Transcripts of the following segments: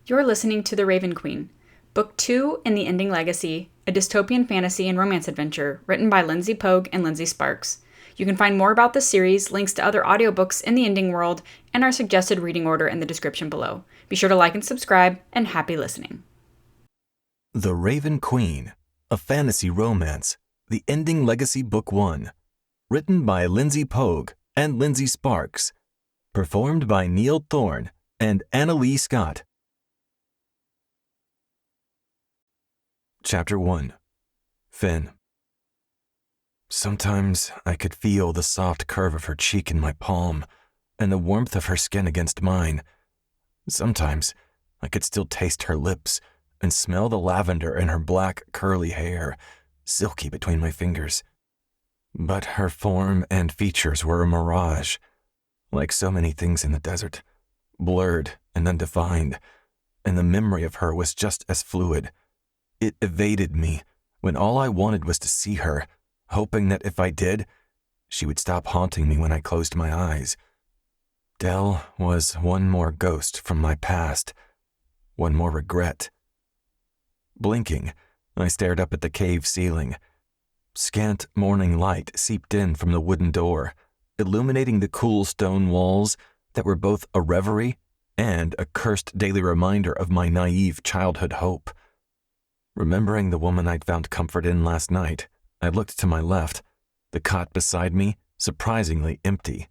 You're listening to The Raven Queen, Book 2 in The Ending Legacy, a dystopian fantasy and romance adventure written by Lindsey Pogue and Lindsey Sparks. You can find more about this series, links to other audiobooks in the Ending world, and our suggested reading order in the description below. Be sure to like and subscribe, and happy listening. The Raven Queen, a fantasy romance, The Ending Legacy Book 1, written by Lindsey Pogue and Lindsey Sparks, performed by Neill Thorne and Annalee Scott. Chapter 1. Finn. Sometimes I could feel the soft curve of her cheek in my palm and the warmth of her skin against mine. Sometimes I could still taste her lips and smell the lavender in her black, curly hair, silky between my fingers. But her form and features were a mirage, like so many things in the desert, blurred and undefined, and the memory of her was just as fluid. It evaded me when all I wanted was to see her, hoping that if I did, she would stop haunting me when I closed my eyes. Dell was one more ghost from my past, one more regret. Blinking, I stared up at the cave ceiling. Scant morning light seeped in from the wooden door, illuminating the cool stone walls that were both a reverie and a cursed daily reminder of my naive childhood hope. Remembering the woman I'd found comfort in last night, I looked to my left, the cot beside me surprisingly empty.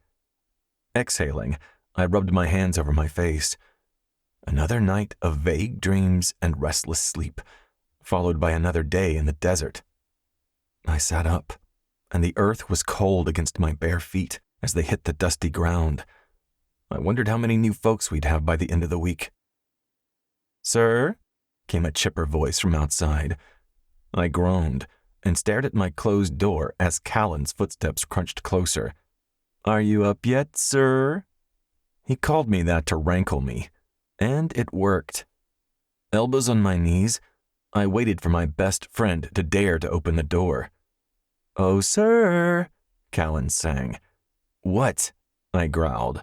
Exhaling, I rubbed my hands over my face. Another night of vague dreams and restless sleep, followed by another day in the desert. I sat up, and the earth was cold against my bare feet as they hit the dusty ground. I wondered how many new folks we'd have by the end of the week. "Sir?" came a chipper voice from outside. I groaned and stared at my closed door as Callan's footsteps crunched closer. "Are you up yet, sir?" He called me that to rankle me, and it worked. Elbows on my knees, I waited for my best friend to dare to open the door. "Oh, sir," Callan sang. "What?" I growled.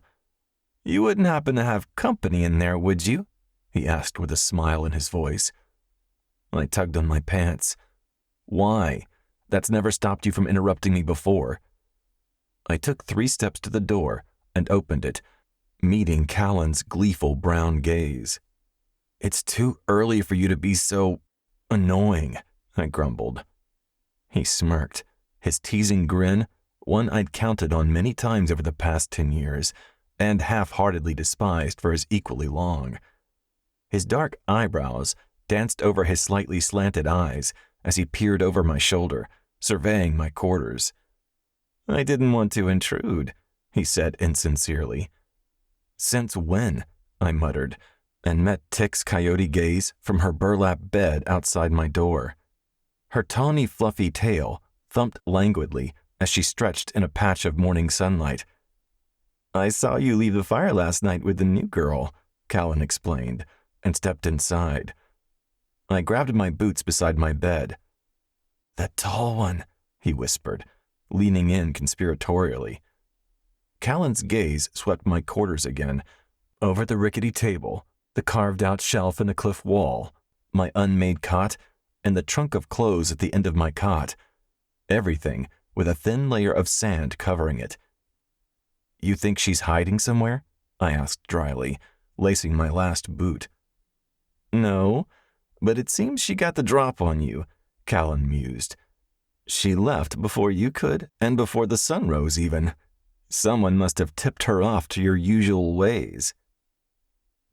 "You wouldn't happen to have company in there, would you?" he asked with a smile in his voice. I tugged on my pants. "Why? That's never stopped you from interrupting me before." I took 3 steps to the door and opened it, meeting Callan's gleeful brown gaze. "It's too early for you to be so annoying," I grumbled. He smirked, his teasing grin, one I'd counted on many times over the past 10 years, and half-heartedly despised for his equally long. His dark eyebrows danced over his slightly slanted eyes as he peered over my shoulder, surveying my quarters. "I didn't want to intrude," he said insincerely. "Since when?" I muttered, and met Tick's coyote gaze from her burlap bed outside my door. Her tawny, fluffy tail thumped languidly as she stretched in a patch of morning sunlight. "I saw you leave the fire last night with the new girl," Callan explained, and stepped inside. I grabbed my boots beside my bed. "The tall one," he whispered, leaning in conspiratorially. Callan's gaze swept my quarters again, over the rickety table, the carved-out shelf in the cliff wall, my unmade cot, and the trunk of clothes at the end of my cot. Everything with a thin layer of sand covering it. "You think she's hiding somewhere?" I asked dryly, lacing my last boot. "No, but it seems she got the drop on you," Callan mused. "She left before you could, and before the sun rose even. Someone must have tipped her off to your usual ways."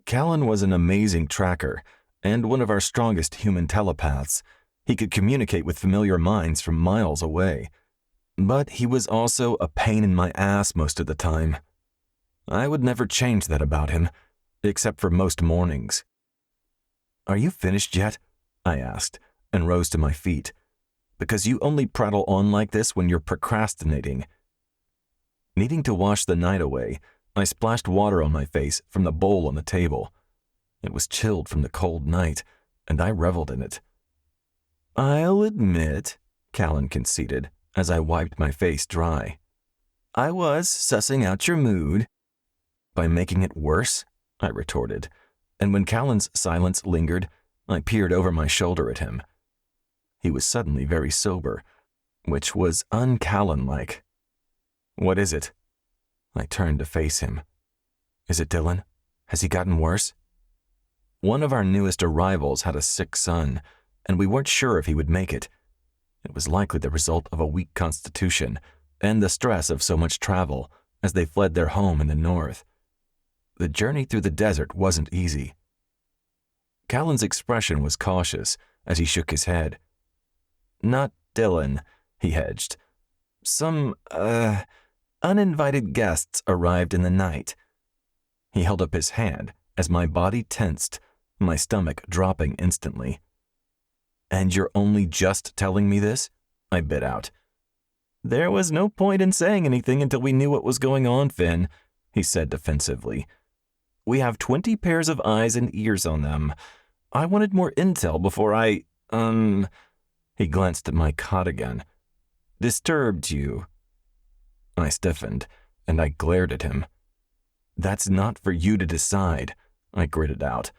Callan was an amazing tracker, and one of our strongest human telepaths. He could communicate with familiar minds from miles away. But he was also a pain in my ass most of the time. I would never change that about him, except for most mornings. "Are you finished yet?" I asked, and rose to my feet. "Because you only prattle on like this when you're procrastinating." Needing to wash the night away, I splashed water on my face from the bowl on the table. It was chilled from the cold night, and I reveled in it. "I'll admit," Callan conceded, as I wiped my face dry. "I was sussing out your mood." "By making it worse?" I retorted. and when Callan's silence lingered, I peered over my shoulder at him. He was suddenly very sober, which was un-Callan-like. "What is it?" I turned to face him. "Is it Dylan? Has he gotten worse?" One of our newest arrivals had a sick son, and we weren't sure if he would make it. It was likely the result of a weak constitution and the stress of so much travel as they fled their home in the north. The journey through the desert wasn't easy. Callan's expression was cautious as he shook his head. "Not Dylan," he hedged. "Some, uninvited guests arrived in the night." He held up his hand as my body tensed, my stomach dropping instantly. "And you're only just telling me this?" I bit out. "There was no point in saying anything until we knew what was going on, Finn," he said defensively. "We have 20 pairs of eyes and ears on them. I wanted more intel before I, he glanced at my cot again. "Disturbed you." I stiffened, and I glared at him. "That's not for you to decide," I gritted out,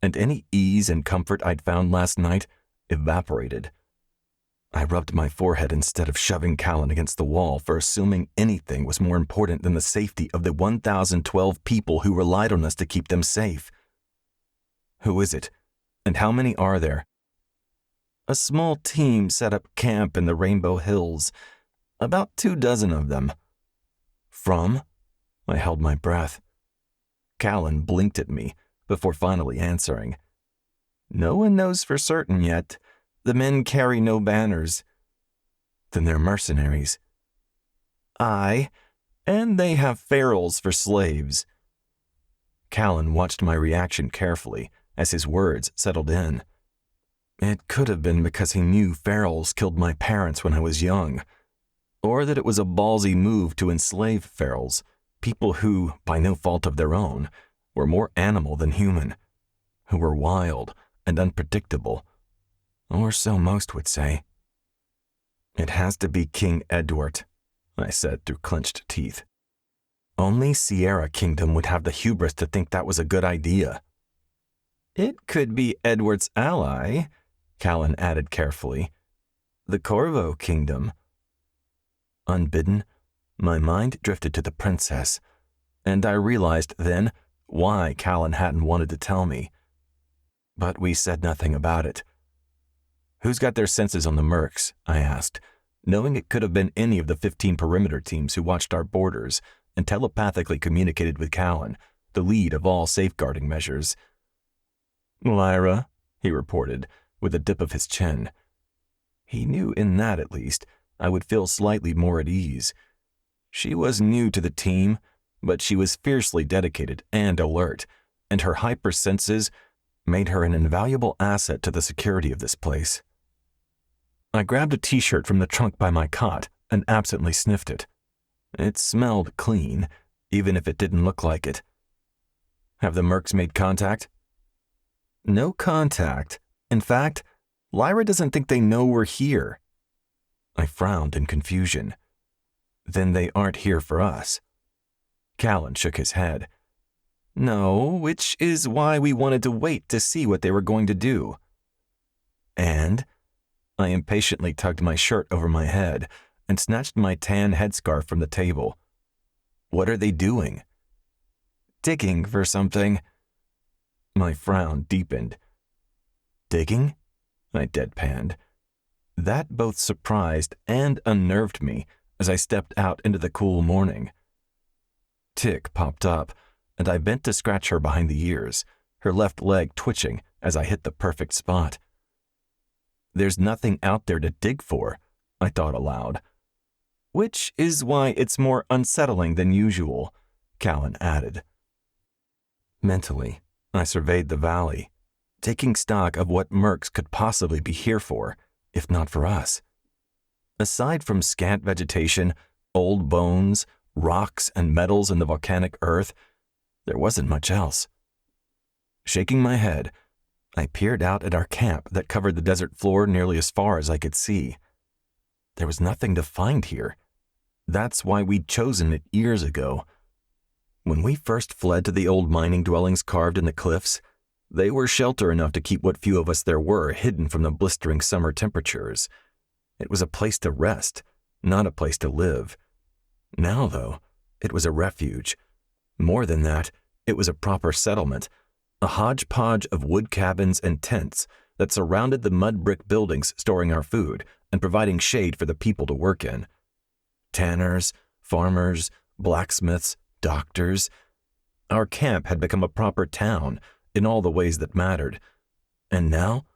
and any ease and comfort I'd found last night evaporated. I rubbed my forehead instead of shoving Callan against the wall for assuming anything was more important than the safety of the 1,012 people who relied on us to keep them safe. "Who is it? And how many are there?" "A small team set up camp in the Rainbow Hills. About 24 of them." "From?" I held my breath. Callan blinked at me before finally answering. "No one knows for certain yet. The men carry no banners." "Then they're mercenaries." "Aye, and they have ferals for slaves." Callan watched my reaction carefully as his words settled in. It could have been because he knew ferals killed my parents when I was young, or that it was a ballsy move to enslave ferals, people who, by no fault of their own, were more animal than human, who were wild and unpredictable, or so most would say. "It has to be King Edward," I said through clenched teeth. "Only Sierra Kingdom would have the hubris to think that was a good idea." "It could be Edward's ally," Callan added carefully. "The Corvo Kingdom." Unbidden, my mind drifted to the princess, and I realized then why Callan hadn't wanted to tell me. But we said nothing about it. "Who's got their senses on the mercs?" I asked, knowing it could have been any of the 15 perimeter teams who watched our borders and telepathically communicated with Callan, the lead of all safeguarding measures. "Lyra," he reported, with a dip of his chin. He knew in that, at least, I would feel slightly more at ease. She was new to the team, but she was fiercely dedicated and alert, and her hyper senses made her an invaluable asset to the security of this place. I grabbed a t-shirt from the trunk by my cot and absently sniffed it. It smelled clean, even if it didn't look like it. "Have the mercs made contact?" "No contact. In fact, Lyra doesn't think they know we're here." I frowned in confusion. "Then they aren't here for us." Callan shook his head. "No, which is why we wanted to wait to see what they were going to do." "And?" I impatiently tugged my shirt over my head and snatched my tan headscarf from the table. "What are they doing?" "Digging for something." My frown deepened. "Digging?" I deadpanned. That both surprised and unnerved me as I stepped out into the cool morning. Tick popped up, and I bent to scratch her behind the ears, her left leg twitching as I hit the perfect spot. "There's nothing out there to dig for," I thought aloud. "Which is why it's more unsettling than usual," Callan added. Mentally, I surveyed the valley, taking stock of what mercs could possibly be here for, if not for us. Aside from scant vegetation, old bones, rocks, and metals in the volcanic earth, there wasn't much else. Shaking my head, I peered out at our camp that covered the desert floor nearly as far as I could see. There was nothing to find here. That's why we'd chosen it years ago. When we first fled to the old mining dwellings carved in the cliffs, They were shelter enough to keep what few of us there were hidden from the blistering summer temperatures. It was a place to rest, not a place to live. Now, though, it was a refuge. More than that, it was a proper settlement, a hodgepodge of wood cabins and tents that surrounded the mud brick buildings storing our food and providing shade for the people to work in. Tanners, farmers, blacksmiths, doctors. Our camp had become a proper town in all the ways that mattered. And now,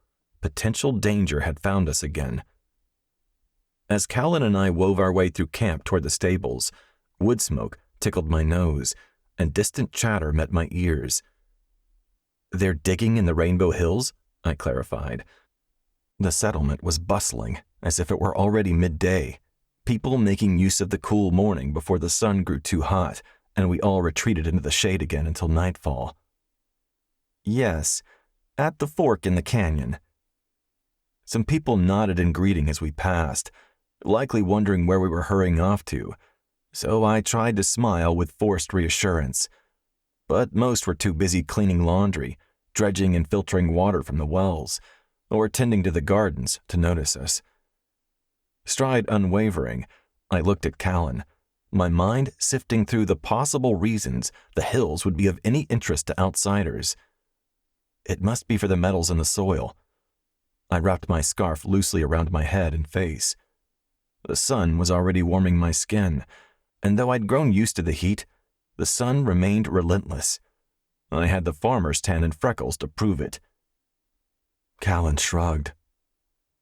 potential danger had found us again. As Callan and I wove our way through camp toward the stables, wood smoke tickled my nose, and distant chatter met my ears. "They're digging in the Rainbow Hills?" I clarified. The settlement was bustling, as if it were already midday, people making use of the cool morning before the sun grew too hot, and we all retreated into the shade again until nightfall. "Yes, at the fork in the canyon." Some people nodded in greeting as we passed, likely wondering where we were hurrying off to, so I tried to smile with forced reassurance. But most were too busy cleaning laundry, dredging and filtering water from the wells, or tending to the gardens to notice us. Stride unwavering, I looked at Callan, my mind sifting through the possible reasons the hills would be of any interest to outsiders. It must be for the metals in the soil. I wrapped my scarf loosely around my head and face. The sun was already warming my skin, and though I'd grown used to the heat, the sun remained relentless. I had the farmer's tan and freckles to prove it. Callan shrugged.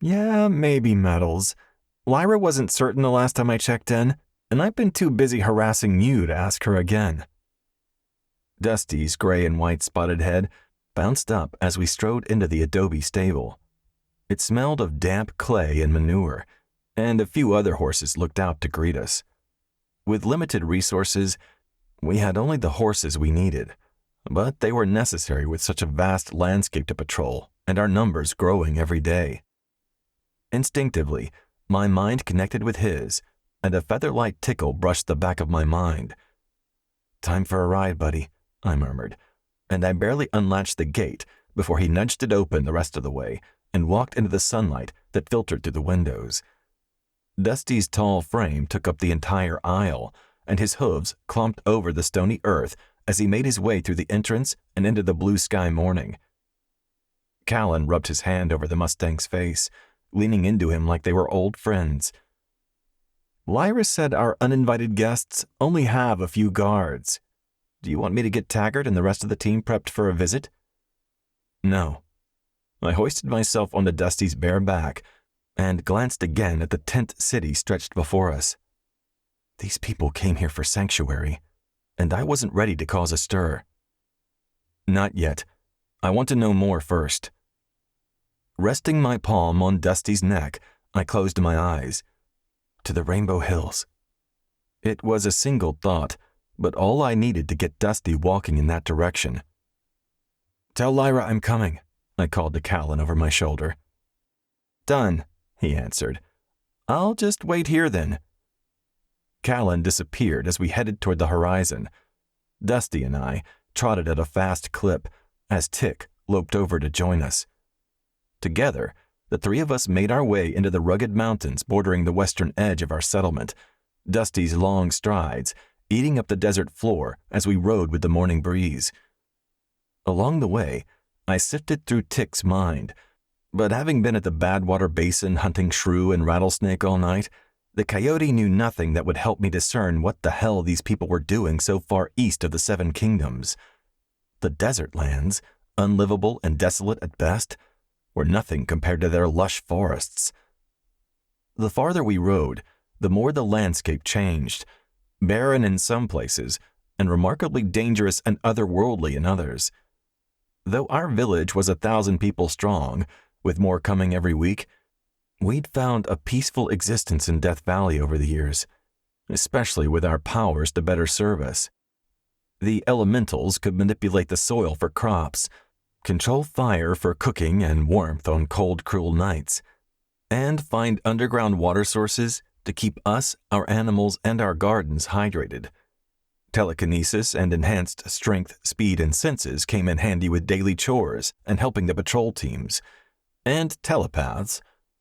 "Yeah, maybe metals. Lyra wasn't certain the last time I checked in, and I've been too busy harassing you to ask her again." Dusty's gray and white spotted head bounced up as we strode into the adobe stable. It smelled of damp clay and manure, and a few other horses looked out to greet us. With limited resources, we had only the horses we needed, but they were necessary with such a vast landscape to patrol and our numbers growing every day. Instinctively, my mind connected with his, and a feather-light tickle brushed the back of my mind. "Time for a ride, buddy," I murmured, and I barely unlatched the gate before he nudged it open the rest of the way and walked into the sunlight that filtered through the windows. Dusty's tall frame took up the entire aisle, and his hooves clomped over the stony earth as he made his way through the entrance and into the blue sky morning. Callan rubbed his hand over the Mustang's face, leaning into him like they were old friends. "Lyra said our uninvited guests only have a few guards. Do you want me to get Taggart and the rest of the team prepped for a visit?" "No." I hoisted myself onto Dusty's bare back and glanced again at the tent city stretched before us. These people came here for sanctuary, and I wasn't ready to cause a stir. "Not yet. I want to know more first." Resting my palm on Dusty's neck, I closed my eyes. To the Rainbow Hills. It was a single thought, but all I needed to get Dusty walking in that direction. "Tell Lyra I'm coming," I called to Callan over my shoulder. "Done," he answered. "I'll just wait here then." Callan disappeared as we headed toward the horizon. Dusty and I trotted at a fast clip as Tick loped over to join us. Together, the three of us made our way into the rugged mountains bordering the western edge of our settlement, Dusty's long strides eating up the desert floor as we rode with the morning breeze. Along the way, I sifted through Tick's mind, but having been at the Badwater Basin hunting shrew and rattlesnake all night, the coyote knew nothing that would help me discern what the hell these people were doing so far east of the Seven Kingdoms. The desert lands, unlivable and desolate at best, were nothing compared to their lush forests. The farther we rode, the more the landscape changed, barren in some places, and remarkably dangerous and otherworldly in others. Though our village was 1,000 people strong, with more coming every week, we'd found a peaceful existence in Death Valley over the years, especially with our powers to better serve us. The elementals could manipulate the soil for crops, control fire for cooking and warmth on cold, cruel nights, and find underground water sources to keep us, our animals, and our gardens hydrated. Telekinesis and enhanced strength, speed, and senses came in handy with daily chores and helping the patrol teams. And telepaths,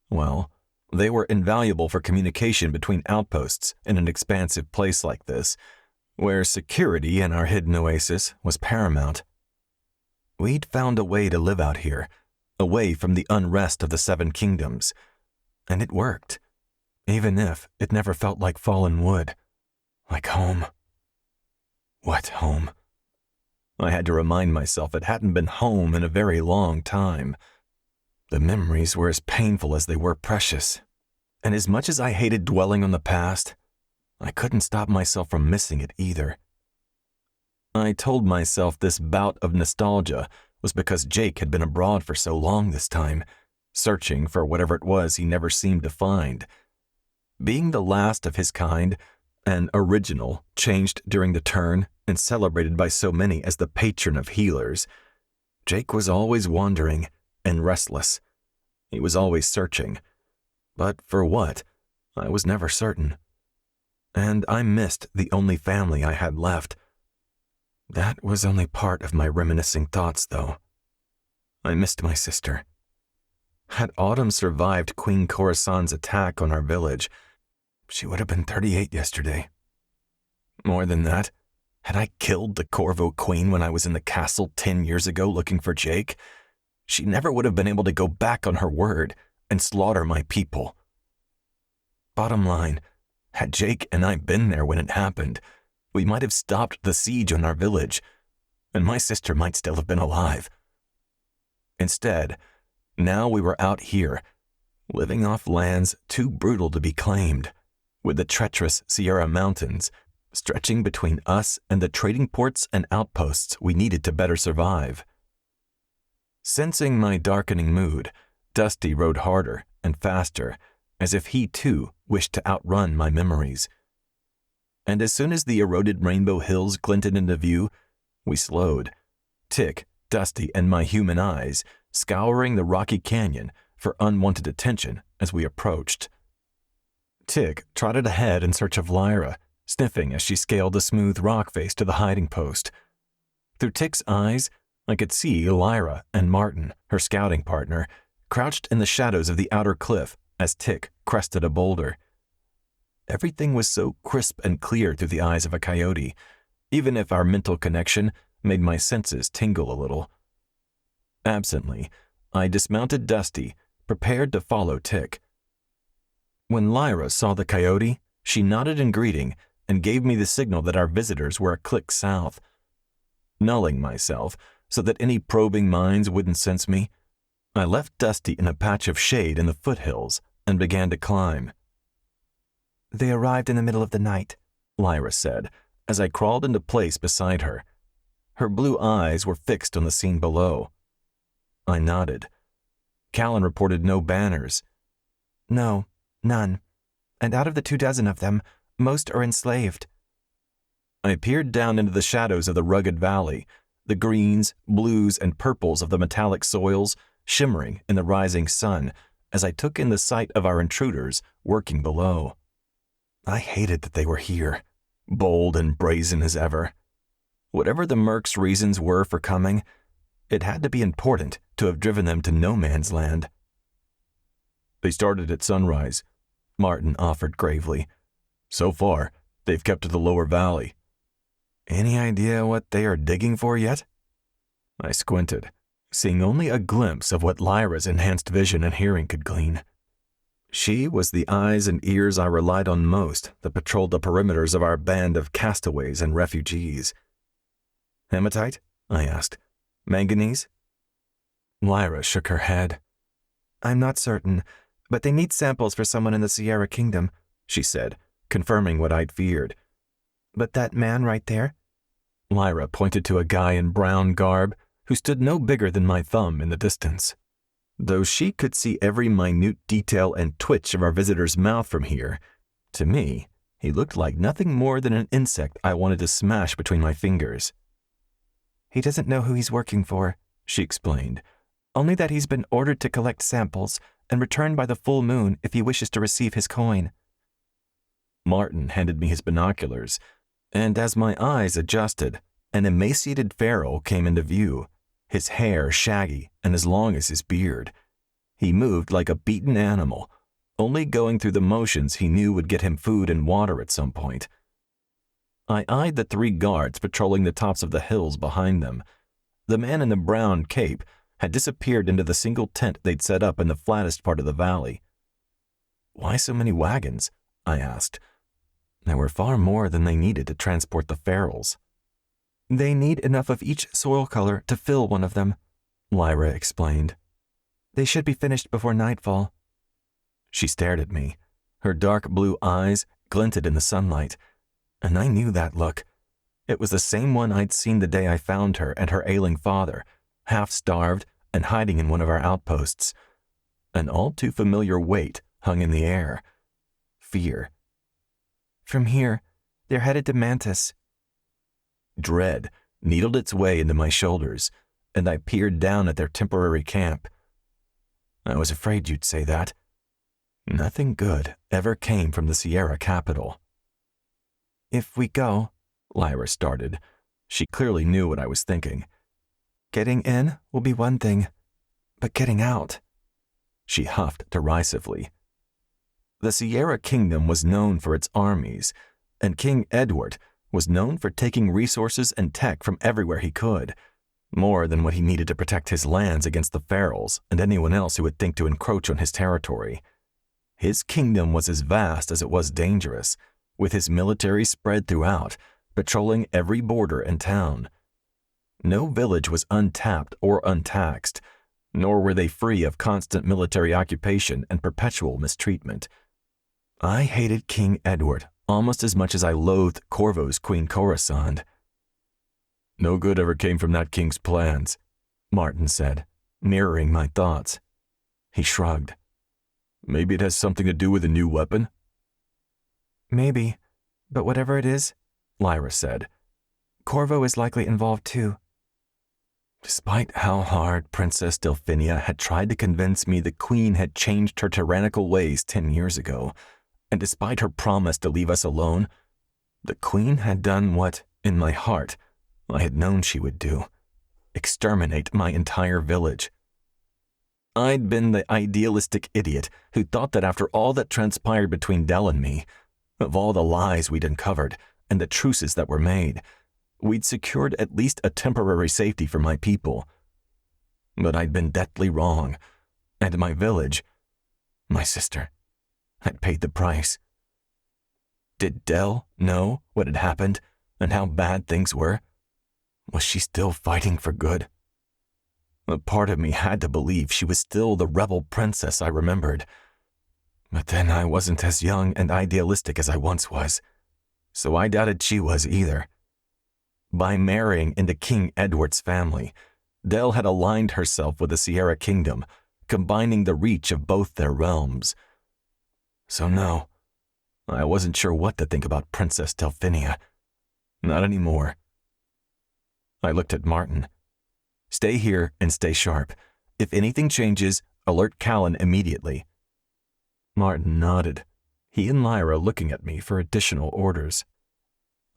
well, they were invaluable for communication between outposts in an expansive place like this, where security in our hidden oasis was paramount. We'd found a way to live out here, away from the unrest of the Seven Kingdoms, and it worked, even if it never felt like fallen wood, like home. What home? I had to remind myself it hadn't been home in a very long time. The memories were as painful as they were precious, and as much as I hated dwelling on the past, I couldn't stop myself from missing it either. I told myself this bout of nostalgia was because Jake had been abroad for so long this time, searching for whatever it was he never seemed to find. Being the last of his kind, an original changed during the turn and celebrated by so many as the patron of healers, Jake was always wandering and restless. He was always searching. But for what? I was never certain. And I missed the only family I had left. That was only part of my reminiscing thoughts, though. I missed my sister. Had Autumn survived Queen Coruscant's attack on our village, she would have been 38 yesterday. More than that, had I killed the Corvo Queen when I was in the castle 10 years ago looking for Jake, she never would have been able to go back on her word and slaughter my people. Bottom line, had Jake and I been there when it happened, we might have stopped the siege on our village, and my sister might still have been alive. Instead, now we were out here, living off lands too brutal to be claimed, with the treacherous Sierra Mountains stretching between us and the trading ports and outposts we needed to better survive. Sensing my darkening mood, Dusty rode harder and faster, as if he too wished to outrun my memories. And as soon as the eroded Rainbow Hills glinted into view, we slowed, Tick, Dusty, and my human eyes scouring the rocky canyon for unwanted attention as we approached. Tick trotted ahead in search of Lyra, sniffing as she scaled the smooth rock face to the hiding post. Through Tick's eyes, I could see Lyra and Martin, her scouting partner, crouched in the shadows of the outer cliff as Tick crested a boulder. Everything was so crisp and clear through the eyes of a coyote, even if our mental connection made my senses tingle a little. Absently, I dismounted Dusty, prepared to follow Tick. When Lyra saw the coyote, she nodded in greeting and gave me the signal that our visitors were a click south. Nulling myself so that any probing minds wouldn't sense me, I left Dusty in a patch of shade in the foothills and began to climb. "They arrived in the middle of the night," Lyra said, as I crawled into place beside her. Her blue eyes were fixed on the scene below. I nodded. Callan reported no banners. "No, none. And out of the 24 of them, most are enslaved." I peered down into the shadows of the rugged valley, the greens, blues, and purples of the metallic soils shimmering in the rising sun as I took in the sight of our intruders working below. I hated that they were here, bold and brazen as ever. Whatever the Mercs' reasons were for coming, it had to be important to have driven them to no man's land. "They started at sunrise," Martin offered gravely. "So far, they've kept to the lower valley." "Any idea what they are digging for yet?" I squinted, seeing only a glimpse of what Lyra's enhanced vision and hearing could glean. She was the eyes and ears I relied on most that patrolled the perimeters of our band of castaways and refugees. "Hematite?" I asked. "Manganese?" Lyra shook her head. "I'm not certain, but they need samples for someone in the Sierra Kingdom," she said, confirming what I'd feared. "But that man right there?" Lyra pointed to a guy in brown garb who stood no bigger than my thumb in the distance. Though she could see every minute detail and twitch of our visitor's mouth from here, to me, he looked like nothing more than an insect I wanted to smash between my fingers. "He doesn't know who he's working for," she explained, "only that he's been ordered to collect samples and return by the full moon if he wishes to receive his coin." Martin handed me his binoculars. And as my eyes adjusted, an emaciated pharaoh came into view, his hair shaggy and as long as his beard. He moved like a beaten animal, only going through the motions he knew would get him food and water at some point. I eyed the 3 guards patrolling the tops of the hills behind them. The man in the brown cape had disappeared into the single tent they'd set up in the flattest part of the valley. "Why so many wagons?" I asked. There were far more than they needed to transport the pharaohs. "They need enough of each soil color to fill one of them," Lyra explained. "They should be finished before nightfall." She stared at me. Her dark blue eyes glinted in the sunlight, and I knew that look. It was the same one I'd seen the day I found her and her ailing father, half-starved and hiding in one of our outposts. An all too familiar weight hung in the air. Fear. "From here, they're headed to Mantis." Dread needled its way into my shoulders, and I peered down at their temporary camp. I was afraid you'd say that. Nothing good ever came from the Sierra capital. "If we go," Lyra started. She clearly knew what I was thinking. "getting in will be one thing, but getting out..." She huffed derisively. The Sierra Kingdom was known for its armies, and King Edward was known for taking resources and tech from everywhere he could, more than what he needed to protect his lands against the pharaohs and anyone else who would think to encroach on his territory. His kingdom was as vast as it was dangerous, with his military spread throughout, patrolling every border and town. No village was untapped or untaxed, nor were they free of constant military occupation and perpetual mistreatment. I hated King Edward almost as much as I loathed Corvo's Queen Coruscant. "No good ever came from that king's plans," Martin said, mirroring my thoughts. He shrugged. "Maybe it has something to do with a new weapon?" "Maybe, but whatever it is," Lyra said, "Corvo is likely involved too." Despite how hard Princess Delphinia had tried to convince me the Queen had changed her tyrannical ways 10 years ago, and despite her promise to leave us alone, the Queen had done what, in my heart, I had known she would do: exterminate my entire village. I'd been the idealistic idiot who thought that after all that transpired between Dell and me, of all the lies we'd uncovered and the truces that were made, we'd secured at least a temporary safety for my people. But I'd been deathly wrong, and my village, my sister, had paid the price. Did Dell know what had happened and how bad things were? Was she still fighting for good? A part of me had to believe she was still the rebel princess I remembered. But then I wasn't as young and idealistic as I once was, so I doubted she was either. By marrying into King Edward's family, Dell had aligned herself with the Sierra Kingdom, combining the reach of both their realms. So no, I wasn't sure what to think about Princess Delphinia. Not anymore. I looked at Martin. "Stay here and stay sharp. If anything changes, alert Callan immediately." Martin nodded, he and Lyra looking at me for additional orders.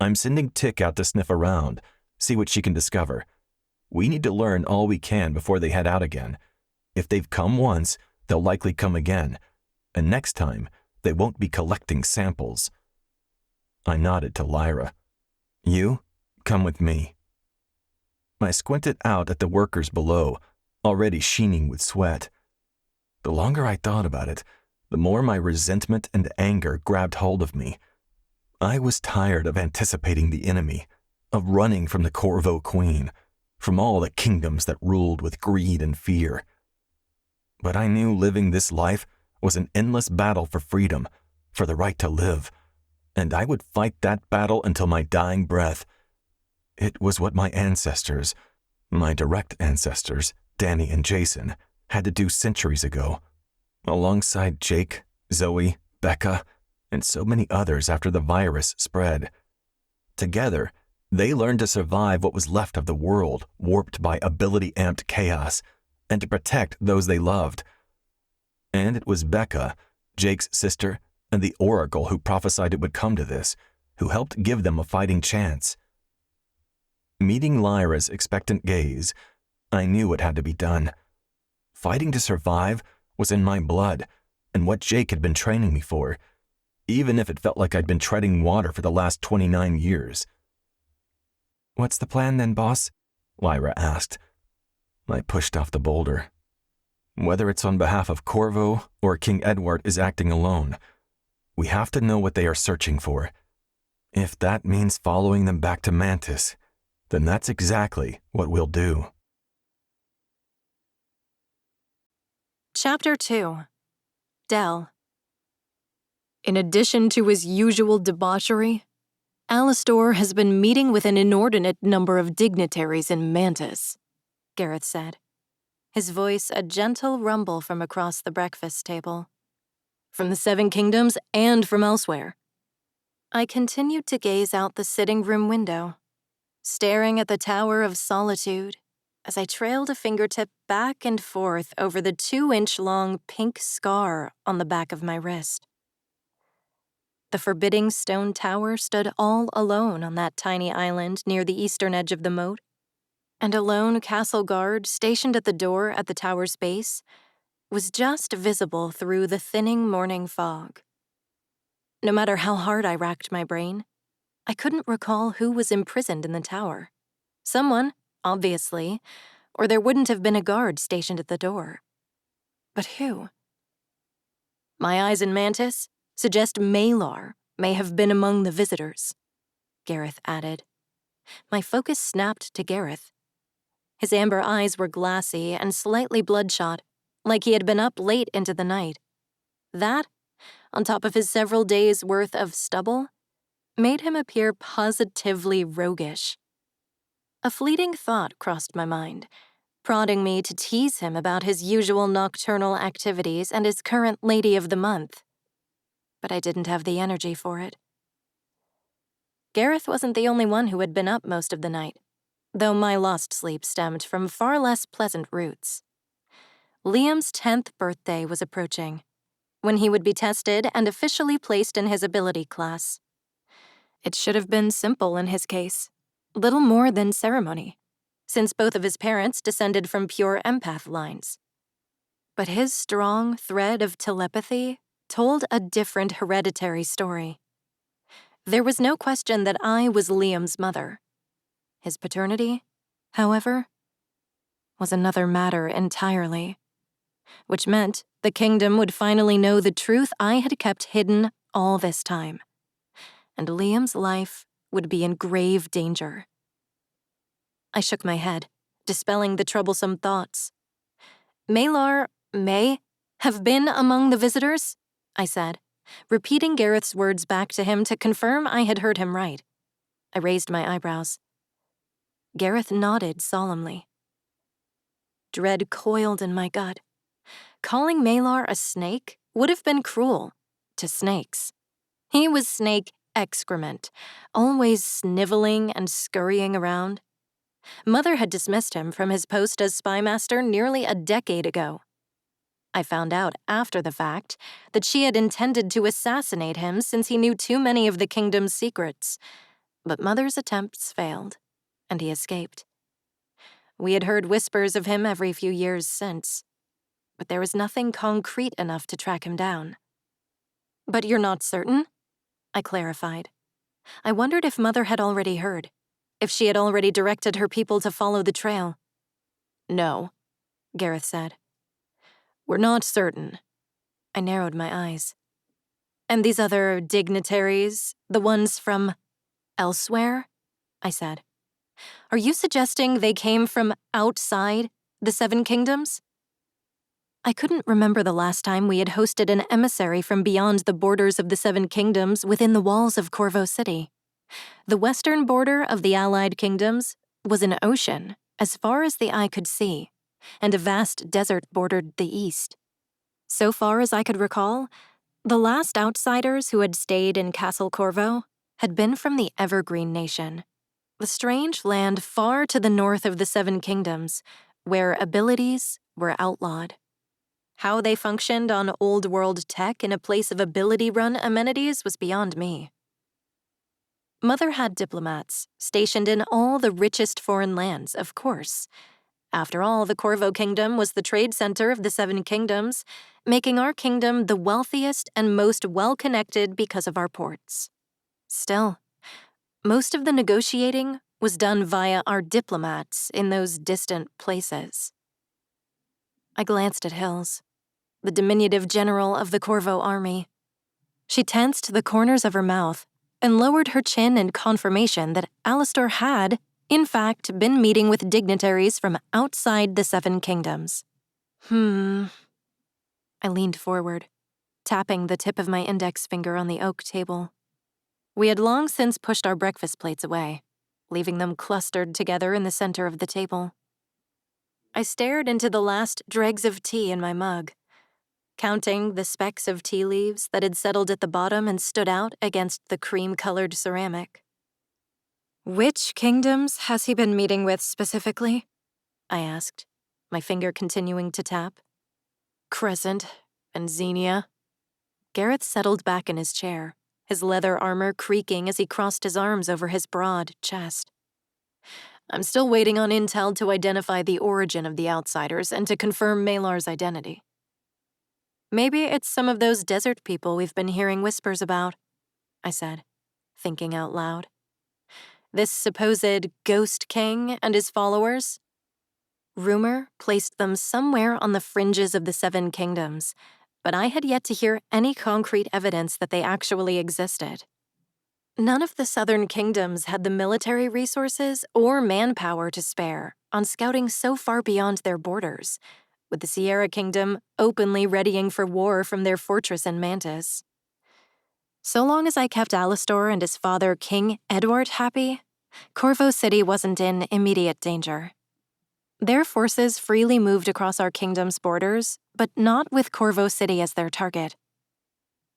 "I'm sending Tick out to sniff around, see what she can discover. We need to learn all we can before they head out again. If they've come once, they'll likely come again, and next time, they won't be collecting samples." I nodded to Lyra. "You, come with me." I squinted out at the workers below, already sheening with sweat. The longer I thought about it, the more my resentment and anger grabbed hold of me. I was tired of anticipating the enemy, of running from the Corvo Queen, from all the kingdoms that ruled with greed and fear. But I knew living this life was an endless battle for freedom, for the right to live, and I would fight that battle until my dying breath. It was what my ancestors, my direct ancestors, Danny and Jason, had to do centuries ago, alongside Jake, Zoe, Becca, and so many others after the virus spread. Together, they learned to survive what was left of the world warped by ability-amped chaos, and to protect those they loved. And it was Becca, Jake's sister, and the Oracle who prophesied it would come to this, who helped give them a fighting chance. Meeting Lyra's expectant gaze, I knew it had to be done. Fighting to survive was in my blood and what Jake had been training me for, even if it felt like I'd been treading water for the last 29 years. "What's the plan then, boss?" Lyra asked. I pushed off the boulder. Whether it's on behalf of Corvo or King Edward is acting alone, we have to know what they are searching for. If that means following them back to Mantis, then that's exactly what we'll do. Chapter 2. Dell. In addition to his usual debauchery, Alastor has been meeting with an inordinate number of dignitaries in Mantis, Gareth said, his voice a gentle rumble from across the breakfast table. From the Seven Kingdoms and from elsewhere. I continued to gaze out the sitting room window, staring at the Tower of Solitude as I trailed a fingertip back and forth over the 2-inch-long pink scar on the back of my wrist. The forbidding stone tower stood all alone on that tiny island near the eastern edge of the moat, and a lone castle guard stationed at the door at the tower's base was just visible through the thinning morning fog. No matter how hard I racked my brain, I couldn't recall who was imprisoned in the tower. Someone, obviously, or there wouldn't have been a guard stationed at the door. But who? My eyes in Mantis suggest Malar may have been among the visitors, Gareth added. My focus snapped to Gareth. His amber eyes were glassy and slightly bloodshot, like he had been up late into the night. That, on top of his several days' worth of stubble, made him appear positively roguish. A fleeting thought crossed my mind, prodding me to tease him about his usual nocturnal activities and his current Lady of the Month. But I didn't have the energy for it. Gareth wasn't the only one who had been up most of the night, though my lost sleep stemmed from far less pleasant roots. Liam's 10th birthday was approaching, when he would be tested and officially placed in his ability class. It should have been simple in his case, little more than ceremony, since both of his parents descended from pure empath lines. But his strong thread of telepathy told a different hereditary story. There was no question that I was Liam's mother. His paternity, however, was another matter entirely, which meant the kingdom would finally know the truth I had kept hidden all this time, and Liam's life would be in grave danger. I shook my head, dispelling the troublesome thoughts. Malar may have been among the visitors, I said, repeating Gareth's words back to him to confirm I had heard him right. I raised my eyebrows. Gareth nodded solemnly. Dread coiled in my gut. Calling Malar a snake would have been cruel to snakes. He was snake excrement, always sniveling and scurrying around. Mother had dismissed him from his post as spymaster nearly a decade ago. I found out after the fact that she had intended to assassinate him since he knew too many of the kingdom's secrets, but Mother's attempts failed, and he escaped. We had heard whispers of him every few years since, but there was nothing concrete enough to track him down. But you're not certain? I clarified. I wondered if Mother had already heard, if she had already directed her people to follow the trail. No, Gareth said. We're not certain. I narrowed my eyes. And these other dignitaries, the ones from elsewhere? I said. Are you suggesting they came from outside the Seven Kingdoms? I couldn't remember the last time we had hosted an emissary from beyond the borders of the Seven Kingdoms within the walls of Corvo City. The western border of the Allied Kingdoms was an ocean as far as the eye could see, and a vast desert bordered the east. So far as I could recall, the last outsiders who had stayed in Castle Corvo had been from the Evergreen Nation, the strange land far to the north of the Seven Kingdoms, where abilities were outlawed. How they functioned on old-world tech in a place of ability-run amenities was beyond me. Mother had diplomats stationed in all the richest foreign lands, of course. After all, the Corvo Kingdom was the trade center of the Seven Kingdoms, making our kingdom the wealthiest and most well-connected because of our ports. Still, most of the negotiating was done via our diplomats in those distant places. I glanced at Hills, the diminutive general of the Corvo army. She tensed the corners of her mouth and lowered her chin in confirmation that Alastor had, in fact, been meeting with dignitaries from outside the Seven Kingdoms. I leaned forward, tapping the tip of my index finger on the oak table. We had long since pushed our breakfast plates away, leaving them clustered together in the center of the table. I stared into the last dregs of tea in my mug, counting the specks of tea leaves that had settled at the bottom and stood out against the cream-colored ceramic. "Which kingdoms has he been meeting with specifically?" I asked, my finger continuing to tap. "Crescent and Xenia." Gareth settled back in his chair, his leather armor creaking as he crossed his arms over his broad chest. "I'm still waiting on intel to identify the origin of the outsiders and to confirm Malar's identity." "Maybe it's some of those desert people we've been hearing whispers about," I said, thinking out loud. "This supposed Ghost King and his followers? Rumor placed them somewhere on the fringes of the Seven Kingdoms, but I had yet to hear any concrete evidence that they actually existed. None of the Southern Kingdoms had the military resources or manpower to spare on scouting so far beyond their borders, with the Sierra Kingdom openly readying for war from their fortress in Mantis. So long as I kept Alastor and his father King Edward happy, Corvo City wasn't in immediate danger. Their forces freely moved across our kingdom's borders, but not with Corvo City as their target.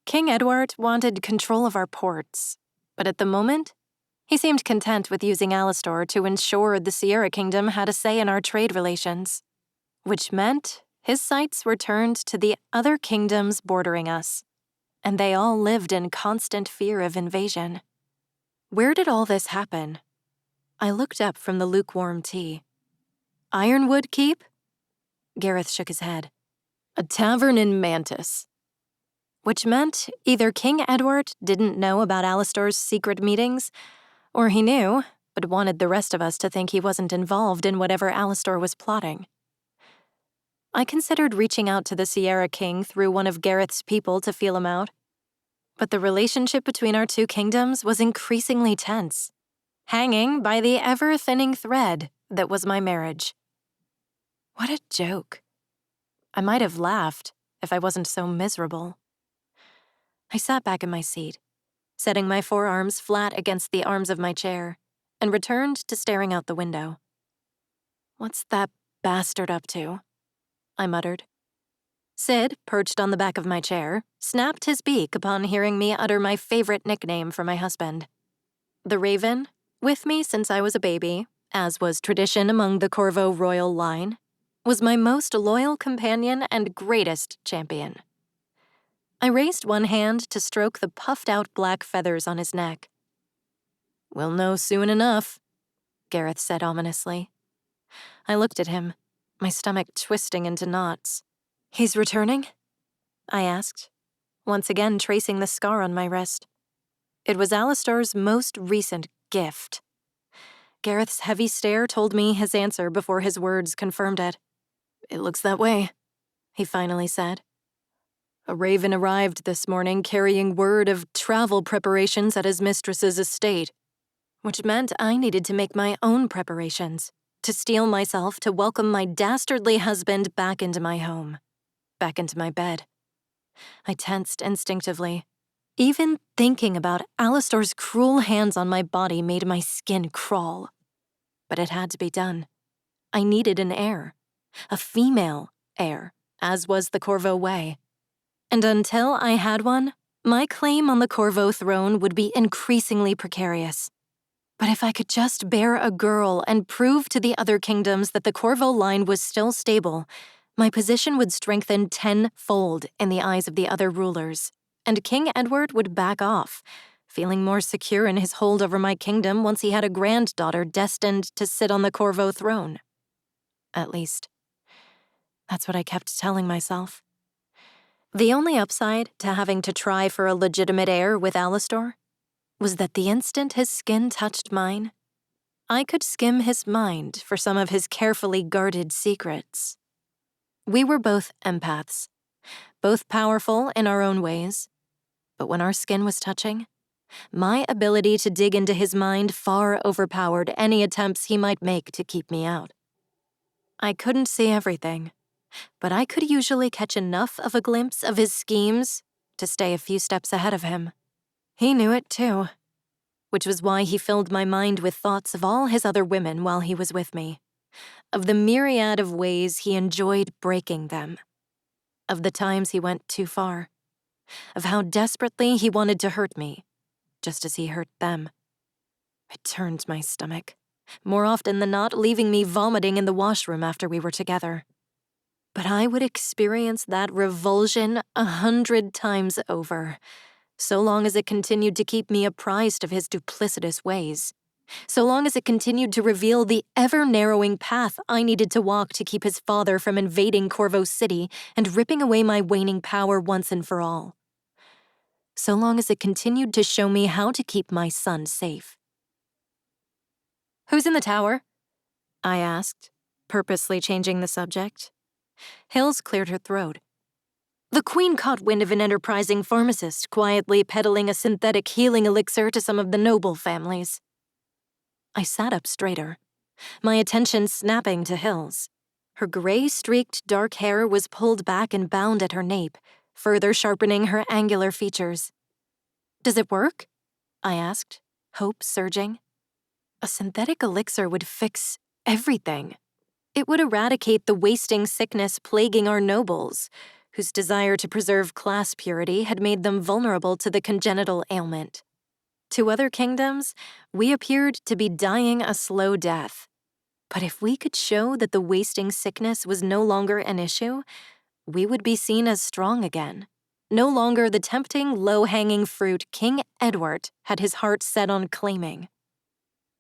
King Edward wanted control of our ports, but at the moment, he seemed content with using Alastor to ensure the Sierra Kingdom had a say in our trade relations, which meant his sights were turned to the other kingdoms bordering us, and they all lived in constant fear of invasion. Where did all this happen? I looked up from the lukewarm tea. Ironwood Keep? Gareth shook his head. A tavern in Mantis. Which meant either King Edward didn't know about Alastor's secret meetings, or he knew, but wanted the rest of us to think he wasn't involved in whatever Alastor was plotting. I considered reaching out to the Sierra King through one of Gareth's people to feel him out, but the relationship between our two kingdoms was increasingly tense, hanging by the ever-thinning thread that was my marriage. What a joke. I might have laughed if I wasn't so miserable. I sat back in my seat, setting my forearms flat against the arms of my chair, and returned to staring out the window. "What's that bastard up to?" I muttered. Sid, perched on the back of my chair, snapped his beak upon hearing me utter my favorite nickname for my husband. The Raven, with me since I was a baby, as was tradition among the Corvo royal line, was my most loyal companion and greatest champion. I raised one hand to stroke the puffed-out black feathers on his neck. "We'll know soon enough," Gareth said ominously. I looked at him, my stomach twisting into knots. "He's returning?" I asked, once again tracing the scar on my wrist. It was Alastor's most recent gift. Gareth's heavy stare told me his answer before his words confirmed it. "It looks that way," he finally said. "A raven arrived this morning carrying word of travel preparations at his mistress's estate, which meant I needed to make my own preparations, to steel myself to welcome my dastardly husband back into my home, back into my bed." I tensed instinctively. Even thinking about Alastor's cruel hands on my body made my skin crawl. But it had to be done. I needed an heir. A female heir, as was the Corvo way. And until I had one, my claim on the Corvo throne would be increasingly precarious. But if I could just bear a girl and prove to the other kingdoms that the Corvo line was still stable, my position would strengthen tenfold in the eyes of the other rulers, and King Edward would back off, feeling more secure in his hold over my kingdom once he had a granddaughter destined to sit on the Corvo throne. At least, that's what I kept telling myself. The only upside to having to try for a legitimate heir with Alastor was that the instant his skin touched mine, I could skim his mind for some of his carefully guarded secrets. We were both empaths, both powerful in our own ways, but when our skin was touching, my ability to dig into his mind far overpowered any attempts he might make to keep me out. I couldn't see everything, but I could usually catch enough of a glimpse of his schemes to stay a few steps ahead of him. He knew it too, which was why he filled my mind with thoughts of all his other women while he was with me, of the myriad of ways he enjoyed breaking them, of the times he went too far, of how desperately he wanted to hurt me, just as he hurt them. It turned my stomach, more often than not leaving me vomiting in the washroom after we were together. But I would experience that revulsion 100 times over, so long as it continued to keep me apprised of his duplicitous ways, so long as it continued to reveal the ever-narrowing path I needed to walk to keep his father from invading Corvo City and ripping away my waning power once and for all. So long as it continued to show me how to keep my son safe. "Who's in the tower?" I asked, purposely changing the subject. Hills cleared her throat. "The Queen caught wind of an enterprising pharmacist quietly peddling a synthetic healing elixir to some of the noble families." I sat up straighter, my attention snapping to Hills. Her gray-streaked dark hair was pulled back and bound at her nape, further sharpening her angular features. "Does it work?" I asked, hope surging. A synthetic elixir would fix everything. It would eradicate the wasting sickness plaguing our nobles, whose desire to preserve class purity had made them vulnerable to the congenital ailment. To other kingdoms, we appeared to be dying a slow death. But if we could show that the wasting sickness was no longer an issue, we would be seen as strong again. No longer the tempting, low-hanging fruit King Edward had his heart set on claiming.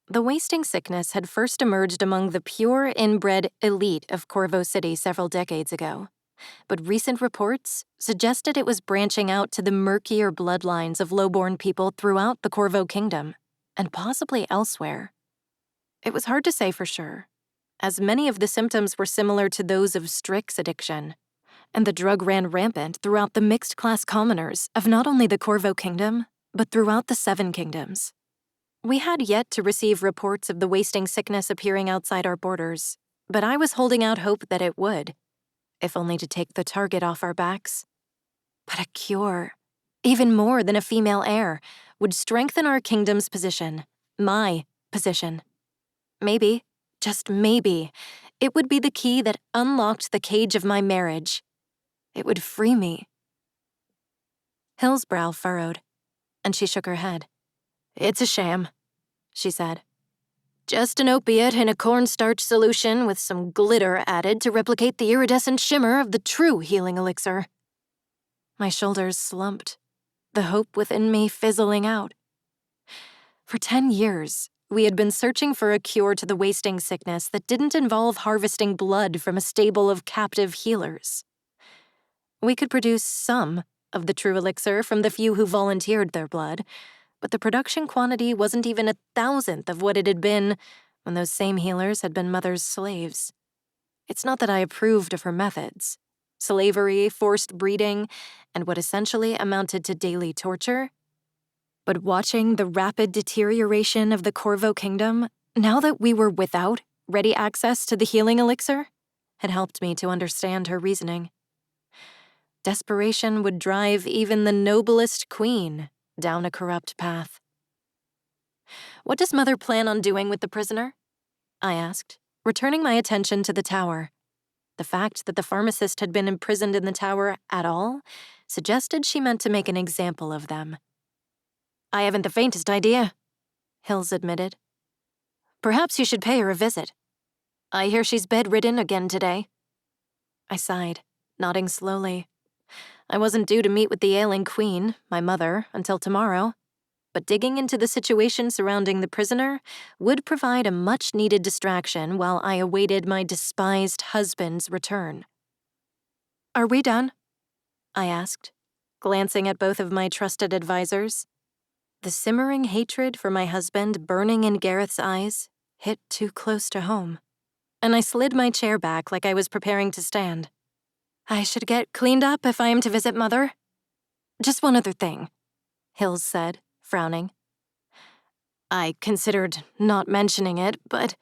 The wasting sickness had first emerged among the pure, inbred elite of Corvo City several decades ago, but recent reports suggested it was branching out to the murkier bloodlines of lowborn people throughout the Corvo Kingdom, and possibly elsewhere. It was hard to say for sure, as many of the symptoms were similar to those of Strix's addiction, and the drug ran rampant throughout the mixed-class commoners of not only the Corvo Kingdom, but throughout the 7 kingdoms. We had yet to receive reports of the wasting sickness appearing outside our borders, but I was holding out hope that it would, if only to take the target off our backs. But a cure, even more than a female heir, would strengthen our kingdom's position, my position. Maybe, just maybe, it would be the key that unlocked the cage of my marriage. It would free me. Hill's brow furrowed, and she shook her head. "It's a sham," she said. "Just an opiate in a cornstarch solution with some glitter added to replicate the iridescent shimmer of the true healing elixir." My shoulders slumped, the hope within me fizzling out. For 10 years, we had been searching for a cure to the wasting sickness that didn't involve harvesting blood from a stable of captive healers. We could produce some of the true elixir from the few who volunteered their blood, but the production quantity wasn't even 1,000th of what it had been when those same healers had been mother's slaves. It's not that I approved of her methods. Slavery, forced breeding, and what essentially amounted to daily torture. But watching the rapid deterioration of the Corvo Kingdom, now that we were without ready access to the healing elixir, had helped me to understand her reasoning. Desperation would drive even the noblest queen down a corrupt path. "What does Mother plan on doing with the prisoner?" I asked, returning my attention to the tower. The fact that the pharmacist had been imprisoned in the tower at all suggested she meant to make an example of them. "I haven't the faintest idea," Hills admitted. "Perhaps you should pay her a visit. I hear she's bedridden again today." I sighed, nodding slowly. I wasn't due to meet with the ailing queen, my mother, until tomorrow. but digging into the situation surrounding the prisoner would provide a much-needed distraction while I awaited my despised husband's return. "Are we done?" I asked, glancing at both of my trusted advisors. The simmering hatred for my husband burning in Gareth's eyes hit too close to home, and I slid my chair back like I was preparing to stand. "I should get cleaned up if I am to visit Mother. Just one other thing," Hills said, frowning. I considered not mentioning it, but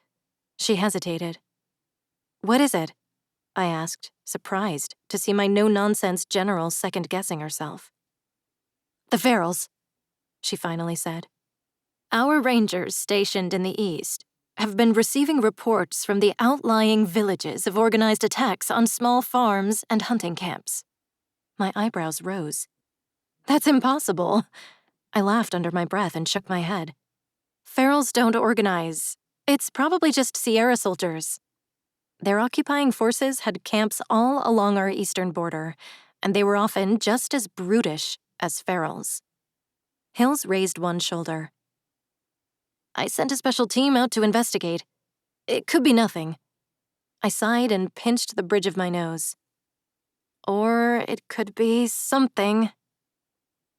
she hesitated. "What is it?" I asked, surprised to see my no-nonsense general second-guessing herself. "The Ferals," she finally said. "Our rangers stationed in the east have been receiving reports from the outlying villages of organized attacks on small farms and hunting camps." My eyebrows rose. "That's impossible." I laughed under my breath and shook my head. "Ferals don't organize. It's probably just Sierra soldiers." Their occupying forces had camps all along our eastern border, and they were often just as brutish as Ferals. Hills raised one shoulder. "I sent a special team out to investigate. It could be nothing." I sighed and pinched the bridge of my nose. "Or it could be something."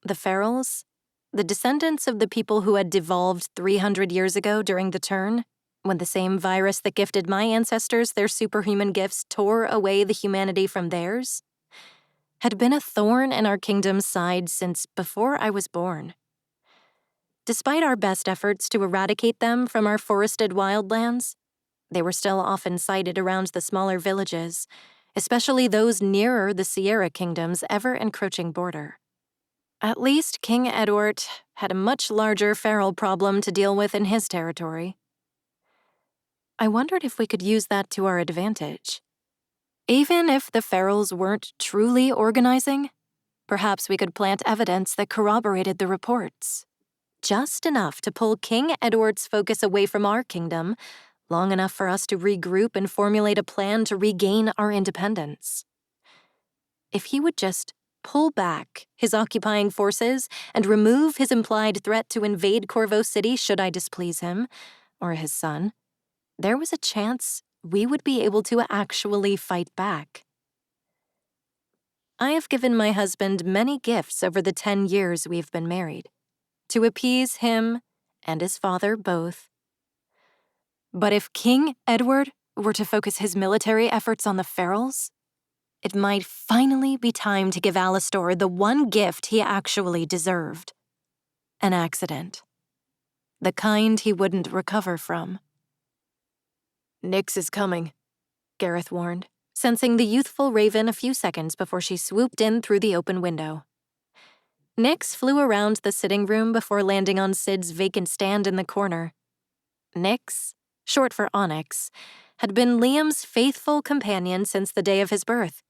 The Ferals, the descendants of the people who had devolved 300 years ago during the turn, when the same virus that gifted my ancestors their superhuman gifts tore away the humanity from theirs, had been a thorn in our kingdom's side since before I was born. Despite our best efforts to eradicate them from our forested wildlands, they were still often sighted around the smaller villages, especially those nearer the Sierra Kingdom's ever-encroaching border. At least King Edward had a much larger feral problem to deal with in his territory. I wondered if we could use that to our advantage. Even if the ferals weren't truly organizing, perhaps we could plant evidence that corroborated the reports. Just enough to pull King Edward's focus away from our kingdom, long enough for us to regroup and formulate a plan to regain our independence. If he would just pull back his occupying forces and remove his implied threat to invade Corvo City should I displease him, or his son, there was a chance we would be able to actually fight back. I have given my husband many gifts over the 10 years we've been married, to appease him and his father both. But if King Edward were to focus his military efforts on the Ferals, it might finally be time to give Alastor the one gift he actually deserved. An accident. The kind he wouldn't recover from. "Nyx is coming," Gareth warned, sensing the youthful raven a few seconds before she swooped in through the open window. Nyx flew around the sitting room before landing on Sid's vacant stand in the corner. Nyx, short for Onyx, had been Liam's faithful companion since the day of his birth,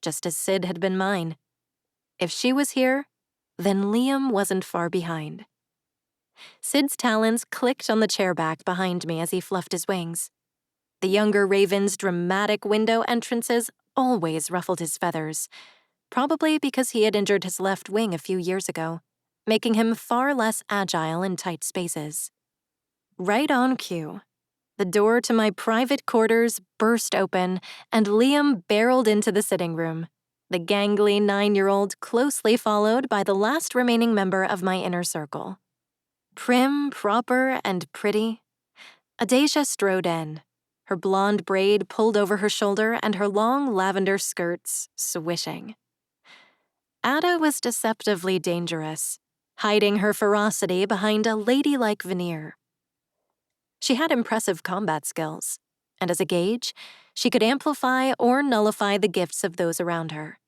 just as Sid had been mine. If she was here, then Liam wasn't far behind. Sid's talons clicked on the chair back behind me as he fluffed his wings. The younger raven's dramatic window entrances always ruffled his feathers, probably because he had injured his left wing a few years ago, making him far less agile in tight spaces. Right on cue, the door to my private quarters burst open and Liam barreled into the sitting room, the gangly 9-year-old closely followed by the last remaining member of my inner circle. Prim, proper, and pretty, Adasia strode in, her blonde braid pulled over her shoulder and her long lavender skirts swishing. Ada was deceptively dangerous, hiding her ferocity behind a ladylike veneer. She had impressive combat skills, and as a gauge, she could amplify or nullify the gifts of those around her.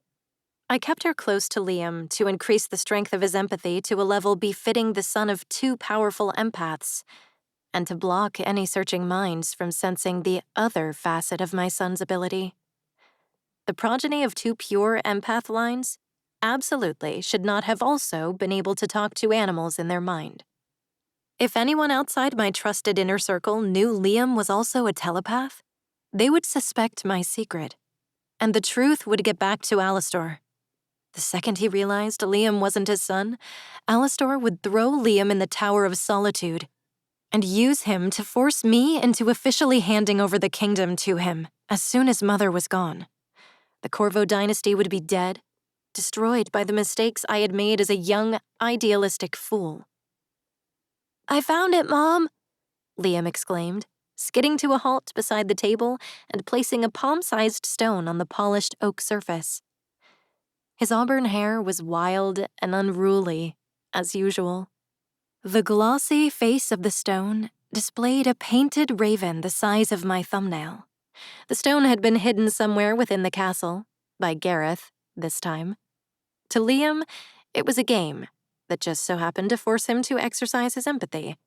I kept her close to Liam to increase the strength of his empathy to a level befitting the son of 2 powerful empaths, and to block any searching minds from sensing the other facet of my son's ability. The progeny of 2 pure empath lines absolutely should not have also been able to talk to animals in their mind. If anyone outside my trusted inner circle knew Liam was also a telepath, they would suspect my secret, and the truth would get back to Alastor. The second he realized Liam wasn't his son, Alastor would throw Liam in the Tower of Solitude and use him to force me into officially handing over the kingdom to him as soon as Mother was gone. The Corvo dynasty would be dead, destroyed by the mistakes I had made as a young, idealistic fool. "I found it, Mom," Liam exclaimed, skidding to a halt beside the table and placing a palm-sized stone on the polished oak surface. His auburn hair was wild and unruly, as usual. The glossy face of the stone displayed a painted raven the size of my thumbnail. The stone had been hidden somewhere within the castle, by Gareth, this time. To Liam, it was a game that just so happened to force him to exercise his empathy.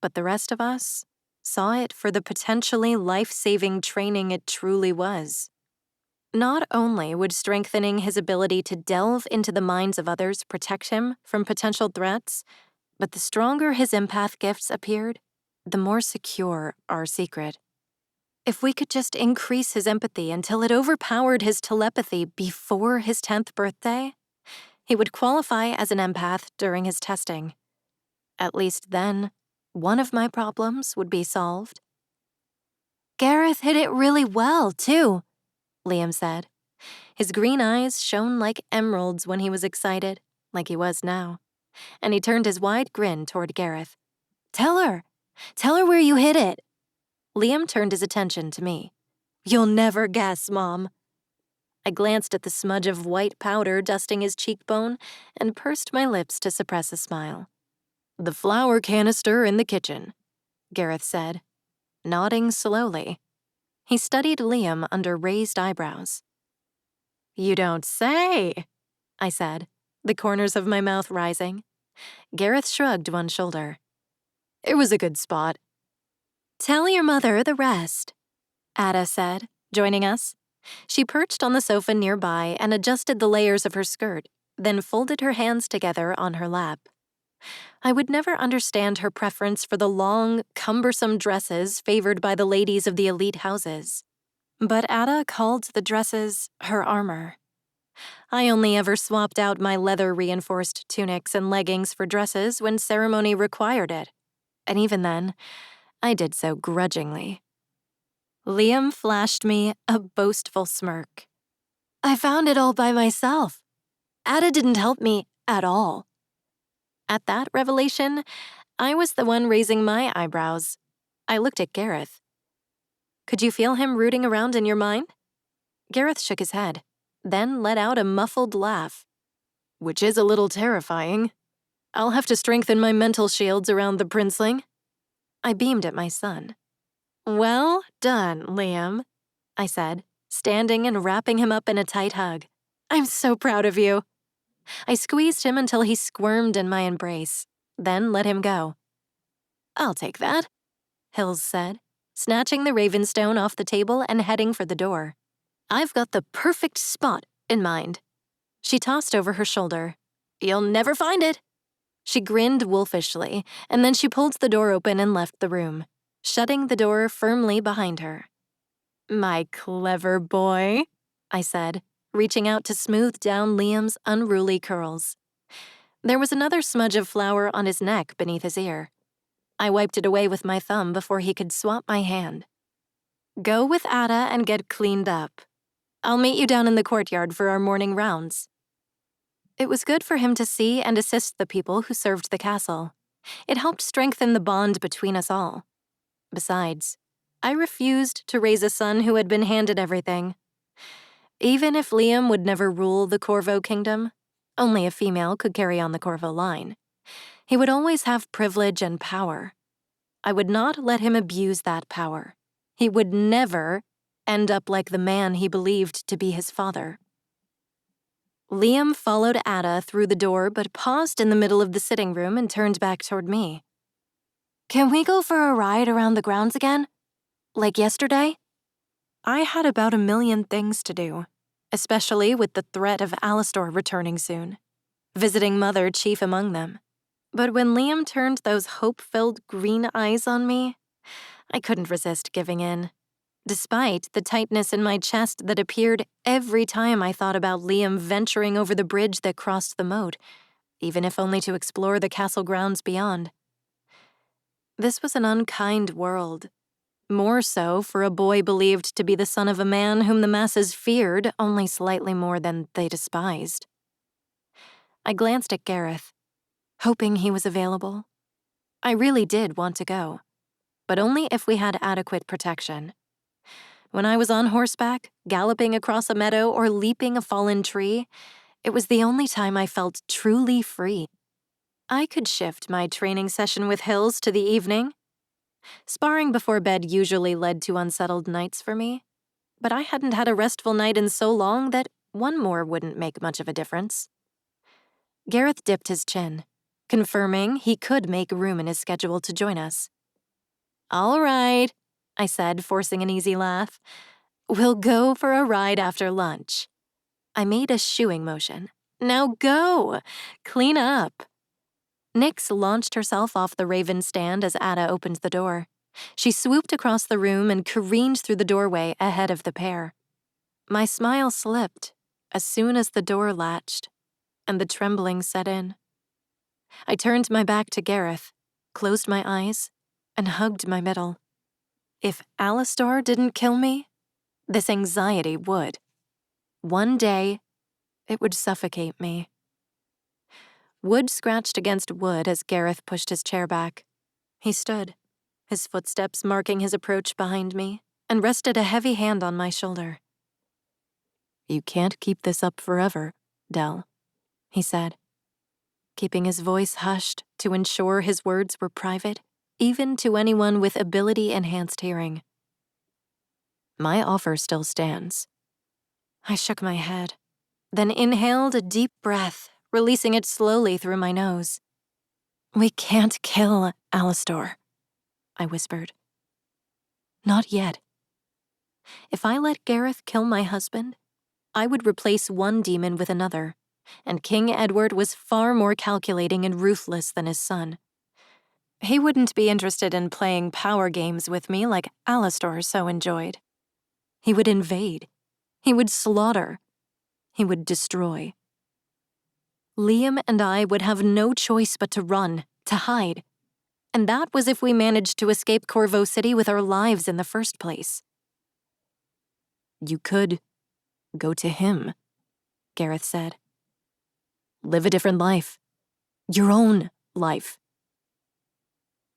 But the rest of us saw it for the potentially life-saving training it truly was. Not only would strengthening his ability to delve into the minds of others protect him from potential threats, but the stronger his empath gifts appeared, the more secure our secret. If we could just increase his empathy until it overpowered his telepathy before his 10th birthday, he would qualify as an empath during his testing. At least then, one of my problems would be solved. "Gareth hit it really well, too," Liam said. His green eyes shone like emeralds when he was excited, like he was now, and he turned his wide grin toward Gareth. Tell her where you hit it." Liam turned his attention to me. "You'll never guess, Mom." I glanced at the smudge of white powder dusting his cheekbone and pursed my lips to suppress a smile. "The flour canister in the kitchen," Gareth said, nodding slowly. He studied Liam under raised eyebrows. "You don't say," I said, the corners of my mouth rising. Gareth shrugged one shoulder. "It was a good spot." "Tell your mother the rest," Ada said, joining us. She perched on the sofa nearby and adjusted the layers of her skirt, then folded her hands together on her lap. I would never understand her preference for the long, cumbersome dresses favored by the ladies of the elite houses. But Ada called the dresses her armor. I only ever swapped out my leather-reinforced tunics and leggings for dresses when ceremony required it. And even then, I did so grudgingly. Liam flashed me a boastful smirk. "I found it all by myself. Ada didn't help me at all." At that revelation, I was the one raising my eyebrows. I looked at Gareth. "Could you feel him rooting around in your mind?" Gareth shook his head, then let out a muffled laugh. "Which is a little terrifying. I'll have to strengthen my mental shields around the princeling." I beamed at my son. "Well done, Liam," I said, standing and wrapping him up in a tight hug. "I'm so proud of you." I squeezed him until he squirmed in my embrace, then let him go. "I'll take that," Hills said, snatching the Ravenstone off the table and heading for the door. "I've got the perfect spot in mind." She tossed over her shoulder. "You'll never find it." She grinned wolfishly, and then she pulled the door open and left the room, shutting the door firmly behind her. "My clever boy," I said, reaching out to smooth down Liam's unruly curls. There was another smudge of flour on his neck beneath his ear. I wiped it away with my thumb before he could swap my hand. "Go with Ada and get cleaned up. I'll meet you down in the courtyard for our morning rounds." It was good for him to see and assist the people who served the castle. It helped strengthen the bond between us all. Besides, I refused to raise a son who had been handed everything. Even if Liam would never rule the Corvo Kingdom, only a female could carry on the Corvo line, he would always have privilege and power. I would not let him abuse that power. He would never end up like the man he believed to be his father. Liam followed Ada through the door but paused in the middle of the sitting room and turned back toward me. "Can we go for a ride around the grounds again? Like yesterday?" I had about 1,000,000 things to do, especially with the threat of Alastor returning soon, visiting Mother chief among them. But when Liam turned those hope-filled green eyes on me, I couldn't resist giving in. despite the tightness in my chest that appeared every time I thought about Liam venturing over the bridge that crossed the moat, even if only to explore the castle grounds beyond. This was an unkind world, more so for a boy believed to be the son of a man whom the masses feared only slightly more than they despised. I glanced at Gareth, hoping he was available. I really did want to go, but only if we had adequate protection. When I was on horseback, galloping across a meadow, or leaping a fallen tree, it was the only time I felt truly free. I could shift my training session with Hills to the evening. Sparring before bed usually led to unsettled nights for me, but I hadn't had a restful night in so long that one more wouldn't make much of a difference. Gareth dipped his chin, confirming he could make room in his schedule to join us. "All right," I said, forcing an easy laugh. "We'll go for a ride after lunch." I made a shooing motion. "Now go! Clean up." Nyx launched herself off the raven stand as Ada opened the door. She swooped across the room and careened through the doorway ahead of the pair. My smile slipped as soon as the door latched, and the trembling set in. I turned my back to Gareth, closed my eyes, and hugged my middle. If Alastor didn't kill me, this anxiety would. One day, it would suffocate me. Wood scratched against wood as Gareth pushed his chair back. He stood, his footsteps marking his approach behind me, and rested a heavy hand on my shoulder. "You can't keep this up forever, Dell," he said, keeping his voice hushed to ensure his words were private, even to anyone with ability-enhanced hearing. "My offer still stands." I shook my head, then inhaled a deep breath, releasing it slowly through my nose. "We can't kill Alastor," I whispered. "Not yet. If I let Gareth kill my husband, I would replace one demon with another, and King Edward was far more calculating and ruthless than his son. He wouldn't be interested in playing power games with me like Alastor so enjoyed. He would invade. He would slaughter. He would destroy. Liam and I would have no choice but to run, to hide. And that was if we managed to escape Corvo City with our lives in the first place. "You could go to him," Gareth said. "Live a different life. Your own life."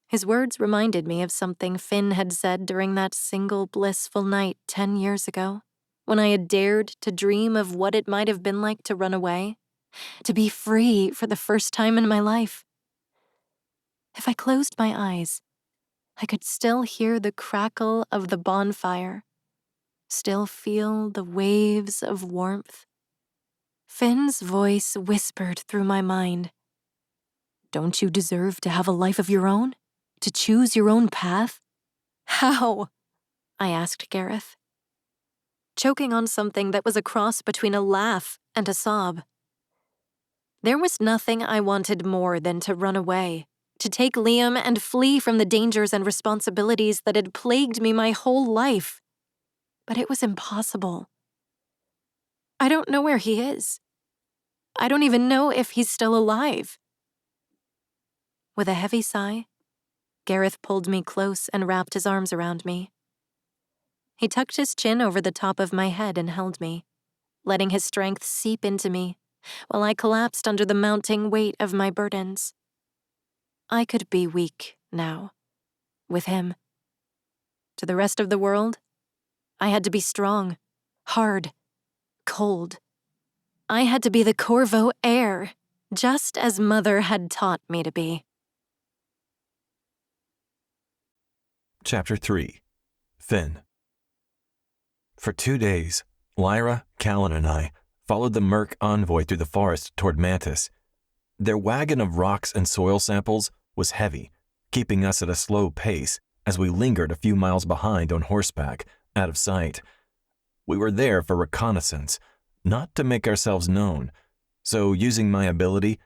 His words reminded me of something Finn had said during that single blissful night 10 years ago, when I had dared to dream of what it might have been like to run away, to be free for the first time in my life. If I closed my eyes, I could still hear the crackle of the bonfire, still feel the waves of warmth. Finn's voice whispered through my mind. "Don't you deserve to have a life of your own? To choose your own path?" "How?" I asked Gareth, choking on something that was a cross between a laugh and a sob. There was nothing I wanted more than to run away, to take Liam and flee from the dangers and responsibilities that had plagued me my whole life. But it was impossible. I don't know where he is. I don't even know if he's still alive. With a heavy sigh, Gareth pulled me close and wrapped his arms around me. He tucked his chin over the top of my head and held me, letting his strength seep into me, while I collapsed under the mounting weight of my burdens. I could be weak now, with him. To the rest of the world, I had to be strong, hard, cold. I had to be the Corvo heir, just as Mother had taught me to be. Chapter 3. Finn. For 2 days, Lyra, Callan, and I followed the Merc envoy through the forest toward Mantis. Their wagon of rocks and soil samples was heavy, keeping us at a slow pace as we lingered a few miles behind on horseback, out of sight. We were there for reconnaissance, not to make ourselves known, so using my ability,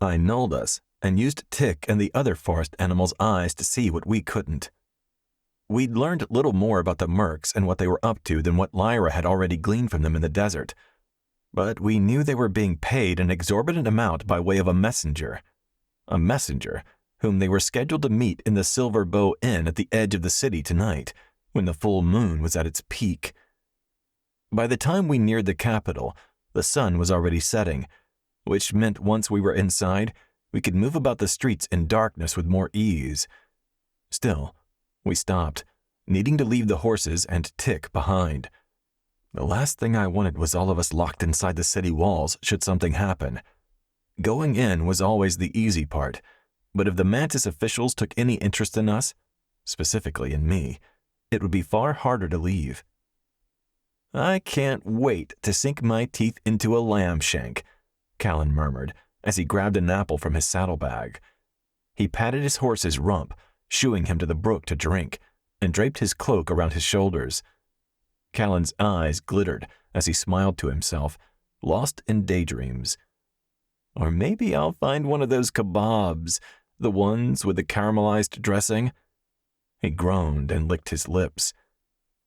I nulled us and used Tick and the other forest animals' eyes to see what we couldn't. We'd learned little more about the mercs and what they were up to than what Lyra had already gleaned from them in the desert. But we knew they were being paid an exorbitant amount by way of a messenger whom they were scheduled to meet in the Silver Bow Inn at the edge of the city tonight, when the full moon was at its peak. By the time we neared the capital, the sun was already setting, which meant once we were inside, we could move about the streets in darkness with more ease. Still, we stopped, needing to leave the horses and Tick behind. The last thing I wanted was all of us locked inside the city walls should something happen. Going in was always the easy part, but if the Mantis officials took any interest in us, specifically in me, it would be far harder to leave. "I can't wait to sink my teeth into a lamb shank," Callan murmured as he grabbed an apple from his saddlebag. He patted his horse's rump, shooing him to the brook to drink, and draped his cloak around his shoulders. Callan's eyes glittered as he smiled to himself, lost in daydreams. "Or maybe I'll find one of those kebabs, the ones with the caramelized dressing." He groaned and licked his lips.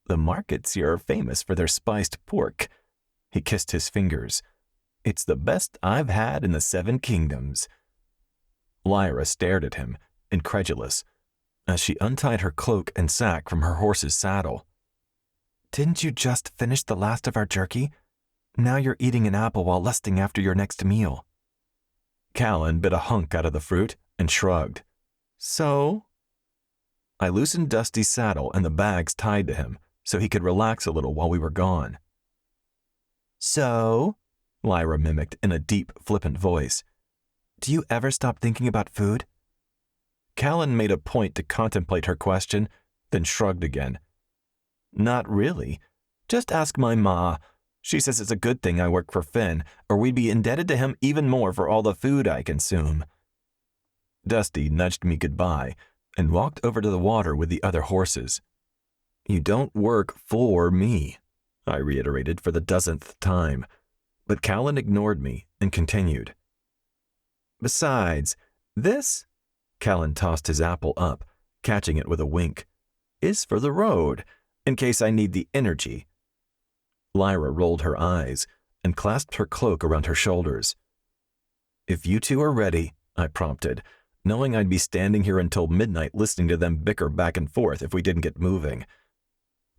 "The markets here are famous for their spiced pork." He kissed his fingers. "It's the best I've had in the 7 kingdoms." Lyra stared at him, incredulous, as she untied her cloak and sack from her horse's saddle. "Didn't you just finish the last of our jerky? Now you're eating an apple while lusting after your next meal." Callan bit a hunk out of the fruit and shrugged. "So?" I loosened Dusty's saddle and the bags tied to him so he could relax a little while we were gone. "So?" Lyra mimicked in a deep, flippant voice. "Do you ever stop thinking about food?" Callan made a point to contemplate her question, then shrugged again. "Not really. Just ask my ma. She says it's a good thing I work for Finn, or we'd be indebted to him even more for all the food I consume." Dusty nudged me goodbye and walked over to the water with the other horses. "You don't work for me," I reiterated for the 10th time, but Callan ignored me and continued. "Besides, this," Callan tossed his apple up, catching it with a wink, "is for the road, in case I need the energy." Lyra rolled her eyes and clasped her cloak around her shoulders. "If you two are ready," I prompted, knowing I'd be standing here until midnight listening to them bicker back and forth if we didn't get moving.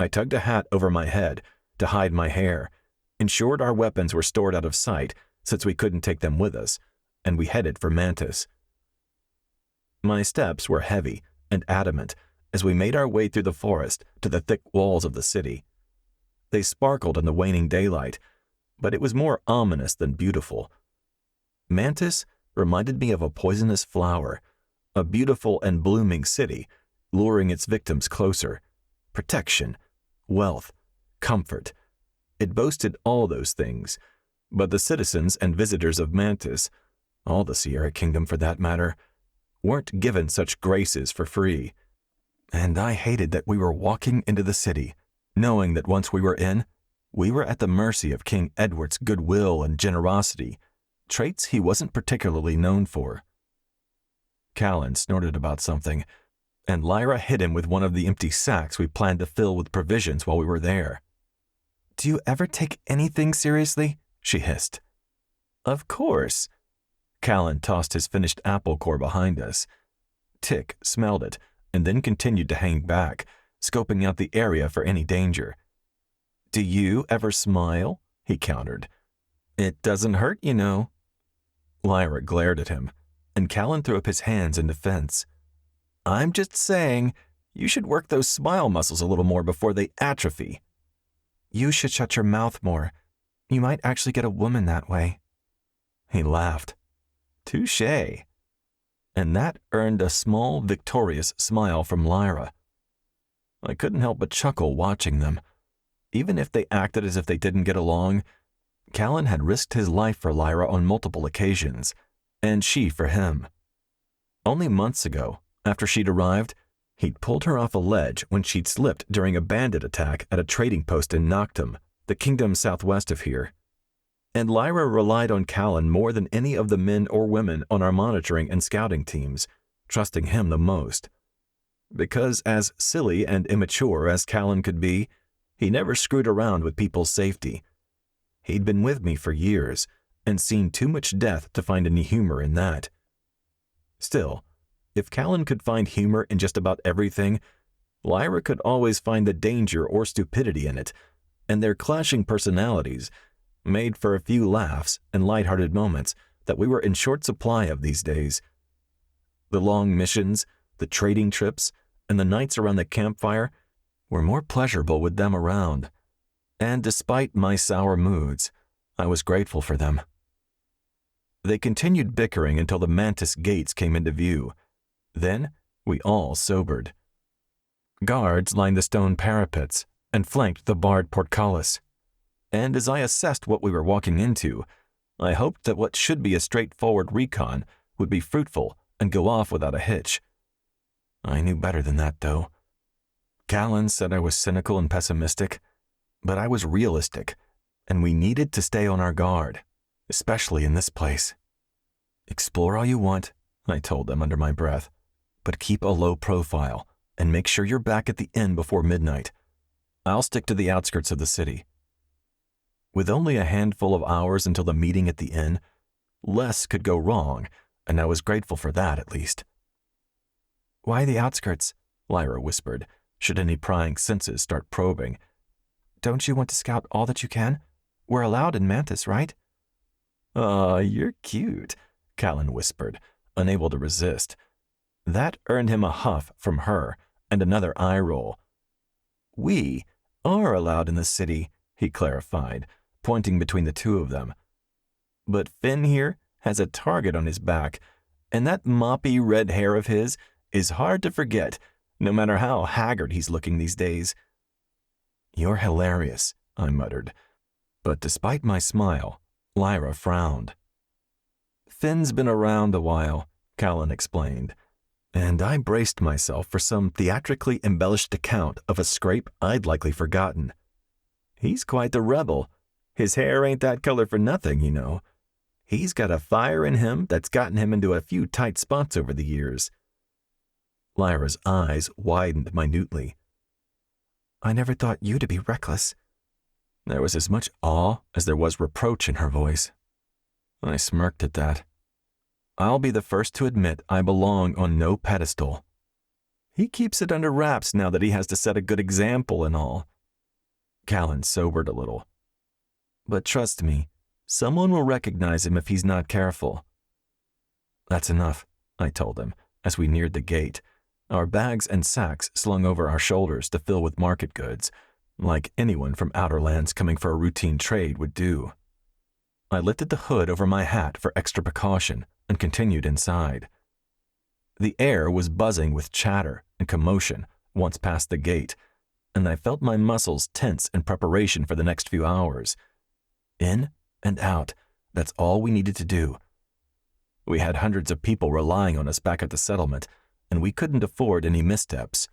I tugged a hat over my head to hide my hair, ensured our weapons were stored out of sight since we couldn't take them with us, and we headed for Mantis. My steps were heavy and adamant as we made our way through the forest to the thick walls of the city. They sparkled in the waning daylight, but it was more ominous than beautiful. Mantis reminded me of a poisonous flower, a beautiful and blooming city, luring its victims closer. Protection, wealth, comfort. It boasted all those things, but the citizens and visitors of Mantis, all the Sierra Kingdom for that matter, weren't given such graces for free. And I hated that we were walking into the city, knowing that once we were in, we were at the mercy of King Edward's goodwill and generosity, traits he wasn't particularly known for. Callan snorted about something, and Lyra hit him with one of the empty sacks we planned to fill with provisions while we were there. "Do you ever take anything seriously?" she hissed. "Of course." Callan tossed his finished apple core behind us. Tick smelled it and then continued to hang back, scoping out the area for any danger. "Do you ever smile?" he countered. "It doesn't hurt, you know." Lyra glared at him, and Callan threw up his hands in defense. "I'm just saying, you should work those smile muscles a little more before they atrophy." "You should shut your mouth more. You might actually get a woman that way." He laughed. "Touché." And that earned a small, victorious smile from Lyra. I couldn't help but chuckle watching them. Even if they acted as if they didn't get along, Callan had risked his life for Lyra on multiple occasions, and she for him. Only months ago, after she'd arrived, he'd pulled her off a ledge when she'd slipped during a bandit attack at a trading post in Noctum, the kingdom southwest of here. And Lyra relied on Callan more than any of the men or women on our monitoring and scouting teams, trusting him the most. because as silly and immature as Callan could be, he never screwed around with people's safety. He'd been with me for years and seen too much death to find any humor in that. Still, if Callan could find humor in just about everything, Lyra could always find the danger or stupidity in it, and their clashing personalities made for a few laughs and lighthearted moments that we were in short supply of these days. The long missions, the trading trips, and the nights around the campfire were more pleasurable with them around, and despite my sour moods, I was grateful for them. They continued bickering until the Mantis gates came into view. Then we all sobered. Guards lined the stone parapets and flanked the barred portcullis, and as I assessed what we were walking into, I hoped that what should be a straightforward recon would be fruitful and go off without a hitch. I knew better than that, though. Callan said I was cynical and pessimistic, but I was realistic, and we needed to stay on our guard, especially in this place. Explore all you want, I told them under my breath, but keep a low profile and make sure you're back at the inn before midnight. I'll stick to the outskirts of the city. With only a handful of hours until the meeting at the inn, less could go wrong, and I was grateful for that at least. Why the outskirts? Lyra whispered, should any prying senses start probing. Don't you want to scout all that you can? We're allowed in Mantis, right? Aw, you're cute, Callan whispered, unable to resist. That earned him a huff from her and another eye roll. We are allowed in the city, he clarified, pointing between the two of them. But Finn here has a target on his back, and that moppy red hair of his is hard to forget, no matter how haggard he's looking these days. You're hilarious, I muttered, but despite my smile, Lyra frowned. Finn's been around a while, Callan explained, and I braced myself for some theatrically embellished account of a scrape I'd likely forgotten. He's quite the rebel. His hair ain't that color for nothing, you know. He's got a fire in him that's gotten him into a few tight spots over the years. Lyra's eyes widened minutely. I never thought you to be reckless. There was as much awe as there was reproach in her voice. I smirked at that. I'll be the first to admit I belong on no pedestal. He keeps it under wraps now that he has to set a good example and all. Callan sobered a little. But trust me, someone will recognize him if he's not careful. That's enough, I told him, as we neared the gate, our bags and sacks slung over our shoulders to fill with market goods, like anyone from outer lands coming for a routine trade would do. I lifted the hood over my hat for extra precaution and continued inside. The air was buzzing with chatter and commotion once past the gate, and I felt my muscles tense in preparation for the next few hours. In and out, that's all we needed to do. We had hundreds of people relying on us back at the settlement, and we couldn't afford any missteps.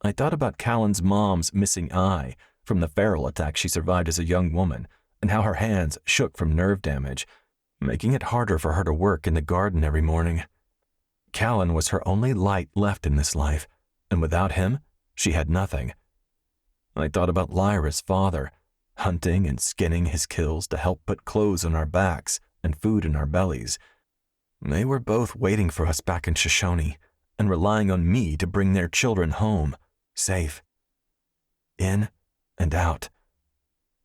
I thought about Callan's mom's missing eye from the feral attack she survived as a young woman, and how her hands shook from nerve damage, making it harder for her to work in the garden every morning. Callan was her only light left in this life, and without him, she had nothing. I thought about Lyra's father, hunting and skinning his kills to help put clothes on our backs and food in our bellies. They were both waiting for us back in Shoshone and relying on me to bring their children home, safe. In and out.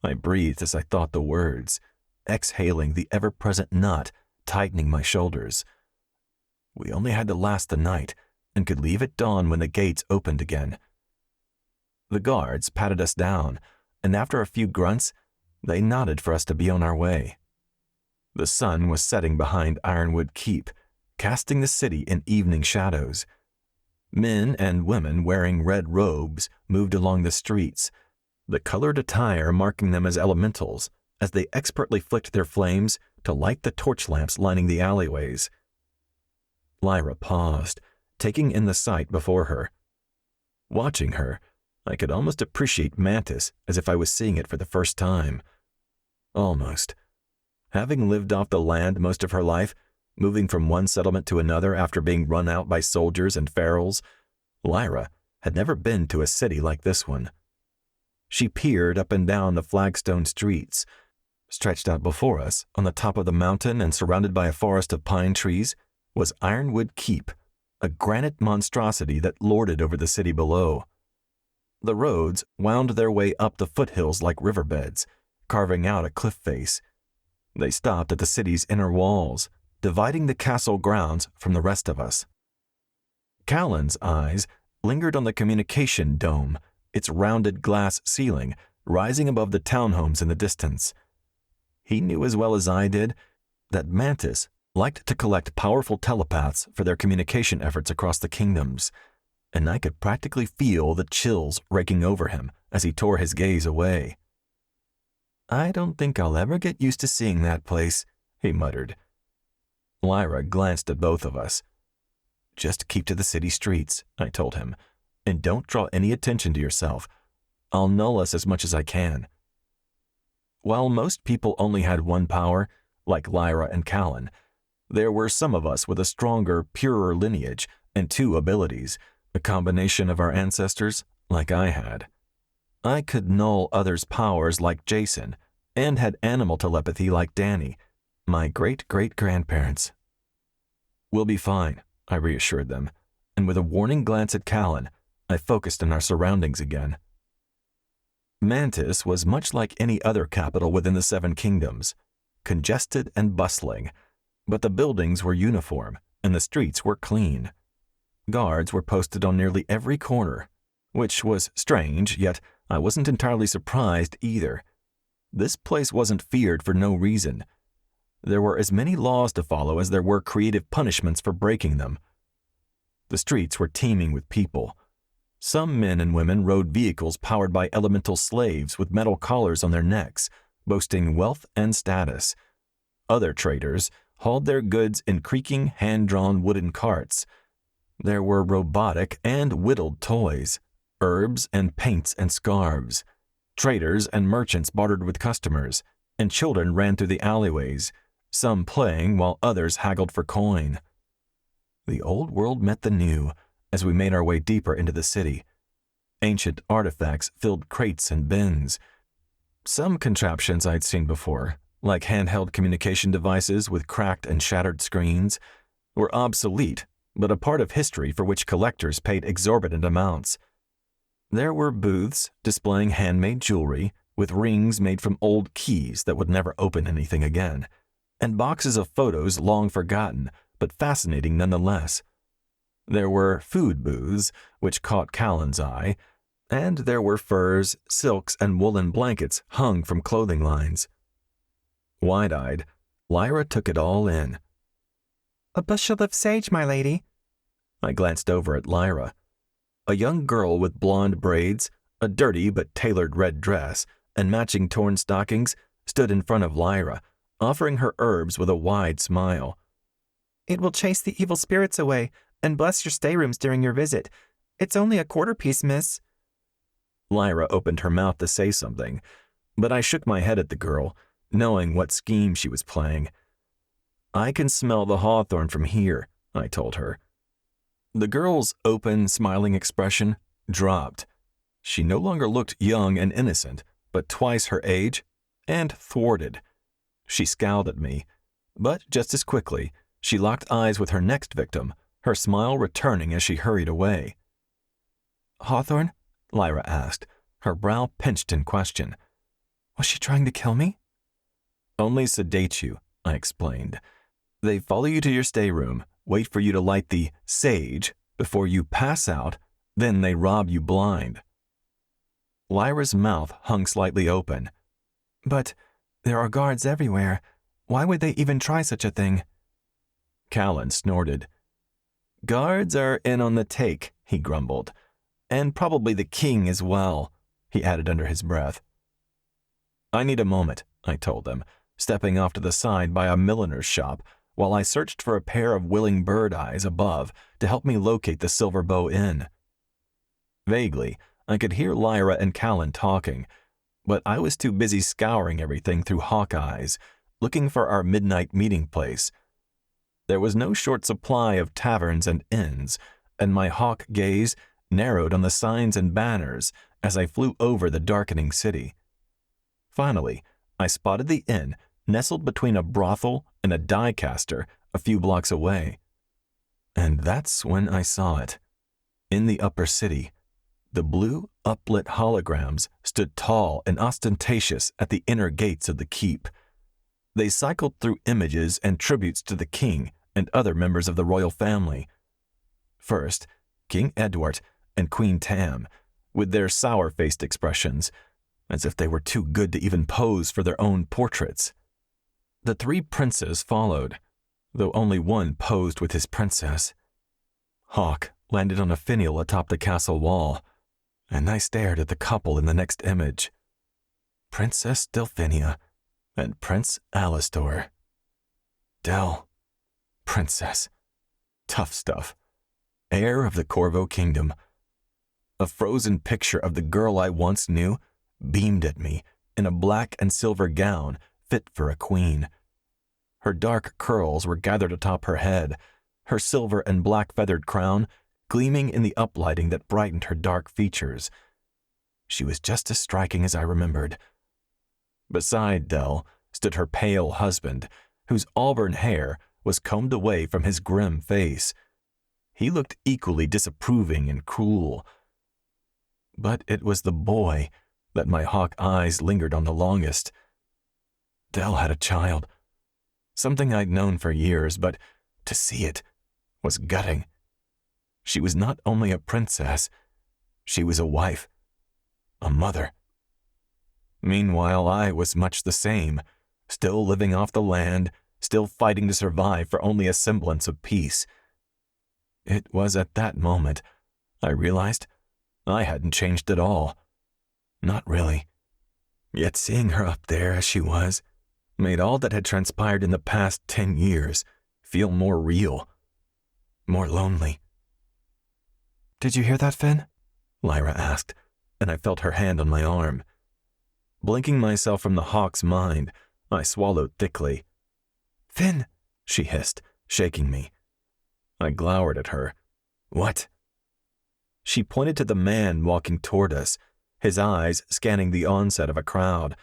I breathed as I thought the words, exhaling the ever-present knot tightening my shoulders. We only had to last the night and could leave at dawn when the gates opened again. The guards patted us down, and after a few grunts, they nodded for us to be on our way. The sun was setting behind Ironwood Keep, casting the city in evening shadows. Men and women wearing red robes moved along the streets, the colored attire marking them as elementals as they expertly flicked their flames to light the torch lamps lining the alleyways. Lyra paused, taking in the sight before her. Watching her, I could almost appreciate Mantis as if I was seeing it for the first time. Almost. Having lived off the land most of her life, moving from one settlement to another after being run out by soldiers and ferals, Lyra had never been to a city like this one. She peered up and down the flagstone streets. Stretched out before us, on the top of the mountain and surrounded by a forest of pine trees, was Ironwood Keep, a granite monstrosity that lorded over the city below. The roads wound their way up the foothills like riverbeds, carving out a cliff face. They stopped at the city's inner walls, dividing the castle grounds from the rest of us. Callan's eyes lingered on the communication dome, its rounded glass ceiling rising above the townhomes in the distance. He knew as well as I did that Mantis liked to collect powerful telepaths for their communication efforts across the kingdoms, and I could practically feel the chills raking over him as he tore his gaze away. "I don't think I'll ever get used to seeing that place," he muttered. Lyra glanced at both of us. "Just keep to the city streets," I told him, "and don't draw any attention to yourself. I'll null us as much as I can." While most people only had one power, like Lyra and Callan, there were some of us with a stronger, purer lineage and two abilities, a combination of our ancestors, like I had. I could null others' powers like Jason, and had animal telepathy like Danny, my great-great-grandparents. "We'll be fine," I reassured them, and with a warning glance at Callan, I focused on our surroundings again. Mantis was much like any other capital within the Seven Kingdoms, congested and bustling, but the buildings were uniform and the streets were clean. Guards were posted on nearly every corner, which was strange, yet I wasn't entirely surprised either. This place wasn't feared for no reason. There were as many laws to follow as there were creative punishments for breaking them. The streets were teeming with people. Some men and women rode vehicles powered by elemental slaves with metal collars on their necks, boasting wealth and status. Other traders hauled their goods in creaking, hand-drawn wooden carts. There were robotic and whittled toys, herbs and paints and scarves. Traders and merchants bartered with customers, and children ran through the alleyways, some playing while others haggled for coin. The old world met the new as we made our way deeper into the city. Ancient artifacts filled crates and bins. Some contraptions I'd seen before, like handheld communication devices with cracked and shattered screens, were obsolete, but a part of history for which collectors paid exorbitant amounts. There were booths displaying handmade jewelry, with rings made from old keys that would never open anything again, and boxes of photos long forgotten, but fascinating nonetheless. There were food booths, which caught Callan's eye, and there were furs, silks, and woolen blankets hung from clothing lines. Wide-eyed, Lyra took it all in. "A bushel of sage, my lady." I glanced over at Lyra. A young girl with blonde braids, a dirty but tailored red dress, and matching torn stockings stood in front of Lyra, offering her herbs with a wide smile. "It will chase the evil spirits away and bless your staterooms during your visit. It's only a quarter piece, miss." Lyra opened her mouth to say something, but I shook my head at the girl, knowing what scheme she was playing. "I can smell the hawthorn from here," I told her. The girl's open, smiling expression dropped. She no longer looked young and innocent, but twice her age, and thwarted. She scowled at me, but just as quickly, she locked eyes with her next victim, her smile returning as she hurried away. "Hawthorne?" Lyra asked, her brow pinched in question. "Was she trying to kill me?" "Only sedate you," I explained. "They follow you to your stateroom, wait for you to light the sage before you pass out, then they rob you blind." Lyra's mouth hung slightly open. "But there are guards everywhere. Why would they even try such a thing?" Callan snorted. "Guards are in on the take," he grumbled. "And probably the king as well," he added under his breath. "I need a moment," I told them, stepping off to the side by a milliner's shop while I searched for a pair of willing bird eyes above to help me locate the Silver Bow Inn. Vaguely, I could hear Lyra and Callan talking, but I was too busy scouring everything through hawk eyes, looking for our midnight meeting place. There was no short supply of taverns and inns, and my hawk gaze narrowed on the signs and banners as I flew over the darkening city. Finally, I spotted the inn nestled between a brothel and a die-caster a few blocks away. And that's when I saw it. In the upper city, the blue, uplit holograms stood tall and ostentatious at the inner gates of the keep. They cycled through images and tributes to the king and other members of the royal family. First, King Edward and Queen Tam, with their sour-faced expressions, as if they were too good to even pose for their own portraits. The three princes followed, though only one posed with his princess. Hawk landed on a finial atop the castle wall, and I stared at the couple in the next image. Princess Delphinia and Prince Alastor. Dell, princess, tough stuff, heir of the Corvo Kingdom. A frozen picture of the girl I once knew beamed at me in a black and silver gown fit for a queen. Her dark curls were gathered atop her head, her silver and black feathered crown gleaming in the uplighting that brightened her dark features. She was just as striking as I remembered. Beside Dell stood her pale husband, whose auburn hair was combed away from his grim face. He looked equally disapproving and cruel. But it was the boy that my hawk eyes lingered on the longest. Dell had a child, something I'd known for years, but to see it was gutting. She was not only a princess, she was a wife, a mother. Meanwhile, I was much the same, still living off the land, still fighting to survive for only a semblance of peace. It was at that moment I realized I hadn't changed at all. Not really. Yet seeing her up there as she was made all that had transpired in the past 10 years feel more real, more lonely. "Did you hear that, Finn?" Lyra asked, and I felt her hand on my arm. Blinking myself from the hawk's mind, I swallowed thickly. "Finn," she hissed, shaking me. I glowered at her. "What?" She pointed to the man walking toward us, his eyes scanning the onset of a crowd.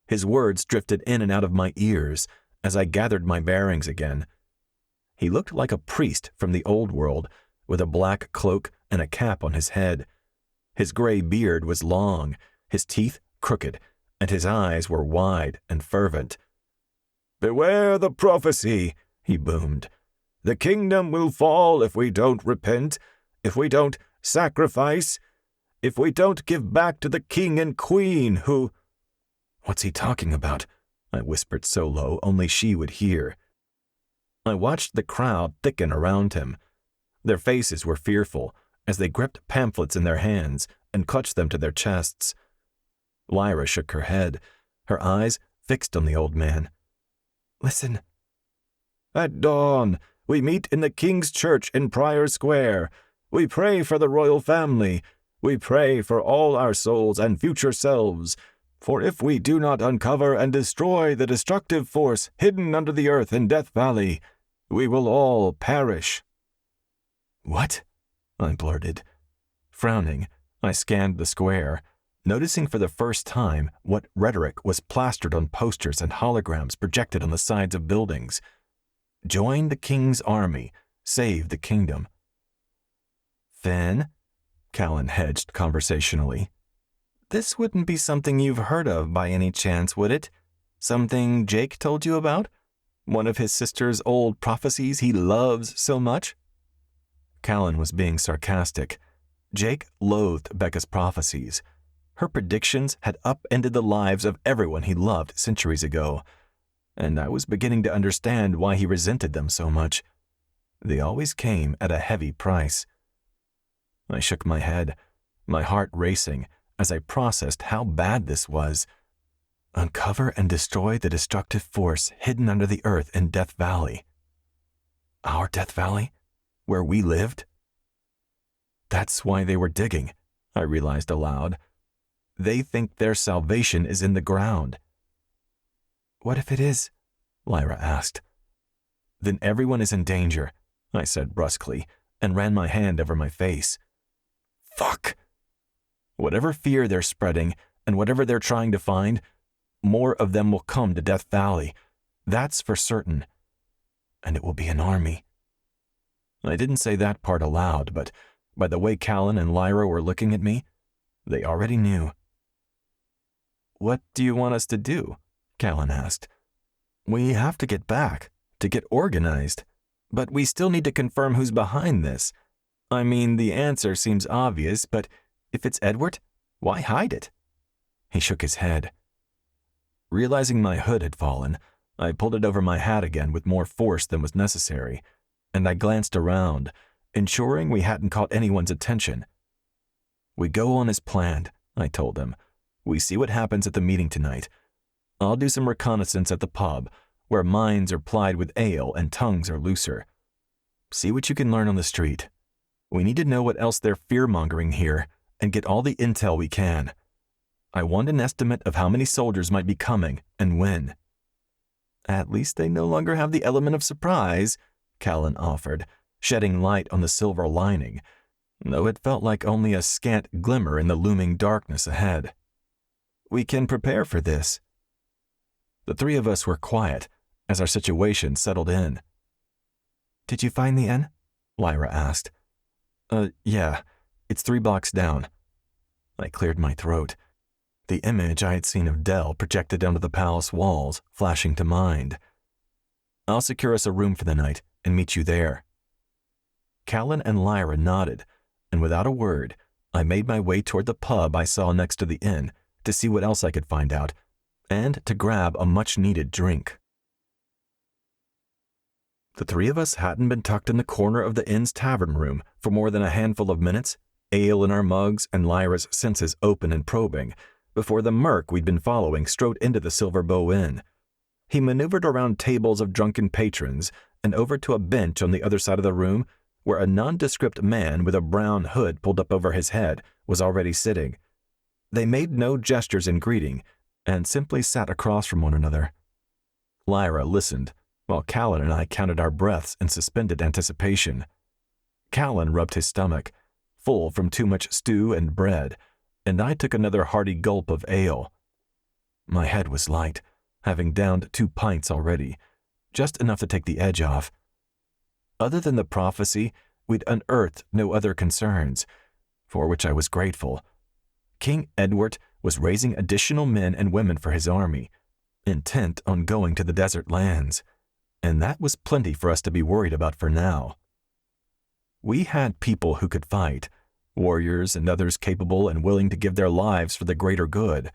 His words drifted in and out of my ears as I gathered my bearings again. He looked like a priest from the old world, with a black cloak and a cap on his head. His gray beard was long, his teeth crooked, and his eyes were wide and fervent. "Beware the prophecy," he boomed. "The kingdom will fall if we don't repent, if we don't sacrifice, if we don't give back to the king and queen who—" "What's he talking about?" I whispered so low only she would hear. I watched the crowd thicken around him. Their faces were fearful as they gripped pamphlets in their hands and clutched them to their chests. Lyra shook her head, her eyes fixed on the old man. "Listen." "At dawn, we meet in the King's Church in Prior Square. We pray for the royal family. We pray for all our souls and future selves. For if we do not uncover and destroy the destructive force hidden under the earth in Death Valley, we will all perish." "What?" I blurted. Frowning, I scanned the square, noticing for the first time what rhetoric was plastered on posters and holograms projected on the sides of buildings. "Join the king's army. Save the kingdom." "Finn," Callan hedged conversationally, "this wouldn't be something you've heard of by any chance, would it? Something Jake told you about? One of his sister's old prophecies he loves so much?" Callan was being sarcastic. Jake loathed Becca's prophecies. Her predictions had upended the lives of everyone he loved centuries ago, and I was beginning to understand why he resented them so much. They always came at a heavy price. I shook my head, my heart racing as I processed how bad this was. Uncover and destroy the destructive force hidden under the earth in Death Valley. Our Death Valley? Where we lived? That's why they were digging, I realized aloud. They think their salvation is in the ground. "What if it is?" Lyra asked. "Then everyone is in danger," I said brusquely, and ran my hand over my face. Fuck. Whatever fear they're spreading and whatever they're trying to find, more of them will come to Death Valley. That's for certain. And it will be an army. I didn't say that part aloud, but by the way Callan and Lyra were looking at me, they already knew. What do you want us to do? Callan asked. We have to get back, to get organized, but we still need to confirm who's behind this. I mean, the answer seems obvious, but if it's Edward, why hide it? He shook his head. Realizing my hood had fallen, I pulled it over my hat again with more force than was necessary, and I glanced around, ensuring we hadn't caught anyone's attention. We go on as planned, I told him. We see what happens at the meeting tonight. I'll do some reconnaissance at the pub, where minds are plied with ale and tongues are looser. See what you can learn on the street. We need to know what else they're fear-mongering here, and get all the intel we can. I want an estimate of how many soldiers might be coming, and when. At least they no longer have the element of surprise, Callan offered, shedding light on the silver lining, though it felt like only a scant glimmer in the looming darkness ahead. We can prepare for this. The three of us were quiet as our situation settled in. Did you find the inn? Lyra asked. Yeah, it's 3 blocks down. I cleared my throat. The image I had seen of Dell projected onto the palace walls, flashing to mind. I'll secure us a room for the night and meet you there. Callan and Lyra nodded, and without a word, I made my way toward the pub I saw next to the inn to see what else I could find out, and to grab a much-needed drink. The three of us hadn't been tucked in the corner of the inn's tavern room for more than a handful of minutes, ale in our mugs and Lyra's senses open and probing, before the merc we'd been following strode into the Silver Bow Inn. He maneuvered around tables of drunken patrons and over to a bench on the other side of the room where a nondescript man with a brown hood pulled up over his head was already sitting. They made no gestures in greeting and simply sat across from one another. Lyra listened, while Callan and I counted our breaths in suspended anticipation. Callan rubbed his stomach, full from too much stew and bread, and I took another hearty gulp of ale. My head was light, having downed 2 pints already, just enough to take the edge off. Other than the prophecy, we'd unearthed no other concerns, for which I was grateful. King Edward was raising additional men and women for his army, intent on going to the desert lands, and that was plenty for us to be worried about for now. We had people who could fight, warriors and others capable and willing to give their lives for the greater good,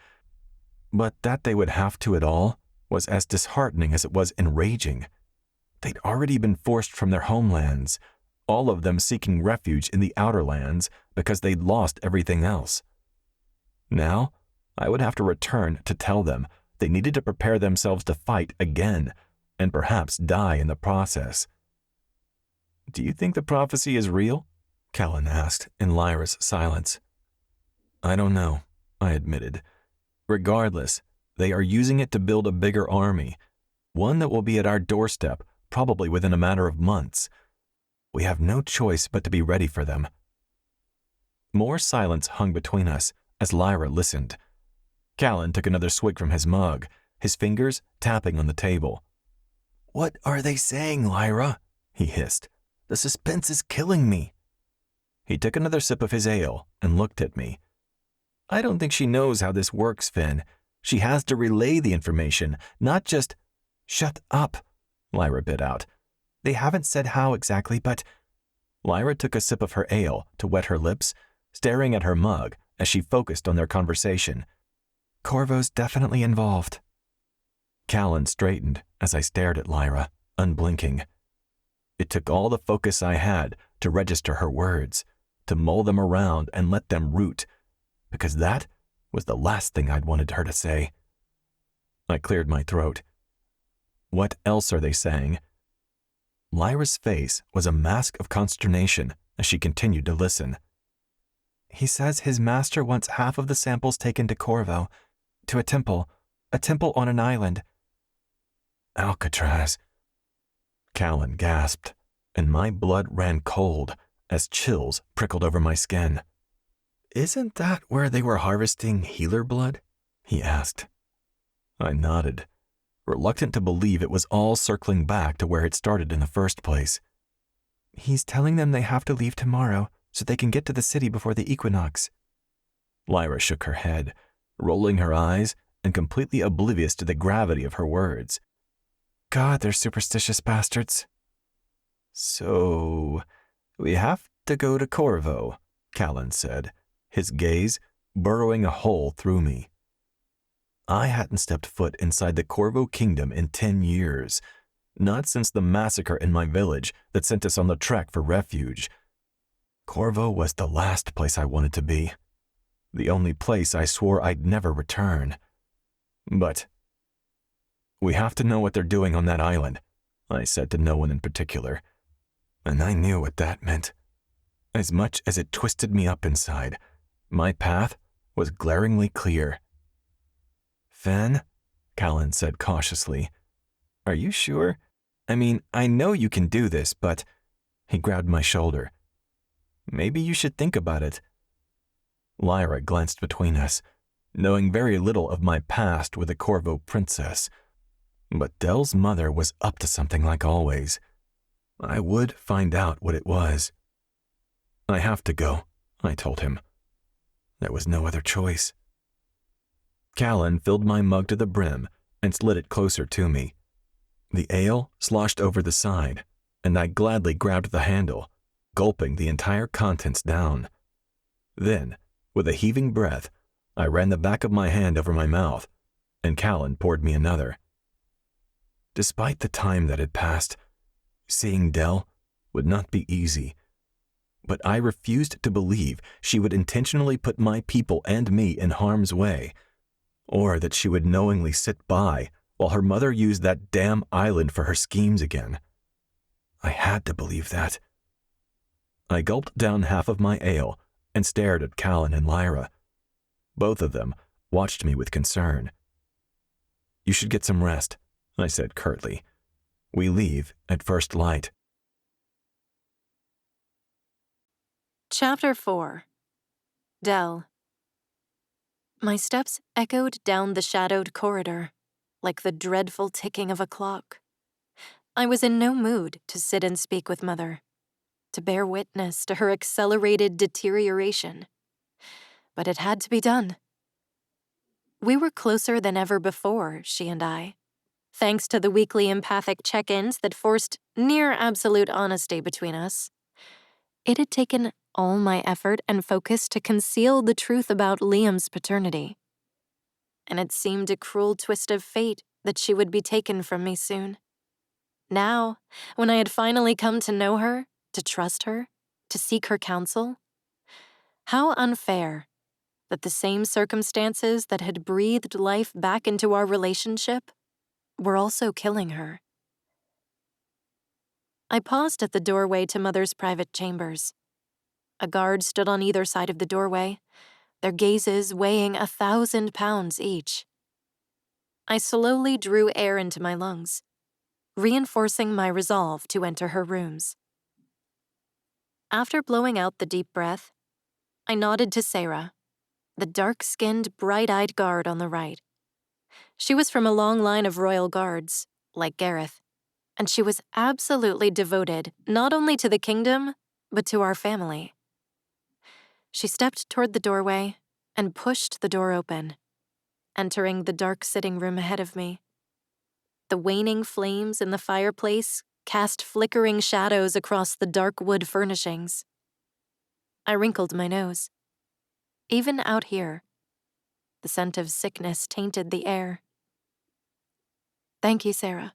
but that they would have to at all was as disheartening as it was enraging. They'd already been forced from their homelands, all of them seeking refuge in the outer lands because they'd lost everything else. Now, I would have to return to tell them they needed to prepare themselves to fight again, and perhaps die in the process. Do you think the prophecy is real? Callan asked in Lyra's silence. I don't know, I admitted. Regardless, they are using it to build a bigger army, one that will be at our doorstep probably within a matter of months. We have no choice but to be ready for them. More silence hung between us as Lyra listened. Callan took another swig from his mug, his fingers tapping on the table. What are they saying, Lyra? He hissed. The suspense is killing me. He took another sip of his ale and looked at me. I don't think she knows how this works, Finn. She has to relay the information, not just... Shut up, Lyra bit out. They haven't said how exactly, but... Lyra took a sip of her ale to wet her lips, staring at her mug as she focused on their conversation. Corvo's definitely involved. Callan straightened as I stared at Lyra, unblinking. It took all the focus I had to register her words, to mull them around and let them root, because that was the last thing I'd wanted her to say. I cleared my throat. What else are they saying? Lyra's face was a mask of consternation as she continued to listen. He says his master wants half of the samples taken to Corvo, to a temple on an island. Alcatraz. Callan gasped, and my blood ran cold as chills prickled over my skin. Isn't that where they were harvesting healer blood? He asked. I nodded, reluctant to believe it was all circling back to where it started in the first place. He's telling them they have to leave tomorrow so they can get to the city before the equinox. Lyra shook her head, rolling her eyes and completely oblivious to the gravity of her words. God, they're superstitious bastards. So, we have to go to Corvo, Callan said, his gaze burrowing a hole through me. I hadn't stepped foot inside the Corvo Kingdom in 10 years, not since the massacre in my village that sent us on the trek for refuge. Corvo was the last place I wanted to be, the only place I swore I'd never return. But we have to know what they're doing on that island, I said to no one in particular, and I knew what that meant. As much as it twisted me up inside, my path was glaringly clear. Fen, Callan said cautiously, are you sure? I mean, I know you can do this, but... He grabbed my shoulder. Maybe you should think about it. Lyra glanced between us, knowing very little of my past with the Corvo princess. But Dell's mother was up to something like always. I would find out what it was. I have to go, I told him. There was no other choice. Callan filled my mug to the brim and slid it closer to me. The ale sloshed over the side, and I gladly grabbed the handle, gulping the entire contents down. Then, with a heaving breath, I ran the back of my hand over my mouth, and Callan poured me another. Despite the time that had passed, seeing Dell would not be easy, but I refused to believe she would intentionally put my people and me in harm's way, or that she would knowingly sit by while her mother used that damn island for her schemes again. I had to believe that. I gulped down half of my ale and stared at Callan and Lyra. Both of them watched me with concern. You should get some rest, I said curtly. We leave at first light. Chapter 4. Dell. My steps echoed down the shadowed corridor, like the dreadful ticking of a clock. I was in no mood to sit and speak with Mother, to bear witness to her accelerated deterioration. But it had to be done. We were closer than ever before, she and I, thanks to the weekly empathic check-ins that forced near absolute honesty between us. It had taken all my effort and focus to conceal the truth about Liam's paternity. And it seemed a cruel twist of fate that she would be taken from me soon. Now, when I had finally come to know her, to trust her, to seek her counsel, how unfair that the same circumstances that had breathed life back into our relationship were also killing her. I paused at the doorway to Mother's private chambers. A guard stood on either side of the doorway, their gazes weighing 1,000 pounds each. I slowly drew air into my lungs, reinforcing my resolve to enter her rooms. After blowing out the deep breath, I nodded to Sarah, the dark-skinned, bright-eyed guard on the right. She was from a long line of royal guards, like Gareth, and she was absolutely devoted not only to the kingdom, but to our family. She stepped toward the doorway and pushed the door open, entering the dark sitting room ahead of me. The waning flames in the fireplace cast flickering shadows across the dark wood furnishings. I wrinkled my nose. Even out here, the scent of sickness tainted the air. "Thank you, Sarah,"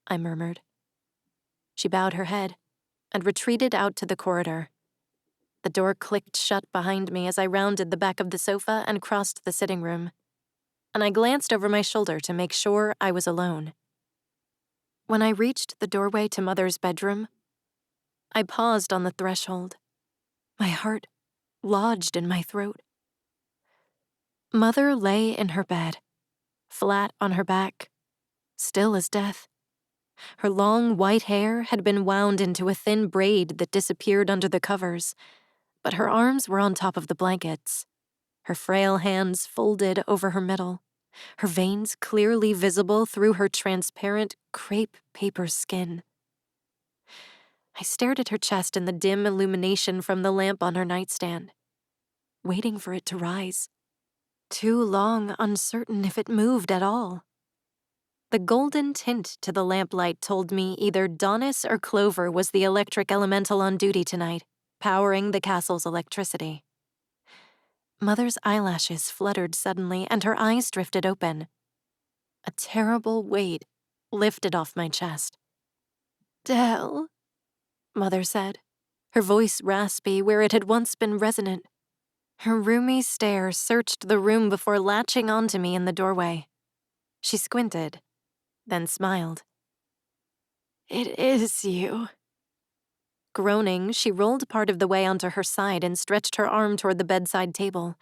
I murmured. She bowed her head and retreated out to the corridor. The door clicked shut behind me as I rounded the back of the sofa and crossed the sitting room, and I glanced over my shoulder to make sure I was alone. When I reached the doorway to Mother's bedroom, I paused on the threshold, my heart lodged in my throat. Mother lay in her bed, flat on her back, still as death. Her long white hair had been wound into a thin braid that disappeared under the covers, but her arms were on top of the blankets, her frail hands folded over her middle, her veins clearly visible through her transparent crepe paper skin. I stared at her chest in the dim illumination from the lamp on her nightstand, waiting for it to rise, too long uncertain if it moved at all. The golden tint to the lamplight told me either Donis or Clover was the electric elemental on duty tonight, powering the castle's electricity. Mother's eyelashes fluttered suddenly and her eyes drifted open. A terrible weight lifted off my chest. "Dell," Mother said, her voice raspy where it had once been resonant. Her roomy stare searched the room before latching onto me in the doorway. She squinted, then smiled. "It is you." Groaning, she rolled part of the way onto her side and stretched her arm toward the bedside table,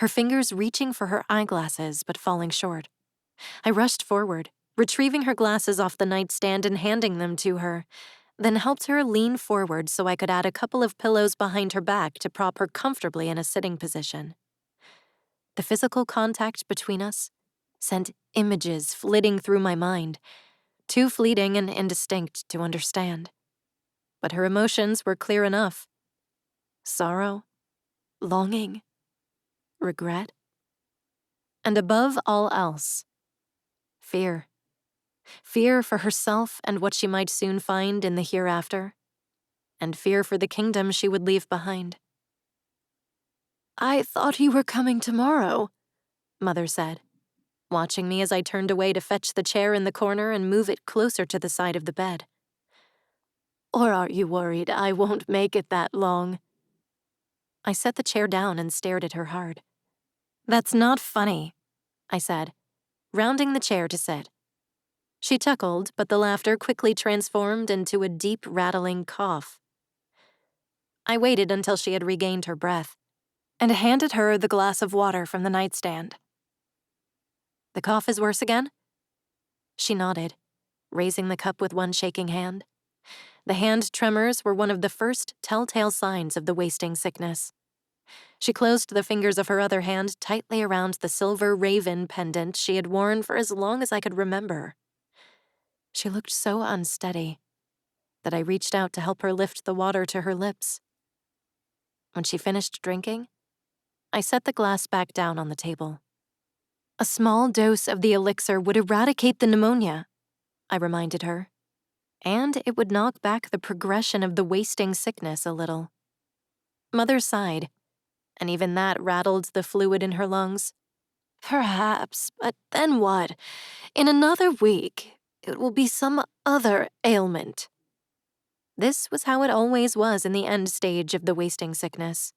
her fingers reaching for her eyeglasses but falling short. I rushed forward, retrieving her glasses off the nightstand and handing them to her, then helped her lean forward so I could add a couple of pillows behind her back to prop her comfortably in a sitting position. The physical contact between us sent images flitting through my mind, too fleeting and indistinct to understand. But her emotions were clear enough. Sorrow, longing, regret, and above all else, fear. Fear for herself and what she might soon find in the hereafter, and fear for the kingdom she would leave behind. "I thought you were coming tomorrow," Mother said, watching me as I turned away to fetch the chair in the corner and move it closer to the side of the bed. "Or are you worried I won't make it that long?" I set the chair down and stared at her hard. "That's not funny," I said, rounding the chair to sit. She chuckled, but the laughter quickly transformed into a deep, rattling cough. I waited until she had regained her breath and handed her the glass of water from the nightstand. "The cough is worse again?" She nodded, raising the cup with one shaking hand. The hand tremors were one of the first telltale signs of the wasting sickness. She closed the fingers of her other hand tightly around the silver raven pendant she had worn for as long as I could remember. She looked so unsteady that I reached out to help her lift the water to her lips. When she finished drinking, I set the glass back down on the table. "A small dose of the elixir would eradicate the pneumonia," I reminded her, "and it would knock back the progression of the wasting sickness a little." Mother sighed, and even that rattled the fluid in her lungs. "Perhaps, but then what? In another week, it will be some other ailment." This was how it always was in the end stage of the wasting sickness.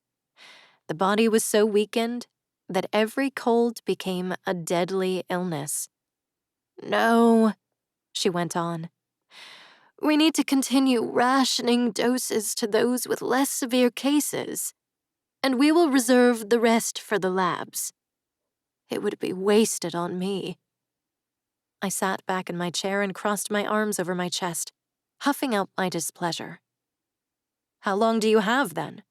The body was so weakened that every cold became a deadly illness. "No," she went on. "We need to continue rationing doses to those with less severe cases, and we will reserve the rest for the labs. It would be wasted on me." I sat back in my chair and crossed my arms over my chest, huffing out my displeasure. "How long do you have, then?"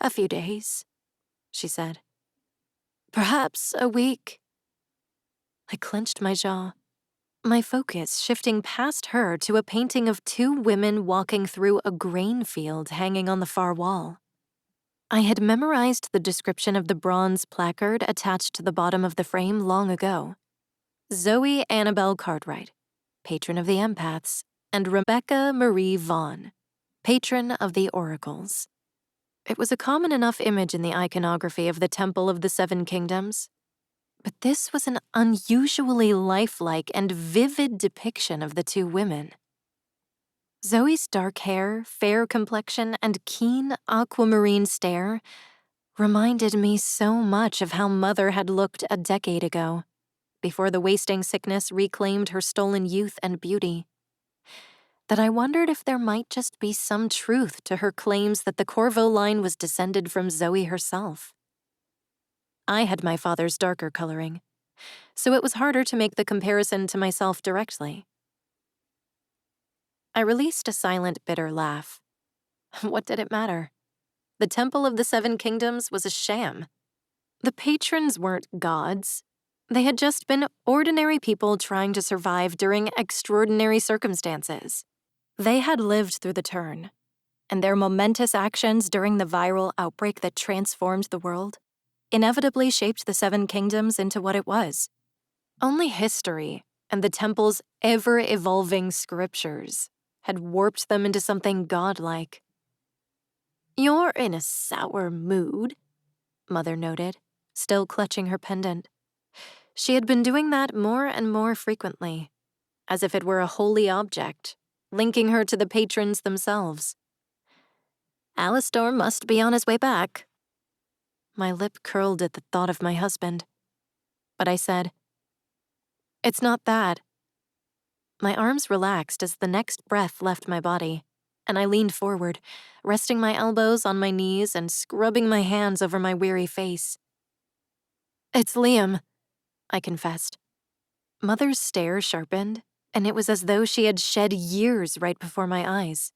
"A few days," she said. "Perhaps a week." I clenched my jaw, my focus shifting past her to a painting of two women walking through a grain field hanging on the far wall. I had memorized the description of the bronze placard attached to the bottom of the frame long ago. Zoe Annabelle Cartwright, patron of the empaths, and Rebecca Marie Vaughn, patron of the oracles. It was a common enough image in the iconography of the Temple of the Seven Kingdoms, but this was an unusually lifelike and vivid depiction of the two women. Zoe's dark hair, fair complexion, and keen aquamarine stare reminded me so much of how Mother had looked a decade ago, before the wasting sickness reclaimed her stolen youth and beauty, that I wondered if there might just be some truth to her claims that the Corvo line was descended from Zoe herself. I had my father's darker coloring, so it was harder to make the comparison to myself directly. I released a silent, bitter laugh. What did it matter? The Temple of the Seven Kingdoms was a sham. The patrons weren't gods. They had just been ordinary people trying to survive during extraordinary circumstances. They had lived through the turn, and their momentous actions during the viral outbreak that transformed the world inevitably shaped the Seven Kingdoms into what it was. Only history and the temple's ever-evolving scriptures had warped them into something godlike. "You're in a sour mood," Mother noted, still clutching her pendant. She had been doing that more and more frequently, as if it were a holy object, linking her to the patrons themselves. "Alastor must be on his way back." My lip curled at the thought of my husband, but I said, "It's not that." My arms relaxed as the next breath left my body, and I leaned forward, resting my elbows on my knees and scrubbing my hands over my weary face. "It's Liam," I confessed. Mother's stare sharpened, and it was as though she had shed years right before my eyes.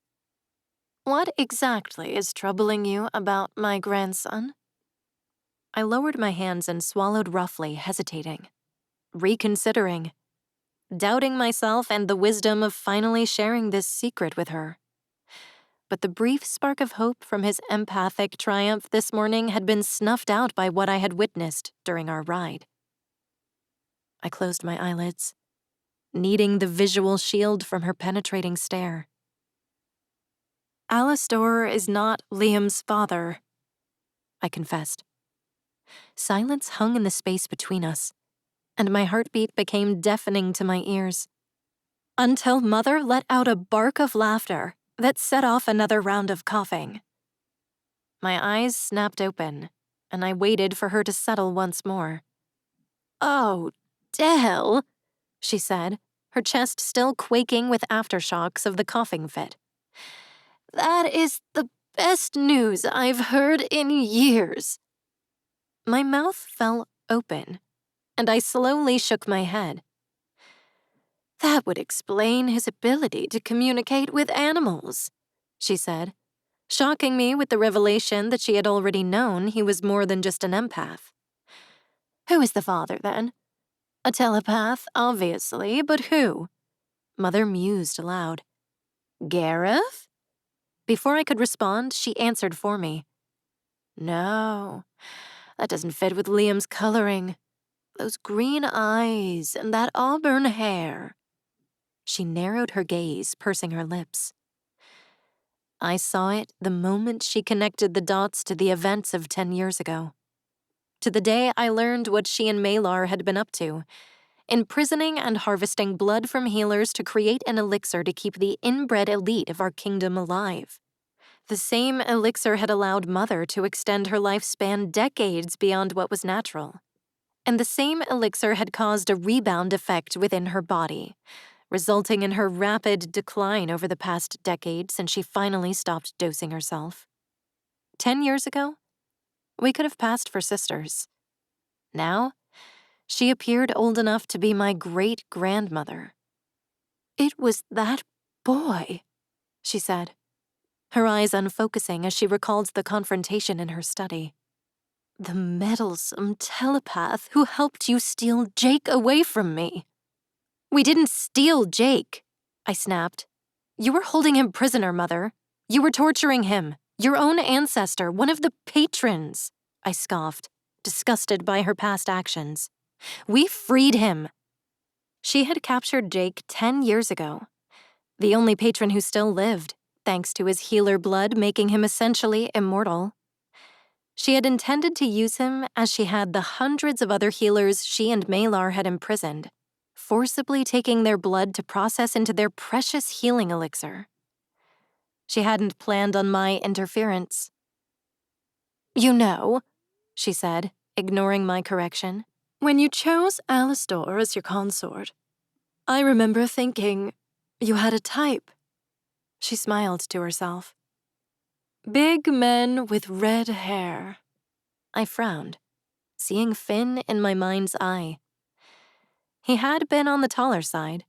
"What exactly is troubling you about my grandson?" I lowered my hands and swallowed roughly, hesitating, reconsidering, doubting myself and the wisdom of finally sharing this secret with her. But the brief spark of hope from his empathic triumph this morning had been snuffed out by what I had witnessed during our ride. I closed my eyelids, needing the visual shield from her penetrating stare. "Alastor is not Liam's father," I confessed. Silence hung in the space between us, and my heartbeat became deafening to my ears, until Mother let out a bark of laughter that set off another round of coughing. My eyes snapped open, and I waited for her to settle once more. "Oh, Dell," she said, her chest still quaking with aftershocks of the coughing fit. "That is the best news I've heard in years." My mouth fell open, and I slowly shook my head. "That would explain his ability to communicate with animals," she said, shocking me with the revelation that she had already known he was more than just an empath. "Who is the father, then?" "A telepath, obviously, but who?" Mother mused aloud. "Gareth?" Before I could respond, she answered for me. "No, that doesn't fit with Liam's coloring. Those green eyes and that auburn hair." She narrowed her gaze, pursing her lips. I saw it the moment she connected the dots to the events of 10 years ago. To the day I learned what she and Malar had been up to, imprisoning and harvesting blood from healers to create an elixir to keep the inbred elite of our kingdom alive. The same elixir had allowed Mother to extend her lifespan decades beyond what was natural. And the same elixir had caused a rebound effect within her body, resulting in her rapid decline over the past decade since she finally stopped dosing herself. 10 years ago, we could have passed for sisters. Now, she appeared old enough to be my great-grandmother. "It was that boy," she said, her eyes unfocusing as she recalled the confrontation in her study. "The meddlesome telepath who helped you steal Jake away from me." "We didn't steal Jake," I snapped. "You were holding him prisoner, Mother. You were torturing him, your own ancestor, one of the patrons," I scoffed, disgusted by her past actions. "We freed him." She had captured Jake 10 years ago, the only patron who still lived, thanks to his healer blood making him essentially immortal. She had intended to use him as she had the hundreds of other healers she and Malar had imprisoned, forcibly taking their blood to process into their precious healing elixir. She hadn't planned on my interference. "You know," she said, ignoring my correction, "when you chose Alastor as your consort, I remember thinking you had a type." She smiled to herself. "Big men with red hair." I frowned, seeing Finn in my mind's eye. He had been on the taller side,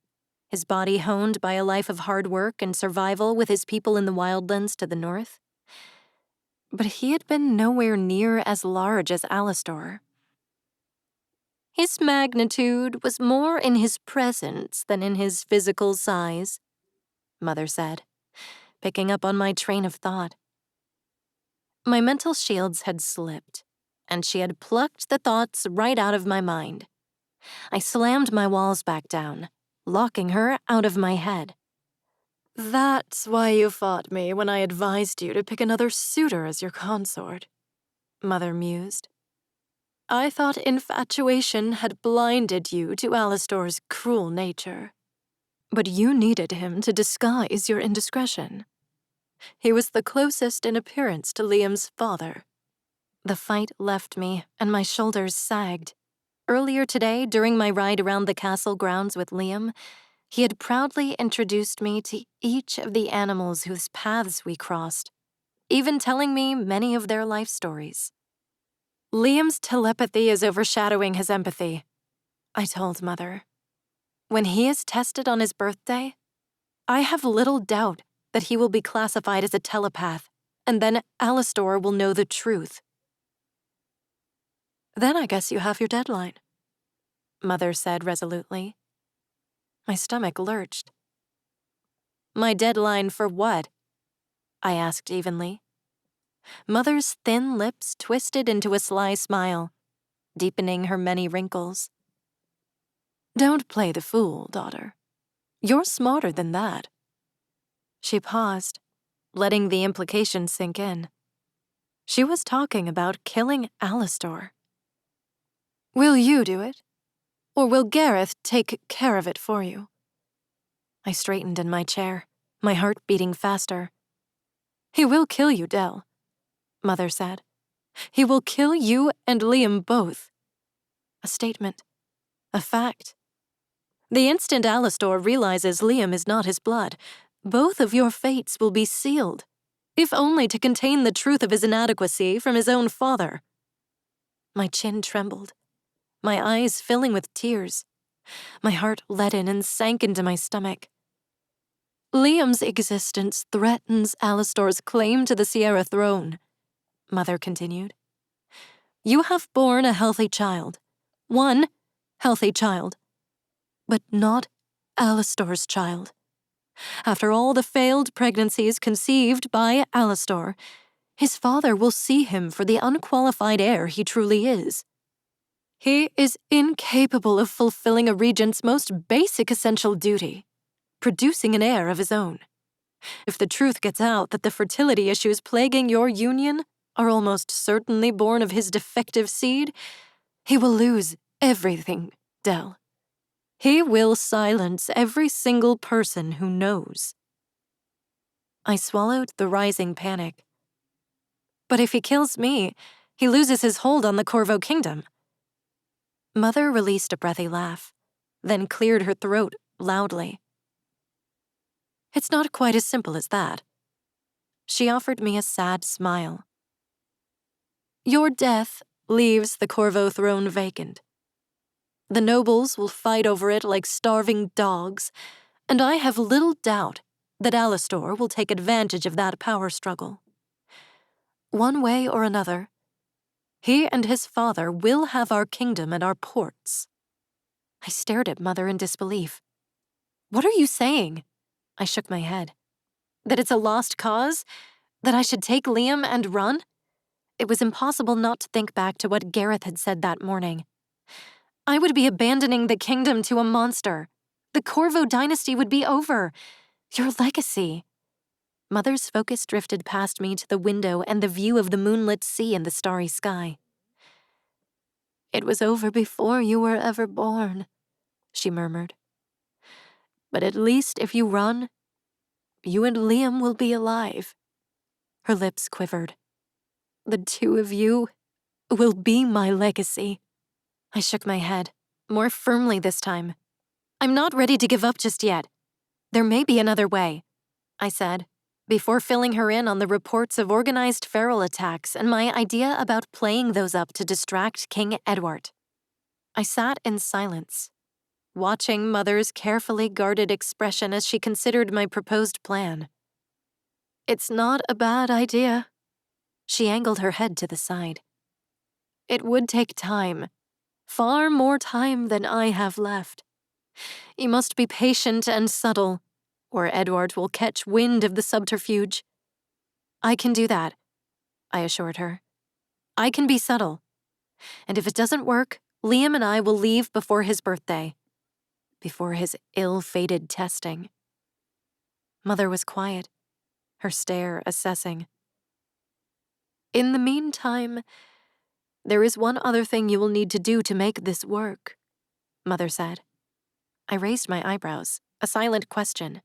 his body honed by a life of hard work and survival with his people in the wildlands to the north. but he had been nowhere near as large as Alastor. His magnitude was more in his presence than in his physical size, Mother said, picking up on my train of thought. My mental shields had slipped, and she had plucked the thoughts right out of my mind. I slammed my walls back down, locking her out of my head. That's why you fought me when I advised you to pick another suitor as your consort, Mother mused. I thought infatuation had blinded you to Alastor's cruel nature. But you needed him to disguise your indiscretion. He was the closest in appearance to Liam's father. The fight left me, and my shoulders sagged. Earlier today, during my ride around the castle grounds with Liam, he had proudly introduced me to each of the animals whose paths we crossed, even telling me many of their life stories. Liam's telepathy is overshadowing his empathy, I told Mother. When he is tested on his birthday, I have little doubt that he will be classified as a telepath, and then Alastor will know the truth. Then I guess you have your deadline, Mother said resolutely. My stomach lurched. My deadline for what? I asked evenly. Mother's thin lips twisted into a sly smile, deepening her many wrinkles. Don't play the fool, daughter. You're smarter than that. She paused, letting the implication sink in. She was talking about killing Alastor. Will you do it? Or will Gareth take care of it for you? I straightened in my chair, my heart beating faster. He will kill you, Dell, Mother said. He will kill you and Liam both. A statement. A fact. The instant Alastor realizes Liam is not his blood, both of your fates will be sealed, if only to contain the truth of his inadequacy from his own father. My chin trembled, my eyes filling with tears. My heart leaden and sank into my stomach. Liam's existence threatens Alastor's claim to the Sierra throne, Mother continued. You have borne a healthy child. One healthy child. But not Alastor's child. After all the failed pregnancies conceived by Alastor, his father will see him for the unqualified heir he truly is. He is incapable of fulfilling a regent's most basic essential duty, producing an heir of his own. If the truth gets out that the fertility issues plaguing your union are almost certainly born of his defective seed, he will lose everything, Dell. He will silence every single person who knows. I swallowed the rising panic. But if he kills me, he loses his hold on the Corvo Kingdom. Mother released a breathy laugh, then cleared her throat loudly. It's not quite as simple as that. She offered me a sad smile. Your death leaves the Corvo throne vacant. The nobles will fight over it like starving dogs, and I have little doubt that Alastor will take advantage of that power struggle. One way or another, he and his father will have our kingdom and our ports. I stared at Mother in disbelief. What are you saying? I shook my head. That it's a lost cause? That I should take Liam and run? It was impossible not to think back to what Gareth had said that morning. I would be abandoning the kingdom to a monster. The Corvo dynasty would be over. Your legacy. Mother's focus drifted past me to the window and the view of the moonlit sea and the starry sky. It was over before you were ever born, she murmured. But at least if you run, you and Liam will be alive. Her lips quivered. The two of you will be my legacy. I shook my head, more firmly this time. I'm not ready to give up just yet. There may be another way, I said, before filling her in on the reports of organized feral attacks and my idea about playing those up to distract King Edward. I sat in silence, watching Mother's carefully guarded expression as she considered my proposed plan. It's not a bad idea, She angled her head to the side. It would take time. Far more time than I have left. You must be patient and subtle, or Edward will catch wind of the subterfuge. I can do that, I assured her. I can be subtle. And if it doesn't work, Liam and I will leave before his birthday. Before his ill-fated testing. Mother was quiet, her stare assessing. In the meantime, there is one other thing you will need to do to make this work, Mother said. I raised my eyebrows, a silent question.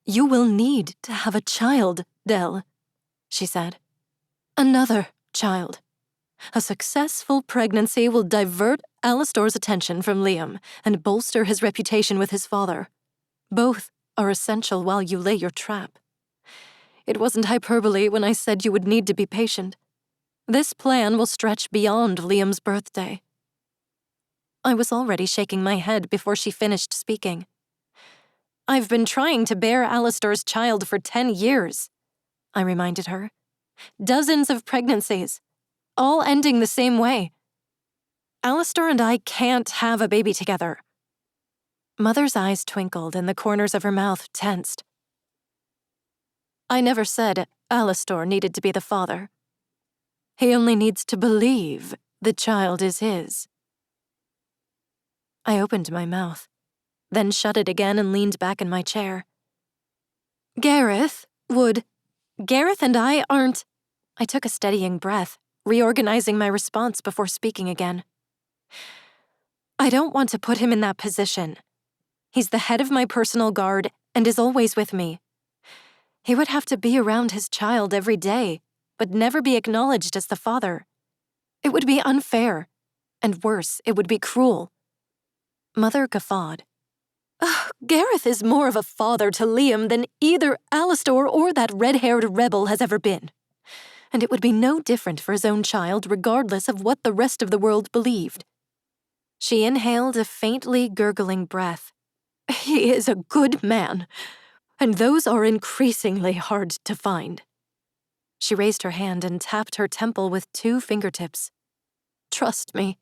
You will need to have a child, Dell, she said. Another child. A successful pregnancy will divert Alastor's attention from Liam and bolster his reputation with his father. Both are essential while you lay your trap. It wasn't hyperbole when I said you would need to be patient. This plan will stretch beyond Liam's birthday. I was already shaking my head before she finished speaking. I've been trying to bear Alastor's child for 10 years, I reminded her. Dozens of pregnancies, all ending the same way. Alastor and I can't have a baby together. Mother's eyes twinkled and the corners of her mouth tensed. I never said Alastor needed to be the father. He only needs to believe the child is his. I opened my mouth, then shut it again and leaned back in my chair. Gareth and I aren't... I took a steadying breath, reorganizing my response before speaking again. I don't want to put him in that position. He's the head of my personal guard and is always with me. He would have to be around his child every day, but never be acknowledged as the father. It would be unfair, and worse, it would be cruel. Mother guffawed. Gareth is more of a father to Liam than either Alastor or that red-haired rebel has ever been. And it would be no different for his own child regardless of what the rest of the world believed. She inhaled a faintly gurgling breath. He is a good man, and those are increasingly hard to find. She raised her hand and tapped her temple with 2 fingertips. Trust me,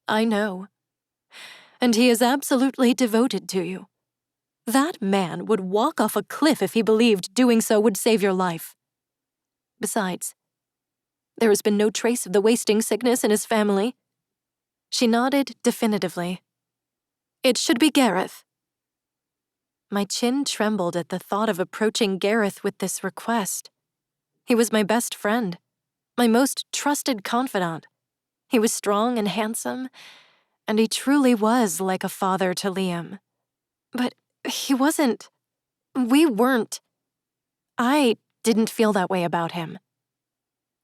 I know. And he is absolutely devoted to you. That man would walk off a cliff if he believed doing so would save your life. Besides, there has been no trace of the wasting sickness in his family. She nodded definitively. It should be Gareth. My chin trembled at the thought of approaching Gareth with this request. He was my best friend, my most trusted confidant. He was strong and handsome, and he truly was like a father to Liam. But he wasn't. We weren't. I didn't feel that way about him.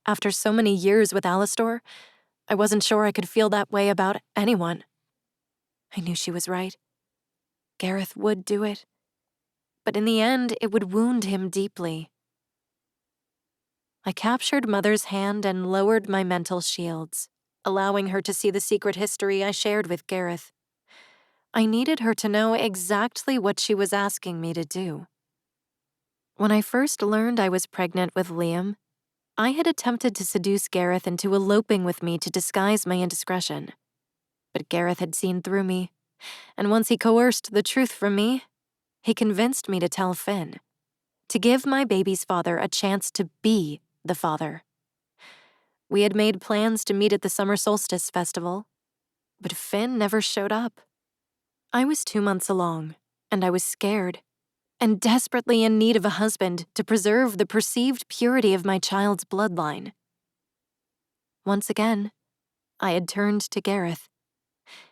After so many years with Alastor, I wasn't sure I could feel that way about anyone. I knew she was right. Gareth would do it. But in the end, it would wound him deeply. I captured Mother's hand and lowered my mental shields, allowing her to see the secret history I shared with Gareth. I needed her to know exactly what she was asking me to do. When I first learned I was pregnant with Liam, I had attempted to seduce Gareth into eloping with me to disguise my indiscretion. But Gareth had seen through me, and once he coerced the truth from me, he convinced me to tell Finn, to give my baby's father a chance to be the father. We had made plans to meet at the summer solstice festival, but Finn never showed up. I was 2 months along, and I was scared, and desperately in need of a husband to preserve the perceived purity of my child's bloodline. Once again, I had turned to Gareth.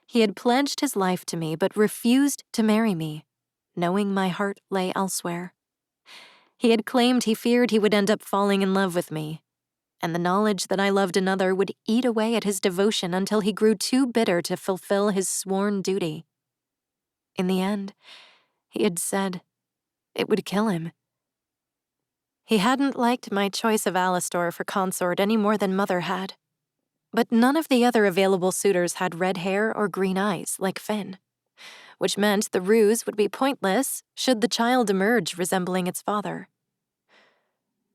He had pledged his life to me but refused to marry me, knowing my heart lay elsewhere. He had claimed he feared he would end up falling in love with me, and the knowledge that I loved another would eat away at his devotion until he grew too bitter to fulfill his sworn duty. In the end, he had said it would kill him. He hadn't liked my choice of Alastor for consort any more than Mother had, but none of the other available suitors had red hair or green eyes like Finn, which meant the ruse would be pointless should the child emerge resembling its father.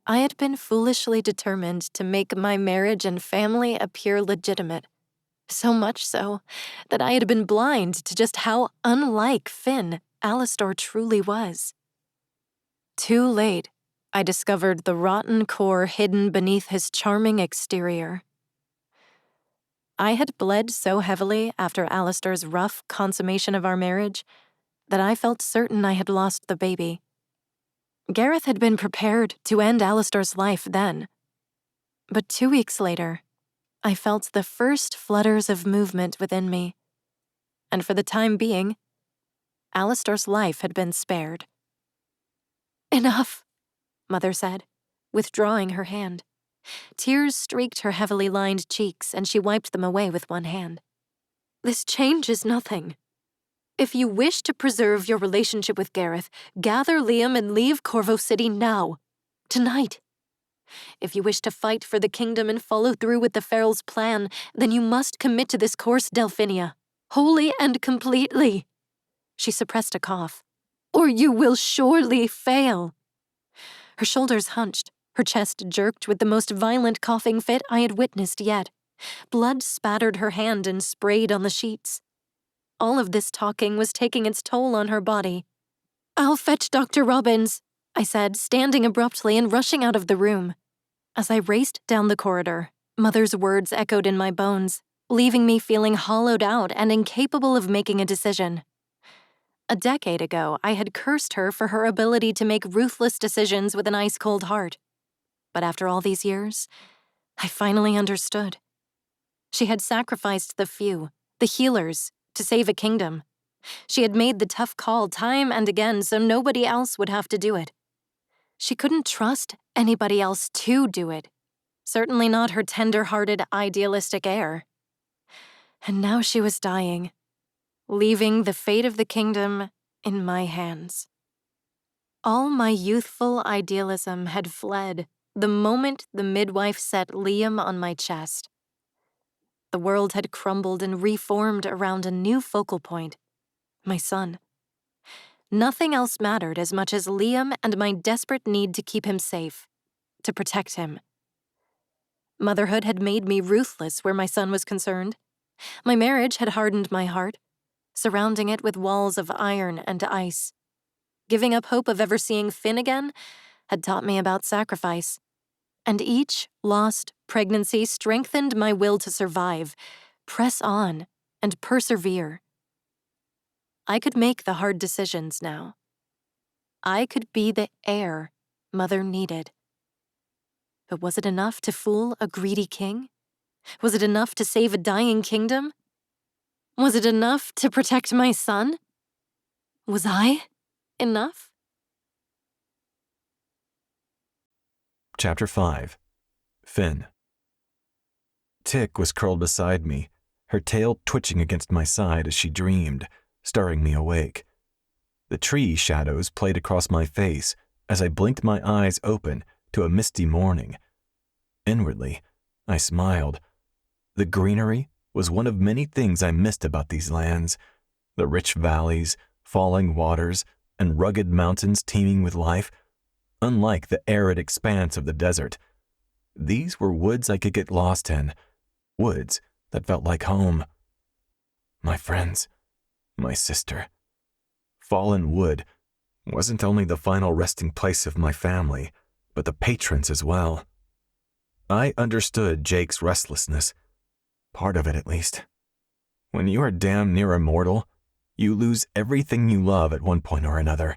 I had been foolishly determined to make my marriage and family appear legitimate. So much so that I had been blind to just how unlike Finn Alastor truly was. Too late, I discovered the rotten core hidden beneath his charming exterior. I had bled so heavily after Alastor's rough consummation of our marriage that I felt certain I had lost the baby. Gareth had been prepared to end Alastor's life then. But 2 weeks later, I felt the first flutters of movement within me, and for the time being, Alastor's life had been spared. "Enough," Mother said, withdrawing her hand. Tears streaked her heavily lined cheeks, and she wiped them away with one hand. "This changes nothing. If you wish to preserve your relationship with Gareth, gather Liam and leave Corvo City now. Tonight. If you wish to fight for the kingdom and follow through with the Feral's plan, then you must commit to this course, Delphinia. Wholly and completely." She suppressed a cough. "Or you will surely fail." Her shoulders hunched, her chest jerked with the most violent coughing fit I had witnessed yet. Blood spattered her hand and sprayed on the sheets. All of this talking was taking its toll on her body. "I'll fetch Dr. Robbins," I said, standing abruptly and rushing out of the room. As I raced down the corridor, Mother's words echoed in my bones, leaving me feeling hollowed out and incapable of making a decision. A decade ago, I had cursed her for her ability to make ruthless decisions with an ice-cold heart. But after all these years, I finally understood. She had sacrificed the few, the healers, to save a kingdom. She had made the tough call time and again so nobody else would have to do it. She couldn't trust anybody else to do it. Certainly not her tender-hearted, idealistic heir. And now she was dying, leaving the fate of the kingdom in my hands. All my youthful idealism had fled the moment the midwife set Liam on my chest. The world had crumbled and reformed around a new focal point, my son. Nothing else mattered as much as Liam and my desperate need to keep him safe, to protect him. Motherhood had made me ruthless where my son was concerned. My marriage had hardened my heart, surrounding it with walls of iron and ice. Giving up hope of ever seeing Finn again had taught me about sacrifice. And each lost pregnancy strengthened my will to survive, press on, and persevere. I could make the hard decisions now. I could be the heir Mother needed. But was it enough to fool a greedy king? Was it enough to save a dying kingdom? Was it enough to protect my son? Was I enough? Chapter 5. Finn. Tick was curled beside me, her tail twitching against my side as she dreamed, stirring me awake. The tree shadows played across my face as I blinked my eyes open to a misty morning. Inwardly, I smiled. The greenery was one of many things I missed about these lands. The rich valleys, falling waters, and rugged mountains teeming with life. Unlike the arid expanse of the desert, these were woods I could get lost in, woods that felt like home. My friends, my sister. Fallen Wood wasn't only the final resting place of my family, but the patrons as well. I understood Jake's restlessness, part of it at least. When you are damn near immortal, you lose everything you love at one point or another.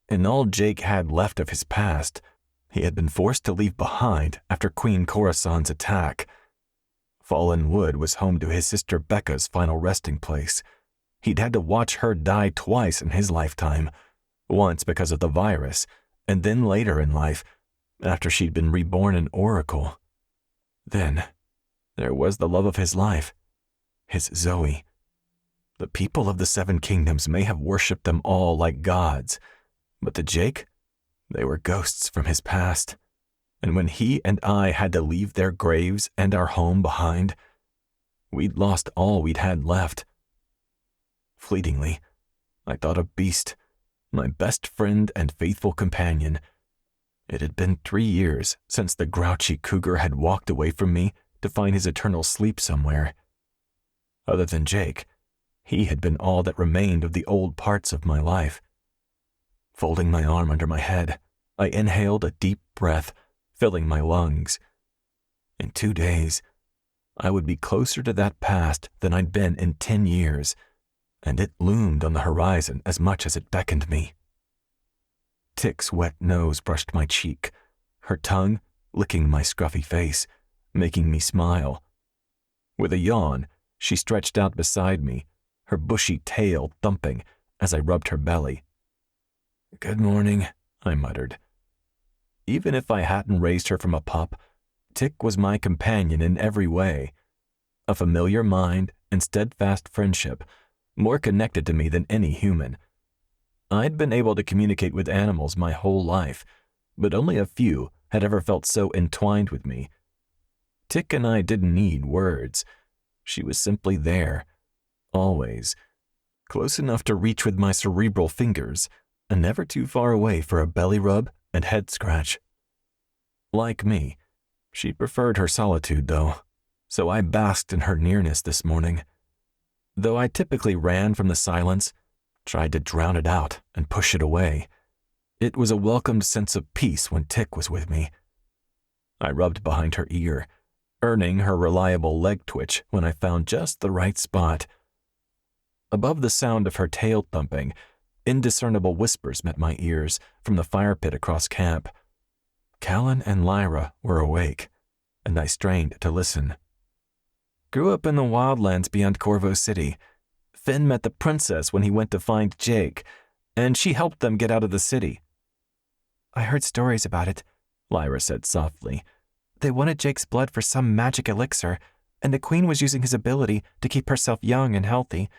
And all Jake had left of his past, he had been forced to leave behind after Queen Coruscant's attack. Fallen Wood was home to his sister Becca's final resting place. He'd had to watch her die twice in his lifetime, once because of the virus, and then later in life, after she'd been reborn an oracle. Then, there was the love of his life, his Zoe. The people of the Seven Kingdoms may have worshipped them all like gods, but to Jake, they were ghosts from his past. And when he and I had to leave their graves and our home behind, we'd lost all we'd had left. Fleetingly, I thought of Beast, my best friend and faithful companion. It had been 3 years since the grouchy cougar had walked away from me to find his eternal sleep somewhere. Other than Jake, he had been all that remained of the old parts of my life. Folding my arm under my head, I inhaled a deep breath, filling my lungs. In 2 days, I would be closer to that past than I'd been in 10 years, and it loomed on the horizon as much as it beckoned me. Tick's wet nose brushed my cheek, her tongue licking my scruffy face, making me smile. With a yawn, she stretched out beside me, her bushy tail thumping as I rubbed her belly. "Good morning," I muttered. Even if I hadn't raised her from a pup, Tick was my companion in every way. A familiar mind and steadfast friendship, more connected to me than any human. I'd been able to communicate with animals my whole life, but only a few had ever felt so entwined with me. Tick and I didn't need words. She was simply there, always, close enough to reach with my cerebral fingers, and never too far away for a belly rub and head scratch. Like me, she preferred her solitude, though, so I basked in her nearness this morning. Though I typically ran from the silence, tried to drown it out and push it away, it was a welcomed sense of peace when Tick was with me. I rubbed behind her ear, earning her reliable leg twitch when I found just the right spot. Above the sound of her tail thumping, indiscernible whispers met my ears from the fire pit across camp. Callan and Lyra were awake, and I strained to listen. "Grew up in the wildlands beyond Corvo City. Finn met the princess when he went to find Jake, and she helped them get out of the city." "I heard stories about it," Lyra said softly. "They wanted Jake's blood for some magic elixir, and the queen was using his ability to keep herself young and healthy.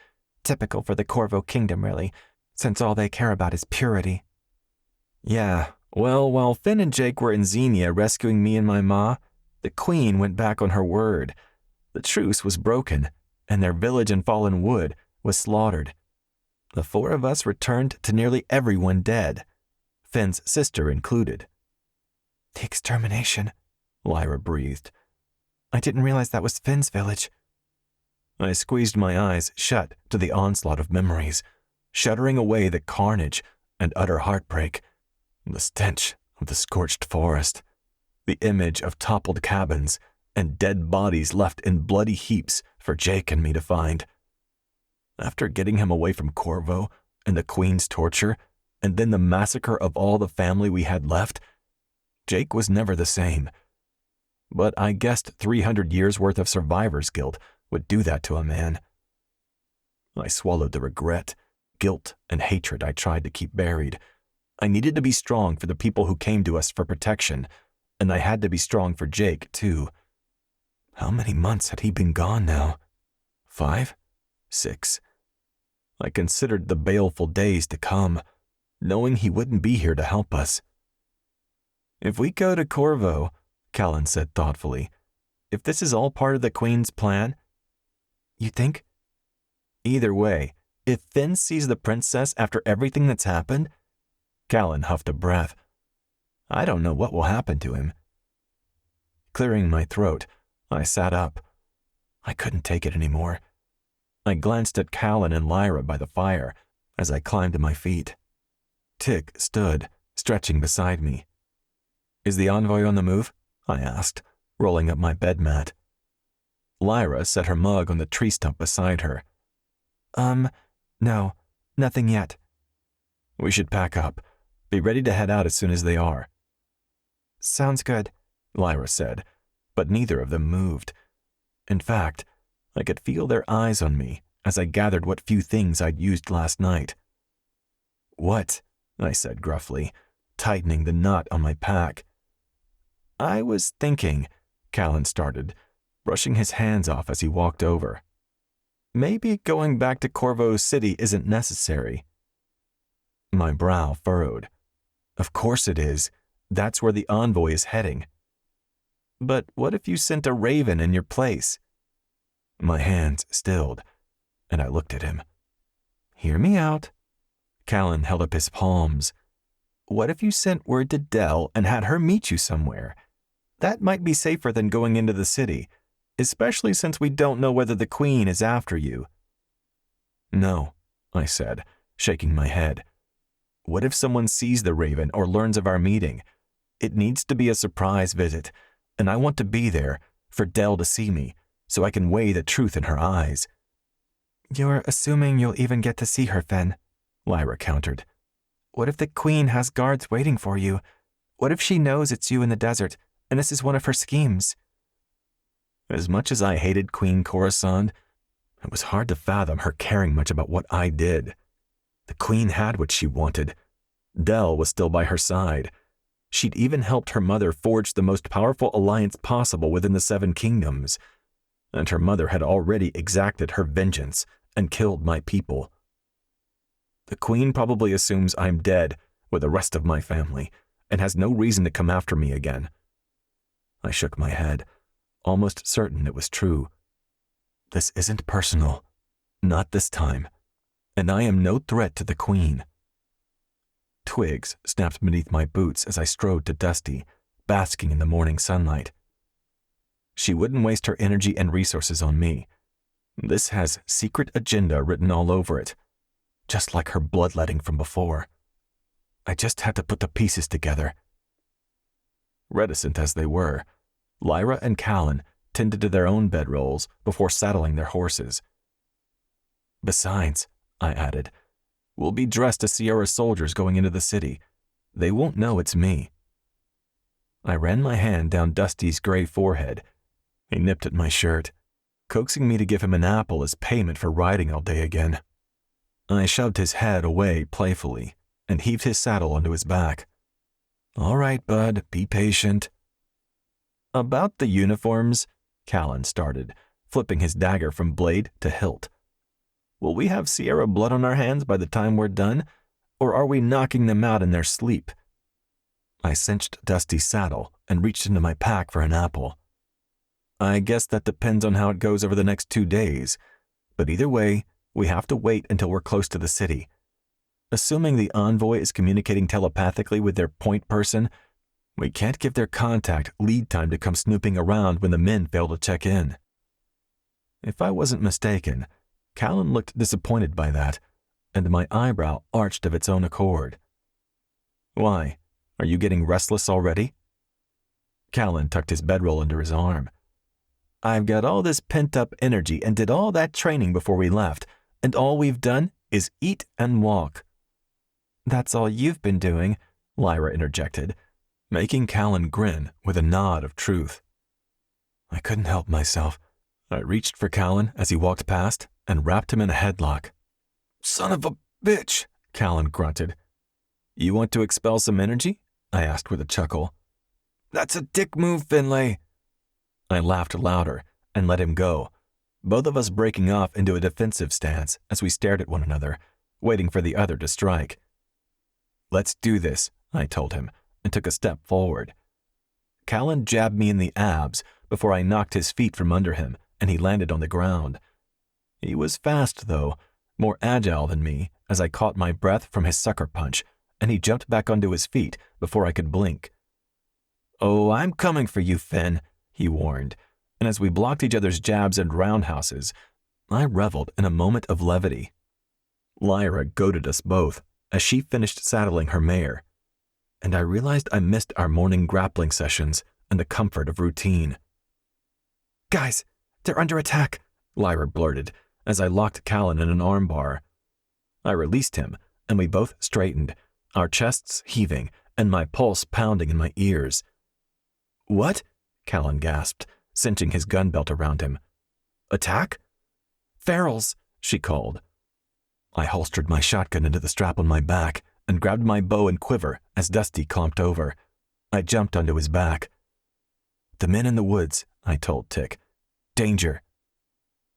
Typical for the Corvo Kingdom, really, since all they care about is purity." "Yeah, well, while Finn and Jake were in Xenia rescuing me and my ma, the queen went back on her word. The truce was broken, and their village in Fallen Wood was slaughtered. The 4 of us returned to nearly everyone dead, Finn's sister included." "The extermination," Lyra breathed. "I didn't realize that was Finn's village." I squeezed my eyes shut to the onslaught of memories, shuddering away the carnage and utter heartbreak, the stench of the scorched forest, the image of toppled cabins and dead bodies left in bloody heaps for Jake and me to find. After getting him away from Corvo and the Queen's torture, and then the massacre of all the family we had left, Jake was never the same. But I guessed 300 years' worth of survivor's guilt would do that to a man. I swallowed the regret, guilt, and hatred I tried to keep buried. I needed to be strong for the people who came to us for protection, and I had to be strong for Jake, too. How many months had he been gone now? 5? 6? I considered the baleful days to come, knowing he wouldn't be here to help us. "If we go to Corvo," Callan said thoughtfully, "if this is all part of the Queen's plan." "You think?" "Either way, if Finn sees the princess after everything that's happened," Callan huffed a breath, "I don't know what will happen to him." Clearing my throat, I sat up. I couldn't take it anymore. I glanced at Callan and Lyra by the fire as I climbed to my feet. Tick stood, stretching beside me. "Is the envoy on the move?" I asked, rolling up my bed mat. Lyra set her mug on the tree stump beside her. No, nothing yet." "We should pack up. Be ready to head out as soon as they are." "Sounds good," Lyra said, but neither of them moved. In fact, I could feel their eyes on me as I gathered what few things I'd used last night. "What?" I said gruffly, tightening the knot on my pack. "I was thinking," Callan started, brushing his hands off as he walked over. "Maybe going back to Corvo City isn't necessary." My brow furrowed. "Of course it is. That's where the envoy is heading." "But what if you sent a raven in your place?" My hands stilled, and I looked at him. "Hear me out." Callan held up his palms. What if you sent word to Dell and had her meet you somewhere? That might be safer than going into the city, especially since we don't know whether the Queen is after you." "No," I said, shaking my head. "What if someone sees the Raven or learns of our meeting? It needs to be a surprise visit, and I want to be there for Dell to see me, so I can weigh the truth in her eyes." "You're assuming you'll even get to see her, Fen," Lyra countered. "What if the Queen has guards waiting for you? What if she knows it's you in the desert, and this is one of her schemes?" As much as I hated Queen Coruscant, it was hard to fathom her caring much about what I did. The Queen had what she wanted. Dell was still by her side. She'd even helped her mother forge the most powerful alliance possible within the Seven Kingdoms. And her mother had already exacted her vengeance and killed my people. The Queen probably assumes I'm dead with the rest of my family and has no reason to come after me again. I shook my head, almost certain it was true. This isn't personal. Not this time. And I am no threat to the Queen. Twigs snapped beneath my boots as I strode to Dusty, basking in the morning sunlight. She wouldn't waste her energy and resources on me. This has secret agenda written all over it, just like her bloodletting from before. I just had to put the pieces together. Reticent as they were, Lyra and Callan tended to their own bedrolls before saddling their horses. "Besides," I added, "we'll be dressed as Sierra soldiers going into the city. They won't know it's me." I ran my hand down Dusty's gray forehead. He nipped at my shirt, coaxing me to give him an apple as payment for riding all day again. I shoved his head away playfully and heaved his saddle onto his back. "All right, bud, be patient." "About the uniforms," Callan started, flipping his dagger from blade to hilt. "Will we have Sierra blood on our hands by the time we're done, or are we knocking them out in their sleep?" I cinched Dusty's saddle and reached into my pack for an apple. "I guess that depends on how it goes over the next 2 days, but either way, we have to wait until we're close to the city. Assuming the envoy is communicating telepathically with their point person, we can't give their contact lead time to come snooping around when the men fail to check in." If I wasn't mistaken, Callan looked disappointed by that, and my eyebrow arched of its own accord. "Why? Are you getting restless already?" Callan tucked his bedroll under his arm. "I've got all this pent-up energy and did all that training before we left, and all we've done is eat and walk." "That's all you've been doing," Lyra interjected, making Callan grin with a nod of truth. I couldn't help myself. I reached for Callan as he walked past and wrapped him in a headlock. "Son of a bitch," Callan grunted. "You want to expel some energy?" I asked with a chuckle. "That's a dick move, Finlay." I laughed louder and let him go, both of us breaking off into a defensive stance as we stared at one another, waiting for the other to strike. "Let's do this," I told him, and took a step forward. Callan jabbed me in the abs before I knocked his feet from under him, and he landed on the ground. He was fast, though, more agile than me, as I caught my breath from his sucker punch, and he jumped back onto his feet before I could blink. "Oh, I'm coming for you, Finn," he warned, and as we blocked each other's jabs and roundhouses, I reveled in a moment of levity. Lyra goaded us both as she finished saddling her mare, and I realized I missed our morning grappling sessions and the comfort of routine. "Guys, they're under attack," Lyra blurted as I locked Callan in an armbar. I released him, and we both straightened, our chests heaving and my pulse pounding in my ears. "What?" Callan gasped, cinching his gun belt around him. "Attack?" "Ferals," she called. I holstered my shotgun into the strap on my back and grabbed my bow and quiver as Dusty clomped over. I jumped onto his back. "The men in the woods," I told Tick. "Danger."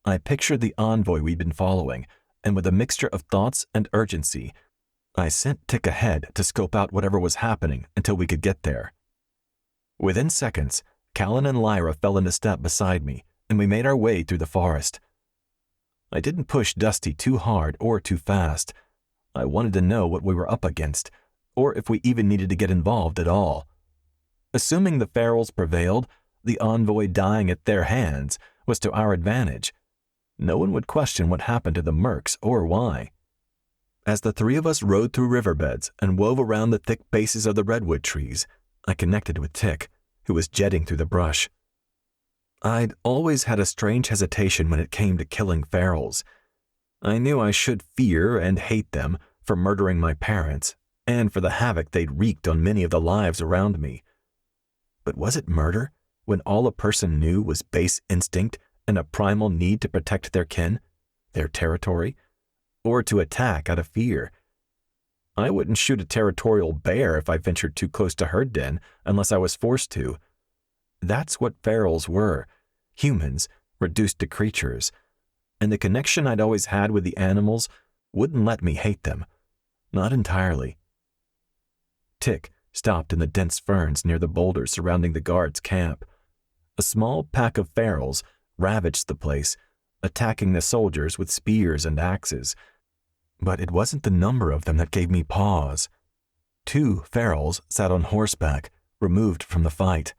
I pictured the envoy we'd been following, and with a mixture of thoughts and urgency, I sent Tick ahead to scope out whatever was happening until we could get there. Within seconds, Callan and Lyra fell into step beside me, and we made our way through the forest. I didn't push Dusty too hard or too fast. I wanted to know what we were up against, or if we even needed to get involved at all. Assuming the ferals prevailed, the envoy dying at their hands was to our advantage. No one would question what happened to the mercs or why. As the three of us rode through riverbeds and wove around the thick bases of the redwood trees, I connected with Tick, who was jetting through the brush. I'd always had a strange hesitation when it came to killing ferals. I knew I should fear and hate them for murdering my parents and for the havoc they'd wreaked on many of the lives around me. But was it murder when all a person knew was base instinct and a primal need to protect their kin, their territory, or to attack out of fear? I wouldn't shoot a territorial bear if I ventured too close to her den unless I was forced to. That's what ferals were, humans reduced to creatures, and the connection I'd always had with the animals wouldn't let me hate them. Not entirely. Tick stopped in the dense ferns near the boulders surrounding the guards' camp. A small pack of ferals ravaged the place, attacking the soldiers with spears and axes. But it wasn't the number of them that gave me pause. 2 ferals sat on horseback, removed from the fight.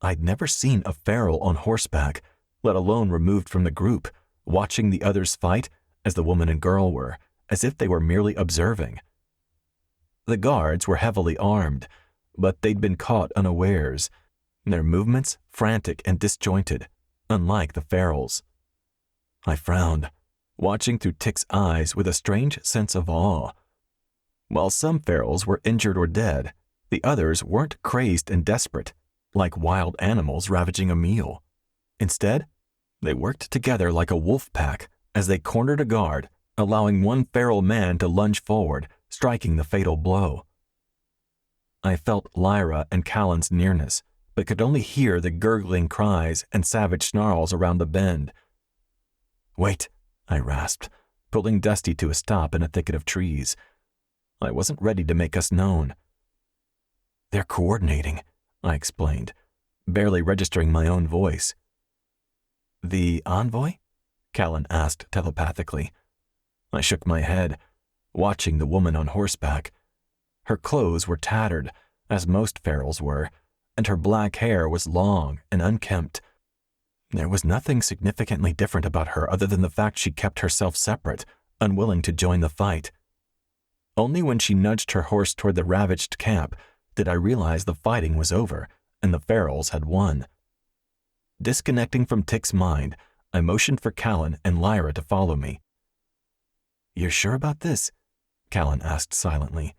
I'd never seen a feral on horseback, let alone removed from the group, watching the others fight as the woman and girl were, as if they were merely observing. The guards were heavily armed, but they'd been caught unawares, their movements frantic and disjointed, unlike the ferals. I frowned, watching through Tick's eyes with a strange sense of awe. While some ferals were injured or dead, the others weren't crazed and desperate, like wild animals ravaging a meal. Instead, they worked together like a wolf pack as they cornered a guard, allowing one feral man to lunge forward, striking the fatal blow. I felt Lyra and Callan's nearness, but could only hear the gurgling cries and savage snarls around the bend. "Wait," I rasped, pulling Dusty to a stop in a thicket of trees. I wasn't ready to make us known. "They're coordinating," I explained, barely registering my own voice. "The envoy?" Callan asked telepathically. I shook my head, watching the woman on horseback. Her clothes were tattered, as most ferals were, and her black hair was long and unkempt. There was nothing significantly different about her other than the fact she kept herself separate, unwilling to join the fight. Only when she nudged her horse toward the ravaged camp did I realize the fighting was over and the ferals had won. Disconnecting from Tick's mind, I motioned for Callan and Lyra to follow me. "You're sure about this?" Callan asked silently.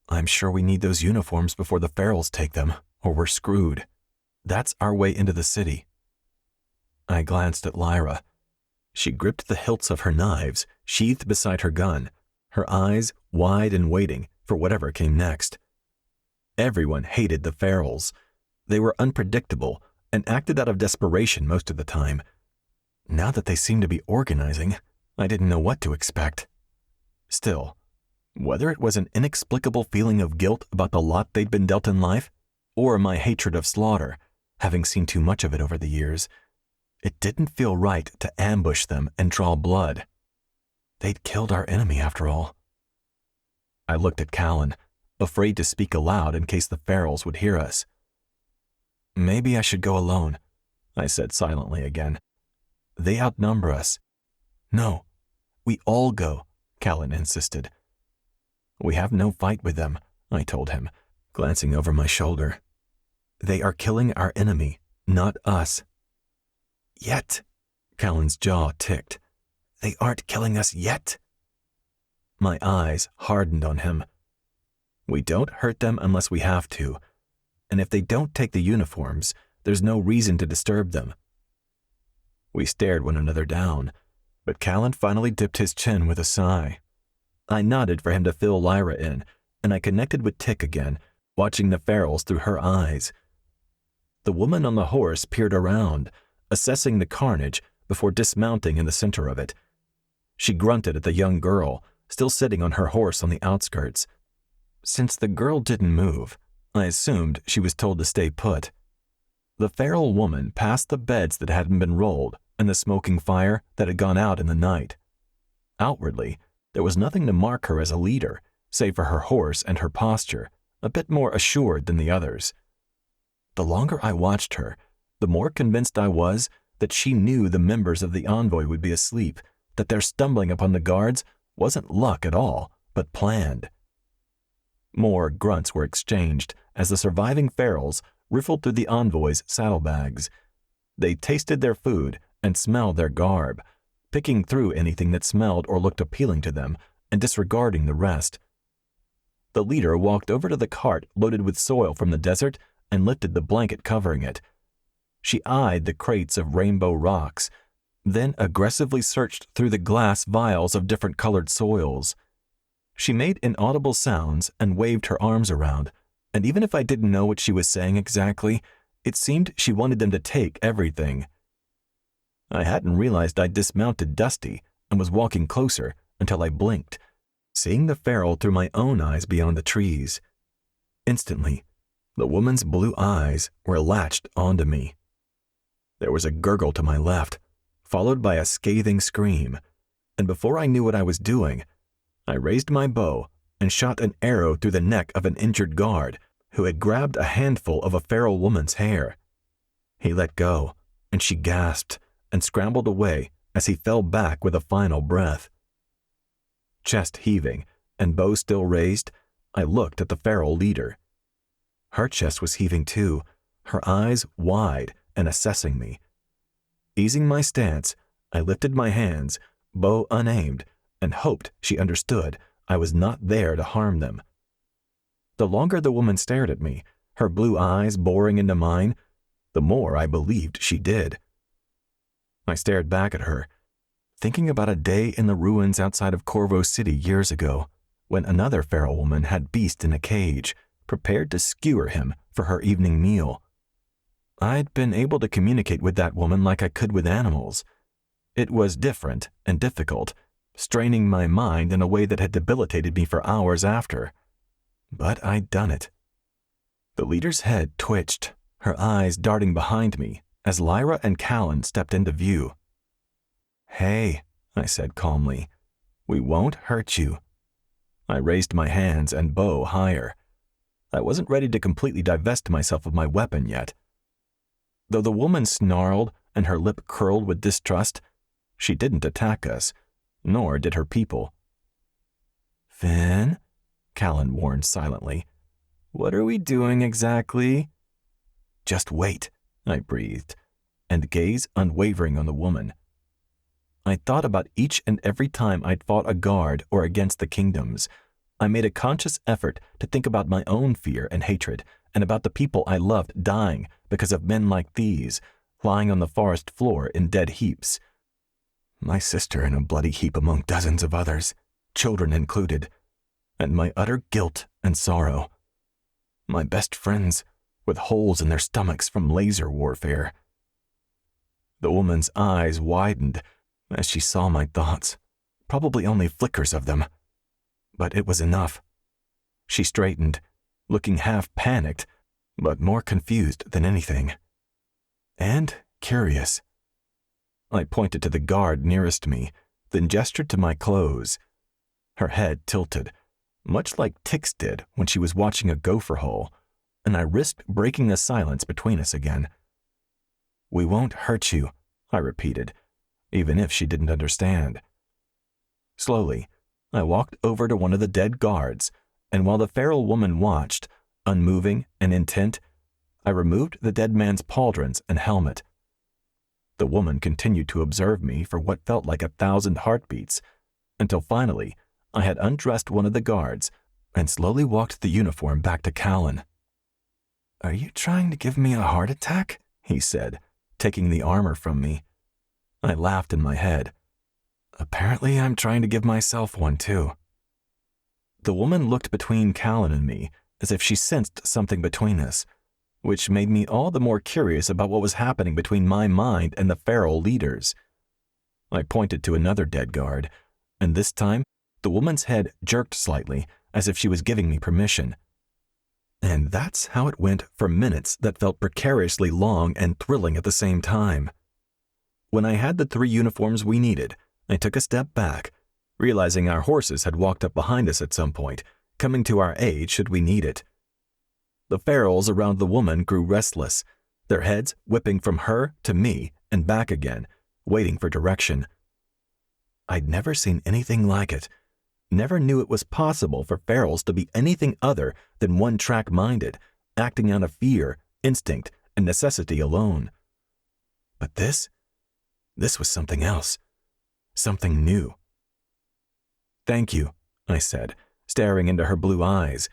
"I'm sure we need those uniforms before the ferals take them, or we're screwed. That's our way into the city." I glanced at Lyra. She gripped the hilts of her knives, sheathed beside her gun, her eyes wide and waiting for whatever came next. Everyone hated the ferals. They were unpredictable and acted out of desperation most of the time. Now that they seemed to be organizing, I didn't know what to expect. Still, whether it was an inexplicable feeling of guilt about the lot they'd been dealt in life, or my hatred of slaughter, having seen too much of it over the years, it didn't feel right to ambush them and draw blood. They'd killed our enemy after all. I looked at Callan, afraid to speak aloud in case the ferals would hear us. "Maybe I should go alone," I said silently again. "They outnumber us." "No, we all go," Callan insisted. "We have no fight with them," I told him, glancing over my shoulder. "They are killing our enemy, not us." "Yet," Callan's jaw ticked. "They aren't killing us yet." My eyes hardened on him. "We don't hurt them unless we have to, and if they don't take the uniforms, there's no reason to disturb them." We stared one another down, but Callan finally dipped his chin with a sigh. I nodded for him to fill Lyra in, and I connected with Tick again, watching the ferals through her eyes. The woman on the horse peered around, assessing the carnage before dismounting in the center of it. She grunted at the young girl, still sitting on her horse on the outskirts. Since the girl didn't move, I assumed she was told to stay put. The feral woman passed the beds that hadn't been rolled and the smoking fire that had gone out in the night. Outwardly, there was nothing to mark her as a leader, save for her horse and her posture, a bit more assured than the others. The longer I watched her, the more convinced I was that she knew the members of the envoy would be asleep, that their stumbling upon the guards wasn't luck at all, but planned. More grunts were exchanged as the surviving ferals riffled through the envoy's saddlebags. They tasted their food and smelled their garb, picking through anything that smelled or looked appealing to them and disregarding the rest. The leader walked over to the cart loaded with soil from the desert and lifted the blanket covering it. She eyed the crates of rainbow rocks, then aggressively searched through the glass vials of different colored soils. She made inaudible sounds and waved her arms around, and even if I didn't know what she was saying exactly, it seemed she wanted them to take everything. I hadn't realized I'd dismounted Dusty and was walking closer until I blinked, seeing the feral through my own eyes beyond the trees. Instantly, the woman's blue eyes were latched onto me. There was a gurgle to my left, followed by a scathing scream, and before I knew what I was doing, I raised my bow and shot an arrow through the neck of an injured guard who had grabbed a handful of a feral woman's hair. He let go, and she gasped and scrambled away as he fell back with a final breath. Chest heaving and bow still raised, I looked at the feral leader. Her chest was heaving too, her eyes wide and assessing me. Easing my stance, I lifted my hands, bow unaimed, and hoped she understood I was not there to harm them. The longer the woman stared at me, her blue eyes boring into mine, the more I believed she did. I stared back at her, thinking about a day in the ruins outside of Corvo City years ago, when another feral woman had Beast in a cage, prepared to skewer him for her evening meal. I'd been able to communicate with that woman like I could with animals. It was different and difficult, straining my mind in a way that had debilitated me for hours after. But I'd done it. The leader's head twitched, her eyes darting behind me as Lyra and Callan stepped into view. "Hey," I said calmly, "we won't hurt you." I raised my hands and bow higher. I wasn't ready to completely divest myself of my weapon yet. Though the woman snarled and her lip curled with distrust, she didn't attack us, nor did her people. "Finn," Callan warned silently, "what are we doing exactly?" "Just wait," I breathed, and gaze unwavering on the woman. I thought about each and every time I'd fought a guard or against the kingdoms. I made a conscious effort to think about my own fear and hatred, and about the people I loved dying because of men like these, lying on the forest floor in dead heaps. My sister in a bloody heap among dozens of others, children included, and my utter guilt and sorrow. My best friends with holes in their stomachs from laser warfare. The woman's eyes widened as she saw my thoughts, probably only flickers of them. But it was enough. She straightened, looking half panicked, but more confused than anything. And curious. I pointed to the guard nearest me, then gestured to my clothes. Her head tilted, much like Tix did when she was watching a gopher hole, and I risked breaking the silence between us again. "We won't hurt you," I repeated, even if she didn't understand. Slowly, I walked over to one of the dead guards, and while the feral woman watched, unmoving and intent, I removed the dead man's pauldrons and helmet. The woman continued to observe me for what felt like 1,000 heartbeats, until finally I had undressed one of the guards and slowly walked the uniform back to Callan. "Are you trying to give me a heart attack?" he said, taking the armor from me. I laughed in my head. Apparently I'm trying to give myself one too. The woman looked between Callan and me as if she sensed something between us, which made me all the more curious about what was happening between my mind and the feral leaders. I pointed to another dead guard, and this time the woman's head jerked slightly as if she was giving me permission. And that's how it went for minutes that felt precariously long and thrilling at the same time. When I had the 3 uniforms we needed, I took a step back, realizing our horses had walked up behind us at some point, coming to our aid should we need it. The ferals around the woman grew restless, their heads whipping from her to me and back again, waiting for direction. I'd never seen anything like it, never knew it was possible for ferals to be anything other than one-track minded, acting out of fear, instinct, and necessity alone. But this was something else, something new. "Thank you," I said, staring into her blue eyes.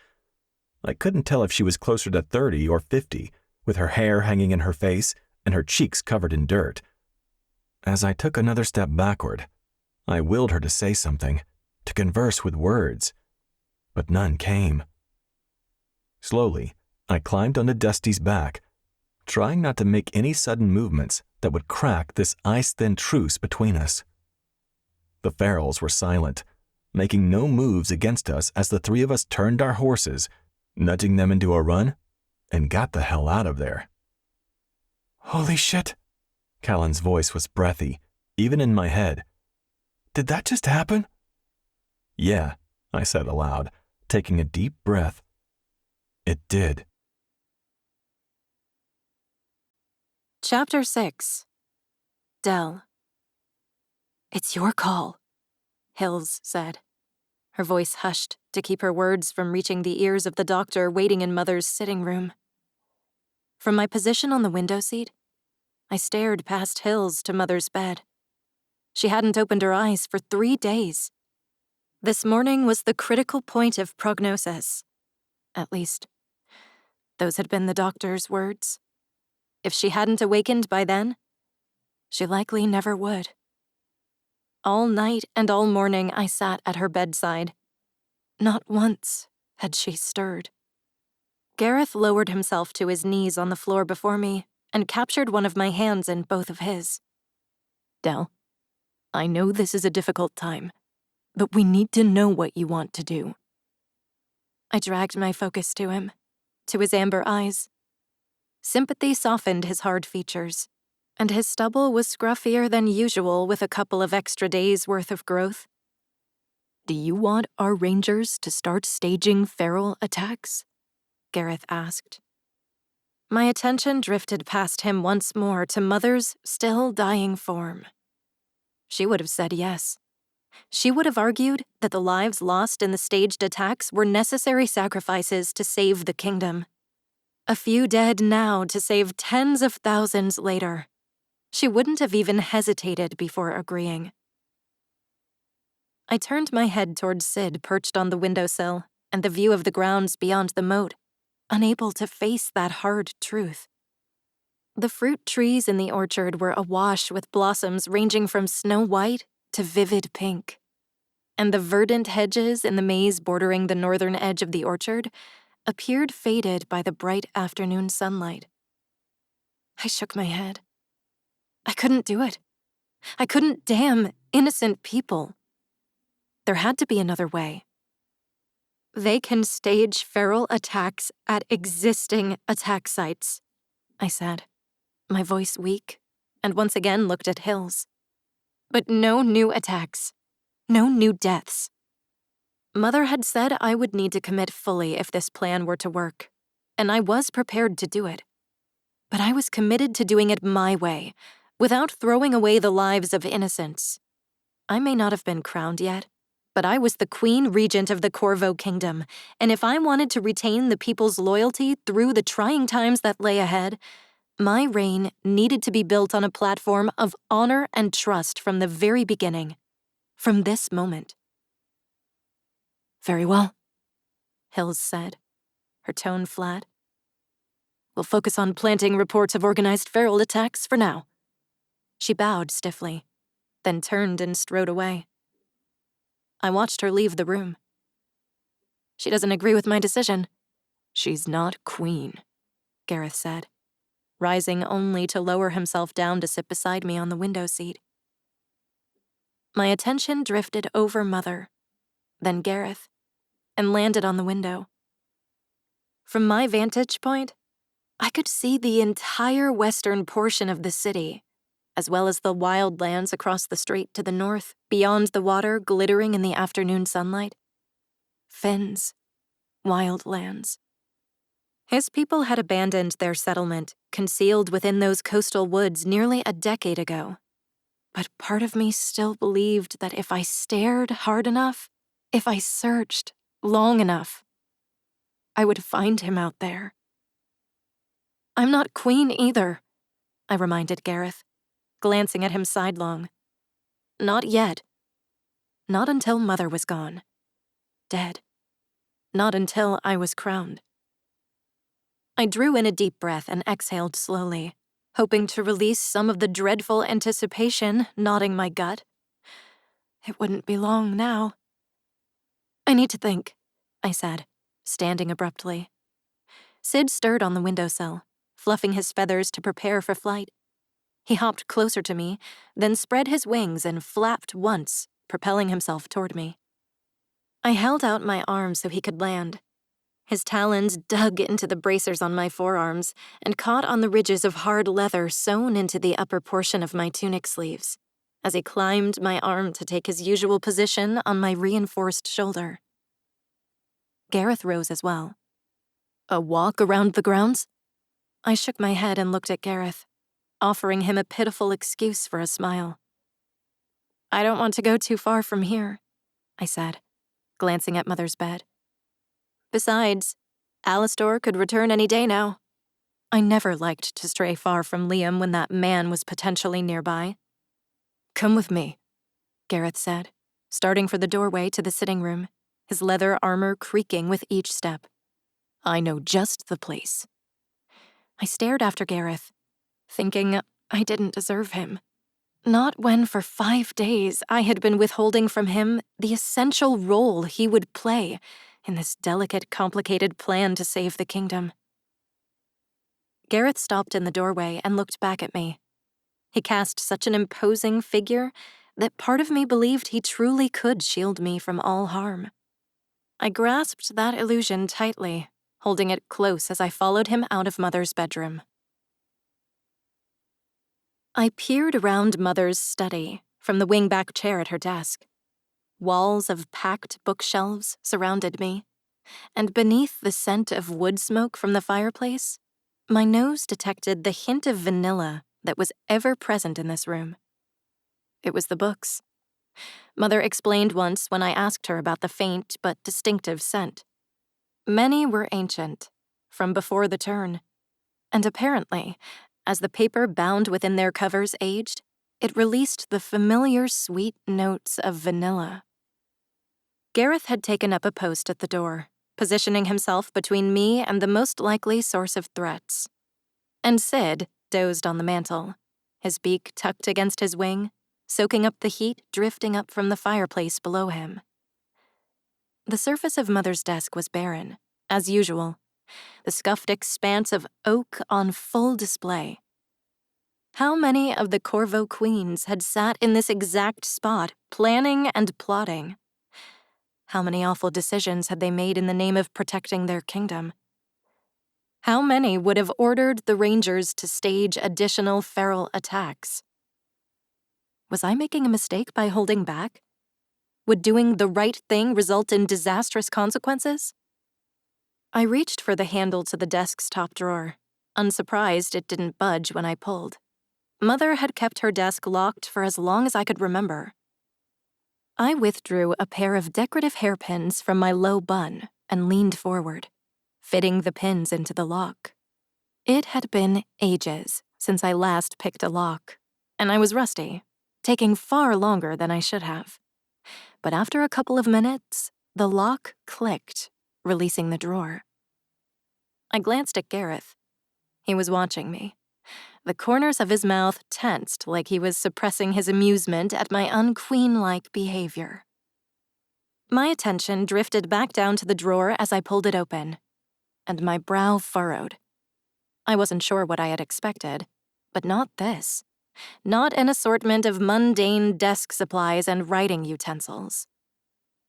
I couldn't tell if she was closer to 30 or 50, with her hair hanging in her face and her cheeks covered in dirt. As I took another step backward, I willed her to say something, to converse with words, but none came. Slowly, I climbed onto Dusty's back, trying not to make any sudden movements that would crack this ice-thin truce between us. The ferals were silent, making no moves against us as the three of us turned our horses, nudging them into a run, and got the hell out of there. "Holy shit!" Callan's voice was breathy, even in my head. "Did that just happen?" "Yeah," I said aloud, taking a deep breath. "It did." Chapter 6. Dell. "It's your call," Hills said, her voice hushed to keep her words from reaching the ears of the doctor waiting in Mother's sitting room. From my position on the window seat, I stared past Hills to Mother's bed. She hadn't opened her eyes for 3 days. This morning was the critical point of prognosis. At least, those had been the doctor's words. If she hadn't awakened by then, she likely never would. All night and all morning I sat at her bedside. Not once had she stirred. Gareth lowered himself to his knees on the floor before me and captured one of my hands in both of his. "Dell, I know this is a difficult time, but we need to know what you want to do." I dragged my focus to him, to his amber eyes. Sympathy softened his hard features, and his stubble was scruffier than usual with a couple of extra days' worth of growth. "Do you want our rangers to start staging feral attacks?" Gareth asked. My attention drifted past him once more to Mother's still dying form. She would have said yes. She would have argued that the lives lost in the staged attacks were necessary sacrifices to save the kingdom. A few dead now to save tens of thousands later. She wouldn't have even hesitated before agreeing. I turned my head toward Sid perched on the windowsill and the view of the grounds beyond the moat, unable to face that hard truth. The fruit trees in the orchard were awash with blossoms ranging from snow white to vivid pink. And the verdant hedges in the maze bordering the northern edge of the orchard appeared faded by the bright afternoon sunlight. I shook my head. I couldn't do it. I couldn't damn innocent people. There had to be another way. "They can stage feral attacks at existing attack sites," I said, my voice weak, and once again looked at Hills. "But no new attacks. No new deaths." Mother had said I would need to commit fully if this plan were to work, and I was prepared to do it. But I was committed to doing it my way, without throwing away the lives of innocents. I may not have been crowned yet, but I was the Queen Regent of the Corvo Kingdom, and if I wanted to retain the people's loyalty through the trying times that lay ahead, my reign needed to be built on a platform of honor and trust from the very beginning, from this moment. "Very well," Hills said, her tone flat. "We'll focus on planting reports of organized feral attacks for now." She bowed stiffly, then turned and strode away. I watched her leave the room. "She doesn't agree with my decision." "She's not queen," Gareth said, rising only to lower himself down to sit beside me on the window seat. My attention drifted over Mother, then Gareth, and landed on the window. From my vantage point, I could see the entire western portion of the city, as well as the wild lands across the strait to the north, beyond the water glittering in the afternoon sunlight. Fens, wild lands. His people had abandoned their settlement, concealed within those coastal woods nearly a decade ago. But part of me still believed that if I stared hard enough, if I searched long enough, I would find him out there. I'm not queen either, I reminded Gareth, glancing at him sidelong. Not yet. Not until Mother was gone. Dead. Not until I was crowned. I drew in a deep breath and exhaled slowly, hoping to release some of the dreadful anticipation gnawing my gut. It wouldn't be long now. I need to think, I said, standing abruptly. Sid stirred on the windowsill, fluffing his feathers to prepare for flight. He hopped closer to me, then spread his wings and flapped once, propelling himself toward me. I held out my arms so he could land. His talons dug into the bracers on my forearms and caught on the ridges of hard leather sewn into the upper portion of my tunic sleeves, as he climbed my arm to take his usual position on my reinforced shoulder. Gareth rose as well. A walk around the grounds? I shook my head and looked at Gareth, offering him a pitiful excuse for a smile. I don't want to go too far from here, I said, glancing at Mother's bed. Besides, Alastor could return any day now. I never liked to stray far from Liam when that man was potentially nearby. Come with me, Gareth said, starting for the doorway to the sitting room, his leather armor creaking with each step. I know just the place. I stared after Gareth, thinking I didn't deserve him. Not when for 5 days I had been withholding from him the essential role he would play in this delicate, complicated plan to save the kingdom. Gareth stopped in the doorway and looked back at me. He cast such an imposing figure that part of me believed he truly could shield me from all harm. I grasped that illusion tightly, holding it close as I followed him out of Mother's bedroom. I peered around Mother's study from the wingback chair at her desk. Walls of packed bookshelves surrounded me, and beneath the scent of wood smoke from the fireplace, my nose detected the hint of vanilla that was ever present in this room. It was the books. Mother explained once when I asked her about the faint but distinctive scent. Many were ancient, from before the turn, and apparently, as the paper bound within their covers aged, it released the familiar sweet notes of vanilla. Gareth had taken up a post at the door, positioning himself between me and the most likely source of threats. And Sid dozed on the mantel, his beak tucked against his wing, soaking up the heat drifting up from the fireplace below him. The surface of Mother's desk was barren, as usual, the scuffed expanse of oak on full display. How many of the Corvo queens had sat in this exact spot, planning and plotting? How many awful decisions had they made in the name of protecting their kingdom? How many would have ordered the Rangers to stage additional feral attacks? Was I making a mistake by holding back? Would doing the right thing result in disastrous consequences? I reached for the handle to the desk's top drawer, unsurprised it didn't budge when I pulled. Mother had kept her desk locked for as long as I could remember. I withdrew a pair of decorative hairpins from my low bun and leaned forward, fitting the pins into the lock. It had been ages since I last picked a lock, and I was rusty, taking far longer than I should have. But after a couple of minutes, the lock clicked, releasing the drawer. I glanced at Gareth. He was watching me. The corners of his mouth tensed like he was suppressing his amusement at my unqueen-like behavior. My attention drifted back down to the drawer as I pulled it open, and my brow furrowed. I wasn't sure what I had expected, but not this. Not an assortment of mundane desk supplies and writing utensils.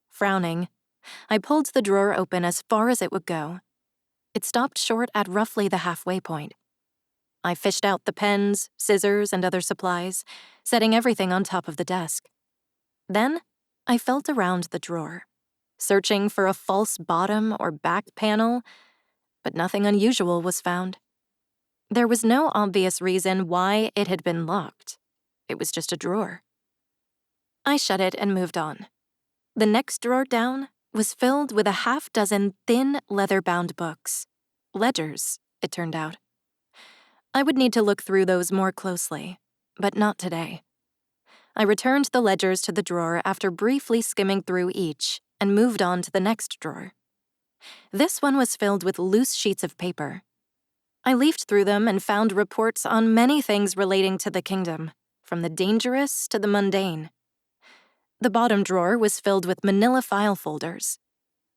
Frowning, I pulled the drawer open as far as it would go. It stopped short at roughly the halfway point. I fished out the pens, scissors, and other supplies, setting everything on top of the desk. Then, I felt around the drawer. searching for a false bottom or back panel, but nothing unusual was found. There was no obvious reason why it had been locked. It was just a drawer. I shut it and moved on. The next drawer down was filled with a half-dozen thin, leather-bound books. Ledgers, it turned out. I would need to look through those more closely, but not today. I returned the ledgers to the drawer after briefly skimming through each and moved on to the next drawer. This one was filled with loose sheets of paper. I leafed through them and found reports on many things relating to the kingdom, from the dangerous to the mundane. The bottom drawer was filled with manila file folders,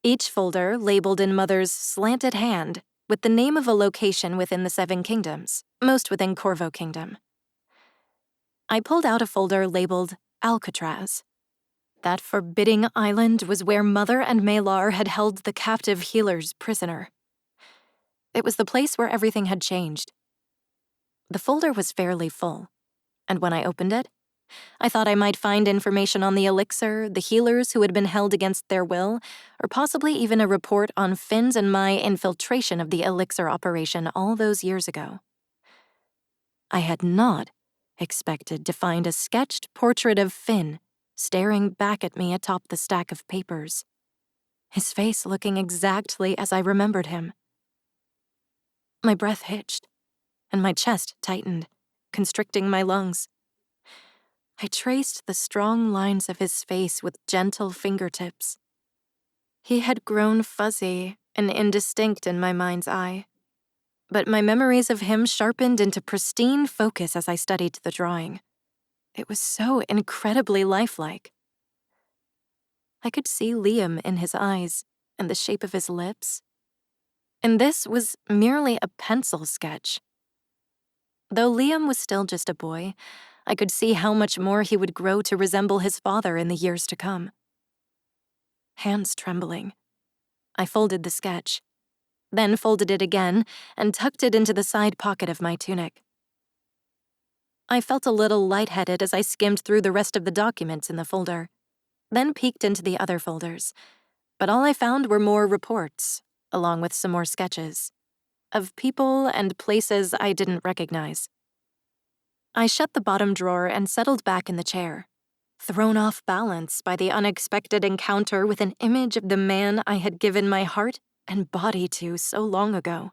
each folder labeled in Mother's slanted hand with the name of a location within the 7 kingdoms, most within Corvo Kingdom. I pulled out a folder labeled Alcatraz. That forbidding island was where Mother and Malar had held the captive healers prisoner. It was the place where everything had changed. The folder was fairly full, and when I opened it, I thought I might find information on the elixir, the healers who had been held against their will, or possibly even a report on Finn's and my infiltration of the elixir operation all those years ago. I had not expected to find a sketched portrait of Finn staring back at me atop the stack of papers, his face looking exactly as I remembered him. My breath hitched, and my chest tightened, constricting my lungs. I traced the strong lines of his face with gentle fingertips. He had grown fuzzy and indistinct in my mind's eye, but my memories of him sharpened into pristine focus as I studied the drawing. It was so incredibly lifelike. I could see Liam in his eyes and the shape of his lips. And this was merely a pencil sketch. Though Liam was still just a boy, I could see how much more he would grow to resemble his father in the years to come. Hands trembling, I folded the sketch, then folded it again and tucked it into the side pocket of my tunic. I felt a little lightheaded as I skimmed through the rest of the documents in the folder, then peeked into the other folders, but all I found were more reports, along with some more sketches, of people and places I didn't recognize. I shut the bottom drawer and settled back in the chair, thrown off balance by the unexpected encounter with an image of the man I had given my heart and body to so long ago.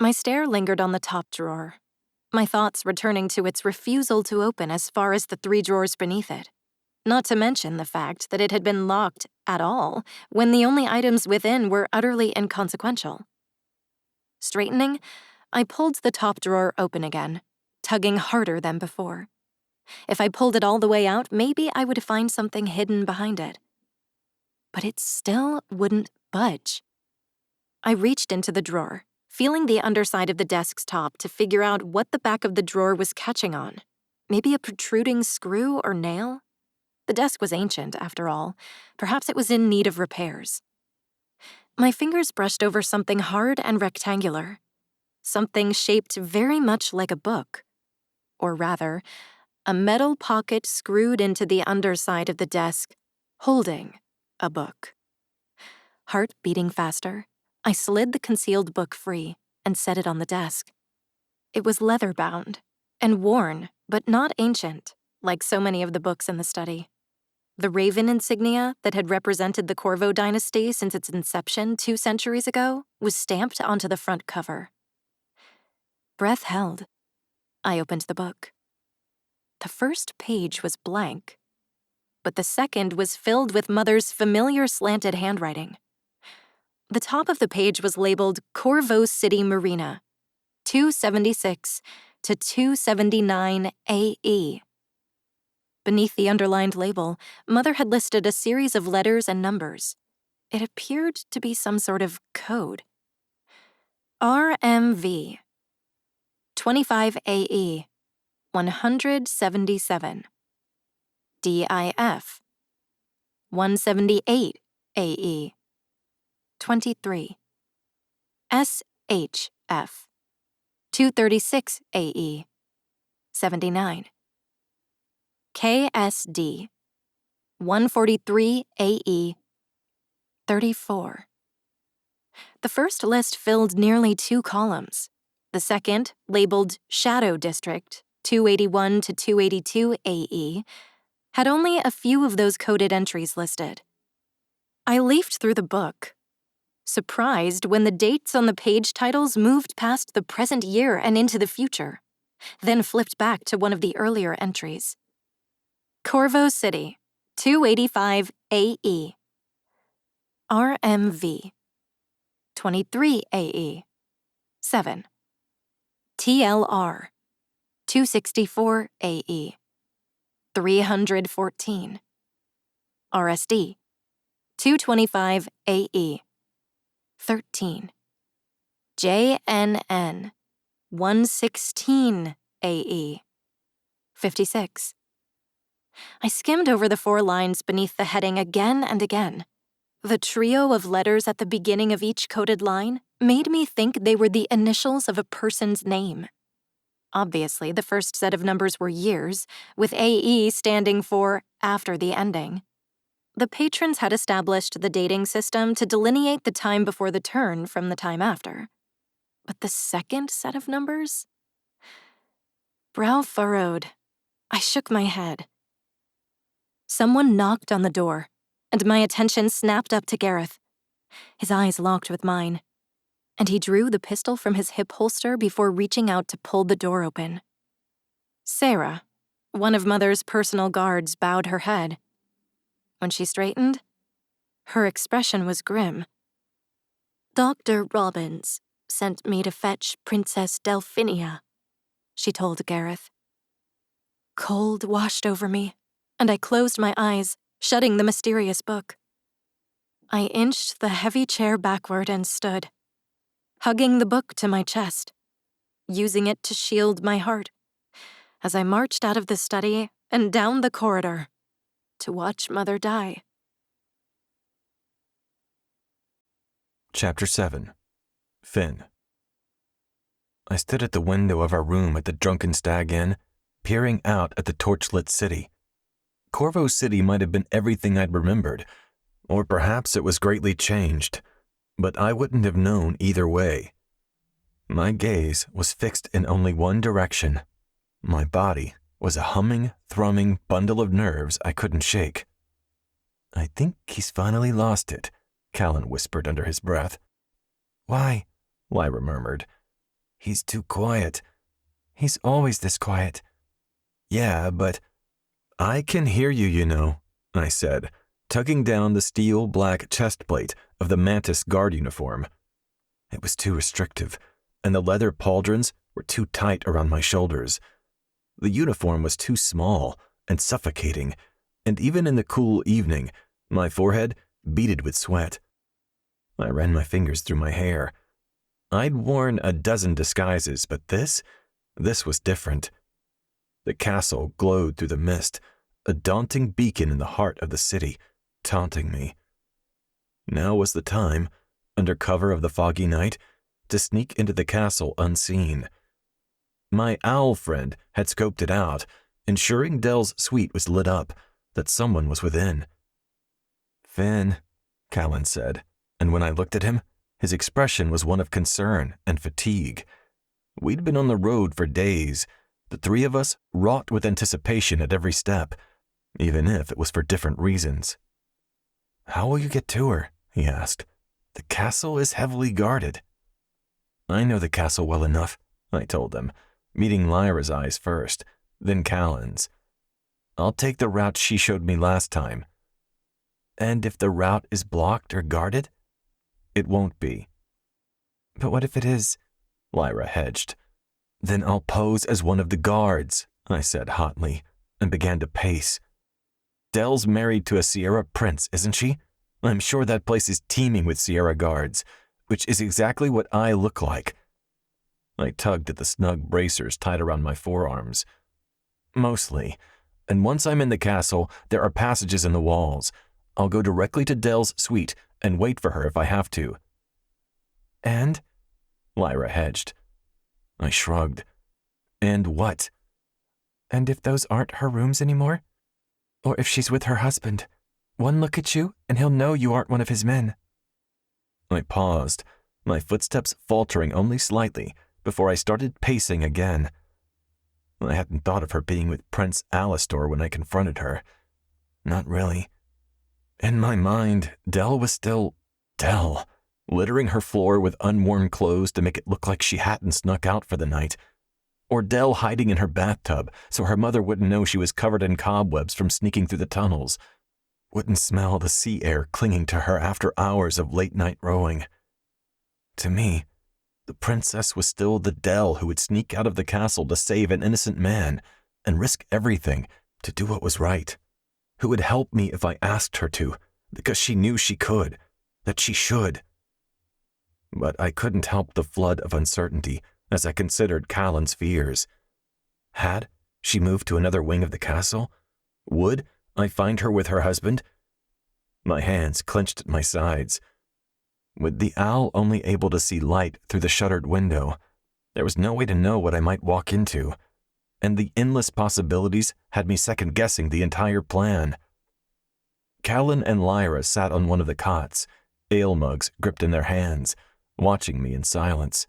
My stare lingered on the top drawer, my thoughts returning to its refusal to open as far as the 3 drawers beneath it, not to mention the fact that it had been locked at all when the only items within were utterly inconsequential. Straightening, I pulled the top drawer open again, tugging harder than before. If I pulled it all the way out, maybe I would find something hidden behind it. But it still wouldn't budge. I reached into the drawer, feeling the underside of the desk's top to figure out what the back of the drawer was catching on. Maybe a protruding screw or nail? The desk was ancient, after all. Perhaps it was in need of repairs. My fingers brushed over something hard and rectangular, something shaped very much like a book. Or rather, a metal pocket screwed into the underside of the desk, holding a book. Heart beating faster, I slid the concealed book free and set it on the desk. It was leather-bound and worn, but not ancient, like so many of the books in the study. The raven insignia that had represented the Corvo dynasty since its inception 2 centuries ago was stamped onto the front cover. Breath held. I opened the book. The first page was blank, but the second was filled with Mother's familiar slanted handwriting. The top of the page was labeled Corvo City Marina, 276 to 279 AE. Beneath the underlined label, Mother had listed a series of letters and numbers. It appeared to be some sort of code. RMV 25 AE 177. DIF 178 AE 23. SHF 236 AE 79. KSD 143 AE, 34. The first list filled nearly 2 columns. The second, labeled Shadow District, 281 to 282 AE, had only a few of those coded entries listed. I leafed through the book, surprised when the dates on the page titles moved past the present year and into the future, then flipped back to one of the earlier entries. Corvo City, 285 AE. RMV, 23 AE, 7. TLR, 264 AE, 314. RSD, 225 AE, 13. JNN, 116 AE, 56. I skimmed over the 4 lines beneath the heading again and again. The trio of letters at the beginning of each coded line made me think they were the initials of a person's name. Obviously, the first set of numbers were years, with AE standing for after the ending. The patrons had established the dating system to delineate the time before the turn from the time after. But the second set of numbers? Brow furrowed. I shook my head. Someone knocked on the door, and my attention snapped up to Gareth. His eyes locked with mine, and he drew the pistol from his hip holster before reaching out to pull the door open. Sarah, one of Mother's personal guards, bowed her head. When she straightened, her expression was grim. "Dr. Robbins sent me to fetch Princess Delphinia," she told Gareth. Cold washed over me, and I closed my eyes, shutting the mysterious book. I inched the heavy chair backward and stood, hugging the book to my chest, using it to shield my heart, as I marched out of the study and down the corridor to watch Mother die. Chapter 7. Finn. I stood at the window of our room at the Drunken Stag Inn, peering out at the torchlit city. Corvo City might have been everything I'd remembered, or perhaps it was greatly changed, but I wouldn't have known either way. My gaze was fixed in only one direction. My body was a humming, thrumming bundle of nerves I couldn't shake. "I think he's finally lost it," Callan whispered under his breath. "Why?" Lyra murmured. "He's too quiet. He's always this quiet." "Yeah, but—" "I can hear you, you know," I said, tugging down the steel black chest plate of the Mantis guard uniform. It was too restrictive, and the leather pauldrons were too tight around my shoulders. The uniform was too small and suffocating, and even in the cool evening, my forehead beaded with sweat. I ran my fingers through my hair. I'd worn a dozen disguises, but this was different. The castle glowed through the mist, a daunting beacon in the heart of the city, taunting me. Now was the time, under cover of the foggy night, to sneak into the castle unseen. My owl friend had scoped it out, ensuring Dell's suite was lit up, that someone was within. "Finn," Callan said, and when I looked at him, his expression was one of concern and fatigue. We'd been on the road for days, the 3 of us wrought with anticipation at every step, even if it was for different reasons. "How will you get to her?" he asked. "The castle is heavily guarded." "I know the castle well enough," I told him, meeting Lyra's eyes first, then Callan's. "I'll take the route she showed me last time." "And if the route is blocked or guarded?" "It won't be." "But what if it is?" Lyra hedged. "Then I'll pose as one of the guards," I said hotly, and began to pace. "Dell's married to a Sierra prince, isn't she? I'm sure that place is teeming with Sierra guards, which is exactly what I look like." I tugged at the snug bracers tied around my forearms. "Mostly. And once I'm in the castle, there are passages in the walls. I'll go directly to Dell's suite and wait for her if I have to." "And?" Lyra hedged. I shrugged. "And what?" "And if those aren't her rooms anymore?" Or if she's with her husband. One look at you, and he'll know you aren't one of his men." I paused, my footsteps faltering only slightly before I started pacing again. I hadn't thought of her being with Prince Alastor when I confronted her. Not really. In my mind, Dell was still Dell, littering her floor with unworn clothes to make it look like she hadn't snuck out for the night. Or Dell hiding in her bathtub so her mother wouldn't know she was covered in cobwebs from sneaking through the tunnels. Wouldn't smell the sea air clinging to her after hours of late-night rowing. To me, the princess was still the Dell who would sneak out of the castle to save an innocent man and risk everything to do what was right. Who would help me if I asked her to, because she knew she could, that she should. But I couldn't help the flood of uncertainty as I considered Callan's fears. Had she moved to another wing of the castle? Would I find her with her husband? My hands clenched at my sides. With the owl only able to see light through the shuttered window, there was no way to know what I might walk into, and the endless possibilities had me second-guessing the entire plan. Callan and Lyra sat on one of the cots, ale mugs gripped in their hands, watching me in silence.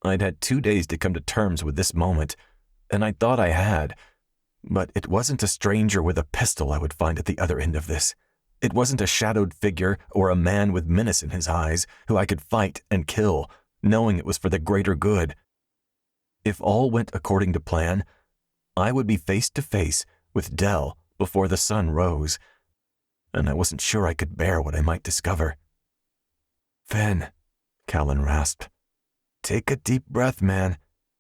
I'd had 2 days to come to terms with this moment, and I thought I had, but it wasn't a stranger with a pistol I would find at the other end of this. It wasn't a shadowed figure or a man with menace in his eyes who I could fight and kill, knowing it was for the greater good. If all went according to plan, I would be face to face with Dell before the sun rose, and I wasn't sure I could bear what I might discover. "Fen," Callan rasped. "Take a deep breath, man.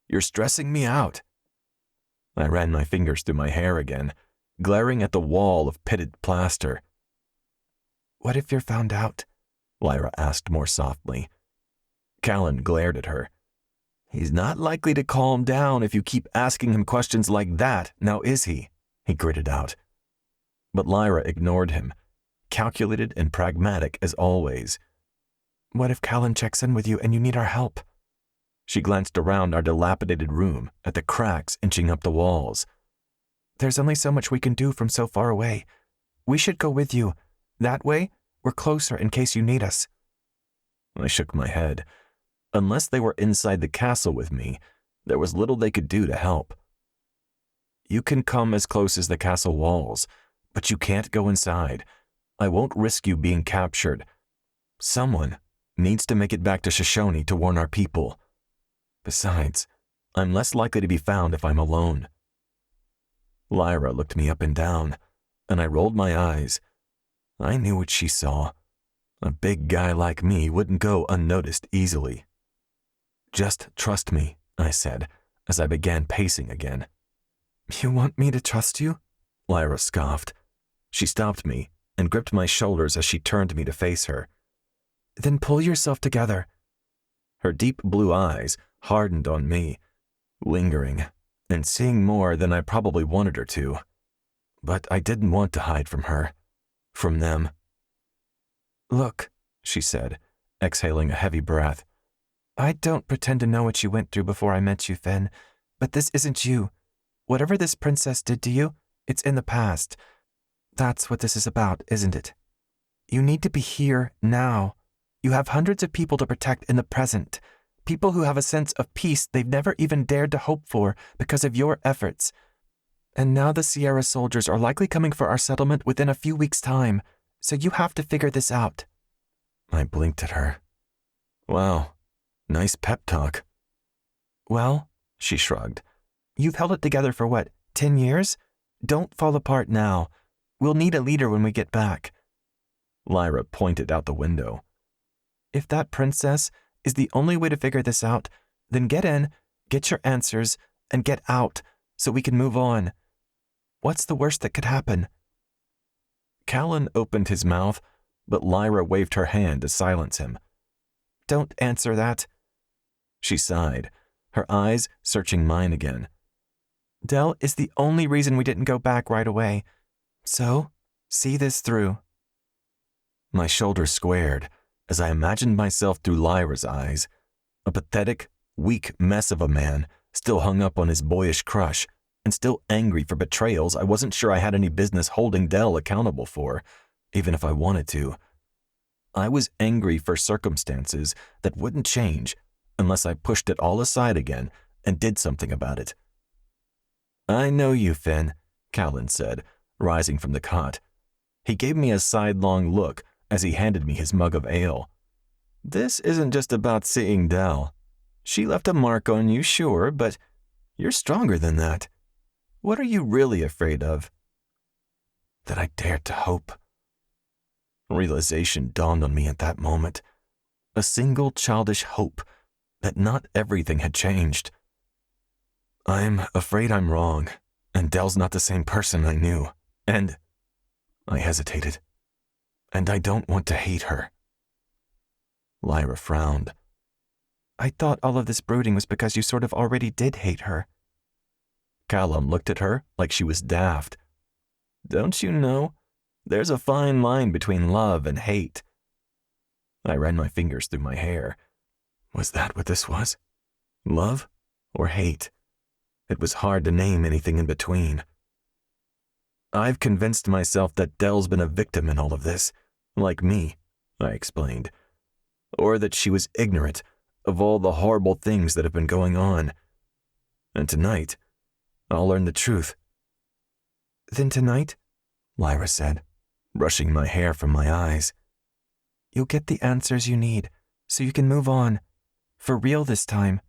You're stressing me out." I ran my fingers through my hair again, glaring at the wall of pitted plaster. "What if you're found out?" Lyra asked more softly. Callan glared at her. "He's not likely to calm down if you keep asking him questions like that, now is he?" he gritted out. But Lyra ignored him, calculated and pragmatic as always. "What if Callan checks in with you and you need our help?" She glanced around our dilapidated room at the cracks inching up the walls. "There's only so much we can do from so far away. We should go with you. That way, we're closer in case you need us." I shook my head. Unless they were inside the castle with me, there was little they could do to help. "You can come as close as the castle walls, but you can't go inside. I won't risk you being captured. Someone needs to make it back to Shoshone to warn our people. Besides, I'm less likely to be found if I'm alone." Lyra looked me up and down, and I rolled my eyes. I knew what she saw. A big guy like me wouldn't go unnoticed easily. "Just trust me," I said, as I began pacing again. "You want me to trust you?" Lyra scoffed. She stopped me and gripped my shoulders as she turned me to face her. "Then pull yourself together." Her deep blue eyes hardened on me, lingering, and seeing more than I probably wanted her to. But I didn't want to hide from her. From them. "Look," she said, exhaling a heavy breath. "I don't pretend to know what you went through before I met you, Fen, but this isn't you. Whatever this princess did to you, it's in the past. That's what this is about, isn't it? You need to be here now. You have hundreds of people to protect in the present, people who have a sense of peace they've never even dared to hope for because of your efforts. And now the Sierra soldiers are likely coming for our settlement within a few weeks' time, so you have to figure this out." I blinked at her. "Wow, nice pep talk." "Well," she shrugged, "you've held it together for what, 10 years? Don't fall apart now. We'll need a leader when we get back." Lyra pointed out the window. "If that princess is the only way to figure this out, then get in, get your answers, and get out so we can move on. What's the worst that could happen?" Callan opened his mouth, but Lyra waved her hand to silence him. "Don't answer that." She sighed, her eyes searching mine again. "Dell is the only reason we didn't go back right away. So, see this through." My shoulders squared as I imagined myself through Lyra's eyes, a pathetic, weak mess of a man still hung up on his boyish crush and still angry for betrayals I wasn't sure I had any business holding Dell accountable for, even if I wanted to. I was angry for circumstances that wouldn't change unless I pushed it all aside again and did something about it. "I know you, Finn," Callan said, rising from the cot. He gave me a sidelong look as he handed me his mug of ale. "This isn't just about seeing Dell. She left a mark on you, sure, but you're stronger than that. What are you really afraid of?" That I dared to hope. Realization dawned on me at that moment. A single childish hope that not everything had changed. "I'm afraid I'm wrong, and Dell's not the same person I knew, and..." I hesitated. "And I don't want to hate her." Lyra frowned. "I thought all of this brooding was because you sort of already did hate her." Callum looked at her like she was daft. "Don't you know? There's a fine line between love and hate." I ran my fingers through my hair. Was that what this was? Love or hate? It was hard to name anything in between. "I've convinced myself that Dell's been a victim in all of this, like me," I explained. "Or that she was ignorant of all the horrible things that have been going on. And tonight, I'll learn the truth." "Then tonight," Lyra said, brushing my hair from my eyes, "you'll get the answers you need, so you can move on. For real this time."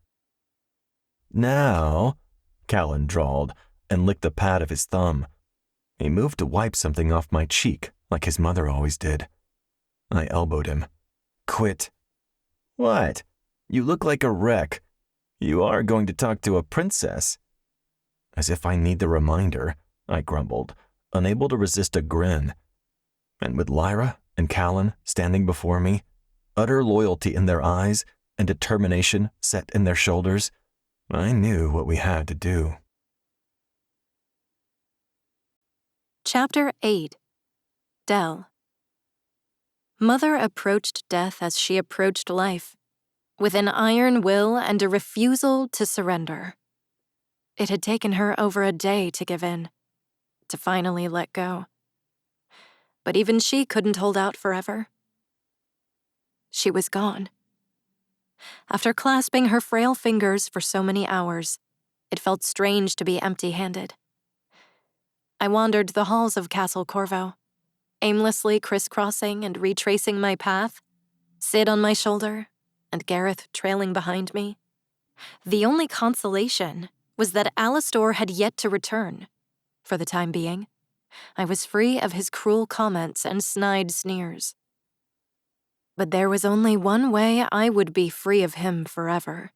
"Now," Callan drawled and licked the pad of his thumb. He moved to wipe something off my cheek, like his mother always did. I elbowed him. "Quit." "What? You look like a wreck. You are going to talk to a princess." "As if I need the reminder," I grumbled, unable to resist a grin. And with Lyra and Callan standing before me, utter loyalty in their eyes and determination set in their shoulders, I knew what we had to do. Chapter 8. Dell. Mother approached death as she approached life, with an iron will and a refusal to surrender. It had taken her over a day to give in, to finally let go. But even she couldn't hold out forever. She was gone. After clasping her frail fingers for so many hours, it felt strange to be empty-handed. I wandered the halls of Castle Corvo, aimlessly crisscrossing and retracing my path, Sid on my shoulder, and Gareth trailing behind me. The only consolation was that Alastor had yet to return. For the time being, I was free of his cruel comments and snide sneers. But there was only one way I would be free of him forever.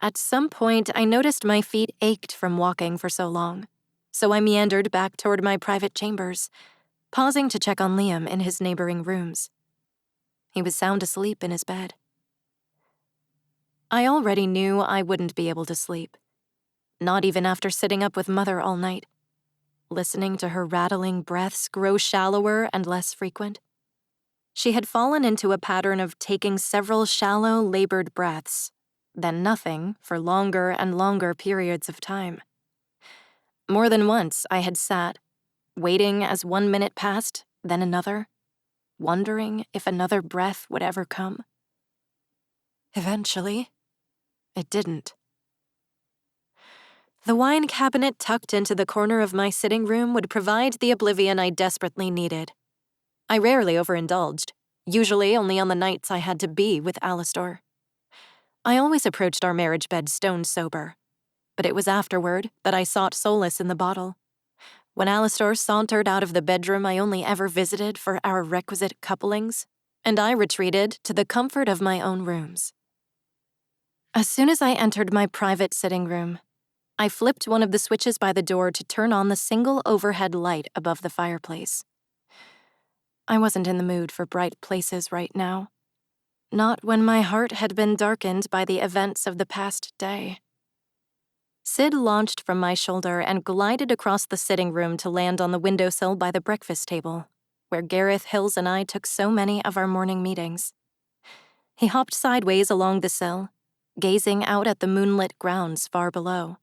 At some point, I noticed my feet ached from walking for so long, so I meandered back toward my private chambers, pausing to check on Liam in his neighboring rooms. He was sound asleep in his bed. I already knew I wouldn't be able to sleep, not even after sitting up with Mother all night, listening to her rattling breaths grow shallower and less frequent. She had fallen into a pattern of taking several shallow, labored breaths, then nothing for longer and longer periods of time. More than once, I had sat, waiting as 1 minute passed, then another, wondering if another breath would ever come. Eventually, it didn't. The wine cabinet tucked into the corner of my sitting room would provide the oblivion I desperately needed. I rarely overindulged, usually only on the nights I had to be with Alastor. I always approached our marriage bed stone sober, but it was afterward that I sought solace in the bottle. When Alastor sauntered out of the bedroom I only ever visited for our requisite couplings, and I retreated to the comfort of my own rooms. As soon as I entered my private sitting room, I flipped one of the switches by the door to turn on the single overhead light above the fireplace. I wasn't in the mood for bright places right now. Not when my heart had been darkened by the events of the past day. Sid launched from my shoulder and glided across the sitting room to land on the windowsill by the breakfast table, where Gareth Hills and I took so many of our morning meetings. He hopped sideways along the sill, gazing out at the moonlit grounds far below.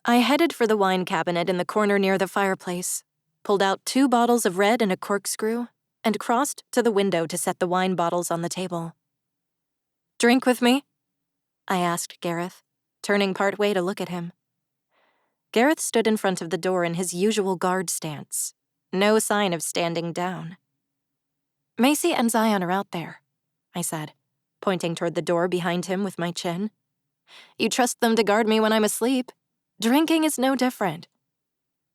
I headed for the wine cabinet in the corner near the fireplace, pulled out 2 bottles of red and a corkscrew, and crossed to the window to set the wine bottles on the table. "Drink with me?" I asked Gareth, turning partway to look at him. Gareth stood in front of the door in his usual guard stance, no sign of standing down. "Macy and Zion are out there," I said, pointing toward the door behind him with my chin. "You trust them to guard me when I'm asleep. Drinking is no different."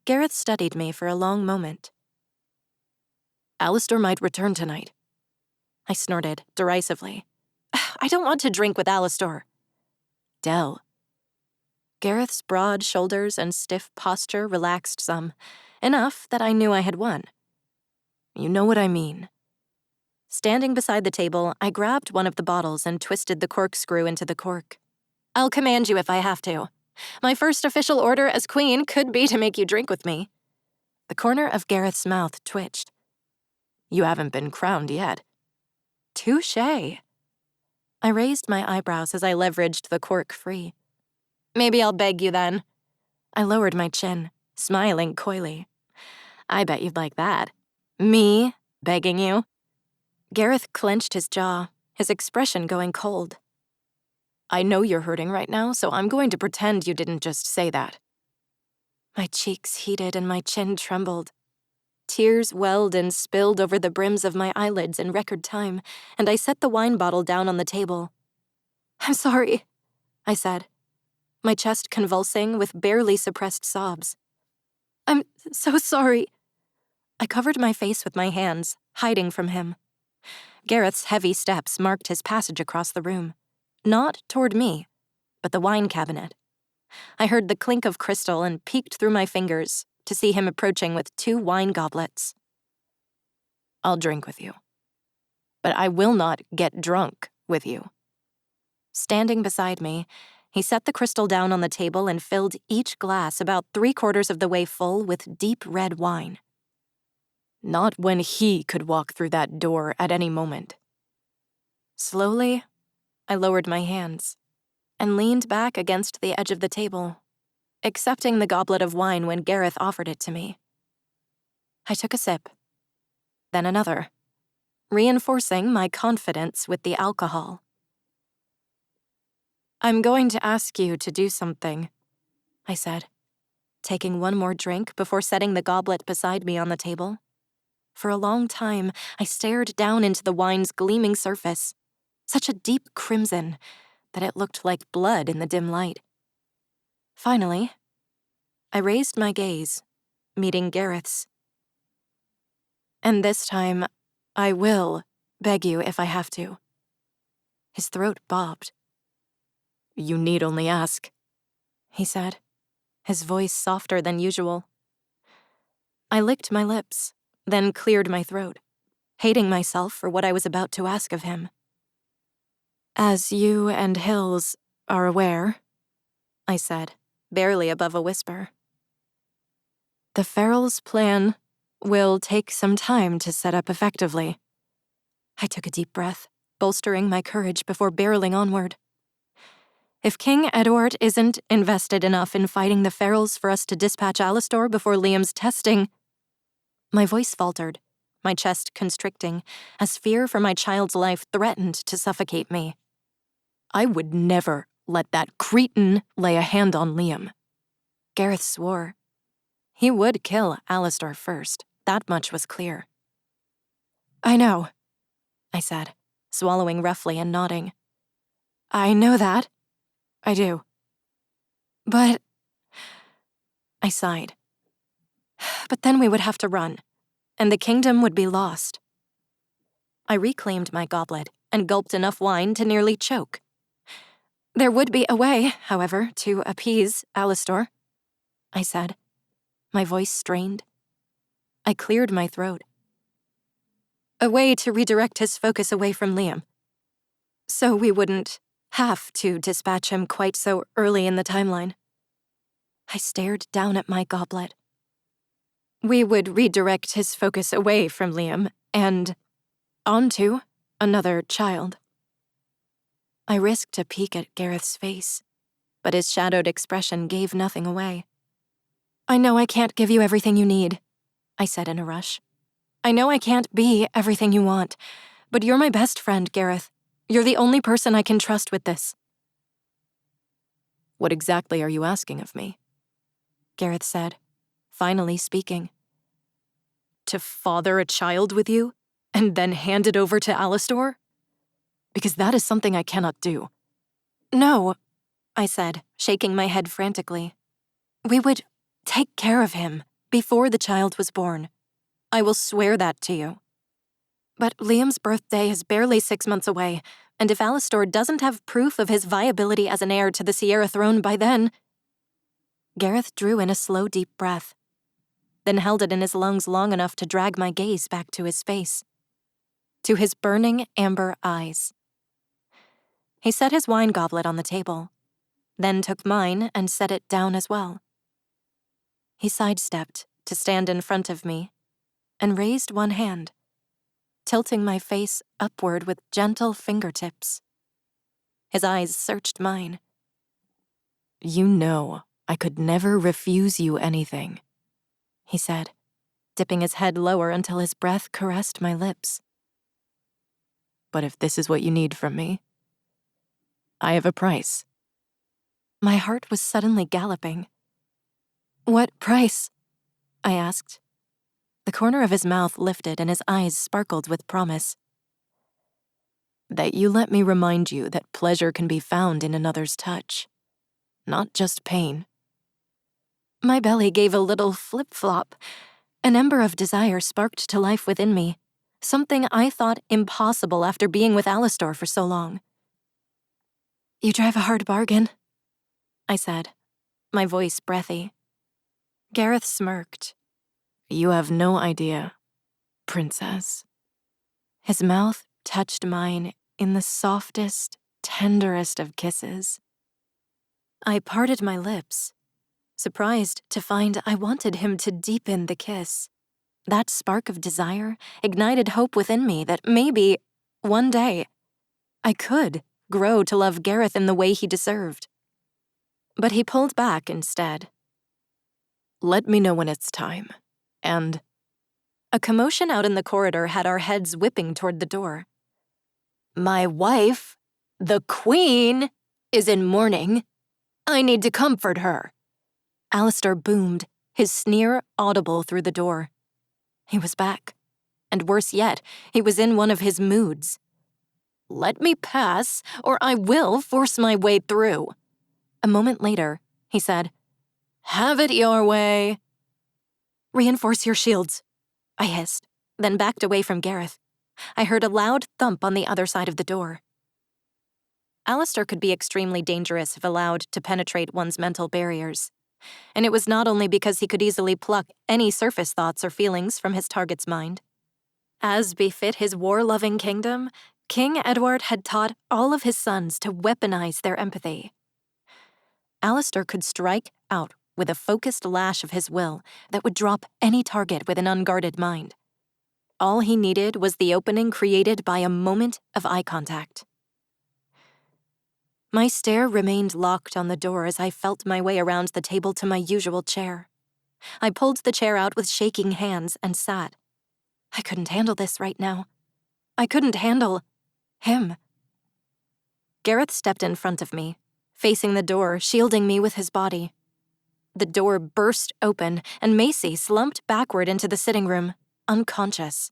Gareth studied me for a long moment. "Alistair might return tonight." I snorted derisively. "I don't want to drink with Alistair." "Dell." Gareth's broad shoulders and stiff posture relaxed some, enough that I knew I had won. "You know what I mean." Standing beside the table, I grabbed one of the bottles and twisted the corkscrew into the cork. "I'll command you if I have to. My first official order as queen could be to make you drink with me." The corner of Gareth's mouth twitched. "You haven't been crowned yet." "Touché." I raised my eyebrows as I leveraged the cork free. "Maybe I'll beg you then." I lowered my chin, smiling coyly. "I bet you'd like that. Me begging you?" Gareth clenched his jaw, his expression going cold. "I know you're hurting right now, so I'm going to pretend you didn't just say that." My cheeks heated and my chin trembled. Tears welled and spilled over the brims of my eyelids in record time, and I set the wine bottle down on the table. "I'm sorry," I said, my chest convulsing with barely suppressed sobs. "I'm so sorry." I covered my face with my hands, hiding from him. Gareth's heavy steps marked his passage across the room, not toward me, but the wine cabinet. I heard the clink of crystal and peeked through my fingers to see him approaching with 2 wine goblets. "I'll drink with you, but I will not get drunk with you." Standing beside me, he set the crystal down on the table and filled each glass about 3/4 of the way full with deep red wine. "Not when he could walk through that door at any moment." Slowly, I lowered my hands and leaned back against the edge of the table, accepting the goblet of wine when Gareth offered it to me. I took a sip, then another, reinforcing my confidence with the alcohol. "I'm going to ask you to do something," I said, taking one more drink before setting the goblet beside me on the table. For a long time, I stared down into the wine's gleaming surface, such a deep crimson that it looked like blood in the dim light. Finally, I raised my gaze, meeting Gareth's. "And this time, I will beg you if I have to." His throat bobbed. "You need only ask," he said, his voice softer than usual. I licked my lips, then cleared my throat, hating myself for what I was about to ask of him. "As you and Hills are aware," I said, barely above a whisper, "the Ferrell's plan will take some time to set up effectively." I took a deep breath, bolstering my courage before barreling onward. "If King Edward isn't invested enough in fighting the Ferrells for us to dispatch Alistair before Liam's testing—" My voice faltered, my chest constricting, as fear for my child's life threatened to suffocate me. "I would never let that cretin lay a hand on Liam." Gareth swore. He would kill Alistair first, that much was clear. "I know," I said, swallowing roughly and nodding. "I know that. I do. But—" I sighed. "But then we would have to run, and the kingdom would be lost." I reclaimed my goblet and gulped enough wine to nearly choke. "There would be a way, however, to appease Alistair," I said, my voice strained. I cleared my throat. "A way to redirect his focus away from Liam, so we wouldn't have to dispatch him quite so early in the timeline." I stared down at my goblet. "We would redirect his focus away from Liam and onto another child." I risked a peek at Gareth's face, but his shadowed expression gave nothing away. "I know I can't give you everything you need," I said in a rush. "I know I can't be everything you want, but you're my best friend, Gareth. You're the only person I can trust with this." "What exactly are you asking of me?" Gareth said, finally speaking. "To father a child with you, and then hand it over to Alastor? Because that is something I cannot do." "No," I said, shaking my head frantically. "We would take care of him before the child was born. I will swear that to you. But Liam's birthday is barely 6 months away, and if Alastor doesn't have proof of his viability as an heir to the Sierra throne by then—" Gareth drew in a slow, deep breath, then held it in his lungs long enough to drag my gaze back to his face, to his burning amber eyes. He set his wine goblet on the table, then took mine and set it down as well. He sidestepped to stand in front of me and raised one hand, tilting my face upward with gentle fingertips. His eyes searched mine. "You know I could never refuse you anything," he said, dipping his head lower until his breath caressed my lips. "But if this is what you need from me, I have a price." My heart was suddenly galloping. "What price?" I asked. The corner of his mouth lifted and his eyes sparkled with promise. "That you let me remind you that pleasure can be found in another's touch, not just pain." My belly gave a little flip-flop. An ember of desire sparked to life within me, something I thought impossible after being with Alastor for so long. "You drive a hard bargain," I said, my voice breathy. Gareth smirked. "You have no idea, princess." His mouth touched mine in the softest, tenderest of kisses. I parted my lips, surprised to find I wanted him to deepen the kiss. That spark of desire ignited hope within me that maybe, one day, I could grow to love Gareth in the way he deserved. But he pulled back instead. "Let me know when it's time, and—" A commotion out in the corridor had our heads whipping toward the door. "My wife, the Queen, is in mourning. I need to comfort her." Alastor boomed, his sneer audible through the door. He was back, and worse yet, he was in one of his moods. "Let me pass, or I will force my way through." A moment later, he said, "Have it your way." "Reinforce your shields," I hissed, then backed away from Gareth. I heard a loud thump on the other side of the door. Alastor could be extremely dangerous if allowed to penetrate one's mental barriers. And it was not only because he could easily pluck any surface thoughts or feelings from his target's mind. As befit his war-loving kingdom, King Edward had taught all of his sons to weaponize their empathy. Alastor could strike out with a focused lash of his will that would drop any target with an unguarded mind. All he needed was the opening created by a moment of eye contact. My stare remained locked on the door as I felt my way around the table to my usual chair. I pulled the chair out with shaking hands and sat. I couldn't handle this right now. I couldn't handle him. Gareth stepped in front of me, facing the door, shielding me with his body. The door burst open, and Macy slumped backward into the sitting room, unconscious.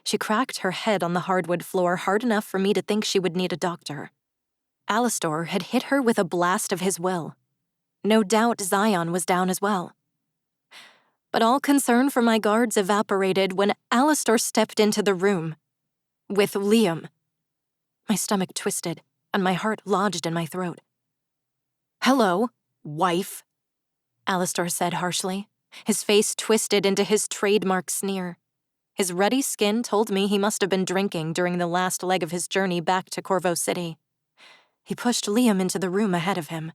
She cracked her head on the hardwood floor hard enough for me to think she would need a doctor. Alastor had hit her with a blast of his will. No doubt Zion was down as well. But all concern for my guards evaporated when Alastor stepped into the room. With Liam. My stomach twisted, and my heart lodged in my throat. "Hello, wife," Alastor said harshly, his face twisted into his trademark sneer. His ruddy skin told me he must have been drinking during the last leg of his journey back to Corvo City. He pushed Liam into the room ahead of him.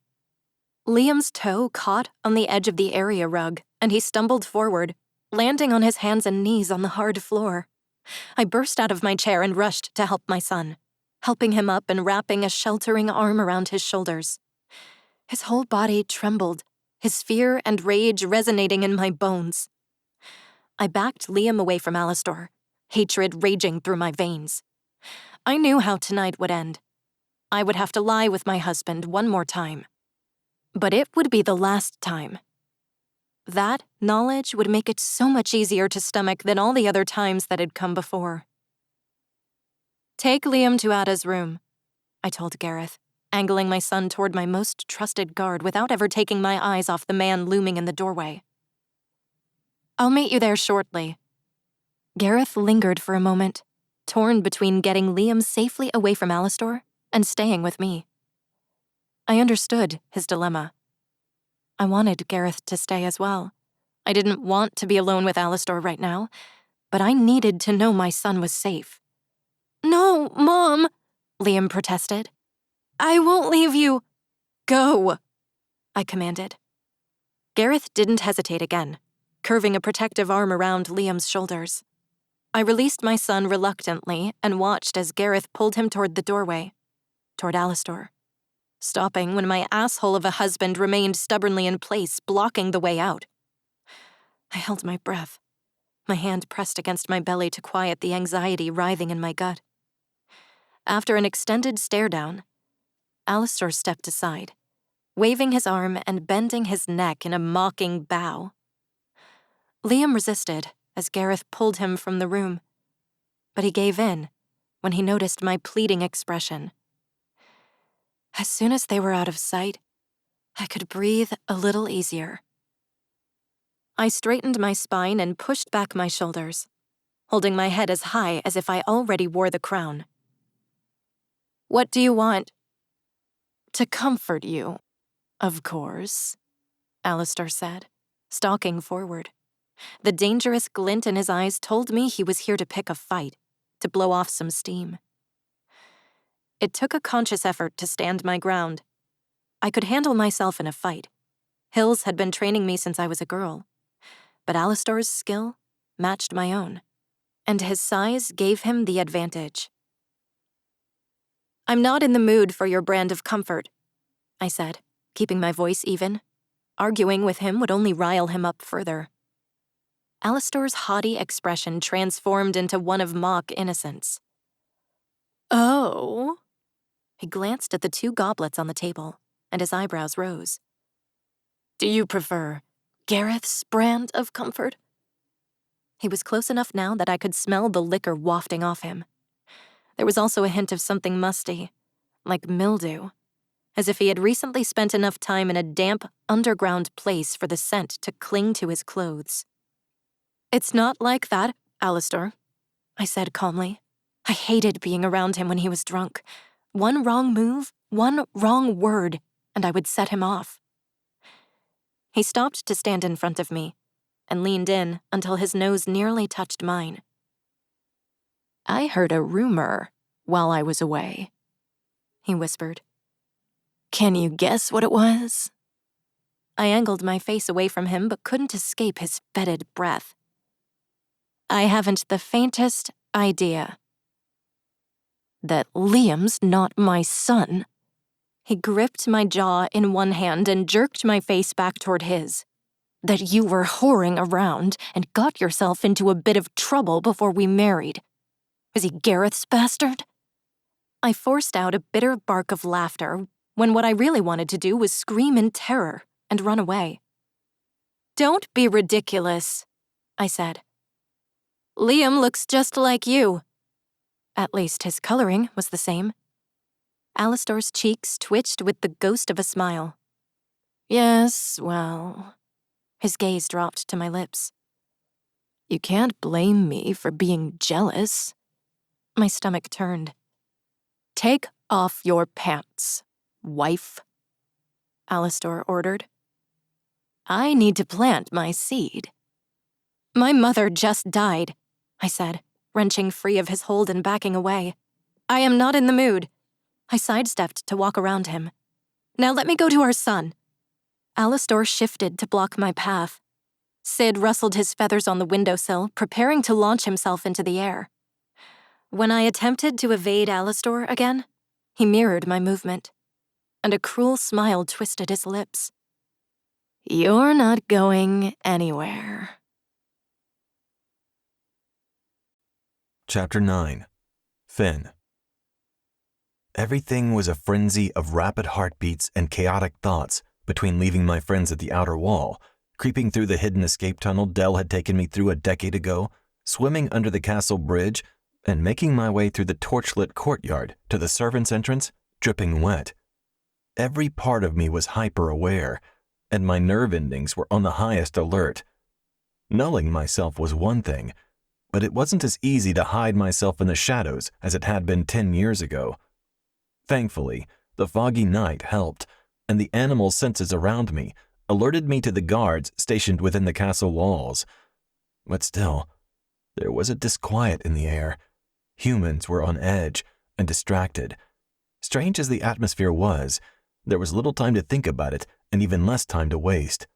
Liam's toe caught on the edge of the area rug, and he stumbled forward, landing on his hands and knees on the hard floor. I burst out of my chair and rushed to help my son, helping him up and wrapping a sheltering arm around his shoulders. His whole body trembled, his fear and rage resonating in my bones. I backed Liam away from Alastor, hatred raging through my veins. I knew how tonight would end. I would have to lie with my husband one more time. But it would be the last time. That knowledge would make it so much easier to stomach than all the other times that had come before. "Take Liam to Ada's room," I told Gareth, angling my son toward my most trusted guard without ever taking my eyes off the man looming in the doorway. "I'll meet you there shortly." Gareth lingered for a moment, torn between getting Liam safely away from Alastor and staying with me. I understood his dilemma. I wanted Gareth to stay as well. I didn't want to be alone with Alastor right now, but I needed to know my son was safe. "No, Mom," Liam protested. "I won't leave you." "Go," I commanded. Gareth didn't hesitate again, curving a protective arm around Liam's shoulders. I released my son reluctantly and watched as Gareth pulled him toward the doorway, toward Alastor, stopping when my asshole of a husband remained stubbornly in place, blocking the way out. I held my breath, my hand pressed against my belly to quiet the anxiety writhing in my gut. After an extended stare down, Alastor stepped aside, waving his arm and bending his neck in a mocking bow. Liam resisted as Gareth pulled him from the room, but he gave in when he noticed my pleading expression. As soon as they were out of sight, I could breathe a little easier. I straightened my spine and pushed back my shoulders, holding my head as high as if I already wore the crown. "What do you want?" "To comfort you, of course," Alastor said, stalking forward. The dangerous glint in his eyes told me he was here to pick a fight, to blow off some steam. It took a conscious effort to stand my ground. I could handle myself in a fight. Hills had been training me since I was a girl, but Alastor's skill matched my own, and his size gave him the advantage. "I'm not in the mood for your brand of comfort," I said, keeping my voice even. Arguing with him would only rile him up further. Alastor's haughty expression transformed into one of mock innocence. "Oh?" He glanced at the 2 goblets on the table, and his eyebrows rose. "Do you prefer Gareth's brand of comfort?" He was close enough now that I could smell the liquor wafting off him. There was also a hint of something musty, like mildew, as if he had recently spent enough time in a damp, underground place for the scent to cling to his clothes. "It's not like that, Alastor," I said calmly. I hated being around him when he was drunk. One wrong move, one wrong word, and I would set him off. He stopped to stand in front of me and leaned in until his nose nearly touched mine. "I heard a rumor while I was away," he whispered. "Can you guess what it was?" I angled my face away from him but couldn't escape his fetid breath. "I haven't the faintest idea." "That Liam's not my son." He gripped my jaw in one hand and jerked my face back toward his. "That you were whoring around and got yourself into a bit of trouble before we married. Is he Gareth's bastard?" I forced out a bitter bark of laughter when what I really wanted to do was scream in terror and run away. "Don't be ridiculous," I said. "Liam looks just like you." At least his coloring was the same. Alastor's cheeks twitched with the ghost of a smile. "Yes, well..." His gaze dropped to my lips. "You can't blame me for being jealous." My stomach turned. "Take off your pants, wife," Alastor ordered. "I need to plant my seed." "My mother just died," I said, wrenching free of his hold and backing away. "I am not in the mood." I sidestepped to walk around him. "Now let me go to our son." Alastor shifted to block my path. Sid rustled his feathers on the windowsill, preparing to launch himself into the air. When I attempted to evade Alastor again, he mirrored my movement. and a cruel smile twisted his lips. "You're not going anywhere." Chapter 9. Finn. Everything was a frenzy of rapid heartbeats and chaotic thoughts between leaving my friends at the outer wall, creeping through the hidden escape tunnel Dell had taken me through a decade ago, swimming under the castle bridge, and making my way through the torchlit courtyard to the servants' entrance, dripping wet. Every part of me was hyper-aware, and my nerve endings were on the highest alert. Nulling myself was one thing, but it wasn't as easy to hide myself in the shadows as it had been 10 years ago. Thankfully, the foggy night helped, and the animal senses around me alerted me to the guards stationed within the castle walls. But still, there was a disquiet in the air. Humans were on edge and distracted. Strange as the atmosphere was, there was little time to think about it and even less time to waste.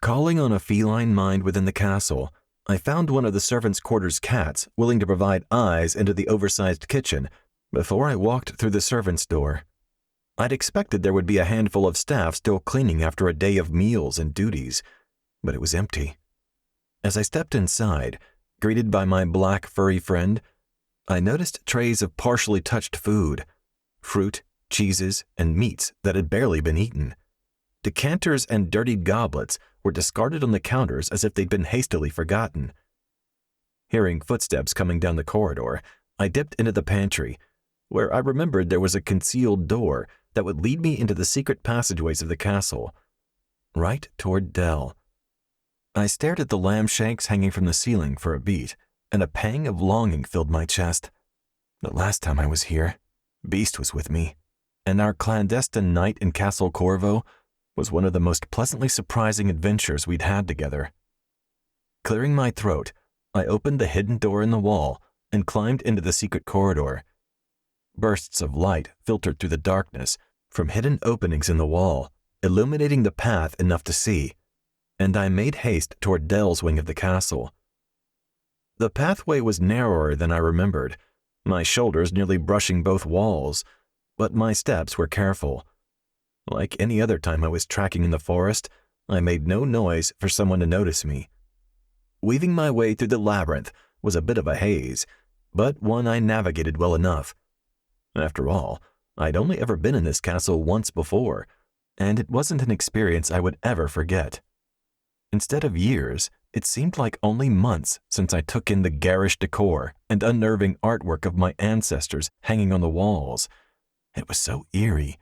Calling on a feline mind within the castle, I found one of the servants' quarters' cats willing to provide eyes into the oversized kitchen before I walked through the servants' door. I'd expected there would be a handful of staff still cleaning after a day of meals and duties, but it was empty. As I stepped inside, greeted by my black furry friend, I noticed trays of partially touched food, fruit, cheeses, and meats that had barely been eaten. Decanters and dirtied goblets were discarded on the counters as if they'd been hastily forgotten. Hearing footsteps coming down the corridor, I dipped into the pantry, where I remembered there was a concealed door that would lead me into the secret passageways of the castle, right toward Dell. I stared at the lamb shanks hanging from the ceiling for a beat, and a pang of longing filled my chest. The last time I was here, Beast was with me, and our clandestine night in Castle Corvo was one of the most pleasantly surprising adventures we'd had together. Clearing my throat, I opened the hidden door in the wall and climbed into the secret corridor. Bursts of light filtered through the darkness from hidden openings in the wall, illuminating the path enough to see, and I made haste toward Dell's wing of the castle. The pathway was narrower than I remembered, my shoulders nearly brushing both walls, but my steps were careful. Like any other time I was tracking in the forest, I made no noise for someone to notice me. Weaving my way through the labyrinth was a bit of a haze, but one I navigated well enough. After all, I'd only ever been in this castle once before, and it wasn't an experience I would ever forget. Instead of years, it seemed like only months since I took in the garish decor and unnerving artwork of my ancestors hanging on the walls. It was so eerie.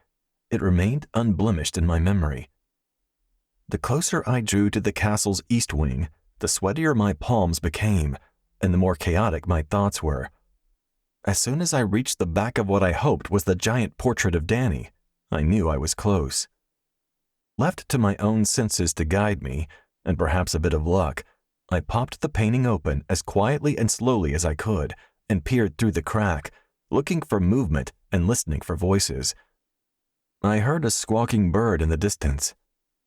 It remained unblemished in my memory. The closer I drew to the castle's east wing, the sweatier my palms became, and the more chaotic my thoughts were. As soon as I reached the back of what I hoped was the giant portrait of Danny, I knew I was close. Left to my own senses to guide me, and perhaps a bit of luck, I popped the painting open as quietly and slowly as I could and peered through the crack, looking for movement and listening for voices. I heard a squawking bird in the distance.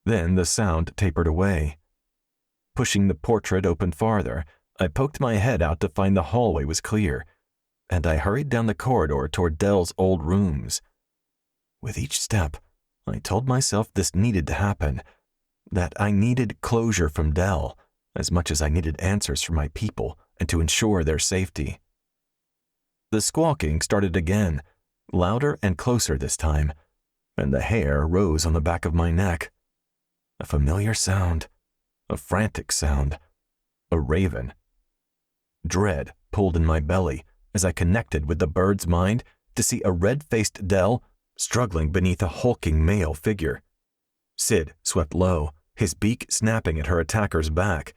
Then the sound tapered away. Pushing the portrait open farther, I poked my head out to find the hallway was clear, and I hurried down the corridor toward Dell's old rooms. With each step, I told myself this needed to happen, that I needed closure from Dell as much as I needed answers from my people and to ensure their safety. The squawking started again, louder and closer this time, and the hair rose on the back of my neck. A familiar sound, a frantic sound, a raven. Dread pulled in my belly as I connected with the bird's mind to see a red-faced Dell struggling beneath a hulking male figure. Sid swept low, his beak snapping at her attacker's back.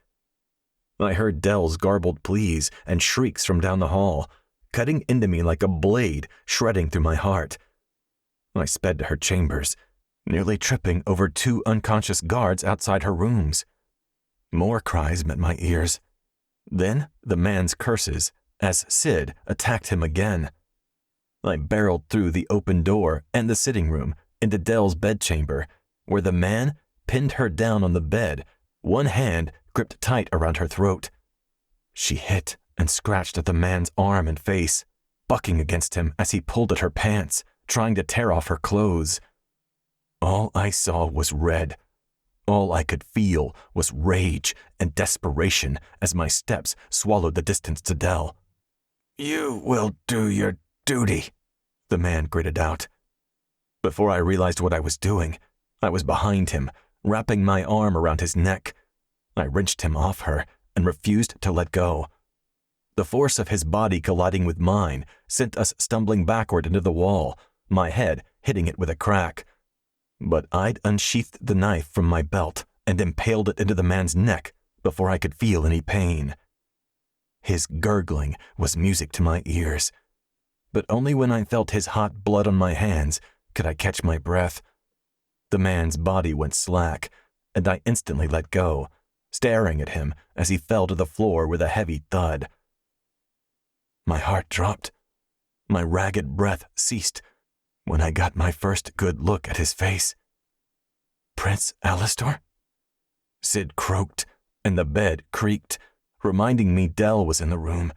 I heard Dell's garbled pleas and shrieks from down the hall, cutting into me like a blade, shredding through my heart. I sped to her chambers, nearly tripping over 2 unconscious guards outside her rooms. More cries met my ears. Then the man's curses as Sid attacked him again. I barreled through the open door and the sitting room into Dell's bedchamber, where the man pinned her down on the bed, one hand gripped tight around her throat. She hit and scratched at the man's arm and face, bucking against him as he pulled at her pants, trying to tear off her clothes. All I saw was red. All I could feel was rage and desperation as my steps swallowed the distance to Dell. "You will do your duty," the man gritted out. Before I realized what I was doing, I was behind him, wrapping my arm around his neck. I wrenched him off her and refused to let go. The force of his body colliding with mine sent us stumbling backward into the wall, my head hitting it with a crack. But I'd unsheathed the knife from my belt and impaled it into the man's neck before I could feel any pain. His gurgling was music to my ears, but only when I felt his hot blood on my hands could I catch my breath. The man's body went slack, and I instantly let go, staring at him as he fell to the floor with a heavy thud. My heart dropped. My ragged breath ceased when I got my first good look at his face. "Prince Alastor?" Sid croaked, and the bed creaked, reminding me Dell was in the room.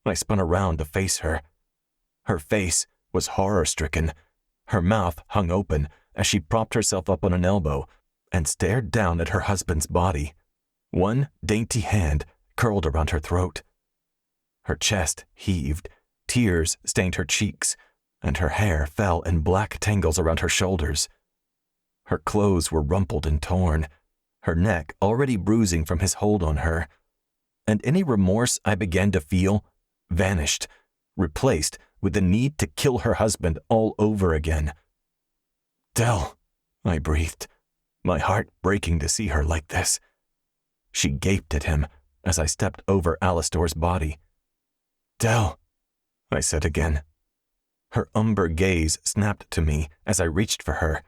I spun around to face her. Her face was horror-stricken. Her mouth hung open as she propped herself up on an elbow and stared down at her husband's body. One dainty hand curled around her throat. Her chest heaved, tears stained her cheeks, and her hair fell in black tangles around her shoulders. Her clothes were rumpled and torn, her neck already bruising from his hold on her, and any remorse I began to feel vanished, replaced with the need to kill her husband all over again. "Dell," I breathed, my heart breaking to see her like this. She gaped at him as I stepped over Alastor's body. "Dell," I said again. Her umber gaze snapped to me as I reached for her,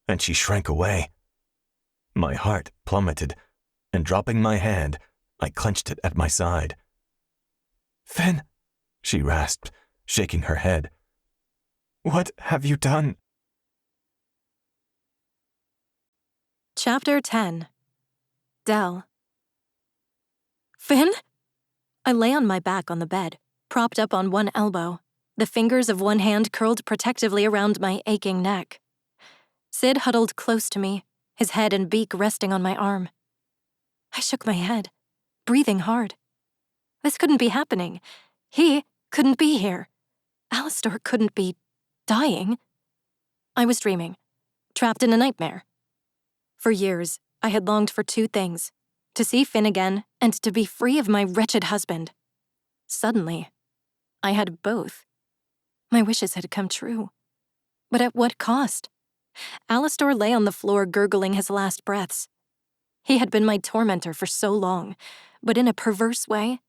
and she shrank away. My heart plummeted, and dropping my hand, I clenched it at my side. "Finn," she rasped, shaking her head. "What have you done?" Chapter 10. Dell. "Finn?" I lay on my back on the bed, propped up on one elbow, the fingers of one hand curled protectively around my aching neck. Sid huddled close to me, his head and beak resting on my arm. I shook my head, breathing hard. This couldn't be happening. He couldn't be here. Alastor couldn't be dying. I was dreaming, trapped in a nightmare. For years, I had longed for two things: to see Finn again and to be free of my wretched husband. Suddenly, I had both. My wishes had come true. But at what cost? Alastor lay on the floor gurgling his last breaths. He had been my tormentor for so long, but in a perverse way,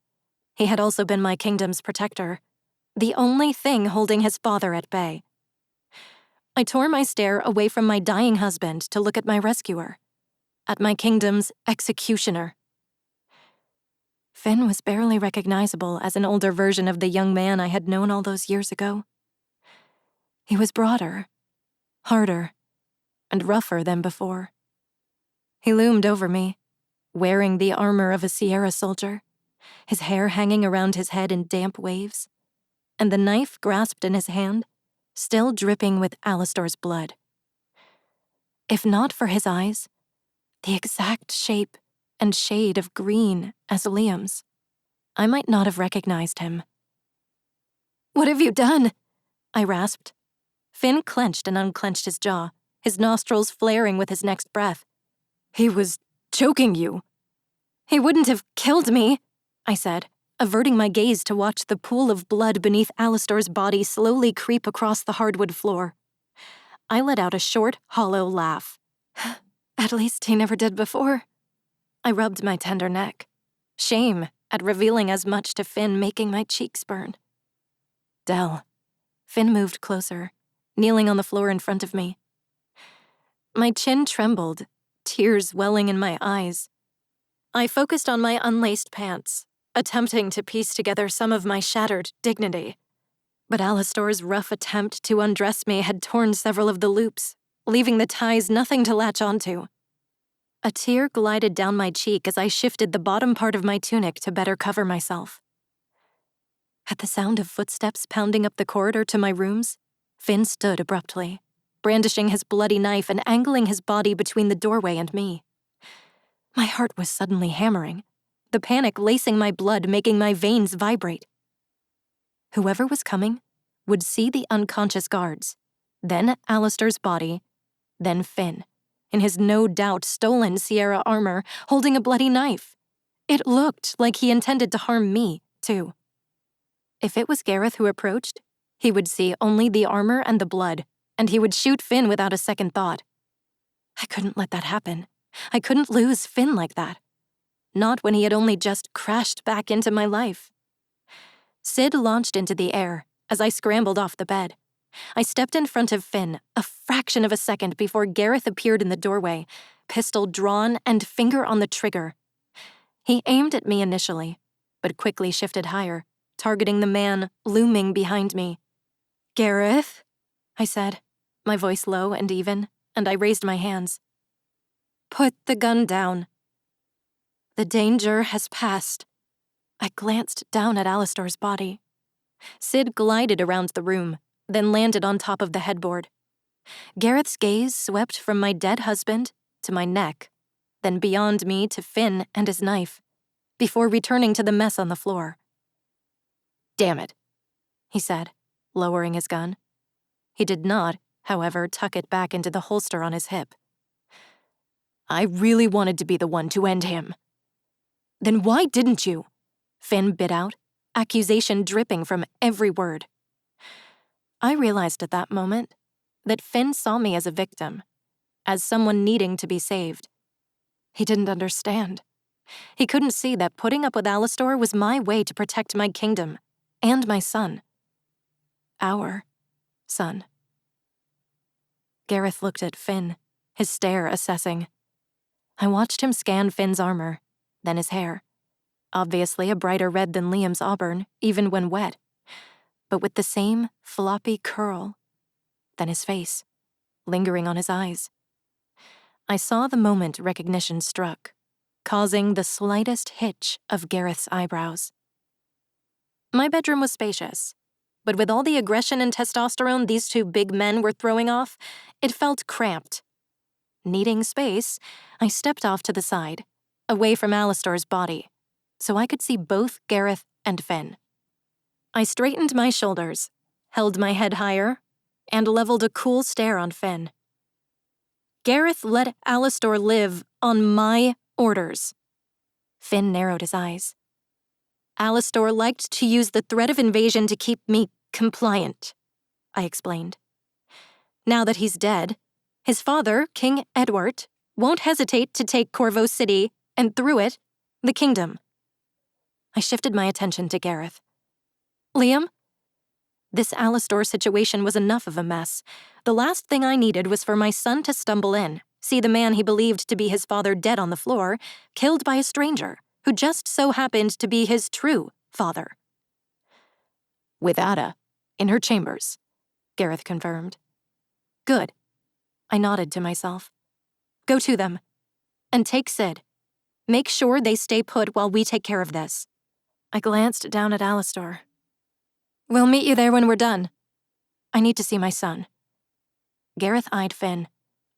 he had also been my kingdom's protector, the only thing holding his father at bay. I tore my stare away from my dying husband to look at my rescuer, at my kingdom's executioner. Finn was barely recognizable as an older version of the young man I had known all those years ago. He was broader, harder, and rougher than before. He loomed over me, wearing the armor of a Sierra soldier, his hair hanging around his head in damp waves, and the knife grasped in his hand, still dripping with Alastor's blood. If not for his eyes, the exact shape and shade of green as Liam's, I might not have recognized him. "What have you done?" I rasped. Finn clenched and unclenched his jaw, his nostrils flaring with his next breath. "He was choking you." "He wouldn't have killed me," I said, averting my gaze to watch the pool of blood beneath Alastor's body slowly creep across the hardwood floor. I let out a short, hollow laugh. "At least he never did before." I rubbed my tender neck, shame at revealing as much to Finn making my cheeks burn. "Dell." Finn moved closer, kneeling on the floor in front of me. My chin trembled, tears welling in my eyes. I focused on my unlaced pants, attempting to piece together some of my shattered dignity. But Alastor's rough attempt to undress me had torn several of the loops, leaving the ties nothing to latch onto. A tear glided down my cheek as I shifted the bottom part of my tunic to better cover myself. At the sound of footsteps pounding up the corridor to my rooms, Finn stood abruptly, brandishing his bloody knife and angling his body between the doorway and me. My heart was suddenly hammering, the panic lacing my blood, making my veins vibrate. Whoever was coming would see the unconscious guards, then Alistair's body, then Finn, in his no doubt stolen Sierra armor, holding a bloody knife. It looked like he intended to harm me, too. If it was Gareth who approached, he would see only the armor and the blood, and he would shoot Finn without a second thought. I couldn't let that happen. I couldn't lose Finn like that. Not when he had only just crashed back into my life. Sid launched into the air as I scrambled off the bed. I stepped in front of Finn a fraction of a second before Gareth appeared in the doorway, pistol drawn and finger on the trigger. He aimed at me initially, but quickly shifted higher, targeting the man looming behind me. "Gareth?" I said, my voice low and even, and I raised my hands. "Put the gun down." "The danger has passed." I glanced down at Alistair's body. Sid glided around the room, then landed on top of the headboard. Gareth's gaze swept from my dead husband to my neck, then beyond me to Finn and his knife, before returning to the mess on the floor. "Damn it," he said, lowering his gun. He did not, however, tuck it back into the holster on his hip. "I really wanted to be the one to end him." "Then why didn't you?" Finn bit out, accusation dripping from every word. I realized at that moment that Finn saw me as a victim, as someone needing to be saved. He didn't understand. He couldn't see that putting up with Alistair was my way to protect my kingdom and my son. Our son. Gareth looked at Finn, his stare assessing. I watched him scan Finn's armor, then his hair. Obviously a brighter red than Liam's auburn, even when wet, but with the same floppy curl. Then his face, lingering on his eyes. I saw the moment recognition struck, causing the slightest hitch of Gareth's eyebrows. My bedroom was spacious, but with all the aggression and testosterone these two big men were throwing off, it felt cramped. Needing space, I stepped off to the side, away from Alistair's body, so I could see both Gareth and Finn. I straightened my shoulders, held my head higher, and leveled a cool stare on Finn. Gareth let Alistair live on my orders. Finn narrowed his eyes. Alistair liked to use the threat of invasion to keep me compliant, I explained. Now that he's dead, his father, King Edward, won't hesitate to take Corvo City and through it, the kingdom. I shifted my attention to Gareth. Liam? This Alistair situation was enough of a mess. The last thing I needed was for my son to stumble in, see the man he believed to be his father dead on the floor, killed by a stranger, who just so happened to be his true father. With Ada, in her chambers, Gareth confirmed. Good. I nodded to myself. Go to them. And take Sid. Make sure they stay put while we take care of this. I glanced down at Alistair. We'll meet you there when we're done. I need to see my son. Gareth eyed Finn,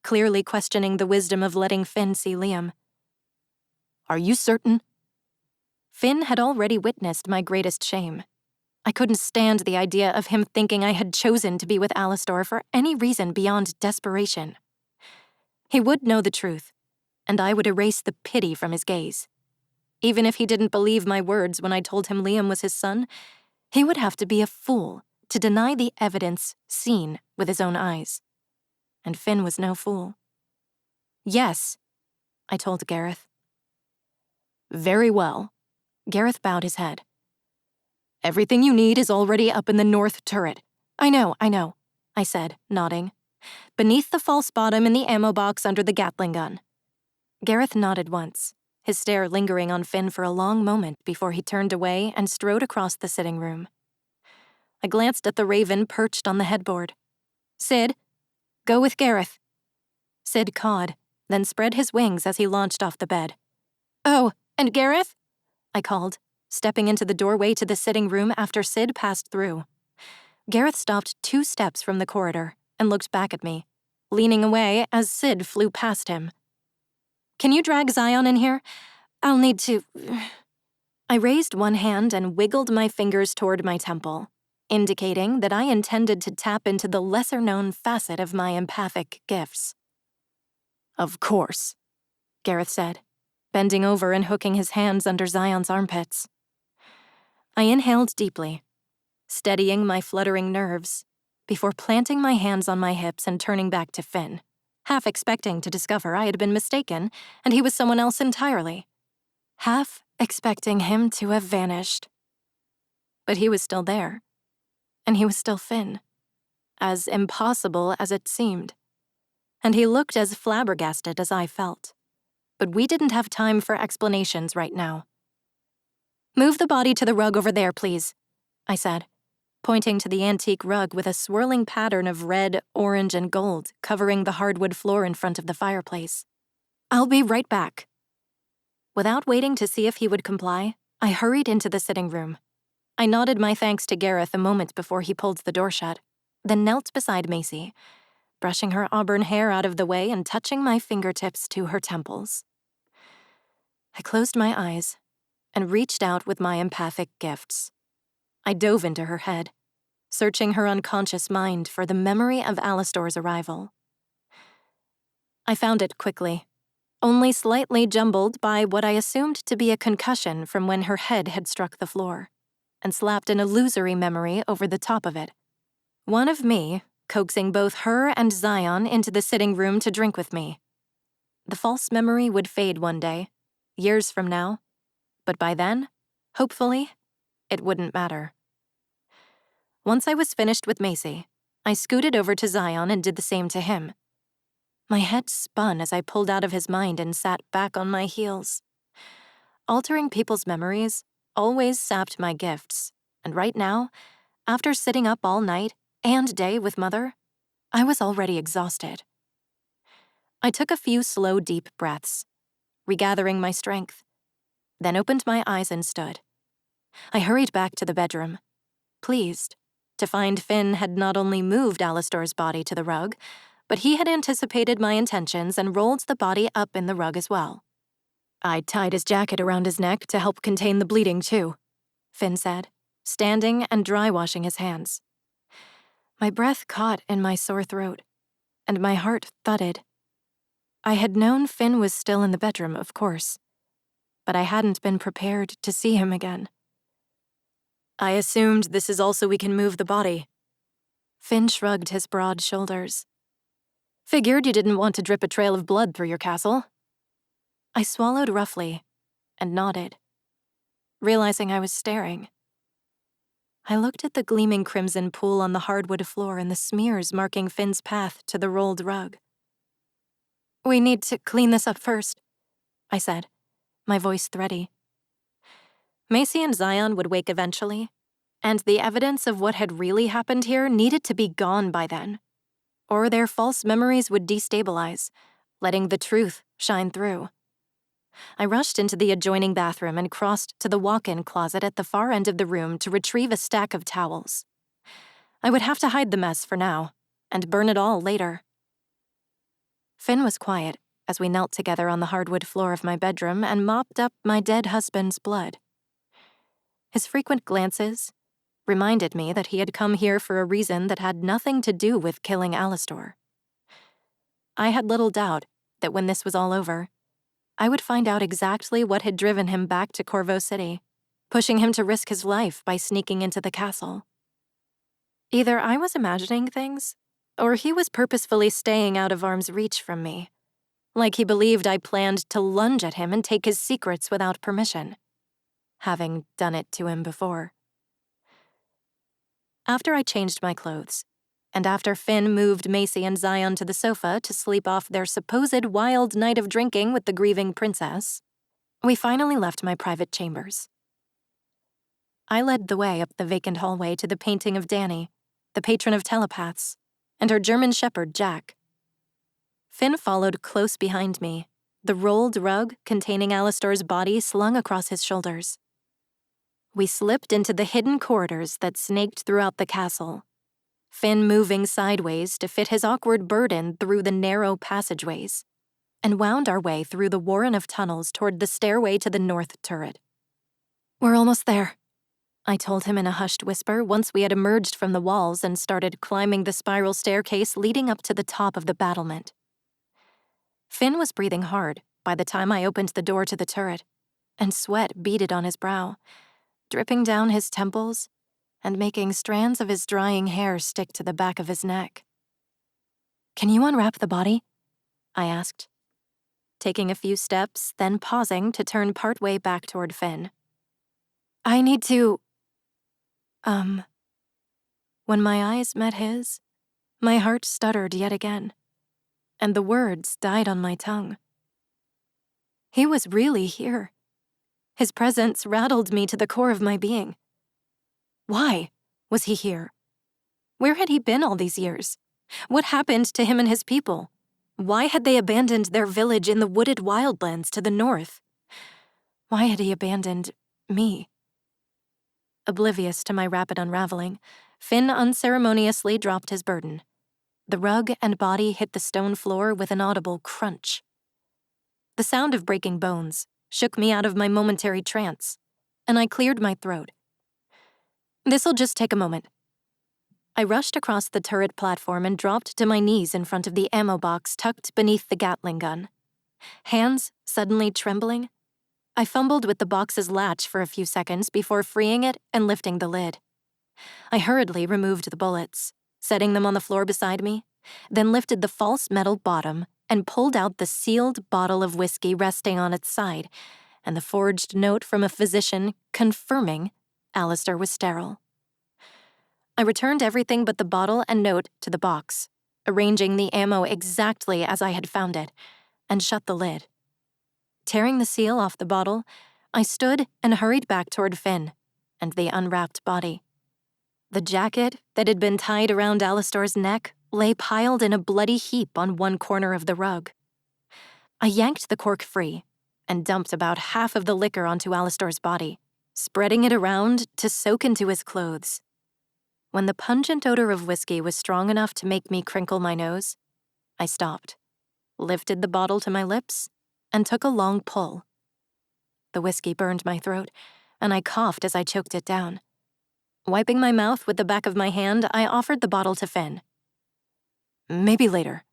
clearly questioning the wisdom of letting Finn see Liam. Are you certain? Finn had already witnessed my greatest shame. I couldn't stand the idea of him thinking I had chosen to be with Alistair for any reason beyond desperation. He would know the truth, and I would erase the pity from his gaze. Even if he didn't believe my words when I told him Liam was his son, he would have to be a fool to deny the evidence seen with his own eyes. And Finn was no fool. Yes, I told Gareth. Very well. Gareth bowed his head. Everything you need is already up in the north turret. I know, I said, nodding. Beneath the false bottom in the ammo box under the Gatling gun. Gareth nodded once, his stare lingering on Finn for a long moment before he turned away and strode across the sitting room. I glanced at the raven perched on the headboard. Sid, go with Gareth. Sid cawed, then spread his wings as he launched off the bed. Oh, and Gareth? I called, stepping into the doorway to the sitting room after Sid passed through. Gareth stopped 2 steps from the corridor and looked back at me, leaning away as Sid flew past him. "Can you drag Zion in here? I'll need to..." I raised one hand and wiggled my fingers toward my temple, indicating that I intended to tap into the lesser-known facet of my empathic gifts. "Of course," Gareth said, bending over and hooking his hands under Zion's armpits. I inhaled deeply, steadying my fluttering nerves, before planting my hands on my hips and turning back to Finn, half expecting to discover I had been mistaken and he was someone else entirely, half expecting him to have vanished. But he was still there, and he was still Finn, as impossible as it seemed, and he looked as flabbergasted as I felt. But we didn't have time for explanations right now. "Move the body to the rug over there, please," I said, pointing to the antique rug with a swirling pattern of red, orange, and gold covering the hardwood floor in front of the fireplace. "I'll be right back." Without waiting to see if he would comply, I hurried into the sitting room. I nodded my thanks to Gareth a moment before he pulled the door shut, then knelt beside Macy, brushing her auburn hair out of the way and touching my fingertips to her temples. I closed my eyes and reached out with my empathic gifts. I dove into her head, searching her unconscious mind for the memory of Alastor's arrival. I found it quickly, only slightly jumbled by what I assumed to be a concussion from when her head had struck the floor, and slapped an illusory memory over the top of it. One of me coaxing both her and Zion into the sitting room to drink with me. The false memory would fade one day, years from now, but by then, hopefully, it wouldn't matter. Once I was finished with Macy, I scooted over to Zion and did the same to him. My head spun as I pulled out of his mind and sat back on my heels. Altering people's memories always sapped my gifts, and right now, after sitting up all night and day with Mother, I was already exhausted. I took a few slow, deep breaths, regathering my strength, then opened my eyes and stood. I hurried back to the bedroom, pleased to find Finn had not only moved Alastor's body to the rug, but he had anticipated my intentions and rolled the body up in the rug as well. "I tied his jacket around his neck to help contain the bleeding, too," Finn said, standing and dry-washing his hands. My breath caught in my sore throat, and my heart thudded. I had known Finn was still in the bedroom, of course, but I hadn't been prepared to see him again. "I assumed this is also we can move the body." Finn shrugged his broad shoulders. "Figured you didn't want to drip a trail of blood through your castle." I swallowed roughly and nodded, realizing I was staring. I looked at the gleaming crimson pool on the hardwood floor and the smears marking Finn's path to the rolled rug. "We need to clean this up first," I said, my voice thready. Macy and Zion would wake eventually, and the evidence of what had really happened here needed to be gone by then, or their false memories would destabilize, letting the truth shine through. I rushed into the adjoining bathroom and crossed to the walk-in closet at the far end of the room to retrieve a stack of towels. I would have to hide the mess for now, and burn it all later. Finn was quiet as we knelt together on the hardwood floor of my bedroom and mopped up my dead husband's blood. His frequent glances reminded me that he had come here for a reason that had nothing to do with killing Alastor. I had little doubt that when this was all over, I would find out exactly what had driven him back to Corvo City, pushing him to risk his life by sneaking into the castle. Either I was imagining things, or he was purposefully staying out of arm's reach from me, like he believed I planned to lunge at him and take his secrets without permission, having done it to him before. After I changed my clothes, and after Finn moved Macy and Zion to the sofa to sleep off their supposed wild night of drinking with the grieving princess, we finally left my private chambers. I led the way up the vacant hallway to the painting of Dani, the patron of telepaths, and her German shepherd, Jack. Finn followed close behind me, the rolled rug containing Alastor's body slung across his shoulders. We slipped into the hidden corridors that snaked throughout the castle, Finn moving sideways to fit his awkward burden through the narrow passageways, and wound our way through the warren of tunnels toward the stairway to the north turret. "We're almost there," I told him in a hushed whisper once we had emerged from the walls and started climbing the spiral staircase leading up to the top of the battlement. Finn was breathing hard by the time I opened the door to the turret, and sweat beaded on his brow, dripping down his temples and making strands of his drying hair stick to the back of his neck. "Can you unwrap the body?" I asked, taking a few steps, then pausing to turn partway back toward Finn. "I need to..." When my eyes met his, my heart stuttered yet again, and the words died on my tongue. He was really here. His presence rattled me to the core of my being. Why was he here? Where had he been all these years? What happened to him and his people? Why had they abandoned their village in the wooded wildlands to the north? Why had he abandoned me? Oblivious to my rapid unraveling, Finn unceremoniously dropped his burden. The rug and body hit the stone floor with an audible crunch. The sound of breaking bones shook me out of my momentary trance, and I cleared my throat. "This'll just take a moment." I rushed across the turret platform and dropped to my knees in front of the ammo box tucked beneath the Gatling gun. Hands suddenly trembling, I fumbled with the box's latch for a few seconds before freeing it and lifting the lid. I hurriedly removed the bullets, setting them on the floor beside me, then lifted the false metal bottom and pulled out the sealed bottle of whiskey resting on its side and the forged note from a physician confirming Alistair was sterile. I returned everything but the bottle and note to the box, arranging the ammo exactly as I had found it, and shut the lid. Tearing the seal off the bottle, I stood and hurried back toward Finn and the unwrapped body. The jacket that had been tied around Alistair's neck lay piled in a bloody heap on one corner of the rug. I yanked the cork free and dumped about half of the liquor onto Alistair's body, spreading it around to soak into his clothes. When the pungent odor of whiskey was strong enough to make me crinkle my nose, I stopped, lifted the bottle to my lips, and took a long pull. The whiskey burned my throat, and I coughed as I choked it down. Wiping my mouth with the back of my hand, I offered the bottle to Finn. "Maybe later,"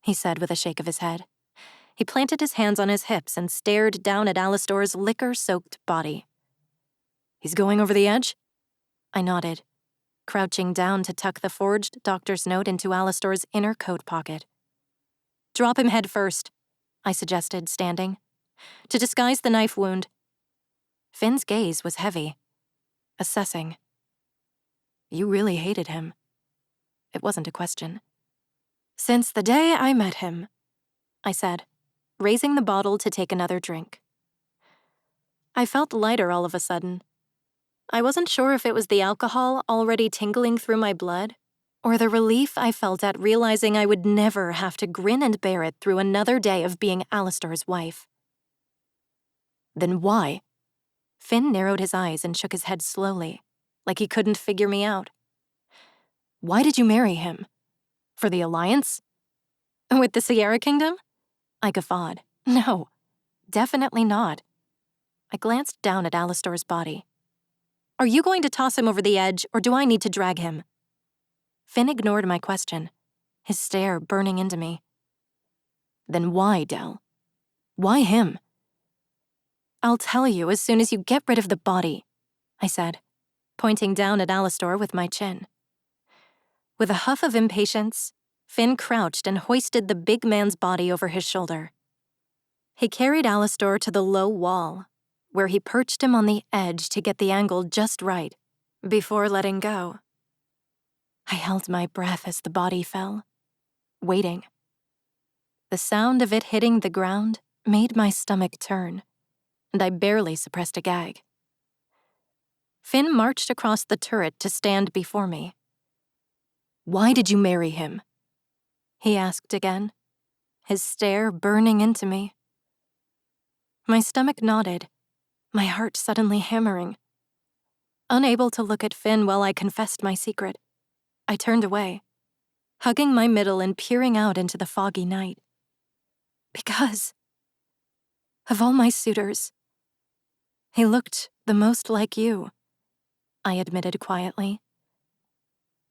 he said with a shake of his head. He planted his hands on his hips and stared down at Alistair's liquor-soaked body. "He's going over the edge?" I nodded, crouching down to tuck the forged doctor's note into Alistair's inner coat pocket. "Drop him head first," I suggested, standing, "to disguise the knife wound." Finn's gaze was heavy, assessing. "You really hated him." It wasn't a question. "Since the day I met him," I said, raising the bottle to take another drink. I felt lighter all of a sudden. I wasn't sure if it was the alcohol already tingling through my blood, or the relief I felt at realizing I would never have to grin and bear it through another day of being Alistair's wife. "Then why?" Finn narrowed his eyes and shook his head slowly, like he couldn't figure me out. "Why did you marry him? For the Alliance? With the Sierra Kingdom?" I guffawed. "No, definitely not." I glanced down at Alistair's body. "Are you going to toss him over the edge, or do I need to drag him?" Finn ignored my question, his stare burning into me. "Then why, Dell? Why him?" "I'll tell you as soon as you get rid of the body," I said, pointing down at Alistair with my chin. With a huff of impatience, Finn crouched and hoisted the big man's body over his shoulder. He carried Alistair to the low wall, where he perched him on the edge to get the angle just right, before letting go. I held my breath as the body fell, waiting. The sound of it hitting the ground made my stomach turn, and I barely suppressed a gag. Finn marched across the turret to stand before me. "Why did you marry him?" he asked again, his stare burning into me. My stomach nodded, my heart suddenly hammering. Unable to look at Finn while I confessed my secret, I turned away, hugging my middle and peering out into the foggy night. Because, of all my suitors, he looked the most like you, I admitted quietly.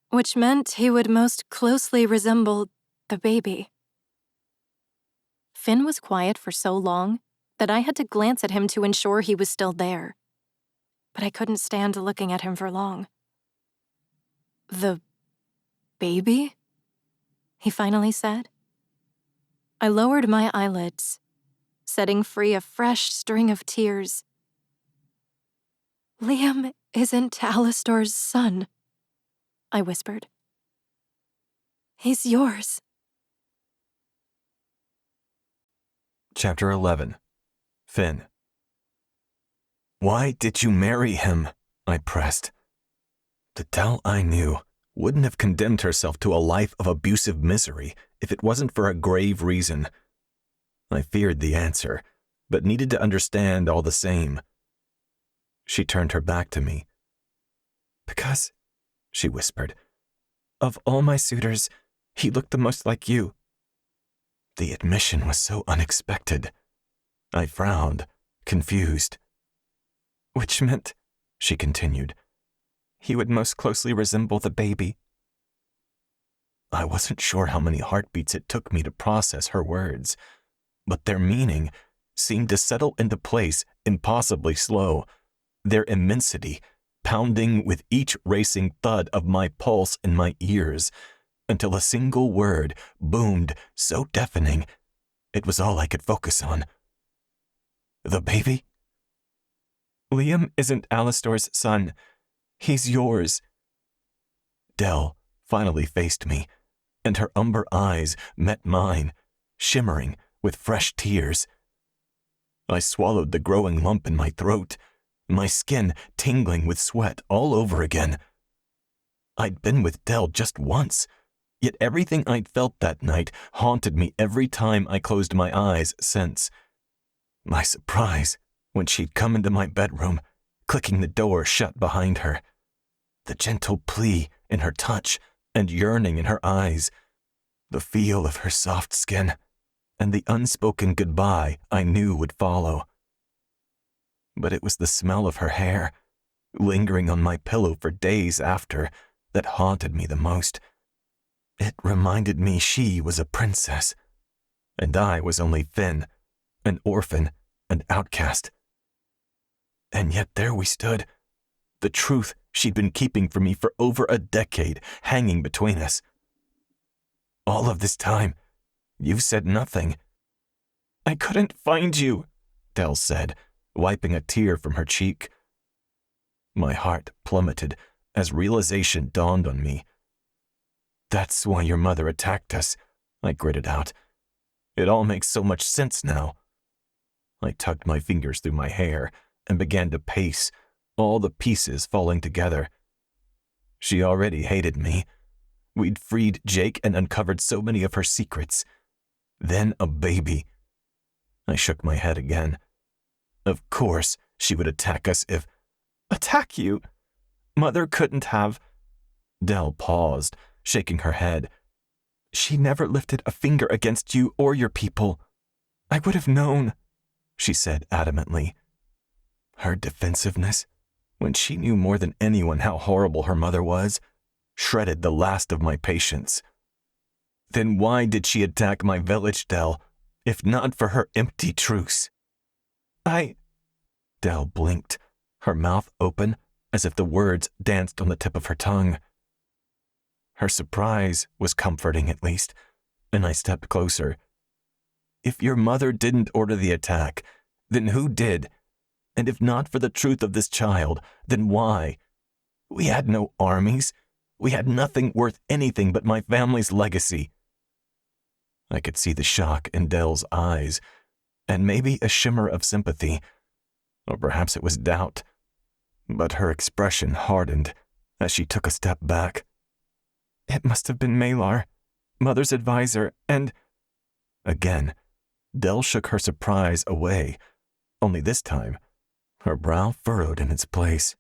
Which meant he would most closely resemble the baby. Finn was quiet for so long that I had to glance at him to ensure he was still there. But I couldn't stand looking at him for long. The baby? He finally said. I lowered my eyelids, setting free a fresh string of tears. Liam isn't Alastor's son, I whispered. He's yours. Chapter 11. Finn. Why did you marry him? I pressed. The Dell I knew wouldn't have condemned herself to a life of abusive misery if it wasn't for a grave reason. I feared the answer, but needed to understand all the same. She turned her back to me. Because, she whispered, of all my suitors, he looked the most like you. The admission was so unexpected. I frowned, confused. Which meant, she continued, he would most closely resemble the baby. I wasn't sure how many heartbeats it took me to process her words, but their meaning seemed to settle into place impossibly slow, their immensity pounding with each racing thud of my pulse in my ears, until a single word boomed so deafening it was all I could focus on. The baby? Liam isn't Alastor's son. He's yours. Dell finally faced me, and her umber eyes met mine, shimmering with fresh tears. I swallowed the growing lump in my throat, my skin tingling with sweat all over again. I'd been with Dell just once, yet everything I'd felt that night haunted me every time I closed my eyes since. My surprise when she'd come into my bedroom, clicking the door shut behind her. The gentle plea in her touch and yearning in her eyes. The feel of her soft skin, and the unspoken goodbye I knew would follow. But it was the smell of her hair, lingering on my pillow for days after, that haunted me the most. It reminded me she was a princess, and I was only Finn, an orphan, an outcast. And yet there we stood, the truth she'd been keeping from me for over a decade hanging between us. All of this time, you've said nothing. I couldn't find you, Dell said, wiping a tear from her cheek. My heart plummeted as realization dawned on me. That's why your mother attacked us, I gritted out. It all makes so much sense now. I tucked my fingers through my hair and began to pace, all the pieces falling together. She already hated me. We'd freed Jake and uncovered so many of her secrets. Then a baby. I shook my head again. Of course she would attack us if... Attack you? Mother couldn't have... Dell paused, shaking her head. She never lifted a finger against you or your people. I would have known, she said adamantly. Her defensiveness, when she knew more than anyone how horrible her mother was, shredded the last of my patience. Then why did she attack my village, Dell, if not for her empty truce? Dell blinked, her mouth open, as if the words danced on the tip of her tongue. Her surprise was comforting at least, and I stepped closer. If your mother didn't order the attack, then who did? And if not for the truth of this child, then why? We had no armies. We had nothing worth anything but my family's legacy. I could see the shock in Dell's eyes, and maybe a shimmer of sympathy, or perhaps it was doubt. But her expression hardened as she took a step back. It must have been Malar, Mother's advisor, and... Again, Dell shook her surprise away, only this time, her brow furrowed in its place.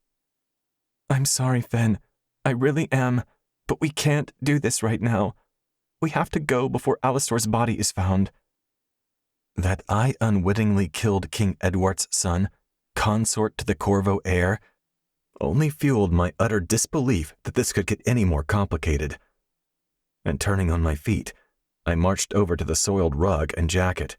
I'm sorry, Finn. I really am. But we can't do this right now. We have to go before Alistor's body is found. That I unwittingly killed King Edward's son, consort to the Corvo heir, only fueled my utter disbelief that this could get any more complicated. And turning on my feet, I marched over to the soiled rug and jacket.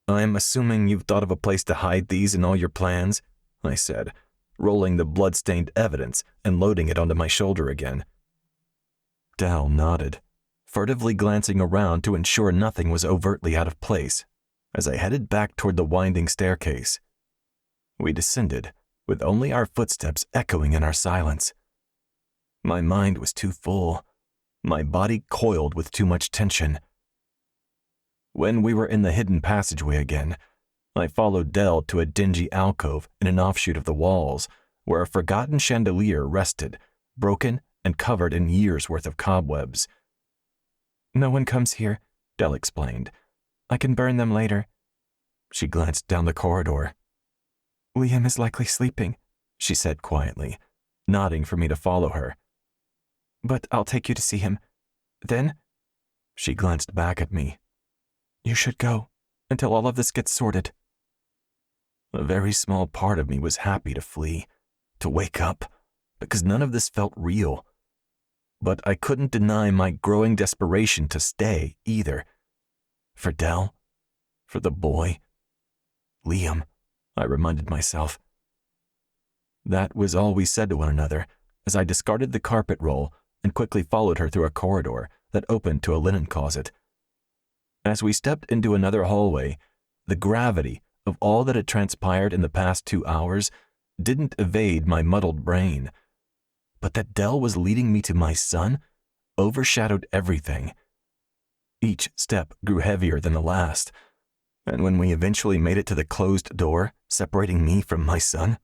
I'm assuming you've thought of a place to hide these in all your plans, I said, rolling the blood-stained evidence and loading it onto my shoulder again. Dell nodded, furtively glancing around to ensure nothing was overtly out of place, as I headed back toward the winding staircase. We descended, with only our footsteps echoing in our silence. My mind was too full, my body coiled with too much tension. When we were in the hidden passageway again, I followed Dell to a dingy alcove in an offshoot of the walls, where a forgotten chandelier rested, broken and covered in years' worth of cobwebs. No one comes here, Dell explained. I can burn them later. She glanced down the corridor. Liam is likely sleeping, she said quietly, nodding for me to follow her. But I'll take you to see him. Then, she glanced back at me. You should go, until all of this gets sorted. A very small part of me was happy to flee, to wake up, because none of this felt real. But I couldn't deny my growing desperation to stay either. For Dell, for the boy, Liam, I reminded myself. That was all we said to one another as I discarded the carpet roll and quickly followed her through a corridor that opened to a linen closet. As we stepped into another hallway, the gravity of all that had transpired in the past 2 hours didn't evade my muddled brain. But that Dell was leading me to my son overshadowed everything. Each step grew heavier than the last, and when we eventually made it to the closed door separating me from my son,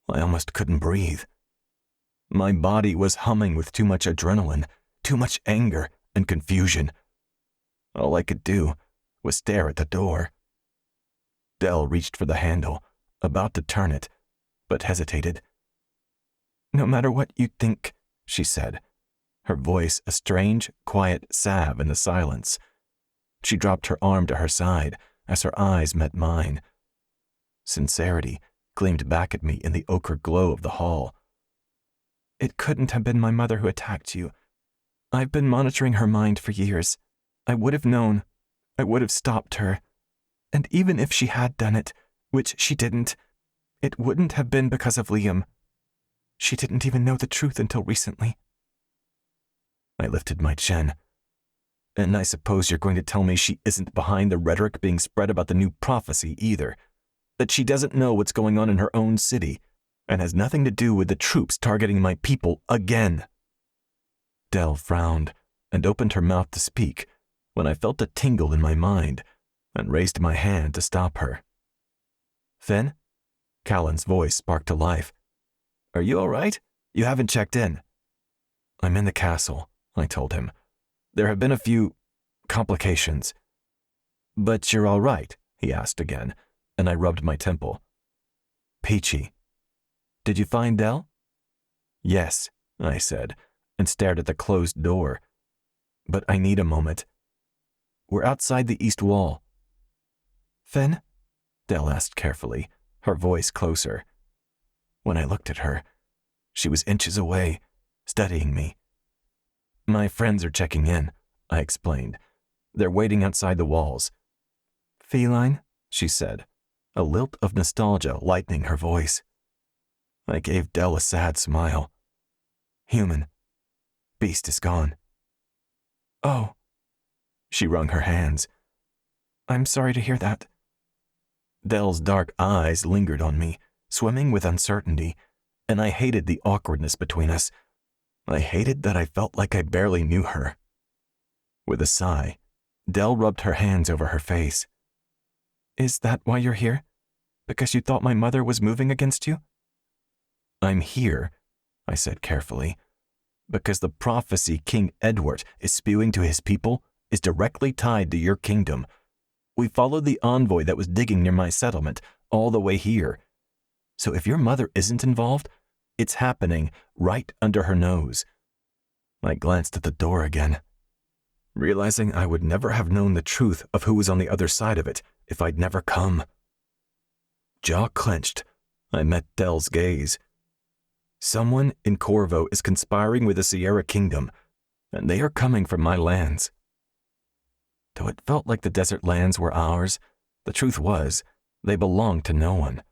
I almost couldn't breathe. My body was humming with too much adrenaline, too much anger and confusion. All I could do was stare at the door. Dell reached for the handle, about to turn it, but hesitated. No matter what you think, she said, her voice a strange, quiet salve in the silence. She dropped her arm to her side as her eyes met mine. Sincerity gleamed back at me in the ochre glow of the hall. It couldn't have been my mother who attacked you. I've been monitoring her mind for years. I would have known. I would have stopped her. And even if she had done it, which she didn't, it wouldn't have been because of Liam. She didn't even know the truth until recently. I lifted my chin. And I suppose you're going to tell me she isn't behind the rhetoric being spread about the new prophecy either, that she doesn't know what's going on in her own city, and has nothing to do with the troops targeting my people again. Dell frowned and opened her mouth to speak when I felt a tingle in my mind and raised my hand to stop her. Finn? Callan's voice sparked to life. Are you all right? You haven't checked in. I'm in the castle, I told him. There have been a few complications. But you're all right, he asked again, and I rubbed my temple. Peachy. Did you find Dell? Yes, I said, and stared at the closed door. But I need a moment. We're outside the east wall. Finn? Dell asked carefully, her voice closer. When I looked at her, she was inches away, studying me. My friends are checking in, I explained. They're waiting outside the walls. Feline, she said, a lilt of nostalgia lightening her voice. I gave Dell a sad smile. Human. Beast is gone. Oh. She wrung her hands. I'm sorry to hear that. Dell's dark eyes lingered on me, swimming with uncertainty, and I hated the awkwardness between us. I hated that I felt like I barely knew her. With a sigh, Dell rubbed her hands over her face. Is that why you're here? Because you thought my mother was moving against you? I'm here, I said carefully, because the prophecy King Edward is spewing to his people is directly tied to your kingdom. We followed the envoy that was digging near my settlement all the way here. So if your mother isn't involved, it's happening right under her nose. I glanced at the door again, realizing I would never have known the truth of who was on the other side of it if I'd never come. Jaw clenched, I met Dell's gaze. Someone in Corvo is conspiring with the Sierra Kingdom, and they are coming for my lands. Though it felt like the desert lands were ours, the truth was, they belonged to no one.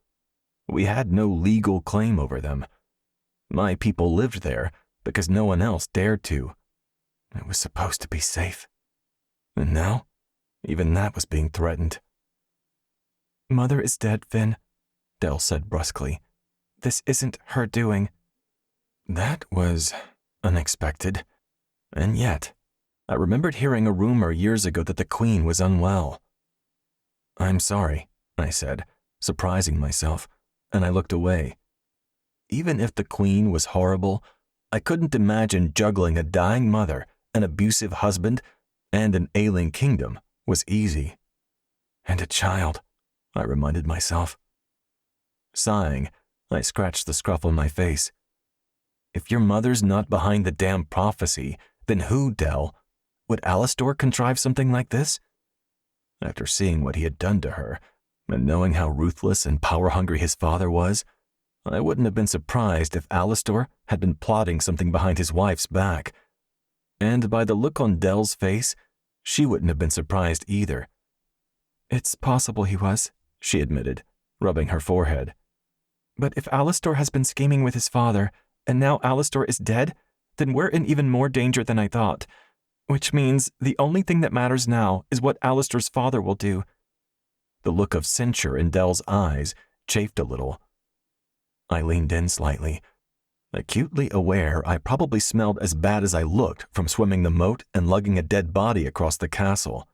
We had no legal claim over them. My people lived there because no one else dared to. It was supposed to be safe. And now, even that was being threatened. Mother is dead, Finn, Dell said brusquely. This isn't her doing. That was unexpected. And yet, I remembered hearing a rumor years ago that the Queen was unwell. I'm sorry, I said, surprising myself, and I looked away. Even if the Queen was horrible, I couldn't imagine juggling a dying mother, an abusive husband, and an ailing kingdom was easy. And a child, I reminded myself. Sighing, I scratched the scruff on my face. If your mother's not behind the damn prophecy, then who, Dell? Would Alastor contrive something like this? After seeing what he had done to her, and knowing how ruthless and power-hungry his father was, I wouldn't have been surprised if Alastor had been plotting something behind his wife's back. And by the look on Dell's face, she wouldn't have been surprised either. It's possible he was, she admitted, rubbing her forehead. But if Alastor has been scheming with his father, and now Alastor is dead, then we're in even more danger than I thought. Which means the only thing that matters now is what Alastor's father will do. The look of censure in Dell's eyes chafed a little. I leaned in slightly, acutely aware I probably smelled as bad as I looked from swimming the moat and lugging a dead body across the castle.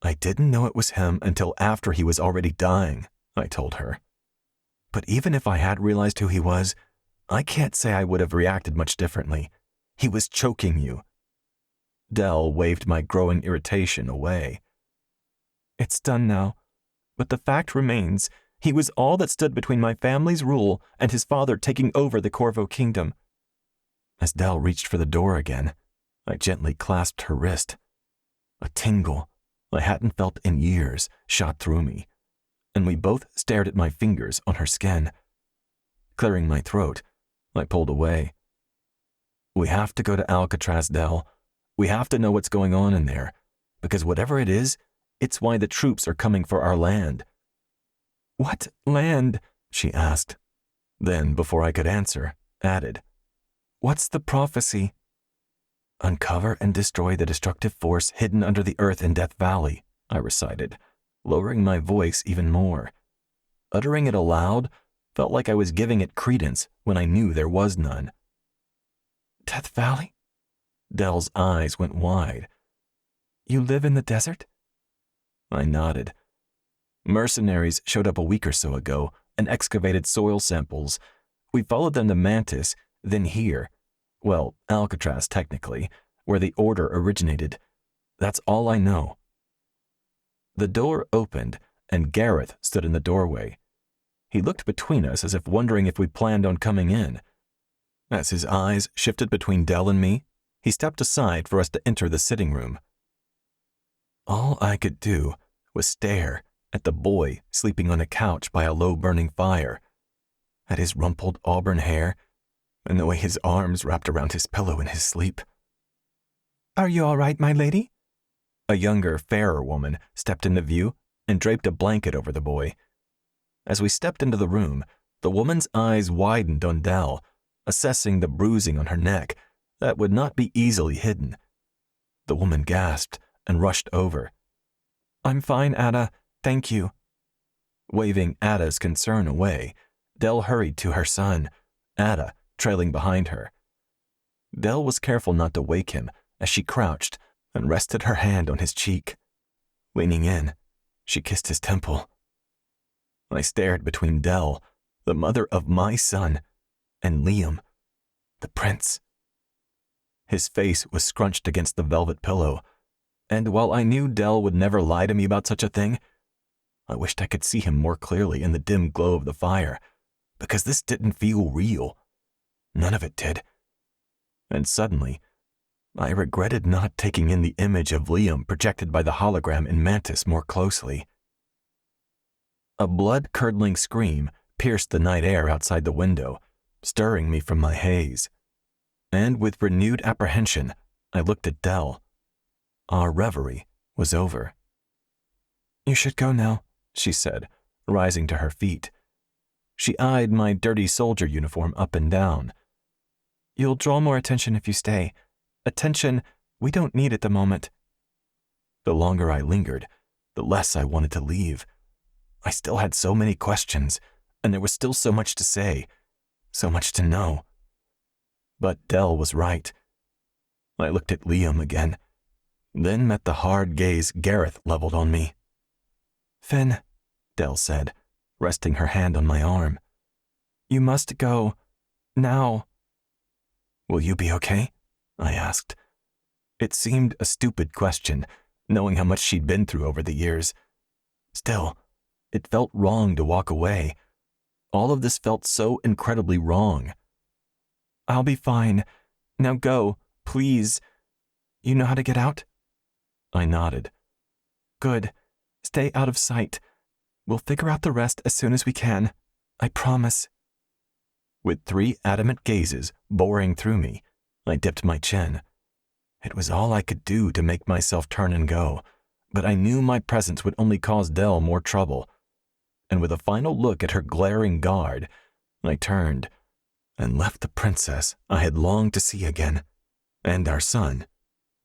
I didn't know it was him until after he was already dying, I told her. But even if I had realized who he was, I can't say I would have reacted much differently. He was choking you. Dell waved my growing irritation away. It's done now, but the fact remains, he was all that stood between my family's rule and his father taking over the Corvo Kingdom. As Dell reached for the door again, I gently clasped her wrist. A tingle I hadn't felt in years shot through me, and we both stared at my fingers on her skin. Clearing my throat, I pulled away. We have to go to Alcatraz, Dell. We have to know what's going on in there, because whatever it is, it's why the troops are coming for our land. What land? She asked. Then, before I could answer, added, What's the prophecy? Uncover and destroy the destructive force hidden under the earth in Death Valley, I recited, lowering my voice even more. Uttering it aloud felt like I was giving it credence when I knew there was none. Death Valley? Dell's eyes went wide. You live in the desert? I nodded. Mercenaries showed up a week or so ago and excavated soil samples. We followed them to Mantis, then here. Well, Alcatraz, technically, where the Order originated. That's all I know. The door opened, and Gareth stood in the doorway. He looked between us as if wondering if we planned on coming in. As his eyes shifted between Dell and me, he stepped aside for us to enter the sitting room. All I could do was stare at the boy sleeping on a couch by a low-burning fire, at his rumpled auburn hair, and the way his arms wrapped around his pillow in his sleep. Are you all right, my lady? A younger, fairer woman stepped into view and draped a blanket over the boy. As we stepped into the room, the woman's eyes widened on Dell, assessing the bruising on her neck that would not be easily hidden. The woman gasped and rushed over. I'm fine, Ada. Thank you. Waving Ada's concern away, Dell hurried to her son, Ada trailing behind her. Dell was careful not to wake him as she crouched and rested her hand on his cheek. Leaning in, she kissed his temple. I stared between Dell, the mother of my son, and Liam, the prince. His face was scrunched against the velvet pillow, and while I knew Dell would never lie to me about such a thing, I wished I could see him more clearly in the dim glow of the fire, because this didn't feel real. None of it did. and suddenly, I regretted not taking in the image of Liam projected by the hologram in Mantis more closely. A blood-curdling scream pierced the night air outside the window, stirring me from my haze. And with renewed apprehension, I looked at Dell. Our reverie was over. "You should go now," she said, rising to her feet. She eyed my dirty soldier uniform up and down. "You'll draw more attention if you stay. Attention we don't need at the moment." The longer I lingered, the less I wanted to leave. I still had so many questions, and there was still so much to say, so much to know. But Dell was right. I looked at Liam again, then met the hard gaze Gareth leveled on me. "Finn," Dell said, resting her hand on my arm. "You must go. Now." "Will you be okay?" I asked. It seemed a stupid question, knowing how much she'd been through over the years. Still, it felt wrong to walk away. All of this felt so incredibly wrong. "I'll be fine. Now go, please. You know how to get out?" I nodded. "Good. Stay out of sight. We'll figure out the rest as soon as we can. I promise." With 3 adamant gazes boring through me, I dipped my chin. It was all I could do to make myself turn and go, but I knew my presence would only cause Dell more trouble. And with a final look at her glaring guard, I turned and left the princess I had longed to see again, and our son,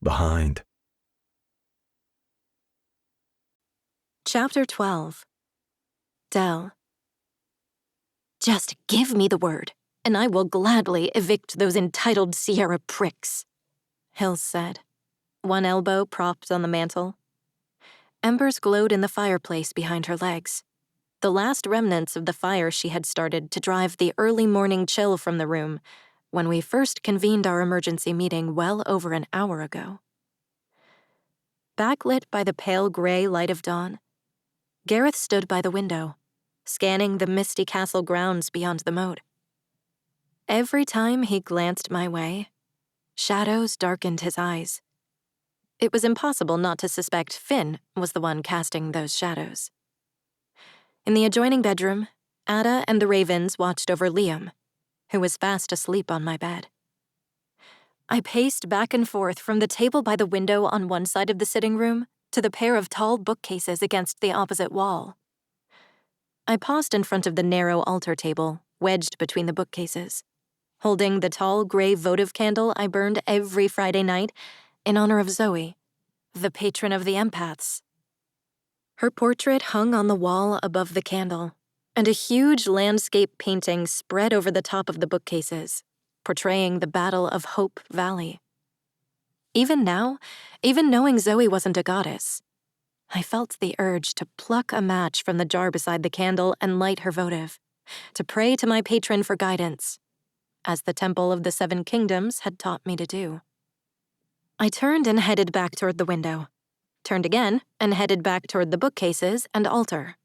behind. Chapter 12. Dell. "Just give me the word, and I will gladly evict those entitled Sierra pricks," Hills said, one elbow propped on the mantel. Embers glowed in the fireplace behind her legs, the last remnants of the fire she had started to drive the early morning chill from the room when we first convened our emergency meeting well over an hour ago. Backlit by the pale gray light of dawn, Gareth stood by the window, scanning the misty castle grounds beyond the moat. Every time he glanced my way, shadows darkened his eyes. It was impossible not to suspect Finn was the one casting those shadows. In the adjoining bedroom, Ada and the ravens watched over Liam, who was fast asleep on my bed. I paced back and forth from the table by the window on one side of the sitting room to the pair of tall bookcases against the opposite wall. I paused in front of the narrow altar table, wedged between the bookcases, holding the tall gray votive candle I burned every Friday night in honor of Zoe, the patron of the empaths. Her portrait hung on the wall above the candle, and a huge landscape painting spread over the top of the bookcases, portraying the Battle of Hope Valley. Even now, even knowing Zoe wasn't a goddess, I felt the urge to pluck a match from the jar beside the candle and light her votive, to pray to my patron for guidance, as the Temple of the 7 Kingdoms had taught me to do. I turned and headed back toward the window, turned again and headed back toward the bookcases and altar.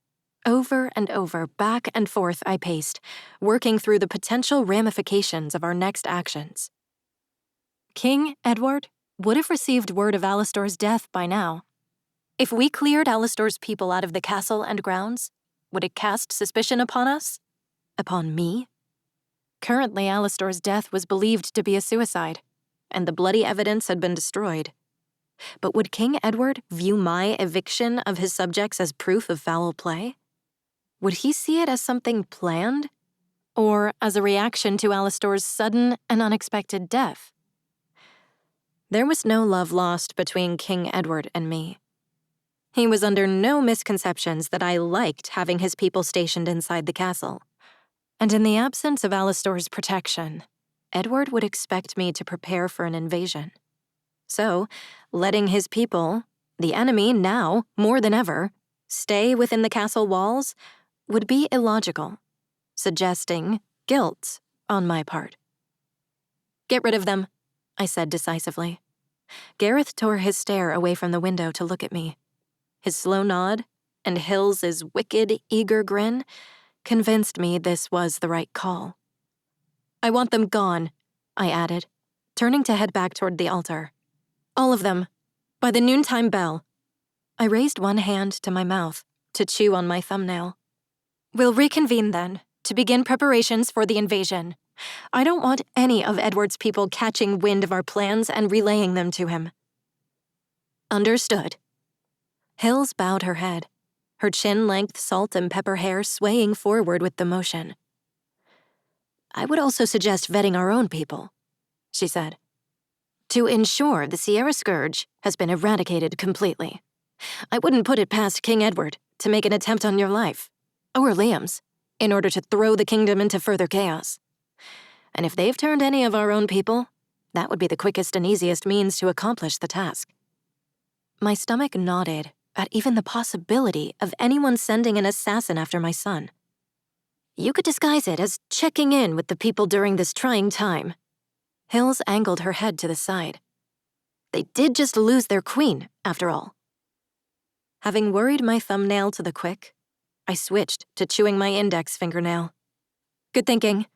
Over and over, back and forth I paced, working through the potential ramifications of our next actions. King Edward would have received word of Alastor's death by now. If we cleared Alastor's people out of the castle and grounds, would it cast suspicion upon us? Upon me? Currently, Alastor's death was believed to be a suicide, and the bloody evidence had been destroyed. But would King Edward view my eviction of his subjects as proof of foul play? Would he see it as something planned, or as a reaction to Alastor's sudden and unexpected death? There was no love lost between King Edward and me. He was under no misconceptions that I liked having his people stationed inside the castle. And in the absence of Alastor's protection, Edward would expect me to prepare for an invasion. So, letting his people, the enemy now more than ever, stay within the castle walls would be illogical, suggesting guilt on my part. "Get rid of them," I said decisively. Gareth tore his stare away from the window to look at me. His slow nod and Hills's wicked, eager grin convinced me this was the right call. "I want them gone," I added, turning to head back toward the altar. "All of them. By the noontime bell." I raised one hand to my mouth to chew on my thumbnail. "We'll reconvene then, to begin preparations for the invasion. I don't want any of Edward's people catching wind of our plans and relaying them to him." "Understood." Hills bowed her head, her chin-length salt and pepper hair swaying forward with the motion. "I would also suggest vetting our own people," she said, "to ensure the Sierra Scourge has been eradicated completely. I wouldn't put it past King Edward to make an attempt on your life, or Liam's, in order to throw the kingdom into further chaos. And if they've turned any of our own people, that would be the quickest and easiest means to accomplish the task." My stomach nodded at even the possibility of anyone sending an assassin after my son. "You could disguise it as checking in with the people during this trying time." Hills angled her head to the side. "They did just lose their queen, after all." Having worried my thumbnail to the quick, I switched to chewing my index fingernail. "Good thinking.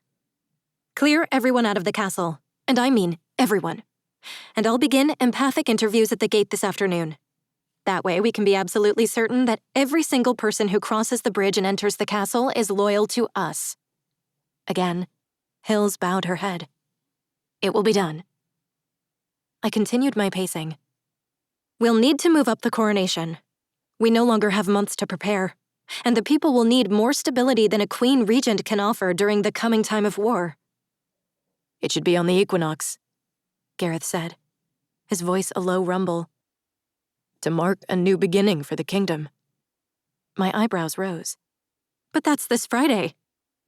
Clear everyone out of the castle, and I mean everyone. And I'll begin empathic interviews at the gate this afternoon. That way we can be absolutely certain that every single person who crosses the bridge and enters the castle is loyal to us." Again, Hills bowed her head. "It will be done." I continued my pacing. "We'll need to move up the coronation. We no longer have months to prepare, and the people will need more stability than a queen regent can offer during the coming time of war." "It should be on the equinox," Gareth said, his voice a low rumble. "To mark a new beginning for the kingdom." My eyebrows rose. "But that's this Friday.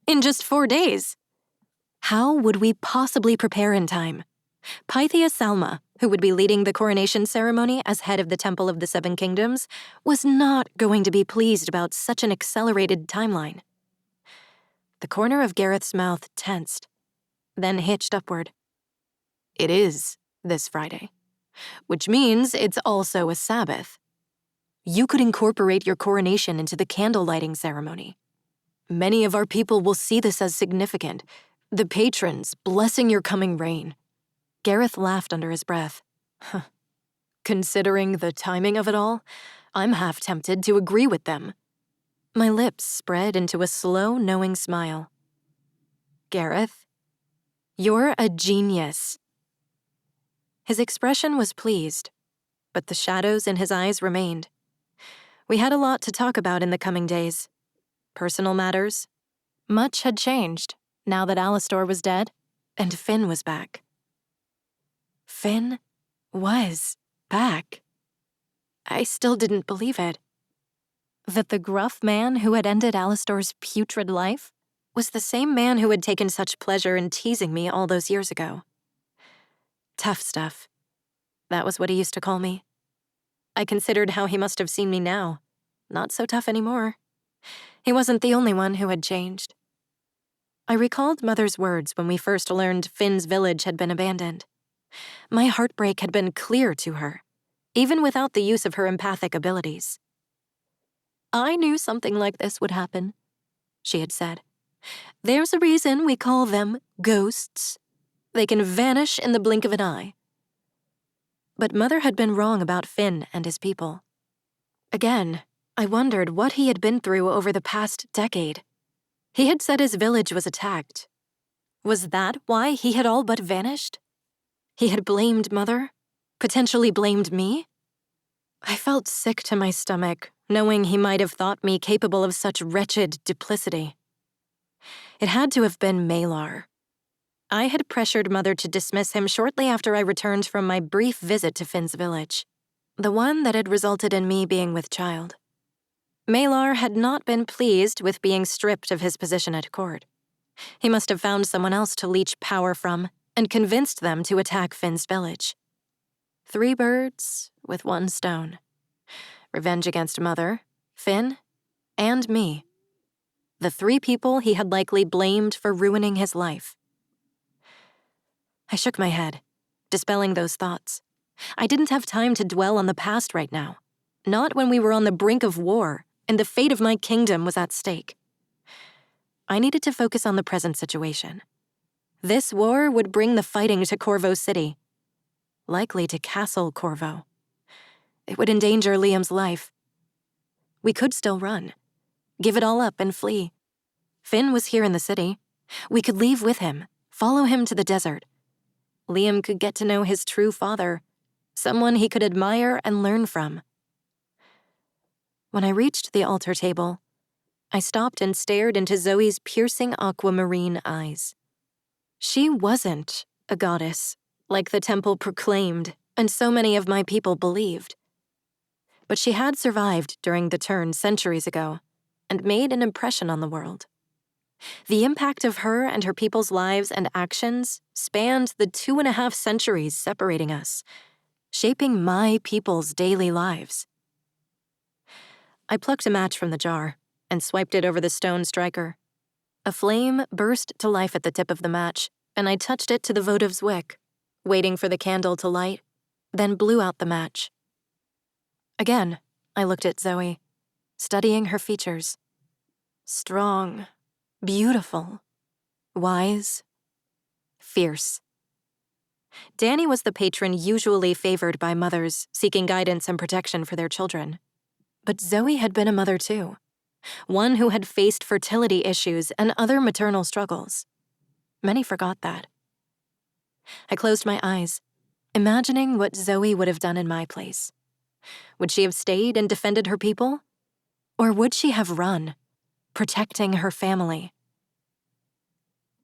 In just 4 days. How would we possibly prepare in time? Pythia Salma, who would be leading the coronation ceremony as head of the Temple of the Seven Kingdoms, was not going to be pleased about such an accelerated timeline." The corner of Gareth's mouth tensed, then hitched upward. "It is this Friday, which means it's also a Sabbath. You could incorporate your coronation into the candle lighting ceremony. Many of our people will see this as significant, the patrons blessing your coming reign." Gareth laughed under his breath. "Considering the timing of it all, I'm half tempted to agree with them." My lips spread into a slow, knowing smile. "Gareth, you're a genius." His expression was pleased, but the shadows in his eyes remained. We had a lot to talk about in the coming days. Personal matters. Much had changed now that Alastor was dead and Finn was back. Finn was back. I still didn't believe it. That the gruff man who had ended Alastor's putrid life was the same man who had taken such pleasure in teasing me all those years ago. Tough stuff. That was what he used to call me. I considered how he must have seen me now. Not so tough anymore. He wasn't the only one who had changed. I recalled Mother's words when we first learned Finn's village had been abandoned. My heartbreak had been clear to her, even without the use of her empathic abilities. "I knew something like this would happen," she had said. "There's a reason we call them ghosts. They can vanish in the blink of an eye." But Mother had been wrong about Finn and his people. Again, I wondered what he had been through over the past decade. He had said his village was attacked. Was that why he had all but vanished? He had blamed Mother, potentially blamed me? I felt sick to my stomach, knowing he might have thought me capable of such wretched duplicity. It had to have been Malar. I had pressured Mother to dismiss him shortly after I returned from my brief visit to Finn's village, the one that had resulted in me being with child. Malar had not been pleased with being stripped of his position at court. He must have found someone else to leech power from and convinced them to attack Finn's village. 3 birds with 1 stone. Revenge against Mother, Finn, and me. The 3 people he had likely blamed for ruining his life. I shook my head, dispelling those thoughts. I didn't have time to dwell on the past right now. Not when we were on the brink of war and the fate of my kingdom was at stake. I needed to focus on the present situation. This war would bring the fighting to Corvo City, likely to Castle Corvo. It would endanger Liam's life. We could still run, give it all up and flee. Finn was here in the city. We could leave with him, follow him to the desert. Liam could get to know his true father, someone he could admire and learn from. When I reached the altar table, I stopped and stared into Zoe's piercing aquamarine eyes. She wasn't a goddess, like the temple proclaimed and so many of my people believed. But she had survived during the turn centuries ago and made an impression on the world. The impact of her and her people's lives and actions spanned the 2.5 centuries separating us, shaping my people's daily lives. I plucked a match from the jar and swiped it over the stone striker. A flame burst to life at the tip of the match, and I touched it to the votive's wick, waiting for the candle to light, then blew out the match. Again, I looked at Zoe, studying her features. Strong, beautiful, wise, fierce. Danny was the patron usually favored by mothers seeking guidance and protection for their children. But Zoe had been a mother too, one who had faced fertility issues and other maternal struggles. Many forgot that. I closed my eyes, imagining what Zoe would have done in my place. Would she have stayed and defended her people? Or would she have run, protecting her family?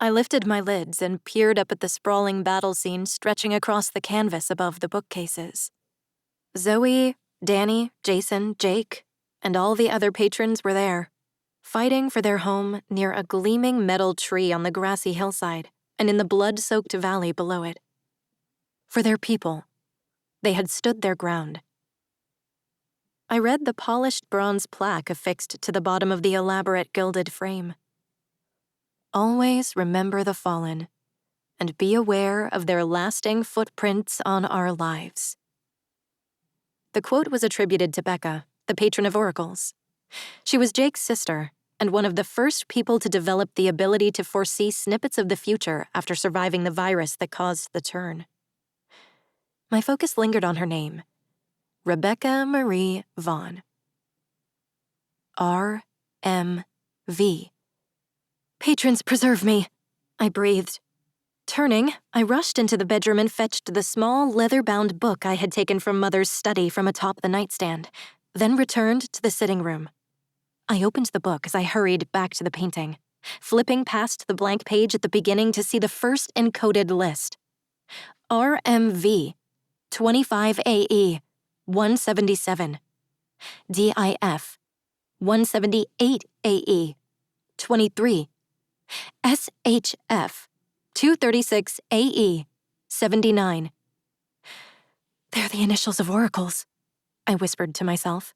I lifted my lids and peered up at the sprawling battle scene stretching across the canvas above the bookcases. Zoe, Danny, Jason, Jake, and all the other patrons were there, fighting for their home near a gleaming metal tree on the grassy hillside and in the blood-soaked valley below it. For their people, they had stood their ground. I read the polished bronze plaque affixed to the bottom of the elaborate gilded frame. Always remember the fallen, and be aware of their lasting footprints on our lives. The quote was attributed to Becca, the patron of oracles. She was Jake's sister, and one of the first people to develop the ability to foresee snippets of the future after surviving the virus that caused the turn. My focus lingered on her name, Rebecca Marie Vaughn. R.M.V. Patrons preserve me, I breathed. Turning, I rushed into the bedroom and fetched the small, leather-bound book I had taken from Mother's study from atop the nightstand, then returned to the sitting room. I opened the book as I hurried back to the painting, flipping past the blank page at the beginning to see the first encoded list. RMV, 25 AE, 177. DIF, 178 AE, 23. SHF, 236 AE, 79. They're the initials of oracles, I whispered to myself,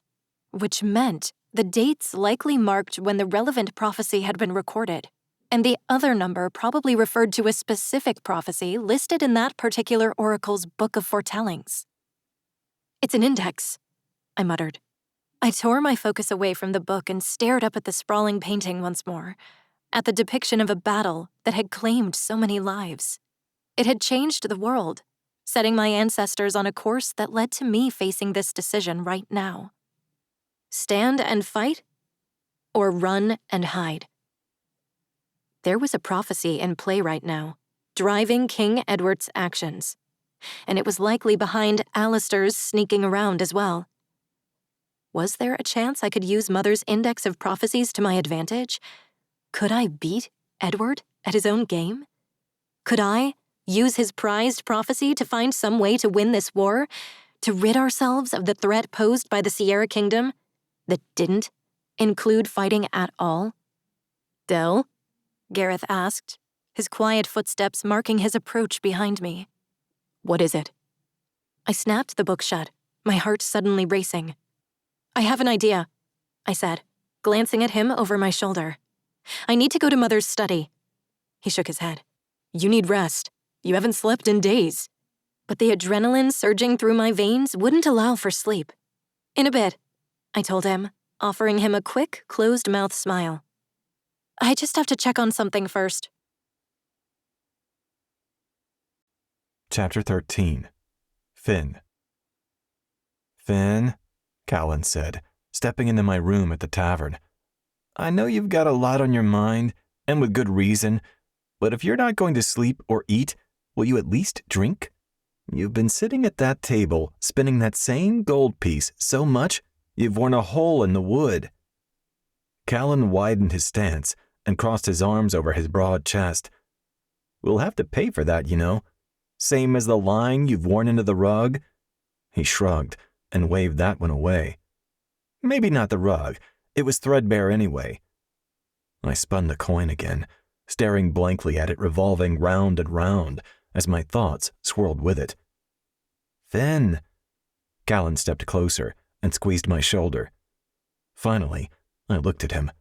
which meant the dates likely marked when the relevant prophecy had been recorded, and the other number probably referred to a specific prophecy listed in that particular oracle's book of foretellings. It's an index, I muttered. I tore my focus away from the book and stared up at the sprawling painting once more, at the depiction of a battle that had claimed so many lives. It had changed the world, setting my ancestors on a course that led to me facing this decision right now. Stand and fight, or run and hide? There was a prophecy in play right now, driving King Edward's actions, and it was likely behind Alistair's sneaking around as well. Was there a chance I could use Mother's index of prophecies to my advantage? Could I beat Edward at his own game? Could I use his prized prophecy to find some way to win this war, to rid ourselves of the threat posed by the Sierra Kingdom that didn't include fighting at all? Dell? Gareth asked, his quiet footsteps marking his approach behind me. What is it? I snapped the book shut, my heart suddenly racing. I have an idea, I said, glancing at him over my shoulder. I need to go to Mother's study. He shook his head. You need rest. You haven't slept in days. But the adrenaline surging through my veins wouldn't allow for sleep. In a bit, I told him, offering him a quick, closed-mouth smile. I just have to check on something first. Chapter 13. Finn. Finn, Callan said, stepping into my room at the tavern. I know you've got a lot on your mind, and with good reason, but if you're not going to sleep or eat, will you at least drink? You've been sitting at that table, spinning that same gold piece so much, you've worn a hole in the wood. Callan widened his stance and crossed his arms over his broad chest. We'll have to pay for that, you know. Same as the line you've worn into the rug. He shrugged and waved that one away. Maybe not the rug. It was threadbare anyway. I spun the coin again, staring blankly at it revolving round and round as my thoughts swirled with it. Finn. Callan stepped closer and squeezed my shoulder. Finally, I looked at him.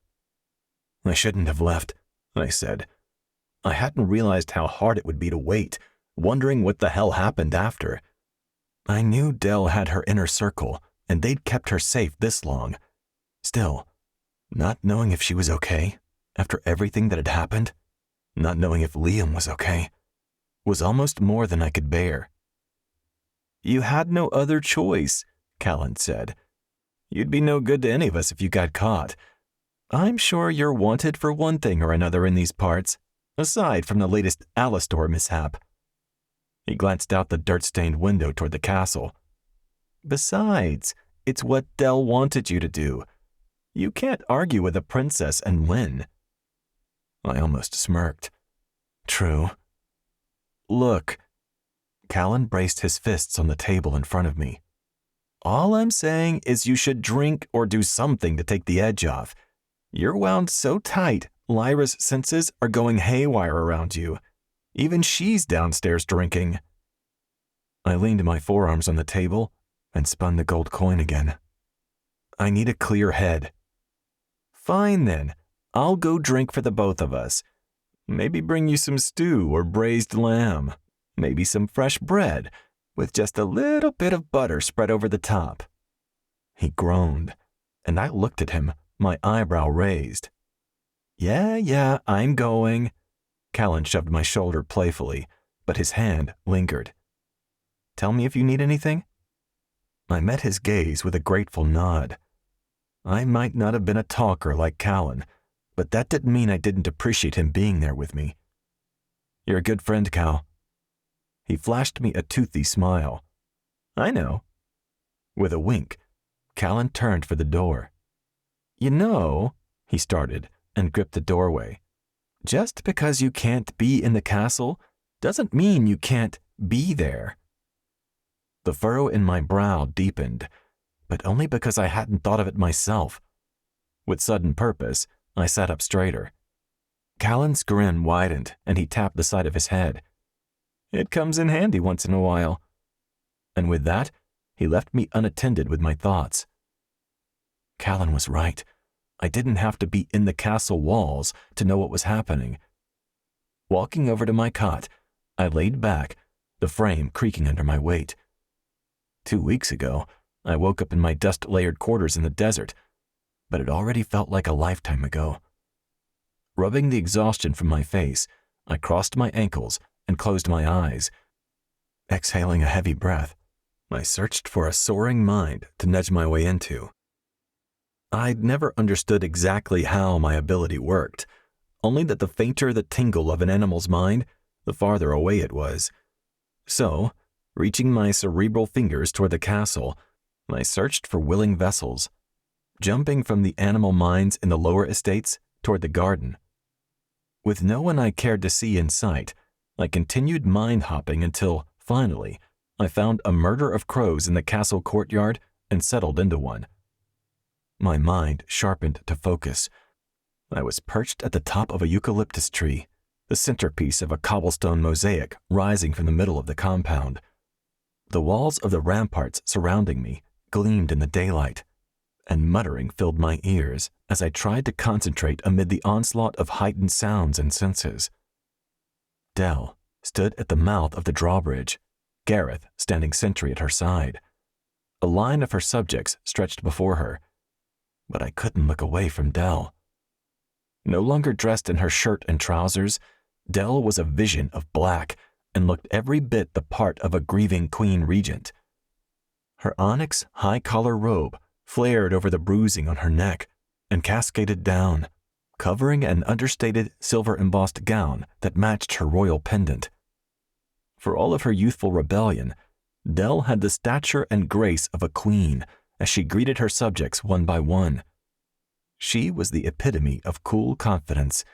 I shouldn't have left, I said. I hadn't realized how hard it would be to wait, wondering what the hell happened after. I knew Dell had her inner circle, and they'd kept her safe this long. Still, not knowing if she was okay, after everything that had happened, not knowing if Liam was okay, was almost more than I could bear. You had no other choice, Callan said. You'd be no good to any of us if you got caught. I'm sure you're wanted for one thing or another in these parts, aside from the latest Alastor mishap. He glanced out the dirt-stained window toward the castle. Besides, it's what Dell wanted you to do. You can't argue with a princess and win. I almost smirked. True. Look. Callan braced his fists on the table in front of me. All I'm saying is you should drink or do something to take the edge off. You're wound so tight, Lyra's senses are going haywire around you. Even she's downstairs drinking. I leaned my forearms on the table and spun the gold coin again. I need a clear head. Fine then, I'll go drink for the both of us. Maybe bring you some stew or braised lamb. Maybe some fresh bread with just a little bit of butter spread over the top. He groaned, and I looked at him, my eyebrow raised. Yeah, I'm going. Callan shoved my shoulder playfully, but his hand lingered. Tell me if you need anything? I met his gaze with a grateful nod. I might not have been a talker like Callan, but that didn't mean I didn't appreciate him being there with me. You're a good friend, Cal. He flashed me a toothy smile. I know. With a wink, Callan turned for the door. You know, he started and gripped the doorway. Just because you can't be in the castle doesn't mean you can't be there. The furrow in my brow deepened, but only because I hadn't thought of it myself. With sudden purpose, I sat up straighter. Callan's grin widened, and he tapped the side of his head. It comes in handy once in a while. And with that, he left me unattended with my thoughts. Callan was right. I didn't have to be in the castle walls to know what was happening. Walking over to my cot, I laid back, the frame creaking under my weight. 2 weeks ago, I woke up in my dust-layered quarters in the desert, but it already felt like a lifetime ago. Rubbing the exhaustion from my face, I crossed my ankles and closed my eyes. Exhaling a heavy breath, I searched for a soaring mind to nudge my way into. I'd never understood exactly how my ability worked, only that the fainter the tingle of an animal's mind, the farther away it was. So, reaching my cerebral fingers toward the castle, I searched for willing vessels, jumping from the animal minds in the lower estates toward the garden. With no one I cared to see in sight, I continued mind-hopping until, finally, I found a murder of crows in the castle courtyard and settled into one. My mind sharpened to focus. I was perched at the top of a eucalyptus tree, the centerpiece of a cobblestone mosaic rising from the middle of the compound. The walls of the ramparts surrounding me gleamed in the daylight, and muttering filled my ears as I tried to concentrate amid the onslaught of heightened sounds and senses. Dell stood at the mouth of the drawbridge, Gareth standing sentry at her side. A line of her subjects stretched before her, but I couldn't look away from Dell. No longer dressed in her shirt and trousers, Dell was a vision of black, and looked every bit the part of a grieving queen regent. Her onyx high-collar robe flared over the bruising on her neck and cascaded down, covering an understated silver-embossed gown that matched her royal pendant. For all of her youthful rebellion, Dell had the stature and grace of a queen as she greeted her subjects one by one. She was the epitome of cool confidence,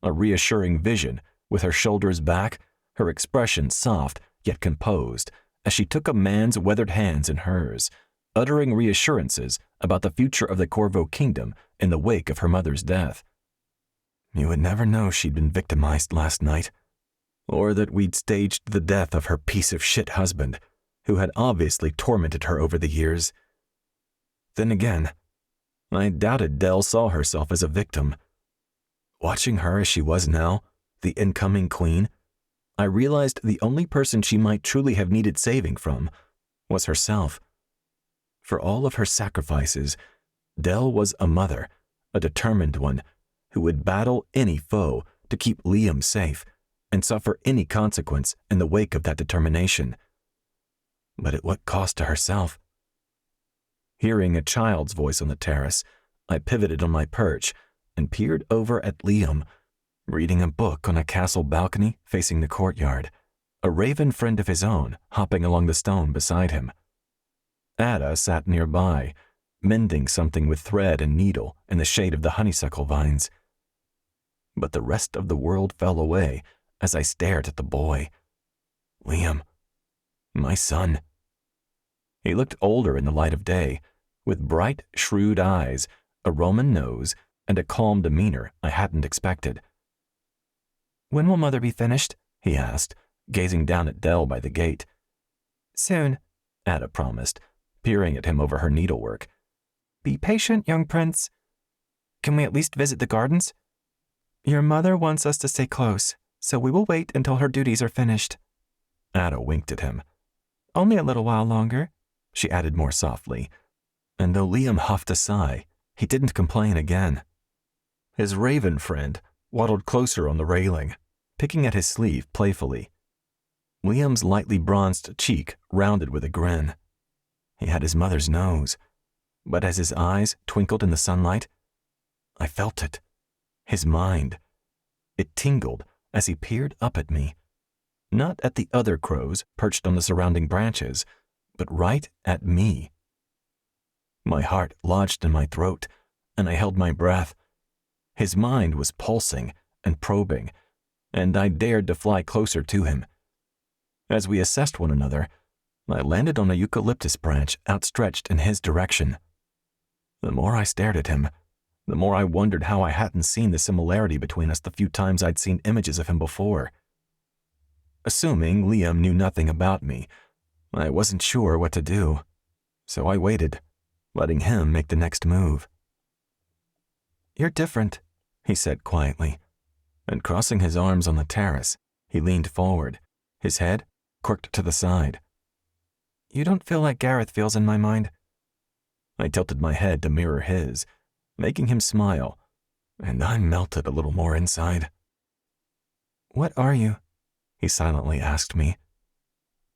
a reassuring vision with her shoulders back, her expression soft yet composed as she took a man's weathered hands in hers, uttering reassurances about the future of the Corvo Kingdom in the wake of her mother's death. You would never know she'd been victimized last night, or that we'd staged the death of her piece-of-shit husband, who had obviously tormented her over the years. Then again, I doubted Dell saw herself as a victim. Watching her as she was now, the incoming queen, I realized the only person she might truly have needed saving from was herself. For all of her sacrifices, Dell was a mother, a determined one, who would battle any foe to keep Liam safe and suffer any consequence in the wake of that determination. But at what cost to herself? Hearing a child's voice on the terrace, I pivoted on my perch and peered over at Liam, reading a book on a castle balcony facing the courtyard, a raven friend of his own hopping along the stone beside him. Ada sat nearby, mending something with thread and needle in the shade of the honeysuckle vines. But the rest of the world fell away as I stared at the boy. Liam. My son. He looked older in the light of day, with bright, shrewd eyes, a Roman nose, and a calm demeanor I hadn't expected. "When will Mother be finished?" he asked, gazing down at Dell by the gate. "Soon," Ada promised, peering at him over her needlework. "Be patient, young prince. Can we at least visit the gardens? Your mother wants us to stay close, so we will wait until her duties are finished." Ada winked at him. "Only a little while longer," she added more softly, and though Liam huffed a sigh, he didn't complain again. His raven friend waddled closer on the railing, picking at his sleeve playfully. Liam's lightly bronzed cheek rounded with a grin. He had his mother's nose, but as his eyes twinkled in the sunlight, I felt it. His mind. It tingled as he peered up at me, not at the other crows perched on the surrounding branches, but right at me. My heart lodged in my throat, and I held my breath. His mind was pulsing and probing, and I dared to fly closer to him. As we assessed one another, I landed on a eucalyptus branch outstretched in his direction. The more I stared at him, the more I wondered how I hadn't seen the similarity between us the few times I'd seen images of him before. Assuming Liam knew nothing about me, I wasn't sure what to do, so I waited, letting him make the next move. "You're different," he said quietly, and crossing his arms on the terrace, he leaned forward, his head quirked to the side. "You don't feel like Gareth feels in my mind." I tilted my head to mirror his, making him smile, and I melted a little more inside. "What are you?" he silently asked me.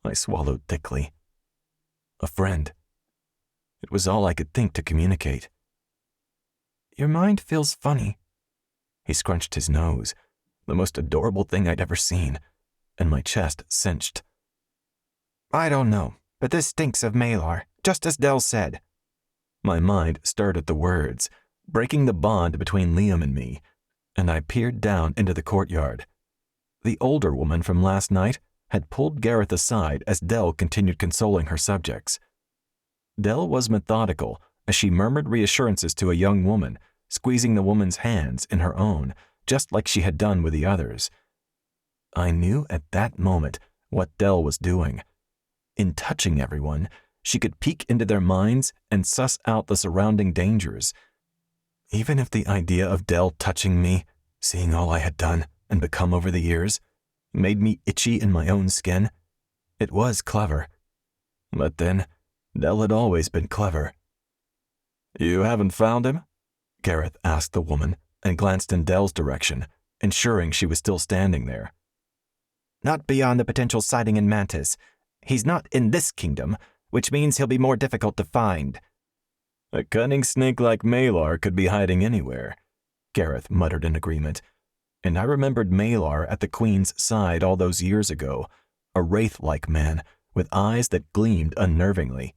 I swallowed thickly. A friend. It was all I could think to communicate. "Your mind feels funny." He scrunched his nose, the most adorable thing I'd ever seen, and my chest cinched. "I don't know, but this stinks of Malar, just as Dell said." My mind stirred at the words, breaking the bond between Liam and me, and I peered down into the courtyard. The older woman from last night had pulled Gareth aside as Dell continued consoling her subjects. Dell was methodical as she murmured reassurances to a young woman, squeezing the woman's hands in her own, just like she had done with the others. I knew at that moment what Dell was doing. In touching everyone, she could peek into their minds and suss out the surrounding dangers. Even if the idea of Dell touching me, seeing all I had done and become over the years, made me itchy in my own skin, it was clever. But then, Dell had always been clever. "You haven't found him?" Gareth asked the woman and glanced in Dell's direction, ensuring she was still standing there. Not beyond the potential sighting in Mantis. He's not in this kingdom, which means he'll be more difficult to find." "A cunning snake like Malar could be hiding anywhere," Gareth muttered in agreement, and I remembered Malar at the Queen's side all those years ago, a wraith-like man with eyes that gleamed unnervingly.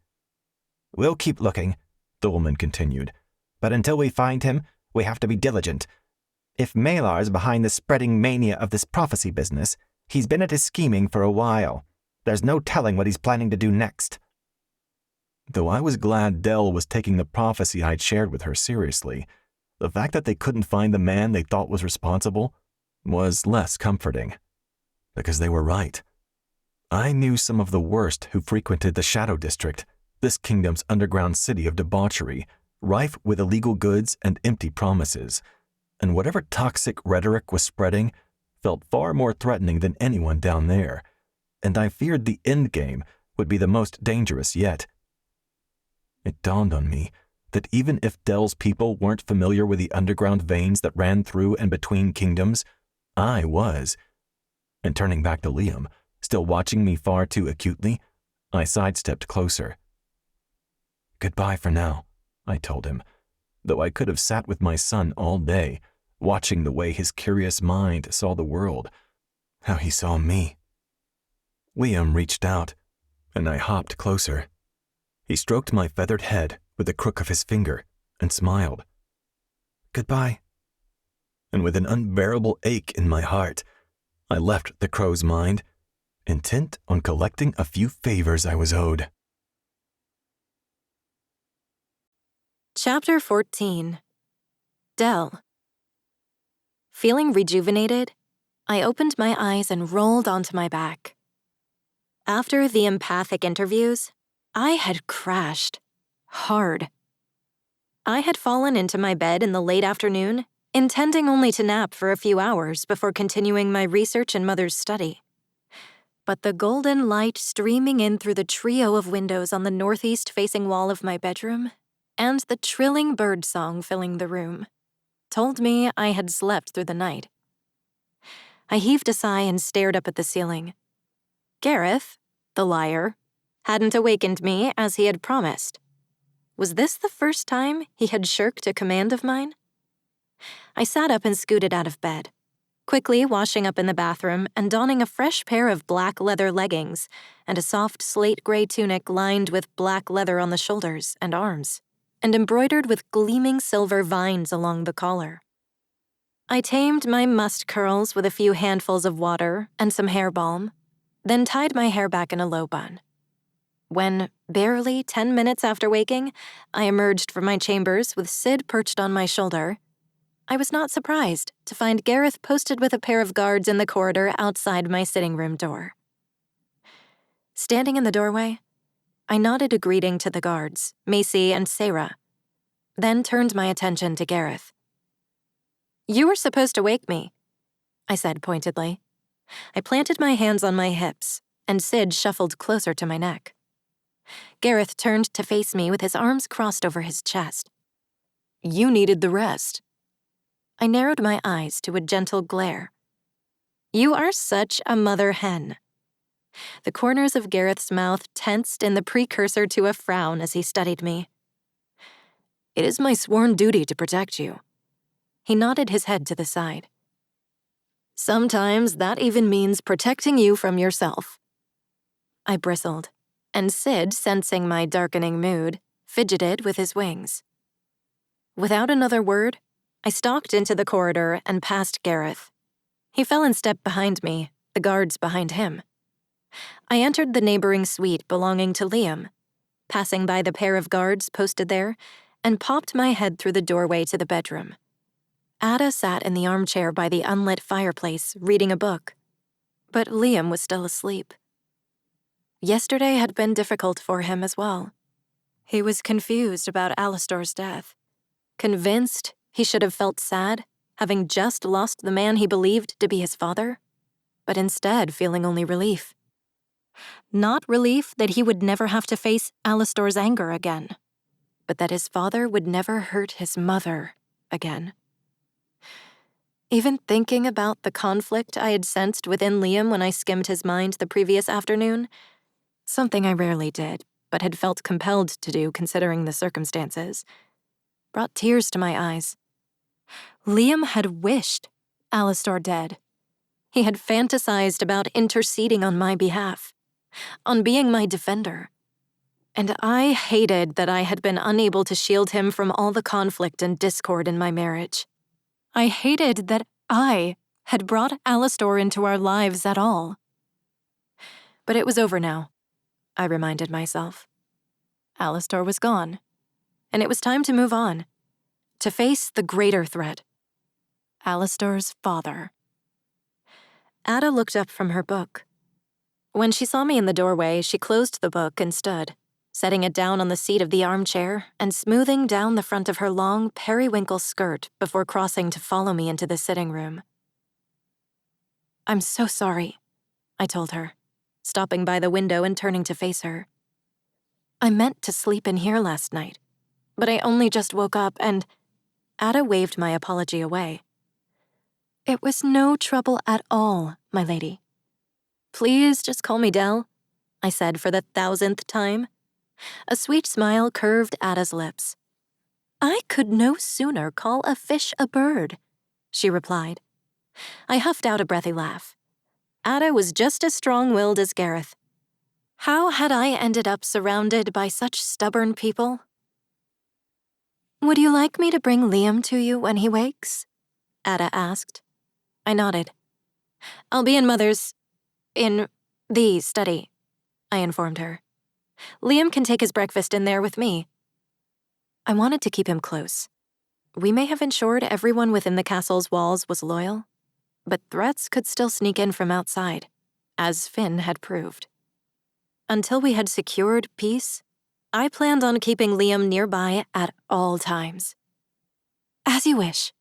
"We'll keep looking," the woman continued, "but until we find him, we have to be diligent. If Malar's behind the spreading mania of this prophecy business, he's been at his scheming for a while. There's no telling what he's planning to do next." Though I was glad Dell was taking the prophecy I'd shared with her seriously, the fact that they couldn't find the man they thought was responsible was less comforting. Because they were right. I knew some of the worst who frequented the Shadow District, this kingdom's underground city of debauchery, rife with illegal goods and empty promises, and whatever toxic rhetoric was spreading felt far more threatening than anyone down there, and I feared the endgame would be the most dangerous yet. It dawned on me that even if Dell's people weren't familiar with the underground veins that ran through and between kingdoms, I was. And turning back to Liam, still watching me far too acutely, I sidestepped closer. "Goodbye for now," I told him, though I could have sat with my son all day, watching the way his curious mind saw the world, how he saw me. Liam reached out, and I hopped closer. He stroked my feathered head with the crook of his finger and smiled. "Goodbye." And with an unbearable ache in my heart, I left the crow's mind, intent on collecting a few favors I was owed. Chapter 14. Dell. Feeling rejuvenated, I opened my eyes and rolled onto my back. After the empathic interviews, I had crashed. Hard. I had fallen into my bed in the late afternoon, intending only to nap for a few hours before continuing my research in Mother's study. But the golden light streaming in through the trio of windows on the northeast-facing wall of my bedroom, and the trilling bird song filling the room, told me I had slept through the night. I heaved a sigh and stared up at the ceiling. Gareth, the liar, hadn't awakened me as he had promised. Was this the first time he had shirked a command of mine? I sat up and scooted out of bed, quickly washing up in the bathroom and donning a fresh pair of black leather leggings and a soft slate gray tunic lined with black leather on the shoulders and arms, and embroidered with gleaming silver vines along the collar. I tamed my mussed curls with a few handfuls of water and some hair balm, then tied my hair back in a low bun. When, barely 10 minutes after waking, I emerged from my chambers with Sid perched on my shoulder, I was not surprised to find Gareth posted with a pair of guards in the corridor outside my sitting room door. Standing in the doorway, I nodded a greeting to the guards, Macy and Sarah, then turned my attention to Gareth. "You were supposed to wake me," I said pointedly. I planted my hands on my hips, and Sid shuffled closer to my neck. Gareth turned to face me with his arms crossed over his chest. "You needed the rest." I narrowed my eyes to a gentle glare. "You are such a mother hen." The corners of Gareth's mouth tensed in the precursor to a frown as he studied me. "It is my sworn duty to protect you." He nodded his head to the side. "Sometimes that even means protecting you from yourself." I bristled, and Sid, sensing my darkening mood, fidgeted with his wings. Without another word, I stalked into the corridor and past Gareth. He fell in step behind me, the guards behind him. I entered the neighboring suite belonging to Liam, passing by the pair of guards posted there, and popped my head through the doorway to the bedroom. Ada sat in the armchair by the unlit fireplace, reading a book, but Liam was still asleep. Yesterday had been difficult for him as well. He was confused about Alastor's death, convinced he should have felt sad, having just lost the man he believed to be his father, but instead feeling only relief. Not relief that he would never have to face Alastor's anger again, but that his father would never hurt his mother again. Even thinking about the conflict I had sensed within Liam when I skimmed his mind the previous afternoon, something I rarely did, but had felt compelled to do considering the circumstances, brought tears to my eyes. Liam had wished Alastor dead. He had fantasized about interceding on my behalf, on being my defender. And I hated that I had been unable to shield him from all the conflict and discord in my marriage. I hated that I had brought Alastor into our lives at all. But it was over now, I reminded myself. Alastor was gone, and it was time to move on, to face the greater threat. Alastor's father. Ada looked up from her book. When she saw me in the doorway, she closed the book and stood, setting it down on the seat of the armchair and smoothing down the front of her long periwinkle skirt before crossing to follow me into the sitting room. "I'm so sorry," I told her, stopping by the window and turning to face her. "I meant to sleep in here last night, but I only just woke up and—" Ada waved my apology away. "It was no trouble at all, my lady. Please just call me Dell," I said for the 1,000th time. A sweet smile curved Ada's lips. "I could no sooner call a fish a bird," she replied. I huffed out a breathy laugh. Ada was just as strong-willed as Gareth. How had I ended up surrounded by such stubborn people? "Would you like me to bring Liam to you when he wakes?" Ada asked. I nodded. "I'll be in the study," I informed her. "Liam can take his breakfast in there with me." I wanted to keep him close. We may have ensured everyone within the castle's walls was loyal, but threats could still sneak in from outside, as Finn had proved. Until we had secured peace, I planned on keeping Liam nearby at all times. "As you wish,"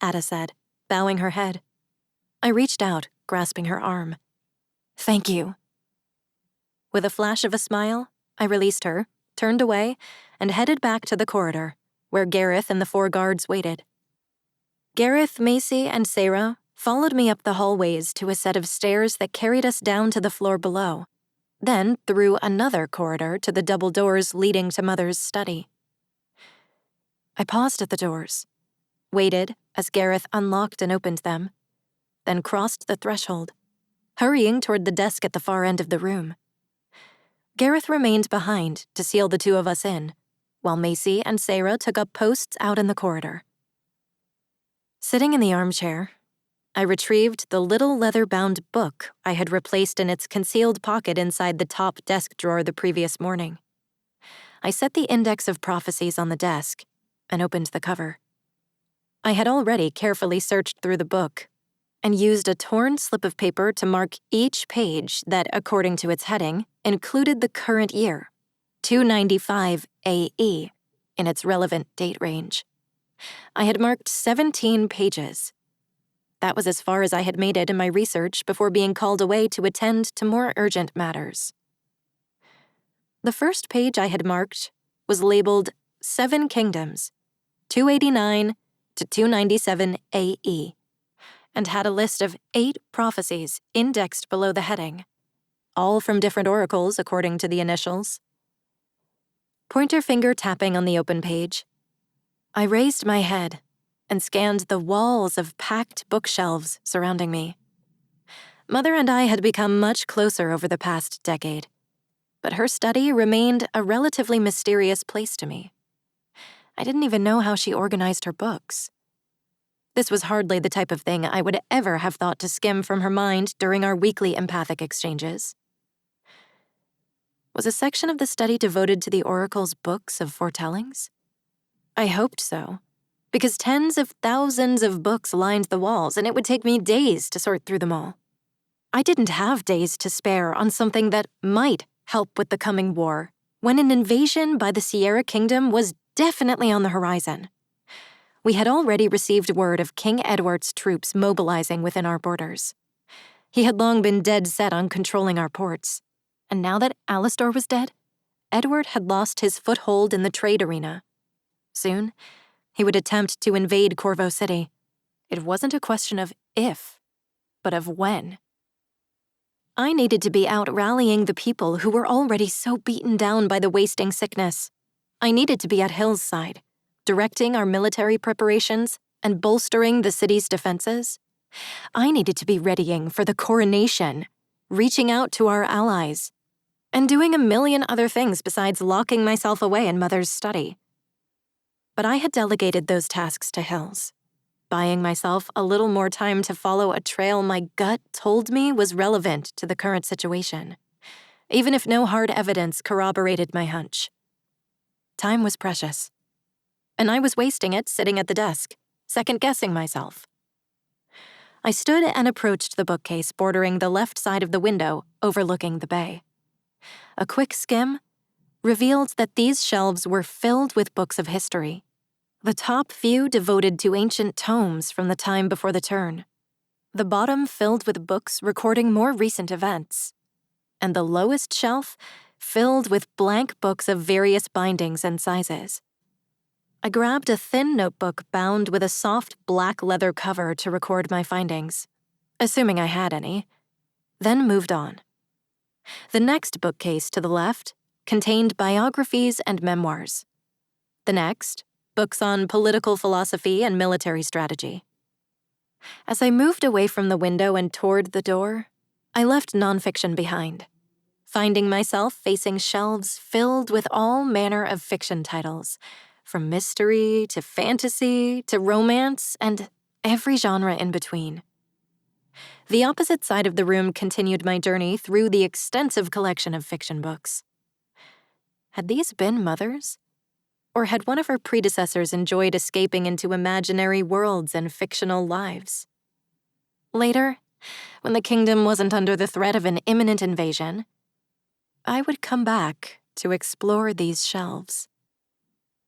Ada said, bowing her head. I reached out, grasping her arm. "Thank you." With a flash of a smile, I released her, turned away, and headed back to the corridor, where Gareth and the 4 guards waited. Gareth, Macy, and Sarah followed me up the hallways to a set of stairs that carried us down to the floor below, then through another corridor to the double doors leading to Mother's study. I paused at the doors, waited as Gareth unlocked and opened them, then crossed the threshold, hurrying toward the desk at the far end of the room. Gareth remained behind to seal the 2 of us in, while Macy and Sarah took up posts out in the corridor. Sitting in the armchair, I retrieved the little leather-bound book I had replaced in its concealed pocket inside the top desk drawer the previous morning. I set the index of prophecies on the desk and opened the cover. I had already carefully searched through the book and used a torn slip of paper to mark each page that, according to its heading, included the current year, 295 AE, in its relevant date range. I had marked 17 pages. That was as far as I had made it in my research before being called away to attend to more urgent matters. The first page I had marked was labeled 7 Kingdoms, 289 to 297 AE, and had a list of 8 prophecies indexed below the heading, all from different oracles according to the initials. Pointer finger tapping on the open page, I raised my head and scanned the walls of packed bookshelves surrounding me. Mother and I had become much closer over the past decade, but her study remained a relatively mysterious place to me. I didn't even know how she organized her books. This was hardly the type of thing I would ever have thought to skim from her mind during our weekly empathic exchanges. Was a section of the study devoted to the oracle's books of foretellings? I hoped so, because tens of thousands of books lined the walls, and it would take me days to sort through them all. I didn't have days to spare on something that might help with the coming war, when an invasion by the Sierra Kingdom was definitely on the horizon. We had already received word of King Edward's troops mobilizing within our borders. He had long been dead set on controlling our ports, and now that Alastor was dead, Edward had lost his foothold in the trade arena. Soon, he would attempt to invade Corvo City, It wasn't a question of if, but of when. I needed to be out rallying the people who were already so beaten down by the wasting sickness. I needed to be at Hill's side, directing our military preparations and bolstering the city's defenses. I needed to be readying for the Coronation, reaching out to our allies, and doing a million other things besides locking myself away in Mother's study. But I had delegated those tasks to Hills, buying myself a little more time to follow a trail my gut told me was relevant to the current situation, even if no hard evidence corroborated my hunch. Time was precious, and I was wasting it sitting at the desk, second-guessing myself. I stood and approached the bookcase bordering the left side of the window overlooking the bay. A quick skim revealed that these shelves were filled with books of history, the top few devoted to ancient tomes from the time before the turn, the bottom filled with books recording more recent events, and the lowest shelf filled with blank books of various bindings and sizes. I grabbed a thin notebook bound with a soft black leather cover to record my findings, assuming I had any, then moved on. The next bookcase to the left contained biographies and memoirs. The next, books on political philosophy and military strategy. As I moved away from the window and toward the door, I left nonfiction behind, finding myself facing shelves filled with all manner of fiction titles, from mystery to fantasy to romance and every genre in between. The opposite side of the room continued my journey through the extensive collection of fiction books. Had these been Mother's? Or had one of her predecessors enjoyed escaping into imaginary worlds and fictional lives? Later, when the kingdom wasn't under the threat of an imminent invasion, I would come back to explore these shelves.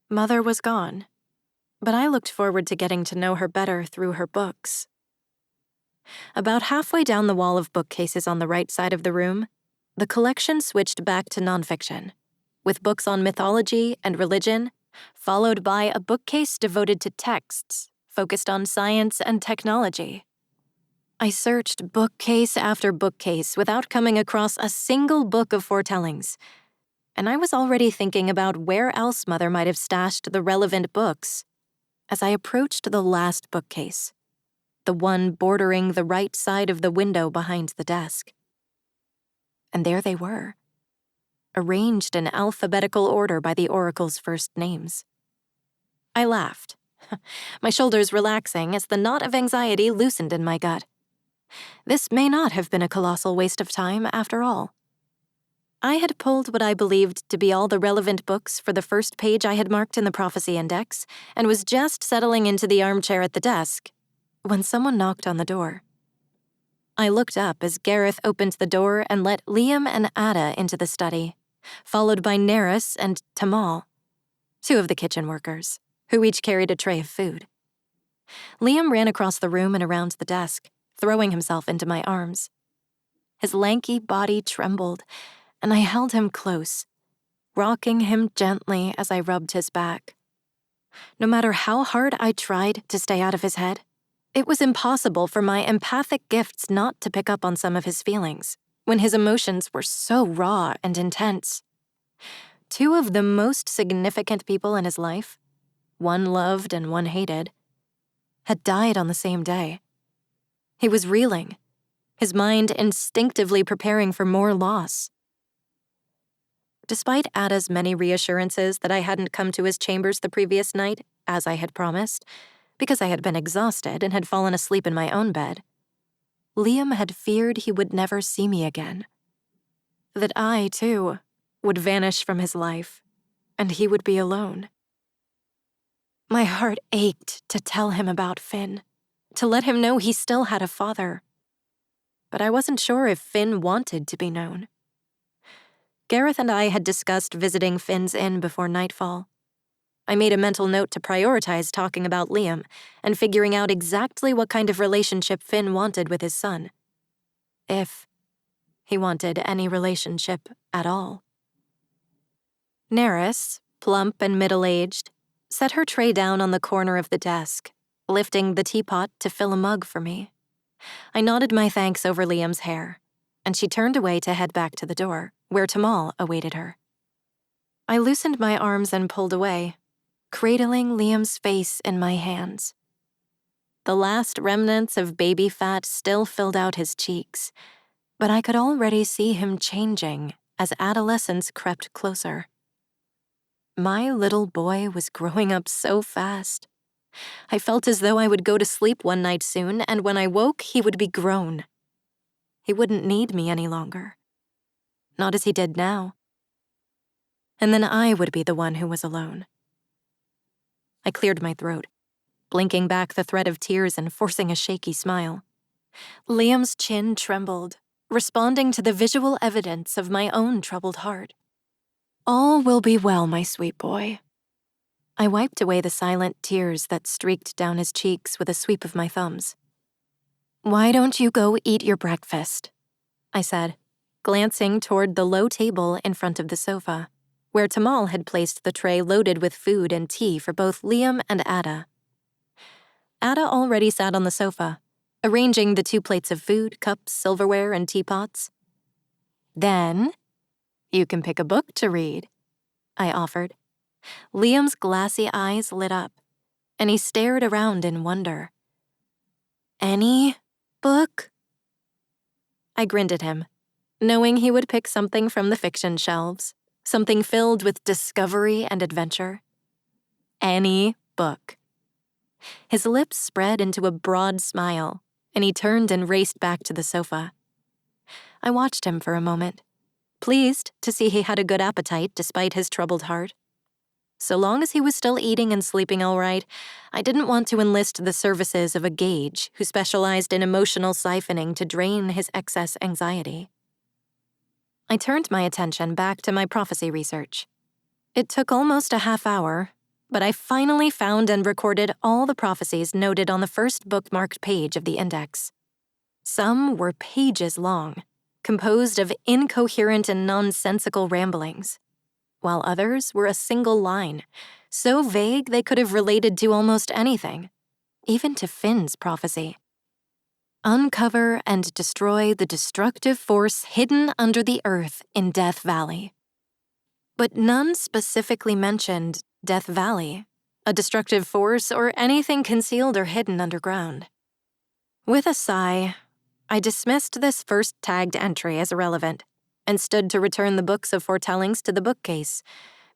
Mother was gone, but I looked forward to getting to know her better through her books. About halfway down the wall of bookcases on the right side of the room, the collection switched back to nonfiction, with books on mythology and religion, followed by a bookcase devoted to texts focused on science and technology. I searched bookcase after bookcase without coming across a single book of foretellings, and I was already thinking about where else Mother might have stashed the relevant books as I approached the last bookcase, the one bordering the right side of the window behind the desk. And there they were, arranged in alphabetical order by the oracle's first names. I laughed, my shoulders relaxing as the knot of anxiety loosened in my gut. This may not have been a colossal waste of time after all. I had pulled what I believed to be all the relevant books for the first page I had marked in the prophecy index and was just settling into the armchair at the desk when someone knocked on the door. I looked up as Gareth opened the door and let Liam and Ada into the study, followed by Nerys and Tamal, two of the kitchen workers, who each carried a tray of food. Liam ran across the room and around the desk, throwing himself into my arms. His lanky body trembled, and I held him close, rocking him gently as I rubbed his back. No matter how hard I tried to stay out of his head, it was impossible for my empathic gifts not to pick up on some of his feelings when his emotions were so raw and intense. Two of the most significant people in his life, one loved and one hated, had died on the same day. He was reeling, his mind instinctively preparing for more loss. Despite Ada's many reassurances that I hadn't come to his chambers the previous night, as I had promised, because I had been exhausted and had fallen asleep in my own bed, Liam had feared he would never see me again. That I, too, would vanish from his life, and he would be alone. My heart ached to tell him about Finn, to let him know he still had a father. But I wasn't sure if Finn wanted to be known. Gareth and I had discussed visiting Finn's inn before nightfall. I made a mental note to prioritize talking about Liam and figuring out exactly what kind of relationship Finn wanted with his son. If he wanted any relationship at all. Nerys, plump and middle-aged, set her tray down on the corner of the desk, lifting the teapot to fill a mug for me. I nodded my thanks over Liam's hair, and she turned away to head back to the door, where Tamal awaited her. I loosened my arms and pulled away, cradling Liam's face in my hands. The last remnants of baby fat still filled out his cheeks, but I could already see him changing as adolescence crept closer. My little boy was growing up so fast. I felt as though I would go to sleep one night soon, and when I woke, he would be grown. He wouldn't need me any longer. Not as he did now. And then I would be the one who was alone. I cleared my throat, blinking back the thread of tears and forcing a shaky smile. Liam's chin trembled, responding to the visual evidence of my own troubled heart. All will be well, my sweet boy. I wiped away the silent tears that streaked down his cheeks with a sweep of my thumbs. Why don't you go eat your breakfast? I said, glancing toward the low table in front of the sofa, where Tamal had placed the tray loaded with food and tea for both Liam and Ada. Ada already sat on the sofa, arranging the 2 plates of food, cups, silverware, and teapots. Then, you can pick a book to read, I offered. Liam's glassy eyes lit up, and he stared around in wonder. Any book? I grinned at him, knowing he would pick something from the fiction shelves, something filled with discovery and adventure. Any book. His lips spread into a broad smile, and he turned and raced back to the sofa. I watched him for a moment, pleased to see he had a good appetite despite his troubled heart. So long as he was still eating and sleeping all right, I didn't want to enlist the services of a gauge who specialized in emotional siphoning to drain his excess anxiety. I turned my attention back to my prophecy research. It took almost a half hour, but I finally found and recorded all the prophecies noted on the first bookmarked page of the index. Some were pages long, composed of incoherent and nonsensical ramblings, while others were a single line, so vague they could have related to almost anything, even to Finn's prophecy. Uncover and destroy the destructive force hidden under the earth in Death Valley. But none specifically mentioned Death Valley, a destructive force, or anything concealed or hidden underground. With a sigh, I dismissed this first tagged entry as irrelevant and stood to return the books of foretellings to the bookcase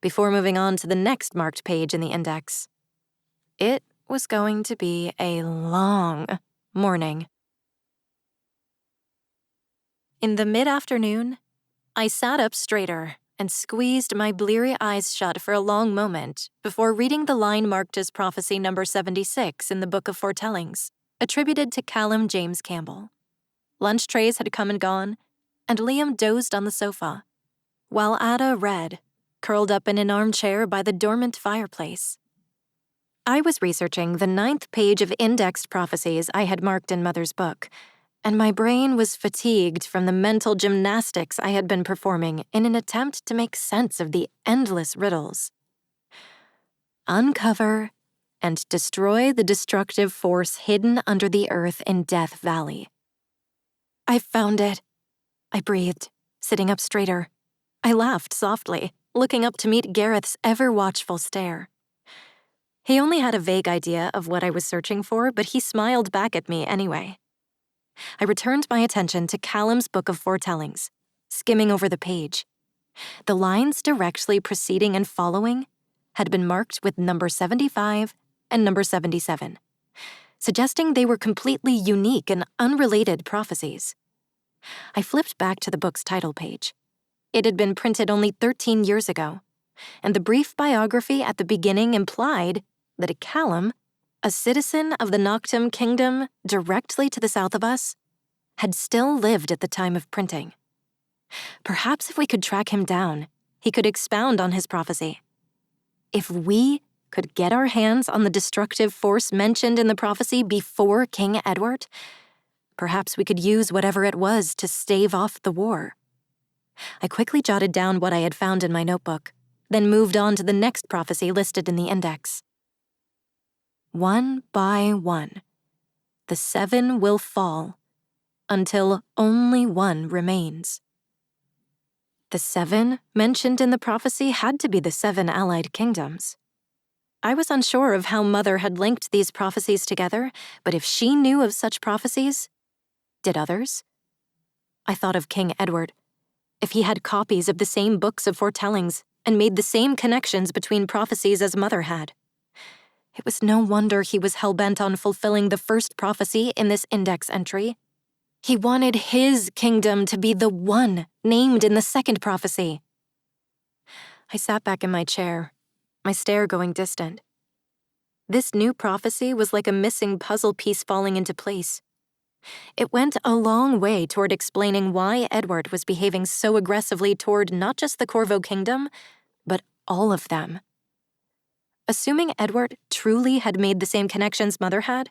before moving on to the next marked page in the index. It was going to be a long morning. In the mid-afternoon, I sat up straighter and squeezed my bleary eyes shut for a long moment before reading the line marked as prophecy number 76 in the Book of Foretellings, attributed to Callum James Campbell. Lunch trays had come and gone, and Liam dozed on the sofa, while Ada read, curled up in an armchair by the dormant fireplace. I was researching the 9th page of indexed prophecies I had marked in Mother's book, and my brain was fatigued from the mental gymnastics I had been performing in an attempt to make sense of the endless riddles. Uncover and destroy the destructive force hidden under the earth in Death Valley. I found it, I breathed, sitting up straighter. I laughed softly, looking up to meet Gareth's ever-watchful stare. He only had a vague idea of what I was searching for, but he smiled back at me anyway. I returned my attention to Callum's Book of Foretellings, skimming over the page. The lines directly preceding and following had been marked with number 75 and number 77, suggesting they were completely unique and unrelated prophecies. I flipped back to the book's title page. It had been printed only 13 years ago, and the brief biography at the beginning implied that a Callum, a citizen of the Noctum Kingdom directly to the south of us, had still lived at the time of printing. Perhaps if we could track him down, he could expound on his prophecy. If we could get our hands on the destructive force mentioned in the prophecy before King Edward, perhaps we could use whatever it was to stave off the war. I quickly jotted down what I had found in my notebook, then moved on to the next prophecy listed in the index. One by one, the 7 will fall until only one remains. The 7 mentioned in the prophecy had to be the 7 allied kingdoms. I was unsure of how Mother had linked these prophecies together, but if she knew of such prophecies, did others? I thought of King Edward. If he had copies of the same books of foretellings and made the same connections between prophecies as Mother had. It was no wonder he was hell-bent on fulfilling the first prophecy in this index entry. He wanted his kingdom to be the one named in the second prophecy. I sat back in my chair, my stare going distant. This new prophecy was like a missing puzzle piece falling into place. It went a long way toward explaining why Edward was behaving so aggressively toward not just the Corvo Kingdom, but all of them. Assuming Edward truly had made the same connections Mother had,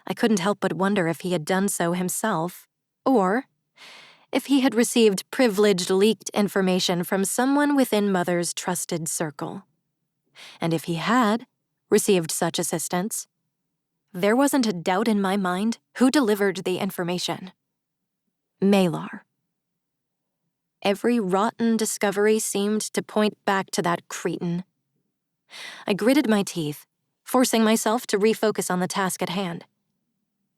I couldn't help but wonder if he had done so himself, or if he had received privileged leaked information from someone within Mother's trusted circle. And if he had received such assistance, there wasn't a doubt in my mind who delivered the information. Malar. Every rotten discovery seemed to point back to that cretin. I gritted my teeth, forcing myself to refocus on the task at hand.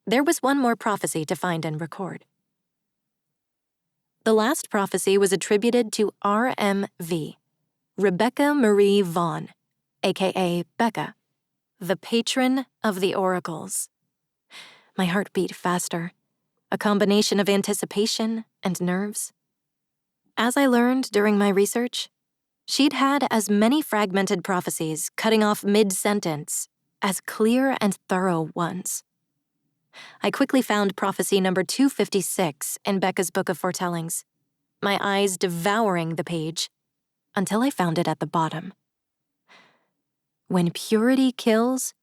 There was one more prophecy to find and record. The last prophecy was attributed to RMV, Rebecca Marie Vaughn, aka Becca, the patron of the oracles. My heart beat faster, a combination of anticipation and nerves. As I learned during my research, she'd had as many fragmented prophecies cutting off mid-sentence as clear and thorough ones. I quickly found prophecy number 256 in Becca's Book of Foretellings, my eyes devouring the page, until I found it at the bottom. When purity kills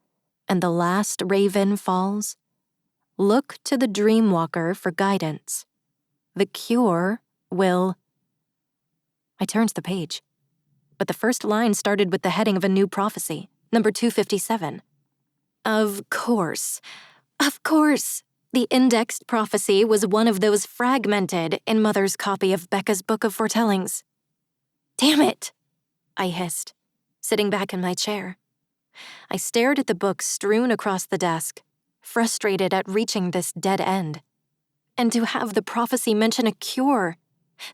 and the last raven falls, look to the Dreamwalker for guidance. The cure will... I turned the page, but the first line started with the heading of a new prophecy, number 257. Of course, the indexed prophecy was one of those fragmented in Mother's copy of Becca's Book of Foretellings. Damn it, I hissed, sitting back in my chair. I stared at the books strewn across the desk, frustrated at reaching this dead end. And to have the prophecy mention a cure,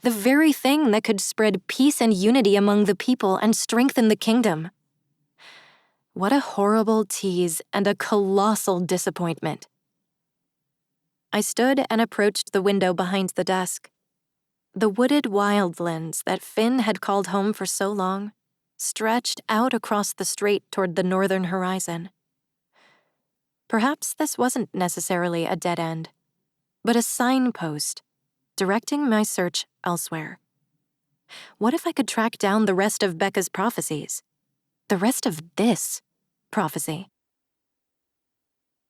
the very thing that could spread peace and unity among the people and strengthen the kingdom. What a horrible tease and a colossal disappointment. I stood and approached the window behind the desk. The wooded wildlands that Finn had called home for so long stretched out across the strait toward the northern horizon. Perhaps this wasn't necessarily a dead end, but a signpost directing my search elsewhere. What if I could track down the rest of Becca's prophecies? The rest of this prophecy?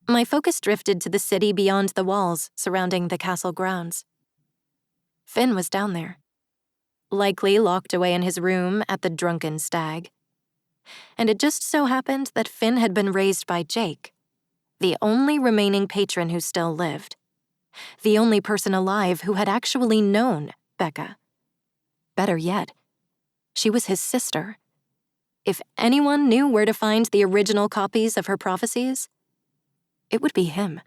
My focus drifted to the city beyond the walls surrounding the castle grounds. Finn was down there, likely locked away in his room at the Drunken Stag. And it just so happened that Finn had been raised by Jake, the only remaining patron who still lived. The only person alive who had actually known Becca. Better yet, she was his sister. If anyone knew where to find the original copies of her prophecies, it would be him.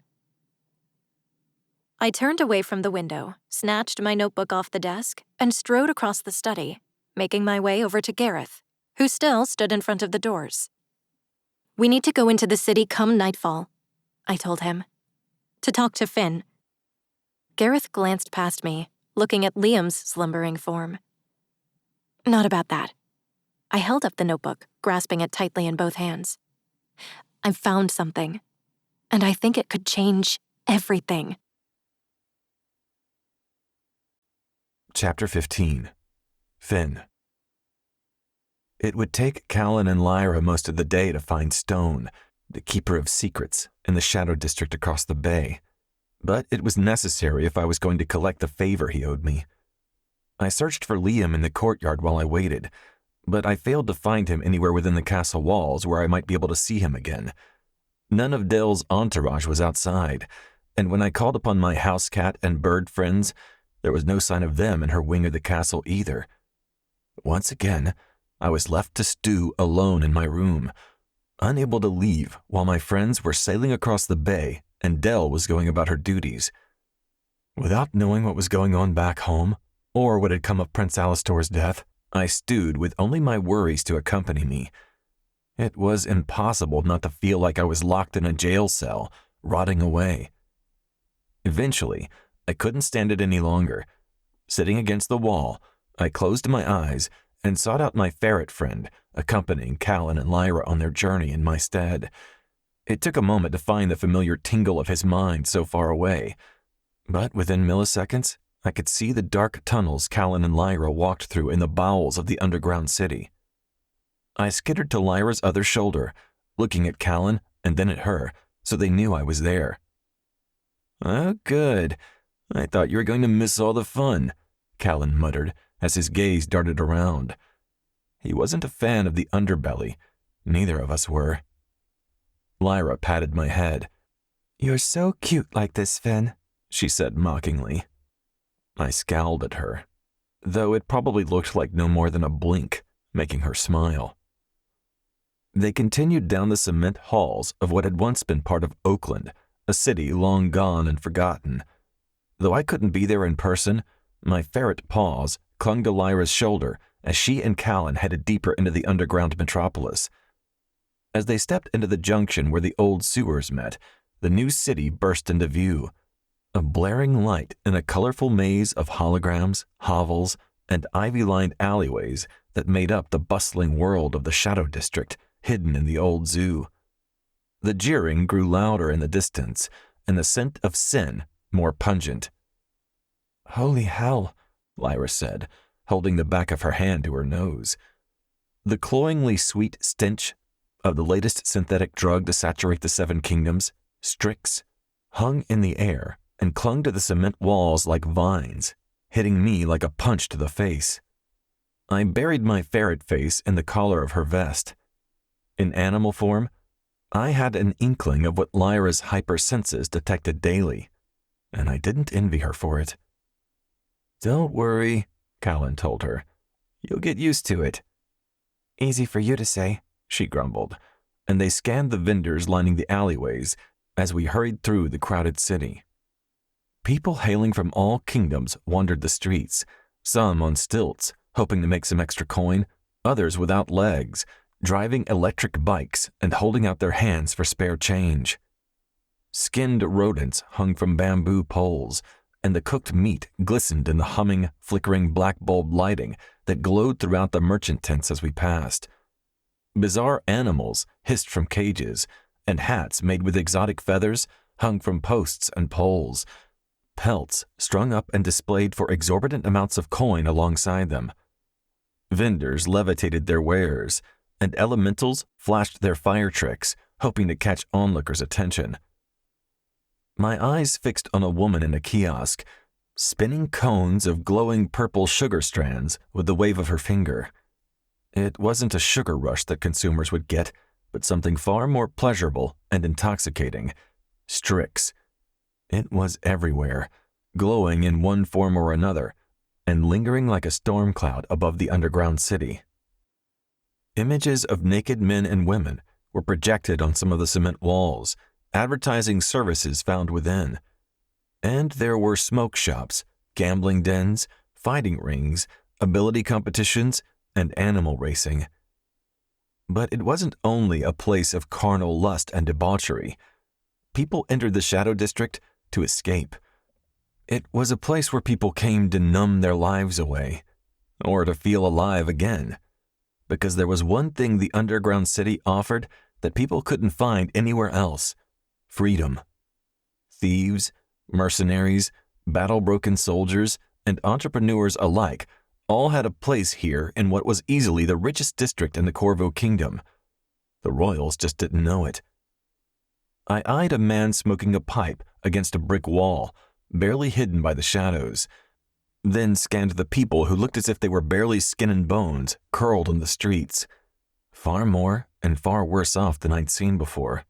I turned away from the window, snatched my notebook off the desk, and strode across the study, making my way over to Gareth, who still stood in front of the doors. We need to go into the city come nightfall, I told him, to talk to Finn. Gareth glanced past me, looking at Liam's slumbering form. Not about that. I held up the notebook, grasping it tightly in both hands. I've found something, and I think it could change everything. Chapter 15. Finn. It would take Callan and Lyra most of the day to find Stone, the keeper of secrets, in the Shadow District across the bay. But it was necessary if I was going to collect the favor he owed me. I searched for Liam in the courtyard while I waited, but I failed to find him anywhere within the castle walls where I might be able to see him again. None of Dell's entourage was outside, and when I called upon my house cat and bird friends, there was no sign of them in her wing of the castle either. Once again, I was left to stew alone in my room, unable to leave while my friends were sailing across the bay and Dell was going about her duties. Without knowing what was going on back home, or what had come of Prince Alistor's death, I stewed with only my worries to accompany me. It was impossible not to feel like I was locked in a jail cell, rotting away. Eventually, I couldn't stand it any longer. Sitting against the wall, I closed my eyes and sought out my ferret friend, accompanying Callan and Lyra on their journey in my stead. It took a moment to find the familiar tingle of his mind so far away, but within milliseconds, I could see the dark tunnels Callan and Lyra walked through in the bowels of the underground city. I skittered to Lyra's other shoulder, looking at Callan and then at her, so they knew I was there. "Oh, good. I thought you were going to miss all the fun," Callan muttered as his gaze darted around. He wasn't a fan of the underbelly. Neither of us were. Lyra patted my head. "You're so cute like this, Finn," she said mockingly. I scowled at her, though it probably looked like no more than a blink, making her smile. They continued down the cement halls of what had once been part of Oakland, a city long gone and forgotten. Though I couldn't be there in person, my ferret paws clung to Lyra's shoulder as she and Callan headed deeper into the underground metropolis. As they stepped into the junction where the old sewers met, the new city burst into view. A blaring light in a colorful maze of holograms, hovels, and ivy-lined alleyways that made up the bustling world of the Shadow District, hidden in the old zoo. The jeering grew louder in the distance, and the scent of sin more pungent. "Holy hell," Lyra said, holding the back of her hand to her nose. The cloyingly sweet stench of the latest synthetic drug to saturate the Seven Kingdoms, Strix, hung in the air and clung to the cement walls like vines, hitting me like a punch to the face. I buried my ferret face in the collar of her vest. In animal form, I had an inkling of what Lyra's hypersenses detected daily, and I didn't envy her for it. "Don't worry," Callan told her. "You'll get used to it." "Easy for you to say," she grumbled, and they scanned the vendors lining the alleyways as we hurried through the crowded city. People hailing from all kingdoms wandered the streets, some on stilts, hoping to make some extra coin, others without legs, driving electric bikes and holding out their hands for spare change. Skinned rodents hung from bamboo poles, and the cooked meat glistened in the humming, flickering black bulb lighting that glowed throughout the merchant tents as we passed. Bizarre animals hissed from cages, and hats made with exotic feathers hung from posts and poles. Pelts strung up and displayed for exorbitant amounts of coin alongside them. Vendors levitated their wares, and elementals flashed their fire tricks, hoping to catch onlookers' attention. My eyes fixed on a woman in a kiosk, spinning cones of glowing purple sugar strands with the wave of her finger. It wasn't a sugar rush that consumers would get, but something far more pleasurable and intoxicating. Strix. It was everywhere, glowing in one form or another, and lingering like a storm cloud above the underground city. Images of naked men and women were projected on some of the cement walls, advertising services found within. And there were smoke shops, gambling dens, fighting rings, ability competitions, and animal racing. But it wasn't only a place of carnal lust and debauchery. People entered the Shadow District to escape. It was a place where people came to numb their lives away, or to feel alive again, because there was one thing the underground city offered that people couldn't find anywhere else: freedom. Thieves, mercenaries, battle-broken soldiers, and entrepreneurs alike all had a place here in what was easily the richest district in the Corvo Kingdom. The royals just didn't know it. I eyed a man smoking a pipe against a brick wall, barely hidden by the shadows, then scanned the people who looked as if they were barely skin and bones, curled on the streets. Far more and far worse off than I'd seen before.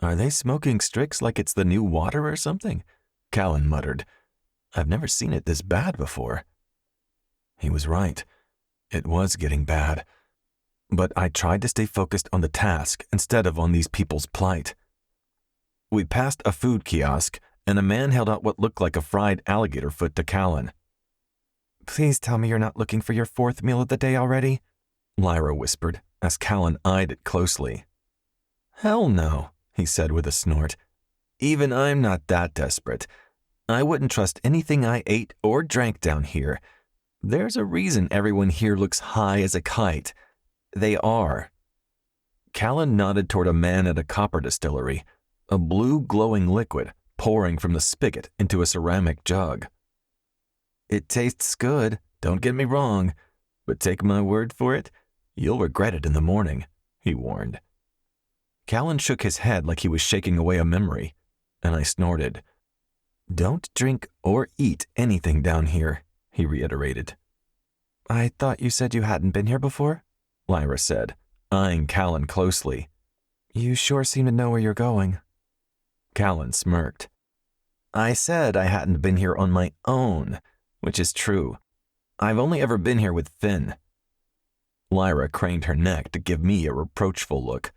Are they smoking Strix like it's the new water or something? Callan muttered. I've never seen it this bad before. He was right. It was getting bad. But I tried to stay focused on the task instead of on these people's plight. We passed a food kiosk, and a man held out what looked like a fried alligator foot to Callan. Please tell me you're not looking for your 4th meal of the day already, Lyra whispered, as Callan eyed it closely. Hell no, he said with a snort. Even I'm not that desperate. I wouldn't trust anything I ate or drank down here. There's a reason everyone here looks high as a kite. They are. Callan nodded toward a man at a copper distillery, a blue glowing liquid pouring from the spigot into a ceramic jug. It tastes good, don't get me wrong, but take my word for it, you'll regret it in the morning, he warned. Callan shook his head like he was shaking away a memory, and I snorted. Don't drink or eat anything down here, he reiterated. I thought you said you hadn't been here before, Lyra said, eyeing Callan closely. You sure seem to know where you're going. Callan smirked. I said I hadn't been here on my own, which is true. I've only ever been here with Finn. Lyra craned her neck to give me a reproachful look.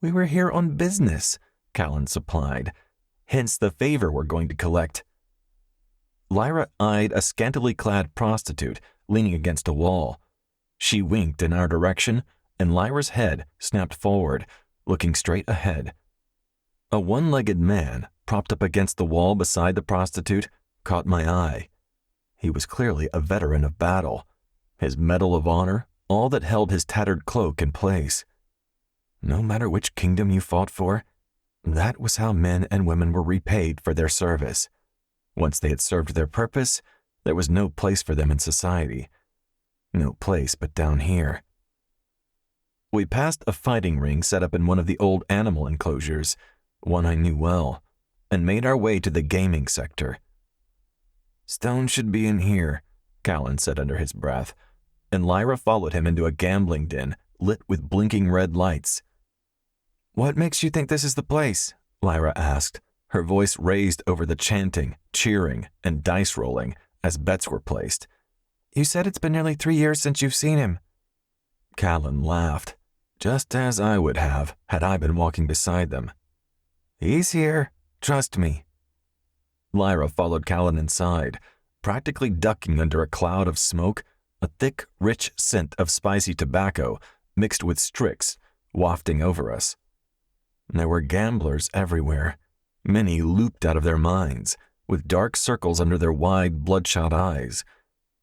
We were here on business, Callan supplied, hence the favor we're going to collect. Lyra eyed a scantily clad prostitute leaning against a wall. She winked in our direction, and Lyra's head snapped forward, looking straight ahead. A one-legged man, propped up against the wall beside the prostitute, caught my eye. He was clearly a veteran of battle, his Medal of Honor all that held his tattered cloak in place. No matter which kingdom you fought for, that was how men and women were repaid for their service. Once they had served their purpose, there was no place for them in society. No place but down here. We passed a fighting ring set up in one of the old animal enclosures, one I knew well, and made our way to the gaming sector. Stone should be in here, Callan said under his breath, and Lyra followed him into a gambling den lit with blinking red lights. What makes you think this is the place? Lyra asked, her voice raised over the chanting, cheering, and dice rolling as bets were placed. You said it's been nearly 3 years since you've seen him. Callan laughed, just as I would have had I been walking beside them. He's here, trust me. Lyra followed Callan inside, practically ducking under a cloud of smoke, a thick, rich scent of spicy tobacco mixed with Strix wafting over us. There were gamblers everywhere, many looped out of their minds, with dark circles under their wide, bloodshot eyes.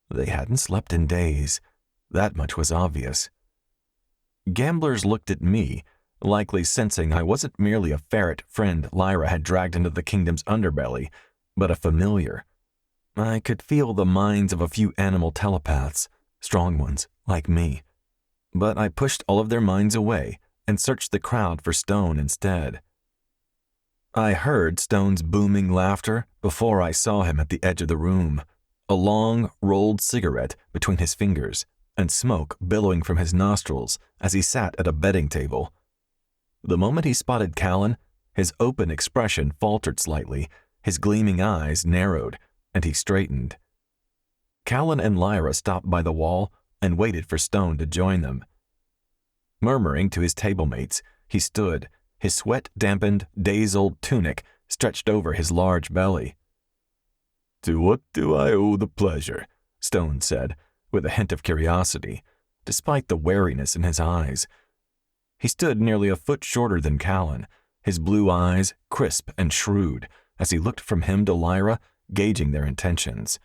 They hadn't slept in days. That much was obvious. Gamblers looked at me, likely sensing I wasn't merely a ferret friend Lyra had dragged into the kingdom's underbelly, but a familiar. I could feel the minds of a few animal telepaths, strong ones, like me. But I pushed all of their minds away and searched the crowd for Stone instead. I heard Stone's booming laughter before I saw him at the edge of the room, a long, rolled cigarette between his fingers and smoke billowing from his nostrils as he sat at a betting table. The moment he spotted Callan, his open expression faltered slightly, his gleaming eyes narrowed, and he straightened. Callan and Lyra stopped by the wall and waited for Stone to join them. Murmuring to his table-mates, he stood, his sweat-dampened, days-old tunic stretched over his large belly. To what do I owe the pleasure? Stone said, with a hint of curiosity, despite the wariness in his eyes. He stood nearly a foot shorter than Callan, his blue eyes crisp and shrewd, as he looked from him to Lyra, gauging their intentions.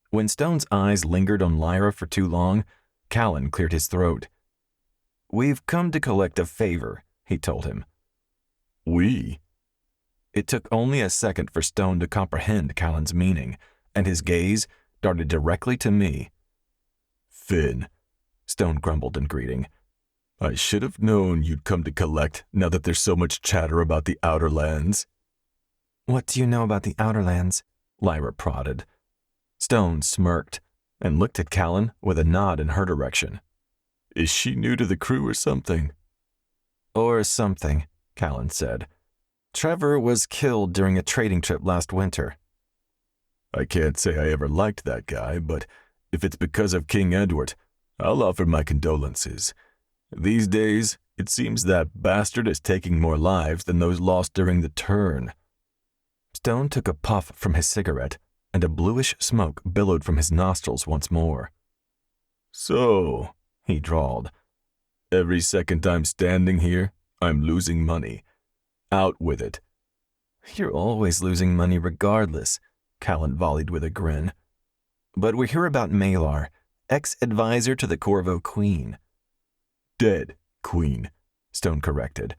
When Stone's eyes lingered on Lyra for too long, Callan cleared his throat. We've come to collect a favor, he told him. We? It took only a second for Stone to comprehend Callan's meaning, and his gaze darted directly to me. Finn, Stone grumbled in greeting. I should have known you'd come to collect now that there's so much chatter about the Outer Lands. What do you know about the Outer Lands? Lyra prodded. Stone smirked and looked at Callan with a nod in her direction. Is she new to the crew or something? Or something, Callan said. Trevor was killed during a trading trip last winter. I can't say I ever liked that guy, but if it's because of King Edward, I'll offer my condolences. These days, it seems that bastard is taking more lives than those lost during the turn. Stone took a puff from his cigarette, and a bluish smoke billowed from his nostrils once more. So, he drawled, every second I'm standing here, I'm losing money. Out with it. You're always losing money regardless, Callan volleyed with a grin. But we're here about Malar, ex-advisor to the Corvo Queen. Dead Queen, Stone corrected.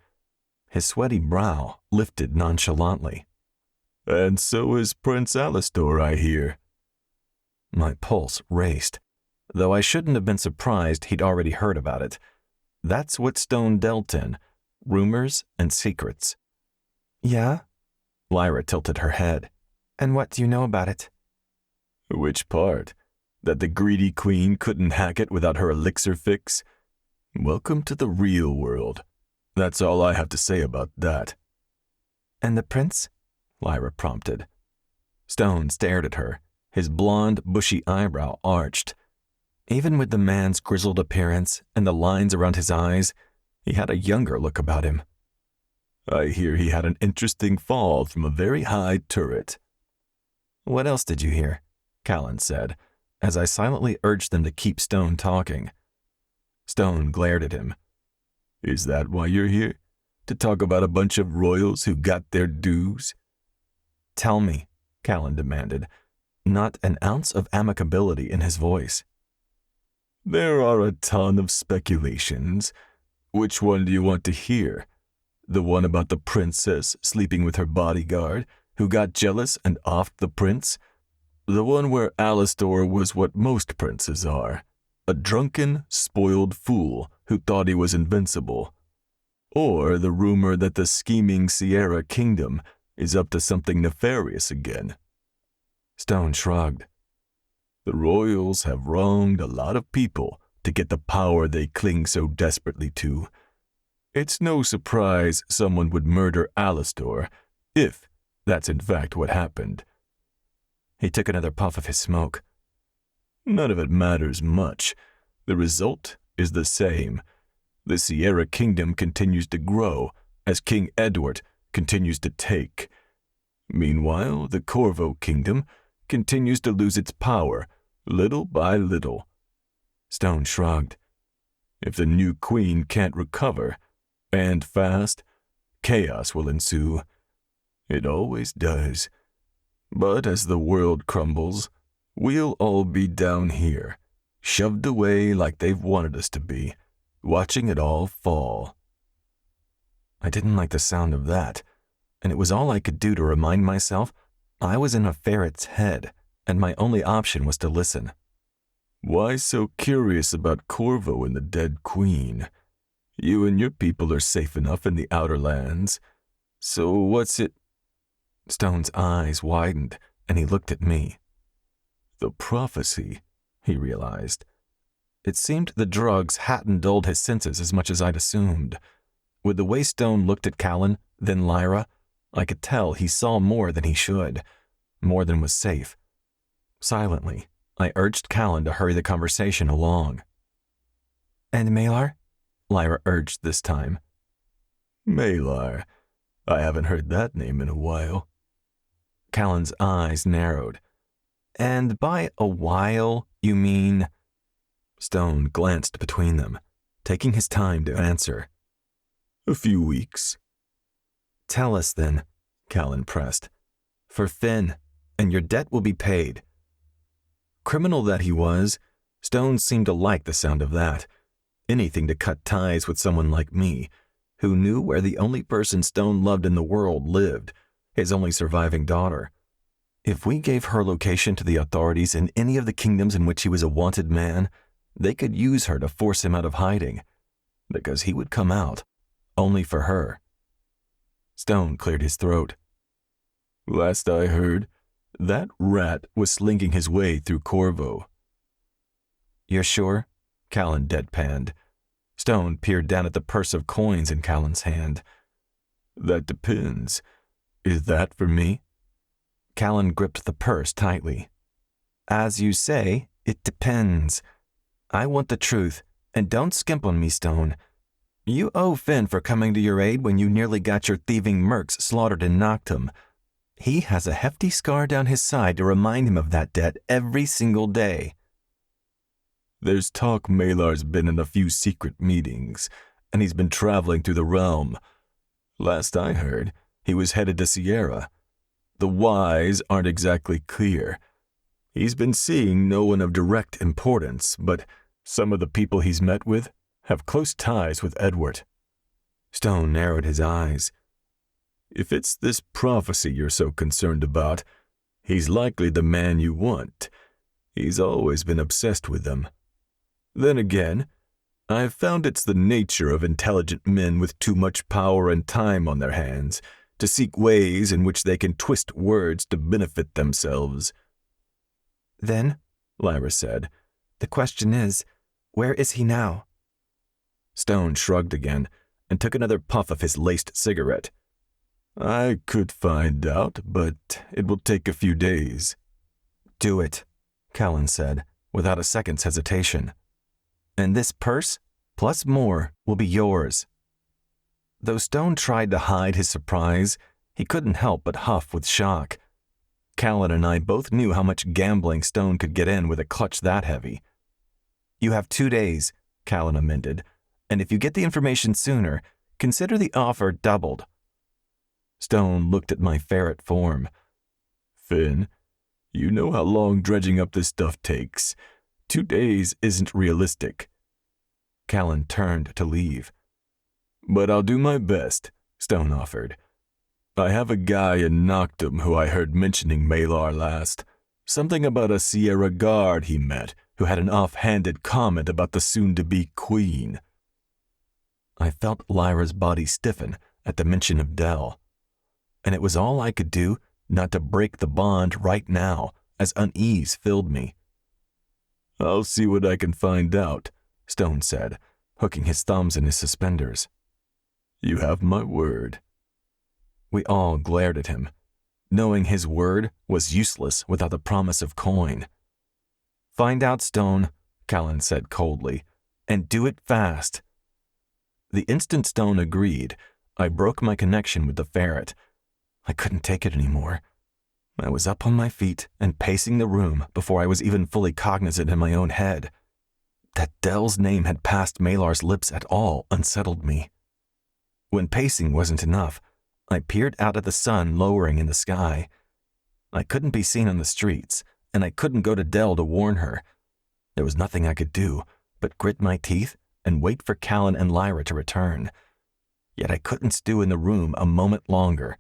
His sweaty brow lifted nonchalantly. And so is Prince Alastor, I hear. My pulse raced, though I shouldn't have been surprised he'd already heard about it. That's what Stone dealt in, rumors and secrets. Yeah? Lyra tilted her head. And what do you know about it? Which part? That the greedy queen couldn't hack it without her elixir fix? Welcome to the real world. That's all I have to say about that. And the prince? Lyra prompted. Stone stared at her, his blonde, bushy eyebrow arched. Even with the man's grizzled appearance and the lines around his eyes, he had a younger look about him. I hear he had an interesting fall from a very high turret. What else did you hear? Callan said, as I silently urged them to keep Stone talking. Stone glared at him. Is that why you're here? To talk about a bunch of royals who got their dues? Tell me, Callan demanded, not an ounce of amicability in his voice. There are a ton of speculations. Which one do you want to hear? The one about the princess sleeping with her bodyguard, who got jealous and offed the prince? The one where Alastor was what most princes are, a drunken, spoiled fool who thought he was invincible? Or the rumor that the scheming Sierra Kingdom is up to something nefarious again? Stone shrugged. The royals have wronged a lot of people to get the power they cling so desperately to. It's no surprise someone would murder Alastor, if that's in fact what happened. He took another puff of his smoke. None of it matters much. The result is the same. The Sierra Kingdom continues to grow as King Edward continues to take. Meanwhile, the Corvo Kingdom continues to lose its power, little by little. Stone shrugged. If the new queen can't recover, and fast, chaos will ensue. It always does. But as the world crumbles, we'll all be down here, shoved away like they've wanted us to be, watching it all fall. I didn't like the sound of that, and it was all I could do to remind myself I was in a ferret's head, and my only option was to listen. Why so curious about Corvo and the dead queen? You and your people are safe enough in the outer lands. So what's it? Stone's eyes widened, and he looked at me. The prophecy, he realized. It seemed the drugs hadn't dulled his senses as much as I'd assumed. With the way Stone looked at Callan, then Lyra, I could tell he saw more than he should, more than was safe. Silently, I urged Callan to hurry the conversation along. And Malar? Lyra urged this time. Malar? I haven't heard that name in a while. Callan's eyes narrowed. And by a while, you mean? Stone glanced between them, taking his time to answer. A few weeks. Tell us then, Callan pressed. For Finn, and your debt will be paid. Criminal that he was, Stone seemed to like the sound of that. Anything to cut ties with someone like me, who knew where the only person Stone loved in the world lived, his only surviving daughter. If we gave her location to the authorities in any of the kingdoms in which he was a wanted man, they could use her to force him out of hiding, because he would come out, only for her. Stone cleared his throat. Last I heard, that rat was slinking his way through Corvo. You're sure? Callan deadpanned. Stone peered down at the purse of coins in Callan's hand. That depends. Is that for me? Callan gripped the purse tightly. As you say, it depends. I want the truth, and don't skimp on me, Stone. You owe Finn for coming to your aid when you nearly got your thieving mercs slaughtered in Noctum. He has a hefty scar down his side to remind him of that debt every single day. There's talk Malar's been in a few secret meetings, and he's been traveling through the realm. Last I heard, he was headed to Sierra. The whys aren't exactly clear. He's been seeing no one of direct importance, but some of the people he's met with have close ties with Edward. Stone narrowed his eyes. If it's this prophecy you're so concerned about, he's likely the man you want. He's always been obsessed with them. Then again, I've found it's the nature of intelligent men with too much power and time on their hands to seek ways in which they can twist words to benefit themselves. Then, Lyra said, the question is, where is he now? Stone shrugged again and took another puff of his laced cigarette. I could find out, but it will take a few days. Do it, Callan said, without a second's hesitation. And this purse, plus more, will be yours. Though Stone tried to hide his surprise, he couldn't help but huff with shock. Callan and I both knew how much gambling Stone could get in with a clutch that heavy. You have 2 days, Callan amended, and if you get the information sooner, consider the offer doubled. Stone looked at my ferret form. Finn, you know how long dredging up this stuff takes. 2 days isn't realistic. Callan turned to leave. But I'll do my best, Stone offered. I have a guy in Noctum who I heard mentioning Malar last. Something about a Sierra guard he met who had an offhanded comment about the soon-to-be queen. I felt Lyra's body stiffen at the mention of Dell, and it was all I could do not to break the bond right now as unease filled me. I'll see what I can find out, Stone said, hooking his thumbs in his suspenders. You have my word. We all glared at him, knowing his word was useless without the promise of coin. Find out, Stone, Callan said coldly, and do it fast. The instant Stone agreed, I broke my connection with the ferret. I couldn't take it anymore. I was up on my feet and pacing the room before I was even fully cognizant in my own head. That Dell's name had passed Malar's lips at all unsettled me. When pacing wasn't enough, I peered out at the sun lowering in the sky. I couldn't be seen on the streets, and I couldn't go to Dell to warn her. There was nothing I could do but grit my teeth and wait for Callan and Lyra to return. Yet I couldn't stew in the room a moment longer.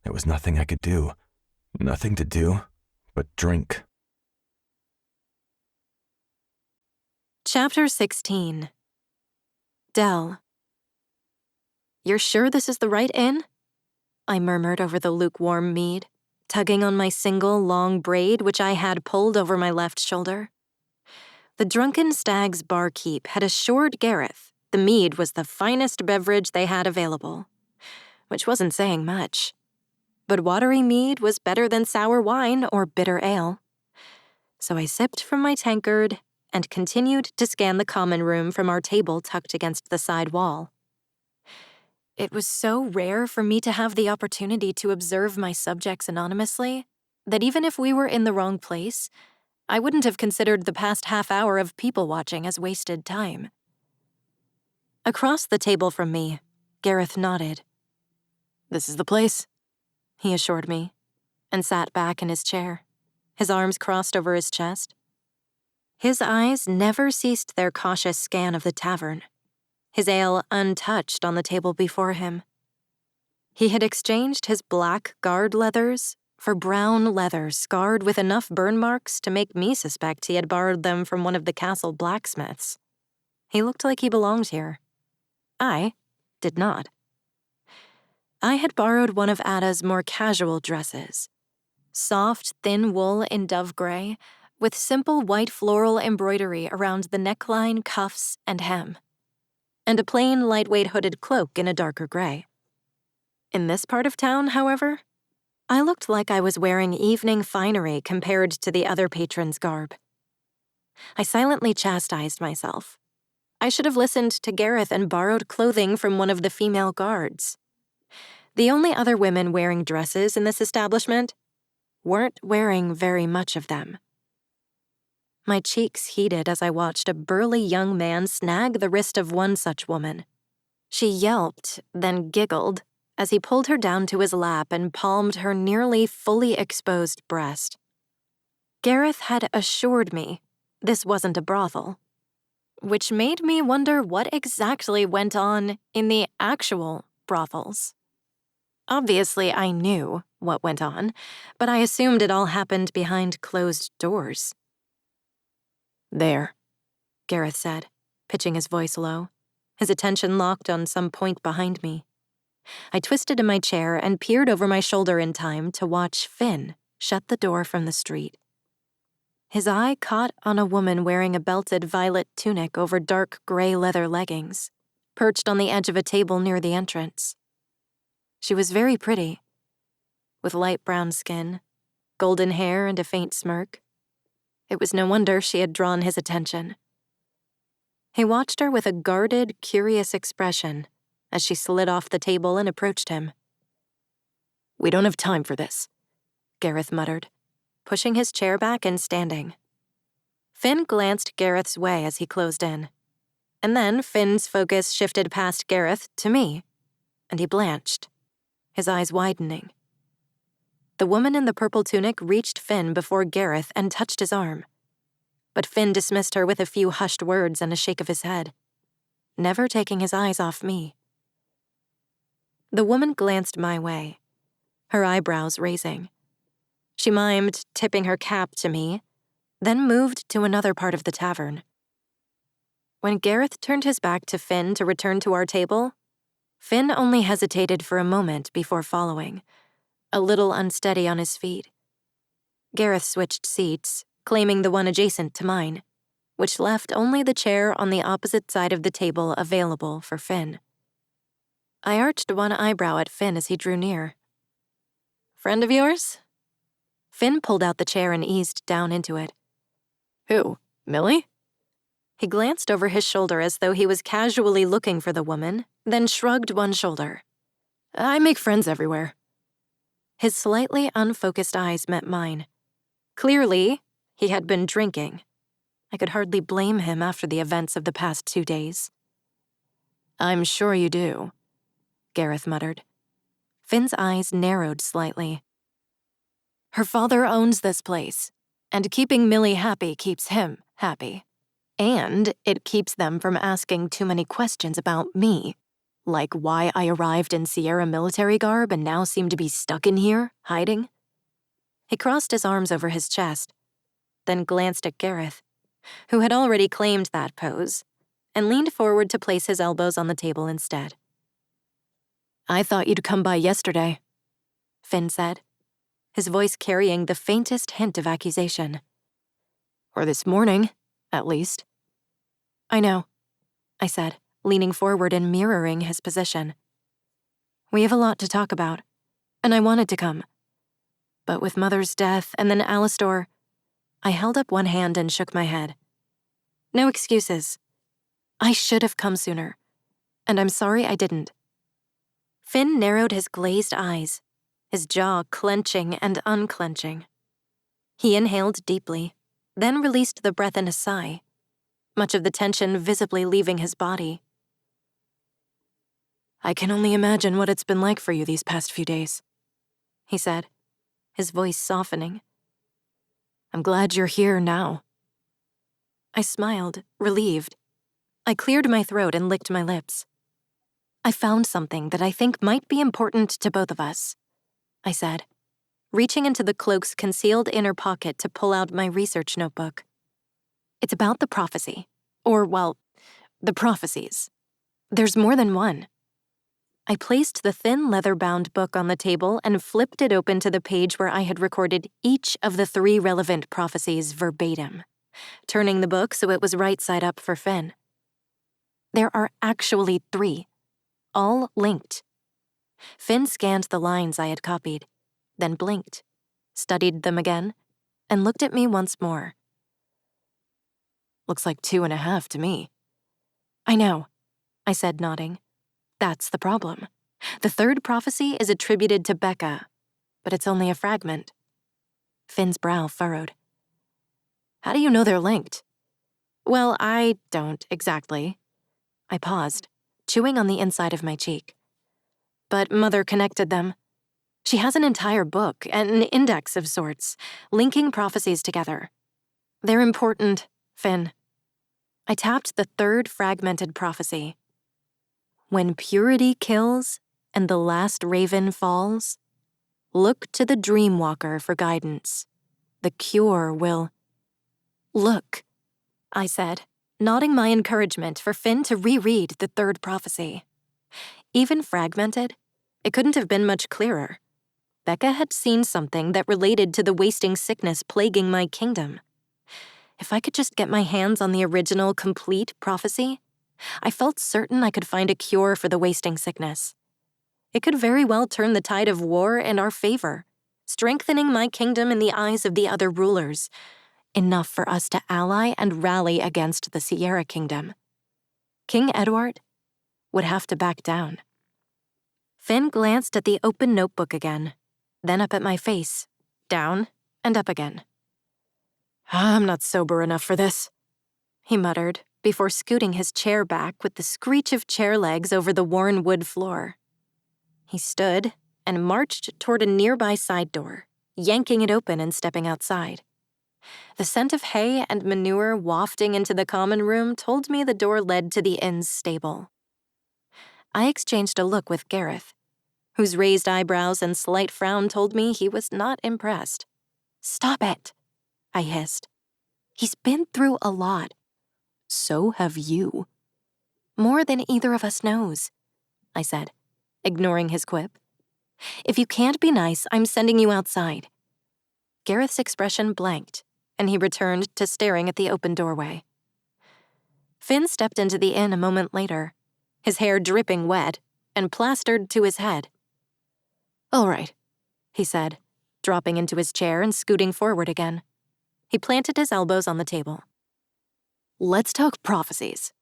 There was nothing I could do, nothing to do but drink. Chapter 16. Dell. You're sure this is the right inn? I murmured over the lukewarm mead, tugging on my single long braid which I had pulled over my left shoulder. The drunken stag's barkeep had assured Gareth the mead was the finest beverage they had available, which wasn't saying much. But watery mead was better than sour wine or bitter ale. So I sipped from my tankard and continued to scan the common room from our table tucked against the side wall. It was so rare for me to have the opportunity to observe my subjects anonymously that even if we were in the wrong place, I wouldn't have considered the past half hour of people-watching as wasted time. Across the table from me, Gareth nodded. "This is the place," he assured me, and sat back in his chair, his arms crossed over his chest. His eyes never ceased their cautious scan of the tavern, his ale untouched on the table before him. He had exchanged his black guard leathers for brown leather scarred with enough burn marks to make me suspect he had borrowed them from one of the castle blacksmiths. He looked like he belonged here. I did not. I had borrowed one of Ada's more casual dresses. Soft, thin wool in dove gray, with simple white floral embroidery around the neckline, cuffs, and hem, and a plain lightweight hooded cloak in a darker gray. In this part of town, however, I looked like I was wearing evening finery compared to the other patrons' garb. I silently chastised myself. I should have listened to Gareth and borrowed clothing from one of the female guards. The only other women wearing dresses in this establishment weren't wearing very much of them. My cheeks heated as I watched a burly young man snag the wrist of one such woman. She yelped, then giggled, as he pulled her down to his lap and palmed her nearly fully exposed breast. Gareth had assured me this wasn't a brothel, which made me wonder what exactly went on in the actual brothels. Obviously, I knew what went on, but I assumed it all happened behind closed doors. "There," Gareth said, pitching his voice low, his attention locked on some point behind me. I twisted in my chair and peered over my shoulder in time to watch Finn shut the door from the street. His eye caught on a woman wearing a belted violet tunic over dark gray leather leggings, perched on the edge of a table near the entrance. She was very pretty, with light brown skin, golden hair, and a faint smirk. It was no wonder she had drawn his attention. He watched her with a guarded, curious expression as she slid off the table and approached him. "We don't have time for this," Gareth muttered, pushing his chair back and standing. Finn glanced Gareth's way as he closed in, and then Finn's focus shifted past Gareth to me, and he blanched, his eyes widening. The woman in the purple tunic reached Finn before Gareth and touched his arm, but Finn dismissed her with a few hushed words and a shake of his head, never taking his eyes off me. The woman glanced my way, her eyebrows raising. She mimed tipping her cap to me, then moved to another part of the tavern. When Gareth turned his back to Finn to return to our table, Finn only hesitated for a moment before following, a little unsteady on his feet. Gareth switched seats, claiming the one adjacent to mine, which left only the chair on the opposite side of the table available for Finn. I arched one eyebrow at Finn as he drew near. "Friend of yours?" Finn pulled out the chair and eased down into it. "Who, Millie?" He glanced over his shoulder as though he was casually looking for the woman, then shrugged one shoulder. "I make friends everywhere." His slightly unfocused eyes met mine. Clearly, he had been drinking. I could hardly blame him after the events of the past 2 days. "I'm sure you do," Gareth muttered. Finn's eyes narrowed slightly. "Her father owns this place, and keeping Millie happy keeps him happy. And it keeps them from asking too many questions about me, like why I arrived in Sierra military garb and now seem to be stuck in here, hiding." He crossed his arms over his chest, then glanced at Gareth, who had already claimed that pose, and leaned forward to place his elbows on the table instead. "I thought you'd come by yesterday," Finn said, his voice carrying the faintest hint of accusation. "Or this morning, at least." "I know," I said, leaning forward and mirroring his position. "We have a lot to talk about, and I wanted to come. But with Mother's death and then Alastor," I held up one hand and shook my head. "No excuses. I should have come sooner, and I'm sorry I didn't." Finn narrowed his glazed eyes, his jaw clenching and unclenching. He inhaled deeply, then released the breath in a sigh, much of the tension visibly leaving his body. "I can only imagine what it's been like for you these past few days," he said, his voice softening. "I'm glad you're here now." I smiled, relieved. I cleared my throat and licked my lips. "I found something that I think might be important to both of us," I said, reaching into the cloak's concealed inner pocket to pull out my research notebook. "It's about the prophecy, or, well, the prophecies. There's more than one." I placed the thin leather-bound book on the table and flipped it open to the page where I had recorded each of the 3 relevant prophecies verbatim, turning the book so it was right side up for Finn. There are actually 3, all linked. Finn scanned the lines I had copied, then blinked, studied them again, and looked at me once more. Looks like 2.5 to me. I know, I said, nodding. That's the problem. The third prophecy is attributed to Becca, but it's only a fragment. Finn's brow furrowed. How do you know they're linked? Well, I don't exactly. I paused, chewing on the inside of my cheek. But Mother connected them. She has an entire book, an index of sorts, linking prophecies together. They're important, Finn. I tapped the third fragmented prophecy. When purity kills and the last raven falls, look to the Dreamwalker for guidance. The cure will... Look, I said, nodding my encouragement for Finn to reread the third prophecy. Even fragmented, it couldn't have been much clearer. Becca had seen something that related to the wasting sickness plaguing my kingdom. If I could just get my hands on the original, complete prophecy, I felt certain I could find a cure for the wasting sickness. It could very well turn the tide of war in our favor, strengthening my kingdom in the eyes of the other rulers, enough for us to ally and rally against the Sierra Kingdom. King Edward would have to back down. Finn glanced at the open notebook again, then up at my face, down and up again. I'm not sober enough for this, he muttered before scooting his chair back with the screech of chair legs over the worn wood floor. He stood and marched toward a nearby side door, yanking it open and stepping outside. The scent of hay and manure wafting into the common room told me the door led to the inn's stable. I exchanged a look with Gareth, whose raised eyebrows and slight frown told me he was not impressed. Stop it, I hissed. He's been through a lot. So have you. More than either of us knows, I said, ignoring his quip. If you can't be nice, I'm sending you outside. Gareth's expression blanked, and he returned to staring at the open doorway. Finn stepped into the inn a moment later, his hair dripping wet and plastered to his head. All right, he said, dropping into his chair and scooting forward again. He planted his elbows on the table. Let's talk prophecies.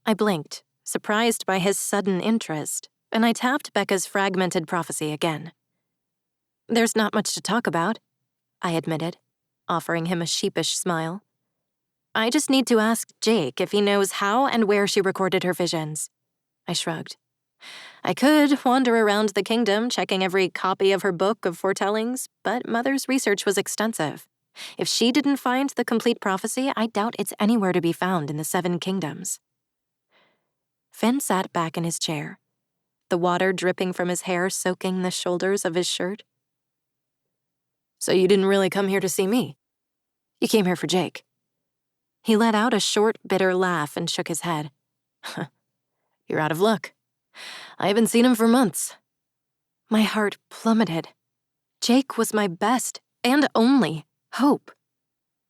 I blinked, surprised by his sudden interest, and I tapped Becca's fragmented prophecy again. There's not much to talk about, I admitted, offering him a sheepish smile. I just need to ask Jake if he knows how and where she recorded her visions. I shrugged. I could wander around the kingdom checking every copy of her book of foretellings, but Mother's research was extensive. If she didn't find the complete prophecy, I doubt it's anywhere to be found in the 7 kingdoms. Finn sat back in his chair, the water dripping from his hair soaking the shoulders of his shirt. So you didn't really come here to see me? You came here for Jake. He let out a short, bitter laugh and shook his head. You're out of luck. I haven't seen him for months. My heart plummeted. Jake was my best and only hope.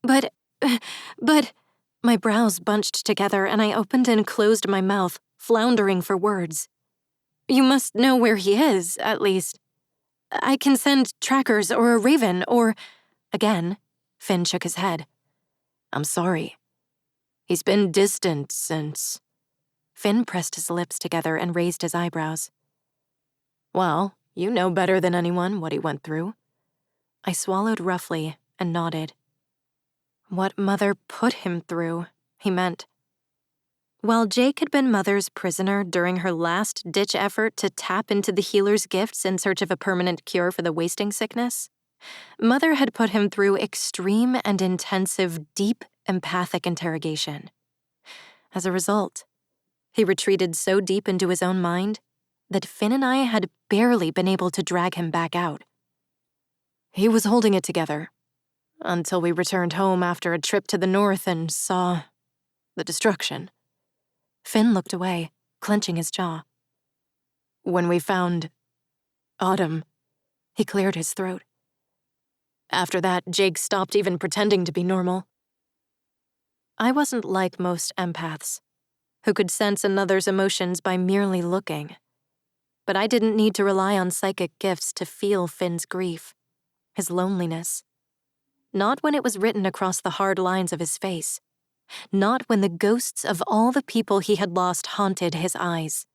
But, my brows bunched together and I opened and closed my mouth, floundering for words. You must know where he is, at least. I can send trackers or a raven or... Again, Finn shook his head. I'm sorry. He's been distant since... Finn pressed his lips together and raised his eyebrows. Well, you know better than anyone what he went through. I swallowed roughly and nodded. What Mother put him through, he meant. While Jake had been Mother's prisoner during her last-ditch effort to tap into the healer's gifts in search of a permanent cure for the wasting sickness, Mother had put him through extreme and intensive, deep, empathic interrogation. As a result, he retreated so deep into his own mind that Finn and I had barely been able to drag him back out. He was holding it together, until we returned home after a trip to the north and saw the destruction. Finn looked away, clenching his jaw. When we found Autumn, he cleared his throat. After that, Jake stopped even pretending to be normal. I wasn't like most empaths, who could sense another's emotions by merely looking. but I didn't need to rely on psychic gifts to feel Finn's grief, his loneliness. Not when it was written across the hard lines of his face. Not when the ghosts of all the people he had lost haunted his eyes.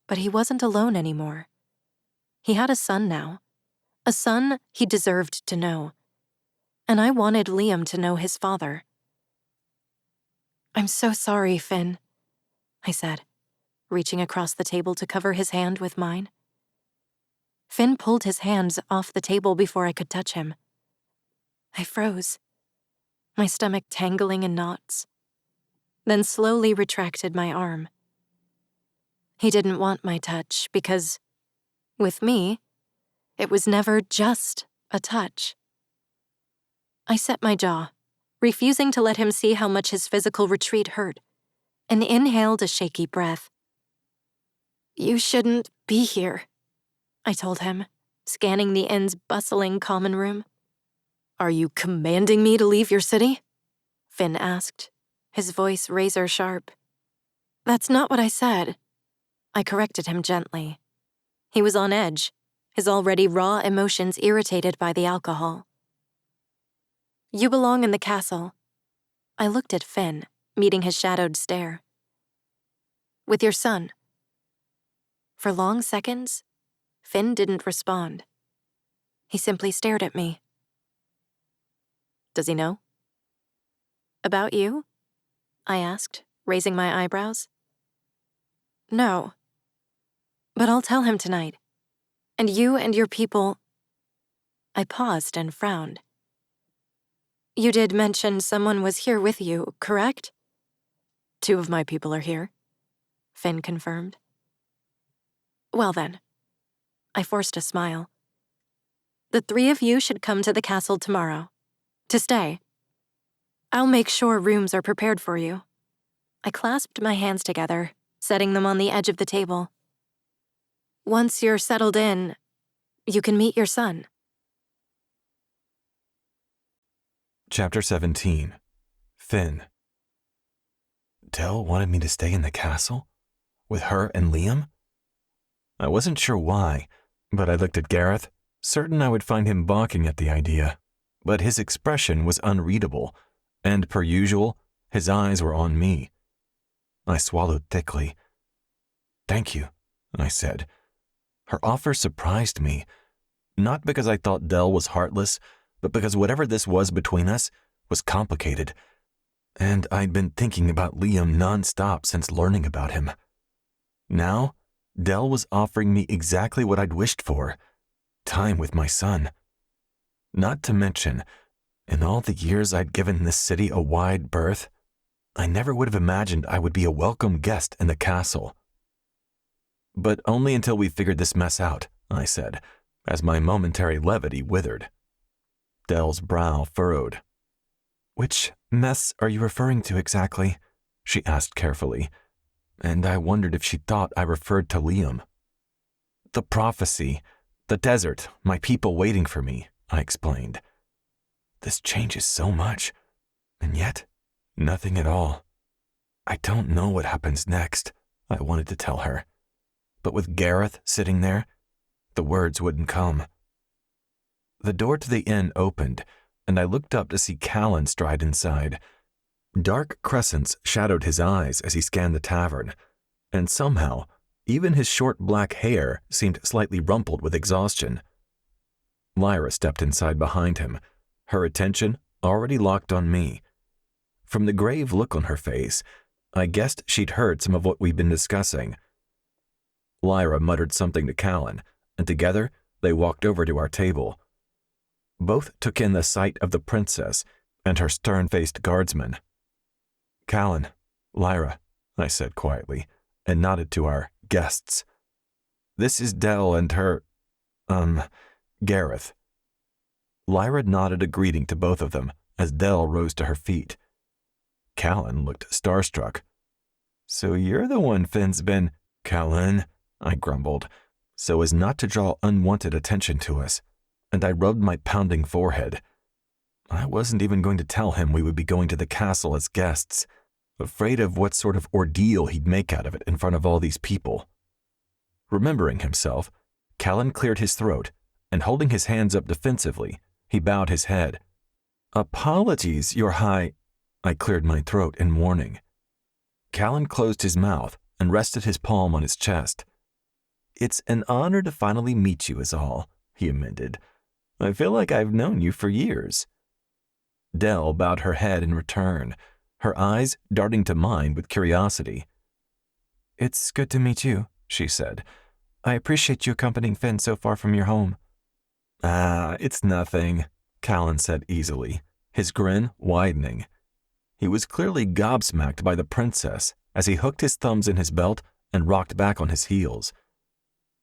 But he wasn't alone anymore. He had a son now. A son he deserved to know. And I wanted Liam to know his father. "I'm so sorry, Finn," I said, reaching across the table to cover his hand with mine. Finn pulled his hands off the table before I could touch him. I froze, my stomach tangling in knots, then slowly retracted my arm. He didn't want my touch because, with me, it was never just a touch. I set my jaw, refusing to let him see how much his physical retreat hurt, and inhaled a shaky breath. "You shouldn't be here," I told him, scanning the inn's bustling common room. "Are you commanding me to leave your city?" Finn asked, his voice razor sharp. "That's not what I said." I corrected him gently. He was on edge, his already raw emotions irritated by the alcohol. "You belong in the castle." I looked at Finn, meeting his shadowed stare. "With your son." For long seconds, Finn didn't respond. He simply stared at me. "Does he know?" "About you?" I asked, raising my eyebrows. "No. But I'll tell him tonight. And you and your people—" I paused and frowned. "You did mention someone was here with you, correct?" "2 of my people are here," Finn confirmed. "Well then." I forced a smile. "The 3 of you should come to the castle tomorrow. To stay. I'll make sure rooms are prepared for you." I clasped my hands together, setting them on the edge of the table. "Once you're settled in, you can meet your son." Chapter 17. Finn. Dell wanted me to stay in the castle? With her and Liam? I wasn't sure why, but I looked at Gareth, certain I would find him balking at the idea. But his expression was unreadable, and per usual, his eyes were on me. I swallowed thickly. "Thank you," I said. Her offer surprised me, not because I thought Dell was heartless, but because whatever this was between us was complicated, and I'd been thinking about Liam nonstop since learning about him. Now, Dell was offering me exactly what I'd wished for, time with my son. Not to mention, in all the years I'd given this city a wide berth, I never would have imagined I would be a welcome guest in the castle. "But only until we figured this mess out," I said, as my momentary levity withered. Dell's brow furrowed. "Which mess are you referring to exactly?" she asked carefully, and I wondered if she thought I referred to Liam. "The prophecy, the desert, my people waiting for me," I explained. "This changes so much, and yet nothing at all. I don't know what happens next," I wanted to tell her. But with Gareth sitting there, the words wouldn't come. The door to the inn opened, and I looked up to see Callan stride inside. Dark crescents shadowed his eyes as he scanned the tavern, and somehow, even his short black hair seemed slightly rumpled with exhaustion. Lyra stepped inside behind him, her attention already locked on me. From the grave look on her face, I guessed she'd heard some of what we'd been discussing. Lyra muttered something to Callan, and together they walked over to our table. Both took in the sight of the princess and her stern-faced guardsman. "Callan, Lyra," I said quietly, and nodded to our guests. "This is Dell and her, Gareth." Lyra nodded a greeting to both of them as Dell rose to her feet. Callan looked starstruck. "So you're the one Finn's been—" "Callan," I grumbled, so as not to draw unwanted attention to us, and I rubbed my pounding forehead. I wasn't even going to tell him we would be going to the castle as guests, afraid of what sort of ordeal he'd make out of it in front of all these people. Remembering himself, Callan cleared his throat, and holding his hands up defensively, he bowed his head. "Apologies, Your High—" I cleared my throat in warning. Callan closed his mouth and rested his palm on his chest. "It's an honor to finally meet you is all," he amended. "I feel like I've known you for years." Dell bowed her head in return, her eyes darting to mine with curiosity. "It's good to meet you," she said. "I appreciate you accompanying Finn so far from your home." It's nothing," Callan said easily, his grin widening. He was clearly gobsmacked by the princess as he hooked his thumbs in his belt and rocked back on his heels.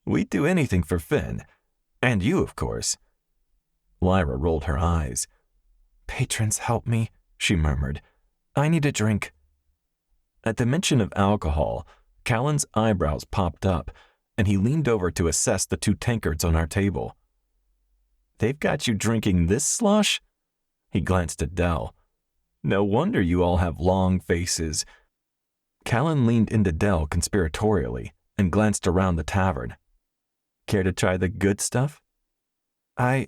"We'd do anything for Finn. And you, of course." Lyra rolled her eyes. "Patrons, help me," she murmured. "I need a drink." At the mention of alcohol, Callan's eyebrows popped up, and he leaned over to assess the 2 tankards on our table. "They've got you drinking this slosh?" He glanced at Dell. "No wonder you all have long faces." Callan leaned into Dell conspiratorially and glanced around the tavern. "Care to try the good stuff?" I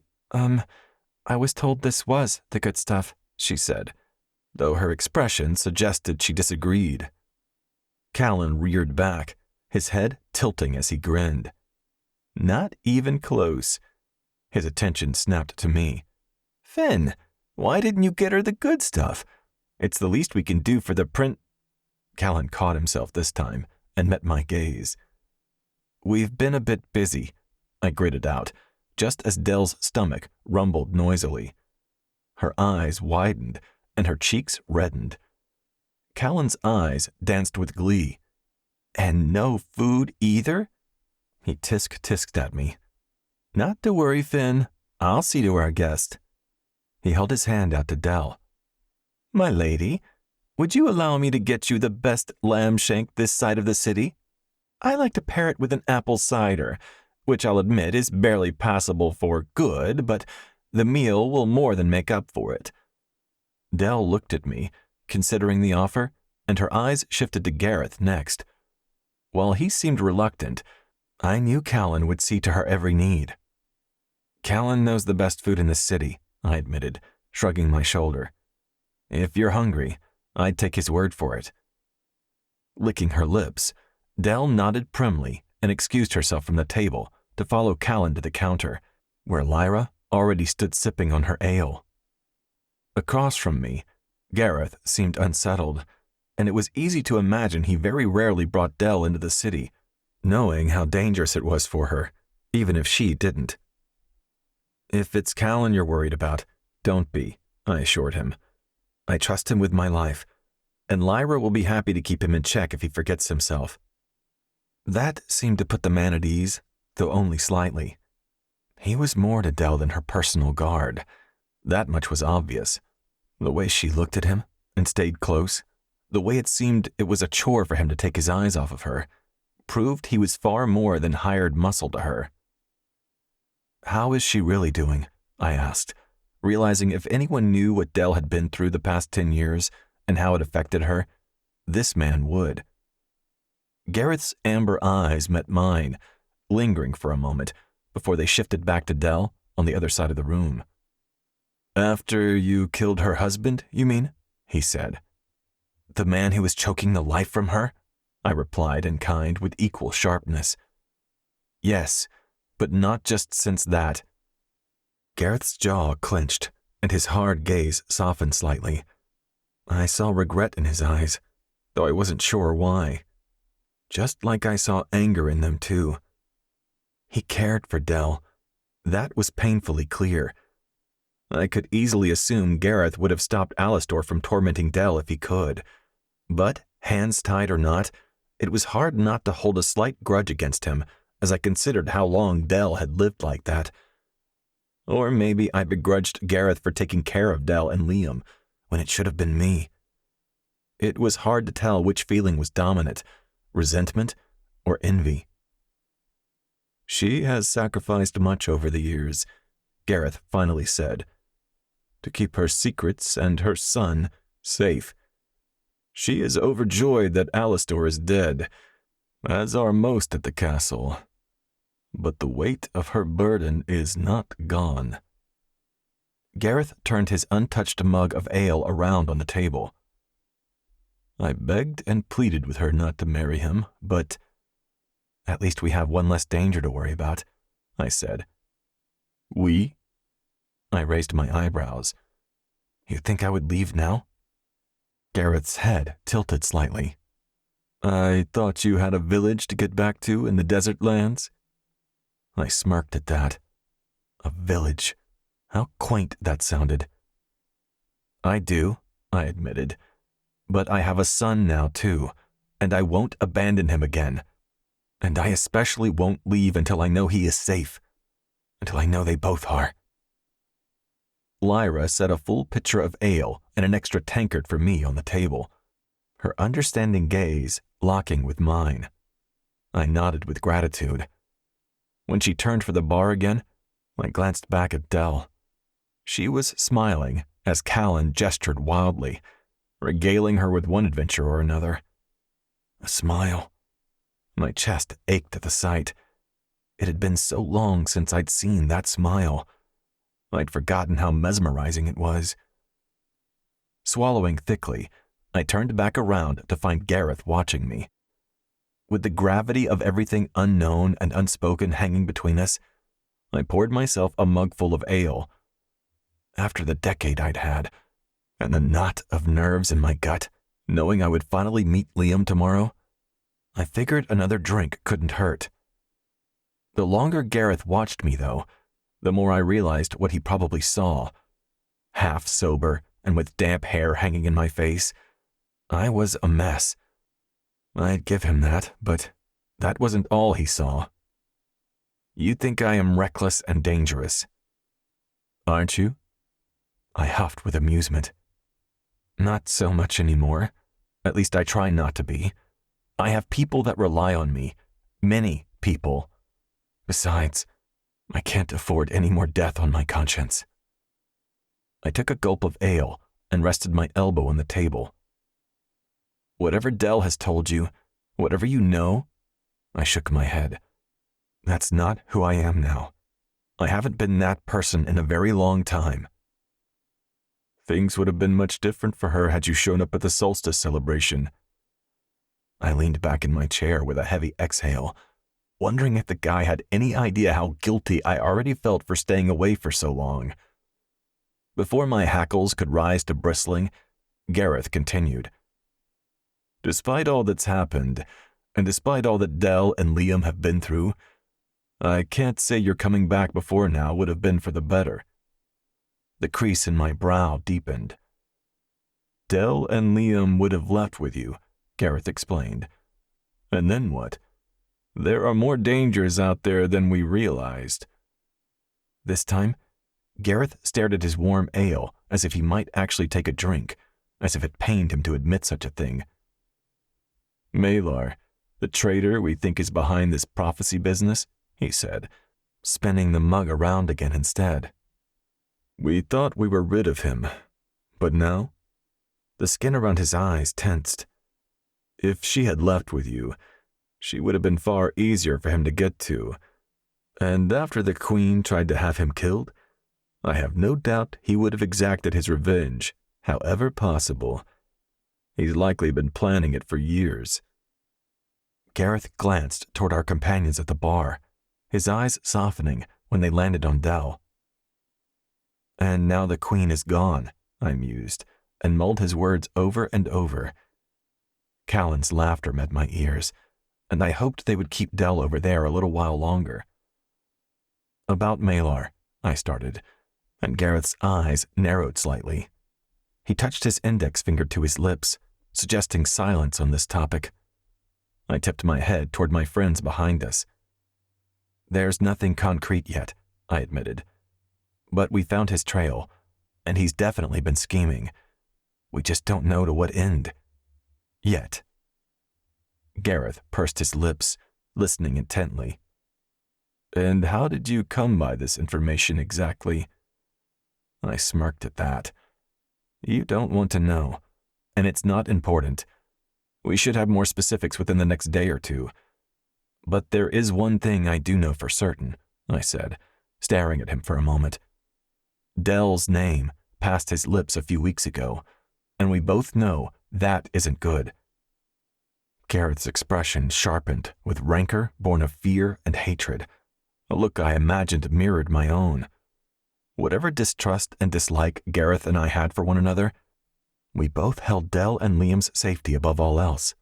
was told this was the good stuff," she said, though her expression suggested she disagreed. Callan reared back, his head tilting as he grinned. "Not even close." His attention snapped to me. "Finn, why didn't you get her the good stuff? It's the least we can do for the print—" Callan caught himself this time and met my gaze. "We've been a bit busy," I gritted out, just as Dell's stomach rumbled noisily. Her eyes widened and her cheeks reddened. Callan's eyes danced with glee. "And no food either?" He tisk-tisked at me. "Not to worry, Finn. I'll see to our guest." He held his hand out to Dell. "My lady, would you allow me to get you the best lamb shank this side of the city? I like to pair it with an apple cider, which I'll admit is barely passable for good, but the meal will more than make up for it." Dell looked at me, considering the offer, and her eyes shifted to Gareth next. While he seemed reluctant, I knew Callan would see to her every need. "Callan knows the best food in the city," I admitted, shrugging my shoulder. "If you're hungry, I'd take his word for it." Licking her lips, Dell nodded primly and excused herself from the table to follow Callan to the counter, where Lyra already stood sipping on her ale. Across from me, Gareth seemed unsettled, and it was easy to imagine he very rarely brought Dell into the city, knowing how dangerous it was for her, even if she didn't. "If it's Callan you're worried about, don't be," I assured him. "I trust him with my life, and Lyra will be happy to keep him in check if he forgets himself." That seemed to put the man at ease, though only slightly. He was more to Dell than her personal guard. That much was obvious. The way she looked at him and stayed close, the way it seemed it was a chore for him to take his eyes off of her, proved he was far more than hired muscle to her. "How is she really doing?" I asked, realizing if anyone knew what Dell had been through the past 10 years and how it affected her, this man would. Gareth's amber eyes met mine, lingering for a moment before they shifted back to Dell on the other side of the room. "After you killed her husband, you mean?" he said. "The man who was choking the life from her?" I replied in kind with equal sharpness. "Yes, but not just since that." Gareth's jaw clenched, and his hard gaze softened slightly. I saw regret in his eyes, though I wasn't sure why. Just like I saw anger in them too. He cared for Dell. That was painfully clear. I could easily assume Gareth would have stopped Alastor from tormenting Dell if he could. But, hands tied or not, it was hard not to hold a slight grudge against him as I considered how long Dell had lived like that. Or maybe I begrudged Gareth for taking care of Dell and Liam when it should have been me. It was hard to tell which feeling was dominant, resentment or envy. "She has sacrificed much over the years," Gareth finally said, "to keep her secrets and her son safe. She is overjoyed that Alastor is dead, as are most at the castle. But the weight of her burden is not gone. Gareth turned his untouched mug of ale around on the table. I begged and pleaded with her not to marry him, but at least we have one less danger to worry about, I said. We? I raised my eyebrows. You think I would leave now? Gareth's head tilted slightly. I thought you had a village to get back to in the desert lands. I smirked at that. A village. How quaint that sounded. I do, I admitted. But I have a son now, too, and I won't abandon him again. And I especially won't leave until I know he is safe. Until I know they both are. Lyra set a full pitcher of ale and an extra tankard for me on the table, her understanding gaze locking with mine. I nodded with gratitude. When she turned for the bar again, I glanced back at Dell. She was smiling as Callan gestured wildly, regaling her with one adventure or another. A smile. My chest ached at the sight. It had been so long since I'd seen that smile. I'd forgotten how mesmerizing it was. Swallowing thickly, I turned back around to find Gareth watching me. With the gravity of everything unknown and unspoken hanging between us, I poured myself a mugful of ale. After the decade I'd had, and the knot of nerves in my gut, knowing I would finally meet Liam tomorrow, I figured another drink couldn't hurt. The longer Gareth watched me, though, the more I realized what he probably saw. Half sober and with damp hair hanging in my face, I was a mess. I'd give him that, but that wasn't all he saw. You think I am reckless and dangerous. Aren't you? I huffed with amusement. Not so much anymore. At least I try not to be. I have people that rely on me. Many people. Besides, I can't afford any more death on my conscience. I took a gulp of ale and rested my elbow on the table. Whatever Dell has told you, whatever you know, I shook my head. That's not who I am now. I haven't been that person in a very long time. Things would have been much different for her had you shown up at the solstice celebration. I leaned back in my chair with a heavy exhale, wondering if the guy had any idea how guilty I already felt for staying away for so long. Before my hackles could rise to bristling, Gareth continued. Despite all that's happened, and despite all that Dell and Liam have been through, I can't say your coming back before now would have been for the better. The crease in my brow deepened. Dell and Liam would have left with you, Gareth explained. And then what? There are more dangers out there than we realized. This time, Gareth stared at his warm ale as if he might actually take a drink, as if it pained him to admit such a thing. Malar, the traitor we think is behind this prophecy business, he said, spinning the mug around again instead. We thought we were rid of him, but now? The skin around his eyes tensed. If she had left with you, she would have been far easier for him to get to. And after the Queen tried to have him killed, I have no doubt he would have exacted his revenge, however possible. He's likely been planning it for years. Gareth glanced toward our companions at the bar, his eyes softening when they landed on Dell. And now the Queen is gone, I mused, and mulled his words over and over. Callan's laughter met my ears, and I hoped they would keep Dell over there a little while longer. About Malar, I started, and Gareth's eyes narrowed slightly. He touched his index finger to his lips, suggesting silence on this topic. I tipped my head toward my friends behind us. There's nothing concrete yet, I admitted. But we found his trail, and he's definitely been scheming. We just don't know to what end. Yet. Gareth pursed his lips, listening intently. And how did you come by this information exactly? I smirked at that. You don't want to know, and it's not important. We should have more specifics within the next day or two. But there is one thing I do know for certain, I said, staring at him for a moment. Dell's name passed his lips a few weeks ago, and we both know that isn't good. Gareth's expression sharpened with rancor born of fear and hatred, a look I imagined mirrored my own. Whatever distrust and dislike Gareth and I had for one another, we both held Dell and Liam's safety above all else.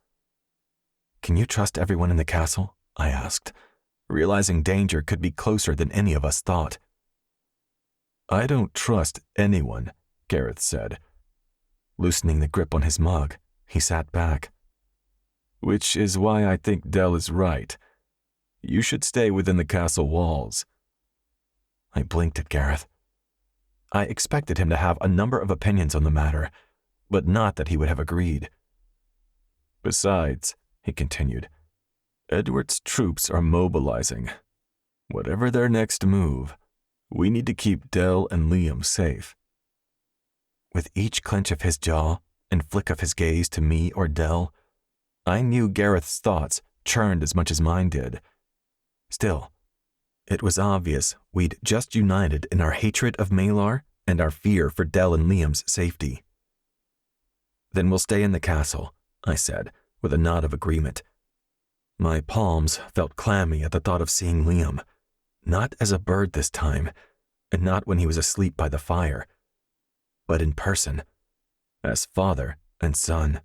"Can you trust everyone in the castle?" I asked, realizing danger could be closer than any of us thought. "I don't trust anyone," Gareth said. Loosening the grip on his mug, he sat back. "Which is why I think Dell is right. You should stay within the castle walls." I blinked at Gareth. I expected him to have a number of opinions on the matter, but not that he would have agreed. "Besides," he continued, "Edward's troops are mobilizing. Whatever their next move, we need to keep Dell and Liam safe." With each clench of his jaw and flick of his gaze to me or Dell, I knew Gareth's thoughts churned as much as mine did. Still, it was obvious we'd just united in our hatred of Malar and our fear for Dell and Liam's safety. "Then we'll stay in the castle," I said, with a nod of agreement. My palms felt clammy at the thought of seeing Liam, not as a bird this time, and not when he was asleep by the fire, but in person, as father and son.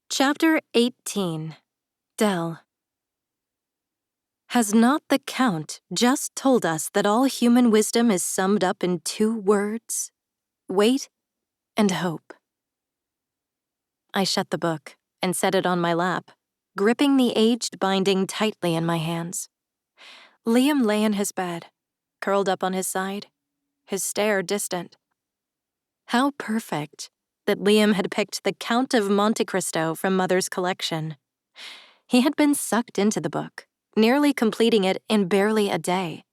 Chapter 18. Dell. Has not the Count just told us that all human wisdom is summed up in 2 words? Wait and hope. I shut the book and set it on my lap, gripping the aged binding tightly in my hands. Liam lay in his bed, curled up on his side, his stare distant. How perfect that Liam had picked the Count of Monte Cristo from Mother's collection. He had been sucked into the book, nearly completing it in barely a day.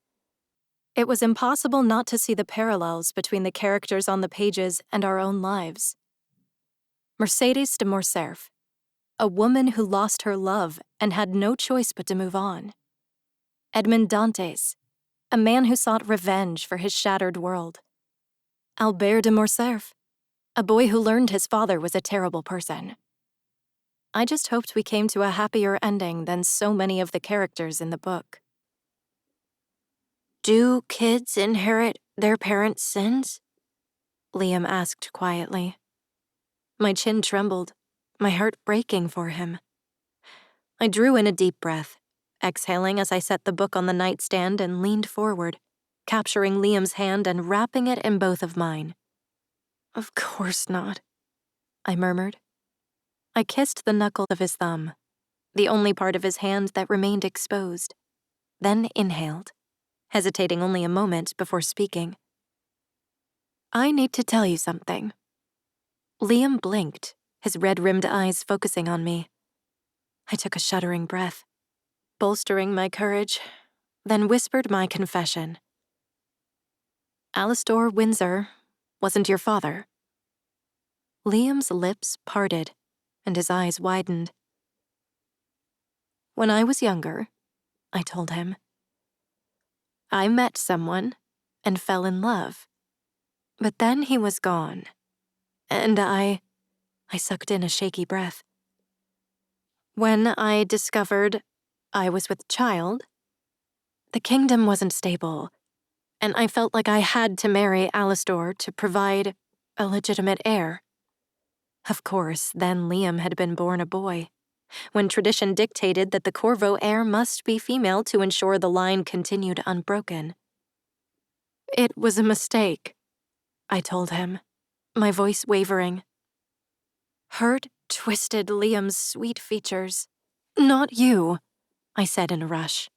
It was impossible not to see the parallels between the characters on the pages and our own lives. Mercedes de Morcerf, a woman who lost her love and had no choice but to move on. Edmond Dantes, a man who sought revenge for his shattered world. Albert de Morcerf, a boy who learned his father was a terrible person. I just hoped we came to a happier ending than so many of the characters in the book. "Do kids inherit their parents' sins?" Liam asked quietly. My chin trembled, my heart breaking for him. I drew in a deep breath, exhaling as I set the book on the nightstand and leaned forward, capturing Liam's hand and wrapping it in both of mine. "Of course not," I murmured. I kissed the knuckle of his thumb, the only part of his hand that remained exposed, then inhaled, hesitating only a moment before speaking. "I need to tell you something." Liam blinked, his red-rimmed eyes focusing on me. I took a shuddering breath, bolstering my courage, then whispered my confession. "Alastor Windsor wasn't your father." Liam's lips parted, and his eyes widened. "When I was younger," I told him, "I met someone and fell in love. But then he was gone, and I sucked in a shaky breath. When I discovered I was with child, the kingdom wasn't stable, and I felt like I had to marry Alastor to provide a legitimate heir. Of course, then Liam had been born a boy, when tradition dictated that the Corvo heir must be female to ensure the line continued unbroken. It was a mistake, I told him, my voice wavering. Hurt twisted Liam's sweet features. "Not you," I said in a rush.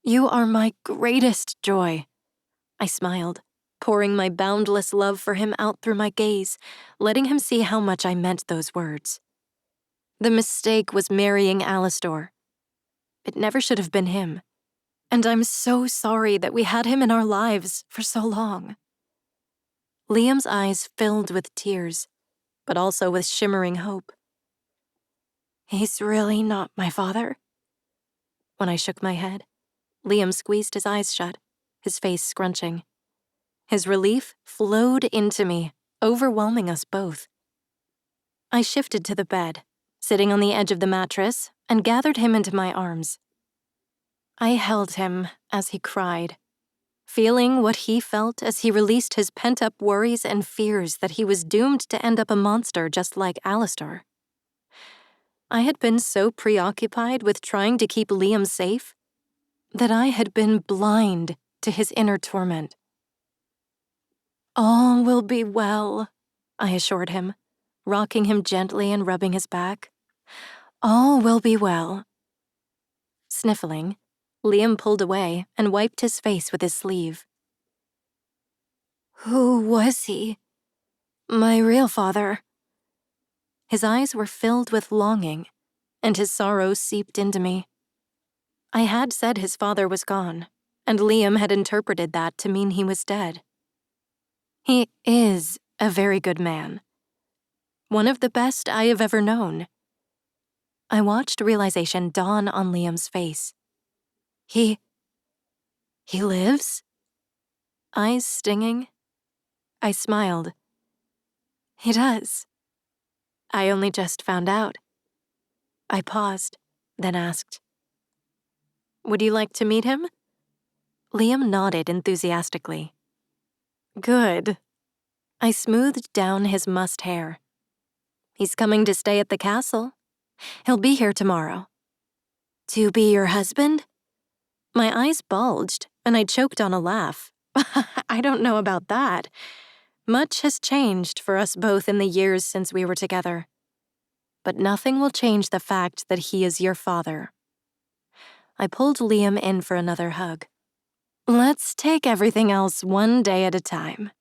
"You are my greatest joy." I smiled, pouring my boundless love for him out through my gaze, letting him see how much I meant those words. The mistake was marrying Alastor. It never should have been him. And I'm so sorry that we had him in our lives for so long. Liam's eyes filled with tears, but also with shimmering hope. He's really not my father? When I shook my head, Liam squeezed his eyes shut, his face scrunching. His relief flowed into me, overwhelming us both. I shifted to the bed, sitting on the edge of the mattress, and gathered him into my arms. I held him as he cried, feeling what he felt as he released his pent-up worries and fears that he was doomed to end up a monster just like Alistair. I had been so preoccupied with trying to keep Liam safe that I had been blind to his inner torment. "All will be well," I assured him, rocking him gently and rubbing his back. "All will be well." Sniffling, Liam pulled away and wiped his face with his sleeve. "Who was he? My real father?" His eyes were filled with longing, and his sorrow seeped into me. I had said his father was gone, and Liam had interpreted that to mean he was dead. He is a very good man. One of the best I have ever known. I watched realization dawn on Liam's face. He lives? Eyes stinging. I smiled. He does. I only just found out. I paused, then asked, "Would you like to meet him?" Liam nodded enthusiastically. "Good." I smoothed down his mussed hair. "He's coming to stay at the castle. He'll be here tomorrow." "To be your husband?" My eyes bulged, and I choked on a laugh. I don't know about that. Much has changed for us both in the years since we were together. But nothing will change the fact that he is your father. I pulled Liam in for another hug. Let's take everything else one day at a time.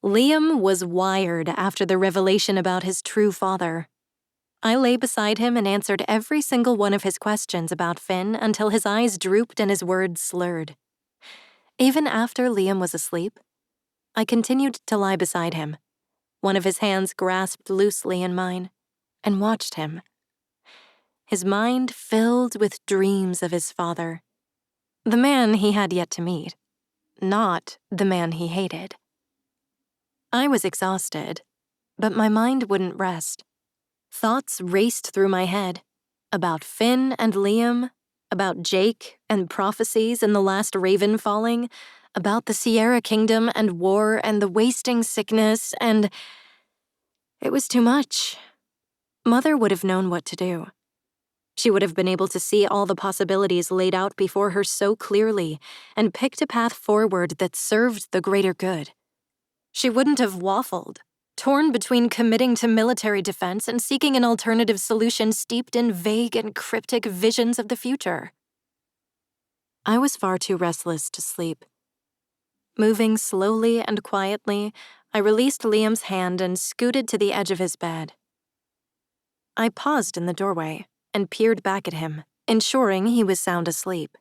Liam was wired after the revelation about his true father. I lay beside him and answered every single one of his questions about Finn until his eyes drooped and his words slurred. Even after Liam was asleep, I continued to lie beside him, one of his hands grasped loosely in mine, and watched him. His mind filled with dreams of his father, the man he had yet to meet, not the man he hated. I was exhausted, but my mind wouldn't rest. Thoughts raced through my head about Finn and Liam, about Jake and prophecies and the last raven falling, about the Sierra Kingdom and war and the wasting sickness, and it was too much. Mother would have known what to do. She would have been able to see all the possibilities laid out before her so clearly and picked a path forward that served the greater good. She wouldn't have waffled, torn between committing to military defense and seeking an alternative solution steeped in vague and cryptic visions of the future. I was far too restless to sleep. Moving slowly and quietly, I released Liam's hand and scooted to the edge of his bed. I paused in the doorway and peered back at him, ensuring he was sound asleep.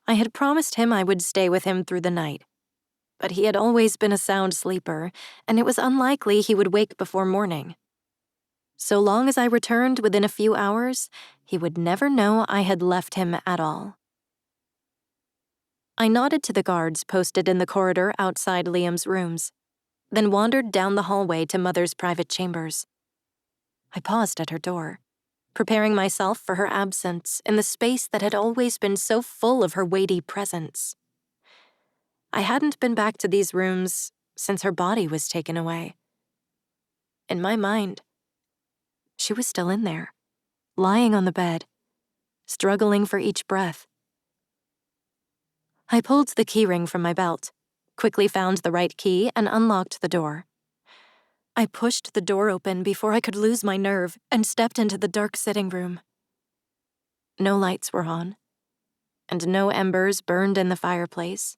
I had promised him I would stay with him through the night, but he had always been a sound sleeper, and it was unlikely he would wake before morning. So long as I returned within a few hours, he would never know I had left him at all. I nodded to the guards posted in the corridor outside Liam's rooms, then wandered down the hallway to Mother's private chambers. I paused at her door, preparing myself for her absence in the space that had always been so full of her weighty presence. I hadn't been back to these rooms since her body was taken away. In my mind, she was still in there, lying on the bed, struggling for each breath. I pulled the keyring from my belt, quickly found the right key, and unlocked the door. I pushed the door open before I could lose my nerve and stepped into the dark sitting room. No lights were on, and no embers burned in the fireplace.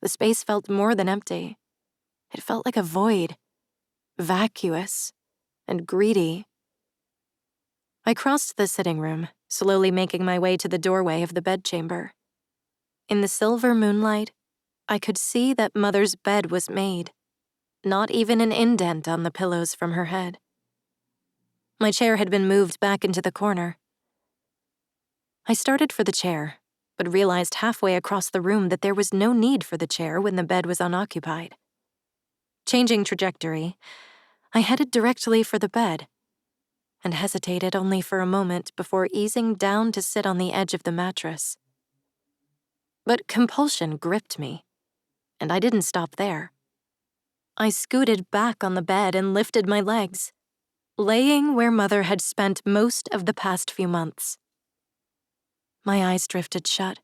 The space felt more than empty. It felt like a void, vacuous and greedy. I crossed the sitting room, slowly making my way to the doorway of the bedchamber. In the silver moonlight, I could see that Mother's bed was made, not even an indent on the pillows from her head. My chair had been moved back into the corner. I started for the chair, but realized halfway across the room that there was no need for the chair when the bed was unoccupied. Changing trajectory, I headed directly for the bed and hesitated only for a moment before easing down to sit on the edge of the mattress. But compulsion gripped me, and I didn't stop there. I scooted back on the bed and lifted my legs, laying where Mother had spent most of the past few months. My eyes drifted shut,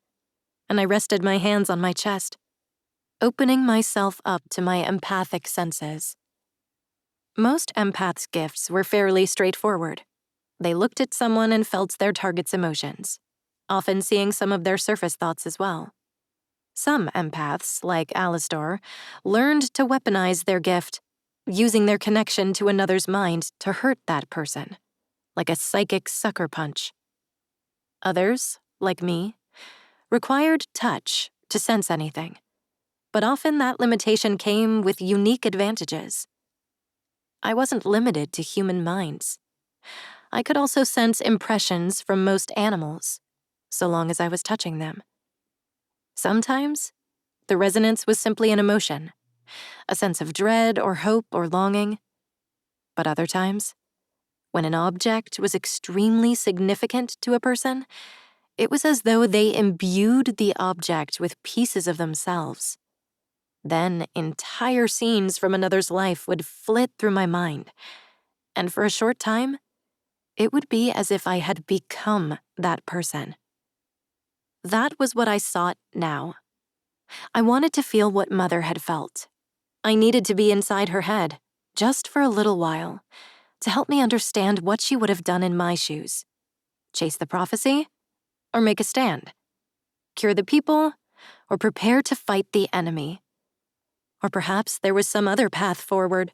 and I rested my hands on my chest, opening myself up to my empathic senses. Most empaths' gifts were fairly straightforward. They looked at someone and felt their target's emotions, often seeing some of their surface thoughts as well. Some empaths, like Alastor, learned to weaponize their gift, using their connection to another's mind to hurt that person, like a psychic sucker punch. Others, like me, required touch to sense anything, but often that limitation came with unique advantages. I wasn't limited to human minds. I could also sense impressions from most animals, so long as I was touching them. Sometimes, the resonance was simply an emotion, a sense of dread or hope or longing. But other times, when an object was extremely significant to a person, it was as though they imbued the object with pieces of themselves. Then entire scenes from another's life would flit through my mind, and for a short time, it would be as if I had become that person. That was what I sought now. I wanted to feel what Mother had felt. I needed to be inside her head, just for a little while, to help me understand what she would have done in my shoes. Chase the prophecy, or make a stand? Cure the people, or prepare to fight the enemy? Or perhaps there was some other path forward,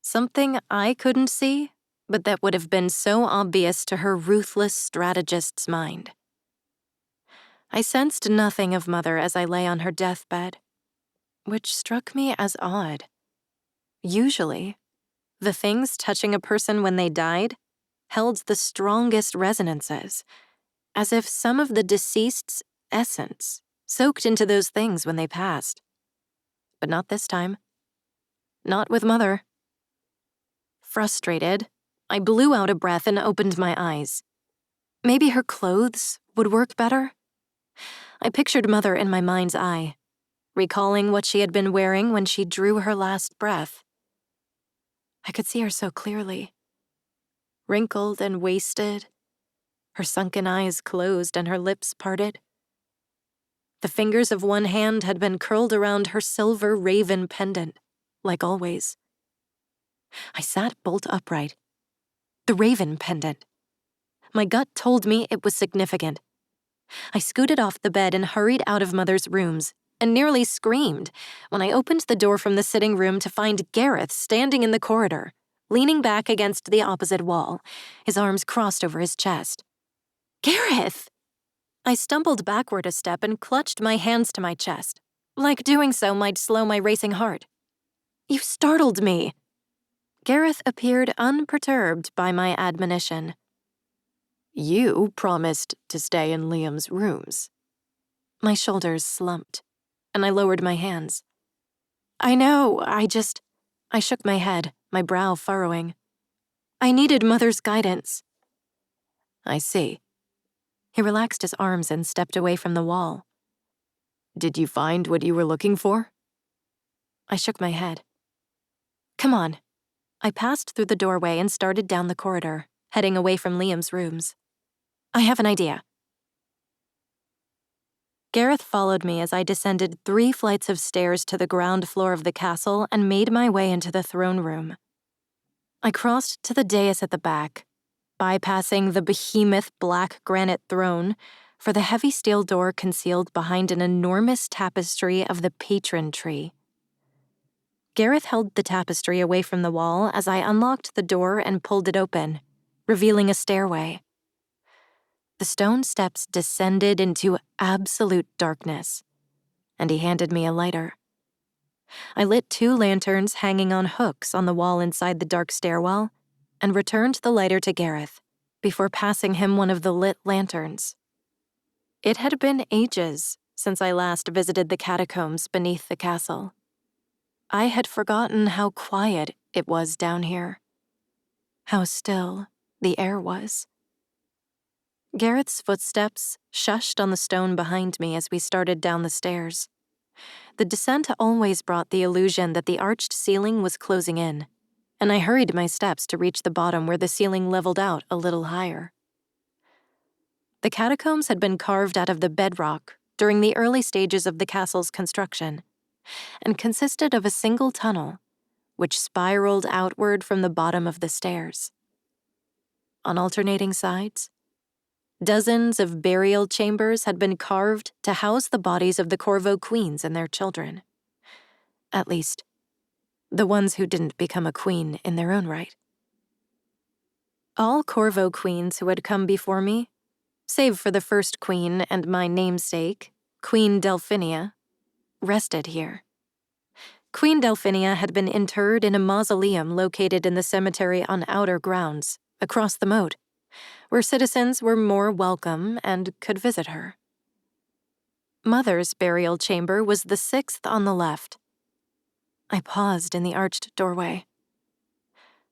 something I couldn't see, but that would have been so obvious to her ruthless strategist's mind. I sensed nothing of Mother as I lay on her deathbed, which struck me as odd. Usually, the things touching a person when they died held the strongest resonances, as if some of the deceased's essence soaked into those things when they passed. But not this time. Not with Mother. Frustrated, I blew out a breath and opened my eyes. Maybe her clothes would work better? I pictured Mother in my mind's eye, recalling what she had been wearing when she drew her last breath. I could see her so clearly. Wrinkled and wasted, her sunken eyes closed and her lips parted. The fingers of one hand had been curled around her silver raven pendant, like always. I sat bolt upright. The raven pendant. My gut told me it was significant. I scooted off the bed and hurried out of Mother's rooms, and nearly screamed when I opened the door from the sitting room to find Gareth standing in the corridor, leaning back against the opposite wall, his arms crossed over his chest. Gareth! I stumbled backward a step and clutched my hands to my chest, like doing so might slow my racing heart. You startled me. Gareth appeared unperturbed by my admonition. You promised to stay in Liam's rooms. My shoulders slumped, and I lowered my hands. I know, I shook my head, my brow furrowing. I needed Mother's guidance. I see. He relaxed his arms and stepped away from the wall. Did you find what you were looking for? I shook my head. Come on. I passed through the doorway and started down the corridor, heading away from Liam's rooms. I have an idea. Gareth followed me as I descended 3 flights of stairs to the ground floor of the castle and made my way into the throne room. I crossed to the dais at the back, bypassing the behemoth black granite throne for the heavy steel door concealed behind an enormous tapestry of the patron tree. Gareth held the tapestry away from the wall as I unlocked the door and pulled it open, revealing a stairway. The stone steps descended into absolute darkness, and he handed me a lighter. I lit 2 lanterns hanging on hooks on the wall inside the dark stairwell and returned the lighter to Gareth before passing him one of the lit lanterns. It had been ages since I last visited the catacombs beneath the castle. I had forgotten how quiet it was down here, how still the air was. Gareth's footsteps shushed on the stone behind me as we started down the stairs. The descent always brought the illusion that the arched ceiling was closing in, and I hurried my steps to reach the bottom where the ceiling leveled out a little higher. The catacombs had been carved out of the bedrock during the early stages of the castle's construction, and consisted of a single tunnel, which spiraled outward from the bottom of the stairs. On alternating sides, dozens of burial chambers had been carved to house the bodies of the Corvo queens and their children. At least, the ones who didn't become a queen in their own right. All Corvo queens who had come before me, save for the first queen and my namesake, Queen Delphinia, rested here. Queen Delphinia had been interred in a mausoleum located in the cemetery on outer grounds, across the moat, where citizens were more welcome and could visit her. Mother's burial chamber was the sixth on the left. I paused in the arched doorway.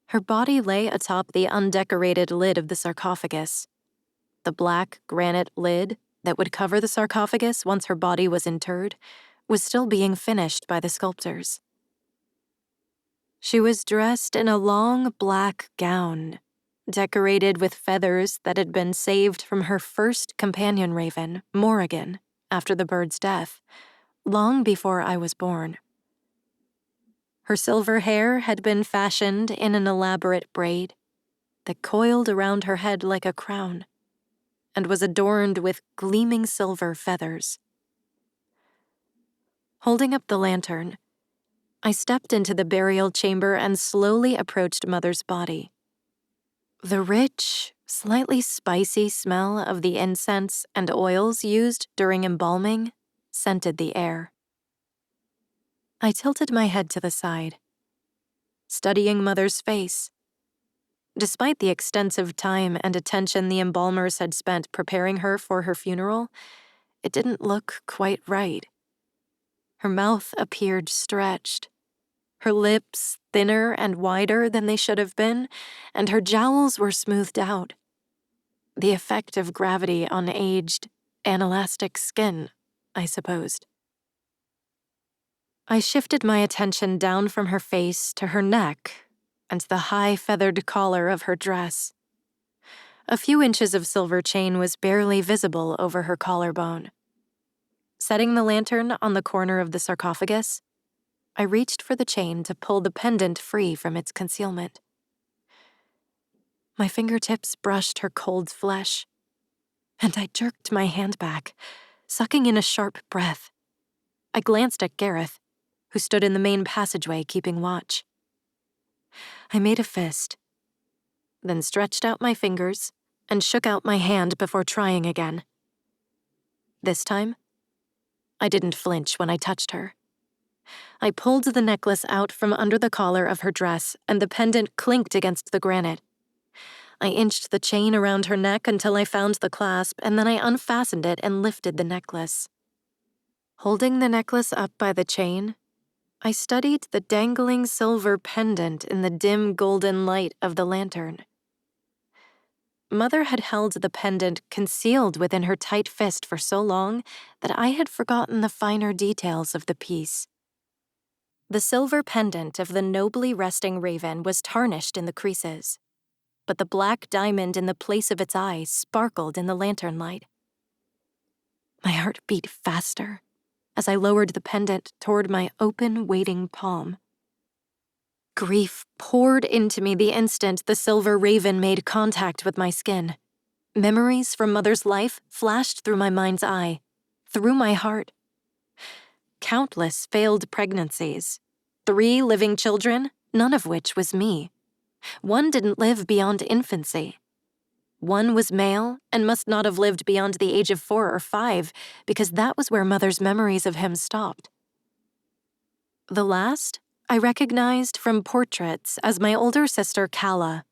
Her body lay atop the undecorated lid of the sarcophagus. The black granite lid that would cover the sarcophagus once her body was interred was still being finished by the sculptors. She was dressed in a long black gown, decorated with feathers that had been saved from her first companion raven, Morrigan, after the bird's death, long before I was born. Her silver hair had been fashioned in an elaborate braid that coiled around her head like a crown and was adorned with gleaming silver feathers. Holding up the lantern, I stepped into the burial chamber and slowly approached Mother's body. The rich, slightly spicy smell of the incense and oils used during embalming scented the air. I tilted my head to the side, studying Mother's face. Despite the extensive time and attention the embalmers had spent preparing her for her funeral, it didn't look quite right. Her mouth appeared stretched, her lips thinner and wider than they should have been, and her jowls were smoothed out. The effect of gravity on aged, anelastic skin, I supposed. I shifted my attention down from her face to her neck and the high feathered collar of her dress. A few inches of silver chain was barely visible over her collarbone. Setting the lantern on the corner of the sarcophagus, I reached for the chain to pull the pendant free from its concealment. My fingertips brushed her cold flesh, and I jerked my hand back, sucking in a sharp breath. I glanced at Gareth, who stood in the main passageway keeping watch. I made a fist, then stretched out my fingers and shook out my hand before trying again. This time, I didn't flinch when I touched her. I pulled the necklace out from under the collar of her dress, and the pendant clinked against the granite. I inched the chain around her neck until I found the clasp, and then I unfastened it and lifted the necklace. Holding the necklace up by the chain, I studied the dangling silver pendant in the dim golden light of the lantern. Mother had held the pendant concealed within her tight fist for so long that I had forgotten the finer details of the piece. The silver pendant of the nobly resting raven was tarnished in the creases, but the black diamond in the place of its eye sparkled in the lantern light. My heart beat faster as I lowered the pendant toward my open, waiting palm. Grief poured into me the instant the silver raven made contact with my skin. Memories from Mother's life flashed through my mind's eye, through my heart. Countless failed pregnancies, 3 living children, none of which was me. 1 didn't live beyond infancy. 1 was male and must not have lived beyond the age of 4 or 5 because that was where Mother's memories of him stopped. The last I recognized from portraits as my older sister Calla,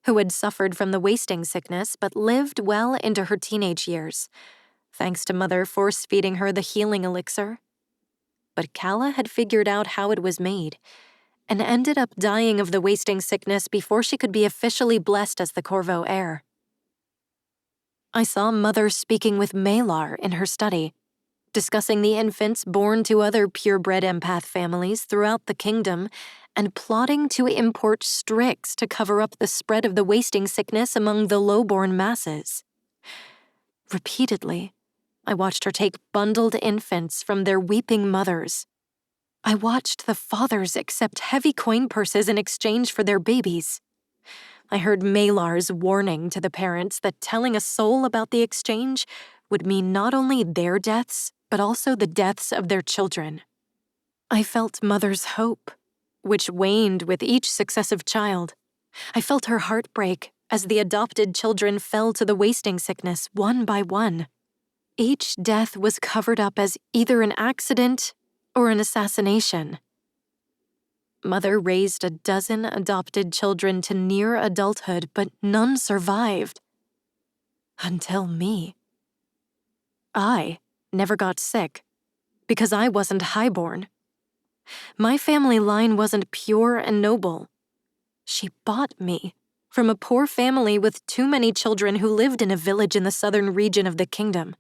who had suffered from the wasting sickness but lived well into her teenage years, thanks to Mother force-feeding her the healing elixir. But Calla had figured out how it was made and ended up dying of the wasting sickness before she could be officially blessed as the Corvo heir. I saw Mother speaking with Malar in her study, discussing the infants born to other purebred empath families throughout the kingdom and plotting to import Strix to cover up the spread of the wasting sickness among the low-born masses. Repeatedly, I watched her take bundled infants from their weeping mothers. I watched the fathers accept heavy coin purses in exchange for their babies. I heard Malar's warning to the parents that telling a soul about the exchange would mean not only their deaths, but also the deaths of their children. I felt Mother's hope, which waned with each successive child. I felt her heart break as the adopted children fell to the wasting sickness one by one. Each death was covered up as either an accident or an assassination. Mother raised a dozen adopted children to near adulthood, but none survived. Until me. I never got sick because I wasn't highborn. My family line wasn't pure and noble. She bought me from a poor family with too many children who lived in a village in the southern region of the kingdom.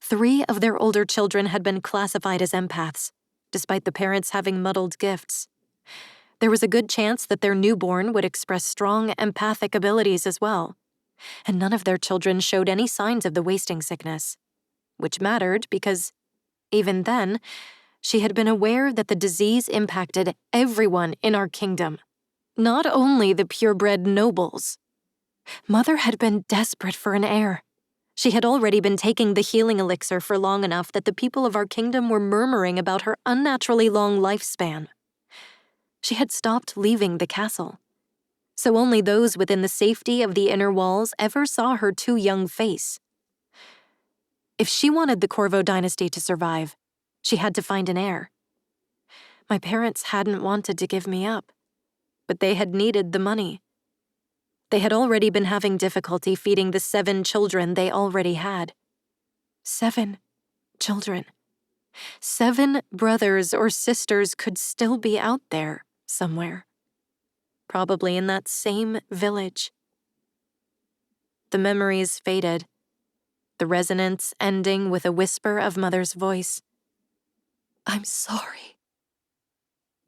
3 of their older children had been classified as empaths, despite the parents having muddled gifts. There was a good chance that their newborn would express strong empathic abilities as well, and none of their children showed any signs of the wasting sickness, which mattered because, even then, she had been aware that the disease impacted everyone in our kingdom, not only the purebred nobles. Mother had been desperate for an heir. She had already been taking the healing elixir for long enough that the people of our kingdom were murmuring about her unnaturally long lifespan. She had stopped leaving the castle, so only those within the safety of the inner walls ever saw her too young face. If she wanted the Corvo dynasty to survive, she had to find an heir. My parents hadn't wanted to give me up, but they had needed the money. They had already been having difficulty feeding the 7 children they already had. 7 children. 7 brothers or sisters could still be out there somewhere. Probably in that same village. The memories faded, the resonance ending with a whisper of Mother's voice. I'm sorry.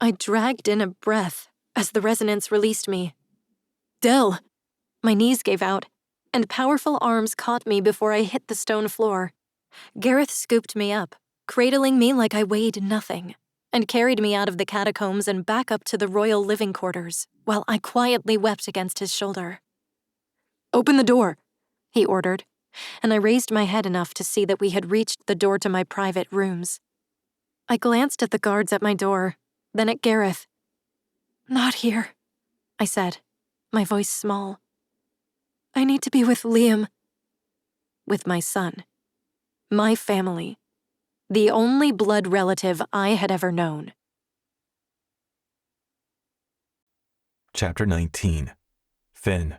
I dragged in a breath as the resonance released me. Dell! My knees gave out, and powerful arms caught me before I hit the stone floor. Gareth scooped me up, cradling me like I weighed nothing, and carried me out of the catacombs and back up to the royal living quarters, while I quietly wept against his shoulder. Open the door, he ordered, and I raised my head enough to see that we had reached the door to my private rooms. I glanced at the guards at my door, then at Gareth. Not here, I said, my voice small. I need to be with Liam. With my son. My family. The only blood relative I had ever known. Chapter 19. Finn.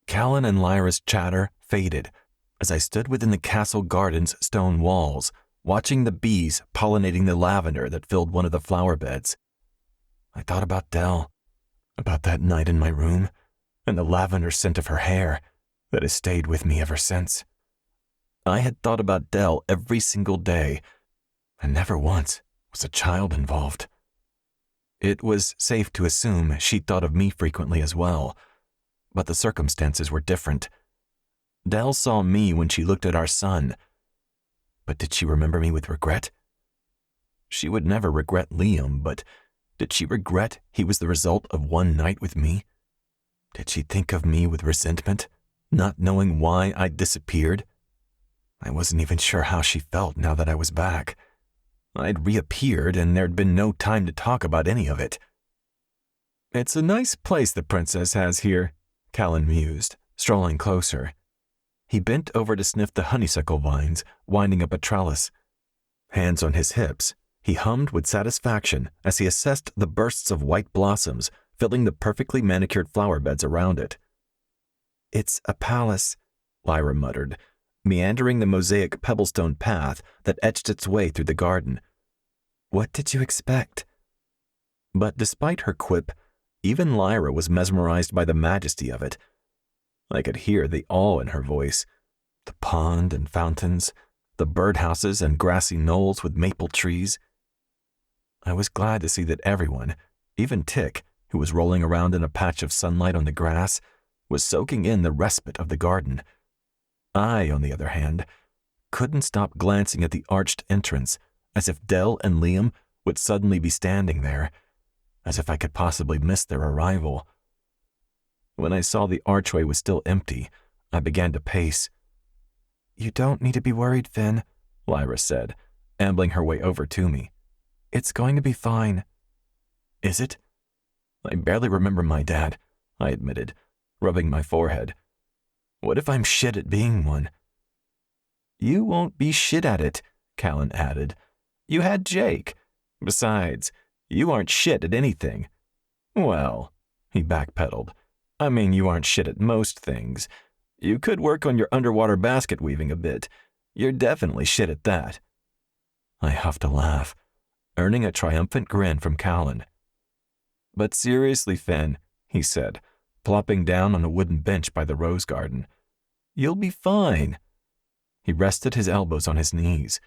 Callan and Lyra's chatter faded as I stood within the castle garden's stone walls, watching the bees pollinating the lavender that filled one of the flower beds. I thought about Dell, about that night in my room, and the lavender scent of her hair that has stayed with me ever since. I had thought about Dell every single day, and never once was a child involved. It was safe to assume she thought of me frequently as well, but the circumstances were different. Dell saw me when she looked at our son, but did she remember me with regret? She would never regret Liam, but did she regret he was the result of one night with me? Did she think of me with resentment, not knowing why I'd disappeared? I wasn't even sure how she felt now that I was back. I'd reappeared, and there'd been no time to talk about any of it. It's a nice place the princess has here, Callan mused, strolling closer. He bent over to sniff the honeysuckle vines, winding up a trellis. Hands on his hips, he hummed with satisfaction as he assessed the bursts of white blossoms filling the perfectly manicured flower beds around it. "It's a palace," Lyra muttered, meandering the mosaic pebblestone path that etched its way through the garden. "What did you expect?" But despite her quip, even Lyra was mesmerized by the majesty of it. I could hear the awe in her voice. The pond and fountains, the birdhouses and grassy knolls with maple trees. I was glad to see that everyone, even Tick, who was rolling around in a patch of sunlight on the grass, was soaking in the respite of the garden. I, on the other hand, couldn't stop glancing at the arched entrance, as if Dell and Liam would suddenly be standing there, as if I could possibly miss their arrival. When I saw the archway was still empty, I began to pace. "You don't need to be worried, Finn," Lyra said, ambling her way over to me. "It's going to be fine." "Is it?" "I barely remember my dad," I admitted, rubbing my forehead. "What if I'm shit at being one?" "You won't be shit at it," Callan added. "You had Jake. Besides, you aren't shit at anything." "Well," he backpedaled, "I mean, you aren't shit at most things. You could work on your underwater basket weaving a bit. You're definitely shit at that." I huffed a laugh, earning a triumphant grin from Callan. "But seriously, Finn," he said, plopping down on a wooden bench by the rose garden, "you'll be fine." He rested his elbows on his knees.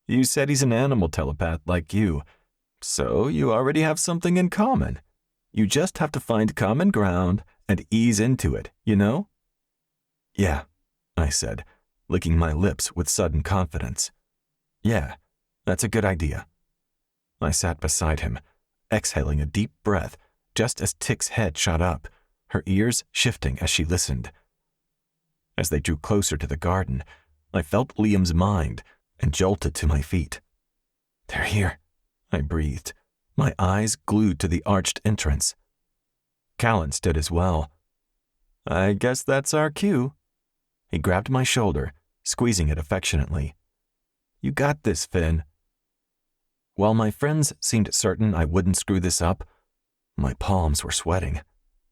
"You said he's an animal telepath like you, so you already have something in common. You just have to find common ground and ease into it, you know?" "Yeah," I said, licking my lips with sudden confidence. "Yeah, that's a good idea." I sat beside him, exhaling a deep breath just as Tick's head shot up, her ears shifting as she listened. As they drew closer to the garden, I felt Liam's mind and jolted to my feet. "They're here," I breathed, my eyes glued to the arched entrance. Callan stood as well. "I guess that's our cue." He grabbed my shoulder, squeezing it affectionately. "You got this, Finn." While my friends seemed certain I wouldn't screw this up, my palms were sweating,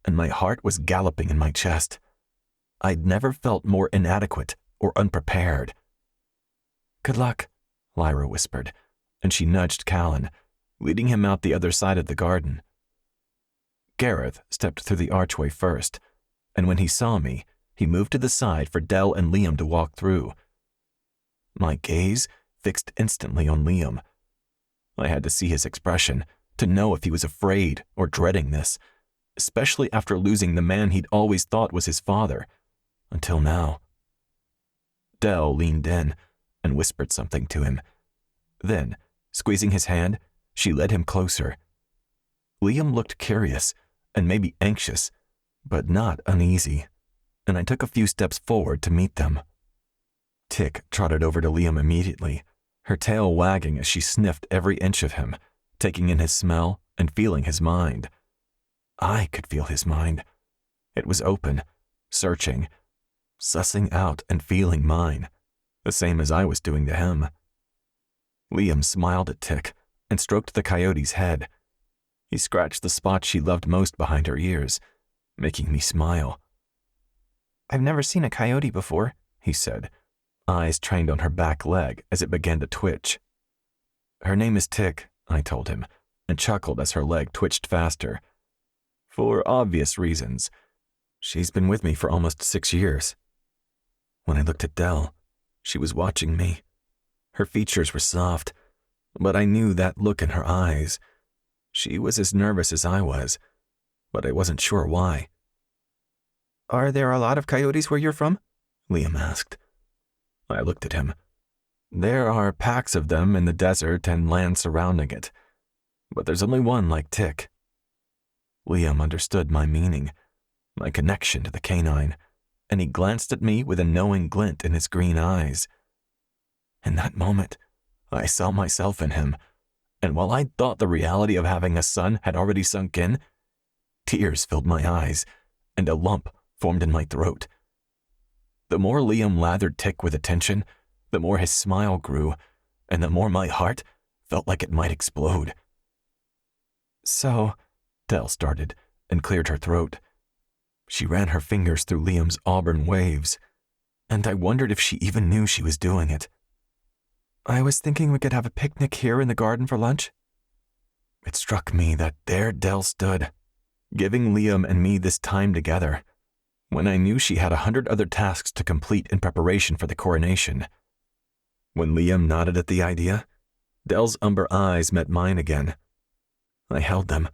and my heart was galloping in my chest. I'd never felt more inadequate or unprepared. "Good luck," Lyra whispered, and she nudged Callan, leading him out the other side of the garden. Gareth stepped through the archway first, and when he saw me, he moved to the side for Dell and Liam to walk through. My gaze fixed instantly on Liam. I had to see his expression to know if he was afraid or dreading this, especially after losing the man he'd always thought was his father, until now. Dell leaned in and whispered something to him. Then, squeezing his hand, she led him closer. Liam looked curious and maybe anxious, but not uneasy, and I took a few steps forward to meet them. Tick trotted over to Liam immediately, her tail wagging as she sniffed every inch of him, taking in his smell and feeling his mind. I could feel his mind. It was open, searching, sussing out and feeling mine, the same as I was doing to him. Liam smiled at Tick and stroked the coyote's head. He scratched the spot she loved most behind her ears, making me smile. "I've never seen a coyote before," he said, eyes trained on her back leg as it began to twitch. "Her name is Tick," I told him, and chuckled as her leg twitched faster. "For obvious reasons. She's been with me for almost 6 years." When I looked at Dell, she was watching me. Her features were soft, but I knew that look in her eyes. She was as nervous as I was, but I wasn't sure why. "Are there a lot of coyotes where you're from?" Liam asked. I looked at him. "There are packs of them in the desert and land surrounding it, but there's only one like Tick." Liam understood my meaning, my connection to the canine, and he glanced at me with a knowing glint in his green eyes. In that moment, I saw myself in him, and while I thought the reality of having a son had already sunk in, tears filled my eyes, and a lump formed in my throat. The more Liam lathered Tick with attention, the more his smile grew, and the more my heart felt like it might explode. "So, Dell started and cleared her throat. She ran her fingers through Liam's auburn waves, and I wondered if she even knew she was doing it. I was thinking we could have a picnic here in the garden for lunch. It struck me that there Dell stood, giving Liam and me this time together, when I knew she had 100 other tasks to complete in preparation for the coronation. When Liam nodded at the idea, Dell's umber eyes met mine again. I held them,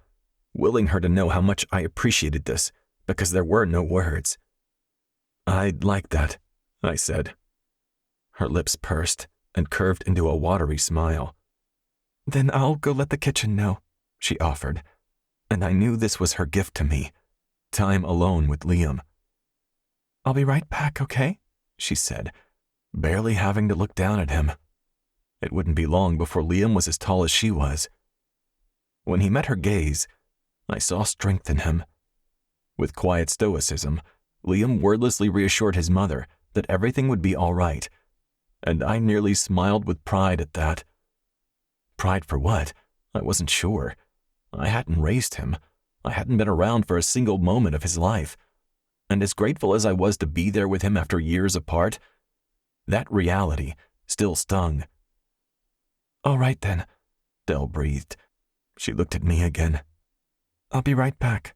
willing her to know how much I appreciated this, because there were no words. I'd like that, I said. Her lips pursed and curved into a watery smile. Then I'll go let the kitchen know, she offered, and I knew this was her gift to me, time alone with Liam. I'll be right back, okay? She said, barely having to look down at him. It wouldn't be long before Liam was as tall as she was. When he met her gaze, I saw strength in him. With quiet stoicism, Liam wordlessly reassured his mother that everything would be all right, and I nearly smiled with pride at that. Pride for what? I wasn't sure. I hadn't raised him. I hadn't been around for a single moment of his life. And as grateful as I was to be there with him after years apart, that reality still stung. All right then, Dell breathed. She looked at me again. I'll be right back.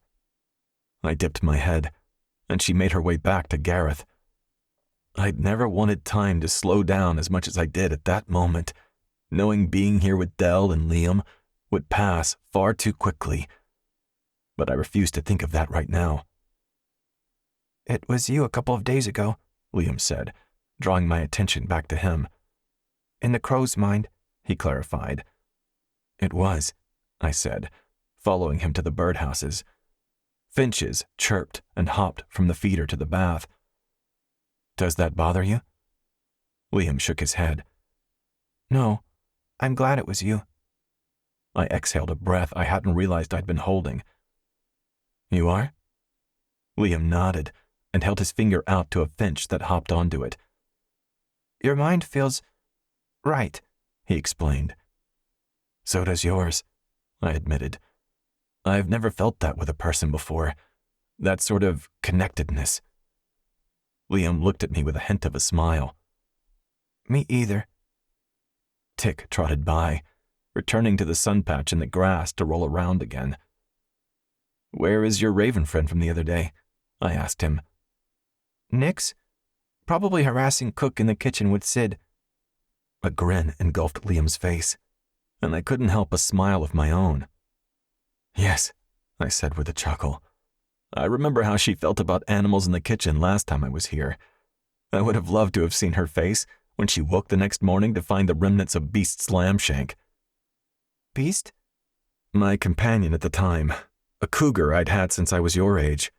I dipped my head, and she made her way back to Gareth. I'd never wanted time to slow down as much as I did at that moment, knowing being here with Dell and Liam would pass far too quickly. But I refused to think of that right now. It was you a couple of days ago, Liam said, drawing my attention back to him. In the crow's mind, he clarified. It was, I said, following him to the birdhouses. Finches chirped and hopped from the feeder to the bath. Does that bother you? Liam shook his head. No, I'm glad it was you. I exhaled a breath I hadn't realized I'd been holding. You are? Liam nodded and held his finger out to a finch that hopped onto it. Your mind feels right, he explained. So does yours, I admitted. I've never felt that with a person before, that sort of connectedness. Liam looked at me with a hint of a smile. Me either. Tick trotted by, returning to the sun patch in the grass to roll around again. Where is your raven friend from the other day? I asked him. Nix? Probably harassing Cook in the kitchen with Sid. A grin engulfed Liam's face, and I couldn't help a smile of my own. Yes, I said with a chuckle. I remember how she felt about animals in the kitchen last time I was here. I would have loved to have seen her face when she woke the next morning to find the remnants of Beast's lamb shank. Beast? My companion at the time, a cougar I'd had since I was your age.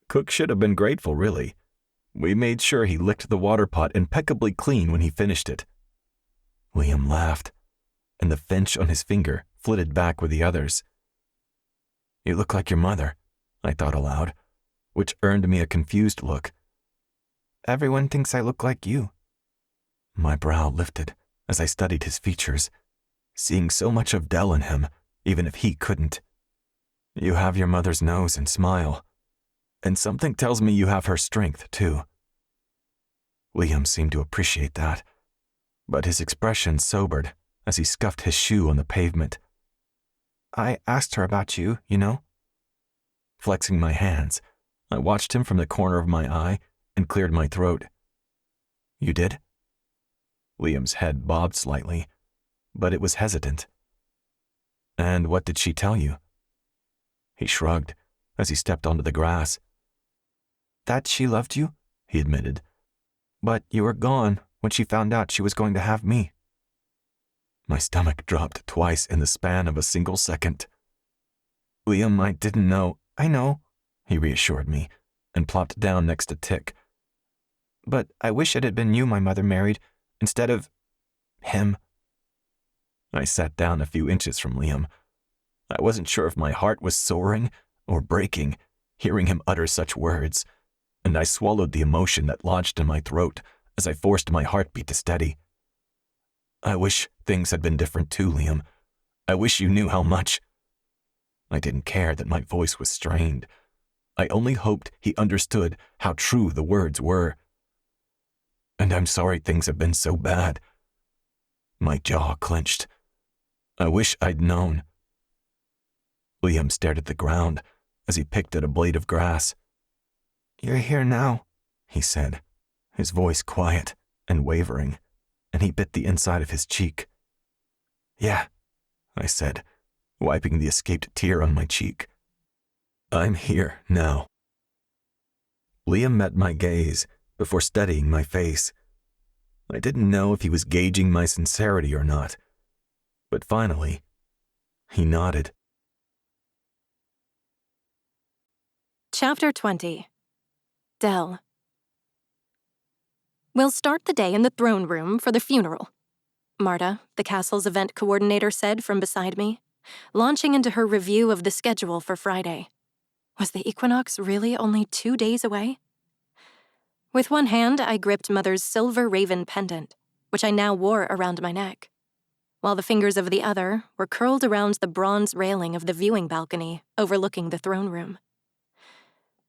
Cook should have been grateful, really. We made sure he licked the water pot impeccably clean when he finished it. Liam laughed, and the finch on his finger flitted back with the others. You look like your mother, I thought aloud, which earned me a confused look. Everyone thinks I look like you. My brow lifted as I studied his features, seeing so much of Dell in him, even if he couldn't. You have your mother's nose and smile, and something tells me you have her strength, too. Liam seemed to appreciate that, but his expression sobered as he scuffed his shoe on the pavement. I asked her about you, you know. Flexing my hands, I watched him from the corner of my eye and cleared my throat. You did? Liam's head bobbed slightly, but it was hesitant. And what did she tell you? He shrugged as he stepped onto the grass. That she loved you, he admitted. But you were gone when she found out she was going to have me. My stomach dropped twice in the span of a single second. Liam, I didn't know. I know, he reassured me, and plopped down next to Tick. But I wish it had been you my mother married, instead of him. I sat down a few inches from Liam. I wasn't sure if my heart was soaring or breaking, hearing him utter such words, and I swallowed the emotion that lodged in my throat as I forced my heartbeat to steady. I wish things had been different too, Liam. I wish you knew how much. I didn't care that my voice was strained. I only hoped he understood how true the words were. And I'm sorry things have been so bad. My jaw clenched. I wish I'd known. Liam stared at the ground as he picked at a blade of grass. "You're here now," he said, his voice quiet and wavering, and he bit the inside of his cheek. "Yeah," I said, wiping the escaped tear on my cheek. "I'm here now." Liam met my gaze before studying my face. I didn't know if he was gauging my sincerity or not, but finally, he nodded. Chapter 20. Dell. "We'll start the day in the throne room for the funeral," Marta, the castle's event coordinator, said from beside me, launching into her review of the schedule for Friday. Was the equinox really only 2 days away? With one hand, I gripped Mother's silver raven pendant, which I now wore around my neck, while the fingers of the other were curled around the bronze railing of the viewing balcony overlooking the throne room.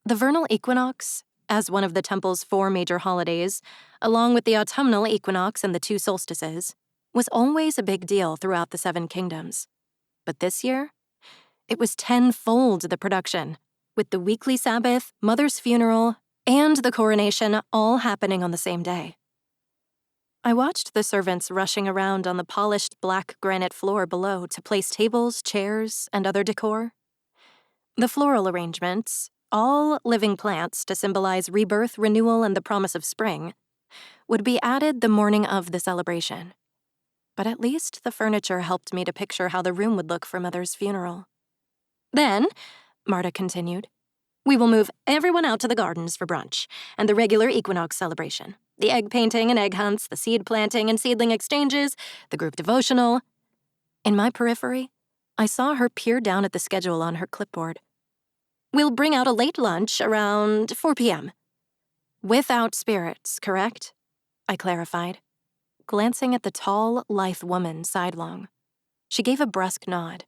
The vernal equinox, as one of the temple's 4 major holidays, along with the autumnal equinox and the 2 solstices, was always a big deal throughout the 7 kingdoms. But this year, it was tenfold the production, with the weekly Sabbath, Mother's funeral, and the coronation all happening on the same day. I watched the servants rushing around on the polished black granite floor below to place tables, chairs, and other decor. The floral arrangements, all living plants to symbolize rebirth, renewal, and the promise of spring, would be added the morning of the celebration. But at least the furniture helped me to picture how the room would look for Mother's funeral. "Then," Marta continued, "we will move everyone out to the gardens for brunch and the regular equinox celebration. The egg painting and egg hunts, the seed planting and seedling exchanges, the group devotional." In my periphery, I saw her peer down at the schedule on her clipboard. "We'll bring out a late lunch around 4 p.m. "Without spirits, correct?" I clarified, glancing at the tall, lithe woman sidelong. She gave a brusque nod.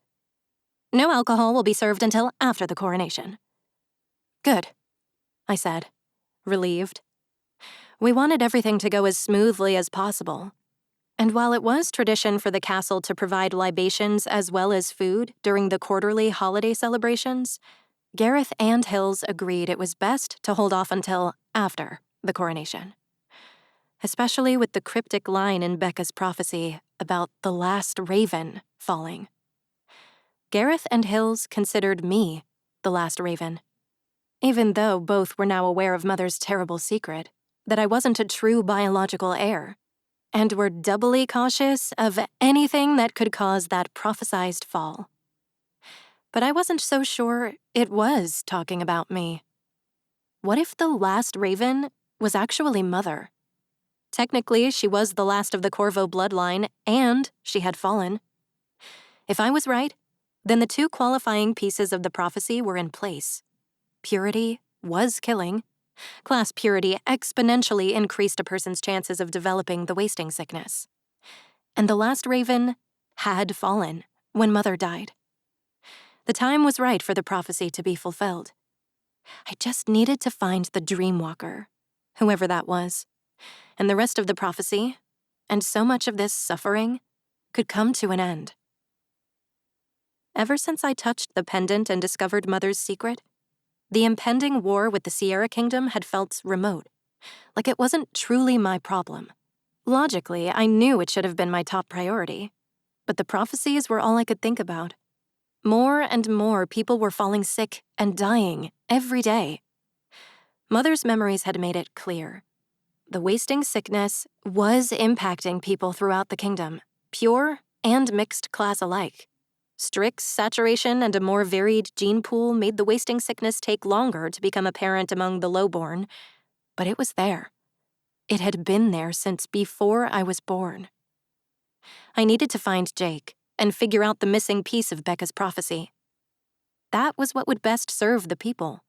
"No alcohol will be served until after the coronation." "Good," I said, relieved. We wanted everything to go as smoothly as possible. And while it was tradition for the castle to provide libations as well as food during the quarterly holiday celebrations, Gareth and Hills agreed it was best to hold off until after the coronation. Especially with the cryptic line in Becca's prophecy about the last raven falling. Gareth and Hills considered me the last raven, even though both were now aware of Mother's terrible secret, that I wasn't a true biological heir, and were doubly cautious of anything that could cause that prophesized fall. But I wasn't so sure it was talking about me. What if the last raven was actually Mother? Technically, she was the last of the Corvo bloodline, and she had fallen. If I was right, then the 2 qualifying pieces of the prophecy were in place. Purity was killing. Class purity exponentially increased a person's chances of developing the wasting sickness. And the last raven had fallen when Mother died. The time was right for the prophecy to be fulfilled. I just needed to find the Dreamwalker, whoever that was, and the rest of the prophecy, and so much of this suffering, could come to an end. Ever since I touched the pendant and discovered Mother's secret, the impending war with the Sierra Kingdom had felt remote, like it wasn't truly my problem. Logically, I knew it should have been my top priority, but the prophecies were all I could think about. More and more people were falling sick and dying every day. Mother's memories had made it clear. The wasting sickness was impacting people throughout the kingdom, pure and mixed class alike. Strix, saturation, and a more varied gene pool made the wasting sickness take longer to become apparent among the lowborn, but it was there. It had been there since before I was born. I needed to find Jake and figure out the missing piece of Becca's prophecy. That was what would best serve the people,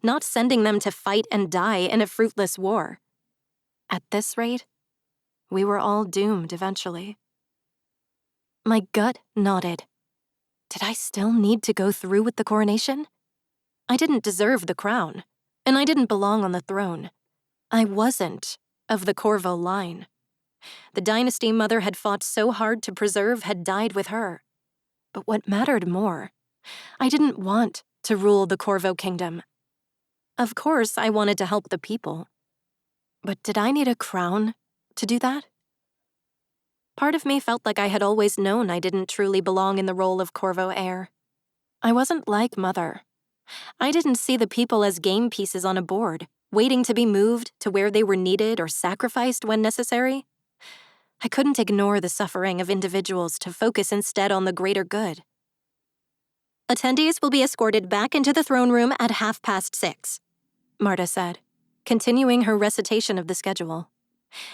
not sending them to fight and die in a fruitless war. At this rate, we were all doomed eventually. My gut nodded. Did I still need to go through with the coronation? I didn't deserve the crown, and I didn't belong on the throne. I wasn't of the Corvo line. The dynasty Mother had fought so hard to preserve had died with her. But what mattered more, I didn't want to rule the Corvo Kingdom. Of course, I wanted to help the people. But did I need a crown to do that? Part of me felt like I had always known I didn't truly belong in the role of Corvo heir. I wasn't like Mother. I didn't see the people as game pieces on a board, waiting to be moved to where they were needed or sacrificed when necessary. I couldn't ignore the suffering of individuals to focus instead on the greater good. Attendees will be escorted back into the throne room at 6:30, Marta said, continuing her recitation of the schedule.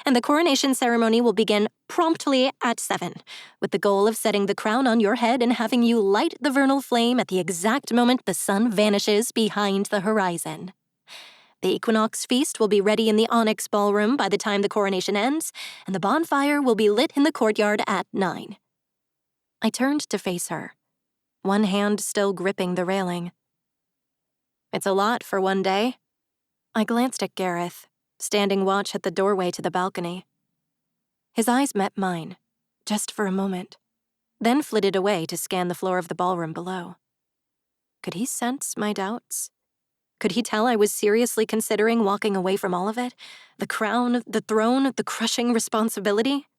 And the coronation ceremony will begin promptly at 7, with the goal of setting the crown on your head and having you light the vernal flame at the exact moment the sun vanishes behind the horizon. The equinox feast will be ready in the Onyx ballroom by the time the coronation ends, and the bonfire will be lit in the courtyard at 9. I turned to face her, one hand still gripping the railing. It's a lot for one day. I glanced at Gareth, standing watch at the doorway to the balcony. His eyes met mine, just for a moment, then flitted away to scan the floor of the ballroom below. Could he sense my doubts? Could he tell I was seriously considering walking away from all of it? The crown, the throne, the crushing responsibility?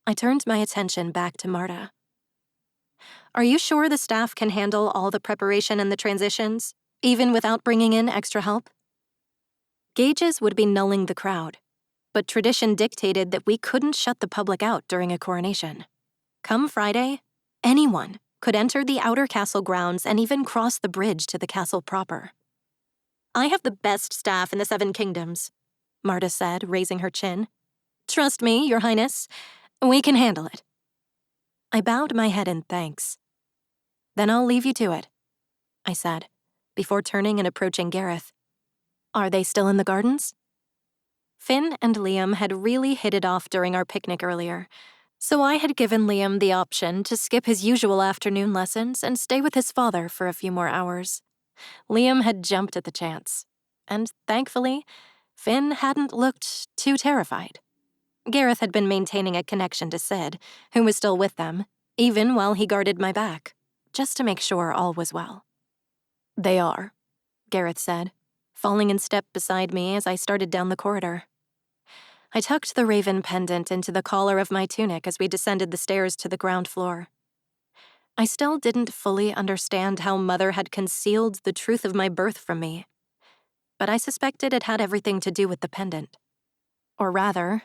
I turned my attention back to Marta. Are you sure the staff can handle all the preparation and the transitions, even without bringing in extra help? Gauges would be nulling the crowd, but tradition dictated that we couldn't shut the public out during a coronation. Come Friday, anyone could enter the outer castle grounds and even cross the bridge to the castle proper. I have the best staff in the 7 kingdoms, Marta said, raising her chin. Trust me, Your Highness, we can handle it. I bowed my head in thanks. Then I'll leave you to it, I said, before turning and approaching Gareth. Are they still in the gardens? Finn and Liam had really hit it off during our picnic earlier, so I had given Liam the option to skip his usual afternoon lessons and stay with his father for a few more hours. Liam had jumped at the chance, and thankfully, Finn hadn't looked too terrified. Gareth had been maintaining a connection to Sid, who was still with them, even while he guarded my back, just to make sure all was well. They are, Gareth said, falling in step beside me as I started down the corridor. I tucked the raven pendant into the collar of my tunic as we descended the stairs to the ground floor. I still didn't fully understand how Mother had concealed the truth of my birth from me, but I suspected it had everything to do with the pendant. Or rather,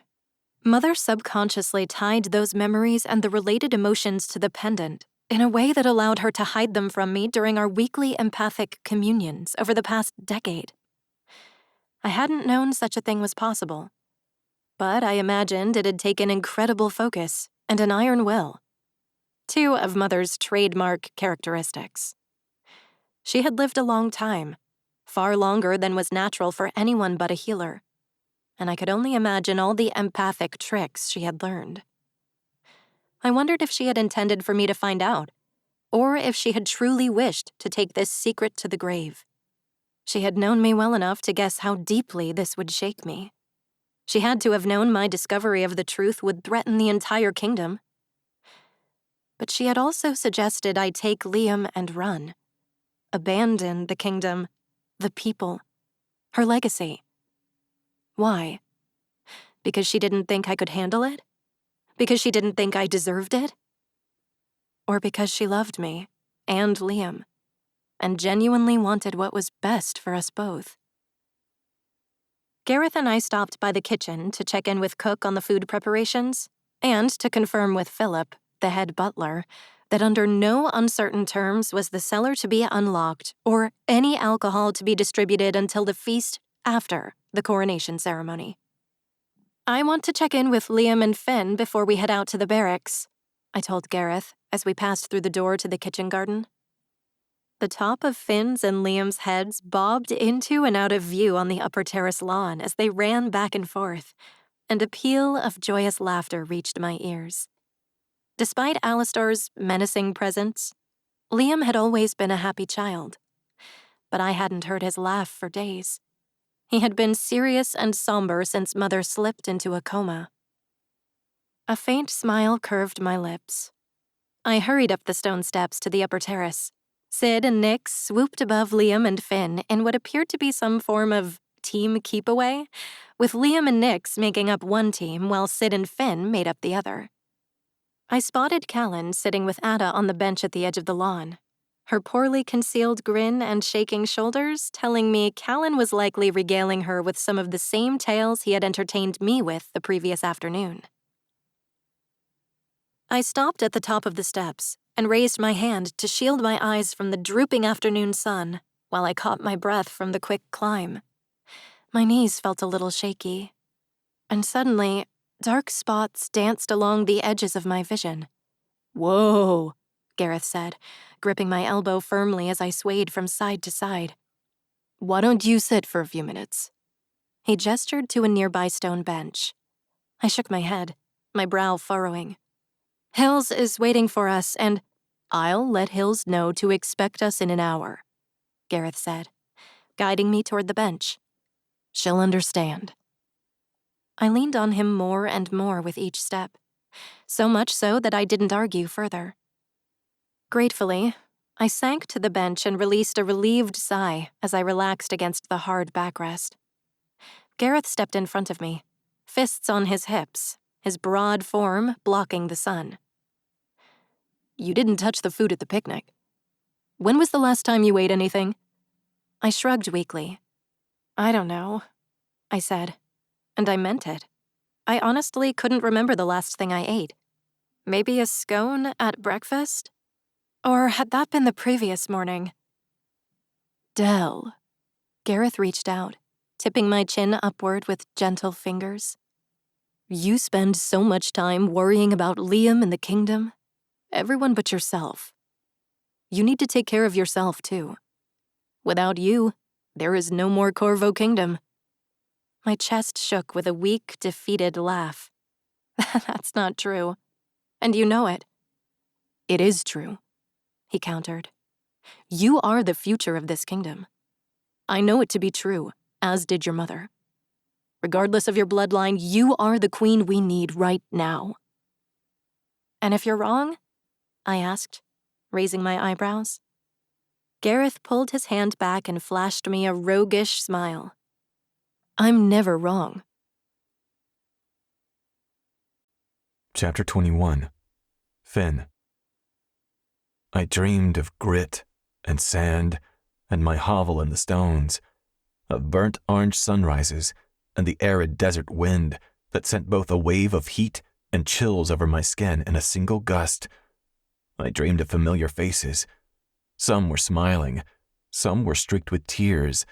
Mother subconsciously tied those memories and the related emotions to the pendant in a way that allowed her to hide them from me during our weekly empathic communions over the past decade. I hadn't known such a thing was possible, but I imagined it had taken incredible focus and an iron will, 2 of Mother's trademark characteristics. She had lived a long time, far longer than was natural for anyone but a healer, and I could only imagine all the empathic tricks she had learned. I wondered if she had intended for me to find out, or if she had truly wished to take this secret to the grave. She had known me well enough to guess how deeply this would shake me. She had to have known my discovery of the truth would threaten the entire kingdom. But she had also suggested I take Liam and run. Abandon the kingdom, the people, her legacy. Why? Because she didn't think I could handle it? Because she didn't think I deserved it? Or because she loved me and Liam, and genuinely wanted what was best for us both? Gareth and I stopped by the kitchen to check in with Cook on the food preparations, and to confirm with Philip, the head butler, that under no uncertain terms was the cellar to be unlocked or any alcohol to be distributed until the feast after the coronation ceremony. I want to check in with Liam and Finn before we head out to the barracks, I told Gareth as we passed through the door to the kitchen garden. The top of Finn's and Liam's heads bobbed into and out of view on the upper terrace lawn as they ran back and forth, and a peal of joyous laughter reached my ears. Despite Alistar's menacing presence, Liam had always been a happy child. But I hadn't heard his laugh for days. He had been serious and somber since Mother slipped into a coma. A faint smile curved my lips. I hurried up the stone steps to the upper terrace. Sid and Nick swooped above Liam and Finn in what appeared to be some form of team keep-away, with Liam and Nix making up one team while Sid and Finn made up the other. I spotted Callan sitting with Ada on the bench at the edge of the lawn, her poorly concealed grin and shaking shoulders telling me Callan was likely regaling her with some of the same tales he had entertained me with the previous afternoon. I stopped at the top of the steps and raised my hand to shield my eyes from the drooping afternoon sun while I caught my breath from the quick climb. My knees felt a little shaky, and suddenly, dark spots danced along the edges of my vision. "Whoa," Gareth said, gripping my elbow firmly as I swayed from side to side. "Why don't you sit for a few minutes?" He gestured to a nearby stone bench. I shook my head, my brow furrowing. "Hills is waiting for us, and—" "I'll let Hills know to expect us in an hour," Gareth said, guiding me toward the bench. "She'll understand." I leaned on him more and more with each step, so much so that I didn't argue further. Gratefully, I sank to the bench and released a relieved sigh as I relaxed against the hard backrest. Gareth stepped in front of me, fists on his hips, his broad form blocking the sun. "You didn't touch the food at the picnic. When was the last time you ate anything?" I shrugged weakly. "I don't know," I said, and I meant it. I honestly couldn't remember the last thing I ate. Maybe a scone at breakfast? Or had that been the previous morning? "Dell." Gareth reached out, tipping my chin upward with gentle fingers. "You spend so much time worrying about Liam and the kingdom. Everyone but yourself. You need to take care of yourself, too. Without you, there is no more Corvo Kingdom." My chest shook with a weak, defeated laugh. "That's not true. And you know it." "It is true," he countered. "You are the future of this kingdom. I know it to be true, as did your mother. Regardless of your bloodline, you are the queen we need right now." "And if you're wrong?" I asked, raising my eyebrows. Gareth pulled his hand back and flashed me a roguish smile. "I'm never wrong." Chapter 21. Finn. I dreamed of grit and sand and my hovel in the stones, of burnt orange sunrises and the arid desert wind that sent both a wave of heat and chills over my skin in a single gust. I dreamed of familiar faces. Some were smiling, some were streaked with tears,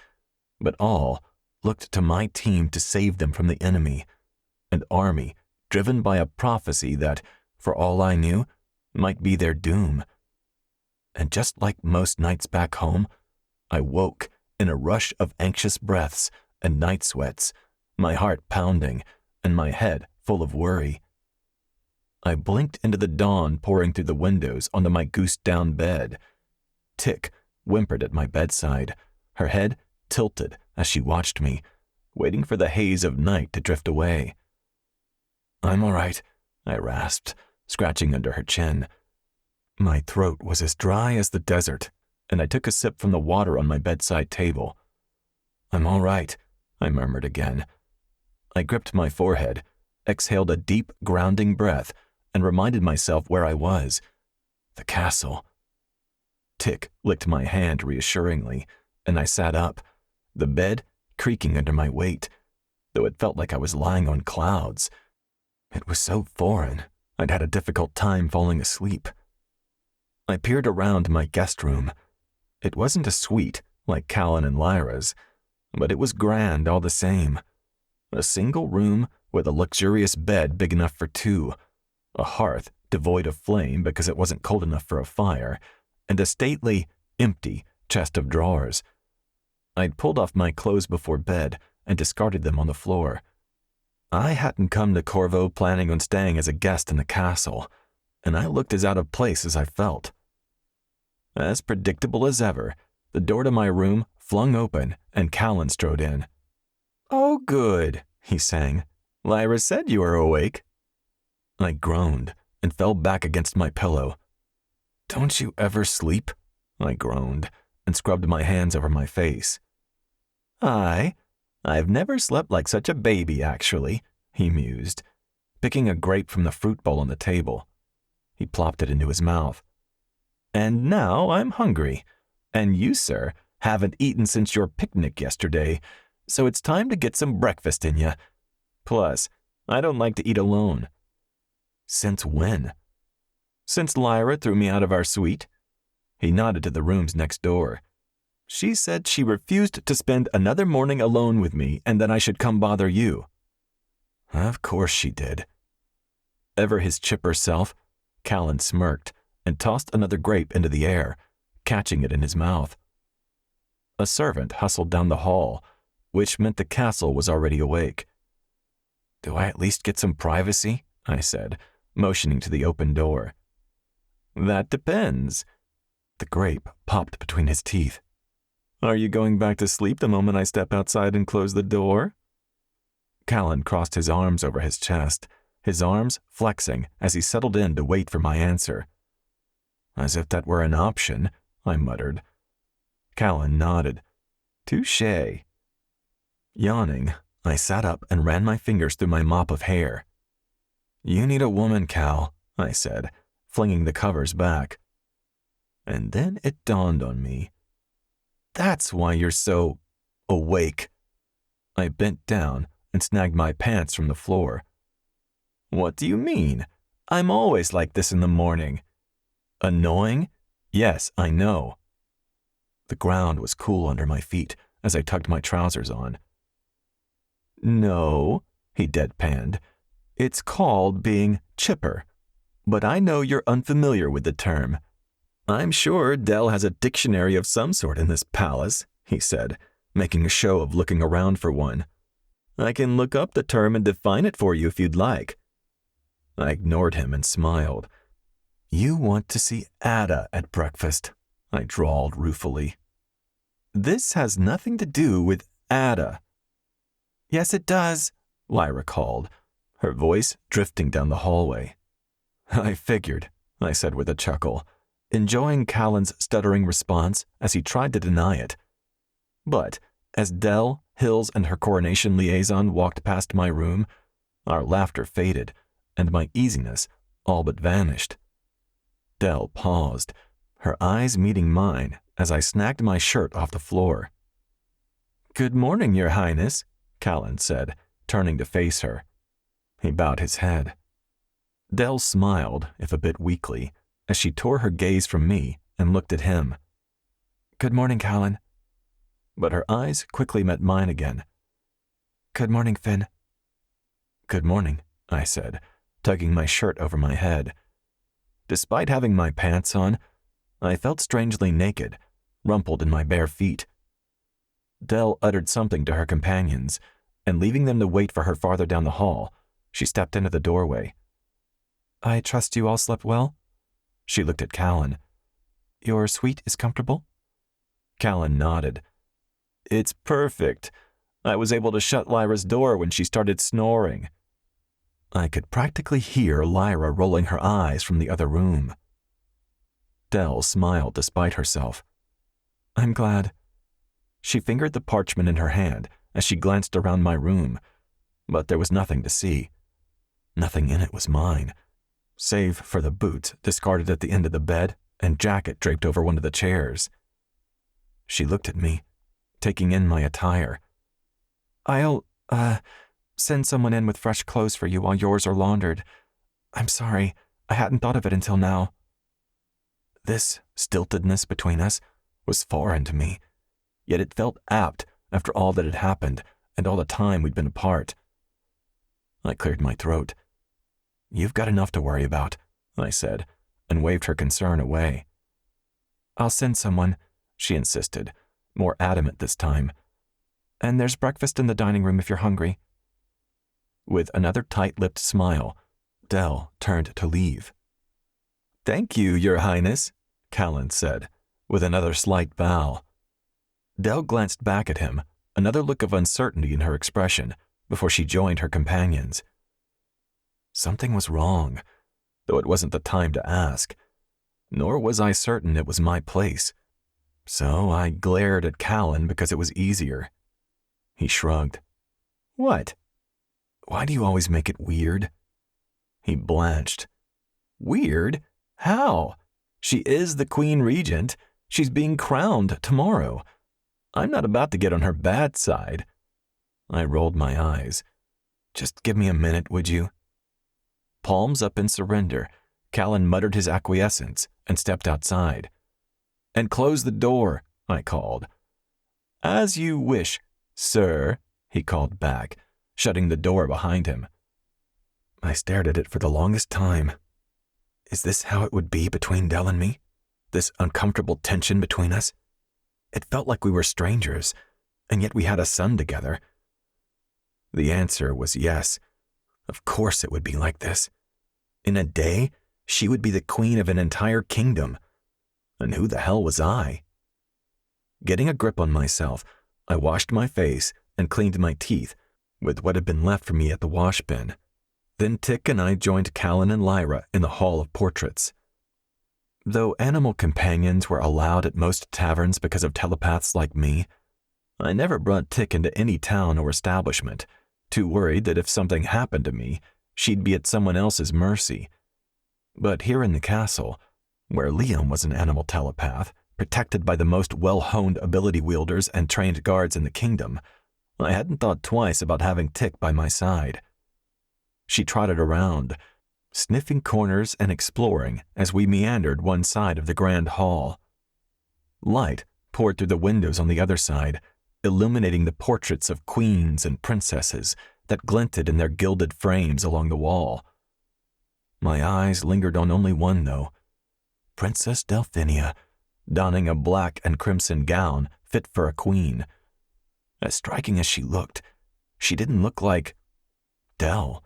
but all looked to my team to save them from the enemy, an army driven by a prophecy that, for all I knew, might be their doom. And just like most nights back home, I woke in a rush of anxious breaths and night sweats, my heart pounding and my head full of worry. I blinked into the dawn pouring through the windows onto my goose-down bed. Tick whimpered at my bedside, her head tilted as she watched me, waiting for the haze of night to drift away. "I'm all right," I rasped, scratching under her chin. My throat was as dry as the desert, and I took a sip from the water on my bedside table. "I'm all right," I murmured again. I gripped my forehead, exhaled a deep, grounding breath, and reminded myself where I was. The castle. Tick licked my hand reassuringly, and I sat up, the bed creaking under my weight, though it felt like I was lying on clouds. It was so foreign, I'd had a difficult time falling asleep. I peered around my guest room. It wasn't a suite like Callan and Lyra's, but it was grand all the same. A single room with a luxurious bed big enough for two, a hearth devoid of flame because it wasn't cold enough for a fire, and a stately, empty chest of drawers. I'd pulled off my clothes before bed and discarded them on the floor. I hadn't come to Corvo planning on staying as a guest in the castle. and I looked as out of place as I felt. As predictable as ever, the door to my room flung open and Callan strode in. "Oh, good," he sang. "Lyra said you were awake." I groaned and fell back against my pillow. "Don't you ever sleep?" I groaned and scrubbed my hands over my face. I've never slept like such a baby, actually," he mused, picking a grape from the fruit bowl on the table. He plopped it into his mouth. "And now I'm hungry, and you, sir, haven't eaten since your picnic yesterday, so it's time to get some breakfast in ya. Plus, I don't like to eat alone." "Since when?" "Since Lyra threw me out of our suite." He nodded to the rooms next door. "She said she refused to spend another morning alone with me and that I should come bother you." "Of course she did." Ever his chipper self, Callan smirked and tossed another grape into the air, catching it in his mouth. A servant hustled down the hall, which meant the castle was already awake. "Do I at least get some privacy?" I said, motioning to the open door. "That depends." The grape popped between his teeth. "Are you going back to sleep the moment I step outside and close the door?" Callan crossed his arms over his chest, his arms flexing as he settled in to wait for my answer. "As if that were an option," I muttered. Callan nodded. "Touché." Yawning, I sat up and ran my fingers through my mop of hair. "You need a woman, Cal," I said, flinging the covers back. And then it dawned on me. "That's why you're so awake." I bent down and snagged my pants from the floor. "What do you mean? I'm always like this in the morning." "Annoying? Yes, I know." The ground was cool under my feet as I tugged my trousers on. "No," he deadpanned. "It's called being chipper. But I know you're unfamiliar with the term. I'm sure Dell has a dictionary of some sort in this palace," he said, making a show of looking around for one. "I can look up the term and define it for you if you'd like." I ignored him and smiled. "You want to see Ada at breakfast," I drawled ruefully. "This has nothing to do with Ada." "Yes, it does," Lyra called, her voice drifting down the hallway. "I figured," I said with a chuckle, enjoying Callan's stuttering response as he tried to deny it. But as Dell, Hills, and her Coronation liaison walked past my room, our laughter faded, and my easiness all but vanished. Dell paused, her eyes meeting mine as I snagged my shirt off the floor. "Good morning, Your Highness," Callan said, turning to face her. He bowed his head. Dell smiled, if a bit weakly, as she tore her gaze from me and looked at him. "Good morning, Callan." But her eyes quickly met mine again. "Good morning, Finn." "Good morning," I said, tugging my shirt over my head. Despite having my pants on, I felt strangely naked, rumpled in my bare feet. Dell uttered something to her companions, and leaving them to wait for her farther down the hall, she stepped into the doorway. "I trust you all slept well?" She looked at Callan. "Your suite is comfortable?" Callan nodded. "It's perfect. I was able to shut Lyra's door when she started snoring." I could practically hear Lyra rolling her eyes from the other room. Dell smiled despite herself. "I'm glad." She fingered the parchment in her hand as she glanced around my room, but there was nothing to see. Nothing in it was mine, save for the boots discarded at the end of the bed and jacket draped over one of the chairs. She looked at me, taking in my attire. "I'll, send someone in with fresh clothes for you while yours are laundered. I'm sorry, I hadn't thought of it until now." This stiltedness between us was foreign to me, yet it felt apt after all that had happened and all the time we'd been apart. I cleared my throat. "You've got enough to worry about," I said, and waved her concern away. "I'll send someone," she insisted, more adamant this time. "And there's breakfast in the dining room if you're hungry." With another tight-lipped smile, Dell turned to leave. Thank you, Your Highness, Callan said, with another slight bow. Dell glanced back at him, another look of uncertainty in her expression, before she joined her companions. Something was wrong, though it wasn't the time to ask. Nor was I certain it was my place. So I glared at Callan because it was easier. He shrugged. What? Why do you always make it weird? He blanched. Weird? How? She is the Queen Regent. She's being crowned tomorrow. I'm not about to get on her bad side. I rolled my eyes. Just give me a minute, would you? Palms up in surrender, Callan muttered his acquiescence and stepped outside. And close the door, I called. As you wish, sir, he called back, shutting the door behind him. I stared at it for the longest time. Is this how it would be between Dell and me? This uncomfortable tension between us? It felt like we were strangers, and yet we had a son together. The answer was yes. Of course it would be like this. In a day, she would be the queen of an entire kingdom. And who the hell was I? Getting a grip on myself, I washed my face and cleaned my teeth with what had been left for me at the wash bin. Then Tick and I joined Callan and Lyra in the Hall of Portraits. Though animal companions were allowed at most taverns because of telepaths like me, I never brought Tick into any town or establishment, too worried that if something happened to me, she'd be at someone else's mercy. But here in the castle, where Liam was an animal telepath, protected by the most well-honed ability wielders and trained guards in the kingdom, I hadn't thought twice about having Tick by my side. She trotted around, sniffing corners and exploring as we meandered one side of the grand hall. Light poured through the windows on the other side, illuminating the portraits of queens and princesses that glinted in their gilded frames along the wall. My eyes lingered on only one, though. Princess Delphinia, donning a black and crimson gown fit for a queen. As striking as she looked, she didn't look like Dell.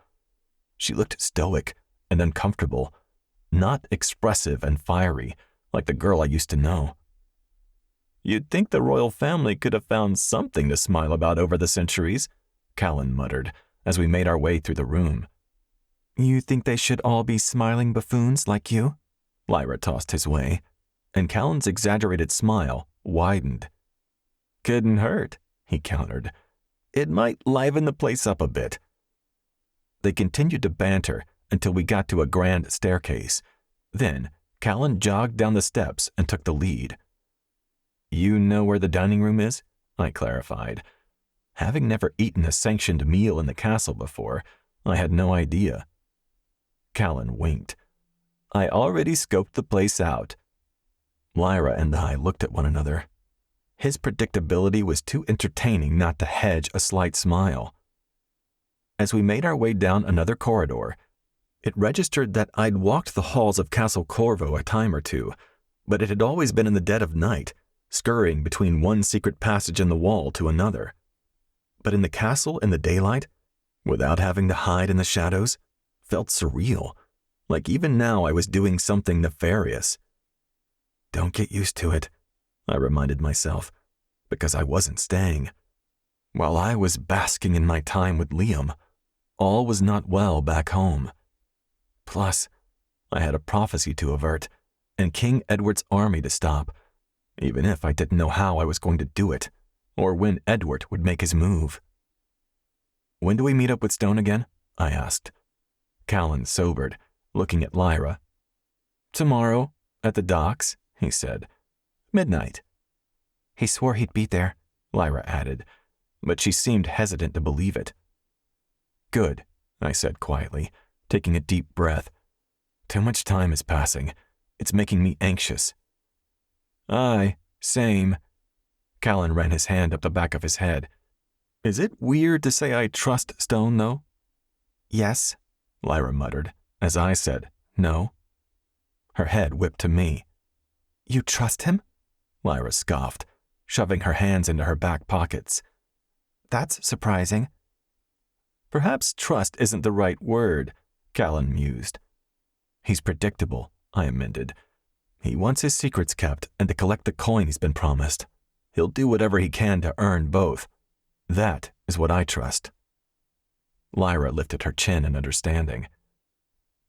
She looked stoic and uncomfortable, not expressive and fiery like the girl I used to know. You'd think the royal family could have found something to smile about over the centuries, Callan muttered as we made our way through the room. You think they should all be smiling buffoons like you? Lyra tossed his way, and Callan's exaggerated smile widened. Couldn't hurt, he countered. It might liven the place up a bit. They continued to banter until we got to a grand staircase. Then Callan jogged down the steps and took the lead. You know where the dining room is? I clarified. Having never eaten a sanctioned meal in the castle before, I had no idea. Callan winked. I already scoped the place out. Lyra and I looked at one another. His predictability was too entertaining not to hedge a slight smile. As we made our way down another corridor, it registered that I'd walked the halls of Castle Corvo a time or two, but it had always been in the dead of night, scurrying between one secret passage in the wall to another. But in the castle in the daylight, without having to hide in the shadows, felt surreal, like even now I was doing something nefarious. Don't get used to it, I reminded myself, because I wasn't staying. While I was basking in my time with Liam, all was not well back home. Plus, I had a prophecy to avert, and King Edward's army to stop, even if I didn't know how I was going to do it, or when Edward would make his move. When do we meet up with Stone again? I asked. Callan sobered, looking at Lyra. Tomorrow, at the docks, he said. Midnight. He swore he'd be there, Lyra added, but she seemed hesitant to believe it. Good, I said quietly, taking a deep breath. Too much time is passing. It's making me anxious. Aye, same. Callan ran his hand up the back of his head. Is it weird to say I trust Stone, though? Yes, Lyra muttered, as I said, no. Her head whipped to me. You trust him? Lyra scoffed, shoving her hands into her back pockets. That's surprising. Perhaps trust isn't the right word, Callan mused. He's predictable, I amended. He wants his secrets kept and to collect the coin he's been promised. He'll do whatever he can to earn both. That is what I trust. Lyra lifted her chin in understanding.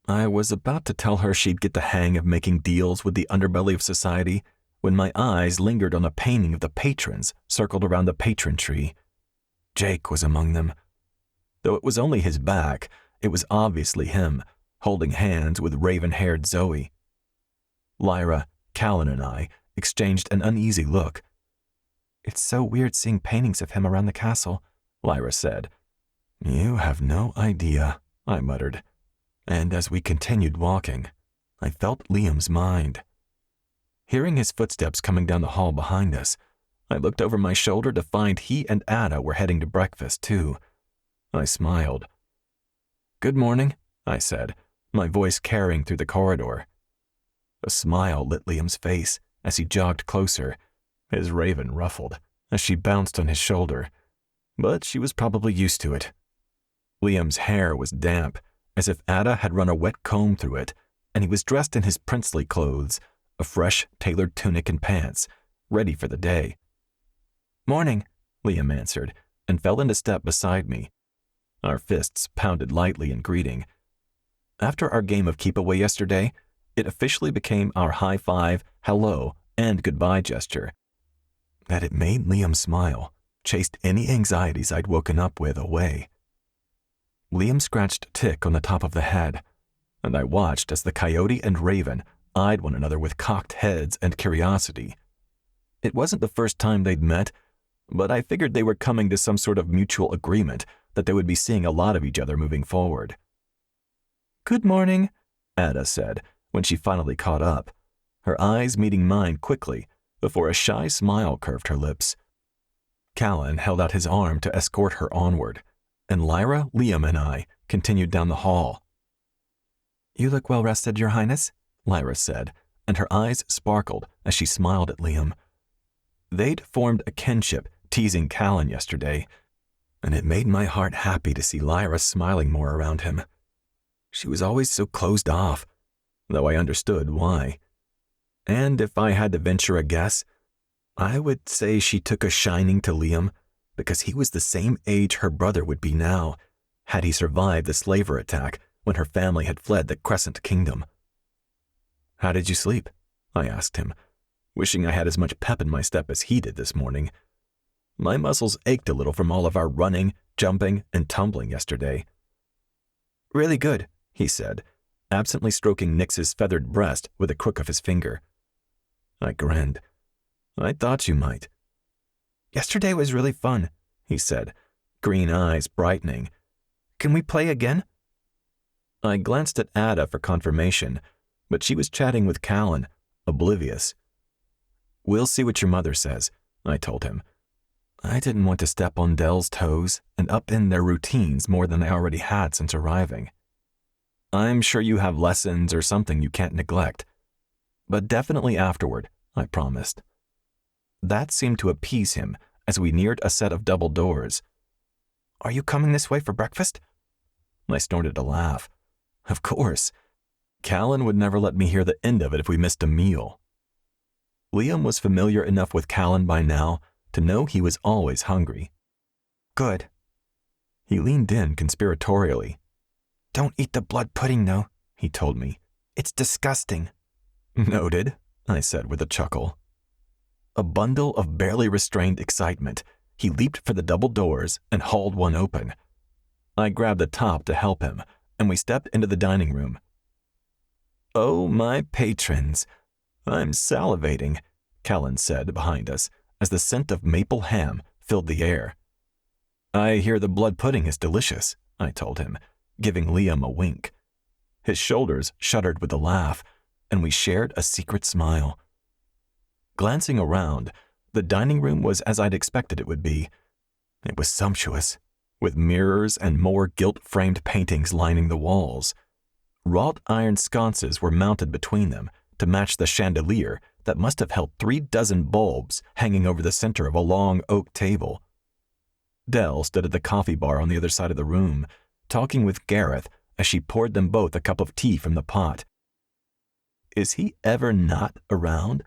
I was about to tell her she'd get the hang of making deals with the underbelly of society when my eyes lingered on a painting of the patrons circled around the patron tree. Jake was among them. Though it was only his back, it was obviously him, holding hands with raven-haired Zoe. Lyra, Callan, and I exchanged an uneasy look. It's so weird seeing paintings of him around the castle, Lyra said. You have no idea, I muttered. And as we continued walking, I felt Liam's mind. Hearing his footsteps coming down the hall behind us, I looked over my shoulder to find he and Ada were heading to breakfast, too. I smiled. Good morning, I said, my voice carrying through the corridor. A smile lit Liam's face as he jogged closer, his raven ruffled as she bounced on his shoulder, but she was probably used to it. Liam's hair was damp, as if Ada had run a wet comb through it, and he was dressed in his princely clothes, a fresh, tailored tunic and pants, ready for the day. Morning, Liam answered, and fell into step beside me. Our fists pounded lightly in greeting. After our game of keep-away yesterday, it officially became our high-five, hello, and goodbye gesture. That it made Liam smile, chased any anxieties I'd woken up with away. Liam scratched Tick on the top of the head, and I watched as the coyote and raven eyed one another with cocked heads and curiosity. It wasn't the first time they'd met, but I figured they were coming to some sort of mutual agreement that they would be seeing a lot of each other moving forward. Good morning, Ada said when she finally caught up, her eyes meeting mine quickly before a shy smile curved her lips. Callan held out his arm to escort her onward, and Lyra, Liam, and I continued down the hall. You look well rested, Your Highness, Lyra said, and her eyes sparkled as she smiled at Liam. They'd formed a kinship, teasing Callan yesterday, and it made my heart happy to see Lyra smiling more around him. She was always so closed off, though I understood why. And if I had to venture a guess, I would say she took a shining to Liam because he was the same age her brother would be now, had he survived the slaver attack when her family had fled the Crescent Kingdom. How did you sleep? I asked him, wishing I had as much pep in my step as he did this morning. My muscles ached a little from all of our running, jumping, and tumbling yesterday. Really good, he said, absently stroking Nyx's feathered breast with a crook of his finger. I grinned. I thought you might. Yesterday was really fun, he said, green eyes brightening. Can we play again? I glanced at Ada for confirmation, but she was chatting with Callan, oblivious. We'll see what your mother says, I told him. I didn't want to step on Dell's toes and upend their routines more than I already had since arriving. I'm sure you have lessons or something you can't neglect. But definitely afterward, I promised. That seemed to appease him as we neared a set of double doors. Are you coming this way for breakfast? I snorted a laugh. Of course. Callan would never let me hear the end of it if we missed a meal. Liam was familiar enough with Callan by now to know he was always hungry. Good. He leaned in conspiratorially. Don't eat the blood pudding, though, he told me. It's disgusting. Noted, I said with a chuckle. A bundle of barely restrained excitement, he leaped for the double doors and hauled one open. I grabbed the top to help him, and we stepped into the dining room. Oh, my patrons. I'm salivating, Callan said behind us as the scent of maple ham filled the air. I hear the blood pudding is delicious, I told him, giving Liam a wink. His shoulders shuddered with a laugh, and we shared a secret smile. Glancing around, the dining room was as I'd expected it would be. It was sumptuous, with mirrors and more gilt-framed paintings lining the walls. Wrought iron sconces were mounted between them to match the chandelier that must have held 36 bulbs hanging over the center of a long oak table. Dell stood at the coffee bar on the other side of the room, talking with Gareth as she poured them both a cup of tea from the pot. Is he ever not around?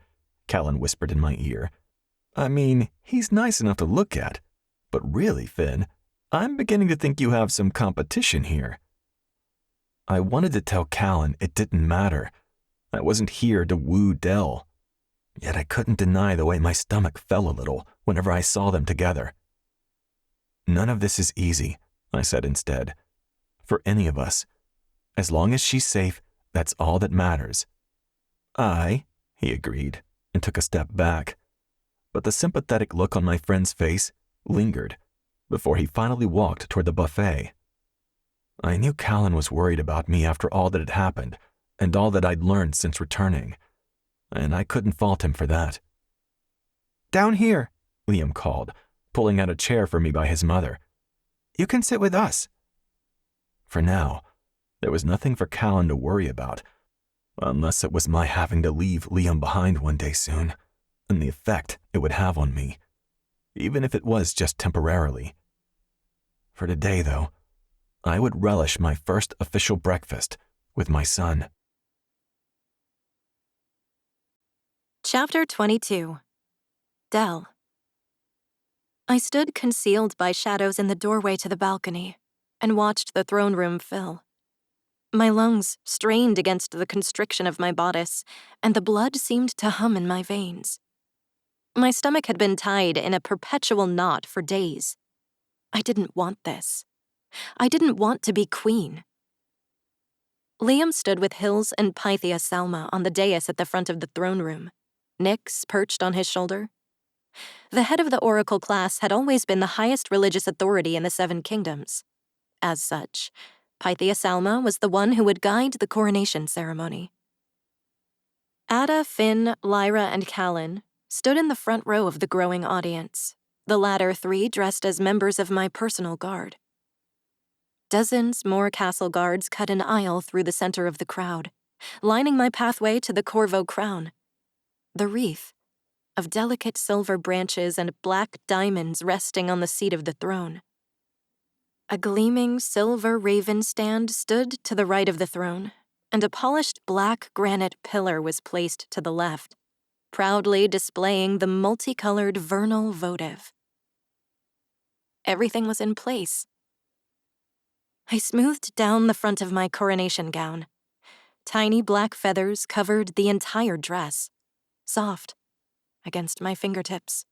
Callan whispered in my ear. I mean, he's nice enough to look at. But really, Finn, I'm beginning to think you have some competition here. I wanted to tell Callan it didn't matter. I wasn't here to woo Dell. Yet I couldn't deny the way my stomach fell a little whenever I saw them together. None of this is easy, I said instead. For any of us. As long as she's safe, that's all that matters. Aye, he agreed, and took a step back. But the sympathetic look on my friend's face lingered before he finally walked toward the buffet. I knew Callan was worried about me after all that had happened and all that I'd learned since returning, and I couldn't fault him for that. Down here, Liam called, pulling out a chair for me by his mother. You can sit with us. For now, there was nothing for Callan to worry about, unless it was my having to leave Liam behind one day soon, and the effect it would have on me, even if it was just temporarily. For today, though, I would relish my first official breakfast with my son. Chapter 22. Dell. I stood concealed by shadows in the doorway to the balcony and watched the throne room fill. My lungs strained against the constriction of my bodice, and the blood seemed to hum in my veins. My stomach had been tied in a perpetual knot for days. I didn't want this. I didn't want to be queen. Liam stood with Hills and Pythia Salma on the dais at the front of the throne room, Nyx perched on his shoulder. The head of the Oracle class had always been the highest religious authority in the Seven Kingdoms. As such, Pythia Salma was the one who would guide the coronation ceremony. Ada, Finn, Lyra, and Callan stood in the front row of the growing audience, the latter three dressed as members of my personal guard. Dozens more castle guards cut an aisle through the center of the crowd, lining my pathway to the Corvo crown. The wreath, of delicate silver branches and black diamonds resting on the seat of the throne. A gleaming silver raven stand stood to the right of the throne, and a polished black granite pillar was placed to the left, proudly displaying the multicolored vernal votive. Everything was in place. I smoothed down the front of my coronation gown. Tiny black feathers covered the entire dress, soft, against my fingertips.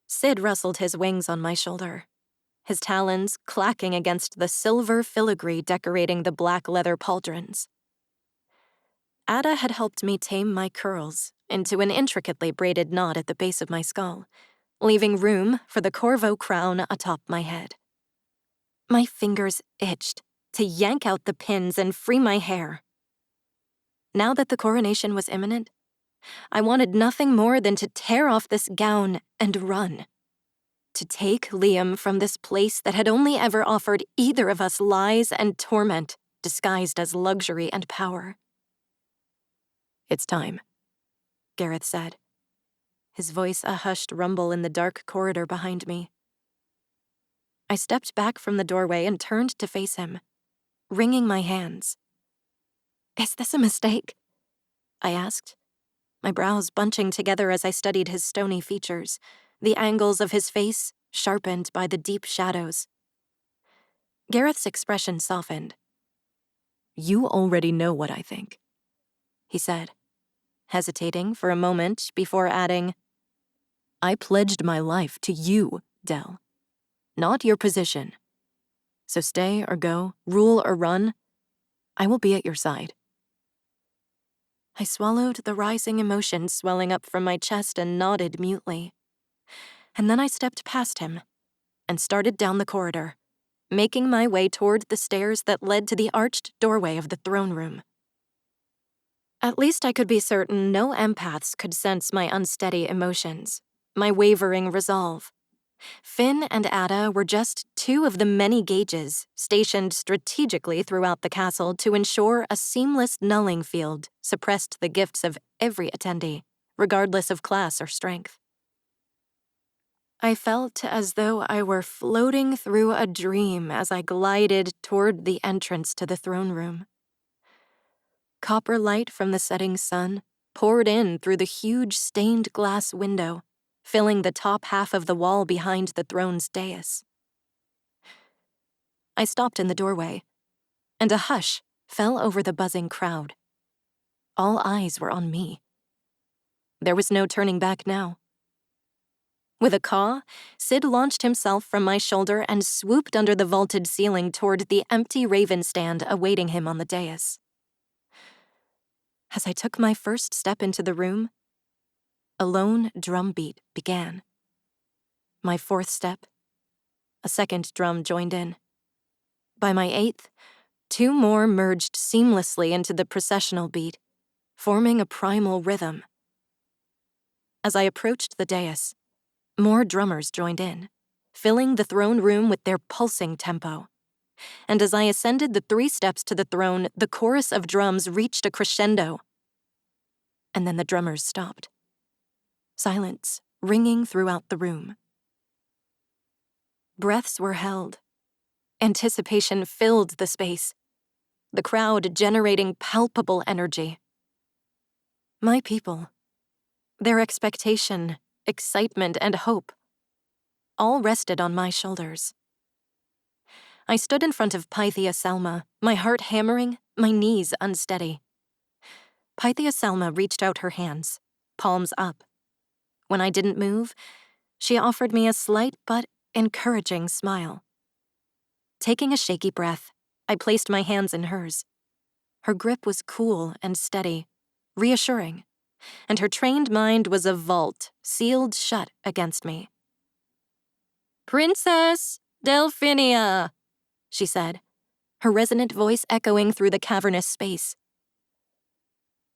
Sid rustled his wings on my shoulder, his talons clacking against the silver filigree decorating the black leather pauldrons. Ada had helped me tame my curls into an intricately braided knot at the base of my skull, leaving room for the Corvo crown atop my head. My fingers itched to yank out the pins and free my hair. Now that the coronation was imminent, I wanted nothing more than to tear off this gown and run. To take Liam from this place that had only ever offered either of us lies and torment disguised as luxury and power. It's time, Gareth said, his voice a hushed rumble in the dark corridor behind me. I stepped back from the doorway and turned to face him, wringing my hands. Is this a mistake? I asked, my brows bunching together as I studied his stony features, the angles of his face sharpened by the deep shadows. Gareth's expression softened. You already know what I think, he said, hesitating for a moment before adding, I pledged my life to you, Dell, not your position. So stay or go, rule or run, I will be at your side. I swallowed the rising emotion swelling up from my chest and nodded mutely. And then I stepped past him and started down the corridor, making my way toward the stairs that led to the arched doorway of the throne room. At least I could be certain no empaths could sense my unsteady emotions, my wavering resolve. Finn and Ada were just two of the many gauges stationed strategically throughout the castle to ensure a seamless nulling field suppressed the gifts of every attendee, regardless of class or strength. I felt as though I were floating through a dream as I glided toward the entrance to the throne room. Copper light from the setting sun poured in through the huge stained glass window, filling the top half of the wall behind the throne's dais. I stopped in the doorway, and a hush fell over the buzzing crowd. All eyes were on me. There was no turning back now. With a caw, Sid launched himself from my shoulder and swooped under the vaulted ceiling toward the empty raven stand awaiting him on the dais. As I took my first step into the room, a lone drum beat began. My fourth step, a second drum joined in. By my eighth, two more merged seamlessly into the processional beat, forming a primal rhythm. As I approached the dais, more drummers joined in, filling the throne room with their pulsing tempo. And as I ascended the 3 steps to the throne, the chorus of drums reached a crescendo. And then the drummers stopped. Silence ringing throughout the room. Breaths were held. Anticipation filled the space, the crowd generating palpable energy. My people, their expectation, excitement, and hope, all rested on my shoulders. I stood in front of Pythia Selma, my heart hammering, my knees unsteady. Pythia Selma reached out her hands, palms up. When I didn't move, she offered me a slight but encouraging smile. Taking a shaky breath, I placed my hands in hers. Her grip was cool and steady, reassuring, and her trained mind was a vault sealed shut against me. "Princess Delphinia," she said, her resonant voice echoing through the cavernous space.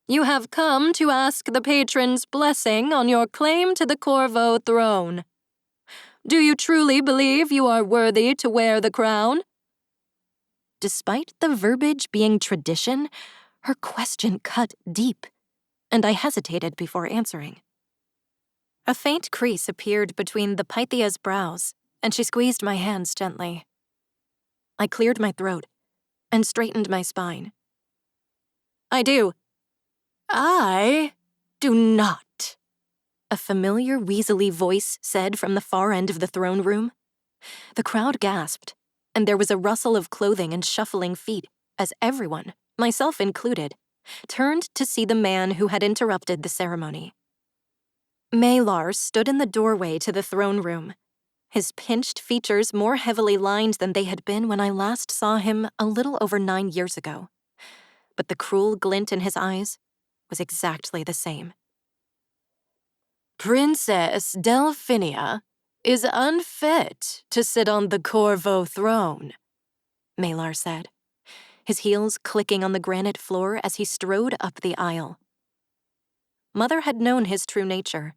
"You have come to ask the patron's blessing on your claim to the Corvo throne. Do you truly believe you are worthy to wear the crown?" Despite the verbiage being tradition, her question cut deep, and I hesitated before answering. A faint crease appeared between the Pythia's brows, and she squeezed my hands gently. I cleared my throat and straightened my spine. "I do." "I do not," a familiar weaselly voice said from the far end of the throne room. The crowd gasped, and there was a rustle of clothing and shuffling feet as everyone, myself included, turned to see the man who had interrupted the ceremony. Malar stood in the doorway to the throne room, his pinched features more heavily lined than they had been when I last saw him a little over 9 years ago. But the cruel glint in his eyes was exactly the same. "Princess Delphinia is unfit to sit on the Corvo throne," Malar said, his heels clicking on the granite floor as he strode up the aisle. Mother had known his true nature.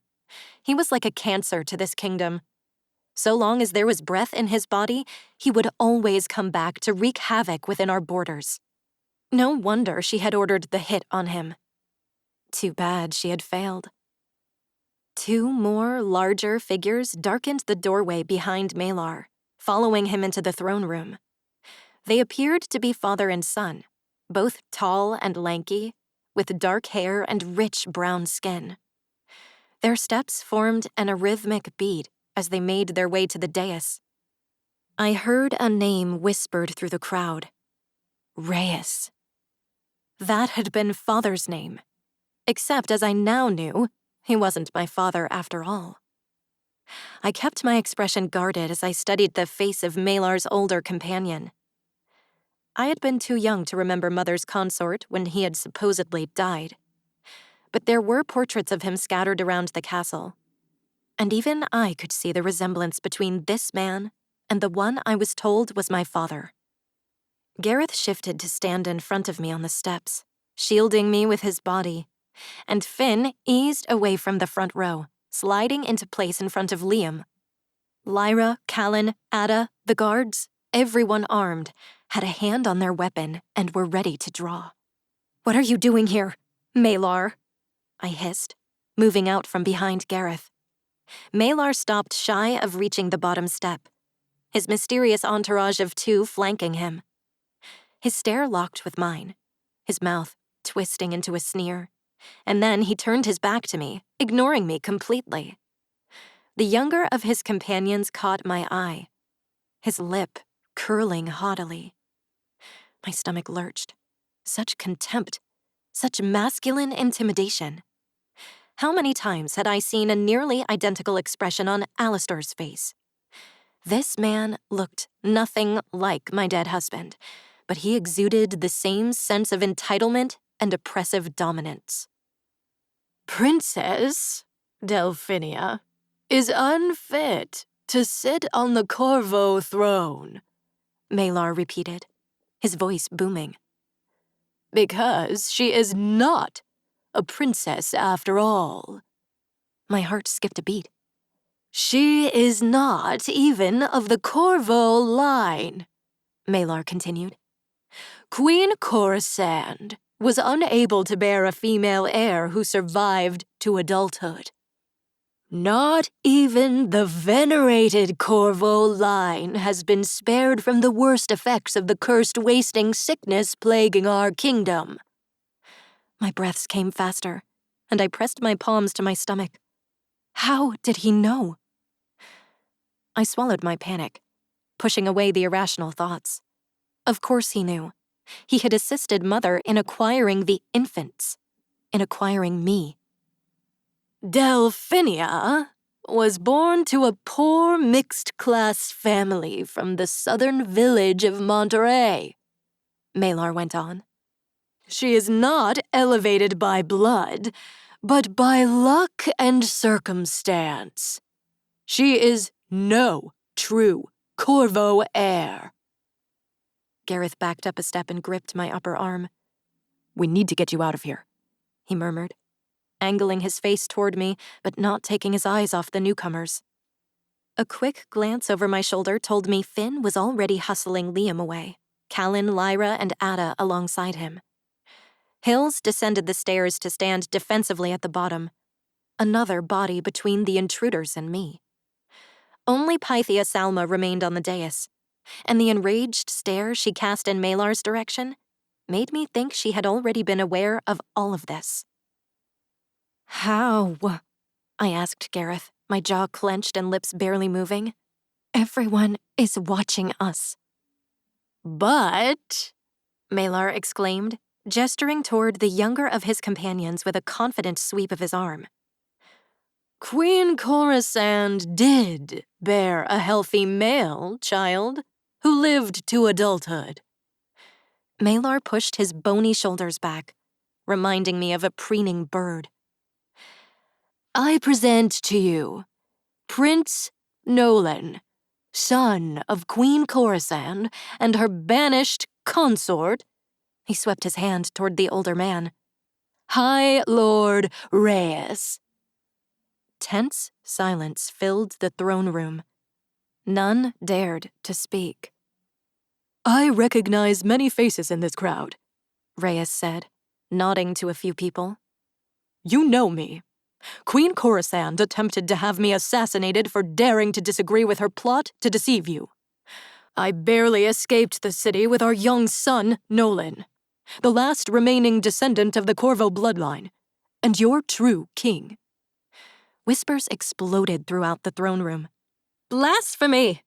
He was like a cancer to this kingdom. So long as there was breath in his body, he would always come back to wreak havoc within our borders. No wonder she had ordered the hit on him. Too bad she had failed. 2 more larger figures darkened the doorway behind Malar, following him into the throne room. They appeared to be father and son, both tall and lanky, with dark hair and rich brown skin. Their steps formed an arrhythmic beat as they made their way to the dais. I heard a name whispered through the crowd. Reyes. That had been father's name, except as I now knew, he wasn't my father after all. I kept my expression guarded as I studied the face of Malar's older companion. I had been too young to remember Mother's consort when he had supposedly died. But there were portraits of him scattered around the castle, and even I could see the resemblance between this man and the one I was told was my father. Gareth shifted to stand in front of me on the steps, shielding me with his body, and Finn eased away from the front row, sliding into place in front of Liam. Lyra, Callan, Ada, the guards, everyone armed, had a hand on their weapon and were ready to draw. "What are you doing here, Malar?" I hissed, moving out from behind Gareth. Malar stopped shy of reaching the bottom step, his mysterious entourage of 2 flanking him. His stare locked with mine, his mouth twisting into a sneer, and then he turned his back to me, ignoring me completely. The younger of his companions caught my eye, his lip curling haughtily. My stomach lurched. Such contempt, such masculine intimidation. How many times had I seen a nearly identical expression on Alistair's face? This man looked nothing like my dead husband, but he exuded the same sense of entitlement and oppressive dominance. Princess Delphinia is unfit to sit on the Corvo throne, Malar repeated, his voice booming. Because she is not a princess after all. My heart skipped a beat. She is not even of the Corvo line, Malar continued. Queen Coronation was unable to bear a female heir who survived to adulthood. Not even the venerated Corvo line has been spared from the worst effects of the cursed wasting sickness plaguing our kingdom. My breaths came faster, and I pressed my palms to my stomach. How did he know? I swallowed my panic, pushing away the irrational thoughts. Of course he knew. He had assisted Mother in acquiring the infants, in acquiring me. Delphinia was born to a poor mixed-class family from the southern village of Monterey, Malar went on. She is not elevated by blood, but by luck and circumstance. She is no true Corvo heir. Gareth backed up a step and gripped my upper arm. We need to get you out of here, he murmured, angling his face toward me, but not taking his eyes off the newcomers. A quick glance over my shoulder told me Finn was already hustling Liam away, Callan, Lyra, and Ada alongside him. Hills descended the stairs to stand defensively at the bottom, another body between the intruders and me. Only Pythia Salma remained on the dais, and the enraged stare she cast in Malar's direction made me think she had already been aware of all of this. How? I asked Gareth, my jaw clenched and lips barely moving. Everyone is watching us. But, Malar exclaimed, gesturing toward the younger of his companions with a confident sweep of his arm. Queen Coronation did bear a healthy male child who lived to adulthood. Malar pushed his bony shoulders back, reminding me of a preening bird. I present to you Prince Nolan, son of Queen Coronation and her banished consort. He swept his hand toward the older man. High Lord Reyes. Tense silence filled the throne room. None dared to speak. I recognize many faces in this crowd, Reyes said, nodding to a few people. You know me. Queen Coronation attempted to have me assassinated for daring to disagree with her plot to deceive you. I barely escaped the city with our young son, Nolan, the last remaining descendant of the Corvo bloodline, and your true king. Whispers exploded throughout the throne room. Blasphemy,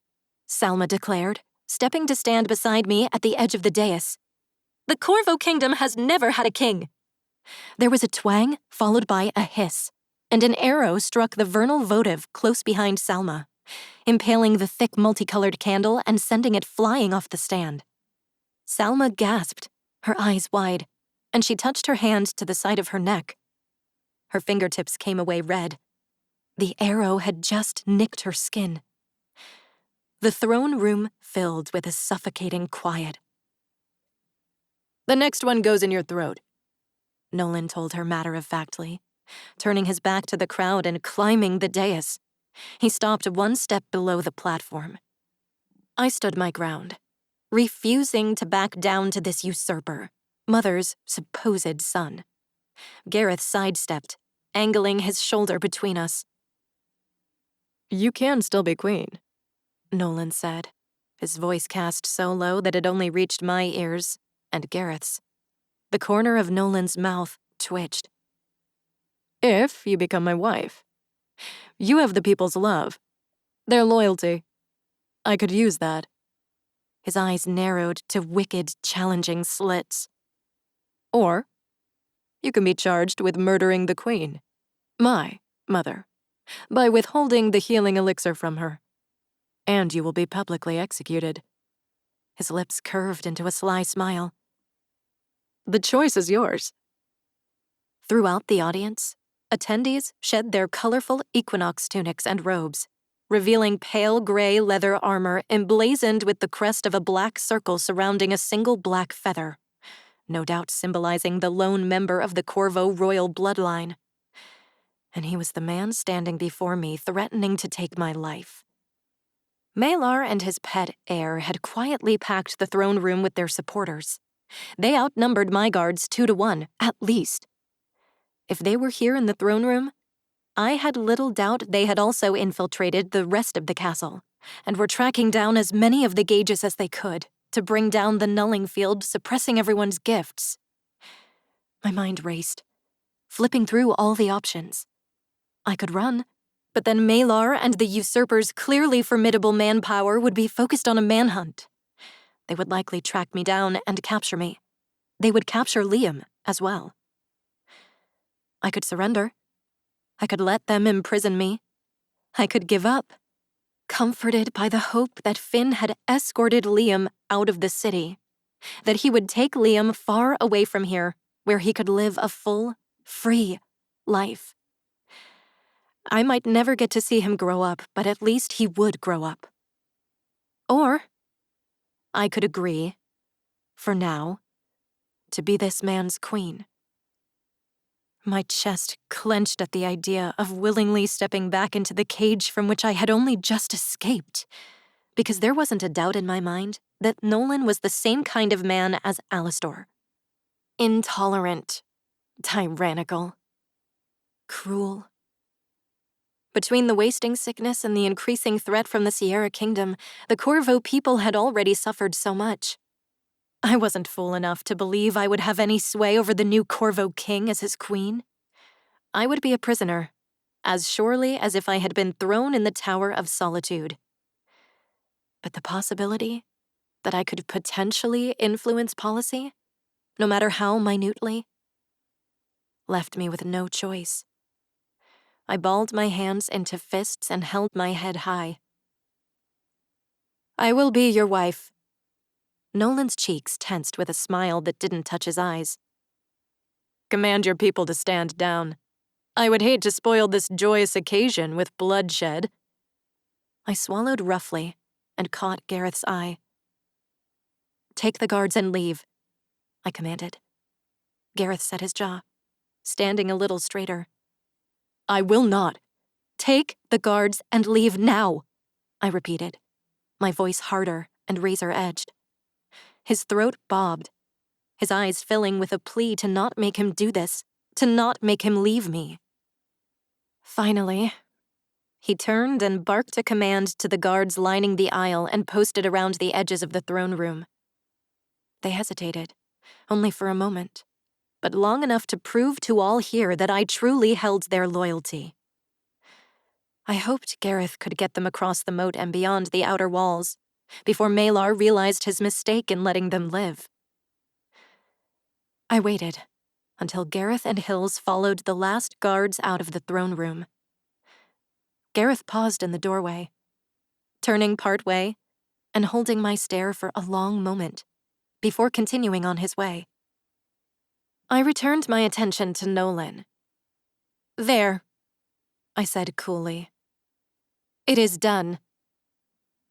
Salma declared, stepping to stand beside me at the edge of the dais. The Corvo Kingdom has never had a king. There was a twang, followed by a hiss, and an arrow struck the vernal votive close behind Salma, impaling the thick multicolored candle and sending it flying off the stand. Salma gasped, her eyes wide, and she touched her hand to the side of her neck. Her fingertips came away red. The arrow had just nicked her skin. The throne room filled with a suffocating quiet. The next one goes in your throat, Nolan told her matter-of-factly, turning his back to the crowd and climbing the dais. He stopped one step below the platform. I stood my ground, refusing to back down to this usurper, Mother's supposed son. Gareth sidestepped, angling his shoulder between us. You can still be queen, Nolan said, his voice cast so low that it only reached my ears and Gareth's. The corner of Nolan's mouth twitched. If you become my wife, you have the people's love, their loyalty. I could use that. His eyes narrowed to wicked, challenging slits. Or you can be charged with murdering the queen, my mother, by withholding the healing elixir from her. And you will be publicly executed. His lips curved into a sly smile. The choice is yours. Throughout the audience, attendees shed their colorful equinox tunics and robes, revealing pale gray leather armor emblazoned with the crest of a black circle surrounding a single black feather, no doubt symbolizing the lone member of the Corvo royal bloodline. And he was the man standing before me, threatening to take my life. Malar and his pet heir had quietly packed the throne room with their supporters. They outnumbered my guards 2-1, at least. If they were here in the throne room, I had little doubt they had also infiltrated the rest of the castle, and were tracking down as many of the gauges as they could to bring down the nulling field, suppressing everyone's gifts. My mind raced, flipping through all the options. I could run, but then Malar and the usurper's clearly formidable manpower would be focused on a manhunt. They would likely track me down and capture me. They would capture Liam as well. I could surrender. I could let them imprison me. I could give up, comforted by the hope that Finn had escorted Liam out of the city, that he would take Liam far away from here, where he could live a full, free life. I might never get to see him grow up, but at least he would grow up. Or I could agree, for now, to be this man's queen. My chest clenched at the idea of willingly stepping back into the cage from which I had only just escaped, because there wasn't a doubt in my mind that Nolan was the same kind of man as Alastor. Intolerant, tyrannical, cruel. Between the wasting sickness and the increasing threat from the Sierra Kingdom, the Corvo people had already suffered so much. I wasn't fool enough to believe I would have any sway over the new Corvo king as his queen. I would be a prisoner, as surely as if I had been thrown in the Tower of Solitude. But the possibility that I could potentially influence policy, no matter how minutely, left me with no choice. I balled my hands into fists and held my head high. I will be your wife. Nolan's cheeks tensed with a smile that didn't touch his eyes. Command your people to stand down. I would hate to spoil this joyous occasion with bloodshed. I swallowed roughly and caught Gareth's eye. Take the guards and leave, I commanded. Gareth set his jaw, standing a little straighter. I will not. Take the guards and leave now, I repeated, my voice harder and razor-edged. His throat bobbed, his eyes filling with a plea to not make him do this, to not make him leave me. Finally, he turned and barked a command to the guards lining the aisle and posted around the edges of the throne room. They hesitated, only for a moment, but long enough to prove to all here that I truly held their loyalty. I hoped Gareth could get them across the moat and beyond the outer walls, before Malar realized his mistake in letting them live. I waited until Gareth and Hills followed the last guards out of the throne room. Gareth paused in the doorway, turning partway and holding my stare for a long moment, before continuing on his way. I returned my attention to Nolan. There, I said coolly. It is done.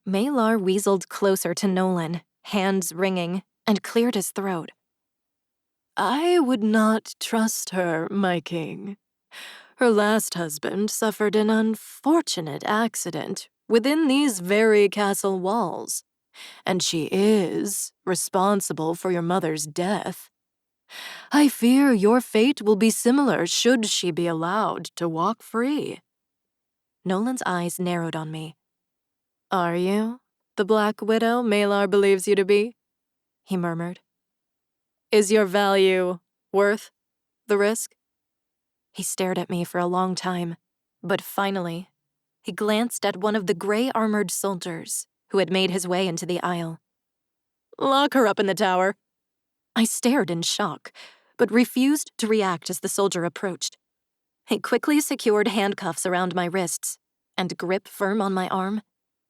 Malar weaseled closer to Nolan, hands wringing, and cleared his throat. I would not trust her, my king. Her last husband suffered an unfortunate accident within these very castle walls, and she is responsible for your mother's death. I fear your fate will be similar should she be allowed to walk free. Nolan's eyes narrowed on me. Are you the Black Widow Malar believes you to be? He murmured. Is your value worth the risk? He stared at me for a long time, but finally, he glanced at one of the gray-armored soldiers who had made his way into the aisle. Lock her up in the tower. I stared in shock, but refused to react as the soldier approached. He quickly secured handcuffs around my wrists and, grip firm on my arm,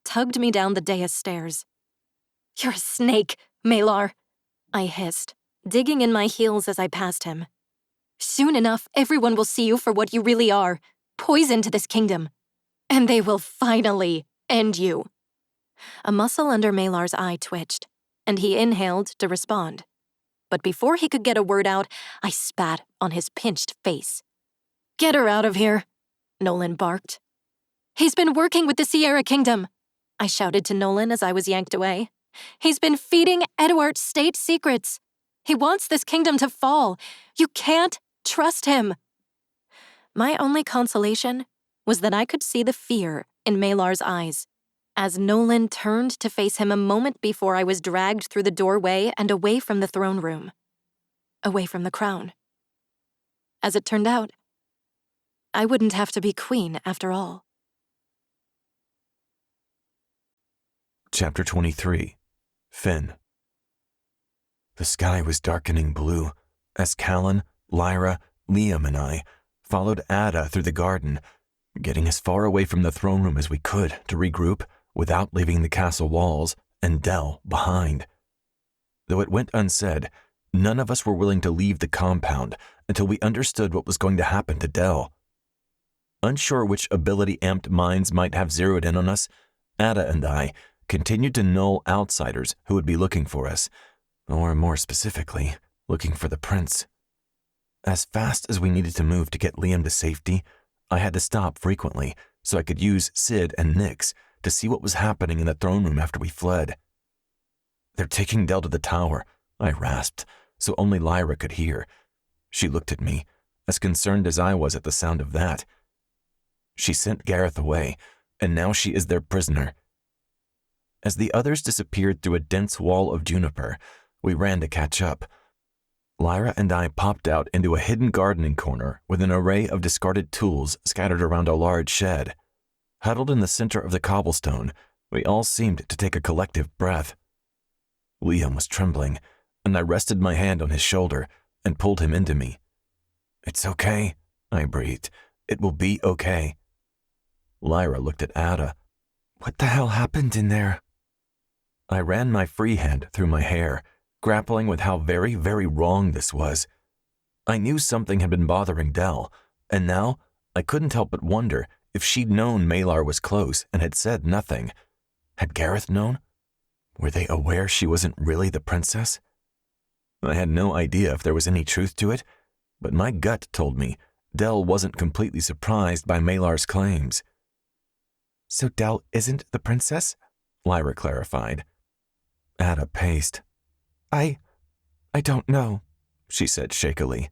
tugged me down the dais stairs. You're a snake, Malar, I hissed, digging in my heels as I passed him. Soon enough, everyone will see you for what you really are, poison to this kingdom. And they will finally end you. A muscle under Malar's eye twitched, and he inhaled to respond. But before he could get a word out, I spat on his pinched face. Get her out of here, Nolan barked. He's been working with the Sierra Kingdom, I shouted to Nolan as I was yanked away. He's been feeding Edward state secrets. He wants this kingdom to fall. You can't trust him. My only consolation was that I could see the fear in Malar's eyes as Nolan turned to face him a moment before I was dragged through the doorway and away from the throne room. Away from the crown. As it turned out, I wouldn't have to be queen after all. Chapter 23. Finn. The sky was darkening blue as Callan, Lyra, Liam, and I followed Ada through the garden, getting as far away from the throne room as we could to regroup without leaving the castle walls and Dell behind. Though it went unsaid, none of us were willing to leave the compound until we understood what was going to happen to Dell. Unsure which ability-amped minds might have zeroed in on us, Ada and I continued to null outsiders who would be looking for us, or more specifically, looking for the prince. As fast as we needed to move to get Liam to safety, I had to stop frequently so I could use Sid and Nyx to see what was happening in the throne room after we fled. They're taking Dell to the tower, I rasped, so only Lyra could hear. She looked at me, as concerned as I was at the sound of that. She sent Gareth away, and now she is their prisoner. As the others disappeared through a dense wall of juniper, we ran to catch up. Lyra and I popped out into a hidden gardening corner with an array of discarded tools scattered around a large shed. Huddled in the center of the cobblestone, we all seemed to take a collective breath. Liam was trembling, and I rested my hand on his shoulder and pulled him into me. It's okay, I breathed. It will be okay. Lyra looked at Ada. What the hell happened in there? I ran my free hand through my hair, grappling with how very, very wrong this was. I knew something had been bothering Dell, and now I couldn't help but wonder if she'd known Malar was close and had said nothing. Had Gareth known? Were they aware she wasn't really the princess? I had no idea if there was any truth to it, but my gut told me Dell wasn't completely surprised by Malar's claims. So Dell isn't the princess? Lyra clarified. Ada paced. I don't know, she said shakily.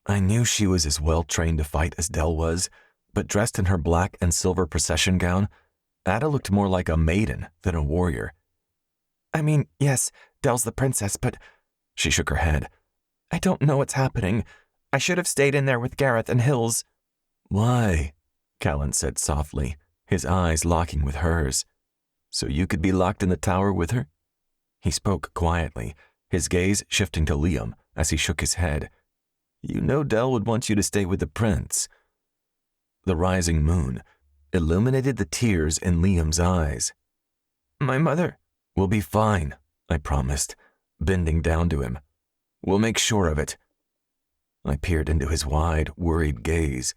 I knew she was as well trained to fight as Dell was, but dressed in her black and silver procession gown, Ada looked more like a maiden than a warrior. I mean, yes, Dell's the princess, but... She shook her head. I don't know what's happening. I should have stayed in there with Gareth and Hills. Why? Callan said softly, his eyes locking with hers. So you could be locked in the tower with her? He spoke quietly, his gaze shifting to Liam as he shook his head. You know Dell would want you to stay with the prince. The rising moon illuminated the tears in Liam's eyes. My mother will be fine, I promised, bending down to him. We'll make sure of it. I peered into his wide, worried gaze.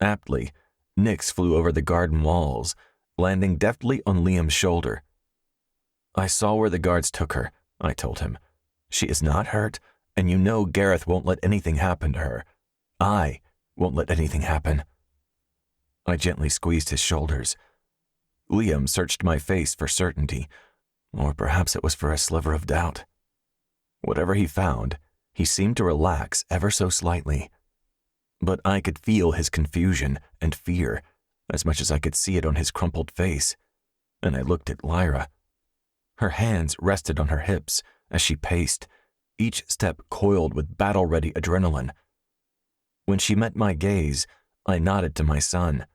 Aptly, Nyx flew over the garden walls, landing deftly on Liam's shoulder. I saw where the guards took her, I told him. She is not hurt, and you know Gareth won't let anything happen to her. I won't let anything happen. I gently squeezed his shoulders. Liam searched my face for certainty, or perhaps it was for a sliver of doubt. Whatever he found, he seemed to relax ever so slightly. But I could feel his confusion and fear as much as I could see it on his crumpled face, and I looked at Lyra. Her hands rested on her hips as she paced, each step coiled with battle-ready adrenaline. When she met my gaze, I nodded to my son.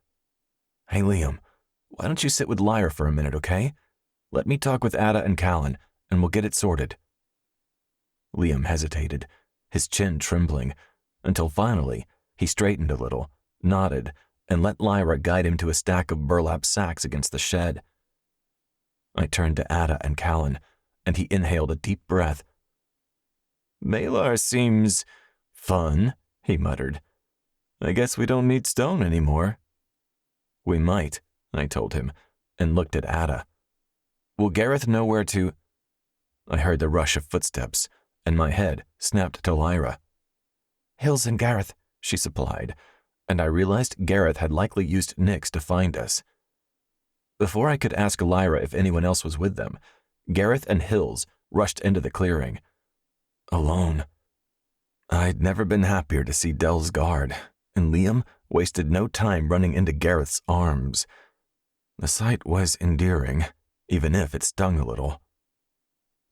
"Hey, Liam, why don't you sit with Lyra for a minute, okay? Let me talk with Ada and Callan, and we'll get it sorted." Liam hesitated, his chin trembling, until finally he straightened a little, nodded, and let Lyra guide him to a stack of burlap sacks against the shed. I turned to Ada and Callan, and he inhaled a deep breath. "Malar seems fun," he muttered. "I guess we don't need stone anymore." "We might," I told him, and looked at Ada. "Will Gareth know where to—" I heard the rush of footsteps, and my head snapped to Lyra. "Hills and Gareth," she supplied, and I realized Gareth had likely used Nyx to find us. Before I could ask Lyra if anyone else was with them, Gareth and Hills rushed into the clearing. Alone. I'd never been happier to see Dell's guard, and Liam wasted no time running into Gareth's arms. The sight was endearing, even if it stung a little.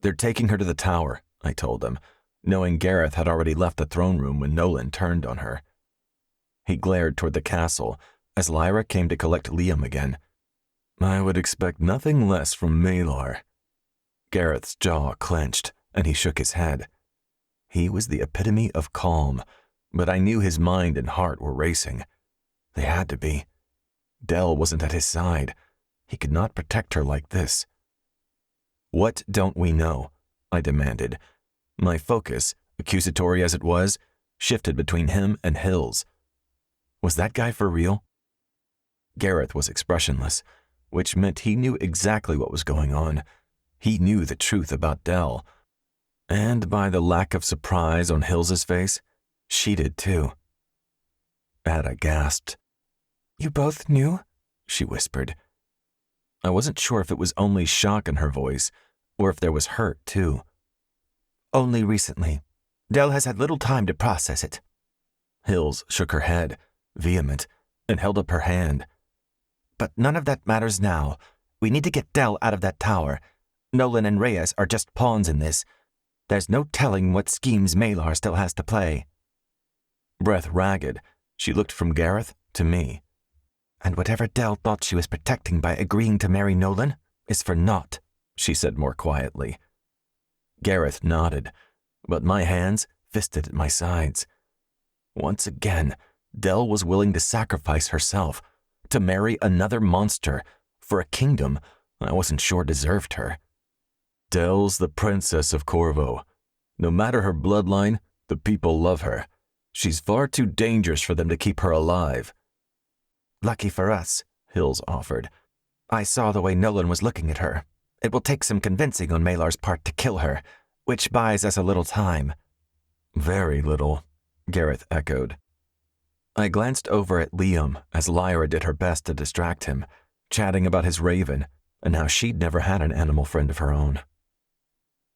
"They're taking her to the tower," I told them, knowing Gareth had already left the throne room when Nolan turned on her. He glared toward the castle as Lyra came to collect Liam again. "I would expect nothing less from Malar." Gareth's jaw clenched, and he shook his head. He was the epitome of calm, but I knew his mind and heart were racing. They had to be. Dell wasn't at his side. He could not protect her like this. "What don't we know?" I demanded. My focus, accusatory as it was, shifted between him and Hills. Was that guy for real? Gareth was expressionless, which meant he knew exactly what was going on. He knew the truth about Dell. And by the lack of surprise on Hills's face, she did too. Ada gasped. "You both knew?" she whispered. I wasn't sure if it was only shock in her voice, or if there was hurt too. "Only recently. Dell has had little time to process it." Hills shook her head, vehement, and held up her hand. "But none of that matters now. We need to get Dell out of that tower. Nolan and Reyes are just pawns in this. There's no telling what schemes Malar still has to play." Breath ragged, she looked from Gareth to me. "And whatever Dell thought she was protecting by agreeing to marry Nolan is for naught," she said more quietly. Gareth nodded, but my hands fisted at my sides. Once again, Dell was willing to sacrifice herself, to marry another monster for a kingdom I wasn't sure deserved her. "Dell's the princess of Corvo. No matter her bloodline, the people love her. She's far too dangerous for them to keep her alive." "Lucky for us," Hills offered. "I saw the way Nolan was looking at her. It will take some convincing on Malar's part to kill her, which buys us a little time." "Very little," Gareth echoed. I glanced over at Liam as Lyra did her best to distract him, chatting about his raven and how she'd never had an animal friend of her own.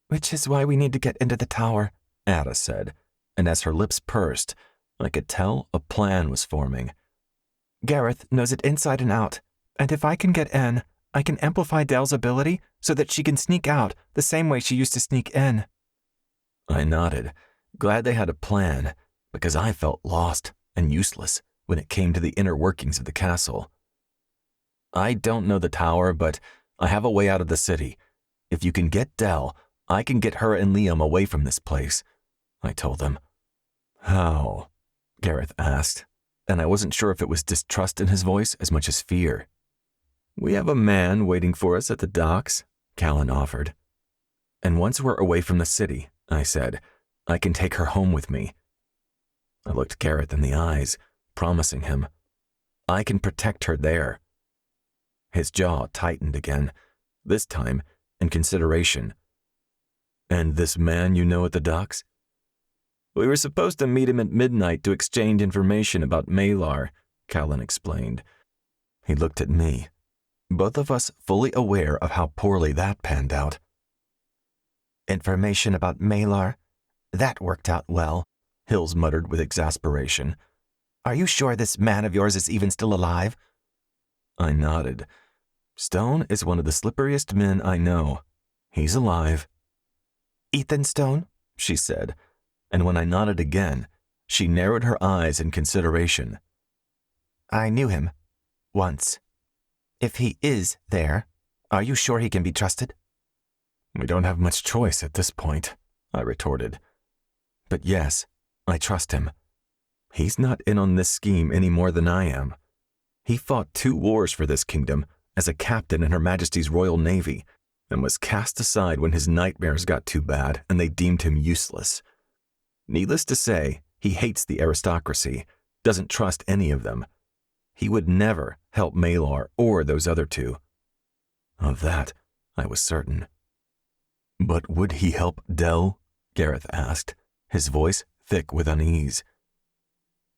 "Which is why we need to get into the tower," Ada said, and as her lips pursed, I could tell a plan was forming. "Gareth knows it inside and out, and if I can get in, I can amplify Dell's ability so that she can sneak out the same way she used to sneak in." I nodded, glad they had a plan, because I felt lost and useless when it came to the inner workings of the castle. "I don't know the tower, but I have a way out of the city. If you can get Dell, I can get her and Liam away from this place," I told them. "How?" Gareth asked, and I wasn't sure if it was distrust in his voice as much as fear. "We have a man waiting for us at the docks," Callan offered. "And once we're away from the city," I said, "I can take her home with me." I looked Gareth in the eyes, promising him, "I can protect her there." His jaw tightened again, this time in consideration. "And this man you know at the docks?" "We were supposed to meet him at midnight to exchange information about Malar," Callan explained. He looked at me, both of us fully aware of how poorly that panned out. "Information about Malar? That worked out well," Hills muttered with exasperation. "Are you sure this man of yours is even still alive?" I nodded. "Stone is one of the slipperiest men I know. He's alive." "Ethan Stone?" she said, and when I nodded again, she narrowed her eyes in consideration. I knew him. Once. If he is there, are you sure he can be trusted? We don't have much choice at this point, I retorted. But yes, I trust him. He's not in on this scheme any more than I am. He fought 2 wars for this kingdom as a captain in Her Majesty's Royal Navy and was cast aside when his nightmares got too bad and they deemed him useless. Needless to say, he hates the aristocracy, doesn't trust any of them. He would never help Malar or those other 2. Of that, I was certain. But would he help Dell? Gareth asked, his voice thick with unease.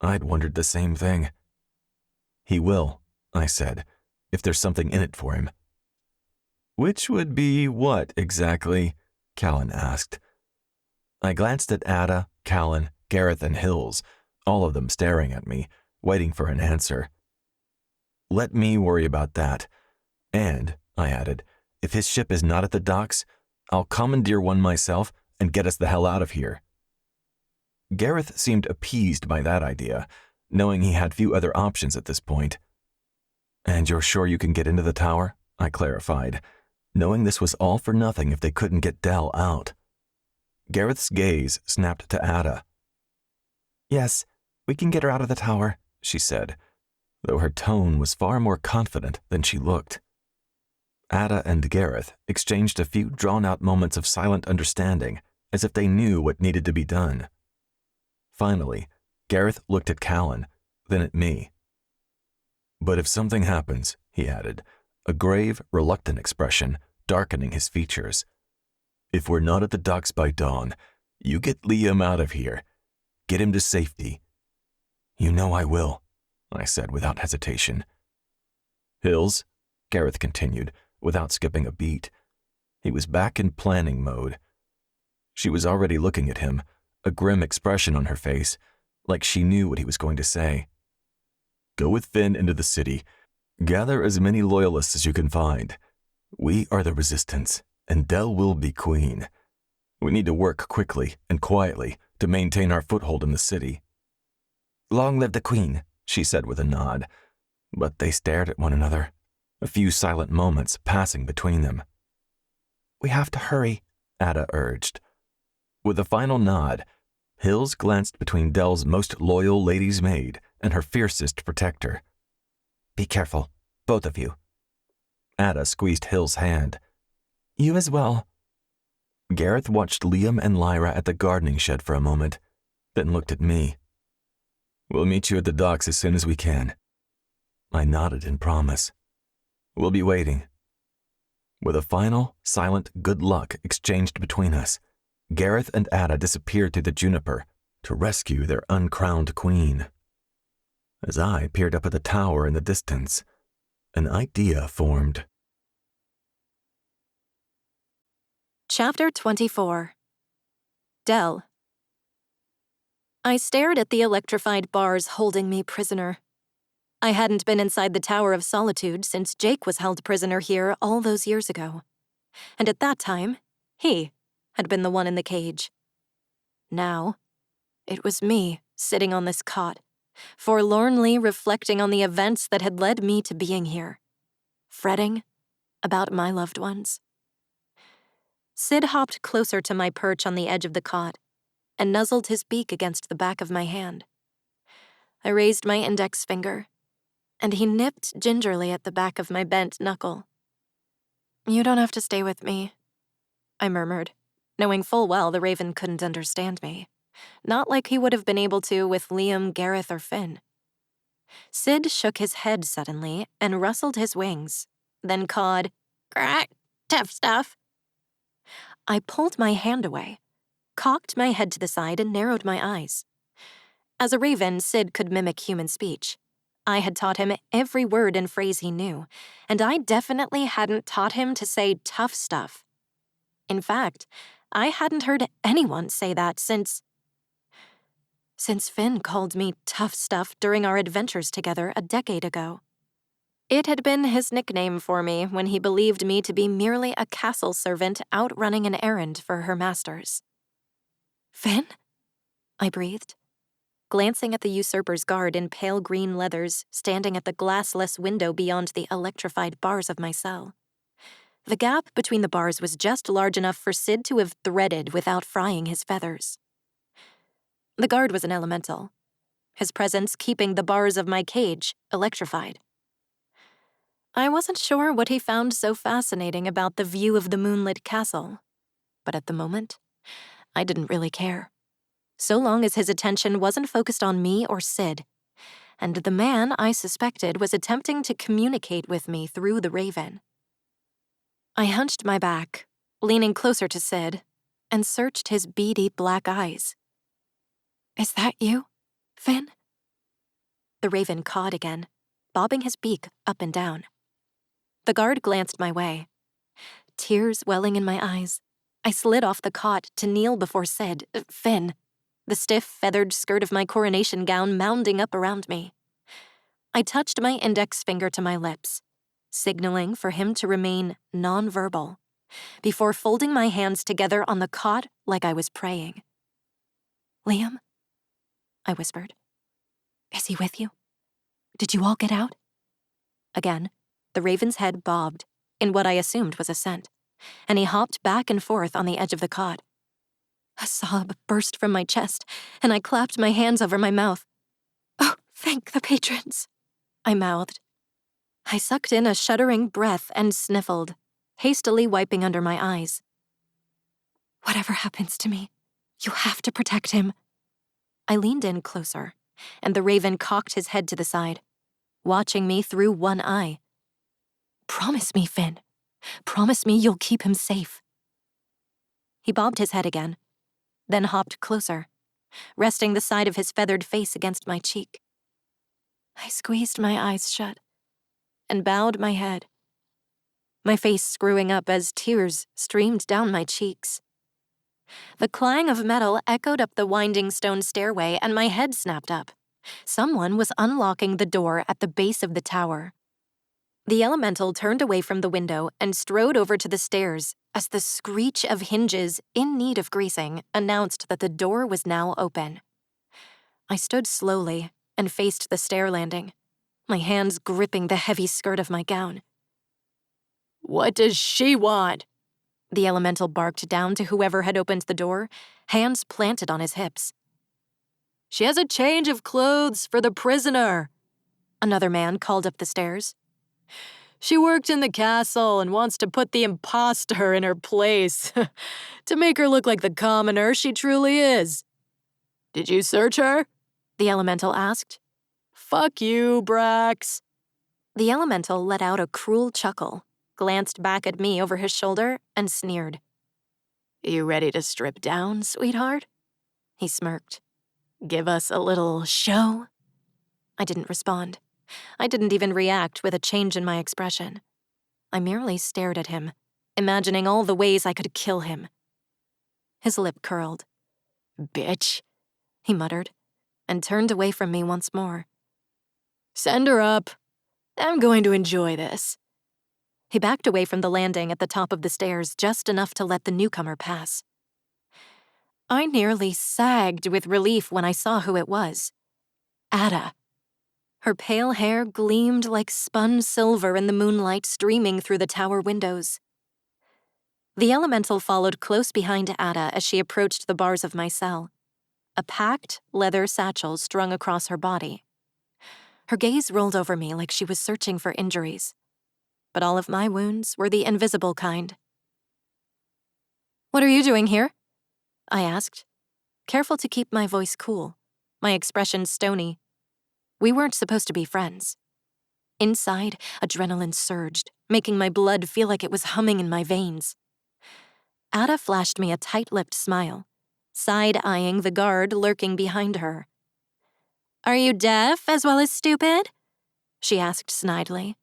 I'd wondered the same thing. He will, I said, if there's something in it for him. Which would be what, exactly? Callan asked. I glanced at Ada, Callan, Gareth, and Hills, all of them staring at me, waiting for an answer. Let me worry about that. And, I added, if his ship is not at the docks, I'll commandeer one myself and get us the hell out of here. Gareth seemed appeased by that idea, knowing he had few other options at this point. And you're sure you can get into the tower? I clarified, knowing this was all for nothing if they couldn't get Dell out. Gareth's gaze snapped to Ada. Yes, we can get her out of the tower, she said, though her tone was far more confident than she looked. Ada and Gareth exchanged a few drawn-out moments of silent understanding, as if they knew what needed to be done. Finally, Gareth looked at Callan, then at me. But if something happens, he added, a grave, reluctant expression darkening his features. If we're not at the docks by dawn, you get Liam out of here. Get him to safety. You know I will, I said without hesitation. Hills, Gareth continued, without skipping a beat. He was back in planning mode. She was already looking at him, a grim expression on her face, like she knew what he was going to say. Go with Finn into the city. Gather as many loyalists as you can find. We are the resistance, and Dell will be queen. We need to work quickly and quietly to maintain our foothold in the city. Long live the queen, she said with a nod, but they stared at one another, a few silent moments passing between them. We have to hurry, Ada urged. With a final nod, Hills glanced between Dell's most loyal lady's maid and her fiercest protector. Be careful, both of you. Ada squeezed Hill's hand. You as well. Gareth watched Liam and Lyra at the gardening shed for a moment, then looked at me. We'll meet you at the docks as soon as we can. I nodded in promise. We'll be waiting. With a final, silent good luck exchanged between us, Gareth and Ada disappeared through the juniper to rescue their uncrowned queen. As I peered up at the tower in the distance, an idea formed. Chapter 24. Dell. I stared at the electrified bars holding me prisoner. I hadn't been inside the Tower of Solitude since Jake was held prisoner here all those years ago. And at that time, he had been the one in the cage. Now, it was me sitting on this cot, forlornly reflecting on the events that had led me to being here, fretting about my loved ones. Sid hopped closer to my perch on the edge of the cot and nuzzled his beak against the back of my hand. I raised my index finger, and he nipped gingerly at the back of my bent knuckle. "You don't have to stay with me," I murmured, knowing full well the Raven couldn't understand me, not like he would have been able to with Liam, Gareth, or Finn. Sid shook his head suddenly and rustled his wings, then cawed, "Crack, tough stuff." I pulled my hand away, cocked my head to the side, and narrowed my eyes. As a Raven, Sid could mimic human speech. I had taught him every word and phrase he knew, and I definitely hadn't taught him to say tough stuff. In fact, I hadn't heard anyone say that since Finn called me tough stuff during our adventures together a decade ago. It had been his nickname for me when he believed me to be merely a castle servant out running an errand for her masters. Finn? I breathed, glancing at the usurper's guard in pale green leathers standing at the glassless window beyond the electrified bars of my cell. The gap between the bars was just large enough for Sid to have threaded without frying his feathers. The guard was an elemental, his presence keeping the bars of my cage electrified. I wasn't sure what he found so fascinating about the view of the moonlit castle, but at the moment, I didn't really care, so long as his attention wasn't focused on me or Sid, and the man I suspected was attempting to communicate with me through the raven. I hunched my back, leaning closer to Sid, and searched his beady black eyes. Is that you, Finn? The raven cawed again, bobbing his beak up and down. The guard glanced my way. Tears welling in my eyes, I slid off the cot to kneel before Sid, Finn, the stiff, feathered skirt of my coronation gown mounding up around me. I touched my index finger to my lips, signaling for him to remain nonverbal, before folding my hands together on the cot like I was praying. Liam? I whispered. Is he with you? Did you all get out? Again, the raven's head bobbed, in what I assumed was assent, and he hopped back and forth on the edge of the cot. A sob burst from my chest, and I clapped my hands over my mouth. Oh, thank the patrons, I mouthed. I sucked in a shuddering breath and sniffled, hastily wiping under my eyes. Whatever happens to me, you have to protect him. I leaned in closer, and the raven cocked his head to the side, watching me through one eye. Promise me, Finn. Promise me you'll keep him safe. He bobbed his head again, then hopped closer, resting the side of his feathered face against my cheek. I squeezed my eyes shut and bowed my head, my face screwing up as tears streamed down my cheeks. The clang of metal echoed up the winding stone stairway, and my head snapped up. Someone was unlocking the door at the base of the tower. The elemental turned away from the window and strode over to the stairs as the screech of hinges in need of greasing announced that the door was now open. I stood slowly and faced the stair landing, my hands gripping the heavy skirt of my gown. What does she want? The elemental barked down to whoever had opened the door, hands planted on his hips. She has a change of clothes for the prisoner, another man called up the stairs. She worked in the castle and wants to put the imposter in her place, to make her look like the commoner she truly is. Did you search her? The elemental asked. Fuck you, Brax. The elemental let out a cruel chuckle, glanced back at me over his shoulder, and sneered. You ready to strip down, sweetheart? He smirked. Give us a little show? I didn't respond. I didn't even react with a change in my expression. I merely stared at him, imagining all the ways I could kill him. His lip curled. Bitch, he muttered, and turned away from me once more. Send her up. I'm going to enjoy this. He backed away from the landing at the top of the stairs just enough to let the newcomer pass. I nearly sagged with relief when I saw who it was. Ada. Her pale hair gleamed like spun silver in the moonlight streaming through the tower windows. The elemental followed close behind Ada as she approached the bars of my cell, a packed leather satchel strung across her body. Her gaze rolled over me like she was searching for injuries, but all of my wounds were the invisible kind. What are you doing here? I asked, careful to keep my voice cool, my expression stony. We weren't supposed to be friends. Inside, adrenaline surged, making my blood feel like it was humming in my veins. Ada flashed me a tight-lipped smile, side-eyeing the guard lurking behind her. Are you deaf as well as stupid? She asked snidely.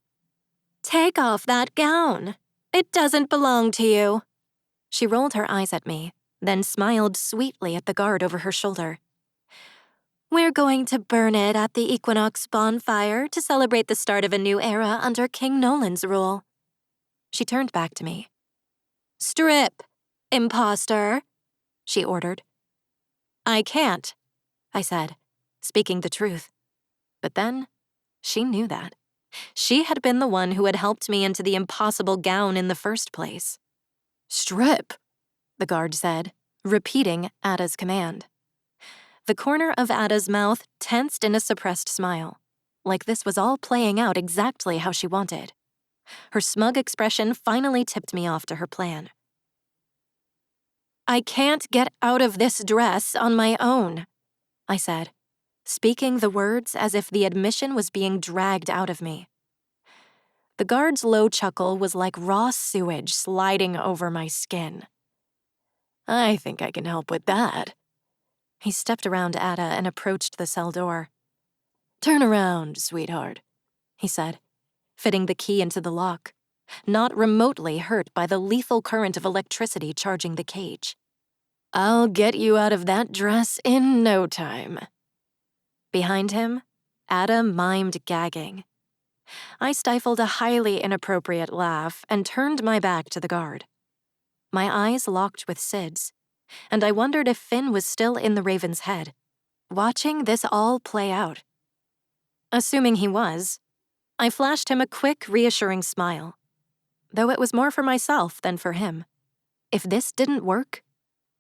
Take off that gown. It doesn't belong to you. She rolled her eyes at me, then smiled sweetly at the guard over her shoulder. We're going to burn it at the Equinox bonfire to celebrate the start of a new era under King Nolan's rule. She turned back to me. Strip, imposter, she ordered. "I can't," I said, speaking the truth. But then, she knew that. She had been the one who had helped me into the impossible gown in the first place. "Strip," the guard said, repeating Ada's command. The corner of Ada's mouth tensed in a suppressed smile, like this was all playing out exactly how she wanted. Her smug expression finally tipped me off to her plan. "I can't get out of this dress on my own," I said, speaking the words as if the admission was being dragged out of me. The guard's low chuckle was like raw sewage sliding over my skin. "I think I can help with that." He stepped around Ada and approached the cell door. "Turn around, sweetheart," he said, fitting the key into the lock, not remotely hurt by the lethal current of electricity charging the cage. "I'll get you out of that dress in no time." Behind him, Ada mimed gagging. I stifled a highly inappropriate laugh and turned my back to the guard. My eyes locked with Sid's, and I wondered if Finn was still in the Raven's head, watching this all play out. Assuming he was, I flashed him a quick, reassuring smile, though it was more for myself than for him. If this didn't work,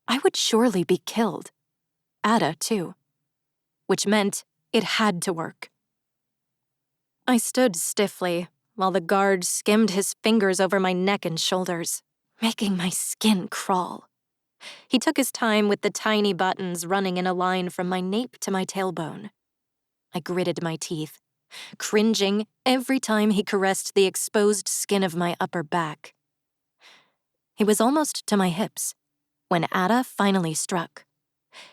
I would surely be killed. Ada, too. Which meant it had to work. I stood stiffly while the guard skimmed his fingers over my neck and shoulders, making my skin crawl. He took his time with the tiny buttons running in a line from my nape to my tailbone. I gritted my teeth, cringing every time he caressed the exposed skin of my upper back. He was almost to my hips when Ada finally struck.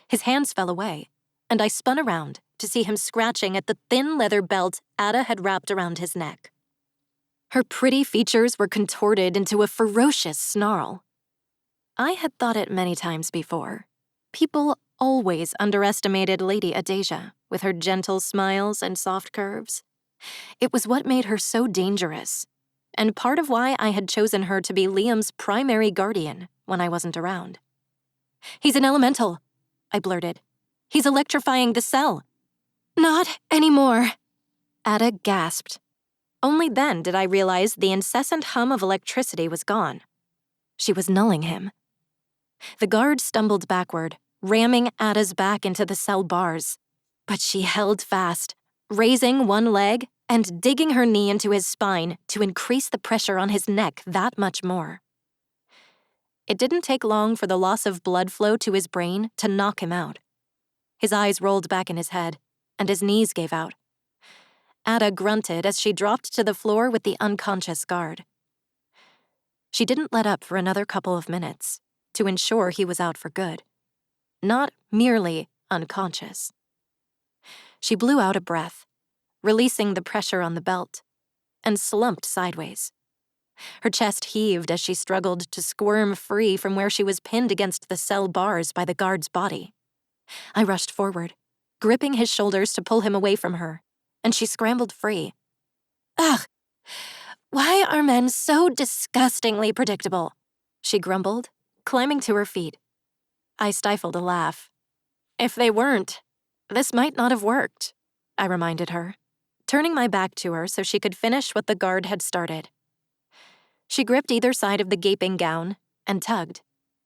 His hands fell away, and I spun around to see him scratching at the thin leather belt Ada had wrapped around his neck. Her pretty features were contorted into a ferocious snarl. I had thought it many times before. People always underestimated Lady Adasia with her gentle smiles and soft curves. It was what made her so dangerous, and part of why I had chosen her to be Liam's primary guardian when I wasn't around. "He's an elemental," I blurted. "He's electrifying the cell." "Not anymore," Ada gasped. Only then did I realize the incessant hum of electricity was gone. She was nulling him. The guard stumbled backward, ramming Ada's back into the cell bars. But she held fast, raising one leg and digging her knee into his spine to increase the pressure on his neck that much more. It didn't take long for the loss of blood flow to his brain to knock him out. His eyes rolled back in his head, and his knees gave out. Ada grunted as she dropped to the floor with the unconscious guard. She didn't let up for another couple of minutes to ensure he was out for good, not merely unconscious. She blew out a breath, releasing the pressure on the belt, and slumped sideways. Her chest heaved as she struggled to squirm free from where she was pinned against the cell bars by the guard's body. I rushed forward, gripping his shoulders to pull him away from her, and she scrambled free. "Ugh, why are men so disgustingly predictable?" she grumbled, climbing to her feet. I stifled a laugh. "If they weren't, this might not have worked," I reminded her, turning my back to her so she could finish what the guard had started. She gripped either side of the gaping gown and tugged,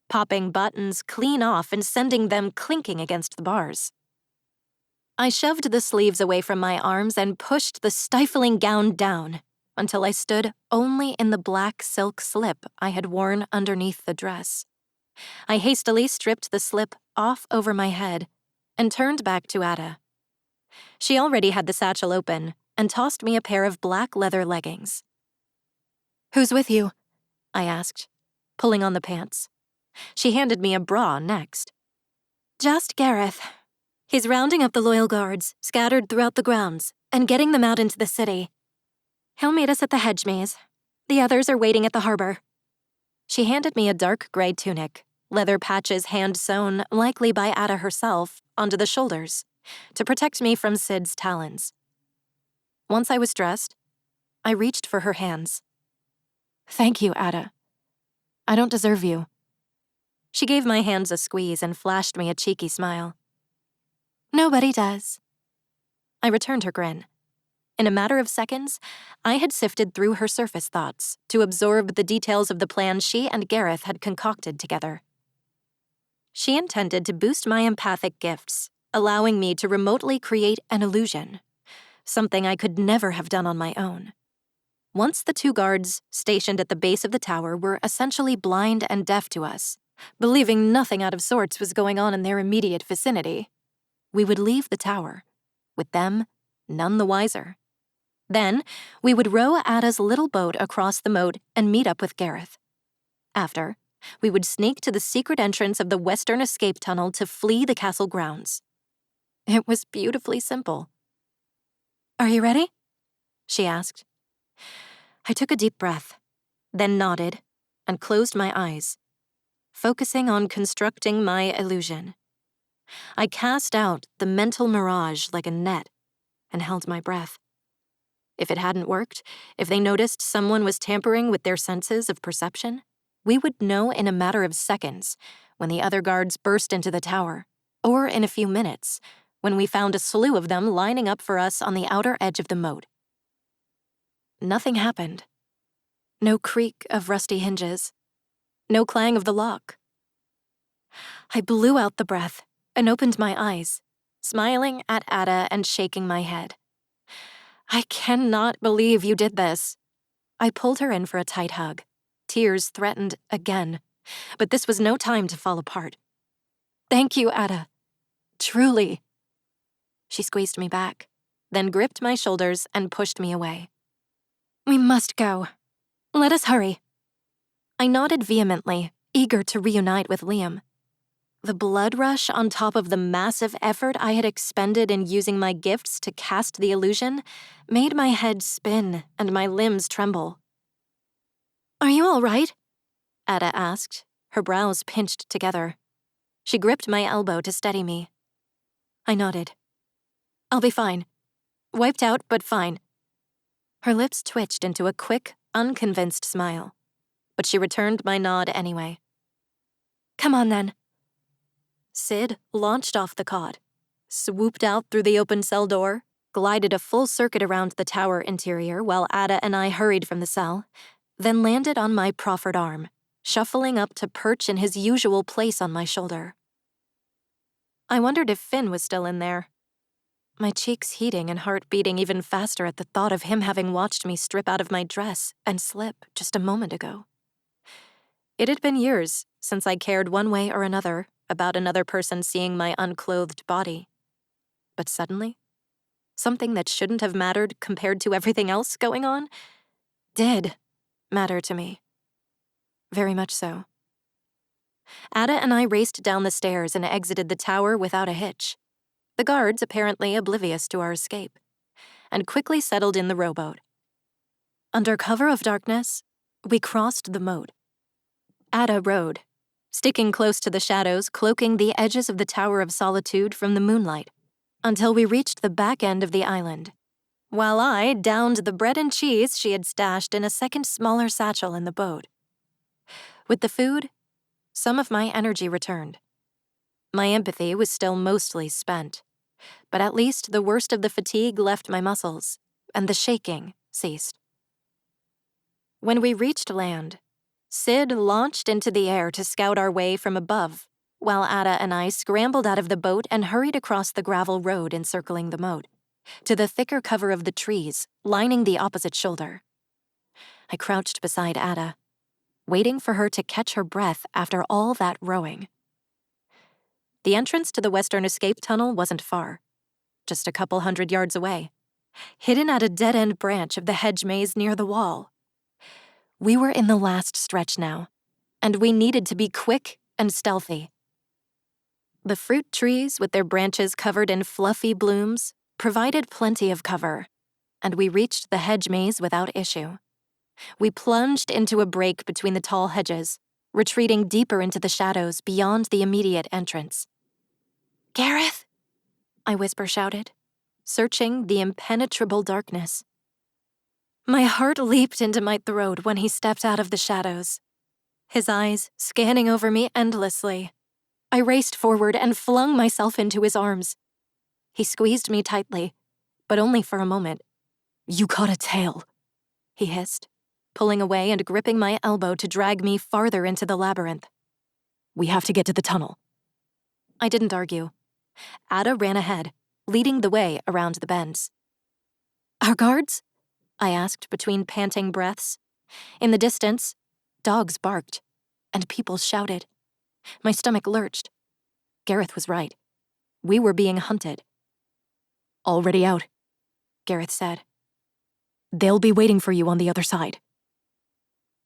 popping buttons clean off and sending them clinking against the bars. I shoved the sleeves away from my arms and pushed the stifling gown down until I stood only in the black silk slip I had worn underneath the dress. I hastily stripped the slip off over my head and turned back to Ada. She already had the satchel open and tossed me a pair of black leather leggings. "Who's with you?" I asked, pulling on the pants. She handed me a bra next. "Just Gareth. He's rounding up the loyal guards scattered throughout the grounds and getting them out into the city. He'll meet us at the hedge maze. The others are waiting at the harbor." She handed me a dark gray tunic, leather patches hand-sewn, likely by Ada herself, onto the shoulders, to protect me from Sid's talons. Once I was dressed, I reached for her hands. "Thank you, Ada. I don't deserve you." She She gave my hands a squeeze and flashed me a cheeky smile. "Nobody does." I returned her grin. In a matter of seconds, I had sifted through her surface thoughts to absorb the details of the plan she and Gareth had concocted together. She intended to boost my empathic gifts, allowing me to remotely create an illusion, something I could never have done on my own. Once the 2 guards stationed at the base of the tower were essentially blind and deaf to us, believing nothing out of sorts was going on in their immediate vicinity, we would leave the tower, with them none the wiser. Then, we would row Ada's little boat across the moat and meet up with Gareth. After, we would sneak to the secret entrance of the western escape tunnel to flee the castle grounds. It was beautifully simple. "Are you ready?" she asked. I took a deep breath, then nodded and closed my eyes, focusing on constructing my illusion. I cast out the mental mirage like a net and held my breath. If it hadn't worked, if they noticed someone was tampering with their senses of perception, we would know in a matter of seconds when the other guards burst into the tower, or in a few minutes when we found a slew of them lining up for us on the outer edge of the moat. Nothing happened. No creak of rusty hinges. No clang of the lock. I blew out the breath and opened my eyes, smiling at Ada and shaking my head. "I cannot believe you did this." I pulled her in for a tight hug. Tears threatened again, but this was no time to fall apart. "Thank you, Ada. Truly." She squeezed me back, then gripped my shoulders and pushed me away. "We must go. Let us hurry." I nodded vehemently, eager to reunite with Liam. The blood rush on top of the massive effort I had expended in using my gifts to cast the illusion made my head spin and my limbs tremble. "Are you all right?" Ada asked, her brows pinched together. She gripped my elbow to steady me. I nodded. "I'll be fine. Wiped out, but fine." Her lips twitched into a quick, unconvinced smile, but she returned my nod anyway. "Come on, then." Sid launched off the cot, swooped out through the open cell door, glided a full circuit around the tower interior while Ada and I hurried from the cell, then landed on my proffered arm, shuffling up to perch in his usual place on my shoulder. I wondered if Finn was still in there, my cheeks heating and heart beating even faster at the thought of him having watched me strip out of my dress and slip just a moment ago. It had been years since I cared one way or another about another person seeing my unclothed body. But suddenly, something that shouldn't have mattered compared to everything else going on did matter to me. Very much so. Ada and I raced down the stairs and exited the tower without a hitch, the guards apparently oblivious to our escape, and quickly settled in the rowboat. Under cover of darkness, we crossed the moat. Ada rowed, sticking close to the shadows, cloaking the edges of the Tower of Solitude from the moonlight, until we reached the back end of the island, while I downed the bread and cheese she had stashed in a second smaller satchel in the boat. With the food, some of my energy returned. My empathy was still mostly spent, but at least the worst of the fatigue left my muscles, and the shaking ceased. When we reached land, Sid launched into the air to scout our way from above, while Ada and I scrambled out of the boat and hurried across the gravel road encircling the moat, to the thicker cover of the trees lining the opposite shoulder. I crouched beside Ada, waiting for her to catch her breath after all that rowing. The entrance to the western escape tunnel wasn't far, just a couple 100 yards away, hidden at a dead-end branch of the hedge maze near the wall. We were in the last stretch now, and we needed to be quick and stealthy. The fruit trees, with their branches covered in fluffy blooms, provided plenty of cover, and we reached the hedge maze without issue. We plunged into a break between the tall hedges, retreating deeper into the shadows beyond the immediate entrance. "Gareth!" I whisper-shouted, searching the impenetrable darkness. My heart leaped into my throat when he stepped out of the shadows. his eyes scanning over me endlessly. I raced forward and flung myself into his arms. He squeezed me tightly, but only for a moment. "You caught a tail," he hissed, pulling away and gripping my elbow to drag me farther into the labyrinth. "We have to get to the tunnel." I didn't argue. Ada ran ahead, leading the way around the bends. "Our guards?" I asked between panting breaths. In the distance, dogs barked, and people shouted. My stomach lurched. Gareth was right. We were being hunted. "Already out," Gareth said. "They'll be waiting for you on the other side."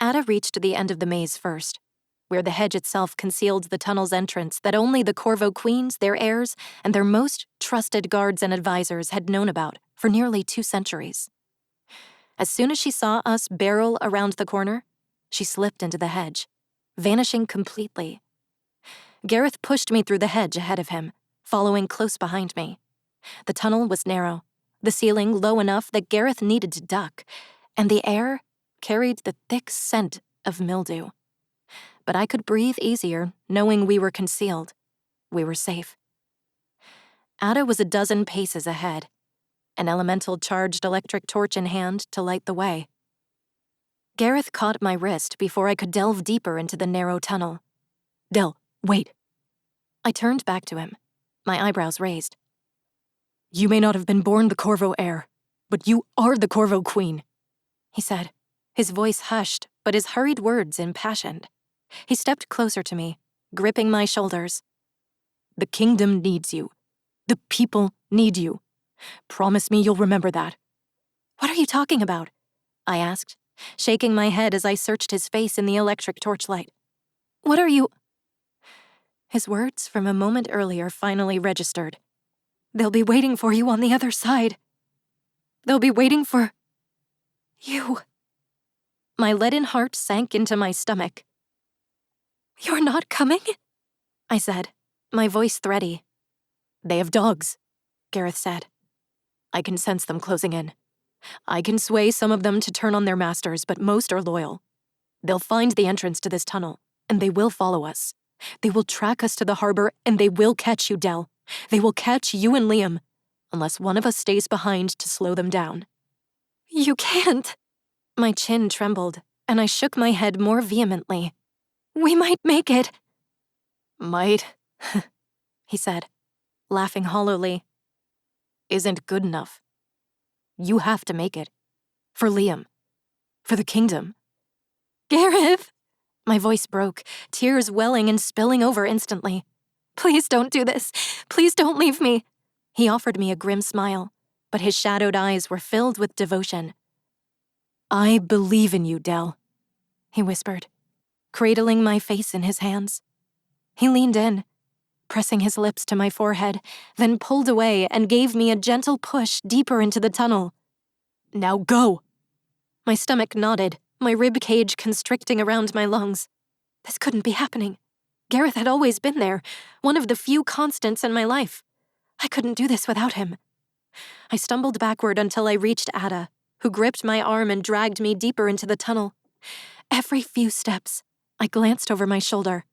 Ada reached the end of the maze first, where the hedge itself concealed the tunnel's entrance that only the Corvo queens, their heirs, and their most trusted guards and advisors had known about for nearly 2 centuries. As soon as she saw us barrel around the corner, she slipped into the hedge, vanishing completely. Gareth pushed me through the hedge ahead of him, following close behind me. The tunnel was narrow, the ceiling low enough that Gareth needed to duck, and the air carried the thick scent of mildew. But I could breathe easier knowing we were concealed. We were safe. Ada was a dozen paces ahead, an elemental-charged electric torch in hand to light the way. Gareth caught my wrist before I could delve deeper into the narrow tunnel. "Dell, wait." I turned back to him, my eyebrows raised. "You may not have been born the Corvo heir, but you are the Corvo queen," he said, his voice hushed, but his hurried words impassioned. He stepped closer to me, gripping my shoulders. "The kingdom needs you. The people need you. Promise me you'll remember that." "What are you talking about?" I asked, shaking my head as I searched his face in the electric torchlight. "What are you—" His words from a moment earlier finally registered. "They'll be waiting for you on the other side. They'll be waiting for you." My leaden heart sank into my stomach. "You're not coming?" I said, my voice thready. "They have dogs," Gareth said. "I can sense them closing in. I can sway some of them to turn on their masters, but most are loyal. They'll find the entrance to this tunnel, and they will follow us. They will track us to the harbor, and they will catch you, Dell. They will catch you and Liam, unless one of us stays behind to slow them down." "You can't." My chin trembled, and I shook my head more vehemently. "We might make it." "Might," he said, laughing hollowly. "Isn't good enough. You have to make it. For Liam. For the kingdom." "Gareth!" My voice broke, tears welling and spilling over instantly. "Please don't do this. Please don't leave me." He offered me a grim smile, but his shadowed eyes were filled with devotion. "I believe in you, Dell," he whispered, cradling my face in his hands. He leaned in, pressing his lips to my forehead, then pulled away and gave me a gentle push deeper into the tunnel. "Now go!" My stomach knotted, my rib cage constricting around my lungs. This couldn't be happening. Gareth had always been there, one of the few constants in my life. I couldn't do this without him. I stumbled backward until I reached Ada, who gripped my arm and dragged me deeper into the tunnel. Every few steps, I glanced over my shoulder,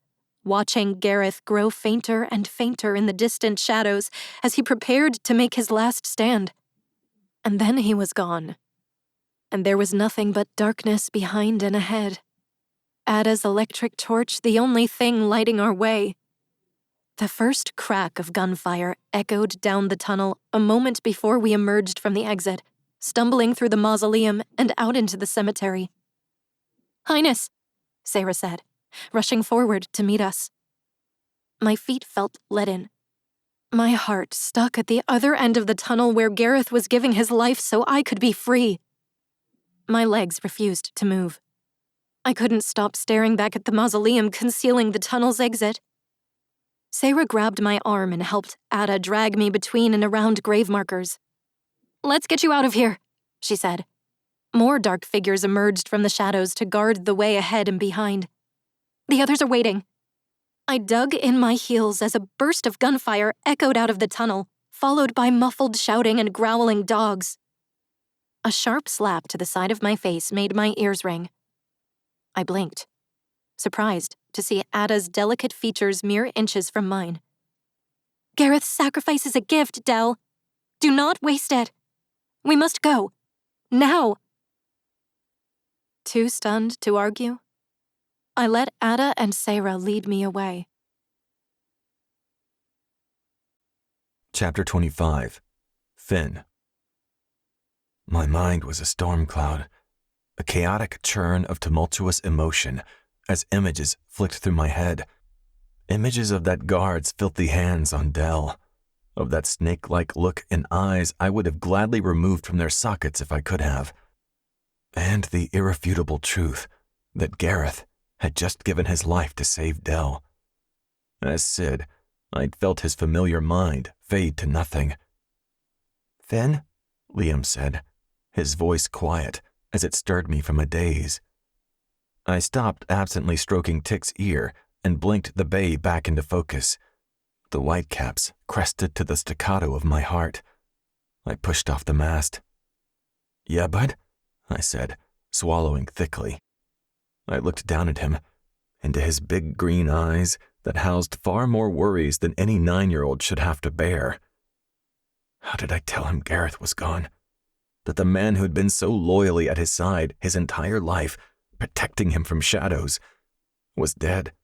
watching Gareth grow fainter and fainter in the distant shadows as he prepared to make his last stand. And then he was gone. And there was nothing but darkness behind and ahead. Ada's electric torch the only thing lighting our way. The first crack of gunfire echoed down the tunnel a moment before we emerged from the exit, stumbling through the mausoleum and out into the cemetery. "Highness," Sarah said, rushing forward to meet us. My feet felt leaden. My heart stuck at the other end of the tunnel where Gareth was giving his life so I could be free. My legs refused to move. I couldn't stop staring back at the mausoleum concealing the tunnel's exit. Sarah grabbed my arm and helped Ada drag me between and around grave markers. "Let's get you out of here," she said. More dark figures emerged from the shadows to guard the way ahead and behind. "The others are waiting." I dug in my heels as a burst of gunfire echoed out of the tunnel, followed by muffled shouting and growling dogs. A sharp slap to the side of my face made my ears ring. I blinked. surprised to see Ada's delicate features mere inches from mine. "Gareth's sacrifice is a gift, Dell. Do not waste it. We must go. Now." Too stunned to argue, I let Ada and Sarah lead me away. Chapter 25. Finn. My mind was a storm cloud, a chaotic churn of tumultuous emotion as images flicked through my head. Images of that guard's filthy hands on Dell, of that snake-like look in eyes I would have gladly removed from their sockets if I could have, and the irrefutable truth that Gareth had just given his life to save Dell. As Sid, I'd felt his familiar mind fade to nothing. "Finn?" Liam said, his voice quiet as it stirred me from a daze. I stopped absently stroking Tick's ear and blinked the bay back into focus. The whitecaps crested to the staccato of my heart. I pushed off the mast. "Yeah, bud?" I said, swallowing thickly. I looked down at him, into his big green eyes that housed far more worries than any 9-year-old should have to bear. How did I tell him Gareth was gone? That the man who'd been so loyally at his side his entire life, protecting him from shadows, was dead?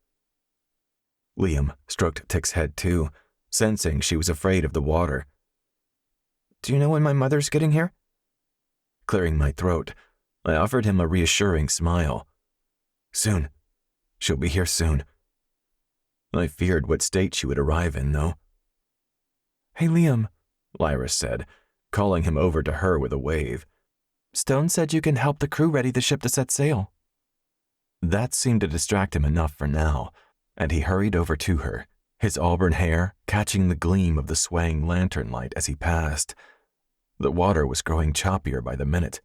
Liam stroked Tick's head too, sensing she was afraid of the water. "Do you know when my mother's getting here?" Clearing my throat, I offered him a reassuring smile. "Soon. She'll be here soon." I feared what state she would arrive in, though. "Hey, Liam," Lyra said, calling him over to her with a wave. "Stone said you can help the crew ready the ship to set sail." That seemed to distract him enough for now, and he hurried over to her, his auburn hair catching the gleam of the swaying lantern light as he passed. The water was growing choppier by the minute.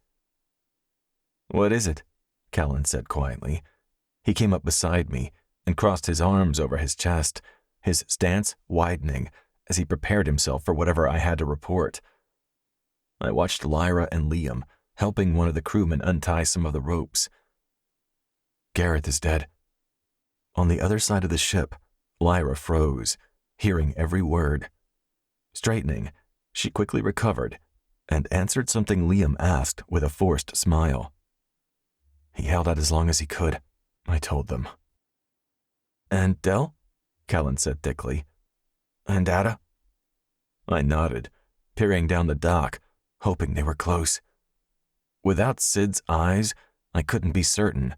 "What is it?" Callan said quietly. He came up beside me and crossed his arms over his chest, his stance widening as he prepared himself for whatever I had to report. I watched Lyra and Liam helping one of the crewmen untie some of the ropes. "Gareth is dead." On the other side of the ship, Lyra froze, hearing every word. Straightening, she quickly recovered and answered something Liam asked with a forced smile. "He held out as long as he could," I told them. "And Dell?" Callan said thickly. "And Ada?" I nodded, peering down the dock, hoping they were close. Without Sid's eyes, I couldn't be certain,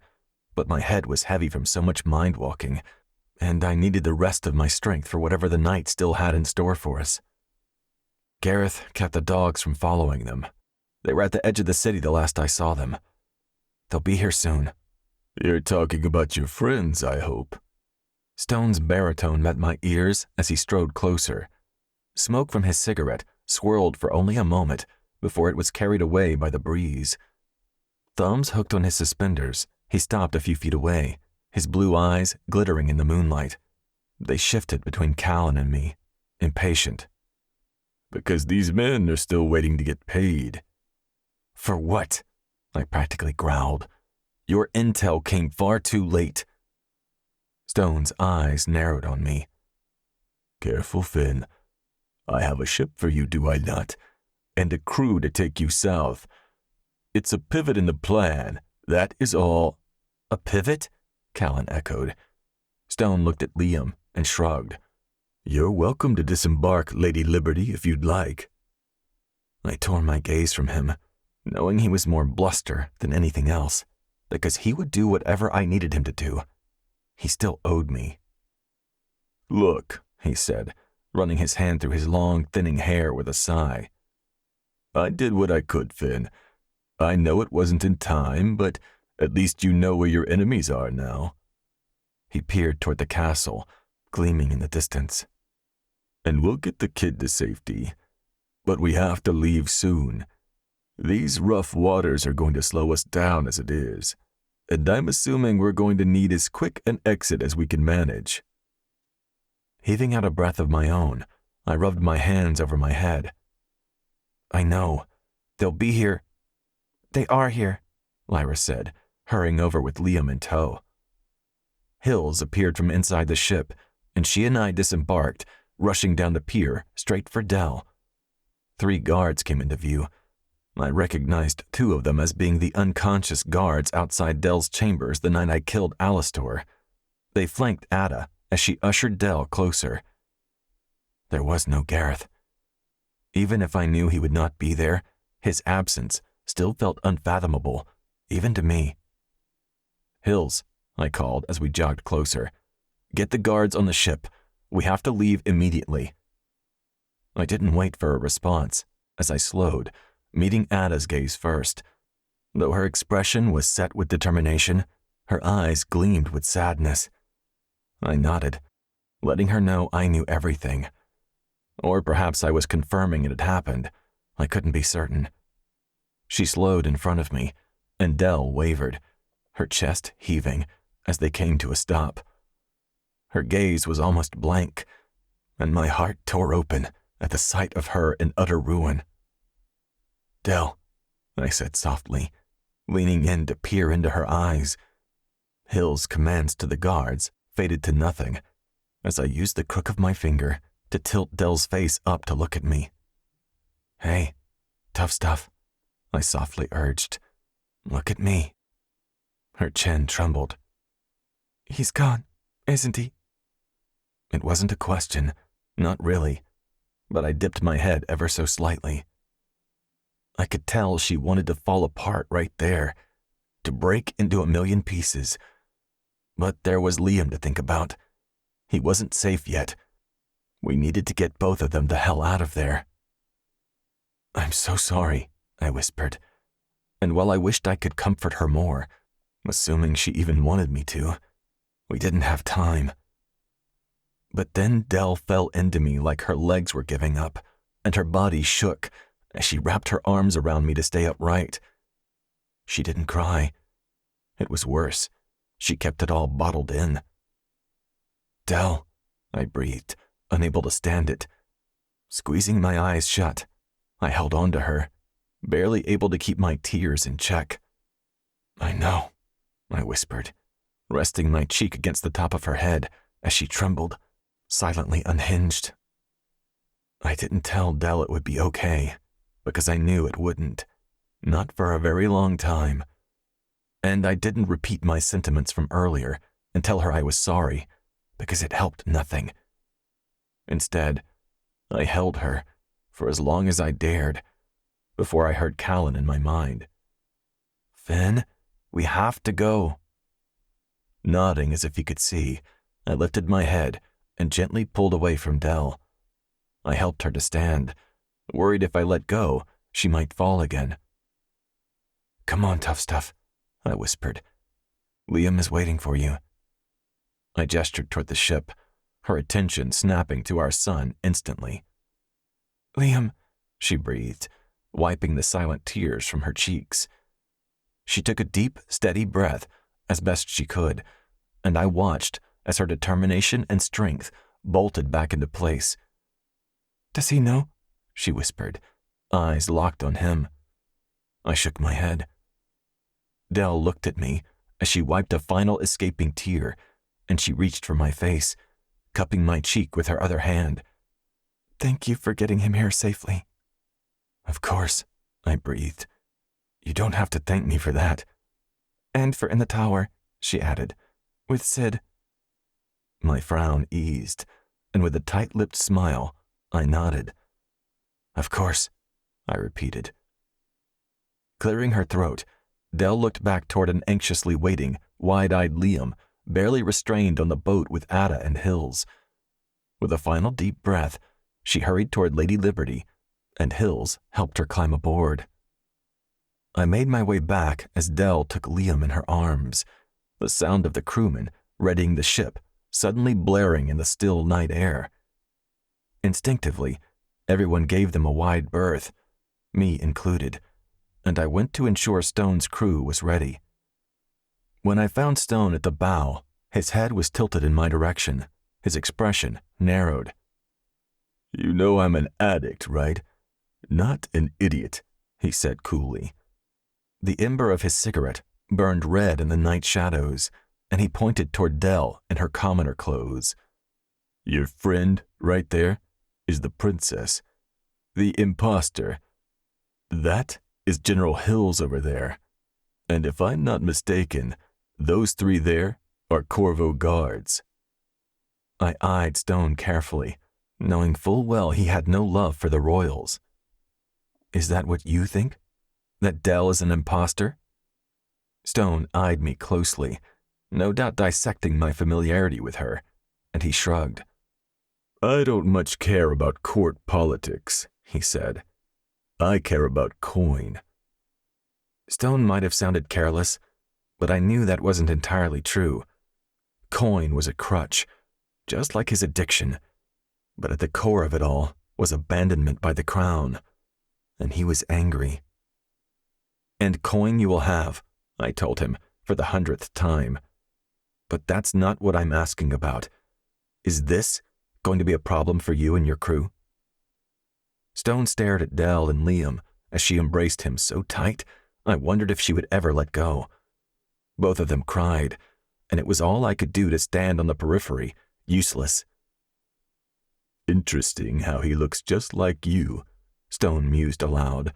but my head was heavy from so much mind-walking, and I needed the rest of my strength for whatever the night still had in store for us. Gareth kept the dogs from following them. They were at the edge of the city the last I saw them. They'll be here soon. "You're talking about your friends, I hope." Stone's baritone met my ears as he strode closer. Smoke from his cigarette swirled for only a moment before it was carried away by the breeze. Thumbs hooked on his suspenders, he stopped a few feet away, his blue eyes glittering in the moonlight. They shifted between Callan and me, impatient. "Because these men are still waiting to get paid." "For what?" I practically growled. "Your intel came far too late." Stone's eyes narrowed on me. "Careful, Finn. I have a ship for you, do I not? And a crew to take you south. It's a pivot in the plan, that is all." "A pivot?" Callan echoed. Stone looked at Liam and shrugged. "You're welcome to disembark, Lady Liberty, if you'd like." I tore my gaze from him, knowing he was more bluster than anything else, because he would do whatever I needed him to do. He still owed me. "Look," he said, running his hand through his long, thinning hair with a sigh. "I did what I could, Finn. I know it wasn't in time, but at least you know where your enemies are now." He peered toward the castle, gleaming in the distance. "And we'll get the kid to safety. But we have to leave soon. These rough waters are going to slow us down as it is, and I'm assuming we're going to need as quick an exit as we can manage." Heaving out a breath of my own, I rubbed my hands over my head. "I know. They'll be here." "They are here," Lyra said, hurrying over with Liam in tow. Hills appeared from inside the ship, and she and I disembarked, rushing down the pier straight for Dell. 3 guards came into view. I recognized 2 of them as being the unconscious guards outside Dell's chambers the night I killed Alastor. They flanked Ada as she ushered Dell closer. There was no Gareth. Even if I knew he would not be there, his absence still felt unfathomable, even to me. "Hills," I called as we jogged closer. "Get the guards on the ship. We have to leave immediately." I didn't wait for a response as I slowed, meeting Ada's gaze first. Though her expression was set with determination, her eyes gleamed with sadness. I nodded, letting her know I knew everything. Or perhaps I was confirming it had happened. I couldn't be certain. She slowed in front of me, and Dell wavered, her chest heaving as they came to a stop. Her gaze was almost blank, and my heart tore open at the sight of her in utter ruin. "Dell," I said softly, leaning in to peer into her eyes. Hill's commands to the guards faded to nothing as I used the crook of my finger to tilt Dell's face up to look at me. "Hey, tough stuff," I softly urged. "Look at me." Her chin trembled. "He's gone, isn't he?" It wasn't a question, not really, but I dipped my head ever so slightly. I could tell she wanted to fall apart right there, to break into a million pieces. But there was Liam to think about. He wasn't safe yet. We needed to get both of them the hell out of there. "I'm so sorry," I whispered, and while I wished I could comfort her more, assuming she even wanted me to, we didn't have time. But then Dell fell into me like her legs were giving up, and her body shook as she wrapped her arms around me to stay upright. She didn't cry. It was worse. She kept it all bottled in. "Dell," I breathed, unable to stand it. Squeezing my eyes shut, I held on to her, barely able to keep my tears in check. "I know," I whispered, resting my cheek against the top of her head as she trembled, silently unhinged. I didn't tell Dell it would be okay, because I knew it wouldn't, not for a very long time. And I didn't repeat my sentiments from earlier and tell her I was sorry, because it helped nothing. Instead, I held her for as long as I dared, before I heard Callan in my mind. "Finn, we have to go." Nodding as if he could see, I lifted my head and gently pulled away from Dell. I helped her to stand, worried if I let go, she might fall again. "Come on, tough stuff," I whispered. "Liam is waiting for you." I gestured toward the ship, her attention snapping to our son instantly. "Liam," she breathed, wiping the silent tears from her cheeks. She took a deep, steady breath as best she could, and I watched as her determination and strength bolted back into place. "Does he know?" she whispered, eyes locked on him. I shook my head. Dell looked at me as she wiped a final escaping tear, and she reached for my face, cupping my cheek with her other hand. "Thank you for getting him here safely." "Of course," I breathed. "You don't have to thank me for that." "And for in the tower," she added, "with Sid." My frown eased, and with a tight-lipped smile, I nodded. "Of course," I repeated. Clearing her throat, Dell looked back toward an anxiously waiting, wide-eyed Liam, barely restrained on the boat with Ada and Hills. With a final deep breath, she hurried toward Lady Liberty, and Hills helped her climb aboard. I made my way back as Dell took Liam in her arms, the sound of the crewmen readying the ship suddenly blaring in the still night air. Instinctively, everyone gave them a wide berth, me included, and I went to ensure Stone's crew was ready. When I found Stone at the bow, his head was tilted in my direction, his expression narrowed. "You know I'm an addict, right? Not an idiot," he said coolly. The ember of his cigarette burned red in the night shadows, and he pointed toward Dell in her commoner clothes. "Your friend, right there, is the princess. The imposter. That is General Hills over there. And if I'm not mistaken, those three there are Corvo guards." I eyed Stone carefully, knowing full well he had no love for the royals. "Is that what you think? That Dell is an imposter?" Stone eyed me closely, no doubt dissecting my familiarity with her, and he shrugged. "I don't much care about court politics," he said. "I care about coin." Stone might have sounded careless, but I knew that wasn't entirely true. Coin was a crutch, just like his addiction, but at the core of it all was abandonment by the crown, and he was angry. "And coin you will have," I told him for the 100th time. "But that's not what I'm asking about. Is this going to be a problem for you and your crew?" Stone stared at Dell and Liam as she embraced him so tight I wondered if she would ever let go. Both of them cried, and it was all I could do to stand on the periphery, useless. "Interesting how he looks just like you," Stone mused aloud.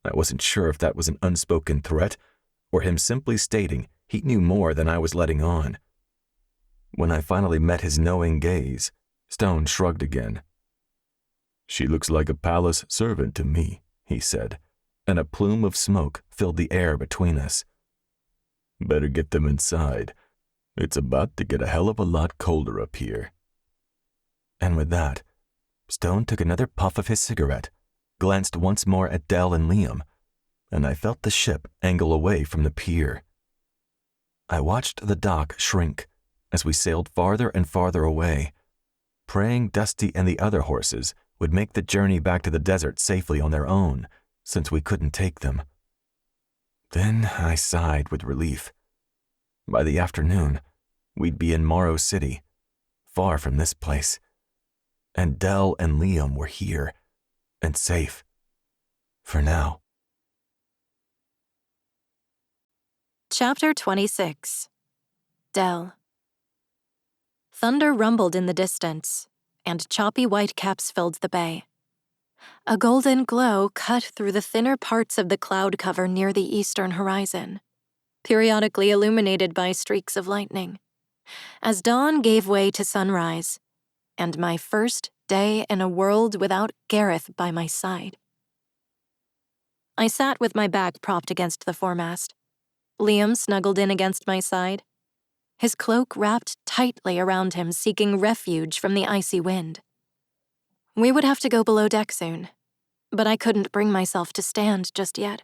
I wasn't sure if that was an unspoken threat or him simply stating he knew more than I was letting on. When I finally met his knowing gaze, Stone shrugged again. "She looks like a palace servant to me," he said, and a plume of smoke filled the air between us. "Better get them inside. It's about to get a hell of a lot colder up here." And with that, Stone took another puff of his cigarette, glanced once more at Dell and Liam, and I felt the ship angle away from the pier. I watched the dock shrink as we sailed farther and farther away, praying Dusty and the other horses would make the journey back to the desert safely on their own, since we couldn't take them. Then I sighed with relief. By the afternoon, we'd be in Morrow City, far from this place. And Dell and Liam were here, and safe. For now. Chapter 26. Dell. Thunder rumbled in the distance, and choppy white caps filled the bay. A golden glow cut through the thinner parts of the cloud cover near the eastern horizon, periodically illuminated by streaks of lightning, as dawn gave way to sunrise, and my first day in a world without Gareth by my side. I sat with my back propped against the foremast. Liam snuggled in against my side, his cloak wrapped tightly around him, seeking refuge from the icy wind. We would have to go below deck soon, but I couldn't bring myself to stand just yet.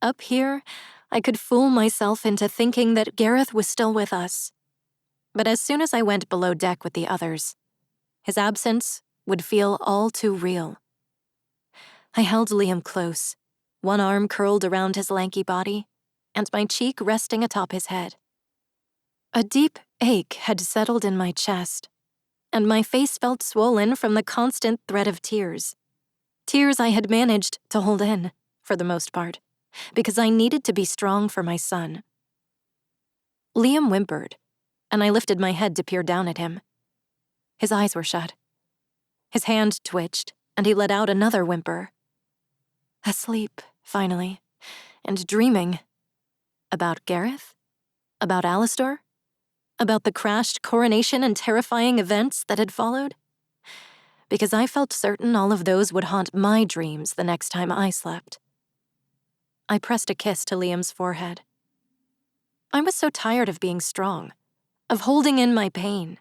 Up here, I could fool myself into thinking that Gareth was still with us. But as soon as I went below deck with the others, his absence would feel all too real. I held Liam close, one arm curled around his lanky body, and my cheek resting atop his head. A deep ache had settled in my chest, and my face felt swollen from the constant threat of tears. Tears I had managed to hold in, for the most part, because I needed to be strong for my son. Liam whimpered, and I lifted my head to peer down at him. His eyes were shut. His hand twitched, and he let out another whimper. Asleep, finally, and dreaming. About Gareth? About Alistair? About the crashed Coronation and terrifying events that had followed? Because I felt certain all of those would haunt my dreams the next time I slept. I pressed a kiss to Liam's forehead. I was so tired of being strong, of holding in my pain.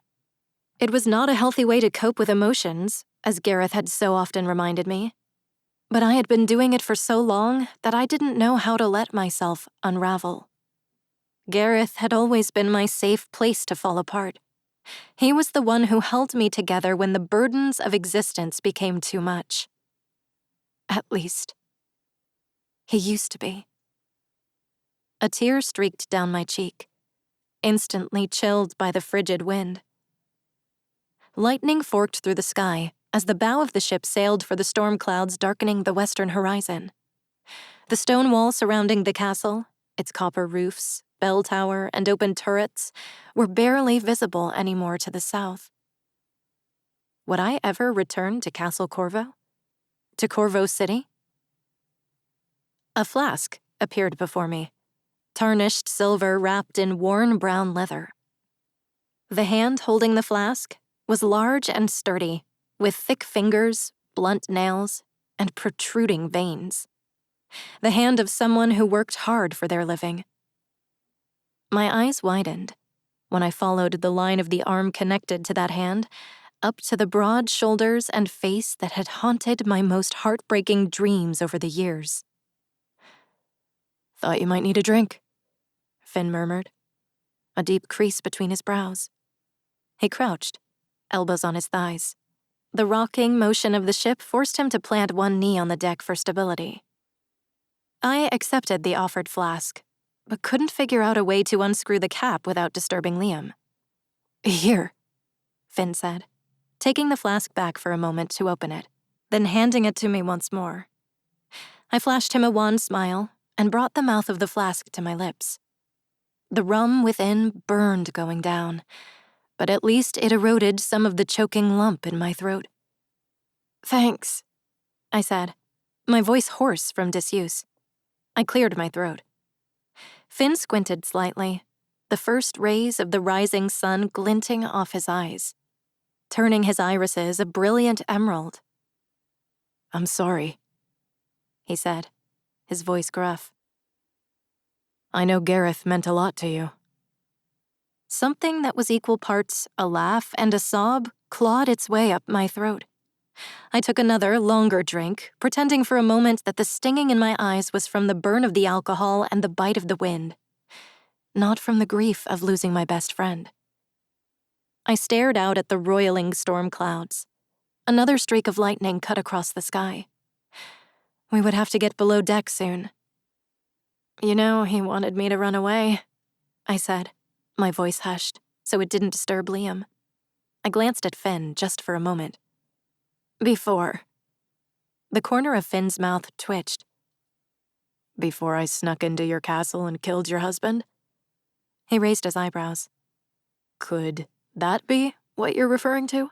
It was not a healthy way to cope with emotions, as Gareth had so often reminded me. But I had been doing it for so long that I didn't know how to let myself unravel. Gareth had always been my safe place to fall apart. He was the one who held me together when the burdens of existence became too much. At least, he used to be. A tear streaked down my cheek, instantly chilled by the frigid wind. Lightning forked through the sky as the bow of the ship sailed for the storm clouds darkening the western horizon. The stone wall surrounding the castle, its copper roofs, bell tower, and open turrets were barely visible anymore to the south. Would I ever return to Castle Corvo? To Corvo City? A flask appeared before me, tarnished silver wrapped in worn brown leather. The hand holding the flask was large and sturdy, with thick fingers, blunt nails, and protruding veins. The hand of someone who worked hard for their living. My eyes widened when I followed the line of the arm connected to that hand up to the broad shoulders and face that had haunted my most heartbreaking dreams over the years. "Thought you might need a drink," Finn murmured, a deep crease between his brows. He crouched, elbows on his thighs. The rocking motion of the ship forced him to plant one knee on the deck for stability. I accepted the offered flask, but couldn't figure out a way to unscrew the cap without disturbing Liam. "Here," Finn said, taking the flask back for a moment to open it, then handing it to me once more. I flashed him a wan smile and brought the mouth of the flask to my lips. The rum within burned going down, but at least it eroded some of the choking lump in my throat. "Thanks," I said, my voice hoarse from disuse. I cleared my throat. Finn squinted slightly, the first rays of the rising sun glinting off his eyes, turning his irises a brilliant emerald. "I'm sorry," he said, his voice gruff. "I know Gareth meant a lot to you." Something that was equal parts a laugh and a sob clawed its way up my throat. I took another, longer drink, pretending for a moment that the stinging in my eyes was from the burn of the alcohol and the bite of the wind, not from the grief of losing my best friend. I stared out at the roiling storm clouds. Another streak of lightning cut across the sky. We would have to get below deck soon. "You know, he wanted me to run away," I said, my voice hushed, so it didn't disturb Liam. I glanced at Finn just for a moment. "Before." The corner of Finn's mouth twitched. "Before I snuck into your castle and killed your husband?" He raised his eyebrows. "Could that be what you're referring to?"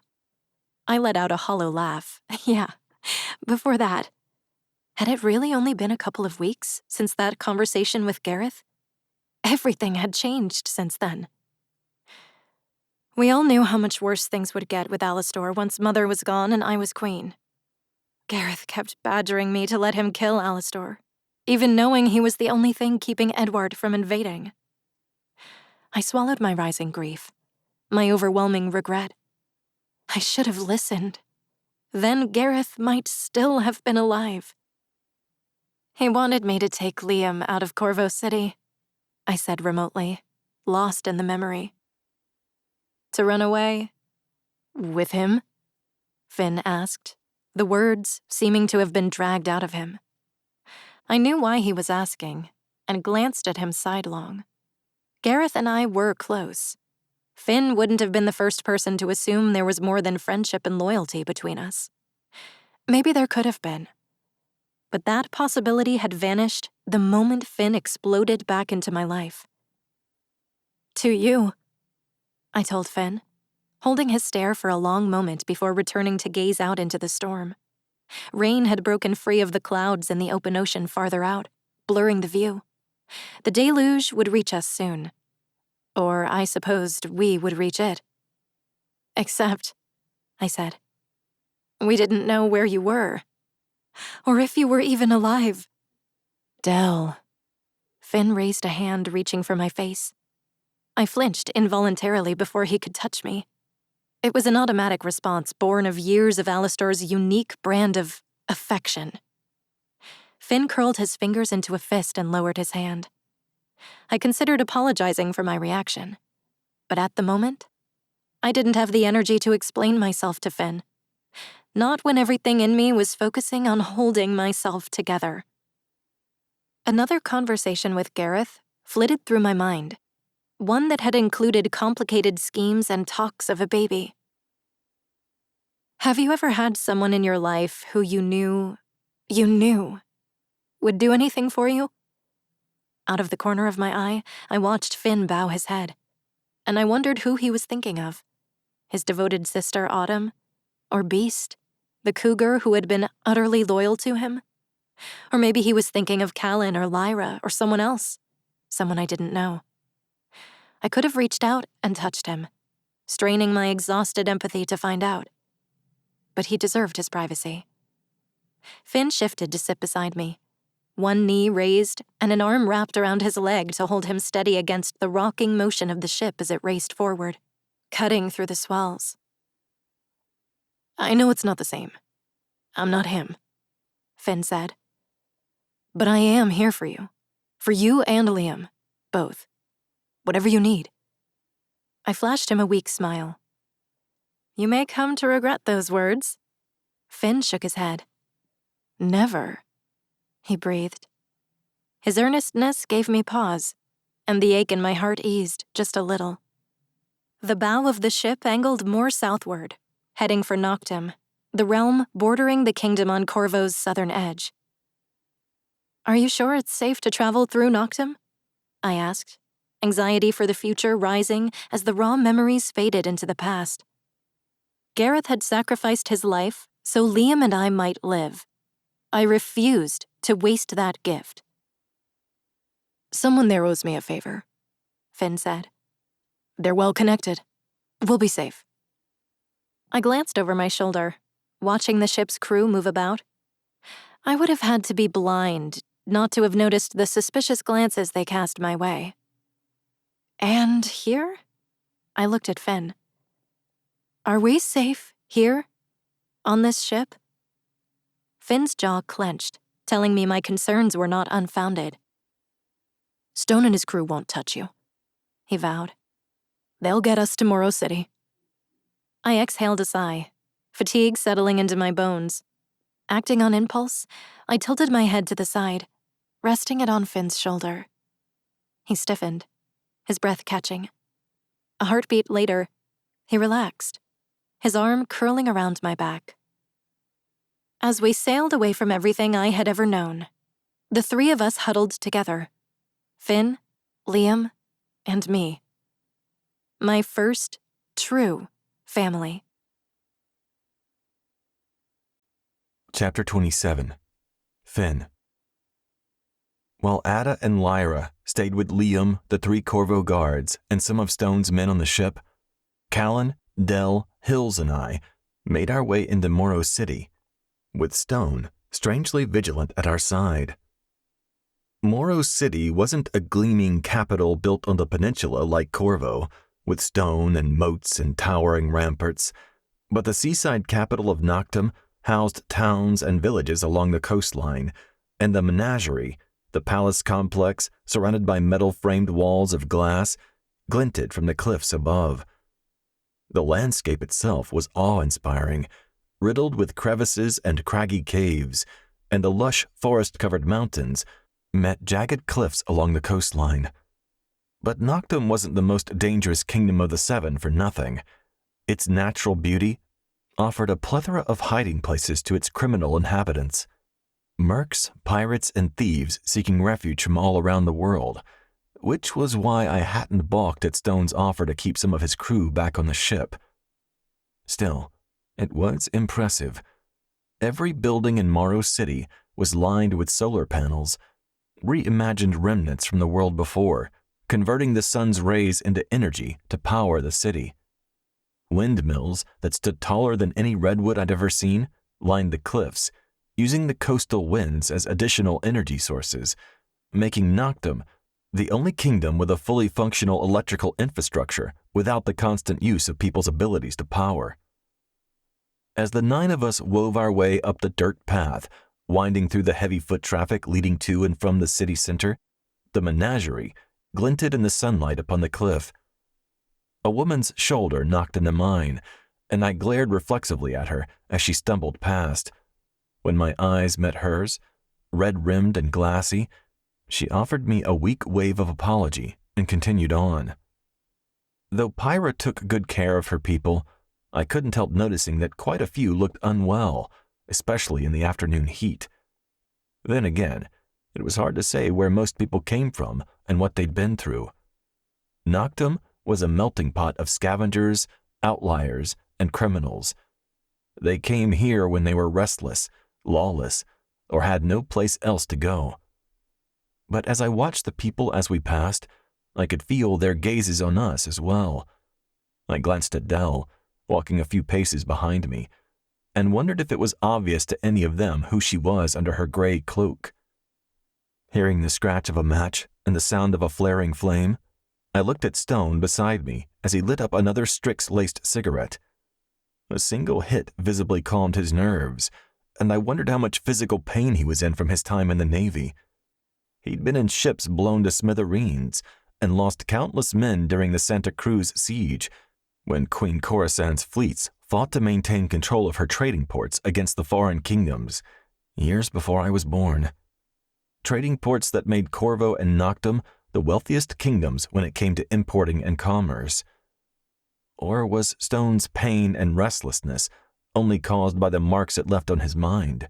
I let out a hollow laugh. Yeah, before that. Had it really only been a couple of weeks since that conversation with Gareth? Everything had changed since then. We all knew how much worse things would get with Alastor once Mother was gone and I was queen. Gareth kept badgering me to let him kill Alastor, even knowing he was the only thing keeping Edward from invading. I swallowed my rising grief, my overwhelming regret. I should have listened. Then Gareth might still have been alive. "He wanted me to take Liam out of Corvo City," I said remotely, lost in the memory. "To run away? With him?" Finn asked, the words seeming to have been dragged out of him. I knew why he was asking, and glanced at him sidelong. Gareth and I were close. Finn wouldn't have been the first person to assume there was more than friendship and loyalty between us. Maybe there could have been. But that possibility had vanished the moment Finn exploded back into my life. "To you," I told Finn, holding his stare for a long moment before returning to gaze out into the storm. Rain had broken free of the clouds in the open ocean farther out, blurring the view. The deluge would reach us soon. Or I supposed we would reach it. "Except," I said, "we didn't know where you were. Or if you were even alive." "Dell." Finn raised a hand, reaching for my face. I flinched involuntarily before he could touch me. It was an automatic response born of years of Alastor's unique brand of affection. Finn curled his fingers into a fist and lowered his hand. I considered apologizing for my reaction, but at the moment, I didn't have the energy to explain myself to Finn. Not when everything in me was focusing on holding myself together. Another conversation with Gareth flitted through my mind, one that had included complicated schemes and talks of a baby. Have you ever had someone in your life who you knew would do anything for you? Out of the corner of my eye, I watched Finn bow his head, and I wondered who he was thinking of. His devoted sister, Autumn? Or Beast, the cougar who had been utterly loyal to him? Or maybe he was thinking of Callan or Lyra or someone else, someone I didn't know. I could have reached out and touched him, straining my exhausted empathy to find out. But he deserved his privacy. Finn shifted to sit beside me, one knee raised and an arm wrapped around his leg to hold him steady against the rocking motion of the ship as it raced forward, cutting through the swells. I know it's not the same. I'm not him, Finn said. But I am here for you and Liam, both. Whatever you need. I flashed him a weak smile. You may come to regret those words. Finn shook his head. Never, he breathed. His earnestness gave me pause, and the ache in my heart eased just a little. The bow of the ship angled more southward, heading for Noctum, the realm bordering the kingdom on Corvo's southern edge. Are you sure it's safe to travel through Noctum? I asked, anxiety for the future rising as the raw memories faded into the past. Gareth had sacrificed his life so Liam and I might live. I refused to waste that gift. Someone there owes me a favor, Finn said. They're well connected. We'll be safe. I glanced over my shoulder, watching the ship's crew move about. I would have had to be blind not to have noticed the suspicious glances they cast my way. And here? I looked at Finn. Are we safe here? On this ship? Finn's jaw clenched, telling me my concerns were not unfounded. Stone and his crew won't touch you, he vowed. They'll get us to Morrow City. I exhaled a sigh, fatigue settling into my bones. Acting on impulse, I tilted my head to the side, resting it on Finn's shoulder. He stiffened, his breath catching. A heartbeat later, he relaxed, his arm curling around my back. As we sailed away from everything I had ever known, the three of us huddled together. Finn, Liam, and me. My first true family. Chapter 27. Finn. While Ada and Lyra stayed with Liam, the 3 Corvo guards, and some of Stone's men on the ship, Callan, Dell, Hills, and I made our way into Morrow City, with Stone strangely vigilant at our side. Morrow City wasn't a gleaming capital built on the peninsula like Corvo, with stone and moats and towering ramparts, but the seaside capital of Noctum housed towns and villages along the coastline, and the menagerie, the palace complex surrounded by metal-framed walls of glass, glinted from the cliffs above. The landscape itself was awe-inspiring, riddled with crevices and craggy caves, and the lush forest-covered mountains met jagged cliffs along the coastline. But Noctum wasn't the most dangerous kingdom of the 7 for nothing. Its natural beauty offered a plethora of hiding places to its criminal inhabitants. Mercs, pirates, and thieves seeking refuge from all around the world, which was why I hadn't balked at Stone's offer to keep some of his crew back on the ship. Still, it was impressive. Every building in Morrow City was lined with solar panels, reimagined remnants from the world before, converting the sun's rays into energy to power the city. Windmills that stood taller than any redwood I'd ever seen lined the cliffs, using the coastal winds as additional energy sources, making Noctum the only kingdom with a fully functional electrical infrastructure without the constant use of people's abilities to power. As the 9 of us wove our way up the dirt path, winding through the heavy foot traffic leading to and from the city center, the menagerie glinted in the sunlight upon the cliff. A woman's shoulder knocked into mine, and I glared reflexively at her as she stumbled past. When my eyes met hers, red-rimmed and glassy, she offered me a weak wave of apology and continued on. Though Pyra took good care of her people, I couldn't help noticing that quite a few looked unwell, especially in the afternoon heat. Then again, It was hard to say where most people came from and what they'd been through. Noctum was a melting pot of scavengers, outliers, and criminals. They came here when they were restless, lawless, or had no place else to go. But as I watched the people as we passed, I could feel their gazes on us as well. I glanced at Dell, walking a few paces behind me, and wondered if it was obvious to any of them who she was under her gray cloak. Hearing the scratch of a match and the sound of a flaring flame, I looked at Stone beside me as he lit up another Strix-laced cigarette. A single hit visibly calmed his nerves, and I wondered how much physical pain he was in from his time in the Navy. He'd been in ships blown to smithereens and lost countless men during the Santa Cruz siege, when Queen Coruscant's fleets fought to maintain control of her trading ports against the foreign kingdoms, years before I was born. Trading ports that made Corvo and Noctum the wealthiest kingdoms when it came to importing and commerce. Or was Stone's pain and restlessness only caused by the marks it left on his mind?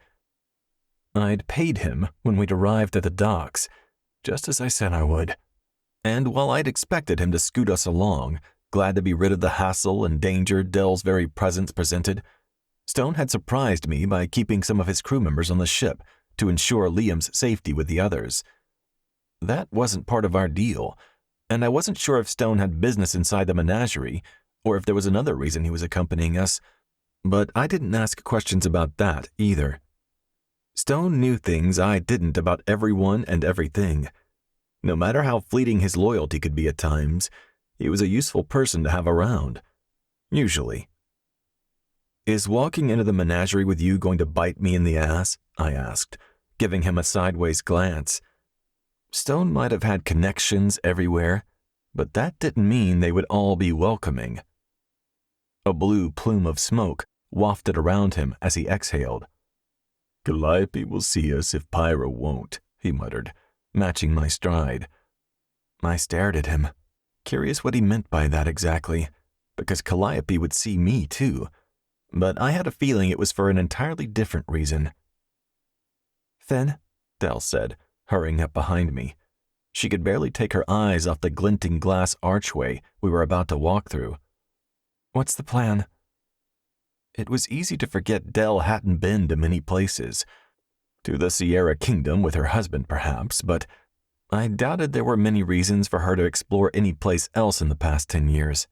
I'd paid him when we'd arrived at the docks, just as I said I would. And while I'd expected him to scoot us along, glad to be rid of the hassle and danger Dell's very presence presented, Stone had surprised me by keeping some of his crew members on the ship to ensure Liam's safety with the others. That wasn't part of our deal, and I wasn't sure if Stone had business inside the menagerie or if there was another reason he was accompanying us, but I didn't ask questions about that either. Stone knew things I didn't about everyone and everything. No matter how fleeting his loyalty could be at times, he was a useful person to have around. Usually. "Is walking into the menagerie with you going to bite me in the ass?" I asked, giving him a sideways glance. Stone might have had connections everywhere, but that didn't mean they would all be welcoming. A blue plume of smoke wafted around him as he exhaled. "Calliope will see us if Pyra won't," he muttered, matching my stride. I stared at him, curious what he meant by that exactly, because Calliope would see me too, but I had a feeling it was for an entirely different reason. "Finn," Dell said, hurrying up behind me. She could barely take her eyes off the glinting glass archway we were about to walk through. "What's the plan?" It was easy to forget Dell hadn't been to many places. To the Sierra Kingdom with her husband, perhaps, but I doubted there were many reasons for her to explore any place else in the past 10 years.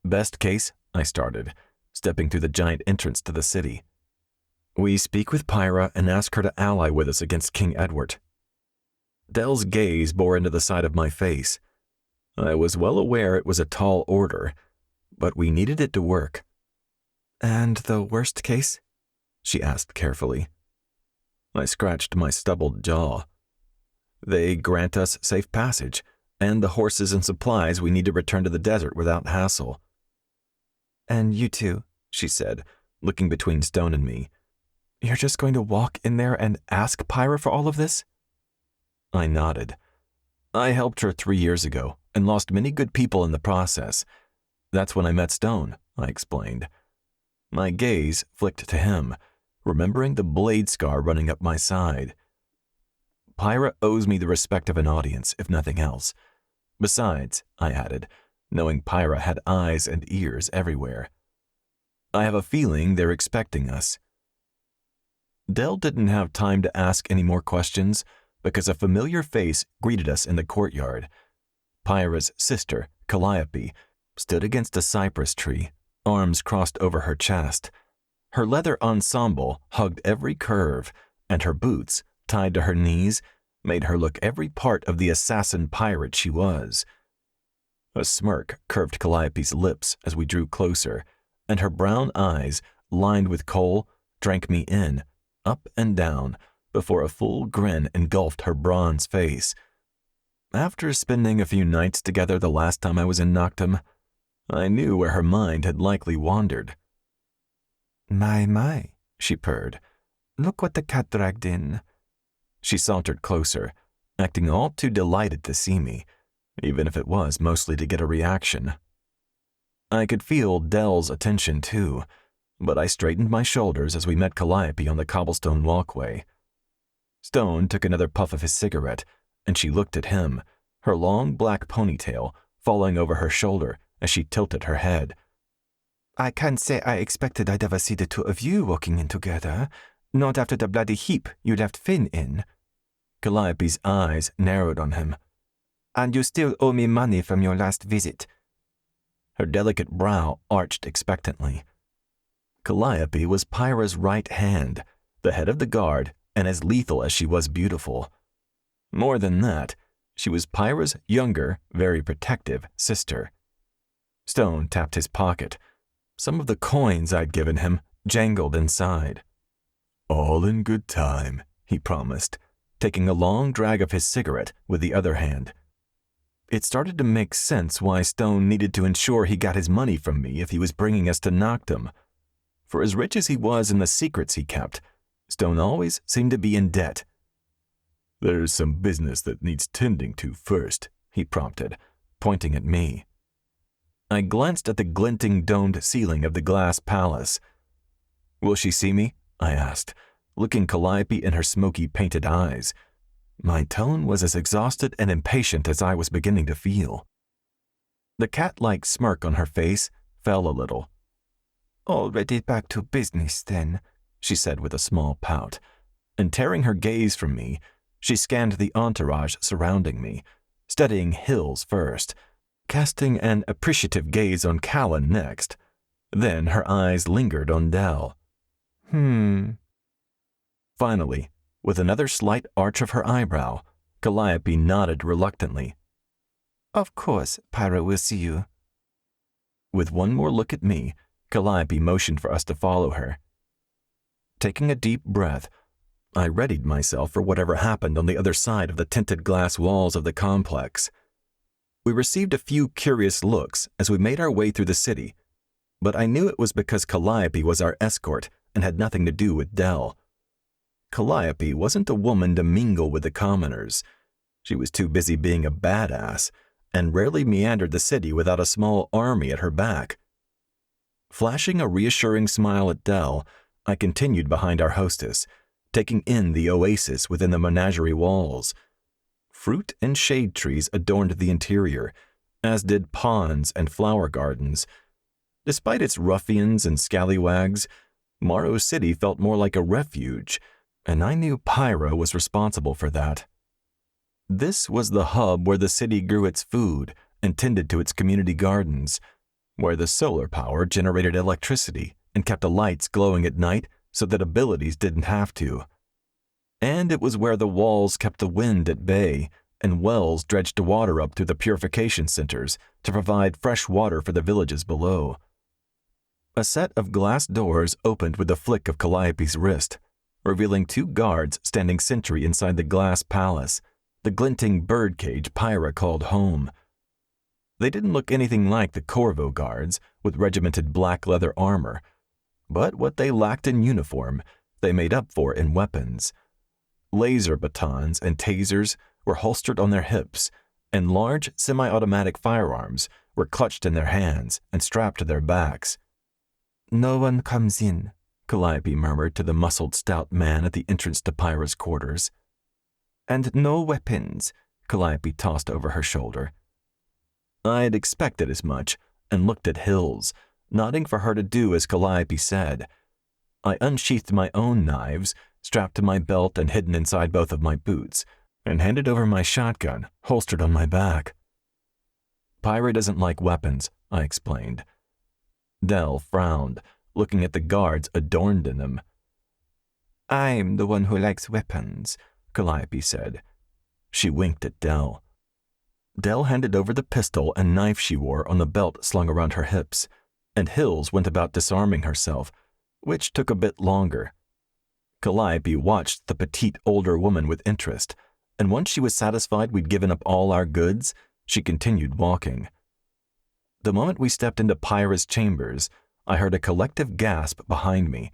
"Best case," I started, stepping through the giant entrance to the city. "We speak with Pyra and ask her to ally with us against King Edward." Dell's gaze bore into the side of my face. I was well aware it was a tall order, but we needed it to work. "And the worst case?" she asked carefully. I scratched my stubbled jaw. "They grant us safe passage, and the horses and supplies we need to return to the desert without hassle." "And you two," she said, looking between Stone and me. "You're just going to walk in there and ask Pyra for all of this?" I nodded. I helped her 3 years ago and lost many good people in the process. That's when I met Stone, I explained. My gaze flicked to him, remembering the blade scar running up my side. Pyra owes me the respect of an audience, if nothing else. Besides, I added, knowing Pyra had eyes and ears everywhere. I have a feeling they're expecting us. Dell didn't have time to ask any more questions because a familiar face greeted us in the courtyard. Pyra's sister, Calliope, stood against a cypress tree, arms crossed over her chest. Her leather ensemble hugged every curve, and her boots, tied to her knees, made her look every part of the assassin pirate she was. A smirk curved Calliope's lips as we drew closer, and her brown eyes, lined with kohl, drank me in, up and down, before a full grin engulfed her bronze face. After spending a few nights together the last time I was in Noctum, I knew where her mind had likely wandered. My, she purred. "Look what the cat dragged in." She sauntered closer, acting all too delighted to see me, even if it was mostly to get a reaction. I could feel Dell's attention too, but I straightened my shoulders as we met Calliope on the cobblestone walkway. Stone took another puff of his cigarette, and she looked at him, her long black ponytail falling over her shoulder as she tilted her head. I can't say I expected I'd ever see the two of you walking in together, not after the bloody heap you left Finn in. Calliope's eyes narrowed on him. And you still owe me money from your last visit. Her delicate brow arched expectantly. Calliope was Pyra's right hand, the head of the guard, and as lethal as she was beautiful. More than that, she was Pyra's younger, very protective sister. Stone tapped his pocket. Some of the coins I'd given him jangled inside. All in good time, he promised, taking a long drag of his cigarette with the other hand. It started to make sense why Stone needed to ensure he got his money from me if he was bringing us to Noctum. For as rich as he was in the secrets he kept, Stone always seemed to be in debt. There's some business that needs tending to first, he prompted, pointing at me. I glanced at the glinting domed ceiling of the glass palace. Will she see me? I asked, looking Calliope in her smoky painted eyes. My tone was as exhausted and impatient as I was beginning to feel. The cat-like smirk on her face fell a little. Already back to business, then, she said with a small pout, and tearing her gaze from me, she scanned the entourage surrounding me, studying Hills first, casting an appreciative gaze on Callan next. Then her eyes lingered on Dell. Finally, with another slight arch of her eyebrow, Calliope nodded reluctantly. Of course, Pyra will see you. With one more look at me, Calliope motioned for us to follow her. Taking a deep breath, I readied myself for whatever happened on the other side of the tinted glass walls of the complex. We received a few curious looks as we made our way through the city, but I knew it was because Calliope was our escort and had nothing to do with Dell. Calliope wasn't a woman to mingle with the commoners. She was too busy being a badass and rarely meandered the city without a small army at her back. Flashing a reassuring smile at Dell, I continued behind our hostess, taking in the oasis within the menagerie walls. Fruit and shade trees adorned the interior, as did ponds and flower gardens. Despite its ruffians and scallywags, Morrow City felt more like a refuge, and I knew Pyra was responsible for that. This was the hub where the city grew its food and tended to its community gardens, where the solar power generated electricity and kept the lights glowing at night so that abilities didn't have to. And it was where the walls kept the wind at bay and wells dredged water up through the purification centers to provide fresh water for the villages below. A set of glass doors opened with a flick of Calliope's wrist, revealing two guards standing sentry inside the glass palace, the glinting birdcage Pyra called home. They didn't look anything like the Corvo guards with regimented black leather armor, but what they lacked in uniform, they made up for in weapons. Laser batons and tasers were holstered on their hips, and large semi-automatic firearms were clutched in their hands and strapped to their backs. No one comes in, Calliope murmured to the muscled stout man at the entrance to Pyra's quarters. And no weapons, Calliope tossed over her shoulder. I had expected as much and looked at Hills, nodding for her to do as Calliope said. I unsheathed my own knives, strapped to my belt and hidden inside both of my boots, and handed over my shotgun, holstered on my back. Pyra doesn't like weapons, I explained. Dell frowned, looking at the guards adorned in them. I'm the one who likes weapons, Calliope said. She winked at Dell. Dell handed over the pistol and knife she wore on the belt slung around her hips, and Hills went about disarming herself, which took a bit longer. Calliope watched the petite older woman with interest, and once she was satisfied we'd given up all our goods, she continued walking. The moment we stepped into Pyra's chambers, I heard a collective gasp behind me.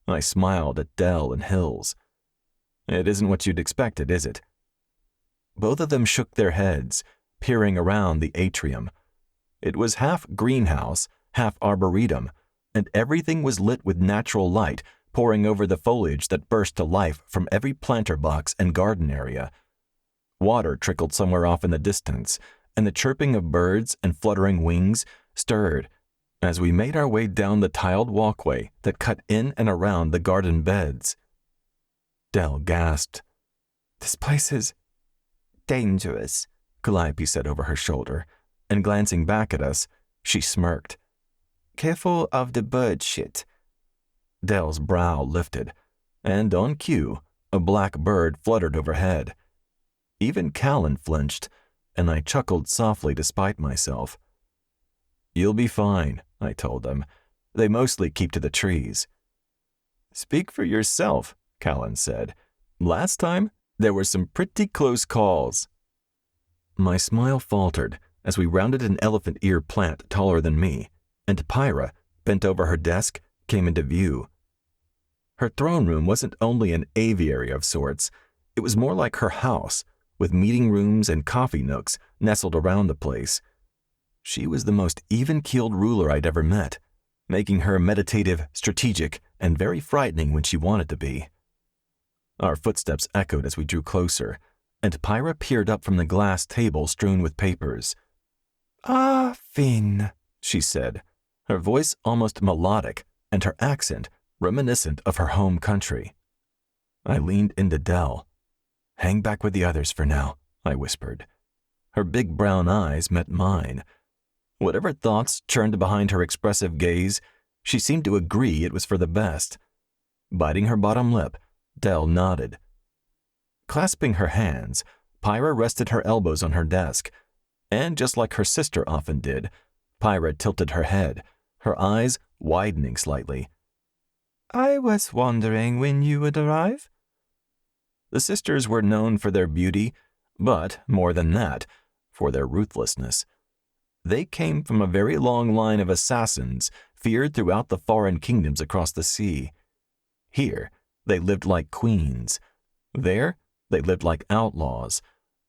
I smiled at Dell and Hills. It isn't what you'd expected, is it? Both of them shook their heads, peering around the atrium. It was half greenhouse, half arboretum, and everything was lit with natural light pouring over the foliage that burst to life from every planter box and garden area. Water trickled somewhere off in the distance, and the chirping of birds and fluttering wings stirred as we made our way down the tiled walkway that cut in and around the garden beds. Dell gasped. "This place is dangerous," Calliope said over her shoulder, and glancing back at us, she smirked. "Careful of the bird shit." Dell's brow lifted, and on cue, a black bird fluttered overhead. Even Callan flinched, and I chuckled softly despite myself. "You'll be fine," I told them. "They mostly keep to the trees." "Speak for yourself," Callan said. "Last time, there were some pretty close calls." My smile faltered as we rounded an elephant ear plant taller than me, and Pyra, bent over her desk, came into view. Her throne room wasn't only an aviary of sorts, it was more like her house, with meeting rooms and coffee nooks nestled around the place. She was the most even-keeled ruler I'd ever met, making her meditative, strategic, and very frightening when she wanted to be. Our footsteps echoed as we drew closer, and Pyra peered up from the glass table strewn with papers. "Ah, Finn," she said, her voice almost melodic and her accent reminiscent of her home country. I leaned into Dell. "Hang back with the others for now," I whispered. Her big brown eyes met mine. Whatever thoughts churned behind her expressive gaze, she seemed to agree it was for the best. Biting her bottom lip, Dell nodded. Clasping her hands, Pyra rested her elbows on her desk, and just like her sister often did, Pyra tilted her head, her eyes widening slightly. "I was wondering when you would arrive." The sisters were known for their beauty, but, more than that, for their ruthlessness. They came from a very long line of assassins feared throughout the foreign kingdoms across the sea. Here, they lived like queens. There, they lived like outlaws.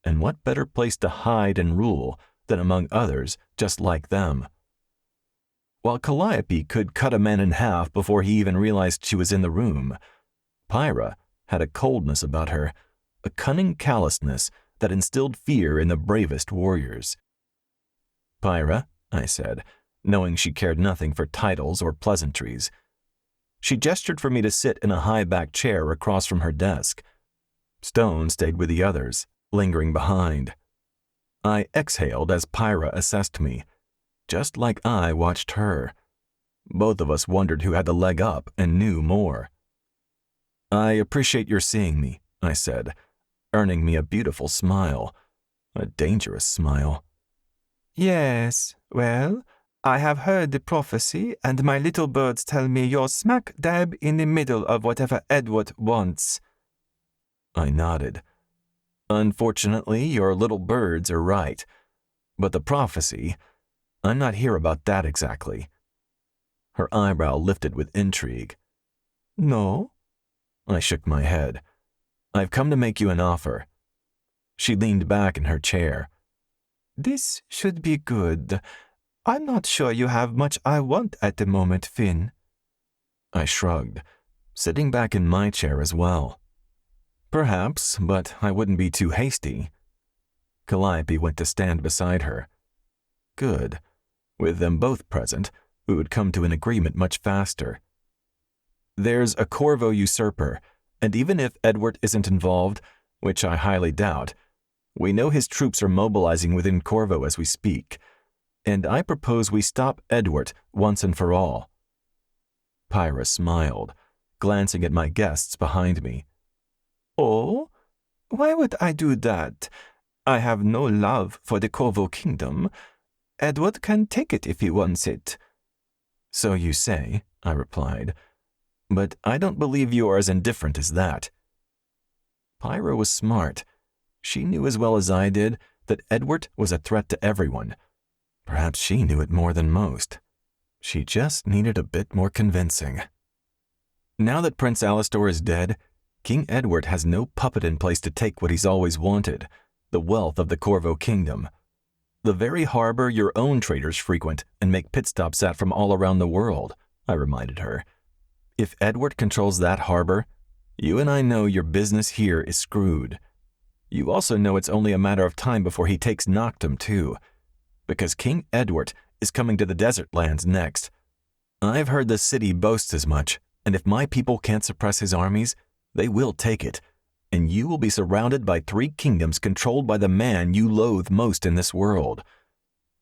And what better place to hide and rule than among others just like them? While Calliope could cut a man in half before he even realized she was in the room, Pyra had a coldness about her, a cunning callousness that instilled fear in the bravest warriors. "Pyra," I said, knowing she cared nothing for titles or pleasantries. She gestured for me to sit in a high-backed chair across from her desk. Stone stayed with the others, lingering behind. I exhaled as Pyra assessed me, just like I watched her. Both of us wondered who had the leg up and knew more. "I appreciate your seeing me," I said, earning me a beautiful smile, a dangerous smile. "Yes, well, I have heard the prophecy, and my little birds tell me you're smack dab in the middle of whatever Edward wants." I nodded. "Unfortunately, your little birds are right. But the prophecy, I'm not here about that exactly." Her eyebrow lifted with intrigue. "No?" I shook my head. "I've come to make you an offer." She leaned back in her chair. "This should be good. I'm not sure you have much I want at the moment, Finn." I shrugged, sitting back in my chair as well. "Perhaps, but I wouldn't be too hasty." Calliope went to stand beside her. Good. With them both present, we would come to an agreement much faster. "There's a Corvo usurper, and even if Edward isn't involved, which I highly doubt, we know his troops are mobilizing within Corvo as we speak, and I propose we stop Edward once and for all." Pyra smiled, glancing at my guests behind me. "Oh? Why would I do that? I have no love for the Corvo Kingdom. Edward can take it if he wants it." "So you say," I replied, "but I don't believe you are as indifferent as that." Pyra was smart. She knew as well as I did that Edward was a threat to everyone. Perhaps she knew it more than most. She just needed a bit more convincing. Now that Prince Alastor is dead, King Edward has no puppet in place to take what he's always wanted, the wealth of the Corvo Kingdom. The very harbor your own traders frequent and make pit stops at from all around the world, I reminded her. If Edward controls that harbor, you and I know your business here is screwed. You also know it's only a matter of time before he takes Noctum too, because King Edward is coming to the desert lands next. I've heard the city boasts as much, and if my people can't suppress his armies, they will take it, and you will be surrounded by 3 kingdoms controlled by the man you loathe most in this world.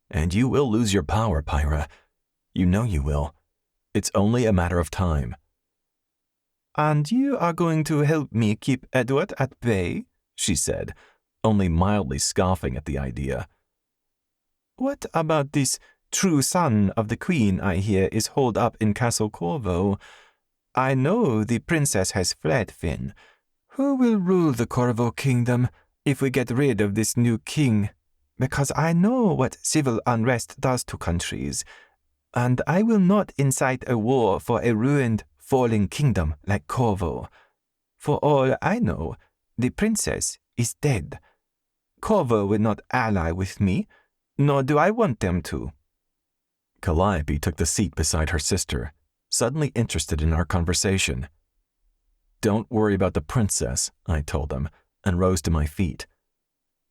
And you will lose your power, Pyra. You know you will. It's only a matter of time. And you are going to help me keep Edward at bay? She said, only mildly scoffing at the idea. What about this true son of the queen I hear is holed up in Castle Corvo? I know the princess has fled, Finn. Who will rule the Corvo Kingdom if we get rid of this new king? Because I know what civil unrest does to countries, and I will not incite a war for a ruined, falling kingdom like Corvo. For all I know, the princess is dead. Corvo will not ally with me, nor do I want them to. Calliope took the seat beside her sister, suddenly interested in our conversation. Don't worry about the princess, I told them, and rose to my feet.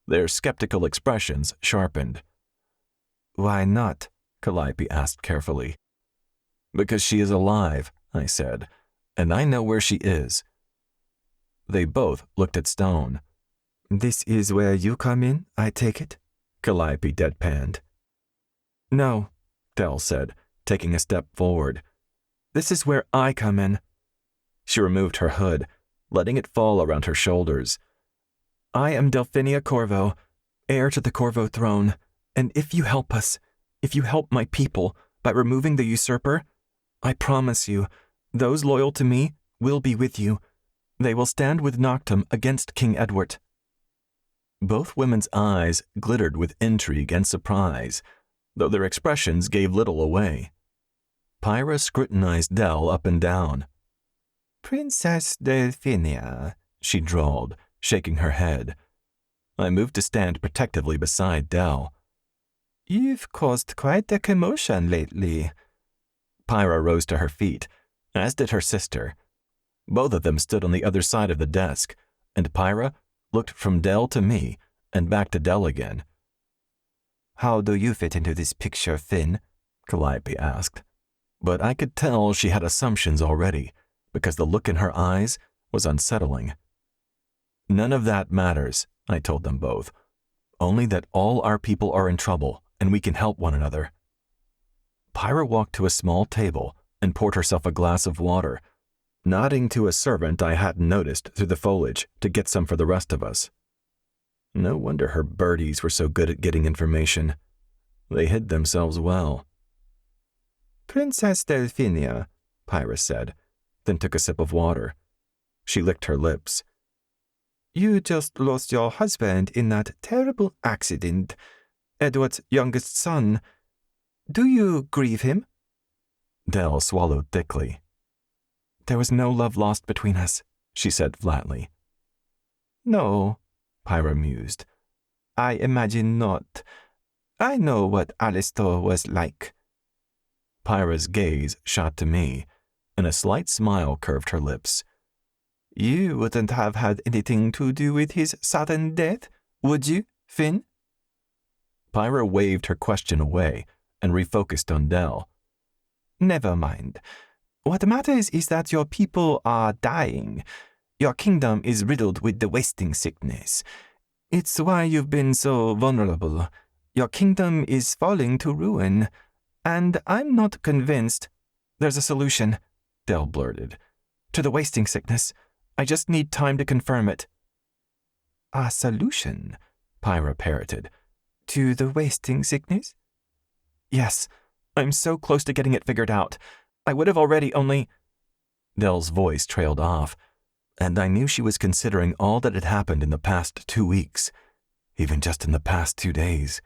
Their skeptical expressions sharpened. Why not? Calliope asked carefully. Because she is alive, I said, and I know where she is. They both looked at Stone. This is where you come in, I take it? Calliope deadpanned. No, Dell said, taking a step forward. This is where I come in. She removed her hood, letting it fall around her shoulders. I am Delphinia Corvo, heir to the Corvo throne, and if you help us, if you help my people by removing the usurper, I promise you, those loyal to me will be with you. They will stand with Noctum against King Edward. Both women's eyes glittered with intrigue and surprise, though their expressions gave little away. Pyra scrutinized Dell up and down. Princess Delphinia, she drawled, shaking her head. I moved to stand protectively beside Dell. You've caused quite a commotion lately. Pyra rose to her feet, as did her sister. Both of them stood on the other side of the desk, and Pyra looked from Dell to me and back to Dell again. How do you fit into this picture, Finn? Calliope asked. But I could tell she had assumptions already, because the look in her eyes was unsettling. None of that matters, I told them both. Only that all our people are in trouble, and we can help one another. Pyra walked to a small table and poured herself a glass of water, nodding to a servant I hadn't noticed through the foliage to get some for the rest of us. No wonder her birdies were so good at getting information. They hid themselves well. Princess Delphinia, Pyra said, then took a sip of water. She licked her lips. You just lost your husband in that terrible accident, Edward's youngest son. Do you grieve him? Dell swallowed thickly. There was no love lost between us, she said flatly. No, Pyra mused. I imagine not. I know what Alistair was like. Pyra's gaze shot to me, and a slight smile curved her lips. You wouldn't have had anything to do with his sudden death, would you, Finn? Pyra waved her question away and refocused on Dell. Never mind. What matters is that your people are dying. Your kingdom is riddled with the wasting sickness. It's why you've been so vulnerable. Your kingdom is falling to ruin, and I'm not convinced. There's a solution, Dell blurted. To the wasting sickness. I just need time to confirm it. A solution? Pyra parroted. To the wasting sickness? Yes, I'm so close to getting it figured out. I would have already only... Dell's voice trailed off, and I knew she was considering all that had happened in the past 2 weeks, even just in the past 2 days.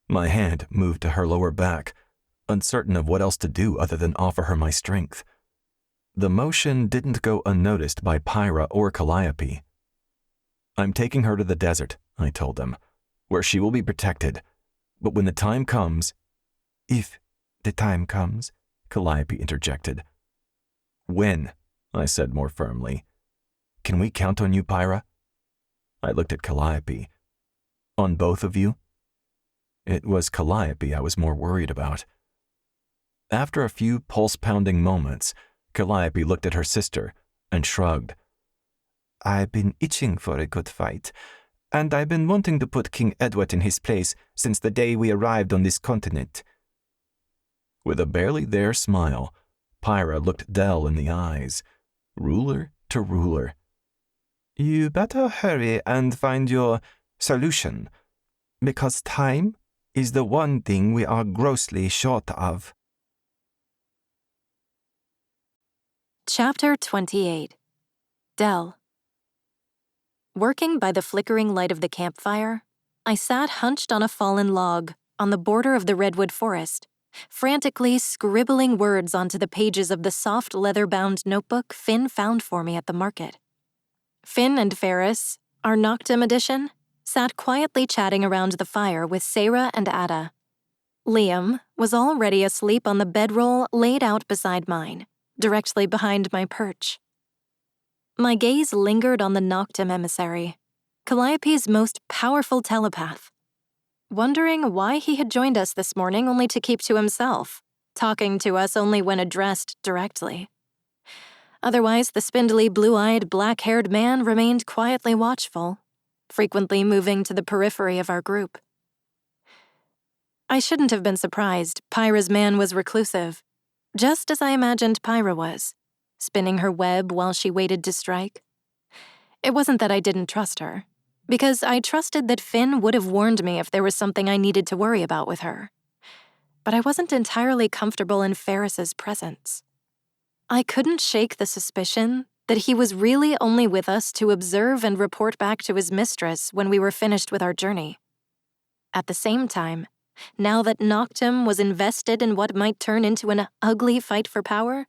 My hand moved to her lower back, uncertain of what else to do other than offer her my strength. The motion didn't go unnoticed by Pyra or Calliope. I'm taking her to the desert, I told them, where she will be protected. But when the time comes... If the time comes, Calliope interjected. When? I said more firmly. Can we count on you, Pyra? I looked at Calliope. On both of you? It was Calliope I was more worried about. After a few pulse-pounding moments, Calliope looked at her sister and shrugged. I've been itching for a good fight, and I've been wanting to put King Edward in his place since the day we arrived on this continent. With a barely there smile, Pyra looked Dell in the eyes, ruler to ruler. You better hurry and find your solution, because time is the one thing we are grossly short of. Chapter 28. Dell. Working by the flickering light of the campfire, I sat hunched on a fallen log on the border of the redwood forest, frantically scribbling words onto the pages of the soft leather-bound notebook Finn found for me at the market. Finn and Ferris, our Noctem edition, sat quietly chatting around the fire with Sarah and Ada. Liam was already asleep on the bedroll laid out beside mine, directly behind my perch. My gaze lingered on the Noctem emissary, Calliope's most powerful telepath, wondering why he had joined us this morning only to keep to himself, talking to us only when addressed directly. Otherwise, the spindly, blue-eyed, black-haired man remained quietly watchful, frequently moving to the periphery of our group. I shouldn't have been surprised Pyra's man was reclusive, just as I imagined Pyra was, spinning her web while she waited to strike. It wasn't that I didn't trust her, because I trusted that Finn would have warned me if there was something I needed to worry about with her. But I wasn't entirely comfortable in Ferris's presence. I couldn't shake the suspicion that he was really only with us to observe and report back to his mistress when we were finished with our journey. At the same time, now that Noctem was invested in what might turn into an ugly fight for power,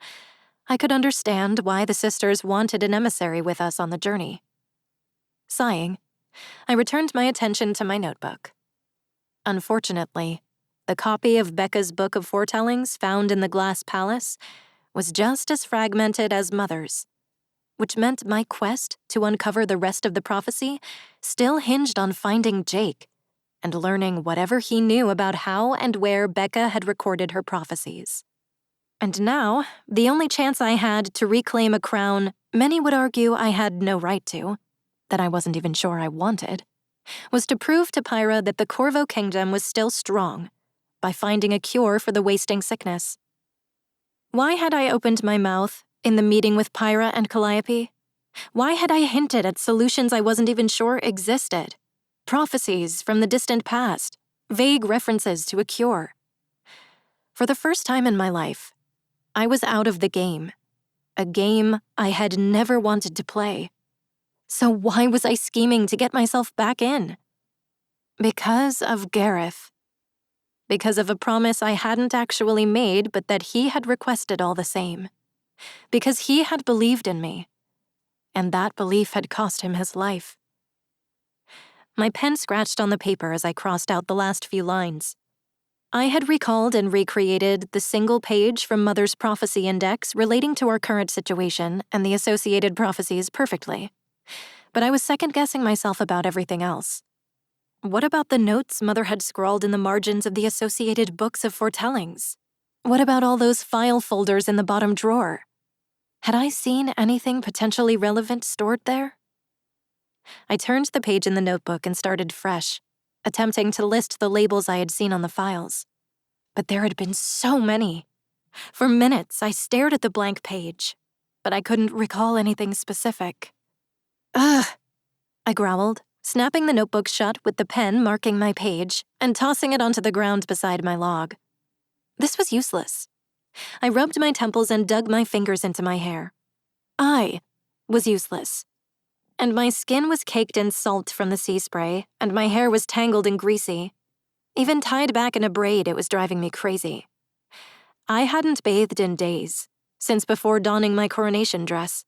I could understand why the sisters wanted an emissary with us on the journey. Sighing, I returned my attention to my notebook. Unfortunately, the copy of Becca's Book of Foretellings found in the Glass Palace was just as fragmented as Mother's, which meant my quest to uncover the rest of the prophecy still hinged on finding Jake and learning whatever he knew about how and where Becca had recorded her prophecies. And now, the only chance I had to reclaim a crown many would argue I had no right to, that I wasn't even sure I wanted, was to prove to Pyra that the Corvo Kingdom was still strong by finding a cure for the wasting sickness. Why had I opened my mouth in the meeting with Pyra and Calliope? Why had I hinted at solutions I wasn't even sure existed? Prophecies from the distant past, vague references to a cure. For the first time in my life, I was out of the game, a game I had never wanted to play. So why was I scheming to get myself back in? Because of Gareth. Because of a promise I hadn't actually made, but that he had requested all the same. Because he had believed in me, and that belief had cost him his life. My pen scratched on the paper as I crossed out the last few lines. I had recalled and recreated the single page from Mother's prophecy index relating to our current situation and the associated prophecies perfectly. But I was second-guessing myself about everything else. What about the notes Mother had scrawled in the margins of the associated books of foretellings? What about all those file folders in the bottom drawer? Had I seen anything potentially relevant stored there? I turned the page in the notebook and started fresh, attempting to list the labels I had seen on the files. But there had been so many. For minutes, I stared at the blank page, but I couldn't recall anything specific. Ugh, I growled, snapping the notebook shut with the pen marking my page and tossing it onto the ground beside my log. This was useless. I rubbed my temples and dug my fingers into my hair. I was useless. And my skin was caked in salt from the sea spray, and my hair was tangled and greasy. Even tied back in a braid, it was driving me crazy. I hadn't bathed in days, since before donning my coronation dress,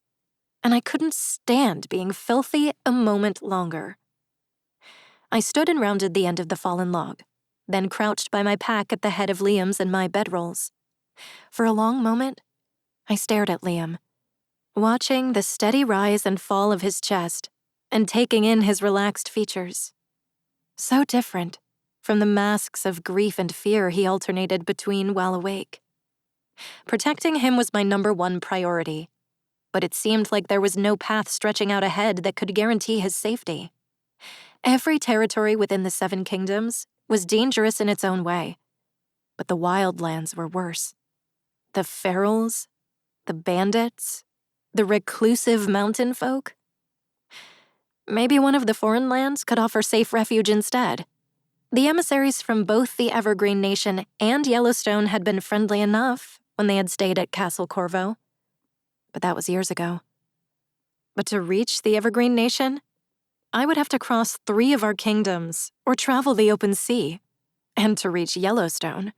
and I couldn't stand being filthy a moment longer. I stood and rounded the end of the fallen log, then crouched by my pack at the head of Liam's and my bedrolls. For a long moment, I stared at Liam, watching the steady rise and fall of his chest and taking in his relaxed features. So different from the masks of grief and fear he alternated between while awake. Protecting him was my #1 priority, but it seemed like there was no path stretching out ahead that could guarantee his safety. Every territory within the 7 kingdoms was dangerous in its own way, but the wildlands were worse. The ferals, the bandits, the reclusive mountain folk. Maybe one of the foreign lands could offer safe refuge instead. The emissaries from both the Evergreen Nation and Yellowstone had been friendly enough when they had stayed at Castle Corvo, but that was years ago. But to reach the Evergreen Nation, I would have to cross 3 of our kingdoms or travel the open sea. And to reach Yellowstone,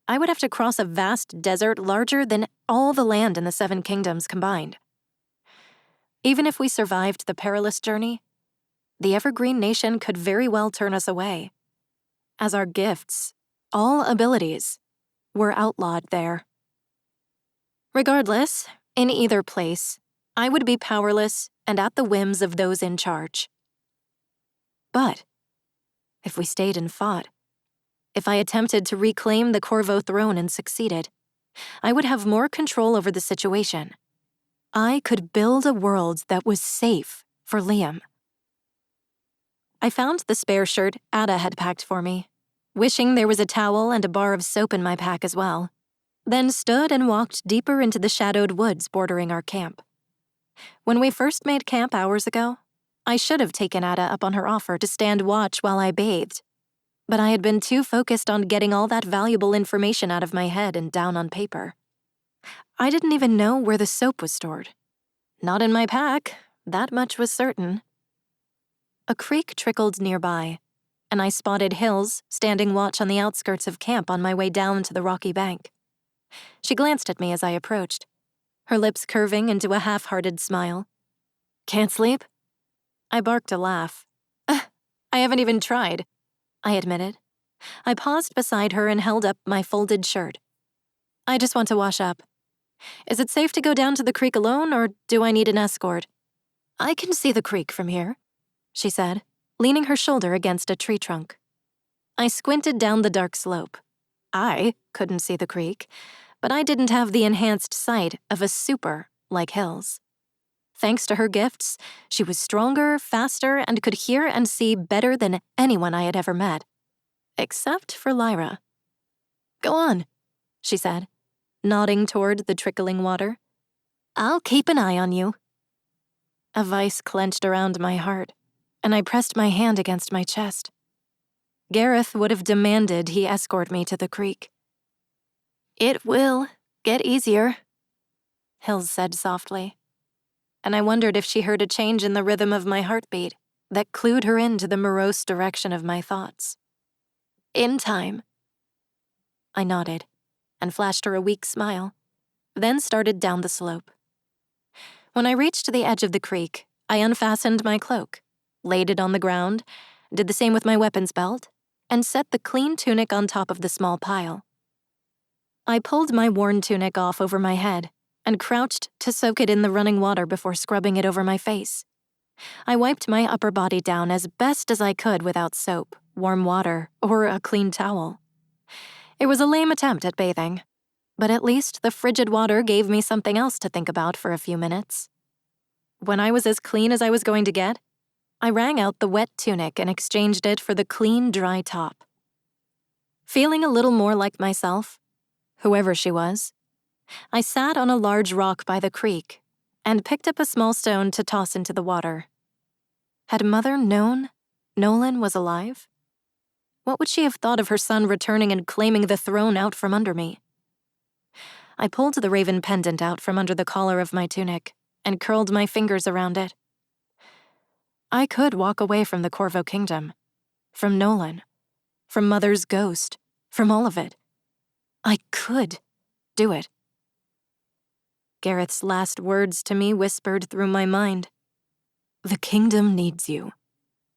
I would have to cross a vast desert larger than all the land in the 7 kingdoms combined. Even if we survived the perilous journey, the Evergreen Nation could very well turn us away, as our gifts, all abilities, were outlawed there. Regardless, in either place, I would be powerless and at the whims of those in charge. But if we stayed and fought, if I attempted to reclaim the Corvo throne and succeeded, I would have more control over the situation. I could build a world that was safe for Liam. I found the spare shirt Ada had packed for me, wishing there was a towel and a bar of soap in my pack as well, then stood and walked deeper into the shadowed woods bordering our camp. When we first made camp hours ago, I should have taken Ada up on her offer to stand watch while I bathed, but I had been too focused on getting all that valuable information out of my head and down on paper. I didn't even know where the soap was stored. Not in my pack, that much was certain. A creek trickled nearby, and I spotted Hills standing watch on the outskirts of camp on my way down to the rocky bank. She glanced at me as I approached, her lips curving into a half-hearted smile. "Can't sleep?" I barked a laugh. "I haven't even tried," I admitted. I paused beside her and held up my folded shirt. "I just want to wash up. Is it safe to go down to the creek alone, or do I need an escort?" "I can see the creek from here," she said, leaning her shoulder against a tree trunk. I squinted down the dark slope. I couldn't see the creek, but I didn't have the enhanced sight of a super like Hills. Thanks to her gifts, she was stronger, faster, and could hear and see better than anyone I had ever met. Except for Lyra. "Go on," she said, nodding toward the trickling water. "I'll keep an eye on you." A vice clenched around my heart, and I pressed my hand against my chest. Gareth would have demanded he escort me to the creek. "It will get easier," Hills said softly, and I wondered if she heard a change in the rhythm of my heartbeat that clued her into the morose direction of my thoughts. "In time." I nodded and flashed her a weak smile, then started down the slope. When I reached the edge of the creek, I unfastened my cloak, laid it on the ground, did the same with my weapons belt, and set the clean tunic on top of the small pile. I pulled my worn tunic off over my head and crouched to soak it in the running water before scrubbing it over my face. I wiped my upper body down as best as I could without soap, warm water, or a clean towel. It was a lame attempt at bathing, but at least the frigid water gave me something else to think about for a few minutes. When I was as clean as I was going to get, I wrung out the wet tunic and exchanged it for the clean, dry top. Feeling a little more like myself, whoever she was, I sat on a large rock by the creek and picked up a small stone to toss into the water. Had Mother known Nolan was alive? What would she have thought of her son returning and claiming the throne out from under me? I pulled the raven pendant out from under the collar of my tunic and curled my fingers around it. I could walk away from the Corvo Kingdom, from Nolan, from Mother's ghost, from all of it. I could do it. Gareth's last words to me whispered through my mind. "The kingdom needs you.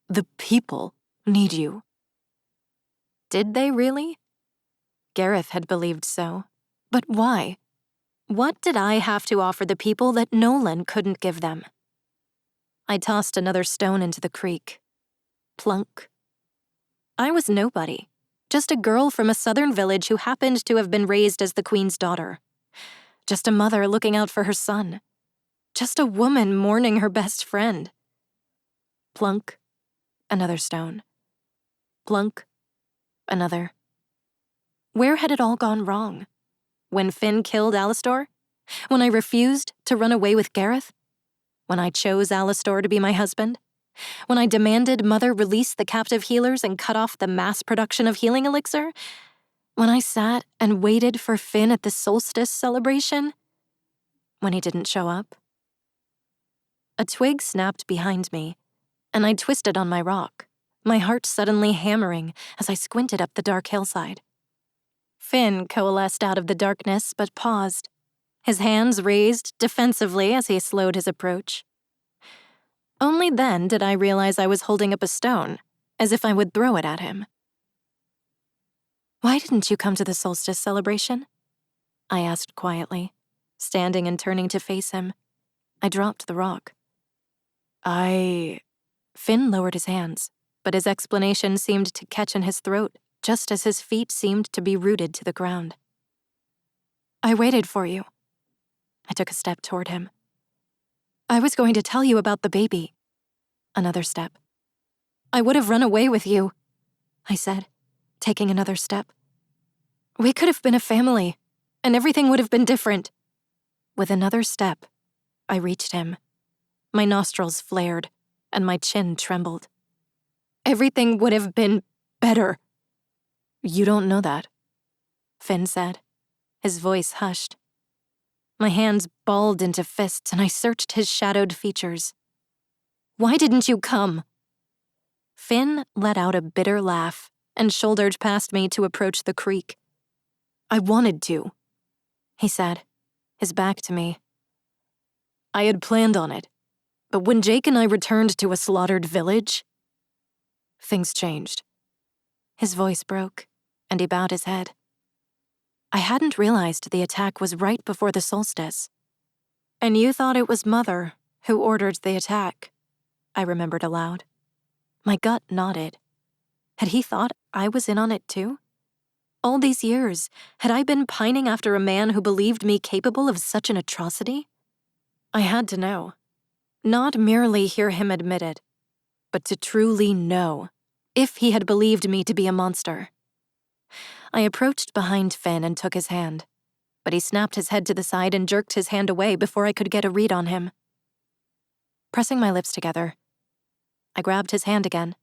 The people need you." Did they really? Gareth had believed so. But why? What did I have to offer the people that Nolan couldn't give them? I tossed another stone into the creek. Plunk. I was nobody, just a girl from a southern village who happened to have been raised as the queen's daughter. Just a mother looking out for her son. Just a woman mourning her best friend. Plunk. Another stone. Plunk. Another. Where had it all gone wrong? When Finn killed Alastor? When I refused to run away with Gareth? When I chose Alastor to be my husband? When I demanded Mother release the captive healers and cut off the mass production of healing elixir? When I sat and waited for Finn at the solstice celebration? When he didn't show up? A twig snapped behind me, and I twisted on my rock, my heart suddenly hammering as I squinted up the dark hillside. Finn coalesced out of the darkness but paused, his hands raised defensively as he slowed his approach. Only then did I realize I was holding up a stone, as if I would throw it at him. "Why didn't you come to the solstice celebration?" I asked quietly, standing and turning to face him. I dropped the rock. Finn lowered his hands, but his explanation seemed to catch in his throat, just as his feet seemed to be rooted to the ground. "I waited for you." I took a step toward him. "I was going to tell you about the baby." Another step. "I would have run away with you," I said, taking another step. "We could have been a family, and everything would have been different." With another step, I reached him. My nostrils flared, and my chin trembled. "Everything would have been better." "You don't know that," Finn said, his voice hushed. My hands balled into fists, and I searched his shadowed features. "Why didn't you come?" Finn let out a bitter laugh and shouldered past me to approach the creek. "I wanted to," he said, his back to me. "I had planned on it, but when Jake and I returned to a slaughtered village, things changed." His voice broke, and he bowed his head. "I hadn't realized the attack was right before the solstice." "And you thought it was Mother who ordered the attack," I remembered aloud. My gut nodded. Had he thought I was in on it too? All these years, had I been pining after a man who believed me capable of such an atrocity? I had to know. Not merely hear him admit it, but to truly know if he had believed me to be a monster. I approached behind Finn and took his hand, but he snapped his head to the side and jerked his hand away before I could get a read on him. Pressing my lips together, I grabbed his hand again,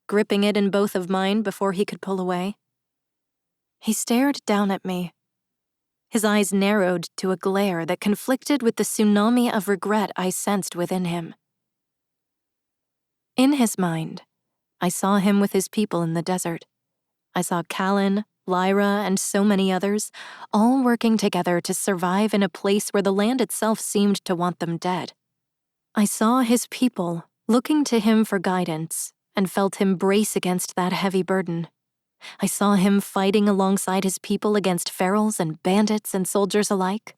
gripping it in both of mine before he could pull away. He stared down at me. His eyes narrowed to a glare that conflicted with the tsunami of regret I sensed within him. In his mind, I saw him with his people in the desert. I saw Callan, Lyra, and so many others, all working together to survive in a place where the land itself seemed to want them dead. I saw his people looking to him for guidance and felt him brace against that heavy burden. I saw him fighting alongside his people against ferals and bandits and soldiers alike.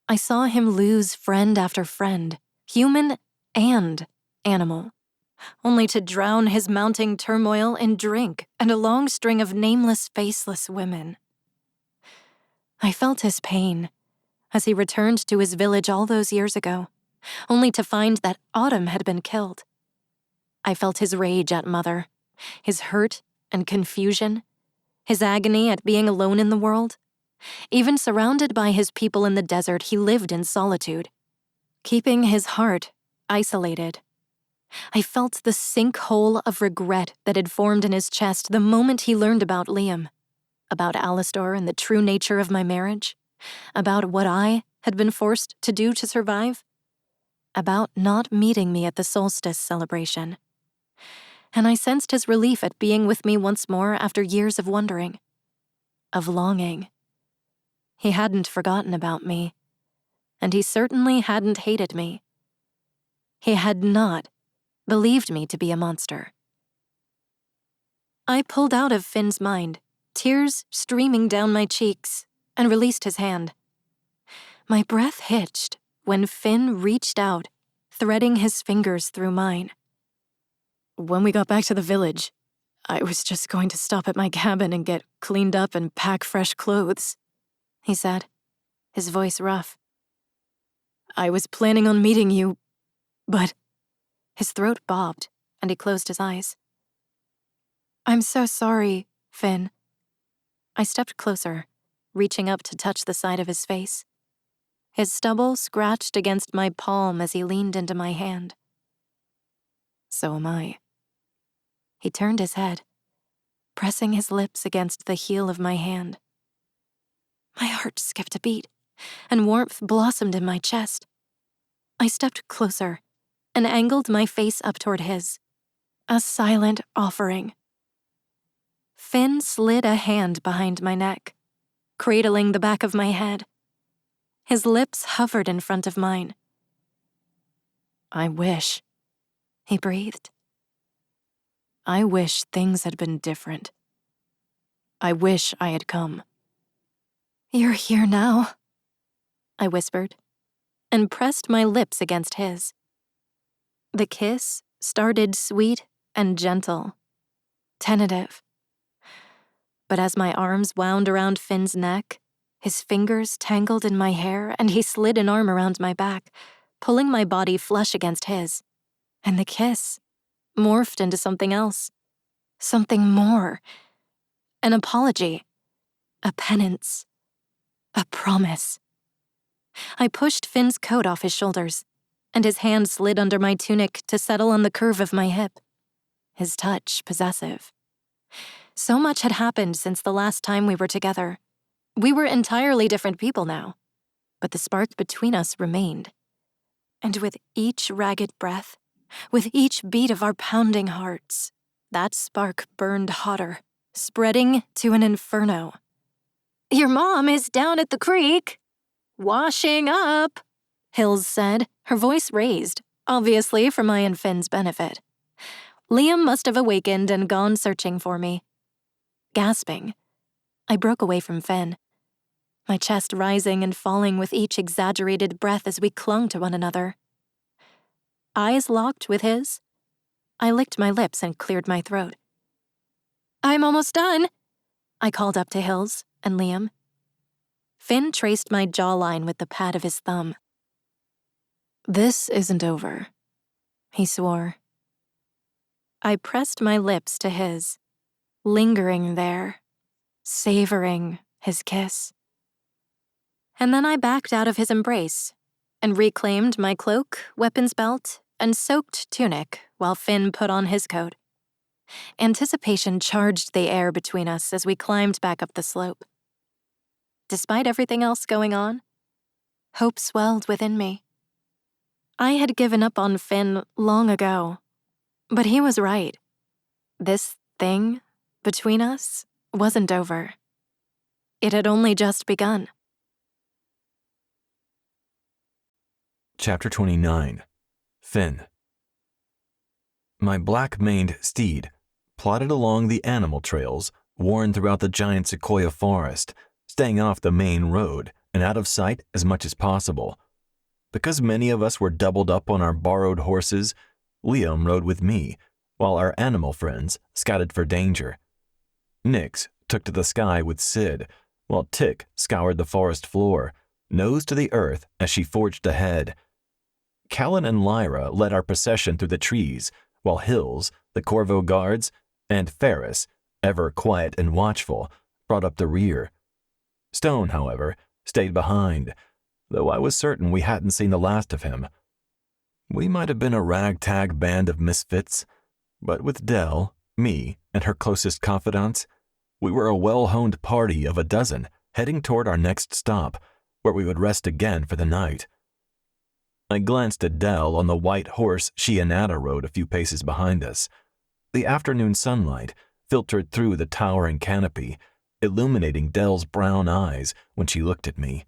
I saw him lose friend after friend, human and animal, only to drown his mounting turmoil in drink and a long string of nameless, faceless women. I felt his pain as he returned to his village all those years ago, only to find that Autumn had been killed. I felt his rage at Mother, his hurt and confusion, his agony at being alone in the world. Even surrounded by his people in the desert, he lived in solitude, keeping his heart isolated. I felt the sinkhole of regret that had formed in his chest the moment he learned about Liam, about Alastor and the true nature of my marriage, about what I had been forced to do to survive, about not meeting me at the solstice celebration. And I sensed his relief at being with me once more after years of wondering, of longing. He hadn't forgotten about me, and he certainly hadn't hated me. He had not believed me to be a monster. I pulled out of Finn's mind, tears streaming down my cheeks, and released his hand. My breath hitched when Finn reached out, threading his fingers through mine. When we got back to the village, I was just going to stop at my cabin and get cleaned up and pack fresh clothes, he said, his voice rough. I was planning on meeting you, but... His throat bobbed, and he closed his eyes. I'm so sorry, Finn. I stepped closer, reaching up to touch the side of his face. His stubble scratched against my palm as he leaned into my hand. So am I. He turned his head, pressing his lips against the heel of my hand. My heart skipped a beat, and warmth blossomed in my chest. I stepped closer and angled my face up toward his, a silent offering. Finn slid a hand behind my neck, cradling the back of my head. His lips hovered in front of mine. I wish, he breathed. I wish things had been different. I wish I had come. You're here now, I whispered, and pressed my lips against his. The kiss started sweet and gentle, tentative. But as my arms wound around Finn's neck, his fingers tangled in my hair and he slid an arm around my back, pulling my body flush against his. And the kiss morphed into something else, something more. An apology, a penance, a promise. I pushed Finn's coat off his shoulders, and his hand slid under my tunic to settle on the curve of my hip, his touch possessive. So much had happened since the last time we were together. We were entirely different people now, but the spark between us remained. And with each ragged breath, with each beat of our pounding hearts, that spark burned hotter, spreading to an inferno. Your mom is down at the creek, washing up, Hills said, her voice raised, obviously for my and Finn's benefit. Liam must have awakened and gone searching for me. Gasping, I broke away from Finn, my chest rising and falling with each exaggerated breath as we clung to one another. Eyes locked with his, I licked my lips and cleared my throat. I'm almost done, I called up to Hills and Liam. Finn traced my jawline with the pad of his thumb. This isn't over, he swore. I pressed my lips to his, lingering there, savoring his kiss. And then I backed out of his embrace and reclaimed my cloak, weapons belt, and soaked tunic while Finn put on his coat. Anticipation charged the air between us as we climbed back up the slope. Despite everything else going on, hope swelled within me. I had given up on Finn long ago, but he was right. This thing between us wasn't over. It had only just begun. Chapter 29. Finn. My black-maned steed plodded along the animal trails worn throughout the giant sequoia forest, staying off the main road and out of sight as much as possible. Because many of us were doubled up on our borrowed horses, Liam rode with me, while our animal friends scouted for danger. Nyx took to the sky with Sid, while Tick scoured the forest floor, nose to the earth as she forged ahead. Callan and Lyra led our procession through the trees, while Hills, the Corvo guards, and Ferris, ever quiet and watchful, brought up the rear. Stone, however, stayed behind, though I was certain we hadn't seen the last of him. We might have been a ragtag band of misfits, but with Dell, me, and her closest confidants, we were a well-honed party of a dozen heading toward our next stop, where we would rest again for the night. I glanced at Dell on the white horse she and Ada rode a few paces behind us. The afternoon sunlight filtered through the towering canopy, illuminating Dell's brown eyes when she looked at me.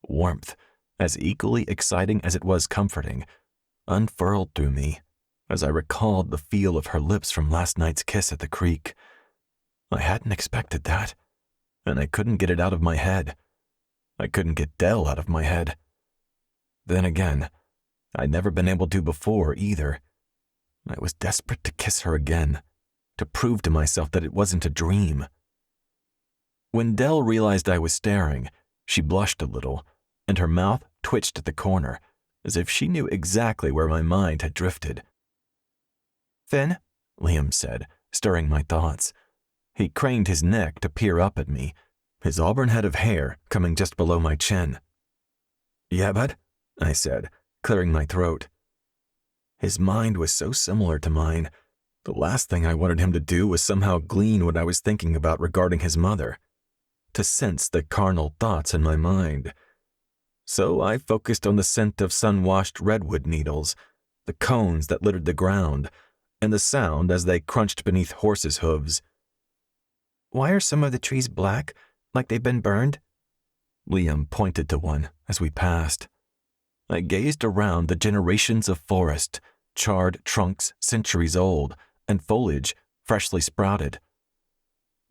Warmth, as equally exciting as it was comforting, unfurled through me as I recalled the feel of her lips from last night's kiss at the creek. I hadn't expected that, and I couldn't get it out of my head. I couldn't get Dell out of my head. Then again, I'd never been able to before either. I was desperate to kiss her again, to prove to myself that it wasn't a dream. When Dell realized I was staring, she blushed a little, and her mouth twitched at the corner, as if she knew exactly where my mind had drifted. "Finn," Liam said, stirring my thoughts. He craned his neck to peer up at me, his auburn head of hair coming just below my chin. "Yeah, bud?" I said, clearing my throat. His mind was so similar to mine. The last thing I wanted him to do was somehow glean what I was thinking about regarding his mother, to sense the carnal thoughts in my mind. So I focused on the scent of sun-washed redwood needles, the cones that littered the ground, and the sound as they crunched beneath horses' hooves. "Why are some of the trees black, like they've been burned?" Liam pointed to one as we passed. I gazed around the generations of forest, charred trunks centuries old, and foliage freshly sprouted.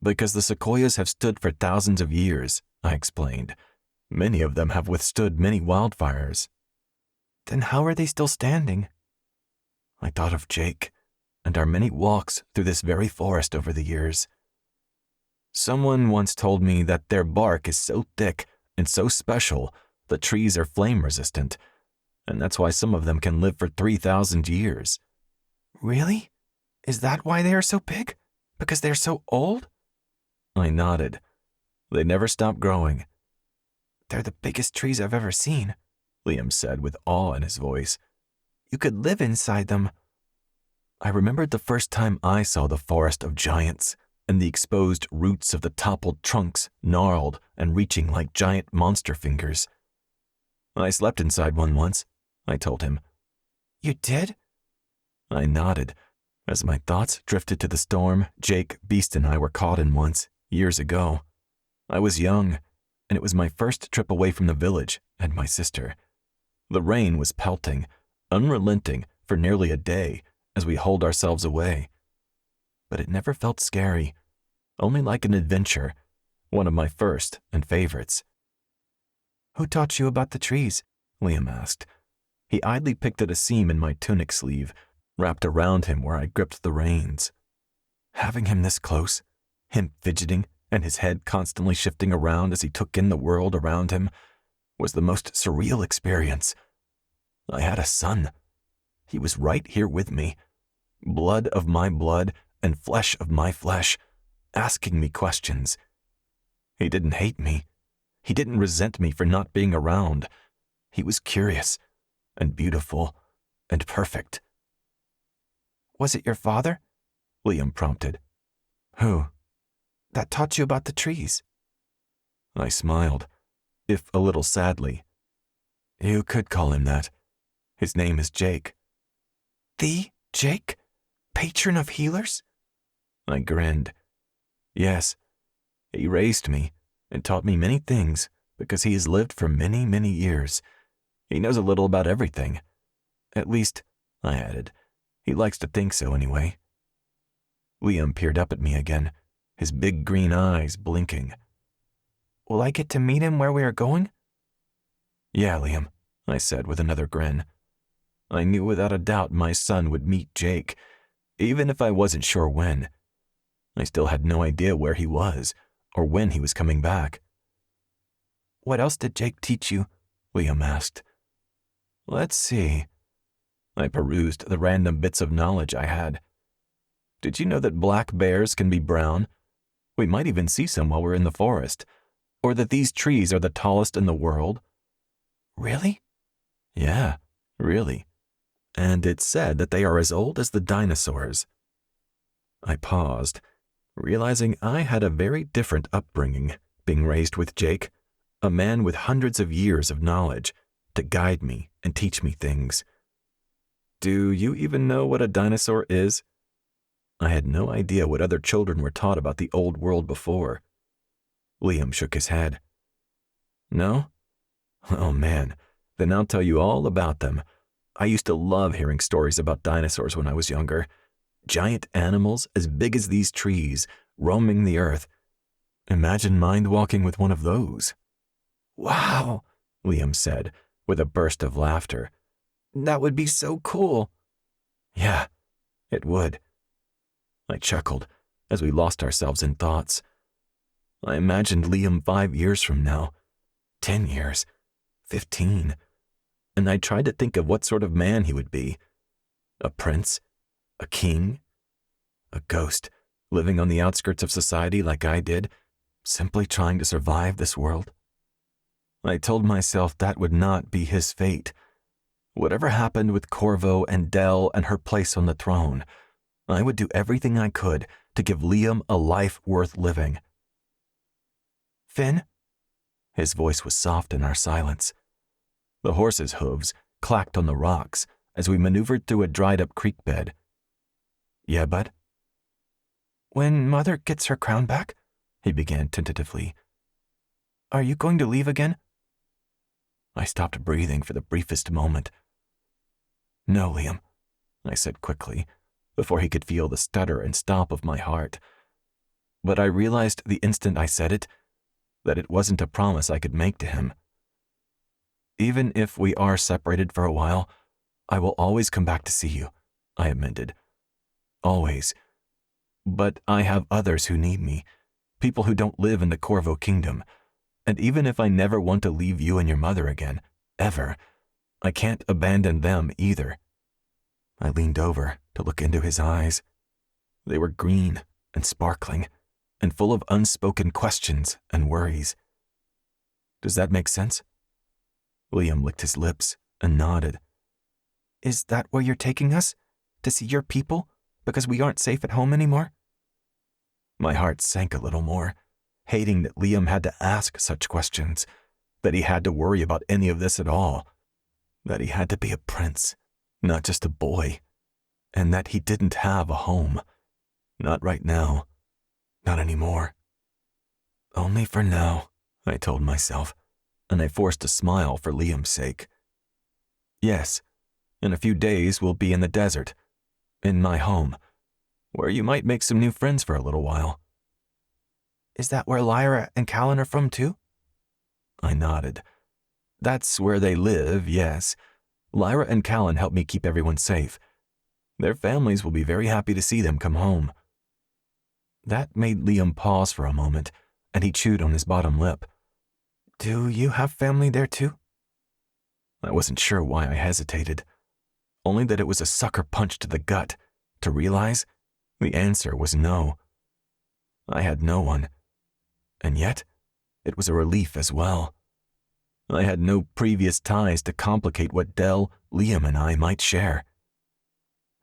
"Because the sequoias have stood for thousands of years," I explained. "Many of them have withstood many wildfires." "Then how are they still standing?" I thought of Jake and our many walks through this very forest over the years. Someone once told me that their bark is so thick and so special the trees are flame-resistant, and that's why some of them can live for 3,000 years. "Really? Is that why they are so big? Because they're so old?" I nodded. They never stop growing. "They're the biggest trees I've ever seen," Liam said with awe in his voice. "You could live inside them." I remembered the first time I saw the forest of giants, and the exposed roots of the toppled trunks gnarled and reaching like giant monster fingers. "I slept inside one once," I told him. "You did?" I nodded, as my thoughts drifted to the storm Jake, Beast, and I were caught in once, years ago. I was young, and it was my first trip away from the village and my sister. The rain was pelting, unrelenting for nearly a day as we holed ourselves away. But it never felt scary, only like an adventure, one of my first and favorites. "Who taught you about the trees?" Liam asked. He idly picked at a seam in my tunic sleeve, wrapped around him where I gripped the reins. Having him this close, him fidgeting and his head constantly shifting around as he took in the world around him, was the most surreal experience. I had a son. He was right here with me, blood of my blood and flesh of my flesh, asking me questions. He didn't hate me. He didn't resent me for not being around. He was curious and beautiful and perfect. "Was it your father?" Liam prompted. "Who?" "That taught you about the trees." I smiled, if a little sadly. "You could call him that. His name is Jake." "The Jake? Patron of healers?" I grinned. "Yes, he raised me and taught me many things because he has lived for many, many years. He knows a little about everything. At least," I added, "he likes to think so anyway." Liam peered up at me again, his big green eyes blinking. "Will I get to meet him where we are going?" "Yeah, Liam," I said with another grin. I knew without a doubt my son would meet Jake, even if I wasn't sure when. I still had no idea where he was, or when he was coming back. "What else did Jake teach you?" Liam asked. "Let's see." I perused the random bits of knowledge I had. "Did you know that black bears can be brown? We might even see some while we're in the forest. Or that these trees are the tallest in the world." "Really?" "Yeah, really. And it's said that they are as old as the dinosaurs." I paused, realizing I had a very different upbringing, being raised with Jake, a man with hundreds of years of knowledge, to guide me and teach me things. "Do you even know what a dinosaur is?" I had no idea what other children were taught about the old world before. Liam shook his head. "No? Oh man, then I'll tell you all about them. I used to love hearing stories about dinosaurs when I was younger. Giant animals as big as these trees, roaming the earth. Imagine mind walking with one of those." Wow, Liam said, with a burst of laughter. That would be so cool. Yeah, it would. I chuckled as we lost ourselves in thoughts. I imagined Liam 5 years from now, 10 years, 15, and I tried to think of what sort of man he would be. A prince? A king? A ghost, living on the outskirts of society like I did, simply trying to survive this world? I told myself that would not be his fate. Whatever happened with Corvo and Dell and her place on the throne, I would do everything I could to give Liam a life worth living. Finn? His voice was soft in our silence. The horse's hooves clacked on the rocks as we maneuvered through a dried-up creek bed. Yeah, bud? When Mother gets her crown back, he began tentatively, are you going to leave again? I stopped breathing for the briefest moment. No, Liam, I said quickly, before he could feel the stutter and stomp of my heart. But I realized the instant I said it, that it wasn't a promise I could make to him. Even if we are separated for a while, I will always come back to see you, I amended. Always. But I have others who need me, people who don't live in the Corvo Kingdom, and even if I never want to leave you and your mother again, ever, I can't abandon them either. I leaned over to look into his eyes. They were green and sparkling, and full of unspoken questions and worries. Does that make sense? Liam licked his lips and nodded. Is that where you're taking us? To see your people? Because we aren't safe at home anymore? My heart sank a little more, hating that Liam had to ask such questions, that he had to worry about any of this at all, that he had to be a prince, not just a boy, and that he didn't have a home. Not right now. Not anymore. Only for now, I told myself, and I forced a smile for Liam's sake. Yes, in a few days we'll be in the desert, in my home, where you might make some new friends for a little while. Is that where Lyra and Callan are from too? I nodded. That's where they live, yes. Lyra and Callan help me keep everyone safe. Their families will be very happy to see them come home. That made Liam pause for a moment, and he chewed on his bottom lip. Do you have family there too? I wasn't sure why I hesitated, only that it was a sucker punch to the gut to realize the answer was no. I had no one, and yet it was a relief as well. I had no previous ties to complicate what Dell, Liam, and I might share.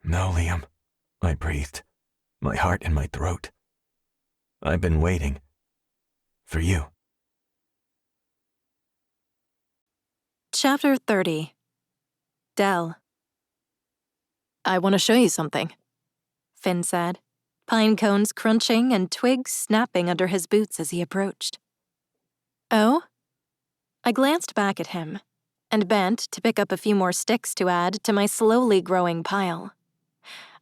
No, Liam, I breathed, my heart in my throat. I've been waiting. For you. Chapter 30. Dell. I want to show you something, Finn said, pine cones crunching and twigs snapping under his boots as he approached. Oh? I glanced back at him and bent to pick up a few more sticks to add to my slowly growing pile.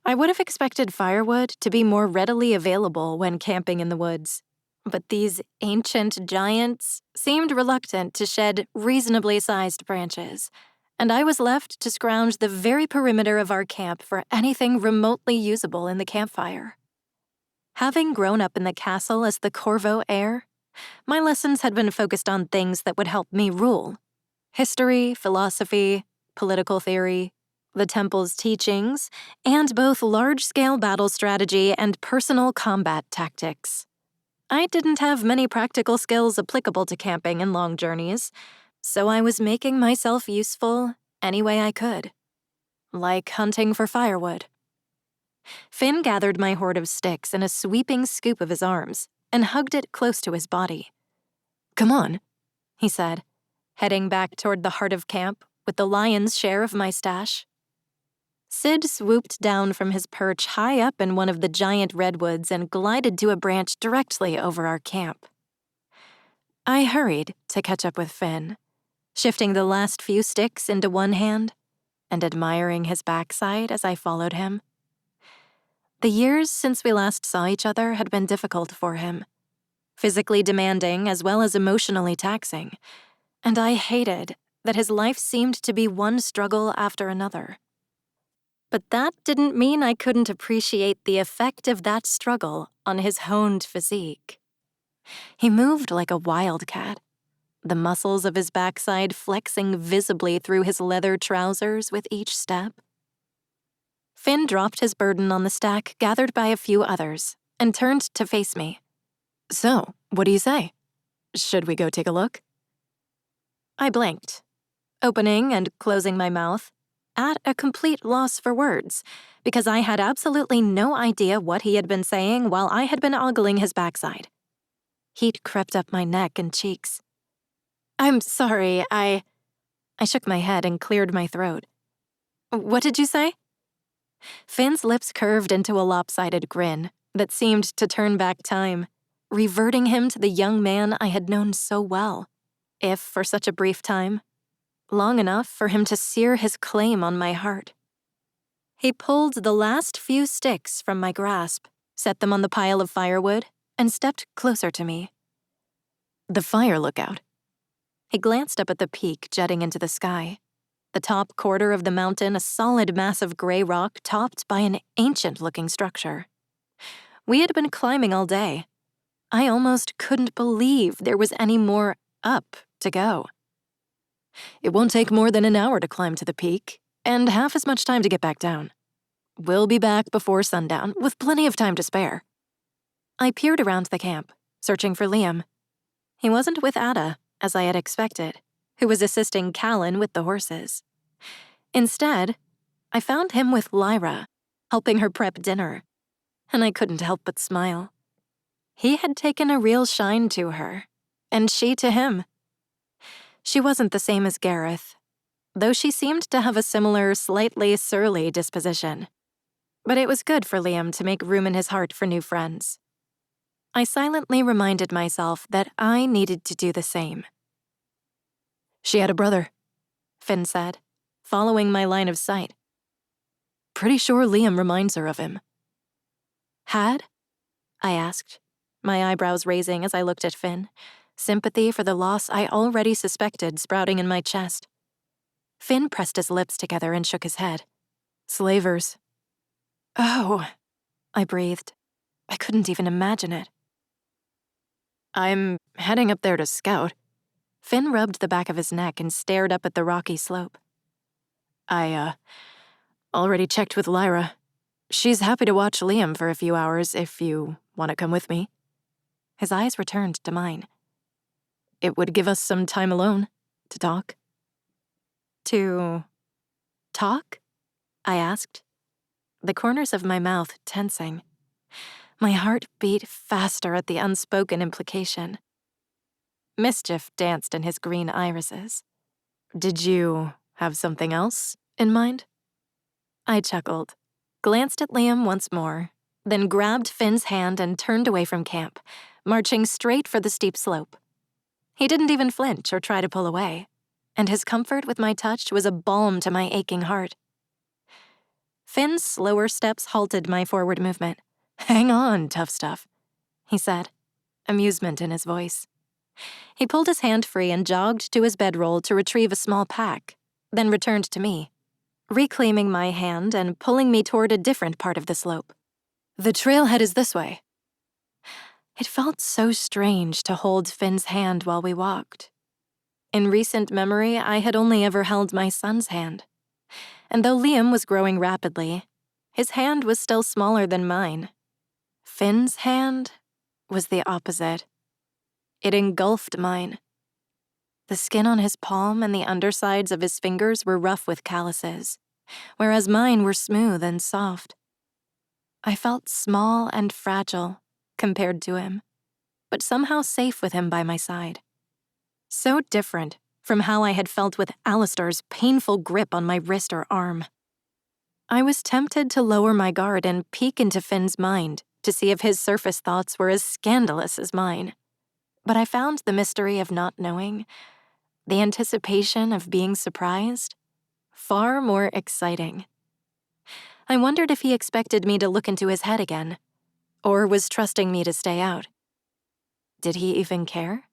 I would have expected firewood to be more readily available when camping in the woods, but these ancient giants seemed reluctant to shed reasonably sized branches, and I was left to scrounge the very perimeter of our camp for anything remotely usable in the campfire. Having grown up in the castle as the Corvo heir, my lessons had been focused on things that would help me rule: history, philosophy, political theory, the temple's teachings, and both large-scale battle strategy and personal combat tactics. I didn't have many practical skills applicable to camping and long journeys, so I was making myself useful any way I could, like hunting for firewood. Finn gathered my hoard of sticks in a sweeping scoop of his arms and hugged it close to his body. Come on, he said, heading back toward the heart of camp with the lion's share of my stash. Sid swooped down from his perch high up in one of the giant redwoods and glided to a branch directly over our camp. I hurried to catch up with Finn, shifting the last few sticks into one hand and admiring his backside as I followed him. The years since we last saw each other had been difficult for him, physically demanding as well as emotionally taxing, and I hated that his life seemed to be one struggle after another. But that didn't mean I couldn't appreciate the effect of that struggle on his honed physique. He moved like a wildcat, the muscles of his backside flexing visibly through his leather trousers with each step. Finn dropped his burden on the stack gathered by a few others and turned to face me. "So, what do you say? Should we go take a look?" I blinked, opening and closing my mouth, at a complete loss for words, because I had absolutely no idea what he had been saying while I had been ogling his backside. Heat crept up my neck and cheeks. "I'm sorry, I shook my head and cleared my throat. "What did you say?" Finn's lips curved into a lopsided grin that seemed to turn back time, reverting him to the young man I had known so well, if for such a brief time, long enough for him to sear his claim on my heart. He pulled the last few sticks from my grasp, set them on the pile of firewood, and stepped closer to me. "The fire lookout." He glanced up at the peak jutting into the sky. The top quarter of the mountain, a solid mass of gray rock topped by an ancient-looking structure. We had been climbing all day. I almost couldn't believe there was any more up to go. "It won't take more than an hour to climb to the peak, and half as much time to get back down. We'll be back before sundown, with plenty of time to spare." I peered around the camp, searching for Liam. He wasn't with Ada, as I had expected, who was assisting Callan with the horses. Instead, I found him with Lyra, helping her prep dinner, and I couldn't help but smile. He had taken a real shine to her, and she to him. She wasn't the same as Gareth, though she seemed to have a similar, slightly surly disposition. But it was good for Liam to make room in his heart for new friends. I silently reminded myself that I needed to do the same. "She had a brother," Finn said, following my line of sight. "Pretty sure Liam reminds her of him." "Had?" I asked, my eyebrows raising as I looked at Finn, sympathy for the loss I already suspected sprouting in my chest. Finn pressed his lips together and shook his head. "Slavers." "Oh," I breathed. I couldn't even imagine it. "I'm heading up there to scout." Finn rubbed the back of his neck and stared up at the rocky slope. I already checked with Lyra. She's happy to watch Liam for a few hours if you want to come with me." His eyes returned to mine. "It would give us some time alone to talk." "To talk?" I asked, the corners of my mouth tensing. My heart beat faster at the unspoken implication. Mischief danced in his green irises. "Did you have something else in mind?" I chuckled, glanced at Liam once more, then grabbed Finn's hand and turned away from camp, marching straight for the steep slope. He didn't even flinch or try to pull away, and his comfort with my touch was a balm to my aching heart. Finn's slower steps halted my forward movement. "Hang on, tough stuff," he said, amusement in his voice. He pulled his hand free and jogged to his bedroll to retrieve a small pack, then returned to me, reclaiming my hand and pulling me toward a different part of the slope. "The trailhead is this way." It felt so strange to hold Finn's hand while we walked. In recent memory, I had only ever held my son's hand. And though Liam was growing rapidly, his hand was still smaller than mine. Finn's hand was the opposite. It engulfed mine. The skin on his palm and the undersides of his fingers were rough with calluses, whereas mine were smooth and soft. I felt small and fragile compared to him, but somehow safe with him by my side. So different from how I had felt with Alistair's painful grip on my wrist or arm. I was tempted to lower my guard and peek into Finn's mind to see if his surface thoughts were as scandalous as mine. But I found the mystery of not knowing, the anticipation of being surprised, far more exciting. I wondered if he expected me to look into his head again, or was trusting me to stay out. Did he even care?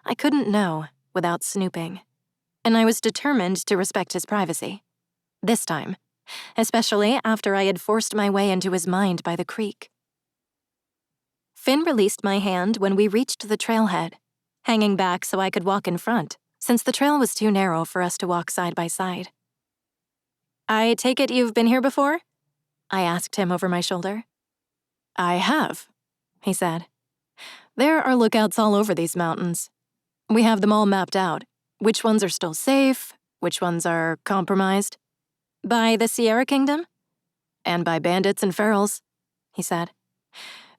I couldn't know without snooping, and I was determined to respect his privacy. This time, especially after I had forced my way into his mind by the creek. Finn released my hand when we reached the trailhead, hanging back so I could walk in front, since the trail was too narrow for us to walk side by side. "I take it you've been here before?" I asked him over my shoulder. "I have," he said. "There are lookouts all over these mountains. We have them all mapped out. Which ones are still safe, which ones are compromised." "By the Sierra Kingdom?" "And by bandits and ferals," he said.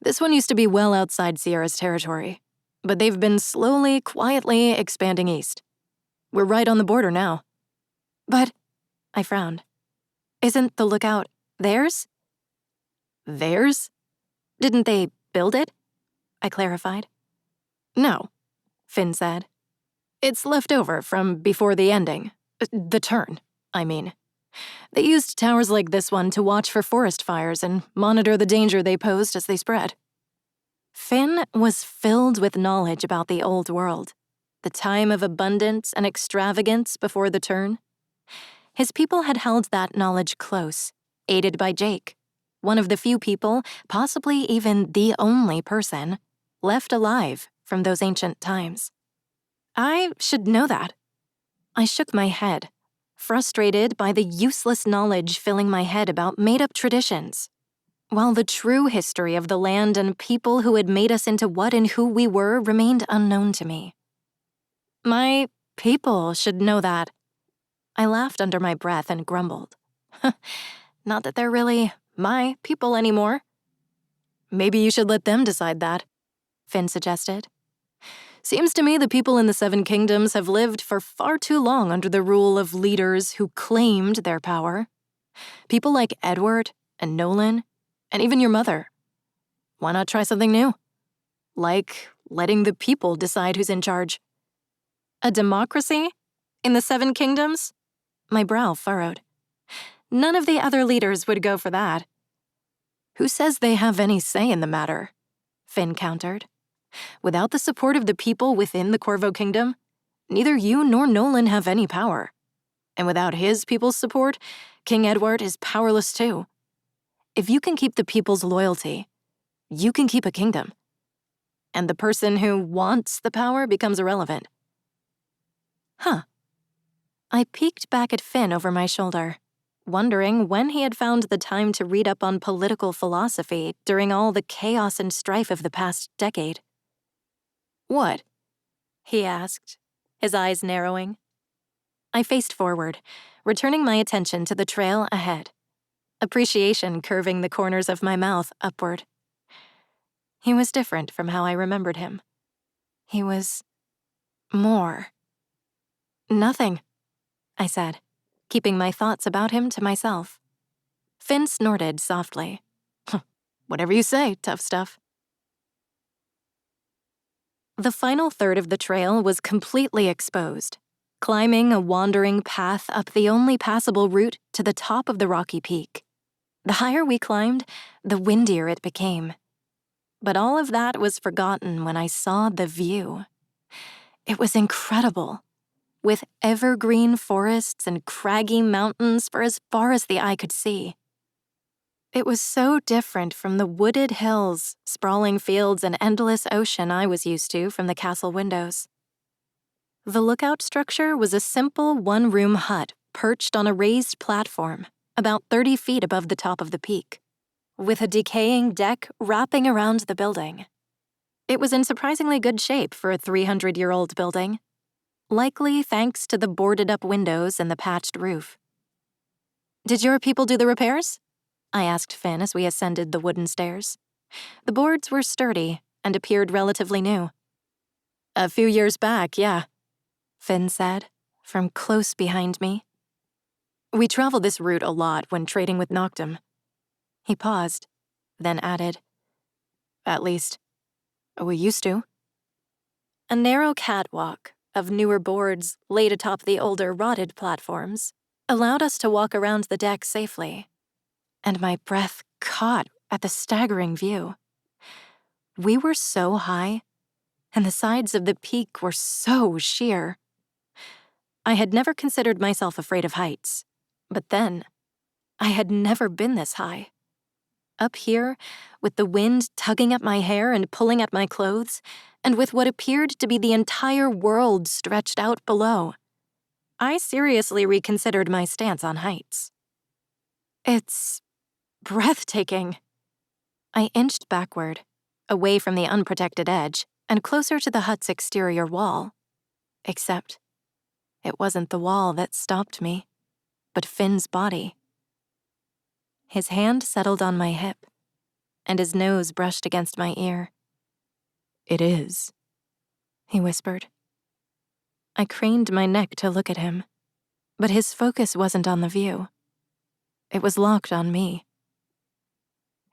"This one used to be well outside Sierra's territory, but they've been slowly, quietly expanding east. We're right on the border now." "But," I frowned, "isn't the lookout theirs?" "Theirs? Didn't they build it?" I clarified. "No," Finn said. "It's left over from before the ending. The turn, I mean. They used towers like this one to watch for forest fires and monitor the danger they posed as they spread." Finn was filled with knowledge about the old world, the time of abundance and extravagance before the turn. His people had held that knowledge close, aided by Jake, one of the few people, possibly even the only person, left alive from those ancient times. I should know that. I shook my head, frustrated by the useless knowledge filling my head about made-up traditions, while the true history of the land and people who had made us into what and who we were remained unknown to me. "My people should know that." I laughed under my breath and grumbled. "Not that they're really my people anymore." "Maybe you should let them decide that," Finn suggested. "Seems to me the people in the Seven Kingdoms have lived for far too long under the rule of leaders who claimed their power. People like Edward and Nolan, and even your mother. Why not try something new? Like letting the people decide who's in charge." "A democracy? In the Seven Kingdoms?" My brow furrowed. "None of the other leaders would go for that." "Who says they have any say in the matter?" Finn countered. "Without the support of the people within the Corvo Kingdom, neither you nor Nolan have any power. And without his people's support, King Edward is powerless too. If you can keep the people's loyalty, you can keep a kingdom. And the person who wants the power becomes irrelevant." Huh. I peeked back at Finn over my shoulder, wondering when he had found the time to read up on political philosophy during all the chaos and strife of the past decade. "What?" he asked, his eyes narrowing. I faced forward, returning my attention to the trail ahead, appreciation curving the corners of my mouth upward. He was different from how I remembered him. He was more. "Nothing," I said, keeping my thoughts about him to myself. Finn snorted softly. "Whatever you say, tough stuff." The final third of the trail was completely exposed, climbing a wandering path up the only passable route to the top of the rocky peak. The higher we climbed, the windier it became. But all of that was forgotten when I saw the view. It was incredible, with evergreen forests and craggy mountains for as far as the eye could see. It was so different from the wooded hills, sprawling fields, and endless ocean I was used to from the castle windows. The lookout structure was a simple one-room hut perched on a raised platform about 30 feet above the top of the peak, with a decaying deck wrapping around the building. It was in surprisingly good shape for a 300-year-old building, likely thanks to the boarded-up windows and the patched roof. "Did your people do the repairs?" I asked Finn as we ascended the wooden stairs. The boards were sturdy and appeared relatively new. "A few years back, yeah," Finn said, from close behind me. "We travel this route a lot when trading with Noctum." He paused, then added, "At least, we used to." A narrow catwalk of newer boards laid atop the older rotted platforms allowed us to walk around the deck safely, and my breath caught at the staggering view. We were so high, and the sides of the peak were so sheer. I had never considered myself afraid of heights. But then, I had never been this high. Up here, with the wind tugging at my hair and pulling at my clothes, and with what appeared to be the entire world stretched out below, I seriously reconsidered my stance on heights. It's breathtaking. I inched backward, away from the unprotected edge, and closer to the hut's exterior wall. Except, it wasn't the wall that stopped me, but Finn's body. His hand settled on my hip, and his nose brushed against my ear. "It is," he whispered. I craned my neck to look at him, but his focus wasn't on the view. It was locked on me.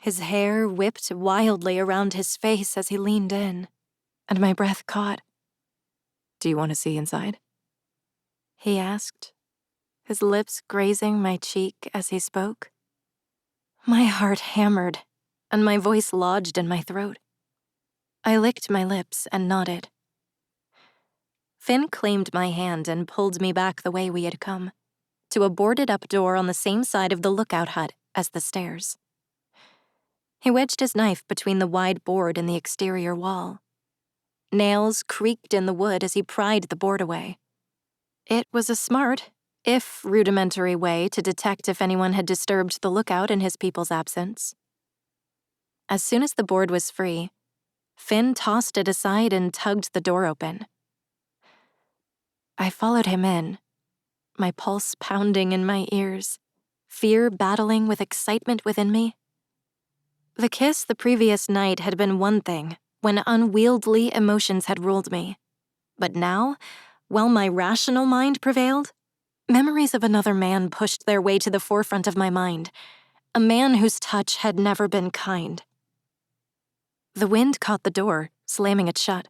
His hair whipped wildly around his face as he leaned in, and my breath caught. "Do you want to see inside?" he asked, his lips grazing my cheek as he spoke. My heart hammered, and my voice lodged in my throat. I licked my lips and nodded. Finn claimed my hand and pulled me back the way we had come, to a boarded-up door on the same side of the lookout hut as the stairs. He wedged his knife between the wide board and the exterior wall. Nails creaked in the wood as he pried the board away. It was a smart, if rudimentary way to detect if anyone had disturbed the lookout in his people's absence. As soon as the board was free, Finn tossed it aside and tugged the door open. I followed him in, my pulse pounding in my ears, fear battling with excitement within me. The kiss the previous night had been one thing when unwieldy emotions had ruled me. But now, while my rational mind prevailed, memories of another man pushed their way to the forefront of my mind, a man whose touch had never been kind. The wind caught the door, slamming it shut,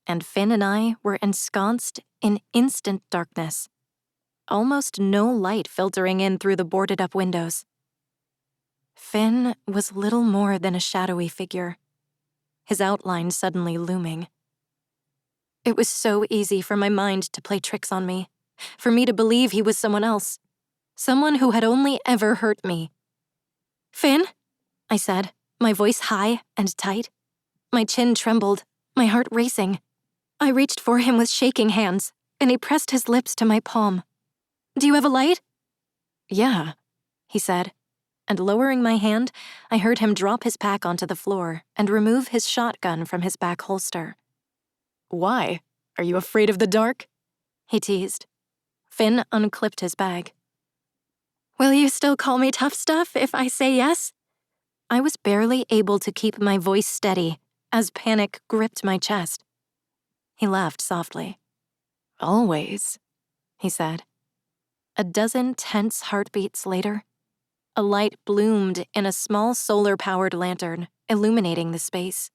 and Finn and I were ensconced in instant darkness, almost no light filtering in through the boarded-up windows. Finn was little more than a shadowy figure, his outline suddenly looming. It was so easy for my mind to play tricks on me, for me to believe he was someone else, someone who had only ever hurt me. "Finn?" I said, my voice high and tight. My chin trembled, my heart racing. I reached for him with shaking hands, and he pressed his lips to my palm. "Do you have a light?" "Yeah," he said, and lowering my hand, I heard him drop his pack onto the floor and remove his shotgun from his back holster. "Why? Are you afraid of the dark?" he teased. Finn unclipped his bag. "Will you still call me tough stuff if I say yes?" I was barely able to keep my voice steady as panic gripped my chest. He laughed softly. "Always," he said. A dozen tense heartbeats later, a light bloomed in a small solar-powered lantern, illuminating the space.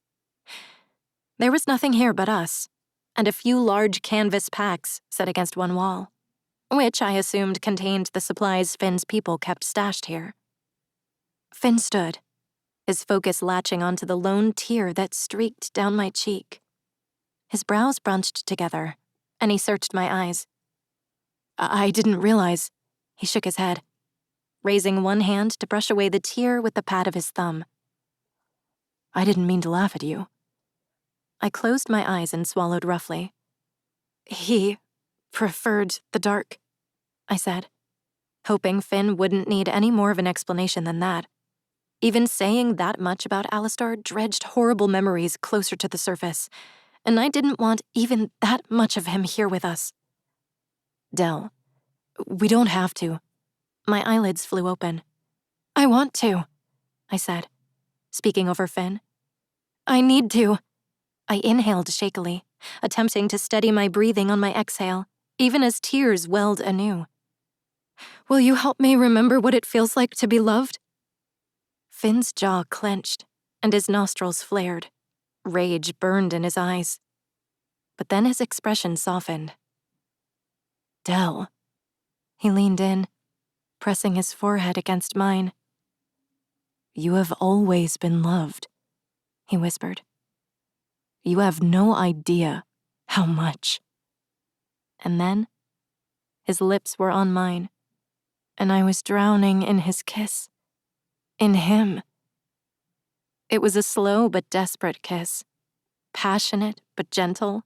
There was nothing here but us, and a few large canvas packs set against one wall, which I assumed contained the supplies Finn's people kept stashed here. Finn stood, his focus latching onto the lone tear that streaked down my cheek. His brows bunched together, and he searched my eyes. I didn't realize," he shook his head, raising one hand to brush away the tear with the pad of his thumb. "I didn't mean to laugh at you." I closed my eyes and swallowed roughly. "He preferred the dark," I said, hoping Finn wouldn't need any more of an explanation than that. Even saying that much about Alistair dredged horrible memories closer to the surface, and I didn't want even that much of him here with us. "Dell, we don't have to." My eyelids flew open. "I want to," I said, speaking over Finn. "I need to." I inhaled shakily, attempting to steady my breathing on my exhale, even as tears welled anew. "Will you help me remember what it feels like to be loved?" Finn's jaw clenched, and his nostrils flared. Rage burned in his eyes. But then his expression softened. "Dell." He leaned in, pressing his forehead against mine. "You have always been loved," he whispered. "You have no idea how much." And then, His lips were on mine, and I was drowning in his kiss. In him. It was a slow but desperate kiss, passionate but gentle,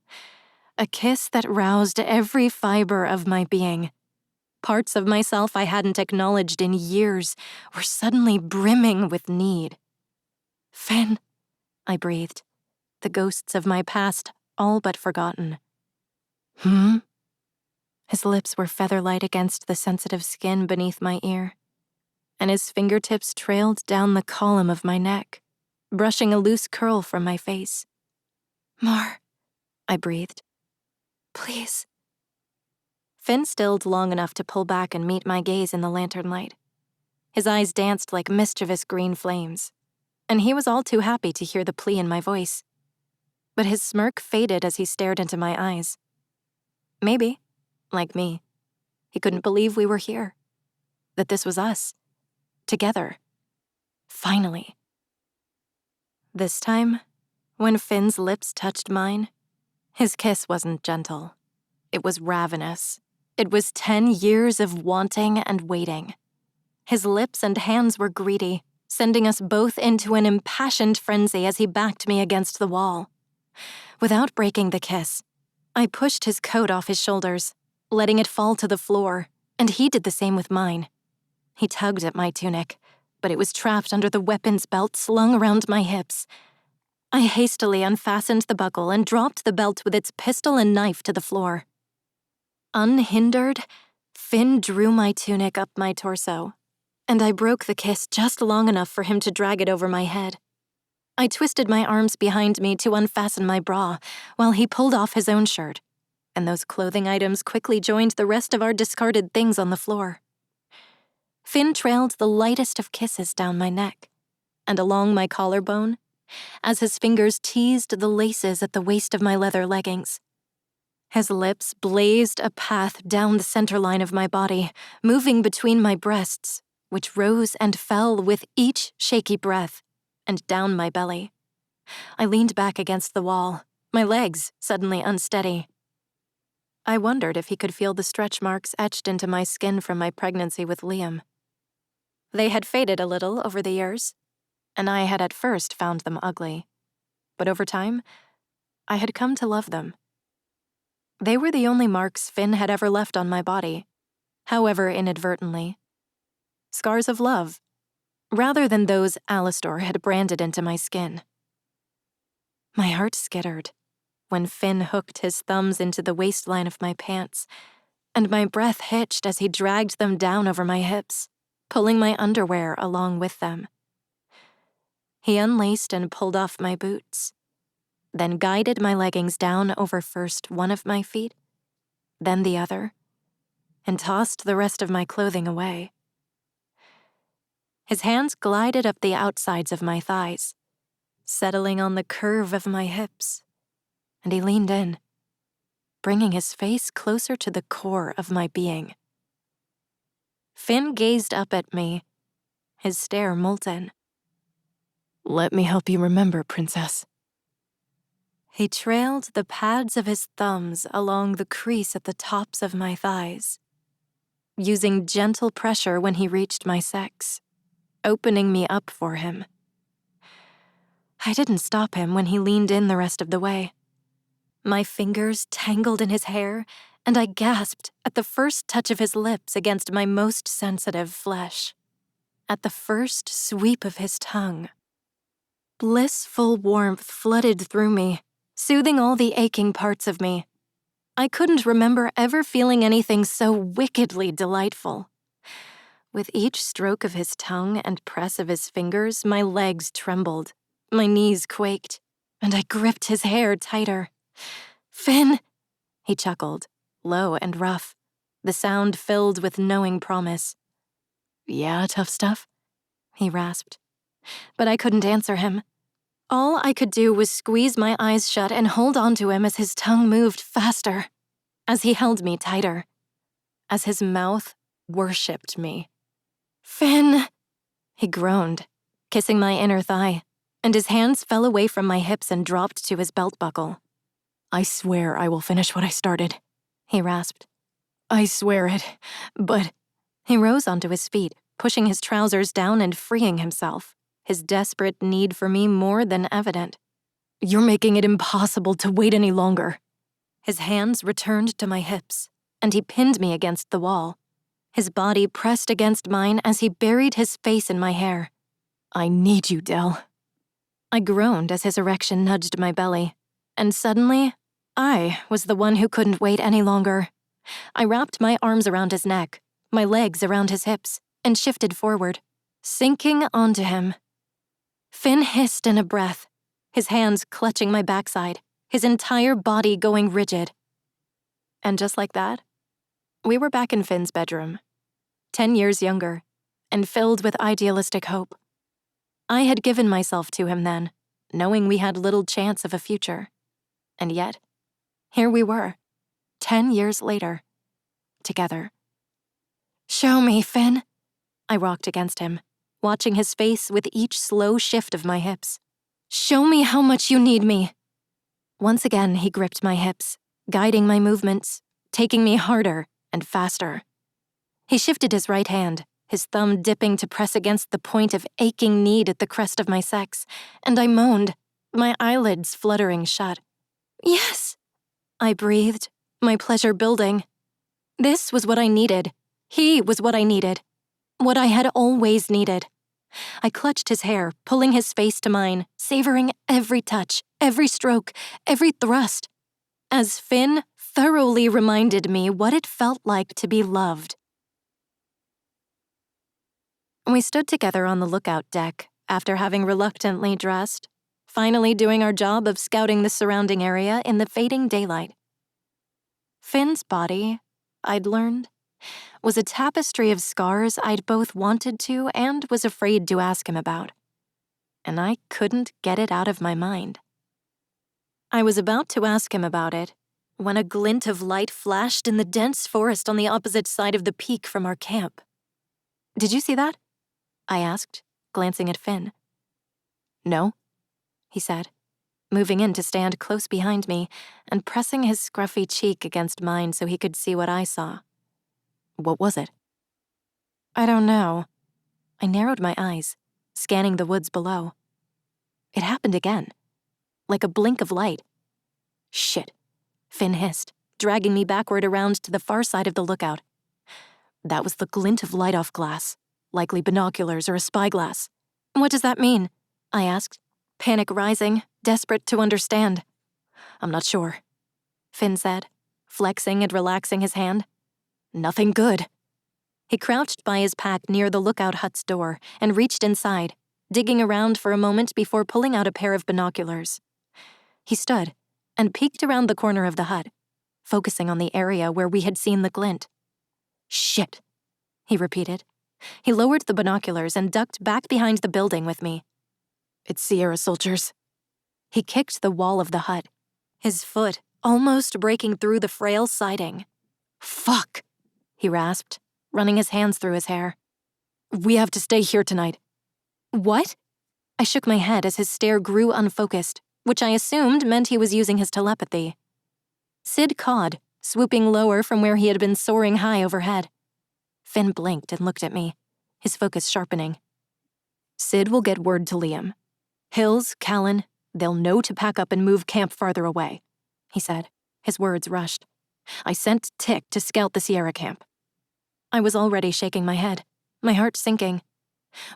a kiss that roused every fiber of my being. Parts of myself I hadn't acknowledged in years were suddenly brimming with need. "Finn," I breathed, the ghosts of my past all but forgotten. "Hmm?" His lips were featherlight against the sensitive skin beneath my ear, and his fingertips trailed down the column of my neck, brushing a loose curl from my face. "More," I breathed. "Please." Finn stilled long enough to pull back and meet my gaze in the lantern light. His eyes danced like mischievous green flames, and he was all too happy to hear the plea in my voice. But his smirk faded as he stared into my eyes. Maybe, like me, he couldn't believe we were here, that this was us, together, finally. This time, when Finn's lips touched mine, his kiss wasn't gentle. It was ravenous. It was 10 years of wanting and waiting. His lips and hands were greedy, sending us both into an impassioned frenzy as he backed me against the wall. Without breaking the kiss, I pushed his coat off his shoulders, letting it fall to the floor, and he did the same with mine. He tugged at my tunic, but it was trapped under the weapons belt slung around my hips. I hastily unfastened the buckle and dropped the belt with its pistol and knife to the floor. Unhindered, Finn drew my tunic up my torso, and I broke the kiss just long enough for him to drag it over my head. I twisted my arms behind me to unfasten my bra while he pulled off his own shirt, and those clothing items quickly joined the rest of our discarded things on the floor. Finn trailed the lightest of kisses down my neck and along my collarbone as his fingers teased the laces at the waist of my leather leggings. His lips blazed a path down the center line of my body, moving between my breasts, which rose and fell with each shaky breath, and down my belly. I leaned back against the wall, my legs suddenly unsteady. I wondered if he could feel the stretch marks etched into my skin from my pregnancy with Liam. They had faded a little over the years, and I had at first found them ugly. But over time, I had come to love them. They were the only marks Finn had ever left on my body, however inadvertently. Scars of love, rather than those Alastor had branded into my skin. My heart skittered when Finn hooked his thumbs into the waistline of my pants, and my breath hitched as he dragged them down over my hips, pulling my underwear along with them. He unlaced and pulled off my boots, then guided my leggings down over first one of my feet, then the other, and tossed the rest of my clothing away. His hands glided up the outsides of my thighs, settling on the curve of my hips, and he leaned in, bringing his face closer to the core of my being. Finn gazed up at me, his stare molten. "Let me help you remember, Princess." He trailed the pads of his thumbs along the crease at the tops of my thighs, using gentle pressure when he reached my sex, opening me up for him. I didn't stop him when he leaned in the rest of the way. My fingers tangled in his hair, and I gasped at the first touch of his lips against my most sensitive flesh, at the first sweep of his tongue. Blissful warmth flooded through me, soothing all the aching parts of me. I couldn't remember ever feeling anything so wickedly delightful. With each stroke of his tongue and press of his fingers, my legs trembled, my knees quaked, and I gripped his hair tighter. "Finn," he chuckled, low and rough, the sound filled with knowing promise. "Yeah, tough stuff?" he rasped. But I couldn't answer him. All I could do was squeeze my eyes shut and hold onto him as his tongue moved faster, as he held me tighter, as his mouth worshipped me. "Finn," he groaned, kissing my inner thigh, and his hands fell away from my hips and dropped to his belt buckle. "I swear I will finish what I started," he rasped. I swear it, but... He rose onto his feet, pushing his trousers down and freeing himself, his desperate need for me more than evident. You're making it impossible to wait any longer. His hands returned to my hips, and he pinned me against the wall. His body pressed against mine as he buried his face in my hair. I need you, Dell. I groaned as his erection nudged my belly, and suddenly, I was the one who couldn't wait any longer. I wrapped my arms around his neck, my legs around his hips, and shifted forward, sinking onto him. Finn hissed in a breath, his hands clutching my backside, his entire body going rigid. And just like that, we were back in Finn's bedroom, 10 years younger, and filled with idealistic hope. I had given myself to him then, knowing we had little chance of a future. And yet, here we were, 10 years later, together. Show me, Finn. I rocked against him, watching his face with each slow shift of my hips. Show me how much you need me. Once again, he gripped my hips, guiding my movements, taking me harder and faster. He shifted his right hand, his thumb dipping to press against the point of aching need at the crest of my sex, and I moaned, my eyelids fluttering shut. Yes, I breathed, my pleasure building. This was what I needed. He was what I needed. What I had always needed. I clutched his hair, pulling his face to mine, savoring every touch, every stroke, every thrust, as Finn thoroughly reminded me what it felt like to be loved. We stood together on the lookout deck after having reluctantly dressed, finally doing our job of scouting the surrounding area in the fading daylight. Finn's body, I'd learned, was a tapestry of scars I'd both wanted to and was afraid to ask him about. And I couldn't get it out of my mind. I was about to ask him about it when a glint of light flashed in the dense forest on the opposite side of the peak from our camp. Did you see that? I asked, glancing at Finn. No, he said, moving in to stand close behind me and pressing his scruffy cheek against mine so he could see what I saw. What was it? I don't know. I narrowed my eyes, scanning the woods below. It happened again, like a blink of light. Shit, Finn hissed, dragging me backward around to the far side of the lookout. That was the glint of light off glass, likely binoculars or a spyglass. What does that mean? I asked, panic rising, desperate to understand. I'm not sure, Finn said, flexing and relaxing his hand. Nothing good. He crouched by his pack near the lookout hut's door and reached inside, digging around for a moment before pulling out a pair of binoculars. He stood and peeked around the corner of the hut, focusing on the area where we had seen the glint. Shit, he repeated. He lowered the binoculars and ducked back behind the building with me. It's Sierra soldiers. He kicked the wall of the hut, his foot almost breaking through the frail siding. Fuck, he rasped, running his hands through his hair. We have to stay here tonight. What? I shook my head as his stare grew unfocused, which I assumed meant he was using his telepathy. Sid cawed, swooping lower from where he had been soaring high overhead. Finn blinked and looked at me, his focus sharpening. Sid will get word to Liam. Hills, Callan, they'll know to pack up and move camp farther away, he said, his words rushed. I sent Tick to scout the Sierra camp. I was already shaking my head, my heart sinking.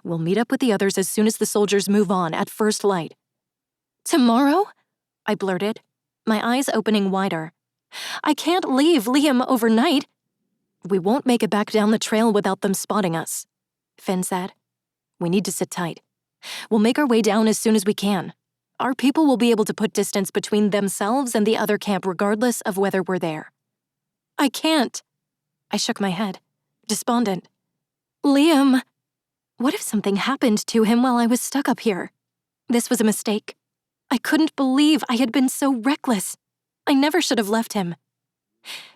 We'll meet up with the others as soon as the soldiers move on at first light. Tomorrow? I blurted, my eyes opening wider. I can't leave Liam overnight. We won't make it back down the trail without them spotting us, Finn said. We need to sit tight. We'll make our way down as soon as we can. Our people will be able to put distance between themselves and the other camp regardless of whether we're there. I can't. I shook my head, despondent. Liam, what if something happened to him while I was stuck up here? This was a mistake. I couldn't believe I had been so reckless. I never should have left him.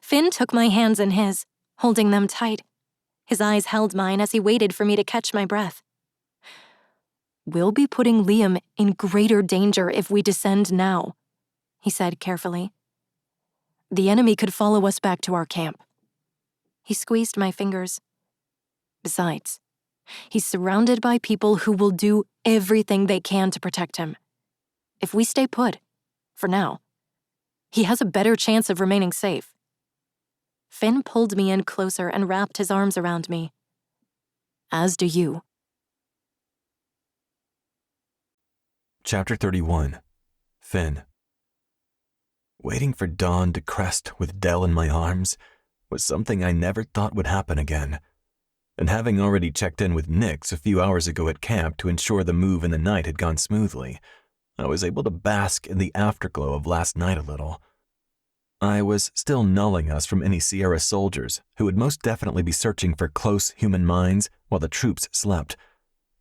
Finn took my hands in his, holding them tight. His eyes held mine as he waited for me to catch my breath. We'll be putting Liam in greater danger if we descend now, he said carefully. The enemy could follow us back to our camp. He squeezed my fingers. Besides, he's surrounded by people who will do everything they can to protect him. If we stay put, for now, he has a better chance of remaining safe. Finn pulled me in closer and wrapped his arms around me. As do you. Chapter 31. Finn. Waiting for dawn to crest with Dell in my arms was something I never thought would happen again. And having already checked in with Nix a few hours ago at camp to ensure the move in the night had gone smoothly, I was able to bask in the afterglow of last night a little. I was still nulling us from any Sierra soldiers who would most definitely be searching for close human minds while the troops slept.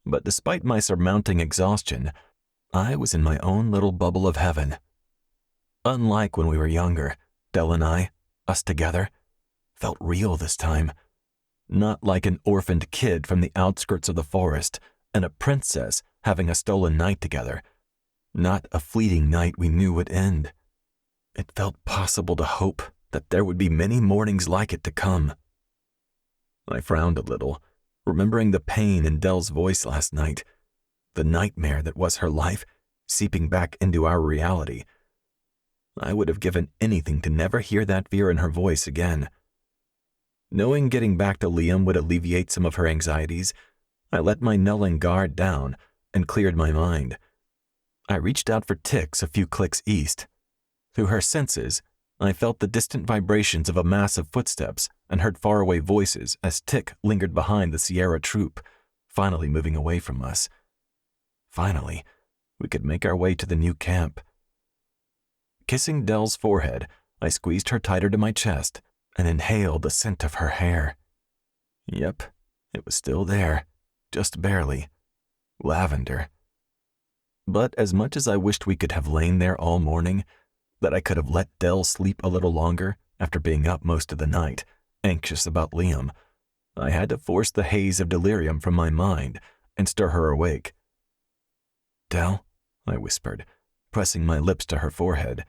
But despite my surmounting exhaustion, I was in my own little bubble of heaven. Unlike when we were younger, Dell and I, us together, felt real this time. Not like an orphaned kid from the outskirts of the forest and a princess having a stolen night together. Not a fleeting night we knew would end. It felt possible to hope that there would be many mornings like it to come. I frowned a little, remembering the pain in Dell's voice last night, the nightmare that was her life seeping back into our reality. I would have given anything to never hear that fear in her voice again. Knowing getting back to Liam would alleviate some of her anxieties, I let my nulling guard down and cleared my mind. I reached out for Tix a few clicks east. Through her senses, I felt the distant vibrations of a mass of footsteps and heard faraway voices as Tick lingered behind the Sierra troop, finally moving away from us. Finally, we could make our way to the new camp. Kissing Dell's forehead, I squeezed her tighter to my chest and inhaled the scent of her hair. Yep, it was still there, just barely. Lavender. But as much as I wished we could have lain there all morning, that I could have let Dell sleep a little longer after being up most of the night, anxious about Liam, I had to force the haze of delirium from my mind and stir her awake. "Dell," I whispered, pressing my lips to her forehead.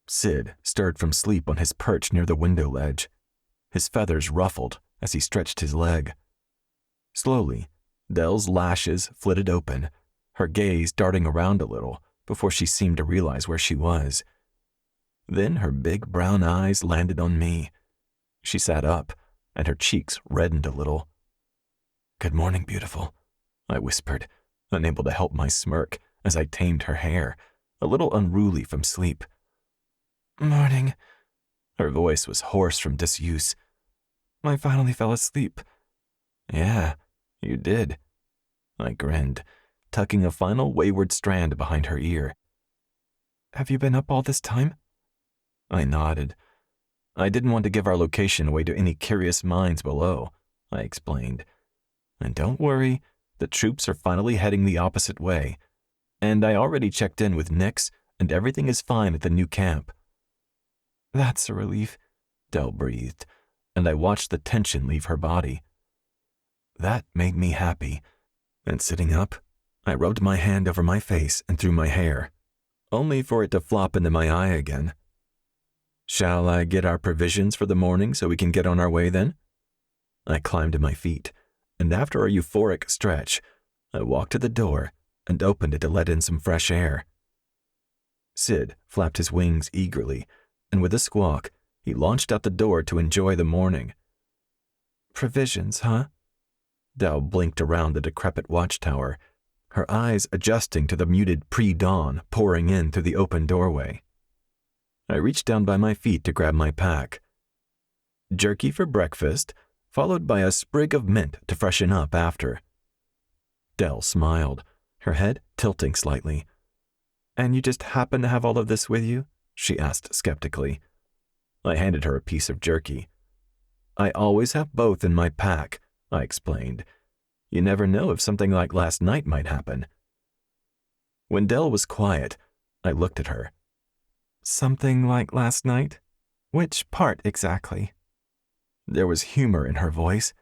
Sid stirred from sleep on his perch near the window ledge. His feathers ruffled as he stretched his leg. Slowly, Dell's lashes flitted open, her gaze darting around a little before she seemed to realize where she was. Then her big brown eyes landed on me. She sat up, and her cheeks reddened a little. "Good morning, beautiful," I whispered, unable to help my smirk as I tamed her hair, a little unruly from sleep. "Morning." Her voice was hoarse from disuse. "I finally fell asleep." "Yeah, you did." I grinned, tucking a final wayward strand behind her ear. "Have you been up all this time?" I nodded. "I didn't want to give our location away to any curious minds below," I explained. "And don't worry, the troops are finally heading the opposite way. And I already checked in with Nix, and everything is fine at the new camp." "That's a relief," Dell breathed, and I watched the tension leave her body. That made me happy, and sitting up, I rubbed my hand over my face and through my hair, only for it to flop into my eye again. "Shall I get our provisions for the morning so we can get on our way then?" I climbed to my feet, and after a euphoric stretch, I walked to the door and opened it to let in some fresh air. Sid flapped his wings eagerly, and with a squawk, he launched out the door to enjoy the morning. "Provisions, huh?" Dell blinked around the decrepit watchtower, her eyes adjusting to the muted pre-dawn pouring in through the open doorway. I reached down by my feet to grab my pack. Jerky for breakfast, followed by a sprig of mint to freshen up after. Dell smiled, her head tilting slightly. "And you just happen to have all of this with you?" she asked skeptically. I handed her a piece of jerky. "I always have both in my pack," I explained. "You never know if something like last night might happen." When Dell was quiet, I looked at her. "Something like last night? Which part exactly?" There was humor in her voice,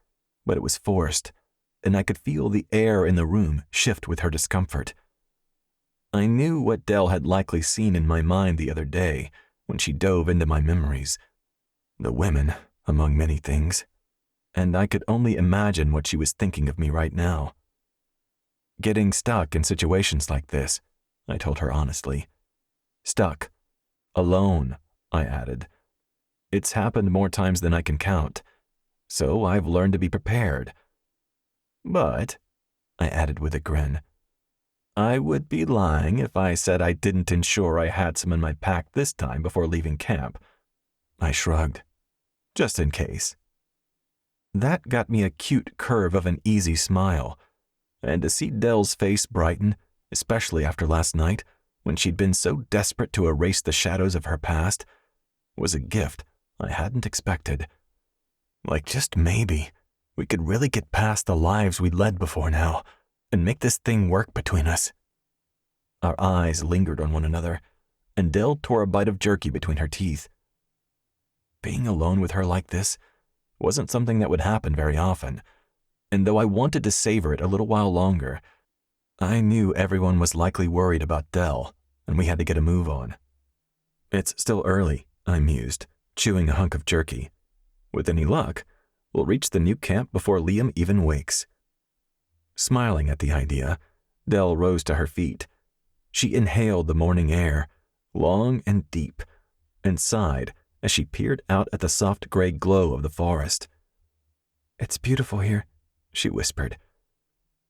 but it was forced, and I could feel the air in the room shift with her discomfort. I knew what Dell had likely seen in my mind the other day when she dove into my memories. The women among many things, and I could only imagine what she was thinking of me right now. Getting stuck in situations like this, I told her honestly. Stuck. Alone, I added. It's happened more times than I can count, so I've learned to be prepared. But, I added with a grin, I would be lying if I said I didn't ensure I had some in my pack this time before leaving camp. I shrugged. Just in case. That got me a cute curve of an easy smile, and to see Dell's face brighten, especially after last night, when she'd been so desperate to erase the shadows of her past, was a gift I hadn't expected. Like just maybe, we could really get past the lives we'd led before now, and make this thing work between us. Our eyes lingered on one another, and Dell tore a bite of jerky between her teeth. Being alone with her like this wasn't something that would happen very often, and though I wanted to savor it a little while longer, I knew everyone was likely worried about Dell, and we had to get a move on. It's still early, I mused, chewing a hunk of jerky. With any luck, we'll reach the new camp before Liam even wakes. Smiling at the idea, Dell rose to her feet. She inhaled the morning air, long and deep, and sighed as she peered out at the soft gray glow of the forest. "It's beautiful here," she whispered.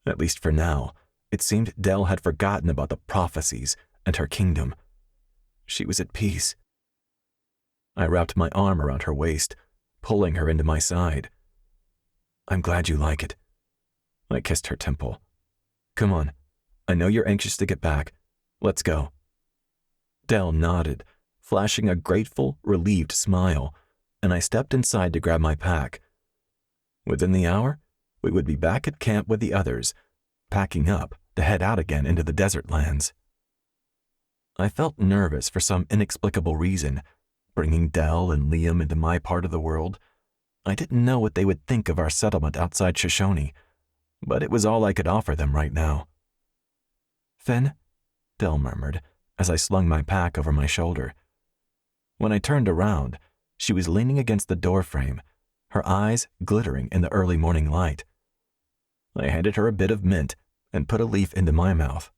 At least for now, it seemed Dell had forgotten about the prophecies and her kingdom. She was at peace. I wrapped my arm around her waist, pulling her into my side. "I'm glad you like it." I kissed her temple. "Come on. I know you're anxious to get back. Let's go." Dell nodded, flashing a grateful, relieved smile, and I stepped inside to grab my pack. Within the hour, we would be back at camp with the others, packing up to head out again into the desert lands. I felt nervous for some inexplicable reason, bringing Dell and Liam into my part of the world. I didn't know what they would think of our settlement outside Shoshone, but it was all I could offer them right now. "Finn," Dell murmured as I slung my pack over my shoulder. When I turned around, she was leaning against the doorframe, her eyes glittering in the early morning light. I handed her a bit of mint and put a leaf into my mouth.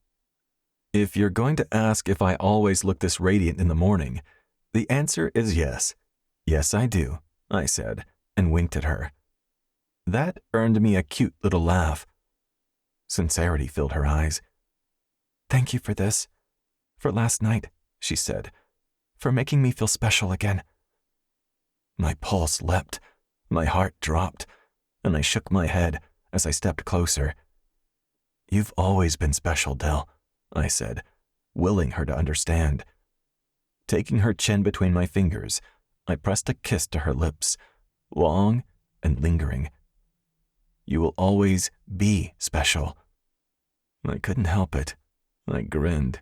"If you're going to ask if I always look this radiant in the morning, the answer is yes. Yes, I do," I said, and winked at her. That earned me a cute little laugh. Sincerity filled her eyes. "Thank you for this. For last night," she said. "For making me feel special again." My pulse leapt, my heart dropped, and I shook my head as I stepped closer. "You've always been special, Dell," I said, willing her to understand. Taking her chin between my fingers, I pressed a kiss to her lips, long and lingering. "You will always be special." I couldn't help it. I grinned.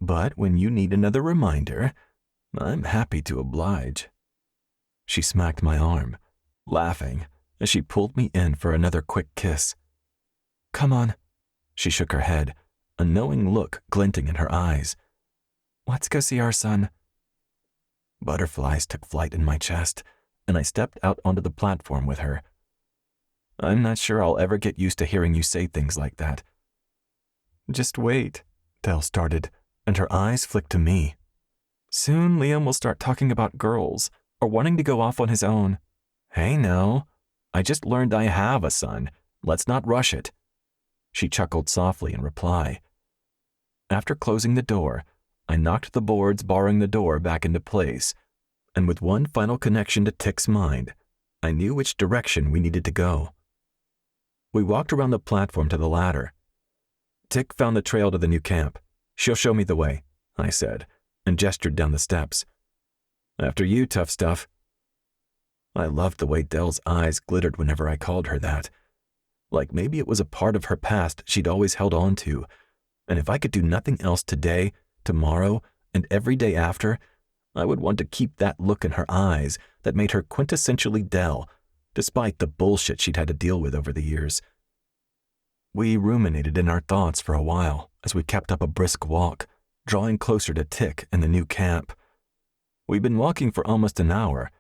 "But when you need another reminder, I'm happy to oblige." She smacked my arm, laughing as she pulled me in for another quick kiss. "Come on." She shook her head, a knowing look glinting in her eyes. "Let's go see our son." Butterflies took flight in my chest, and I stepped out onto the platform with her. "I'm not sure I'll ever get used to hearing you say things like that." "Just wait," Dell started, and her eyes flicked to me. "Soon Liam will start talking about girls, or wanting to go off on his own." "Hey now, I just learned I have a son. Let's not rush it." She chuckled softly in reply. After closing the door, I knocked the boards barring the door back into place, and with one final connection to Tick's mind, I knew which direction we needed to go. We walked around the platform to the ladder. "Tick found the trail to the new camp. She'll show me the way," I said, and gestured down the steps. "After you, tough stuff." I loved the way Dell's eyes glittered whenever I called her that. Like maybe it was a part of her past she'd always held on to, and if I could do nothing else today, tomorrow, and every day after, I would want to keep that look in her eyes that made her quintessentially Dell, despite the bullshit she'd had to deal with over the years. We ruminated in our thoughts for a while as we kept up a brisk walk, drawing closer to Tick and the new camp. We'd been walking for almost an hour,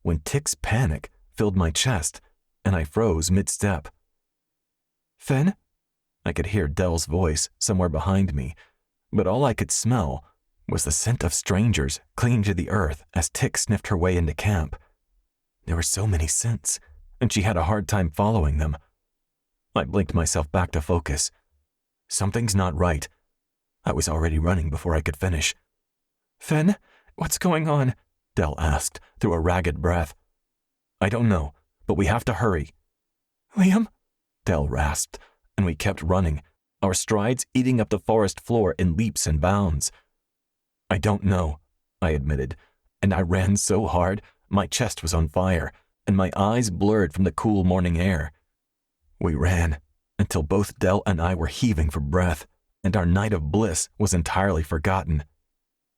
when Tick's panic filled my chest and I froze mid-step. "Finn?" I could hear Dell's voice somewhere behind me, but all I could smell was the scent of strangers clinging to the earth as Tick sniffed her way into camp. There were so many scents, and she had a hard time following them. I blinked myself back to focus. Something's not right. I was already running before I could finish. "Finn, what's going on?" Dell asked through a ragged breath. "I don't know, but we have to hurry." "Liam?" Dell rasped, and we kept running, our strides eating up the forest floor in leaps and bounds. "I don't know," I admitted, and I ran so hard my chest was on fire, and my eyes blurred from the cool morning air. We ran until both Dell and I were heaving for breath, and our night of bliss was entirely forgotten.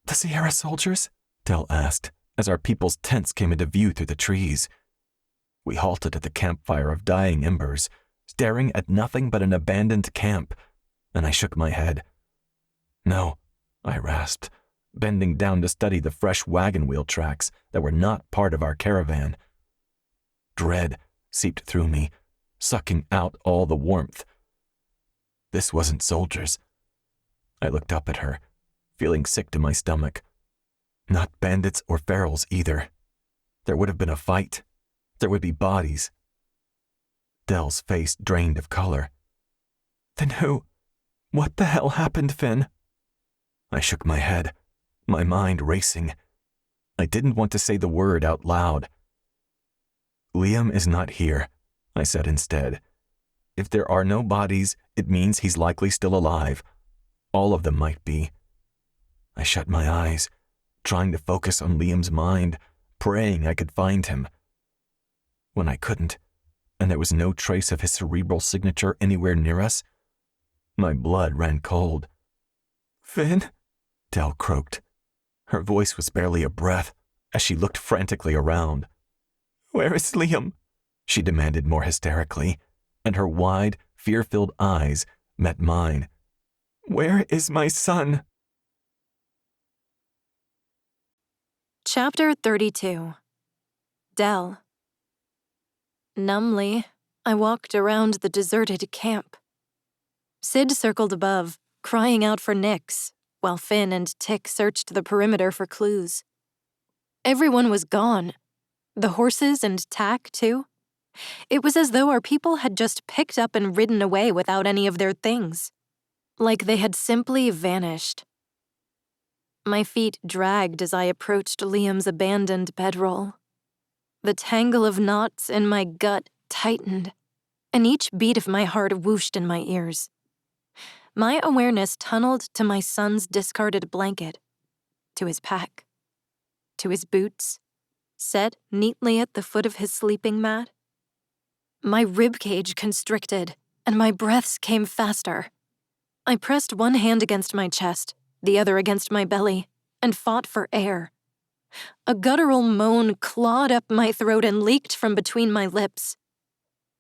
"The Sierra soldiers?" Dell asked, as our people's tents came into view through the trees. We halted at the campfire of dying embers, staring at nothing but an abandoned camp, and I shook my head. "No," I rasped, bending down to study the fresh wagon wheel tracks that were not part of our caravan. Dread seeped through me, sucking out all the warmth. This wasn't soldiers. I looked up at her, feeling sick to my stomach. Not bandits or ferals either. There would have been a fight. There would be bodies. Dell's face drained of color. "Then who? What the hell happened, Finn?" I shook my head, my mind racing. I didn't want to say the word out loud. "Liam is not here," I said instead. "If there are no bodies, it means he's likely still alive. All of them might be." I shut my eyes, trying to focus on Liam's mind, praying I could find him. When I couldn't, and there was no trace of his cerebral signature anywhere near us, my blood ran cold. "Finn?" Dell croaked. Her voice was barely a breath as she looked frantically around. "Where is Liam?" she demanded more hysterically, and her wide, fear-filled eyes met mine. "Where is my son?" Chapter 32. Dell. Numbly, I walked around the deserted camp. Sid circled above, crying out for Nix, while Finn and Tick searched the perimeter for clues. Everyone was gone. The horses and Tack, too. It was as though our people had just picked up and ridden away without any of their things. Like they had simply vanished. My feet dragged as I approached Liam's abandoned bedroll. The tangle of knots in my gut tightened, and each beat of my heart whooshed in my ears. My awareness tunneled to my son's discarded blanket, to his pack, to his boots, set neatly at the foot of his sleeping mat. My ribcage constricted, and my breaths came faster. I pressed one hand against my chest, the other against my belly, and fought for air. A guttural moan clawed up my throat and leaked from between my lips.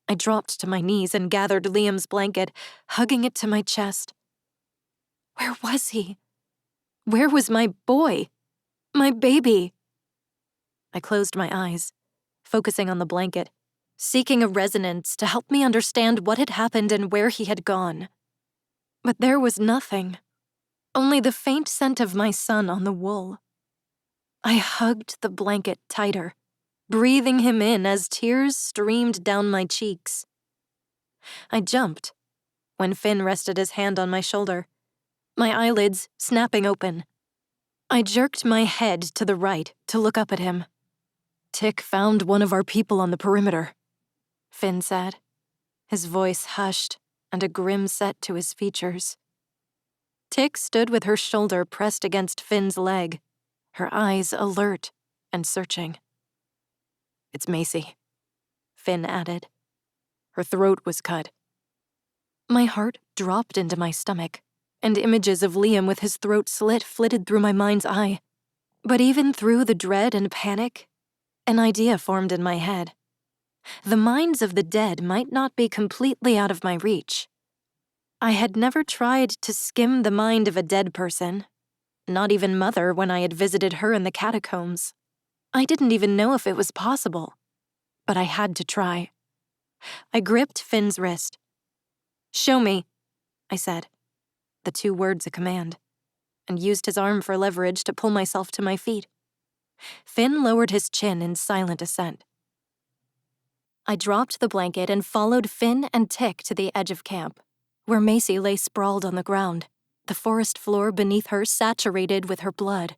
I dropped to my knees and gathered Liam's blanket, hugging it to my chest. Where was he? Where was my boy? My baby? I closed my eyes, focusing on the blanket, seeking a resonance to help me understand what had happened and where he had gone. But there was nothing, only the faint scent of my son on the wool. I hugged the blanket tighter, breathing him in as tears streamed down my cheeks. I jumped when Finn rested his hand on my shoulder, my eyelids snapping open. I jerked my head to the right to look up at him. "Tick found one of our people on the perimeter," Finn said, his voice hushed and a grim set to his features. Tick stood with her shoulder pressed against Finn's leg, her eyes alert and searching. "It's Macy," Finn added. Her throat was cut. My heart dropped into my stomach, and images of Liam with his throat slit flitted through my mind's eye. But even through the dread and panic, an idea formed in my head. The minds of the dead might not be completely out of my reach. I had never tried to skim the mind of a dead person, not even Mother when I had visited her in the catacombs. I didn't even know if it was possible, but I had to try. I gripped Finn's wrist. "Show me," I said, the 2 words a command, and used his arm for leverage to pull myself to my feet. Finn lowered his chin in silent assent. I dropped the blanket and followed Finn and Tick to the edge of camp, where Macy lay sprawled on the ground, the forest floor beneath her saturated with her blood.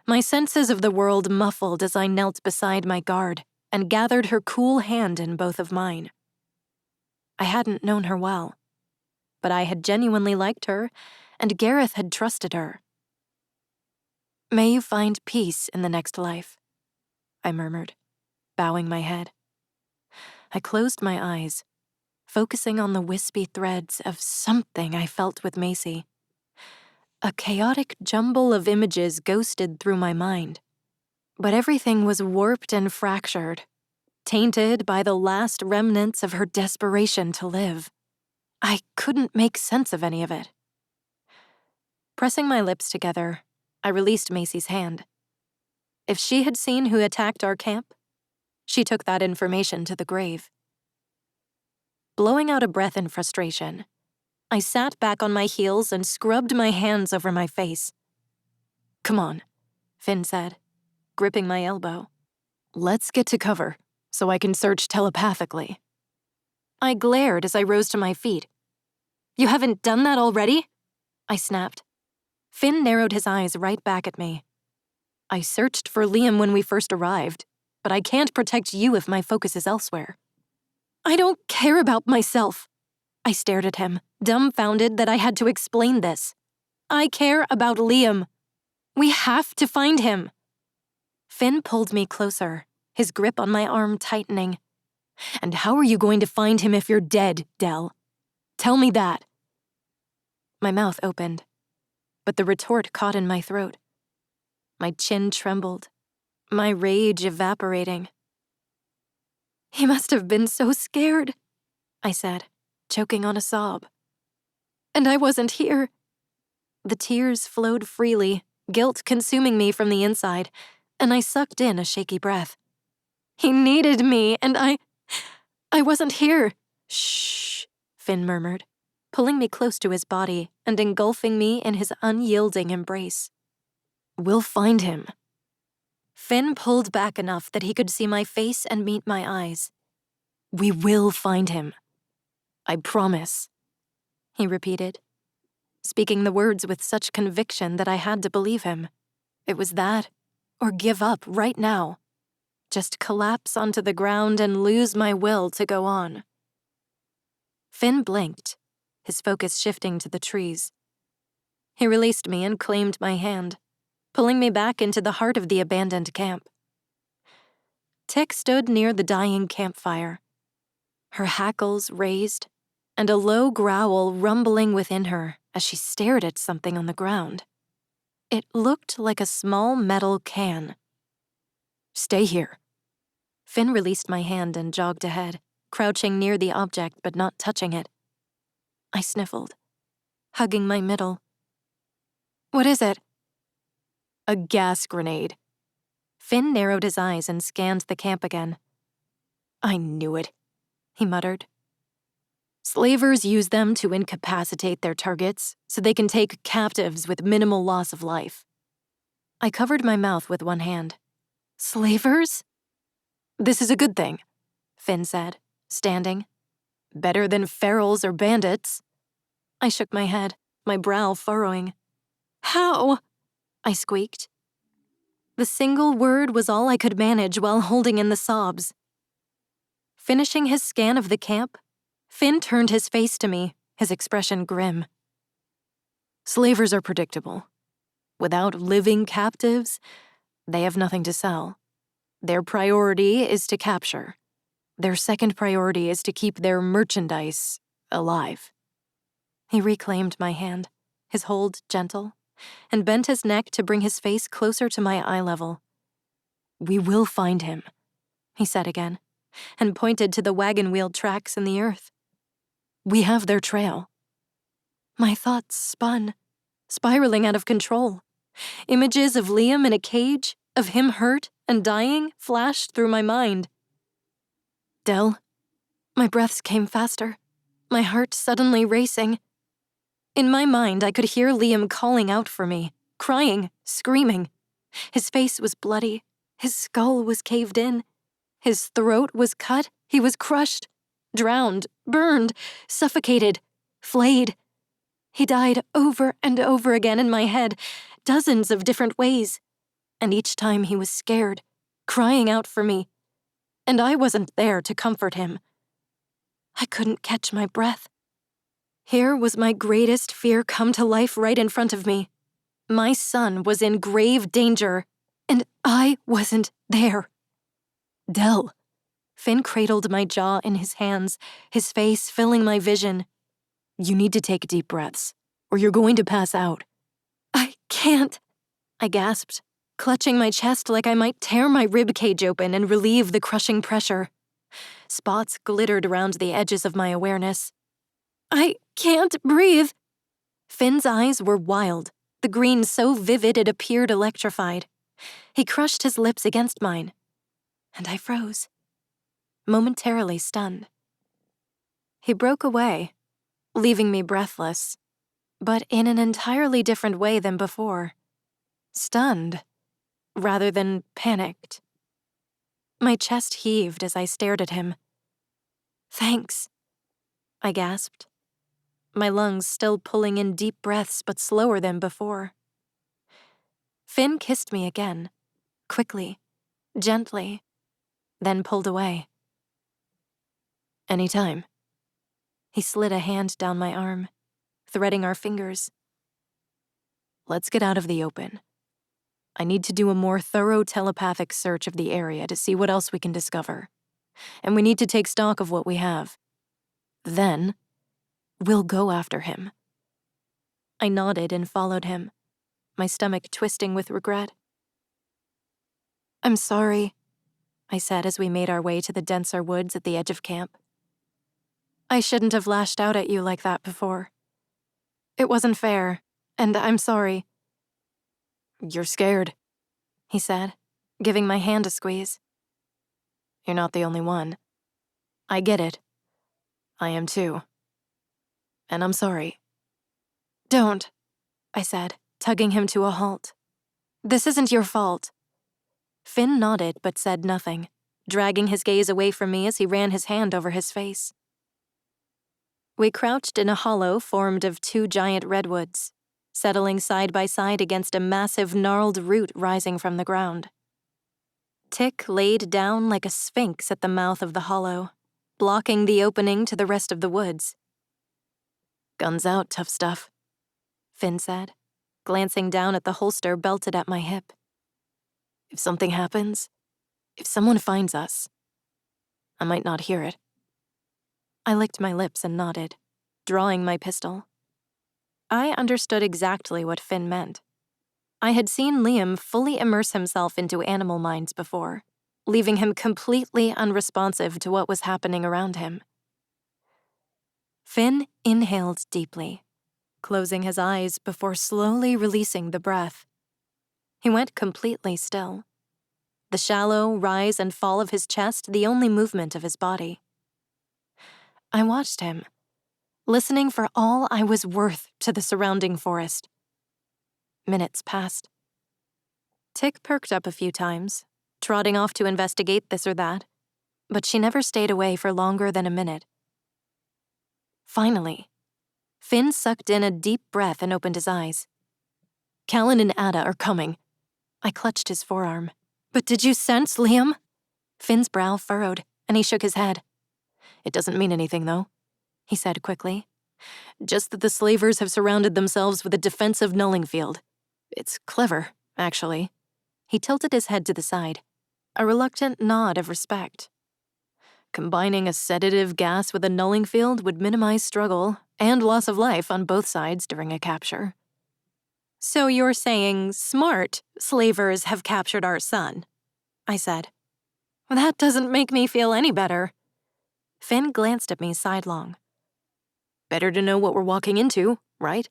My senses of the world muffled as I knelt beside my guard and gathered her cool hand in both of mine. I hadn't known her well, but I had genuinely liked her, and Gareth had trusted her. "May you find peace in the next life," I murmured, bowing my head. I closed my eyes, focusing on the wispy threads of something I felt with Macy. A chaotic jumble of images ghosted through my mind, but everything was warped and fractured, tainted by the last remnants of her desperation to live. I couldn't make sense of any of it. Pressing my lips together, I released Macy's hand. If she had seen who attacked our camp, she took that information to the grave. Blowing out a breath in frustration, I sat back on my heels and scrubbed my hands over my face. "Come on," Finn said, gripping my elbow. "Let's get to cover, so I can search telepathically." I glared as I rose to my feet. "You haven't done that already?" I snapped. Finn narrowed his eyes right back at me. "I searched for Liam when we first arrived, but I can't protect you if my focus is elsewhere." "I don't care about myself." I stared at him, dumbfounded that I had to explain this. "I care about Liam. We have to find him." Finn pulled me closer, his grip on my arm tightening. "And how are you going to find him if you're dead, Dell? Tell me that." My mouth opened, but the retort caught in my throat. My chin trembled, my rage evaporating. "He must have been so scared," I said, choking on a sob. "And I wasn't here." The tears flowed freely, guilt consuming me from the inside, and I sucked in a shaky breath. "He needed me, and I wasn't here." "Shh," Finn murmured, pulling me close to his body and engulfing me in his unyielding embrace. "We'll find him." Finn pulled back enough that he could see my face and meet my eyes. "We will find him. I promise," he repeated, speaking the words with such conviction that I had to believe him. It was that, or give up right now. Just collapse onto the ground and lose my will to go on. Finn blinked, his focus shifting to the trees. He released me and claimed my hand, pulling me back into the heart of the abandoned camp. Tick stood near the dying campfire, her hackles raised, and a low growl rumbling within her as she stared at something on the ground. It looked like a small metal can. "Stay here." Finn released my hand and jogged ahead, crouching near the object but not touching it. I sniffled, hugging my middle. "What is it?" "A gas grenade." Finn narrowed his eyes and scanned the camp again. "I knew it," he muttered. "Slavers use them to incapacitate their targets so they can take captives with minimal loss of life." I covered my mouth with one hand. "Slavers?" "This is a good thing," Finn said, standing. "Better than ferals or bandits." I shook my head, my brow furrowing. "How?" I squeaked. The single word was all I could manage while holding in the sobs. Finishing his scan of the camp, Finn turned his face to me, his expression grim. "Slavers are predictable. Without living captives, they have nothing to sell. Their priority is to capture. Their second priority is to keep their merchandise alive." He reclaimed my hand, his hold gentle, and bent his neck to bring his face closer to my eye level. "We will find him," he said again, and pointed to the wagon wheel tracks in the earth. "We have their trail." My thoughts spun, spiraling out of control. Images of Liam in a cage, of him hurt and dying flashed through my mind. Dell. My breaths came faster, my heart suddenly racing. In my mind, I could hear Liam calling out for me, crying, screaming. His face was bloody, his skull was caved in, his throat was cut, he was crushed, drowned, burned, suffocated, flayed. He died over and over again in my head, dozens of different ways. And each time he was scared, crying out for me. And I wasn't there to comfort him. I couldn't catch my breath. Here was my greatest fear come to life right in front of me. My son was in grave danger, and I wasn't there. Dell. Finn cradled my jaw in his hands, his face filling my vision. You need to take deep breaths, or you're going to pass out. I can't, I gasped, clutching my chest like I might tear my rib cage open and relieve the crushing pressure. Spots glittered around the edges of my awareness. I can't breathe. Finn's eyes were wild, the green so vivid it appeared electrified. He crushed his lips against mine, and I froze, momentarily stunned. He broke away, leaving me breathless, but in an entirely different way than before. Stunned, rather than panicked. My chest heaved as I stared at him. Thanks, I gasped, my lungs still pulling in deep breaths but slower than before. Finn kissed me again, quickly, gently, then pulled away. Anytime. He slid a hand down my arm, threading our fingers. Let's get out of the open. I need to do a more thorough telepathic search of the area to see what else we can discover. And we need to take stock of what we have. Then, we'll go after him. I nodded and followed him, my stomach twisting with regret. I'm sorry, I said as we made our way to the denser woods at the edge of camp. I shouldn't have lashed out at you like that before. It wasn't fair, and I'm sorry. You're scared, he said, giving my hand a squeeze. You're not the only one. I get it. I am too. And I'm sorry. Don't, I said, tugging him to a halt. This isn't your fault. Finn nodded but said nothing, dragging his gaze away from me as he ran his hand over his face. We crouched in a hollow formed of two giant redwoods, settling side by side against a massive gnarled root rising from the ground. Tick laid down like a sphinx at the mouth of the hollow, blocking the opening to the rest of the woods. Guns out, tough stuff, Finn said, glancing down at the holster belted at my hip. If something happens, if someone finds us, I might not hear it. I licked my lips and nodded, drawing my pistol. I understood exactly what Finn meant. I had seen Liam fully immerse himself into animal minds before, leaving him completely unresponsive to what was happening around him. Finn inhaled deeply, closing his eyes before slowly releasing the breath. He went completely still, the shallow rise and fall of his chest the only movement of his body. I watched him, listening for all I was worth to the surrounding forest. Minutes passed. Tick perked up a few times, trotting off to investigate this or that, but she never stayed away for longer than a minute. Finally, Finn sucked in a deep breath and opened his eyes. Callan and Ada are coming. I clutched his forearm. But did you sense Liam? Finn's brow furrowed, and he shook his head. It doesn't mean anything, though, he said quickly. Just that the slavers have surrounded themselves with a defensive nulling field. It's clever, actually. He tilted his head to the side, a reluctant nod of respect. Combining a sedative gas with a nulling field would minimize struggle and loss of life on both sides during a capture. So you're saying smart slavers have captured our son, I said. That doesn't make me feel any better. Finn glanced at me sidelong. Better to know what we're walking into, right?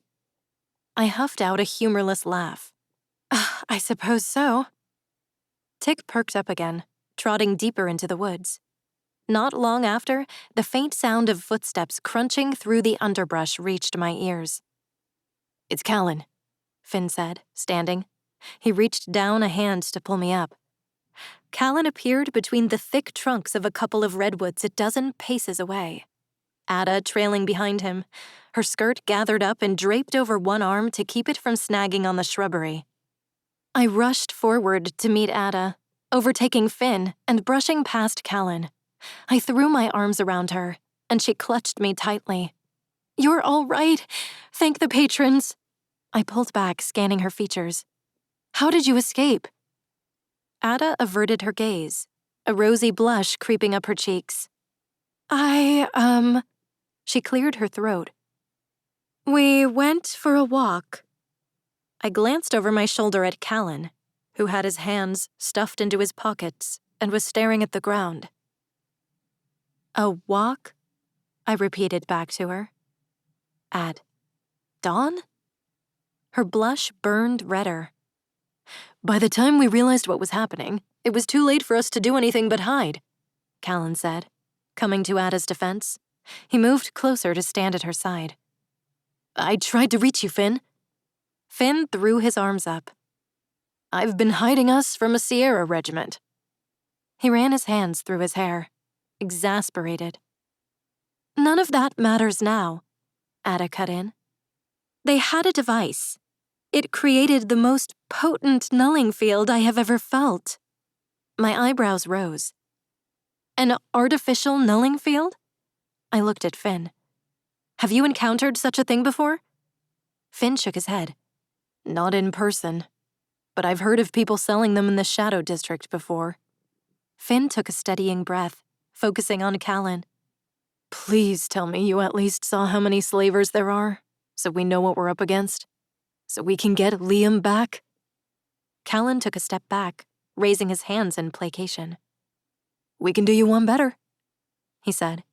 I huffed out a humorless laugh. I suppose so. Tick perked up again, trotting deeper into the woods. Not long after, the faint sound of footsteps crunching through the underbrush reached my ears. "It's Callan," Finn said, standing. He reached down a hand to pull me up. Callan appeared between the thick trunks of a couple of redwoods a dozen paces away. Ada trailing behind him, her skirt gathered up and draped over one arm to keep it from snagging on the shrubbery. I rushed forward to meet Ada, overtaking Finn and brushing past Callan. I threw my arms around her, and she clutched me tightly. "You're all right. Thank the patrons." I pulled back, scanning her features. "How did you escape?" Ada averted her gaze, a rosy blush creeping up her cheeks. She cleared her throat. "We went for a walk." I glanced over my shoulder at Callan, who had his hands stuffed into his pockets and was staring at the ground. "A walk?" I repeated back to her. "At dawn?" Her blush burned redder. "By the time we realized what was happening, it was too late for us to do anything but hide," Callan said, coming to Ada's defense. He moved closer to stand at her side. "I tried to reach you, Finn." Finn threw his arms up. "I've been hiding us from a Sierra regiment." He ran his hands through his hair, exasperated. "None of that matters now," Ada cut in. "They had a device. It created the most potent nulling field I have ever felt." My eyebrows rose. "An artificial nulling field?" I looked at Finn. "Have you encountered such a thing before?" Finn shook his head. "Not in person, but I've heard of people selling them in the Shadow District before." Finn took a steadying breath, focusing on Callan. "Please tell me you at least saw how many slavers there are, so we know what we're up against, so we can get Liam back." Callan took a step back, raising his hands in placation. "We can do you one better," he said,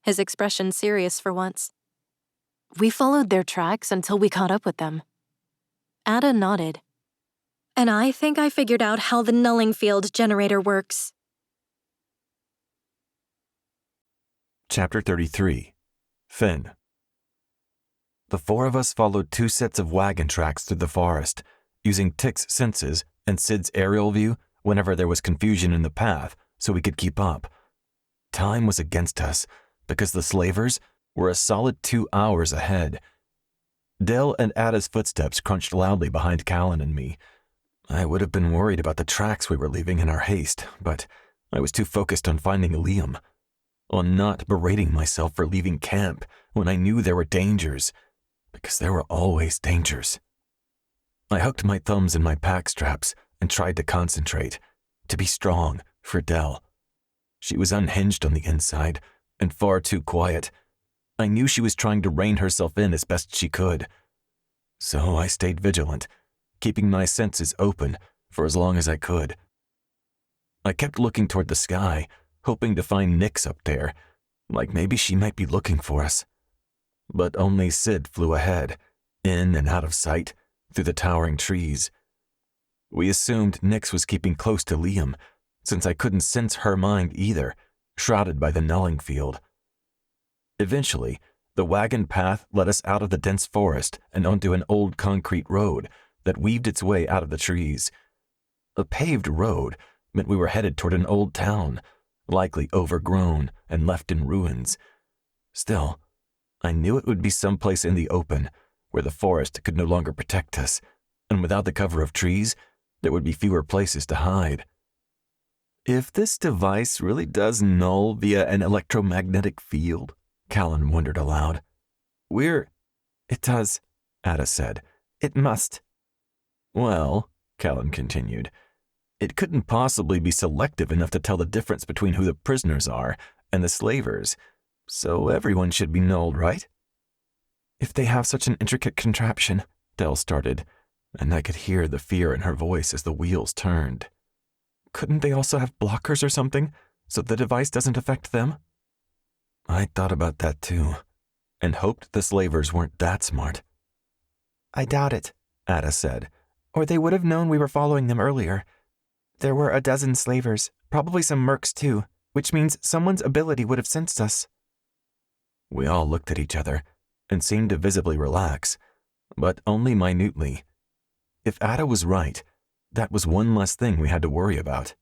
his expression serious for once. "We followed their tracks until we caught up with them." Ada nodded. "And I think I figured out how the nulling field generator works." Chapter 33. Finn. The four of us followed two sets of wagon tracks through the forest, using Tick's senses and Sid's aerial view whenever there was confusion in the path so we could keep up. Time was against us because the slavers were a solid 2 hours ahead. Dell and Ada's footsteps crunched loudly behind Callan and me. I would have been worried about the tracks we were leaving in our haste, but I was too focused on finding Liam, on not berating myself for leaving camp when I knew there were dangers, because there were always dangers. I hooked my thumbs in my pack straps and tried to concentrate, to be strong for Dell. She was unhinged on the inside and far too quiet. I knew she was trying to rein herself in as best she could. So I stayed vigilant, keeping my senses open for as long as I could. I kept looking toward the sky, hoping to find Nyx up there, like maybe she might be looking for us. But only Sid flew ahead, in and out of sight, through the towering trees. We assumed Nyx was keeping close to Liam, since I couldn't sense her mind either, shrouded by the nulling field. Eventually, the wagon path led us out of the dense forest and onto an old concrete road that weaved its way out of the trees. A paved road meant we were headed toward an old town, likely overgrown and left in ruins. Still, I knew it would be someplace in the open, where the forest could no longer protect us, and without the cover of trees, there would be fewer places to hide. If this device really does null via an electromagnetic field, Callan wondered aloud. It does, Ada said. It must. Well, Callan continued, it couldn't possibly be selective enough to tell the difference between who the prisoners are and the slavers, so everyone should be nulled, right? If they have such an intricate contraption, Dell started, and I could hear the fear in her voice as the wheels turned. Couldn't they also have blockers or something, so the device doesn't affect them? I thought about that too, and hoped the slavers weren't that smart. I doubt it, Ada said, or they would have known we were following them earlier. There were a dozen slavers, probably some mercs too, which means someone's ability would have sensed us. We all looked at each other and seemed to visibly relax, but only minutely. If Ada was right, that was one less thing we had to worry about.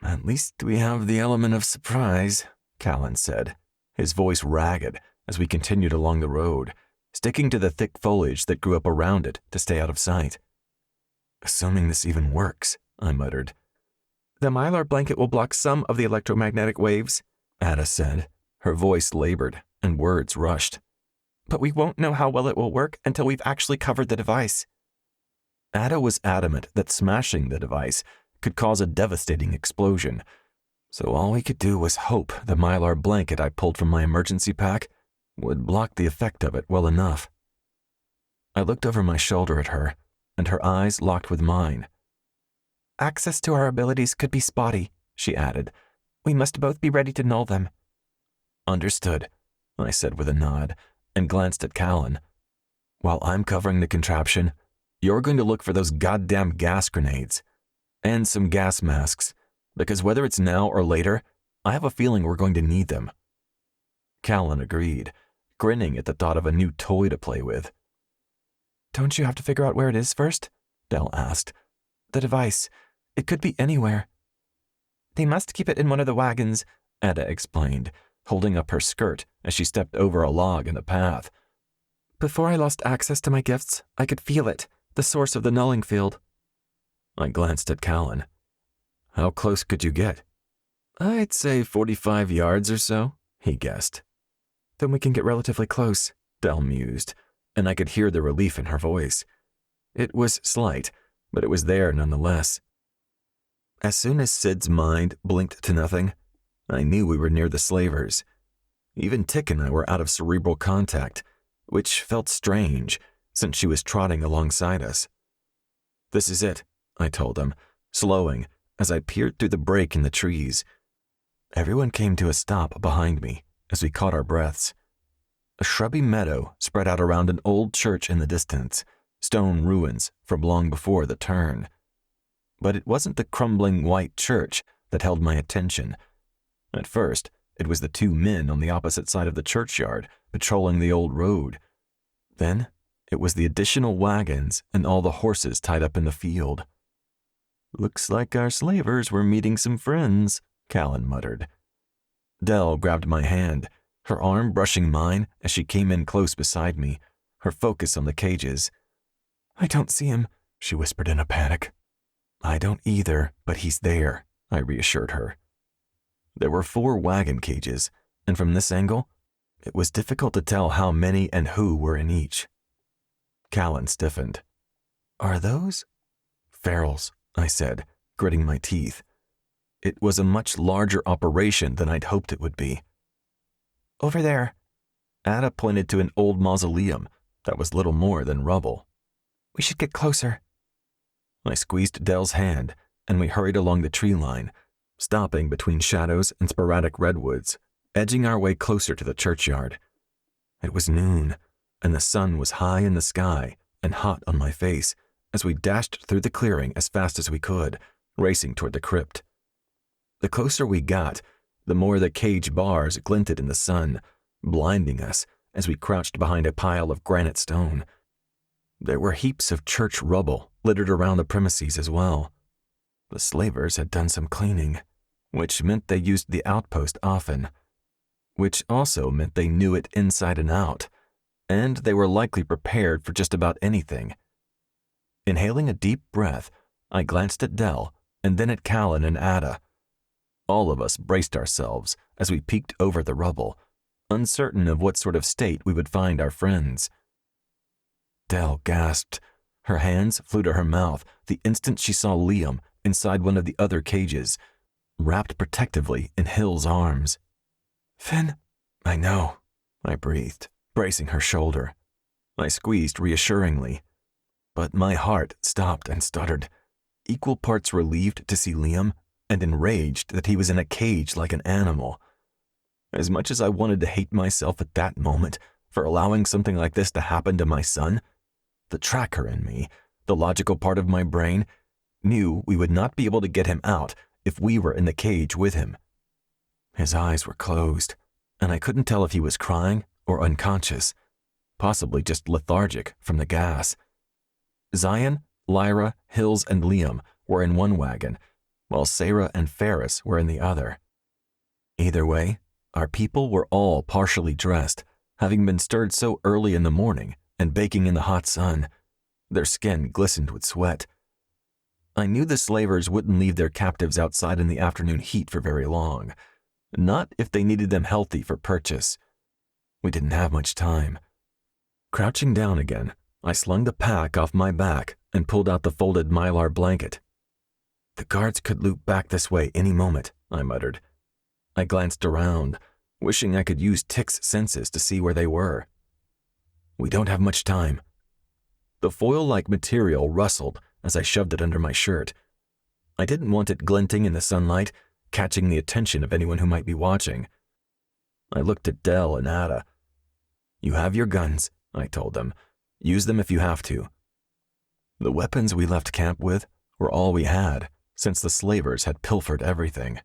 At least we have the element of surprise, Callan said, his voice ragged as we continued along the road, sticking to the thick foliage that grew up around it to stay out of sight. Assuming this even works, I muttered. The mylar blanket will block some of the electromagnetic waves, Ada said, her voice labored and words rushed. But we won't know how well it will work until we've actually covered the device. Ada was adamant that smashing the device could cause a devastating explosion, so all we could do was hope the mylar blanket I pulled from my emergency pack would block the effect of it well enough. I looked over my shoulder at her, and her eyes locked with mine. Access to our abilities could be spotty, she added. We must both be ready to null them. Understood, I said with a nod, and glanced at Callan. While I'm covering the contraption, you're going to look for those goddamn gas grenades. And some gas masks, because whether it's now or later, I have a feeling we're going to need them. Callan agreed, grinning at the thought of a new toy to play with. Don't you have to figure out where it is first? Dell asked. The device. It could be anywhere. They must keep it in one of the wagons, Ada explained, holding up her skirt as she stepped over a log in the path. Before I lost access to my gifts, I could feel it, the source of the nulling field. I glanced at Callan. How close could you get? I'd say 45 yards or so, he guessed. Then we can get relatively close, Dell mused, and I could hear the relief in her voice. It was slight, but it was there nonetheless. As soon as Sid's mind blinked to nothing, I knew we were near the slavers. Even Tick and I were out of cerebral contact, which felt strange, since she was trotting alongside us. This is it, I told him, slowing as I peered through the break in the trees. Everyone came to a stop behind me as we caught our breaths. A shrubby meadow spread out around an old church in the distance, stone ruins from long before the turn. But it wasn't the crumbling white church that held my attention. At first, it was the two men on the opposite side of the churchyard patrolling the old road. Then, it was the additional wagons and all the horses tied up in the field. Looks like our slavers were meeting some friends, Callan muttered. Dell grabbed my hand, her arm brushing mine as she came in close beside me, her focus on the cages. I don't see him, she whispered in a panic. I don't either, but he's there, I reassured her. There were 4 wagon cages, and from this angle, it was difficult to tell how many and who were in each. Callan stiffened. Are those? Ferals, I said, gritting my teeth. It was a much larger operation than I'd hoped it would be. Over there. Ada pointed to an old mausoleum that was little more than rubble. We should get closer. I squeezed Dell's hand, and we hurried along the tree line, stopping between shadows and sporadic redwoods, edging our way closer to the churchyard. It was noon, and the sun was high in the sky and hot on my face as we dashed through the clearing as fast as we could, racing toward the crypt. The closer we got, the more the cage bars glinted in the sun, blinding us as we crouched behind a pile of granite stone. There were heaps of church rubble littered around the premises as well. The slavers had done some cleaning, which meant they used the outpost often, which also meant they knew it inside and out, and they were likely prepared for just about anything. Inhaling a deep breath, I glanced at Dell and then at Callan and Ada. All of us braced ourselves as we peeked over the rubble, uncertain of what sort of state we would find our friends. Dell gasped. Her hands flew to her mouth the instant she saw Liam inside one of the other cages, wrapped protectively in Hill's arms. Finn, I know, I breathed, bracing her shoulder. I squeezed reassuringly, but my heart stopped and stuttered, equal parts relieved to see Liam and enraged that he was in a cage like an animal. As much as I wanted to hate myself at that moment for allowing something like this to happen to my son, the tracker in me, the logical part of my brain, knew we would not be able to get him out if we were in the cage with him. His eyes were closed, and I couldn't tell if he was crying or unconscious, possibly just lethargic from the gas. Zion, Lyra, Hills, and Liam were in one wagon, while Sarah and Ferris were in the other. Either way, our people were all partially dressed, having been stirred so early in the morning and baking in the hot sun. Their skin glistened with sweat. I knew the slavers wouldn't leave their captives outside in the afternoon heat for very long, not if they needed them healthy for purchase. We didn't have much time. Crouching down again, I slung the pack off my back and pulled out the folded mylar blanket. The guards could loop back this way any moment, I muttered. I glanced around, wishing I could use Tick's senses to see where they were. We don't have much time. The foil-like material rustled as I shoved it under my shirt. I didn't want it glinting in the sunlight, catching the attention of anyone who might be watching. I looked at Dell and Ada. "You have your guns," I told them. "Use them if you have to." The weapons we left camp with were all we had, since the slavers had pilfered everything.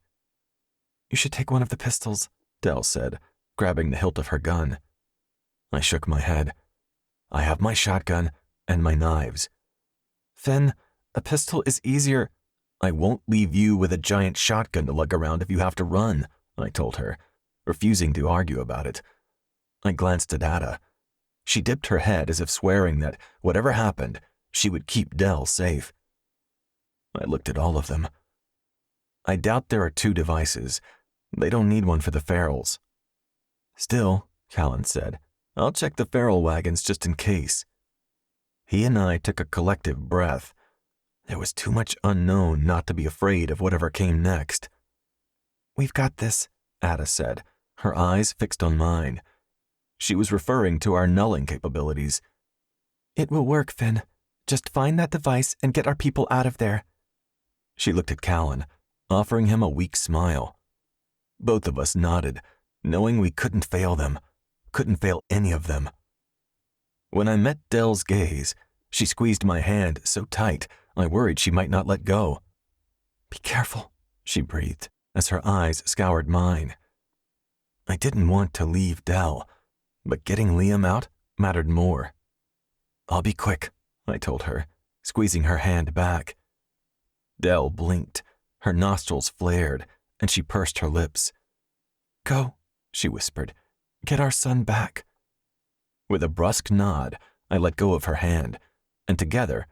"You should take one of the pistols," Dell said, grabbing the hilt of her gun. I shook my head. "I have my shotgun and my knives." "Finn, a pistol is easier." "I won't leave you with a giant shotgun to lug around if you have to run," I told her, refusing to argue about it. I glanced at Ada. She dipped her head as if swearing that, whatever happened, she would keep Dell safe. I looked at all of them. I doubt there are 2 devices. They don't need one for the ferals. "Still," Callan said, "I'll check the feral wagons just in case." He and I took a collective breath. There was too much unknown not to be afraid of whatever came next. "We've got this," Ada said, her eyes fixed on mine. She was referring to our nulling capabilities. "It will work, Finn. Just find that device and get our people out of there." She looked at Callan, offering him a weak smile. Both of us nodded, knowing we couldn't fail them, couldn't fail any of them. When I met Dell's gaze, she squeezed my hand so tight I worried she might not let go. "Be careful," she breathed, as her eyes scoured mine. I didn't want to leave Dell, but getting Liam out mattered more. "I'll be quick," I told her, squeezing her hand back. Dell blinked, her nostrils flared, and she pursed her lips. "Go," she whispered. "Get our son back." With a brusque nod, I let go of her hand, and together,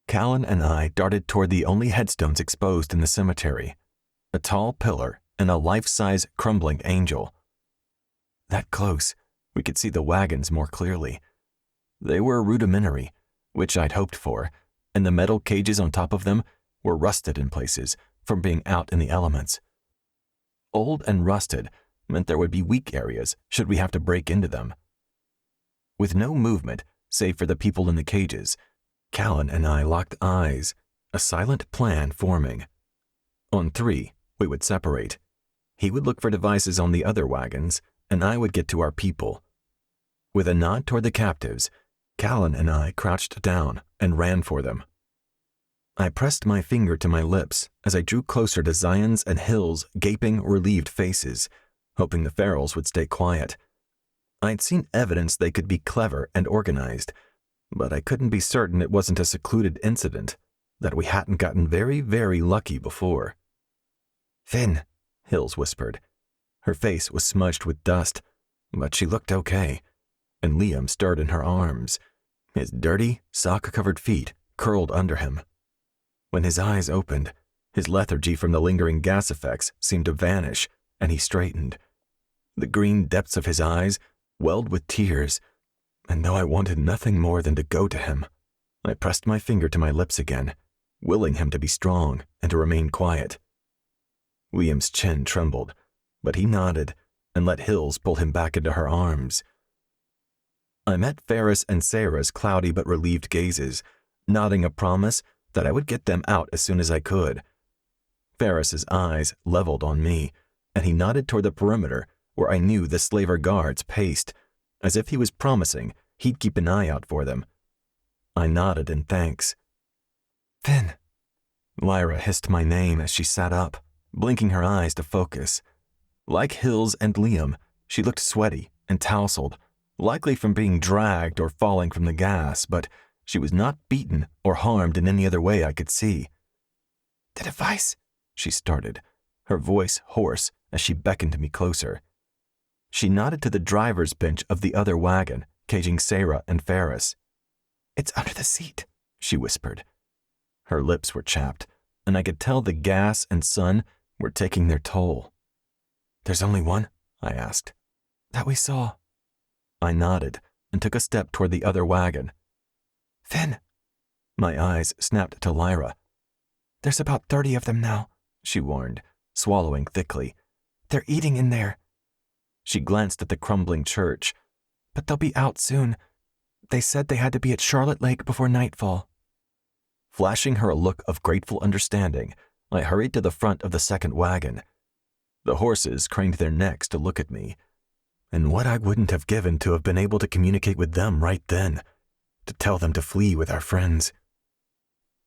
Callan and I darted toward the only headstones exposed in the cemetery, a tall pillar and a life-size crumbling angel. That close, we could see the wagons more clearly. They were rudimentary, which I'd hoped for, and the metal cages on top of them were rusted in places from being out in the elements. Old and rusted meant there would be weak areas should we have to break into them. With no movement, save for the people in the cages, Callan and I locked eyes, a silent plan forming. On 3, we would separate. He would look for devices on the other wagons, and I would get to our people. With a nod toward the captives, Callan and I crouched down and ran for them. I pressed my finger to my lips as I drew closer to Zion's and Hill's gaping, relieved faces, hoping the ferals would stay quiet. I'd seen evidence they could be clever and organized, but I couldn't be certain it wasn't a secluded incident, that we hadn't gotten very, very lucky before. "Finn," Hills whispered. Her face was smudged with dust, but she looked okay, and Liam stirred in her arms, his dirty, sock-covered feet curled under him. When his eyes opened, his lethargy from the lingering gas effects seemed to vanish, and he straightened. The green depths of his eyes welled with tears, and though I wanted nothing more than to go to him, I pressed my finger to my lips again, willing him to be strong and to remain quiet. Liam's chin trembled, but he nodded and let Hills pull him back into her arms. I met Ferris and Sarah's cloudy but relieved gazes, nodding a promise that I would get them out as soon as I could. Ferris's eyes leveled on me, and he nodded toward the perimeter where I knew the slaver guards paced, as if he was promising he'd keep an eye out for them. I nodded in thanks. "Finn." Lyra hissed my name as she sat up, blinking her eyes to focus. Like Hills and Liam, she looked sweaty and tousled, likely from being dragged or falling from the gas, but she was not beaten or harmed in any other way I could see. "The device," she started, her voice hoarse as she beckoned me closer. She nodded to the driver's bench of the other wagon, caging Sarah and Ferris. "It's under the seat," she whispered. Her lips were chapped, and I could tell the gas and sun were taking their toll. "There's only one?" I asked. "That we saw." I nodded and took a step toward the other wagon. "Finn!" My eyes snapped to Lyra. "There's about 30 of them now," she warned, swallowing thickly. "They're eating in there." She glanced at the crumbling church. "But they'll be out soon. They said they had to be at Charlotte Lake before nightfall." Flashing her a look of grateful understanding, I hurried to the front of the second wagon. The horses craned their necks to look at me, and what I wouldn't have given to have been able to communicate with them right then, to tell them to flee with our friends.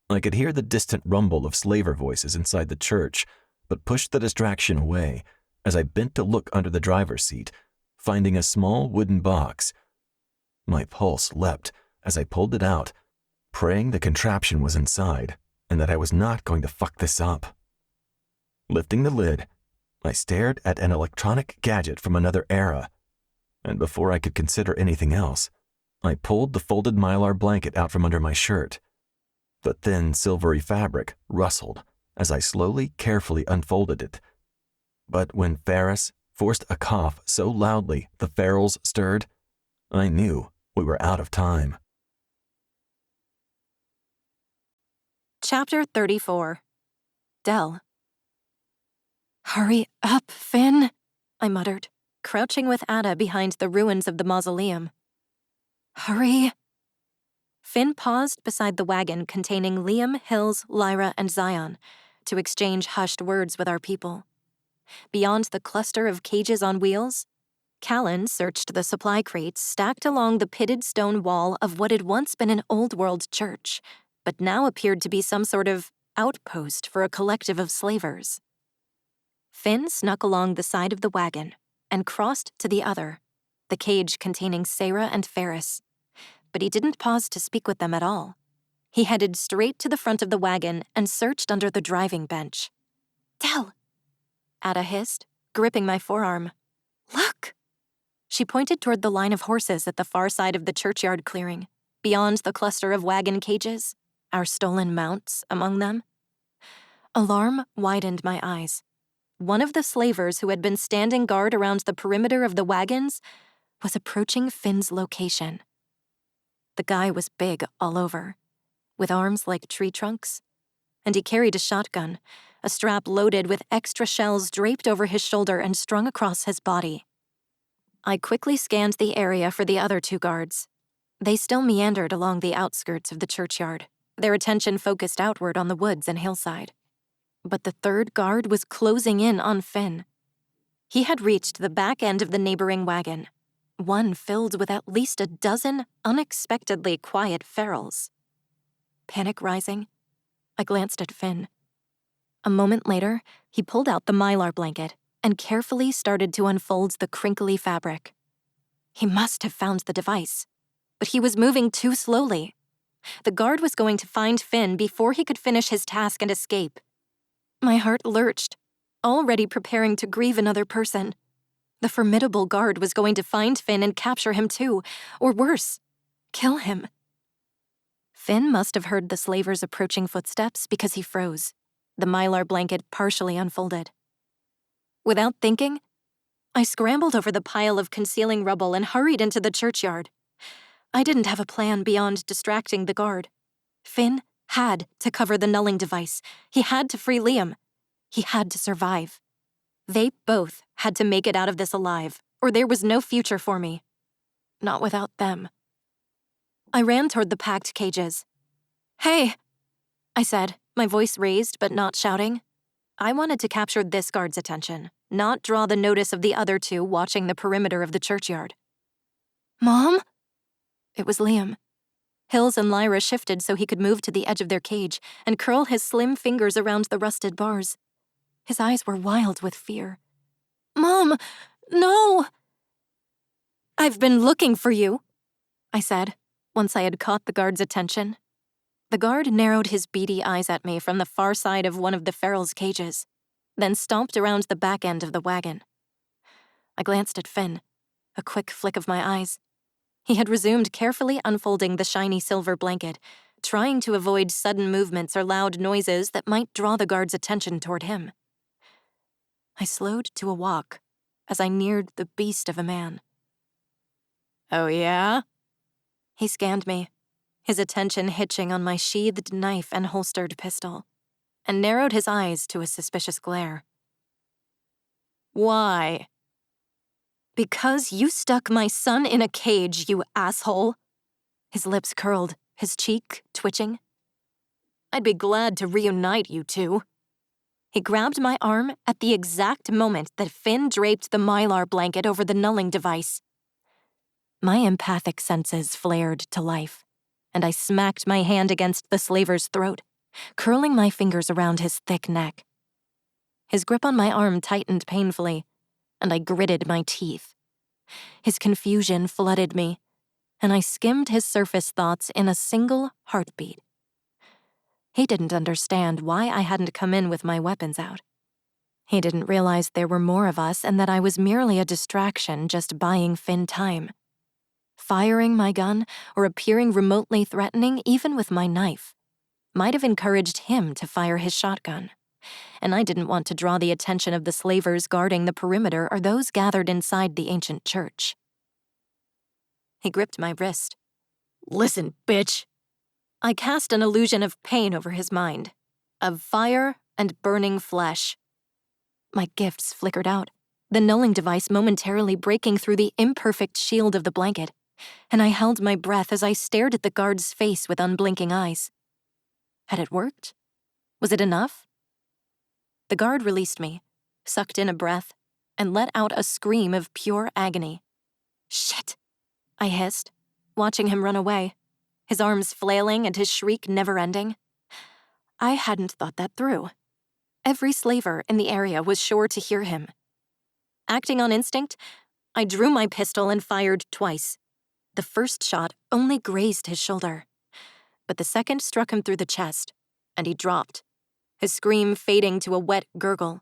I could hear the distant rumble of slaver voices inside the church, but pushed the distraction away as I bent to look under the driver's seat, finding a small wooden box. My pulse leapt as I pulled it out, praying the contraption was inside and that I was not going to fuck this up. Lifting the lid, I stared at an electronic gadget from another era, and before I could consider anything else, I pulled the folded mylar blanket out from under my shirt. The thin, silvery fabric rustled as I slowly, carefully unfolded it. But when Ferris forced a cough so loudly the ferrules stirred, I knew we were out of time. Chapter 34. Dell. "Hurry up, Finn," I muttered, crouching with Ada behind the ruins of the mausoleum. "Hurry." Finn paused beside the wagon containing Liam, Hills, Lyra, and Zion to exchange hushed words with our people. Beyond the cluster of cages on wheels, Callan searched the supply crates stacked along the pitted stone wall of what had once been an old-world church, but now appeared to be some sort of outpost for a collective of slavers. Finn snuck along the side of the wagon and crossed to the other, the cage containing Sarah and Ferris. But he didn't pause to speak with them at all. He headed straight to the front of the wagon and searched under the driving bench. "Dell!" Ada hissed, gripping my forearm. "Look!" She pointed toward the line of horses at the far side of the churchyard clearing, beyond the cluster of wagon cages, our stolen mounts among them. Alarm widened my eyes. One of the slavers who had been standing guard around the perimeter of the wagons was approaching Finn's location. The guy was big all over, with arms like tree trunks, and he carried a shotgun, a strap loaded with extra shells draped over his shoulder and strung across his body. I quickly scanned the area for the other two guards. They still meandered along the outskirts of the churchyard, their attention focused outward on the woods and hillside. But the third guard was closing in on Finn. He had reached the back end of the neighboring wagon, one filled with at least a dozen unexpectedly quiet ferals. Panic rising, I glanced at Finn. A moment later, he pulled out the mylar blanket and carefully started to unfold the crinkly fabric. He must have found the device, but he was moving too slowly. The guard was going to find Finn before he could finish his task and escape. My heart lurched, already preparing to grieve another person. The formidable guard was going to find Finn and capture him too, or worse, kill him. Finn must have heard the slaver's approaching footsteps because he froze, the mylar blanket partially unfolded. Without thinking, I scrambled over the pile of concealing rubble and hurried into the churchyard. I didn't have a plan beyond distracting the guard. Finn had to cover the nulling device. He had to free Liam. He had to survive. They both had to make it out of this alive, or there was no future for me. Not without them. I ran toward the packed cages. "Hey," I said, my voice raised but not shouting. I wanted to capture this guard's attention, not draw the notice of the other two watching the perimeter of the churchyard. "Mom?" It was Liam. Hills and Lyra shifted so he could move to the edge of their cage and curl his slim fingers around the rusted bars. His eyes were wild with fear. "Mom, no!" "I've been looking for you," I said, once I had caught the guard's attention. The guard narrowed his beady eyes at me from the far side of one of the ferals' cages, then stomped around the back end of the wagon. I glanced at Finn, a quick flick of my eyes. He had resumed carefully unfolding the shiny silver blanket, trying to avoid sudden movements or loud noises that might draw the guard's attention toward him. I slowed to a walk as I neared the beast of a man. "Oh, yeah?" He scanned me, his attention hitching on my sheathed knife and holstered pistol, and narrowed his eyes to a suspicious glare. "Why?" "Because you stuck my son in a cage, you asshole." His lips curled, his cheek twitching. "I'd be glad to reunite you two." He grabbed my arm at the exact moment that Finn draped the mylar blanket over the nulling device. My empathic senses flared to life, and I smacked my hand against the slaver's throat, curling my fingers around his thick neck. His grip on my arm tightened painfully, and I gritted my teeth. His confusion flooded me, and I skimmed his surface thoughts in a single heartbeat. He didn't understand why I hadn't come in with my weapons out. He didn't realize there were more of us and that I was merely a distraction just buying Finn time. Firing my gun or appearing remotely threatening, even with my knife, might have encouraged him to fire his shotgun. And I didn't want to draw the attention of the slavers guarding the perimeter or those gathered inside the ancient church. He gripped my wrist. "Listen, bitch." I cast an illusion of pain over his mind, of fire and burning flesh. My gifts flickered out, the nulling device momentarily breaking through the imperfect shield of the blanket, and I held my breath as I stared at the guard's face with unblinking eyes. Had it worked? Was it enough? The guard released me, sucked in a breath, and let out a scream of pure agony. "Shit," I hissed, watching him run away, his arms flailing and his shriek never-ending. I hadn't thought that through. Every slaver in the area was sure to hear him. Acting on instinct, I drew my pistol and fired twice. The first shot only grazed his shoulder, but the second struck him through the chest, and he dropped, his scream fading to a wet gurgle.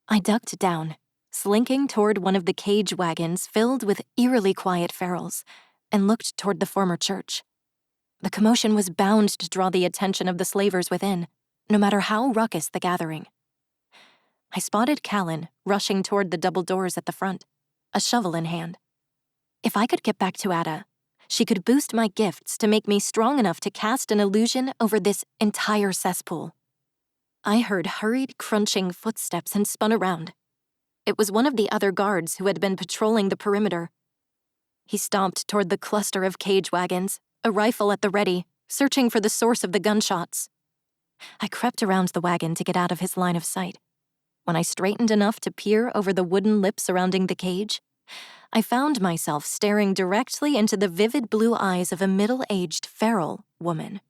I ducked down, slinking toward one of the cage wagons filled with eerily quiet ferals, and looked toward the former church. The commotion was bound to draw the attention of the slavers within, no matter how ruckus the gathering. I spotted Callan rushing toward the double doors at the front, a shovel in hand. If I could get back to Ada, she could boost my gifts to make me strong enough to cast an illusion over this entire cesspool. I heard hurried, crunching footsteps and spun around. It was one of the other guards who had been patrolling the perimeter. He stomped toward the cluster of cage wagons, a rifle at the ready, searching for the source of the gunshots. I crept around the wagon to get out of his line of sight. When I straightened enough to peer over the wooden lip surrounding the cage, I found myself staring directly into the vivid blue eyes of a middle-aged feral woman.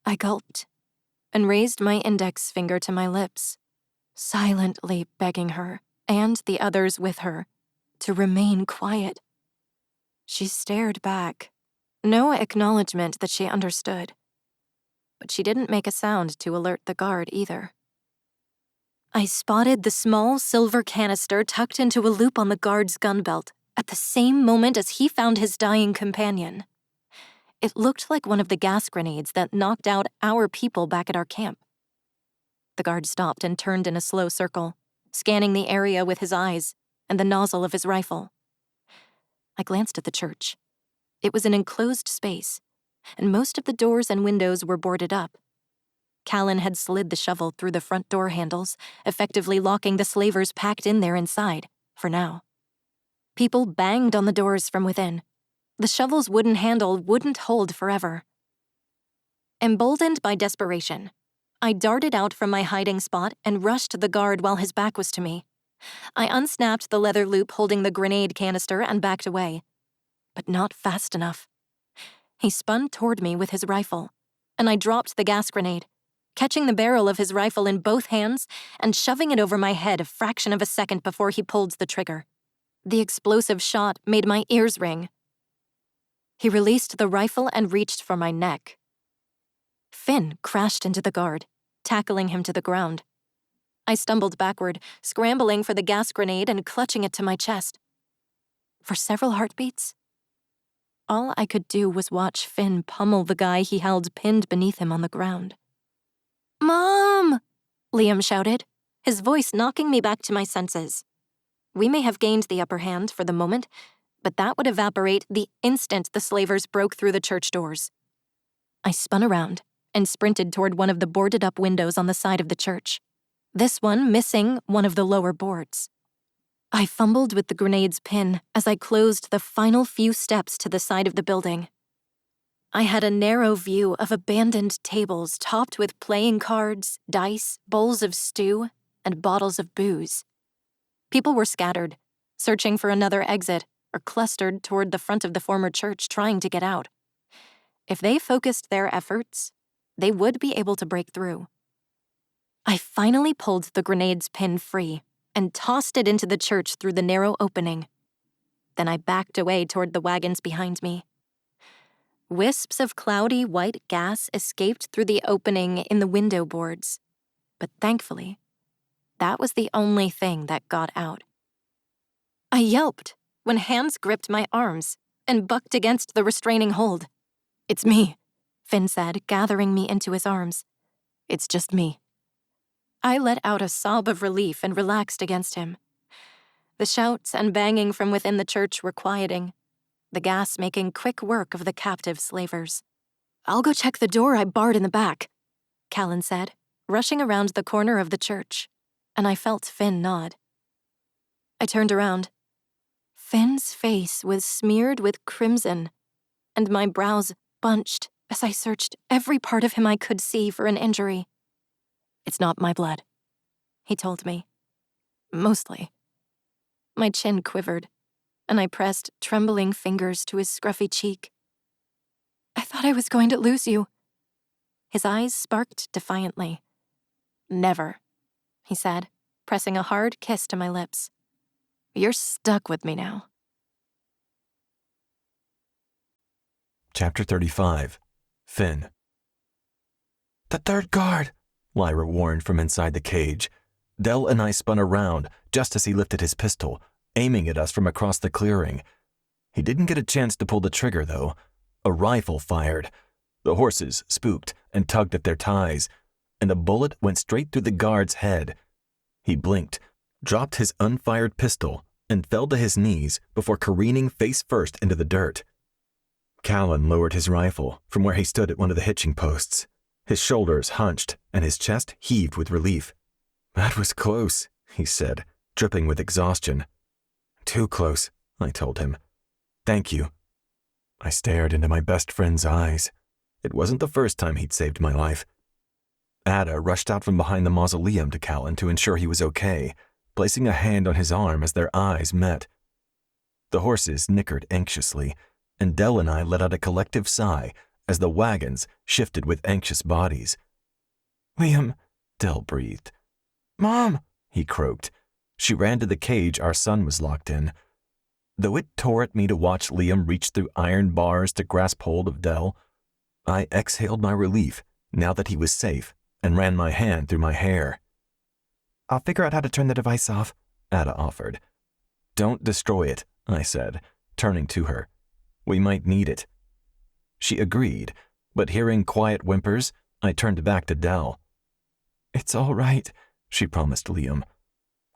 I gulped and raised my index finger to my lips, silently begging her, and the others with her, to remain quiet. She stared back, no acknowledgement that she understood. But she didn't make a sound to alert the guard either. I spotted the small silver canister tucked into a loop on the guard's gun belt at the same moment as he found his dying companion. It looked like one of the gas grenades that knocked out our people back at our camp. The guard stopped and turned in a slow circle, scanning the area with his eyes and the nozzle of his rifle. I glanced at the church. It was an enclosed space, and most of the doors and windows were boarded up. Callan had slid the shovel through the front door handles, effectively locking the slavers packed in there inside, for now. People banged on the doors from within. The shovel's wooden handle wouldn't hold forever. Emboldened by desperation, I darted out from my hiding spot and rushed the guard while his back was to me. I unsnapped the leather loop holding the grenade canister and backed away. But not fast enough. He spun toward me with his rifle, and I dropped the gas grenade, catching the barrel of his rifle in both hands and shoving it over my head a fraction of a second before he pulled the trigger. The explosive shot made my ears ring. He released the rifle and reached for my neck. Finn crashed into the guard, tackling him to the ground. I stumbled backward, scrambling for the gas grenade and clutching it to my chest. For several heartbeats, all I could do was watch Finn pummel the guy he held pinned beneath him on the ground. "Mom!" Liam shouted, his voice knocking me back to my senses. We may have gained the upper hand for the moment, but that would evaporate the instant the slavers broke through the church doors. I spun around and sprinted toward one of the boarded-up windows on the side of the church, this one missing one of the lower boards. I fumbled with the grenade's pin as I closed the final few steps to the side of the building. I had a narrow view of abandoned tables topped with playing cards, dice, bowls of stew, and bottles of booze. People were scattered, searching for another exit, or clustered toward the front of the former church trying to get out. If they focused their efforts, they would be able to break through. I finally pulled the grenade's pin free and tossed it into the church through the narrow opening. Then I backed away toward the wagons behind me. Wisps of cloudy white gas escaped through the opening in the window boards, but thankfully, that was the only thing that got out. I yelped when hands gripped my arms and bucked against the restraining hold. "It's me," Finn said, gathering me into his arms. "It's just me." I let out a sob of relief and relaxed against him. The shouts and banging from within the church were quieting, the gas making quick work of the captive slavers. "I'll go check the door I barred in the back," Callan said, rushing around the corner of the church, and I felt Finn nod. I turned around. Finn's face was smeared with crimson, and my brows bunched as I searched every part of him I could see for an injury. "It's not my blood," he told me. "Mostly." My chin quivered, and I pressed trembling fingers to his scruffy cheek. "I thought I was going to lose you." His eyes sparked defiantly. "Never," he said, pressing a hard kiss to my lips. "You're stuck with me now." Chapter 35. Finn. "The third guard," Lyra warned from inside the cage. Dell and I spun around just as he lifted his pistol, aiming at us from across the clearing. He didn't get a chance to pull the trigger, though. A rifle fired. The horses spooked and tugged at their ties, and a bullet went straight through the guard's head. He blinked, dropped his unfired pistol, and fell to his knees before careening face first into the dirt. Callan lowered his rifle from where he stood at one of the hitching posts. His shoulders hunched and his chest heaved with relief. "That was close," he said, dripping with exhaustion. "Too close," I told him. "Thank you." I stared into my best friend's eyes. It wasn't the first time he'd saved my life. Ada rushed out from behind the mausoleum to Callan to ensure he was okay, placing a hand on his arm as their eyes met. The horses nickered anxiously, and Dell and I let out a collective sigh as the wagons shifted with anxious bodies. "Liam," Dell breathed. "Mom," he croaked. She ran to the cage our son was locked in. Though it tore at me to watch Liam reach through iron bars to grasp hold of Dell, I exhaled my relief now that he was safe and ran my hand through my hair. "I'll figure out how to turn the device off," Ada offered. "Don't destroy it," I said, turning to her. "We might need it." She agreed, but hearing quiet whimpers, I turned back to Dell. "It's all right," she promised Liam.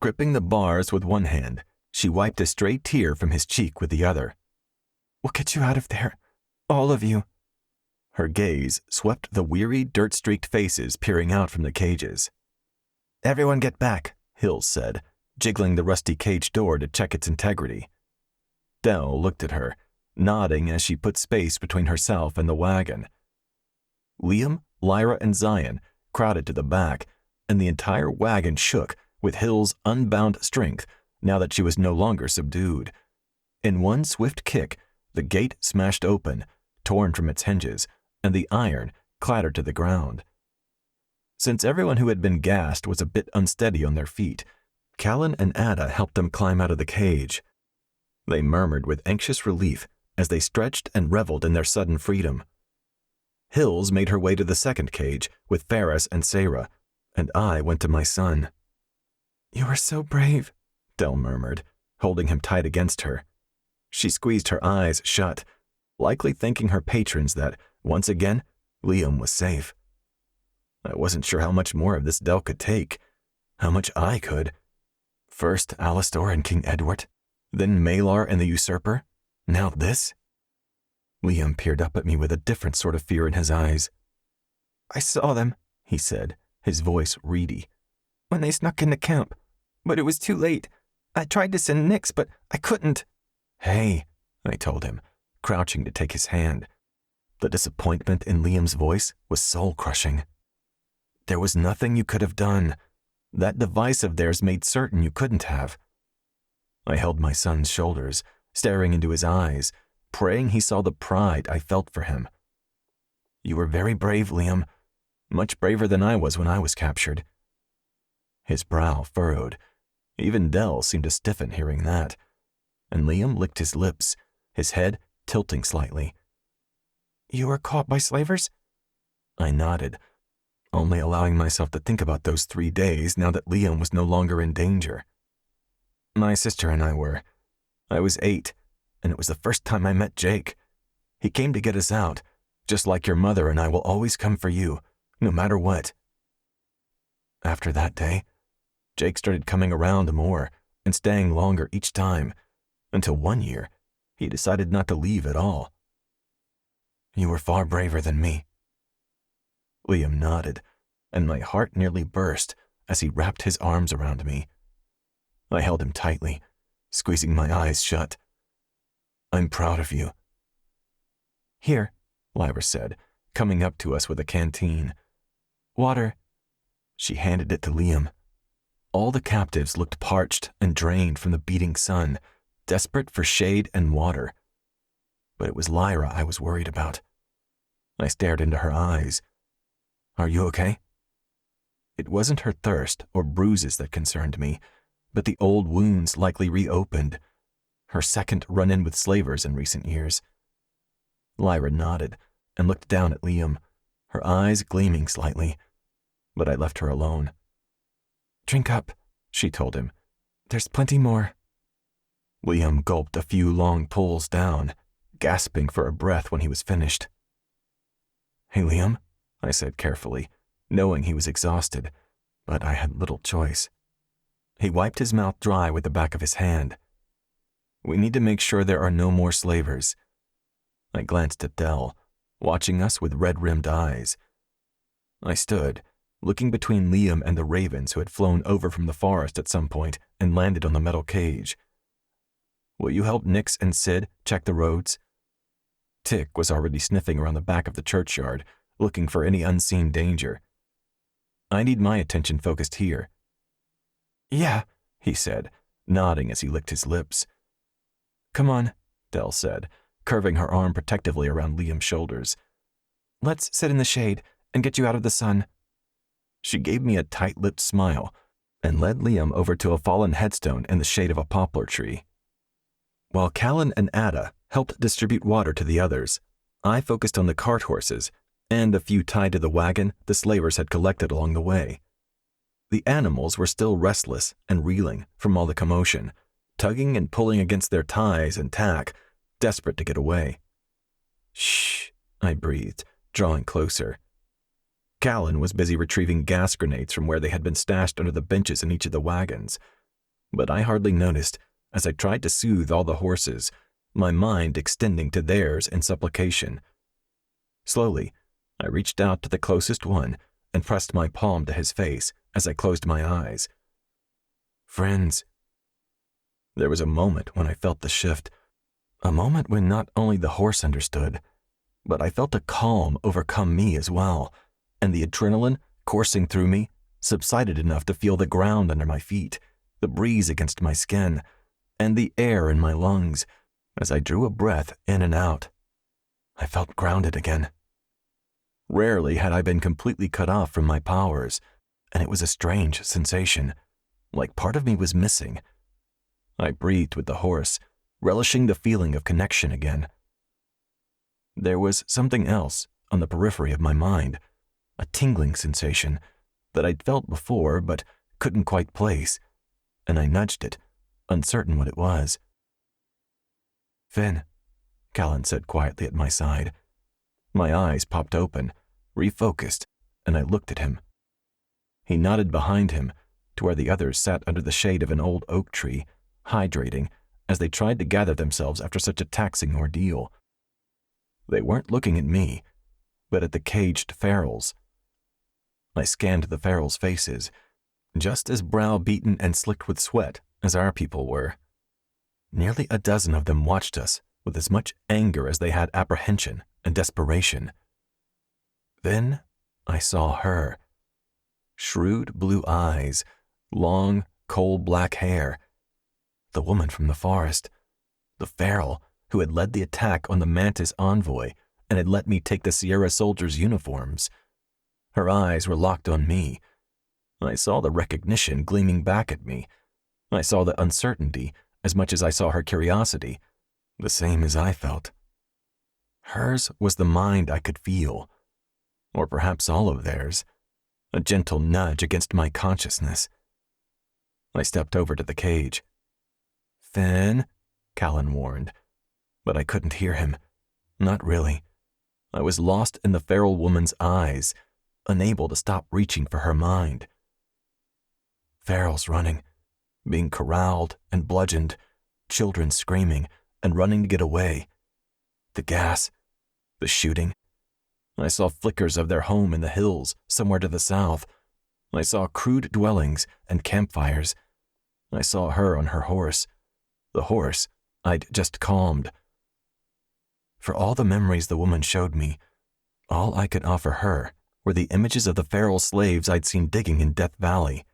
Gripping the bars with one hand, she wiped a stray tear from his cheek with the other. "We'll get you out of there, all of you." Her gaze swept the weary, dirt-streaked faces peering out from the cages. "Everyone get back," Hills said, jiggling the rusty cage door to check its integrity. Dell looked at her, nodding as she put space between herself and the wagon. Liam, Lyra, and Zion crowded to the back, and the entire wagon shook with Hill's unbound strength now that she was no longer subdued. In one swift kick, the gate smashed open, torn from its hinges, and the iron clattered to the ground. Since everyone who had been gassed was a bit unsteady on their feet, Callan and Ada helped them climb out of the cage. They murmured with anxious relief as they stretched and reveled in their sudden freedom. Hills made her way to the second cage with Ferris and Sarah, and I went to my son. "You are so brave," Dell murmured, holding him tight against her. She squeezed her eyes shut, likely thanking her patrons that, once again, Liam was safe. I wasn't sure how much more of this Dell could take, how much I could. First Alastor and King Edward, then Malar and the Usurper, now this? Liam peered up at me with a different sort of fear in his eyes. "I saw them," he said, his voice reedy, "when they snuck into camp, but it was too late. I tried to send Nix, but I couldn't." "Hey," I told him, crouching to take his hand. The disappointment in Liam's voice was soul-crushing. "There was nothing you could have done. That device of theirs made certain you couldn't have." I held my son's shoulders, staring into his eyes, praying he saw the pride I felt for him. "You were very brave, Liam. Much braver than I was when I was captured." His brow furrowed. Even Dell seemed to stiffen hearing that. And Liam licked his lips, his head tilting slightly. "You were caught by slavers?" I nodded, only allowing myself to think about those 3 days now that Liam was no longer in danger. "My sister and I were. I was 8, and it was the first time I met Jake. He came to get us out, just like your mother and I will always come for you, no matter what." After that day, Jake started coming around more and staying longer each time, until one year, he decided not to leave at all. "You were far braver than me." Liam nodded, and my heart nearly burst as he wrapped his arms around me. I held him tightly, squeezing my eyes shut. "I'm proud of you." "Here," Lyra said, coming up to us with a canteen. "Water." She handed it to Liam. All the captives looked parched and drained from the beating sun, desperate for shade and water. But it was Lyra I was worried about. I stared into her eyes. "Are you okay?" It wasn't her thirst or bruises that concerned me, but the old wounds likely reopened, her second run-in with slavers in recent years. Lyra nodded and looked down at Liam, her eyes gleaming slightly, but I left her alone. "Drink up," she told him. "There's plenty more." Liam gulped a few long pulls down, gasping for a breath when he was finished. "Hey, Liam," I said carefully, knowing he was exhausted, but I had little choice. He wiped his mouth dry with the back of his hand. "We need to make sure there are no more slavers." I glanced at Dell, watching us with red-rimmed eyes. I stood, looking between Liam and the ravens who had flown over from the forest at some point and landed on the metal cage. "Will you help Nix and Sid check the roads?" Tick was already sniffing around the back of the churchyard, looking for any unseen danger. "I need my attention focused here." "Yeah," he said, nodding as he licked his lips. "Come on," Dell said, curving her arm protectively around Liam's shoulders. "Let's sit in the shade and get you out of the sun." She gave me a tight-lipped smile and led Liam over to a fallen headstone in the shade of a poplar tree. While Callan and Ada helped distribute water to the others, I focused on the cart horses and a few tied to the wagon the slavers had collected along the way. The animals were still restless and reeling from all the commotion, tugging and pulling against their ties and tack, desperate to get away. "Shh," I breathed, drawing closer. Callan was busy retrieving gas grenades from where they had been stashed under the benches in each of the wagons, but I hardly noticed as I tried to soothe all the horses, my mind extending to theirs in supplication. Slowly, I reached out to the closest one and pressed my palm to his face as I closed my eyes. "Friends." There was a moment when I felt the shift, a moment when not only the horse understood, but I felt a calm overcome me as well, and the adrenaline coursing through me subsided enough to feel the ground under my feet, the breeze against my skin, and the air in my lungs as I drew a breath in and out. I felt grounded again. Rarely had I been completely cut off from my powers, and it was a strange sensation, like part of me was missing. I breathed with the horse, relishing the feeling of connection again. There was something else on the periphery of my mind, a tingling sensation that I'd felt before but couldn't quite place, and I nudged it, uncertain what it was. "Finn," Callan said quietly at my side. My eyes popped open, refocused, and I looked at him. He nodded behind him to where the others sat under the shade of an old oak tree, hydrating as they tried to gather themselves after such a taxing ordeal. They weren't looking at me, but at the caged ferals. I scanned the ferals' faces, just as brow-beaten and slicked with sweat as our people were. Nearly a dozen of them watched us with as much anger as they had apprehension and desperation. Then I saw her. Shrewd blue eyes, long, coal-black hair. The woman from the forest. The feral who had led the attack on the Mantis envoy and had let me take the Sierra soldiers' uniforms. Her eyes were locked on me. I saw the recognition gleaming back at me. I saw the uncertainty as much as I saw her curiosity, the same as I felt. Hers was the mind I could feel, or perhaps all of theirs, a gentle nudge against my consciousness. I stepped over to the cage. "Finn," Callan warned, but I couldn't hear him. Not really. I was lost in the feral woman's eyes, unable to stop reaching for her mind. Ferals running, being corralled and bludgeoned, children screaming and running to get away. The gas, the shooting. I saw flickers of their home in the hills somewhere to the south. I saw crude dwellings and campfires. I saw her on her horse, the horse I'd just calmed. For all the memories the woman showed me, all I could offer her were the images of the feral slaves I'd seen digging in Death Valley.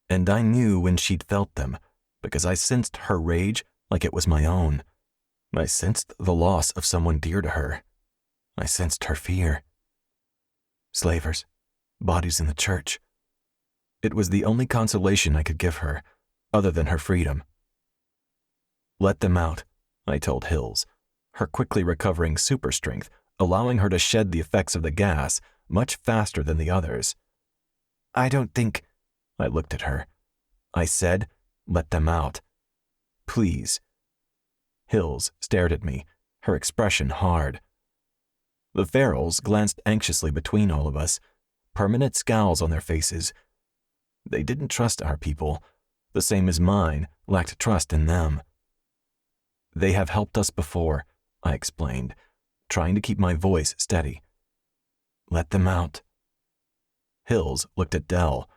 And I knew when she'd felt them, because I sensed her rage like it was my own. I sensed the loss of someone dear to her. I sensed her fear. Slavers, bodies in the church. It was the only consolation I could give her, other than her freedom. "Let them out," I told Hills, her quickly recovering super strength, allowing her to shed the effects of the gas much faster than the others. "I don't think—" I looked at her. I said, "Let them out. Please." Hills stared at me, her expression hard. The ferals glanced anxiously between all of us, permanent scowls on their faces. They didn't trust our people, the same as mine lacked trust in them. "They have helped us before," I explained, trying to keep my voice steady. "Let them out." Hills looked at Dell,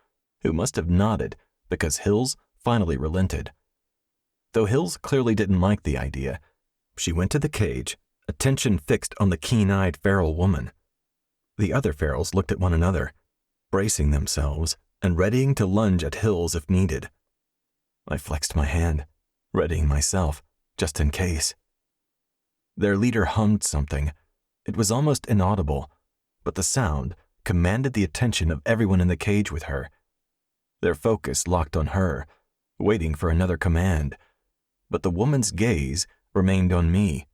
who must have nodded because Hills finally relented. Though Hills clearly didn't like the idea, she went to the cage, attention fixed on the keen-eyed feral woman. The other ferals looked at one another, bracing themselves and readying to lunge at Hills if needed. I flexed my hand, readying myself, just in case. Their leader hummed something. It was almost inaudible, but the sound commanded the attention of everyone in the cage with her. Their focus locked on her, waiting for another command, but the woman's gaze remained on me.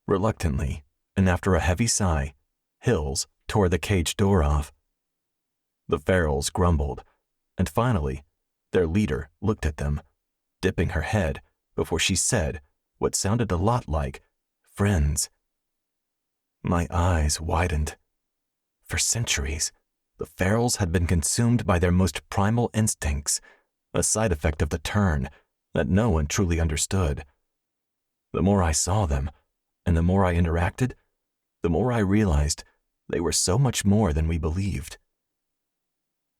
Reluctantly, and after a heavy sigh, Hills tore the cage door off. The ferals grumbled, and finally, their leader looked at them, dipping her head before she said what sounded a lot like, "Friends." My eyes widened. For centuries, the ferals had been consumed by their most primal instincts, a side effect of the turn that no one truly understood. The more I saw them, and the more I interacted, the more I realized they were so much more than we believed.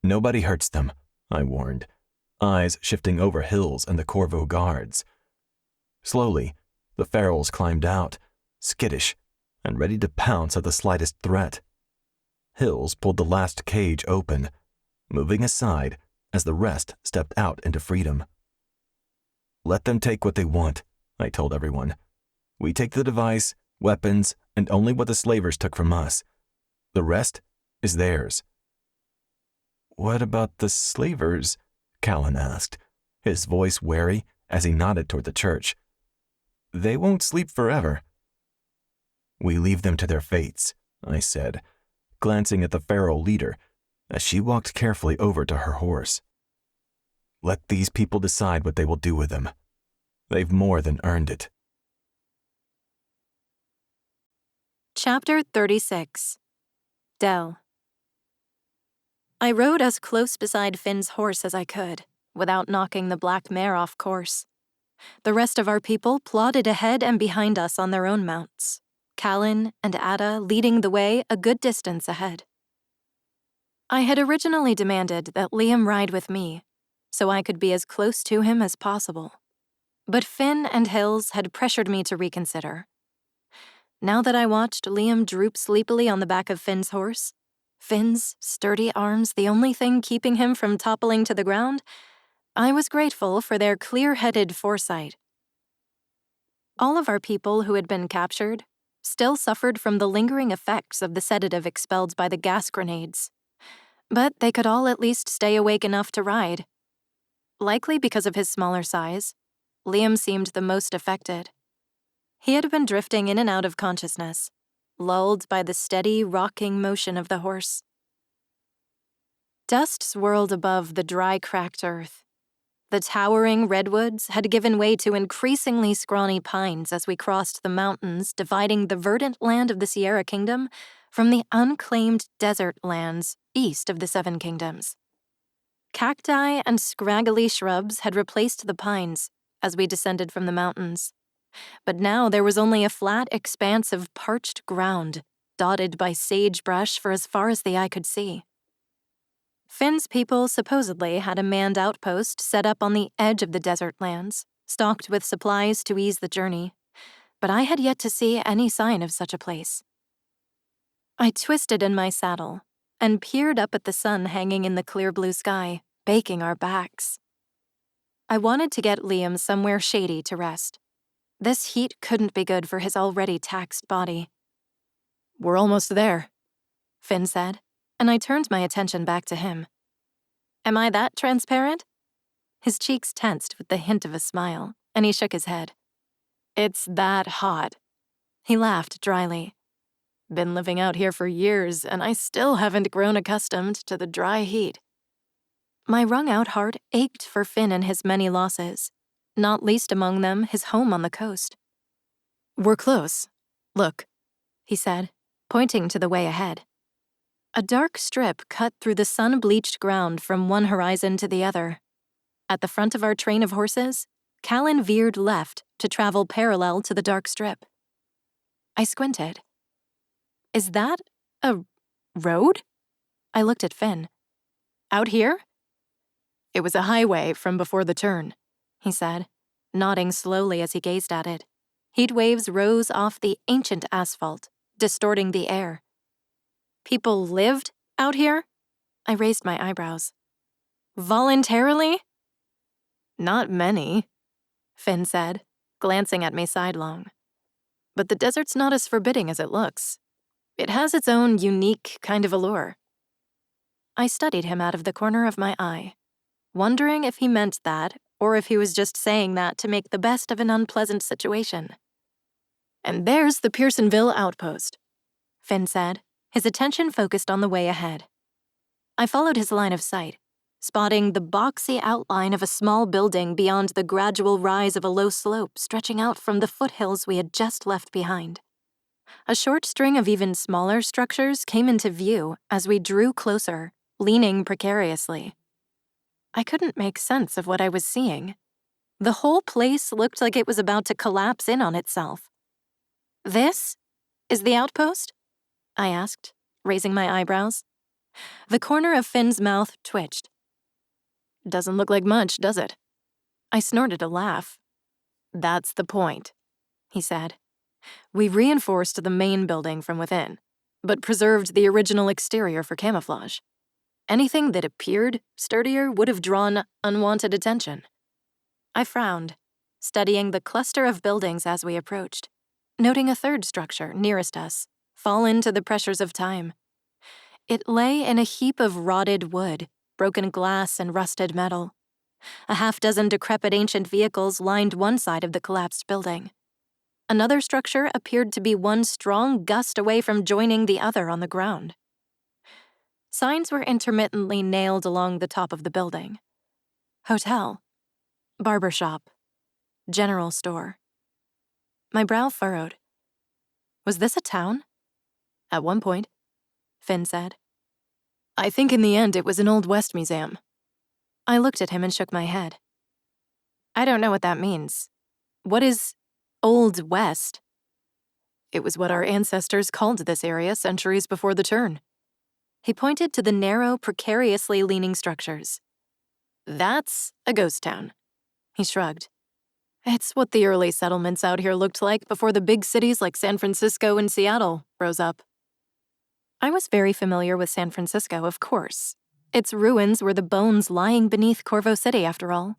"Nobody hurts them," I warned, eyes shifting over Hills and the Corvo guards. Slowly, the ferals climbed out, skittish and ready to pounce at the slightest threat. Hills pulled the last cage open, moving aside as the rest stepped out into freedom. "Let them take what they want," I told everyone. "We take the device, weapons, and only what the slavers took from us. The rest is theirs." "What about the slavers?" Callan asked, his voice wary as he nodded toward the church. "They won't sleep forever." "We leave them to their fates," I said, glancing at the feral leader as she walked carefully over to her horse. "Let these people decide what they will do with them. They've more than earned it." Chapter 36. Dell. I rode as close beside Finn's horse as I could, without knocking the black mare off course. The rest of our people plodded ahead and behind us on their own mounts, Callan and Ada leading the way a good distance ahead. I had originally demanded that Liam ride with me, so I could be as close to him as possible. But Finn and Hills had pressured me to reconsider. Now that I watched Liam droop sleepily on the back of Finn's horse, Finn's sturdy arms the only thing keeping him from toppling to the ground, I was grateful for their clear-headed foresight. All of our people who had been captured still suffered from the lingering effects of the sedative expelled by the gas grenades, but they could all at least stay awake enough to ride. Likely because of his smaller size, Liam seemed the most affected. He had been drifting in and out of consciousness, lulled by the steady, rocking motion of the horse. Dust swirled above the dry, cracked earth. The towering redwoods had given way to increasingly scrawny pines as we crossed the mountains dividing the verdant land of the Sierra Kingdom from the unclaimed desert lands east of the Seven Kingdoms. Cacti and scraggly shrubs had replaced the pines as we descended from the mountains. But now there was only a flat expanse of parched ground, dotted by sagebrush for as far as the eye could see. Finn's people supposedly had a manned outpost set up on the edge of the desert lands, stocked with supplies to ease the journey, but I had yet to see any sign of such a place. I twisted in my saddle and peered up at the sun hanging in the clear blue sky, baking our backs. I wanted to get Liam somewhere shady to rest. This heat couldn't be good for his already taxed body. "We're almost there," Finn said, and I turned my attention back to him. Am I that transparent? His cheeks tensed with the hint of a smile, and he shook his head. "It's that hot." He laughed dryly. "Been living out here for years, and I still haven't grown accustomed to the dry heat." My wrung-out heart ached for Finn and his many losses, not least among them his home on the coast. "We're close. Look," he said, pointing to the way ahead. A dark strip cut through the sun-bleached ground from one horizon to the other. At the front of our train of horses, Callan veered left to travel parallel to the dark strip. I squinted. "Is that a road?" I looked at Finn. "Out here?" "It was a highway from before the turn," he said, nodding slowly as he gazed at it. Heat waves rose off the ancient asphalt, distorting the air. "People lived out here?" I raised my eyebrows. "Voluntarily?" "Not many," Finn said, glancing at me sidelong. "But the desert's not as forbidding as it looks. It has its own unique kind of allure." I studied him out of the corner of my eye, wondering if he meant that or if he was just saying that to make the best of an unpleasant situation. "And there's the Pearsonville outpost," Finn said, his attention focused on the way ahead. I followed his line of sight, spotting the boxy outline of a small building beyond the gradual rise of a low slope stretching out from the foothills we had just left behind. A short string of even smaller structures came into view as we drew closer, leaning precariously. I couldn't make sense of what I was seeing. The whole place looked like it was about to collapse in on itself. "This is the outpost?" I asked, raising my eyebrows. The corner of Finn's mouth twitched. "Doesn't look like much, does it?" I snorted a laugh. "That's the point," he said. "We reinforced the main building from within, but preserved the original exterior for camouflage. Anything that appeared sturdier would have drawn unwanted attention." I frowned, studying the cluster of buildings as we approached. noting a third structure nearest us fall into the pressures of time. It lay in a heap of rotted wood, broken glass, and rusted metal. A half-dozen decrepit ancient vehicles lined one side of the collapsed building. Another structure appeared to be one strong gust away from joining the other on the ground. Signs were intermittently nailed along the top of the building. Hotel, barber shop, general store. My brow furrowed. Was this a town? At one point, Finn said. I think in the end it was an Old West museum. I looked at him and shook my head. I don't know what that means. What is Old West? It was what our ancestors called this area centuries before the turn. He pointed to the narrow, precariously leaning structures. That's a ghost town. He shrugged. It's what the early settlements out here looked like before the big cities like San Francisco and Seattle rose up. I was very familiar with San Francisco, of course. Its ruins were the bones lying beneath Corvo City, after all.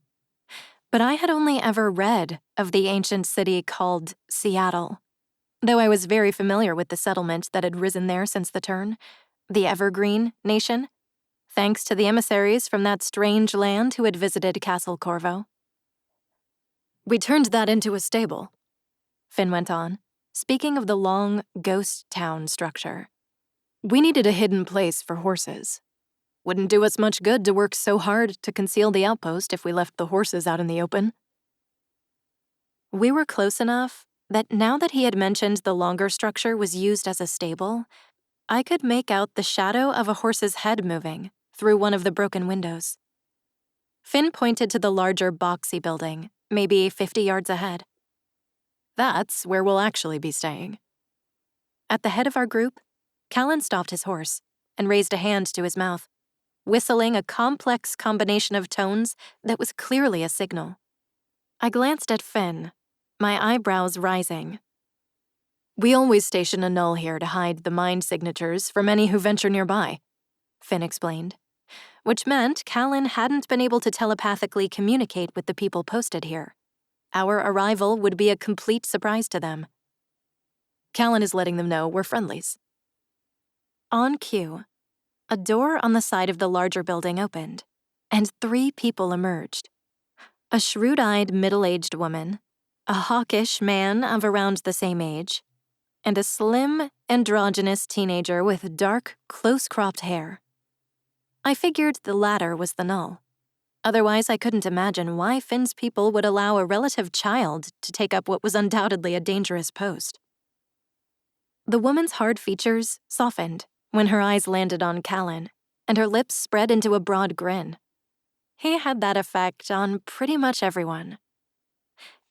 But I had only ever read of the ancient city called Seattle, though I was very familiar with the settlement that had risen there since the turn, the Evergreen Nation, thanks to the emissaries from that strange land who had visited Castle Corvo. We turned that into a stable, Finn went on, speaking of the long ghost town structure. We needed a hidden place for horses. Wouldn't do us much good to work so hard to conceal the outpost if we left the horses out in the open. We were close enough that now that he had mentioned the longer structure was used as a stable, I could make out the shadow of a horse's head moving through one of the broken windows. Finn pointed to the larger boxy building, maybe 50 yards ahead. That's where we'll actually be staying. At the head of our group, Callan stopped his horse and raised a hand to his mouth, whistling a complex combination of tones that was clearly a signal. I glanced at Finn, my eyebrows rising. We always station a null here to hide the mind signatures from any who venture nearby, Finn explained, which meant Callan hadn't been able to telepathically communicate with the people posted here. Our arrival would be a complete surprise to them. Callan is letting them know we're friendlies. On cue, a door on the side of the larger building opened, and 3 people emerged. A shrewd-eyed middle-aged woman, a hawkish man of around the same age, and a slim, androgynous teenager with dark, close-cropped hair. I figured the latter was the null. Otherwise, I couldn't imagine why Finn's people would allow a relative child to take up what was undoubtedly a dangerous post. The woman's hard features softened when her eyes landed on Callan, and her lips spread into a broad grin. He had that effect on pretty much everyone.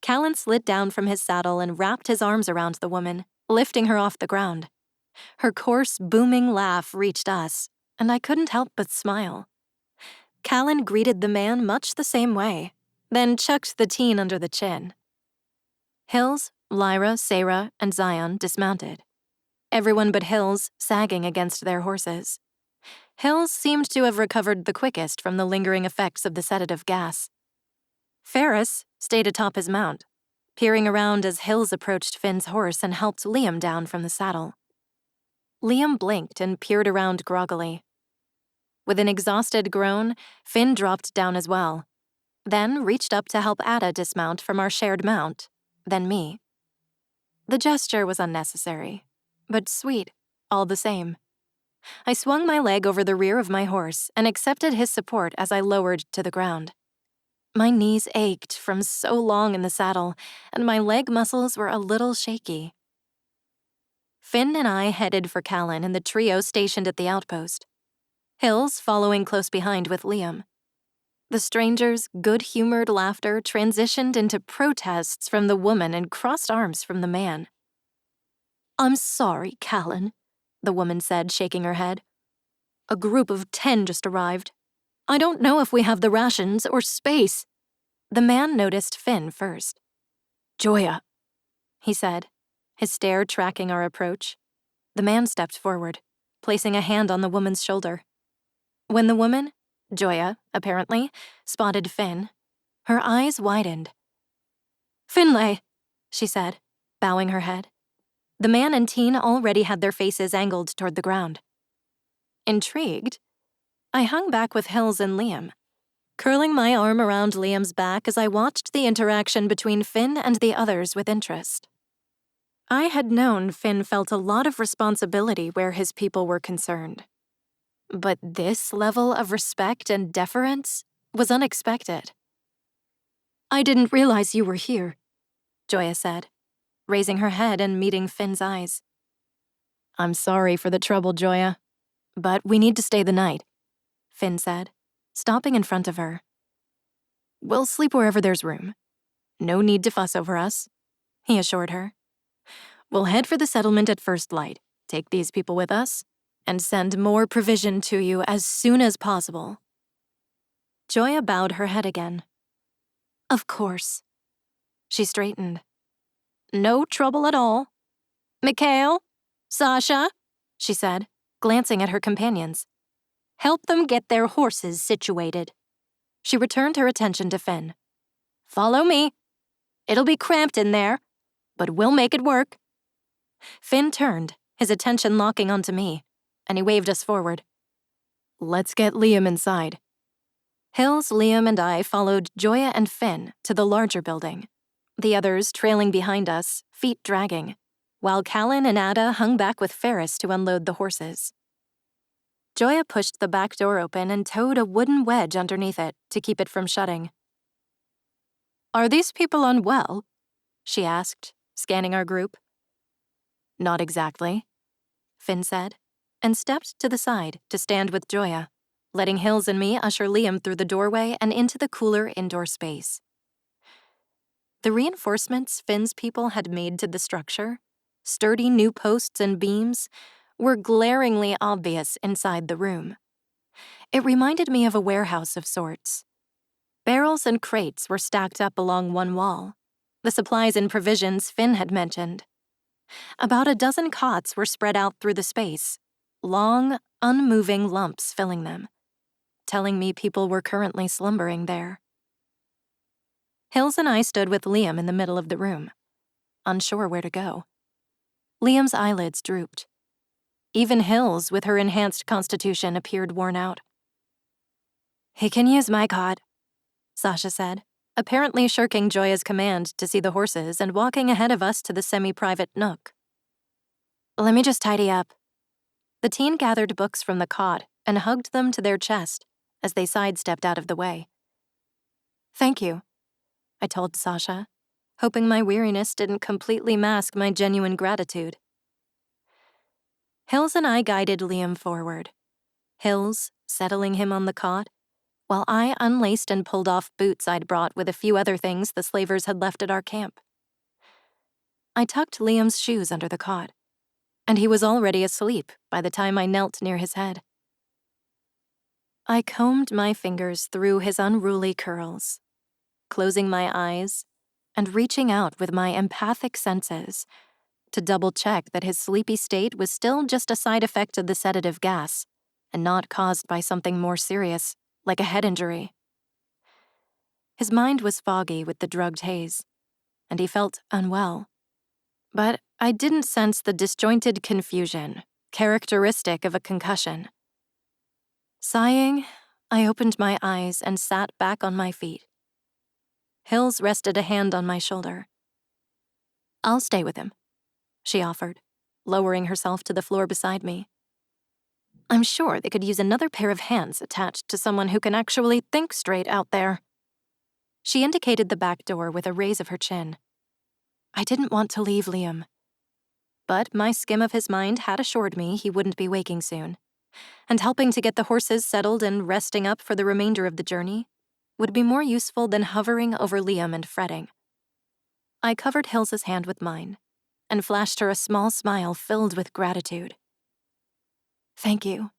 Callan slid down from his saddle and wrapped his arms around the woman, lifting her off the ground. Her coarse, booming laugh reached us, and I couldn't help but smile. Callan greeted the man much the same way, then chucked the teen under the chin. Hills, Lyra, Sarah, and Zion dismounted. Everyone but Hills sagging against their horses. Hills seemed to have recovered the quickest from the lingering effects of the sedative gas. Ferris stayed atop his mount, peering around as Hills approached Finn's horse and helped Liam down from the saddle. Liam blinked and peered around groggily. With an exhausted groan, Finn dropped down as well, then reached up to help Ada dismount from our shared mount, then me. The gesture was unnecessary, but sweet, all the same. I swung my leg over the rear of my horse and accepted his support as I lowered to the ground. My knees ached from so long in the saddle, and my leg muscles were a little shaky. Finn and I headed for Callan and the trio stationed at the outpost. Hills following close behind with Liam. The stranger's good-humored laughter transitioned into protests from the woman and crossed arms from the man. "I'm sorry, Callan," the woman said, shaking her head. "A group of 10 just arrived. I don't know if we have the rations or space." The man noticed Finn first. "Joya," he said, his stare tracking our approach. The man stepped forward, placing a hand on the woman's shoulder. When the woman, Joya, apparently, spotted Finn, her eyes widened. "Finlay," she said, bowing her head. The man and teen already had their faces angled toward the ground. Intrigued, I hung back with Hills and Liam, curling my arm around Liam's back as I watched the interaction between Finn and the others with interest. I had known Finn felt a lot of responsibility where his people were concerned. But this level of respect and deference was unexpected. "I didn't realize you were here," Joya said, raising her head and meeting Finn's eyes. "I'm sorry for the trouble, Joya, but we need to stay the night," Finn said, stopping in front of her. "We'll sleep wherever there's room. No need to fuss over us," he assured her. "We'll head for the settlement at first light, take these people with us, and send more provision to you as soon as possible." Joya bowed her head again. "Of course." She straightened. "No trouble at all. Mikhail, Sasha," she said, glancing at her companions. "Help them get their horses situated." She returned her attention to Finn. "Follow me. It'll be cramped in there, but we'll make it work." Finn turned, his attention locking onto me, and he waved us forward. "Let's get Liam inside." Hills, Liam, and I followed Joya and Finn to the larger building, the others trailing behind us, feet dragging, while Callan and Ada hung back with Ferris to unload the horses. Joya pushed the back door open and towed a wooden wedge underneath it to keep it from shutting. "Are these people unwell?" she asked, scanning our group. "Not exactly," Finn said, and stepped to the side to stand with Joya, letting Hills and me usher Liam through the doorway and into the cooler indoor space. The reinforcements Finn's people had made to the structure, sturdy new posts and beams, were glaringly obvious inside the room. It reminded me of a warehouse of sorts. Barrels and crates were stacked up along one wall, the supplies and provisions Finn had mentioned. About a dozen cots were spread out through the space, long, unmoving lumps filling them, telling me people were currently slumbering there. Hills and I stood with Liam in the middle of the room, unsure where to go. Liam's eyelids drooped. Even Hills, with her enhanced constitution, appeared worn out. "He can use my cot," Sasha said, apparently shirking Joya's command to see the horses and walking ahead of us to the semi-private nook. "Let me just tidy up." The teen gathered books from the cot and hugged them to their chest as they sidestepped out of the way. "Thank you," I told Sasha, hoping my weariness didn't completely mask my genuine gratitude. Hills and I guided Liam forward, Hills settling him on the cot, while I unlaced and pulled off boots I'd brought with a few other things the slavers had left at our camp. I tucked Liam's shoes under the cot, and he was already asleep by the time I knelt near his head. I combed my fingers through his unruly curls, closing my eyes and reaching out with my empathic senses to double-check that his sleepy state was still just a side effect of the sedative gas and not caused by something more serious, like a head injury. His mind was foggy with the drugged haze, and he felt unwell. But I didn't sense the disjointed confusion characteristic of a concussion. Sighing, I opened my eyes and sat back on my feet. Hills rested a hand on my shoulder. "I'll stay with him," she offered, lowering herself to the floor beside me. "I'm sure they could use another pair of hands attached to someone who can actually think straight out there." She indicated the back door with a raise of her chin. I didn't want to leave Liam, but my skim of his mind had assured me he wouldn't be waking soon, and helping to get the horses settled and resting up for the remainder of the journey would be more useful than hovering over Liam and fretting. I covered Hills' hand with mine and flashed her a small smile filled with gratitude. "Thank you."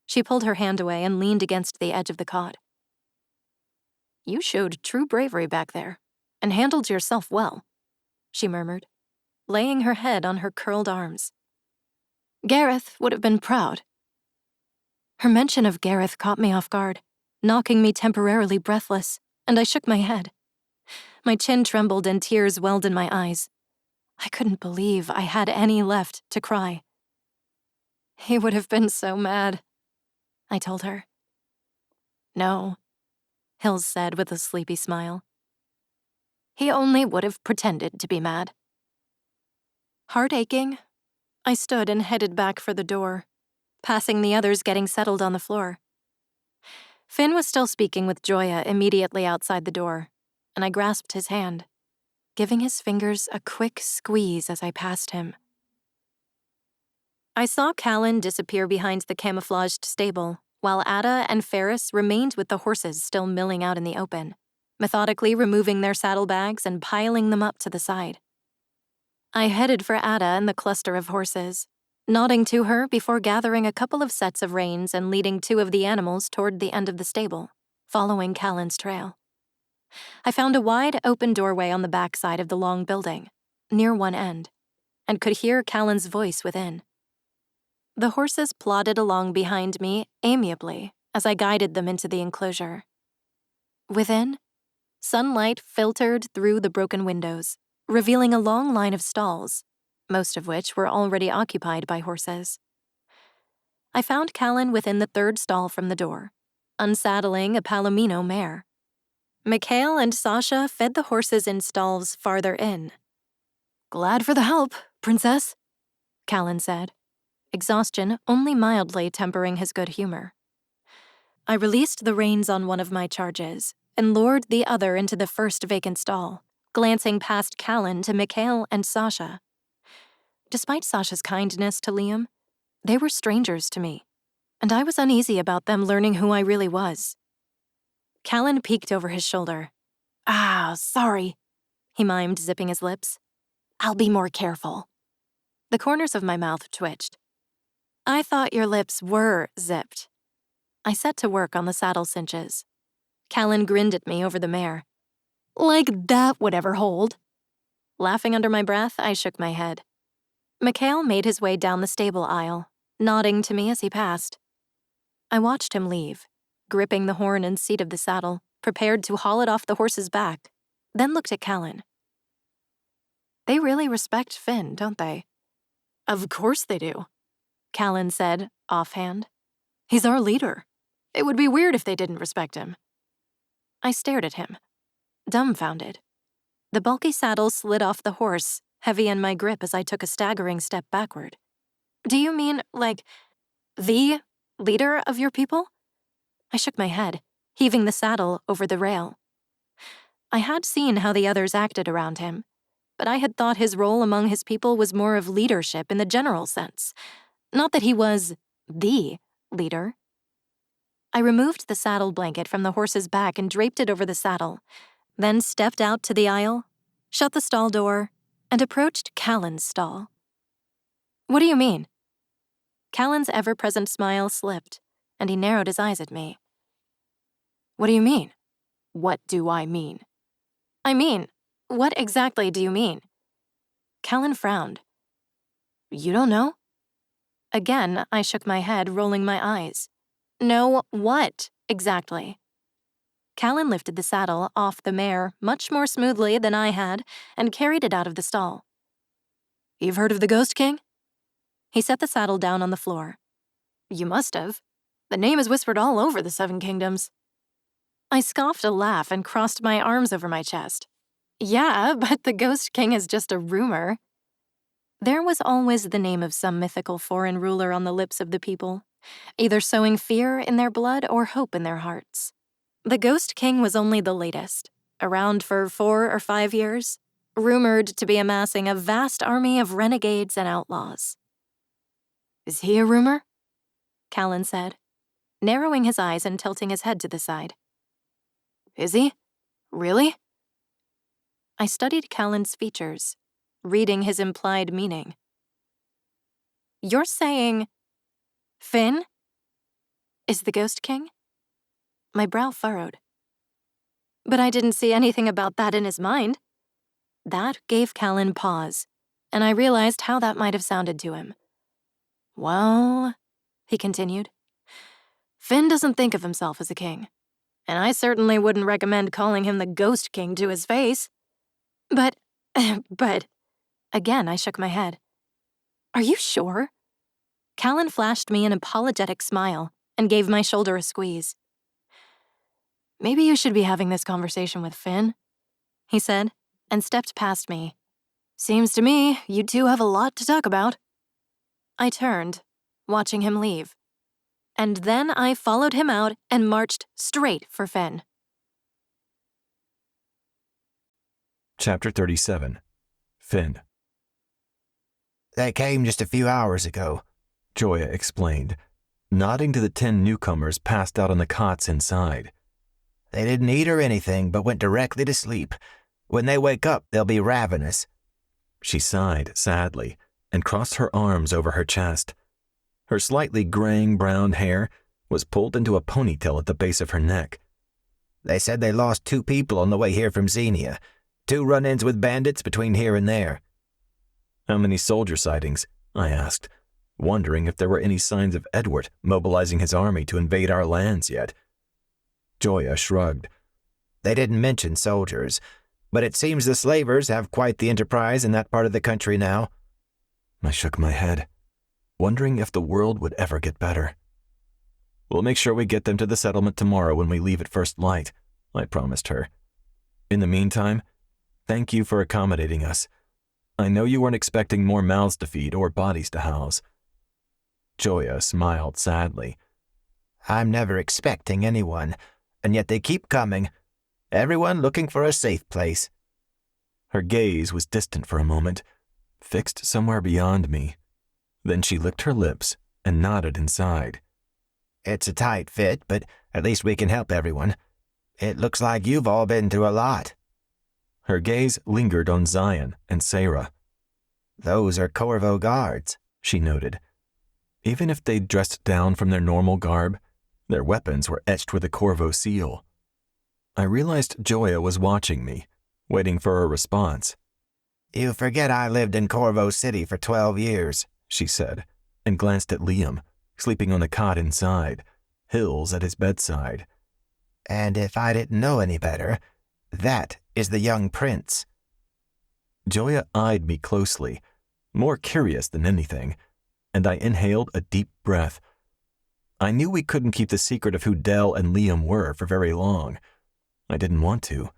She pulled her hand away and leaned against the edge of the cot. "You showed true bravery back there and handled yourself well," she murmured, laying her head on her curled arms. "Gareth would have been proud." Her mention of Gareth caught me off guard, knocking me temporarily breathless, and I shook my head. My chin trembled and tears welled in my eyes. I couldn't believe I had any left to cry. "He would have been so mad," I told her. "No," Hills said with a sleepy smile. "He only would have pretended to be mad." Heart aching, I stood and headed back for the door, passing the others getting settled on the floor. Finn was still speaking with Joya immediately outside the door, and I grasped his hand, giving his fingers a quick squeeze as I passed him. I saw Callan disappear behind the camouflaged stable, while Ada and Ferris remained with the horses still milling out in the open, methodically removing their saddlebags and piling them up to the side. I headed for Ada and the cluster of horses, nodding to her before gathering a couple of sets of reins and leading 2 of the animals toward the end of the stable, following Callan's trail. I found a wide open doorway on the back side of the long building, near one end, and could hear Callan's voice within. The horses plodded along behind me amiably as I guided them into the enclosure. Within, sunlight filtered through the broken windows, revealing a long line of stalls, most of which were already occupied by horses. I found Callan within the 3rd stall from the door, unsaddling a Palomino mare. Mikhail and Sasha fed the horses in stalls farther in. "Glad for the help, Princess," Callan said, exhaustion only mildly tempering his good humor. I released the reins on one of my charges and lured the other into the first vacant stall, glancing past Callan to Mikhail and Sasha. Despite Sasha's kindness to Liam, they were strangers to me, and I was uneasy about them learning who I really was. Callan peeked over his shoulder. "Ah, sorry," he mimed, zipping his lips. "I'll be more careful." The corners of my mouth twitched. "I thought your lips were zipped." I set to work on the saddle cinches. Callan grinned at me over the mare. "Like that would ever hold." Laughing under my breath, I shook my head. Mikhail made his way down the stable aisle, nodding to me as he passed. I watched him leave, gripping the horn and seat of the saddle, prepared to haul it off the horse's back, then looked at Callan. "They really respect Finn, don't they?" "Of course they do," Callan said, offhand. "He's our leader. It would be weird if they didn't respect him." I stared at him, dumbfounded. The bulky saddle slid off the horse, heavy in my grip as I took a staggering step backward. "Do you mean, like, the leader of your people?" I shook my head, heaving the saddle over the rail. I had seen how the others acted around him, but I had thought his role among his people was more of leadership in the general sense, not that he was the leader. I removed the saddle blanket from the horse's back and draped it over the saddle, then stepped out to the aisle, shut the stall door, and approached Callan's stall. "What do you mean?" Callan's ever-present smile slipped, and he narrowed his eyes at me. "What do you mean?" "What do I mean?" "I mean, what exactly do you mean?" Callan frowned. "You don't know?" Again, I shook my head, rolling my eyes. "No, what exactly?" Callan lifted the saddle off the mare much more smoothly than I had and carried it out of the stall. "You've heard of the Ghost King?" He set the saddle down on the floor. "You must have. The name is whispered all over the 7 Kingdoms." I scoffed a laugh and crossed my arms over my chest. "Yeah, but the Ghost King is just a rumor." There was always the name of some mythical foreign ruler on the lips of the people, either sowing fear in their blood or hope in their hearts. The Ghost King was only the latest, around for 4 or 5 years, rumored to be amassing a vast army of renegades and outlaws. "Is he a rumor?" Callan said, narrowing his eyes and tilting his head to the side. "Is he? Really?" I studied Callan's features, reading his implied meaning. "You're saying Finn is the Ghost King?" My brow furrowed. "But I didn't see anything about that in his mind." That gave Callan pause, and I realized how that might have sounded to him. "Well," he continued, "Finn doesn't think of himself as a king, and I certainly wouldn't recommend calling him the Ghost King to his face. But, Again, I shook my head. Are you sure? Callan flashed me an apologetic smile and gave my shoulder a squeeze. Maybe you should be having this conversation with Finn, he said, and stepped past me. Seems to me you two have a lot to talk about. I turned, watching him leave. And then I followed him out and marched straight for Finn. Chapter 37. Finn. They came just a few hours ago, Joya explained, nodding to the 10 newcomers passed out on the cots inside. They didn't eat or anything, but went directly to sleep. When they wake up, they'll be ravenous. She sighed sadly and crossed her arms over her chest. Her slightly graying brown hair was pulled into a ponytail at the base of her neck. They said they lost 2 people on the way here from Xenia. 2 run-ins with bandits between here and there. How many soldier sightings? I asked, wondering if there were any signs of Edward mobilizing his army to invade our lands yet. Joya shrugged. They didn't mention soldiers, but it seems the slavers have quite the enterprise in that part of the country now. I shook my head, wondering if the world would ever get better. We'll make sure we get them to the settlement tomorrow when we leave at first light, I promised her. In the meantime, thank you for accommodating us. I know you weren't expecting more mouths to feed or bodies to house. Joya smiled sadly. I'm never expecting anyone, and yet they keep coming. Everyone looking for a safe place. Her gaze was distant for a moment, fixed somewhere beyond me. Then she licked her lips and nodded inside. It's a tight fit, but at least we can help everyone. It looks like you've all been through a lot. Her gaze lingered on Zion and Sarah. Those are Corvo guards, she noted. Even if they'd dressed down from their normal garb, their weapons were etched with a Corvo seal. I realized Joya was watching me, waiting for a response. You forget I lived in Corvo City for 12 years, she said, and glanced at Liam, sleeping on the cot inside, Hills at his bedside. And if I didn't know any better, that is the young prince. Joya eyed me closely, more curious than anything, and I inhaled a deep breath. I knew we couldn't keep the secret of who Dell and Liam were for very long. I didn't want to.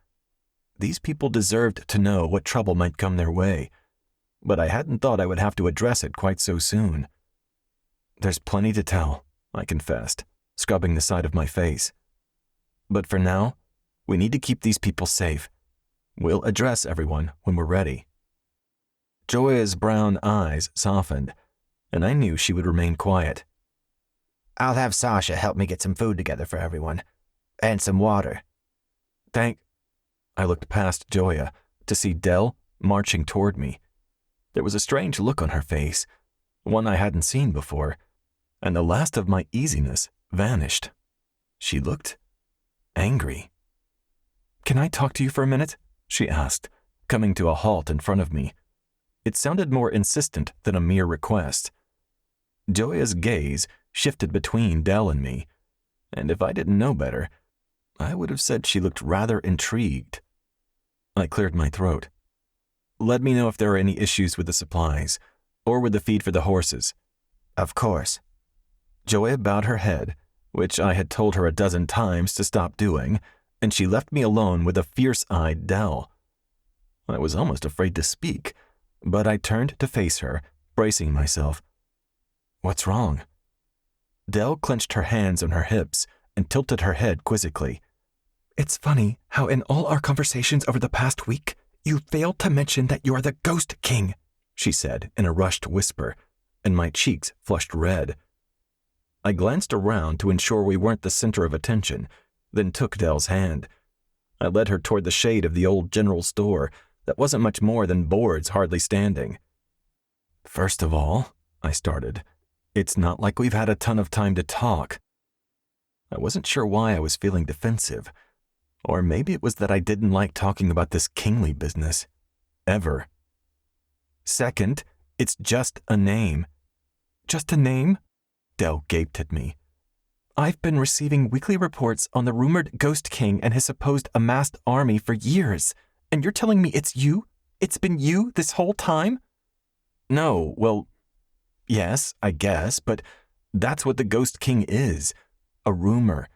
These people deserved to know what trouble might come their way, but I hadn't thought I would have to address it quite so soon. There's plenty to tell, I confessed, scrubbing the side of my face. But for now, we need to keep these people safe. We'll address everyone when we're ready. Joya's brown eyes softened, and I knew she would remain quiet. I'll have Sasha help me get some food together for everyone, and some water. I looked past Joya to see Dell marching toward me. There was a strange look on her face, one I hadn't seen before, and the last of my easiness vanished. She looked angry. Can I talk to you for a minute? She asked, coming to a halt in front of me. It sounded more insistent than a mere request. Joya's gaze shifted between Dell and me, and if I didn't know better, I would have said she looked rather intrigued. I cleared my throat. Let me know if there are any issues with the supplies, or with the feed for the horses. Of course. Joya bowed her head, which I had told her a dozen times to stop doing, and she left me alone with a fierce-eyed Dell. I was almost afraid to speak, but I turned to face her, bracing myself. What's wrong? Dell clenched her hands on her hips and tilted her head quizzically. It's funny how in all our conversations over the past week, you failed to mention that you are the Ghost King, she said in a rushed whisper, and my cheeks flushed red. I glanced around to ensure we weren't the center of attention, then took Dell's hand. I led her toward the shade of the old general store that wasn't much more than boards hardly standing. First of all, I started, it's not like we've had a ton of time to talk. I wasn't sure why I was feeling defensive, or maybe it was that I didn't like talking about this kingly business. Ever. Second, it's just a name. Just a name? Dell gaped at me. I've been receiving weekly reports on the rumored Ghost King and his supposed amassed army for years, and you're telling me it's you? It's been you this whole time? No, well, yes, I guess, but that's what the Ghost King is. A rumor.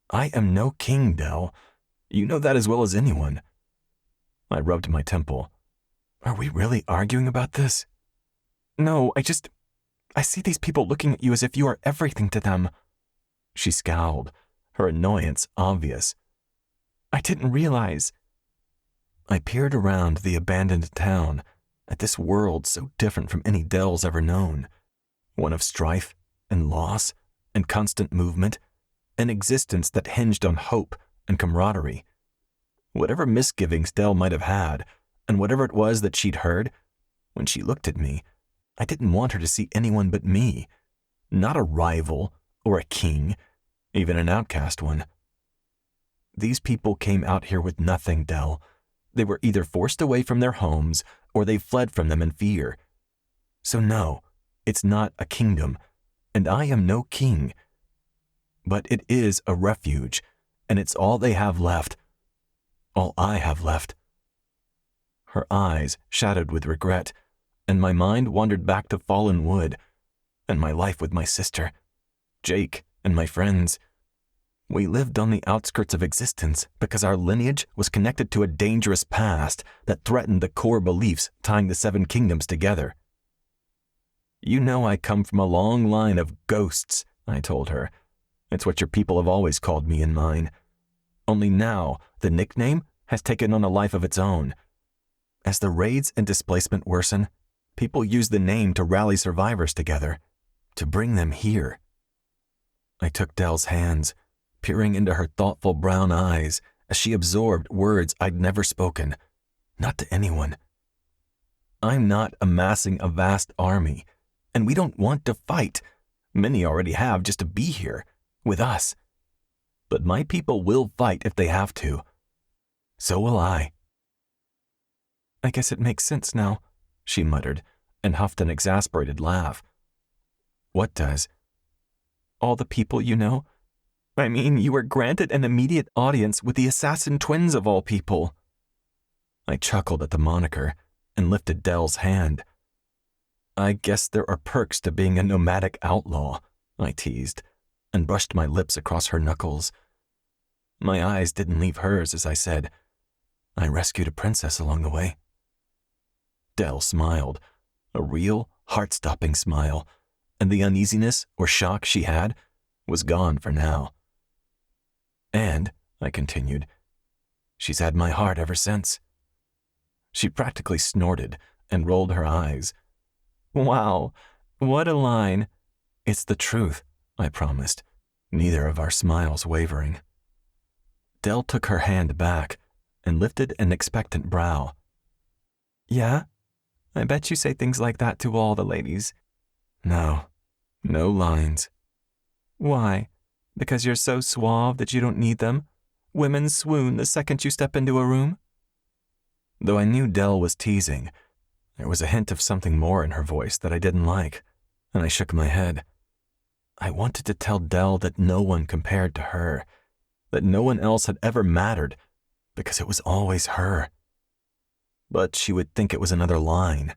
I am no king, Dell. You know that as well as anyone. I rubbed my temple. Are we really arguing about this? No, I see these people looking at you as if you are everything to them. She scowled, her annoyance obvious. I didn't realize. I peered around the abandoned town at this world so different from any Dell's ever known. One of strife and loss and constant movement, an existence that hinged on hope and camaraderie. Whatever misgivings Dell might have had, and whatever it was that she'd heard, when she looked at me, I didn't want her to see anyone but me, not a rival or a king, even an outcast one. These people came out here with nothing, Dell. They were either forced away from their homes or they fled from them in fear. So no, it's not a kingdom, and I am no king. But it is a refuge, and it's all they have left. All I have left. Her eyes shadowed with regret, and my mind wandered back to fallen wood, and my life with my sister, Jake, and my friends. We lived on the outskirts of existence because our lineage was connected to a dangerous past that threatened the core beliefs tying the 7 kingdoms together. You know I come from a long line of ghosts, I told her. It's what your people have always called me and mine. Only now, the nickname has taken on a life of its own. As the raids and displacement worsen, people use the name to rally survivors together, to bring them here. I took Dell's hands, peering into her thoughtful brown eyes as she absorbed words I'd never spoken, not to anyone. I'm not amassing a vast army, and we don't want to fight. Many already have just to be here, with us. But my people will fight if they have to. So will I. I guess it makes sense now, she muttered, and huffed an exasperated laugh. What does? All the people you know? I mean, you were granted an immediate audience with the assassin twins of all people. I chuckled at the moniker and lifted Dell's hand. I guess there are perks to being a nomadic outlaw, I teased, and brushed my lips across her knuckles. My eyes didn't leave hers as I said, I rescued a princess along the way. Dell smiled, a real, heart-stopping smile, and the uneasiness or shock she had was gone for now. And, I continued, she's had my heart ever since. She practically snorted and rolled her eyes. Wow, what a line. It's the truth, I promised, neither of our smiles wavering. Dell took her hand back and lifted an expectant brow. Yeah? I bet you say things like that to all the ladies. No lines. Why? Because you're so suave that you don't need them? Women swoon the second you step into a room? Though I knew Dell was teasing, there was a hint of something more in her voice that I didn't like, and I shook my head. I wanted to tell Dell that no one compared to her, that no one else had ever mattered, because it was always her. But she would think it was another line.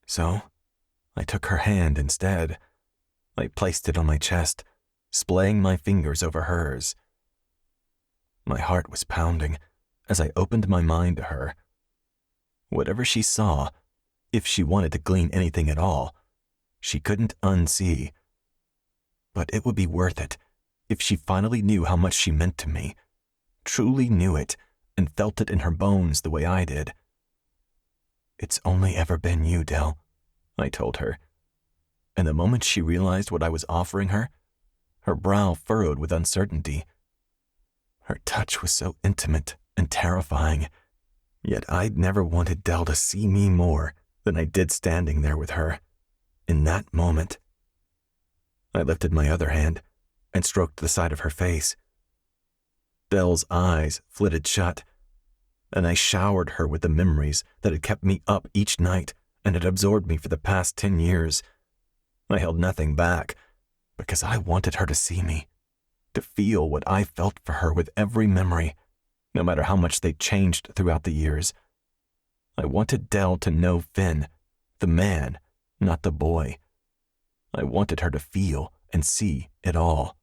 So, I took her hand instead. I placed it on my chest, splaying my fingers over hers. My heart was pounding as I opened my mind to her. Whatever she saw, if she wanted to glean anything at all, she couldn't unsee. But it would be worth it if she finally knew how much she meant to me, truly knew it, and felt it in her bones the way I did. It's only ever been you, Dell, I told her. And the moment she realized what I was offering her brow furrowed with uncertainty. Her touch was so intimate and terrifying, yet I'd never wanted Dell to see me more than I did standing there with her, in that moment. I lifted my other hand and stroked the side of her face. Dell's eyes flitted shut, and I showered her with the memories that had kept me up each night and had absorbed me for the past 10 years. I held nothing back, because I wanted her to see me, to feel what I felt for her with every memory, no matter how much they changed throughout the years. I wanted Dell to know Finn, the man, not the boy. I wanted her to feel and see it all.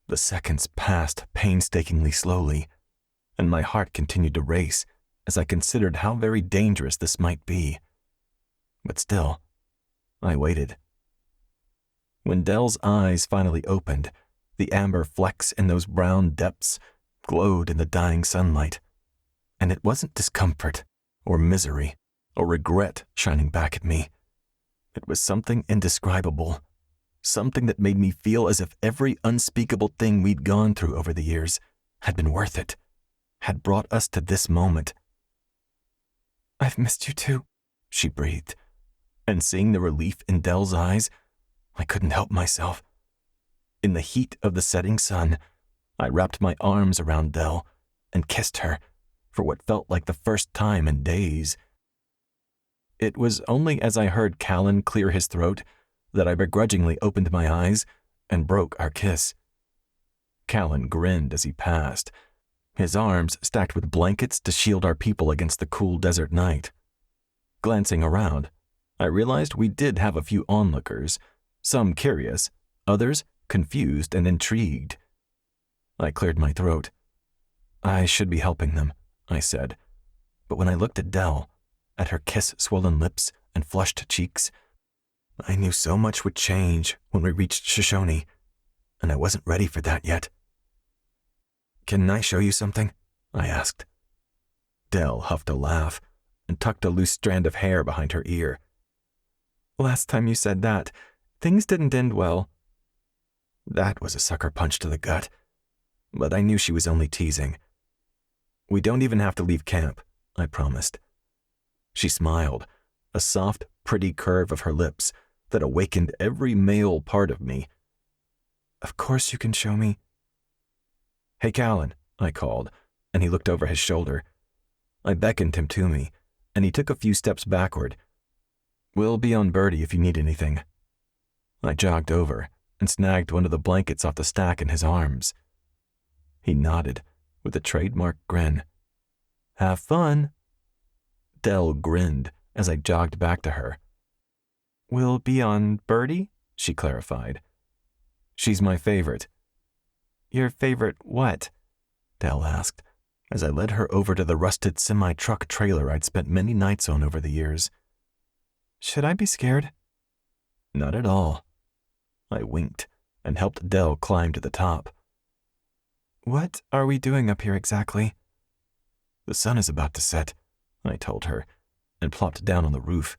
The seconds passed painstakingly slowly, and my heart continued to race as I considered how very dangerous this might be. But still, I waited. When Dell's eyes finally opened, the amber flecks in those brown depths glowed in the dying sunlight, and it wasn't discomfort or misery or regret shining back at me. It was something indescribable, something that made me feel as if every unspeakable thing we'd gone through over the years had been worth it, had brought us to this moment. "I've missed you too," she breathed, and seeing the relief in Dell's eyes, I couldn't help myself. In the heat of the setting sun, I wrapped my arms around Dell and kissed her for what felt like the first time in days. It was only as I heard Callan clear his throat that I begrudgingly opened my eyes and broke our kiss. Callan grinned as he passed, his arms stacked with blankets to shield our people against the cool desert night. Glancing around, I realized we did have a few onlookers, some curious, others confused and intrigued. I cleared my throat. "I should be helping them," I said, but when I looked at Dell, at her kiss-swollen lips and flushed cheeks, I knew so much would change when we reached Shoshone, and I wasn't ready for that yet. "Can I show you something?" I asked. Dell huffed a laugh and tucked a loose strand of hair behind her ear. "Last time you said that, things didn't end well." That was a sucker punch to the gut, but I knew she was only teasing. "We don't even have to leave camp," I promised. She smiled, a soft, pretty curve of her lips that awakened every male part of me. "Of course you can show me." "Hey, Callan," I called, and he looked over his shoulder. I beckoned him to me, and he took a few steps backward. "We'll be on Birdie if you need anything." I jogged over and snagged one of the blankets off the stack in his arms. He nodded with a trademark grin. "Have fun." Dell grinned as I jogged back to her. "We'll be on Birdie?" she clarified. "She's my favorite." "Your favorite what?" Dell asked, as I led her over to the rusted semi-truck trailer I'd spent many nights on over the years. "Should I be scared?" "Not at all." I winked and helped Dell climb to the top. "What are we doing up here exactly?" "The sun is about to set," I told her, and plopped down on the roof.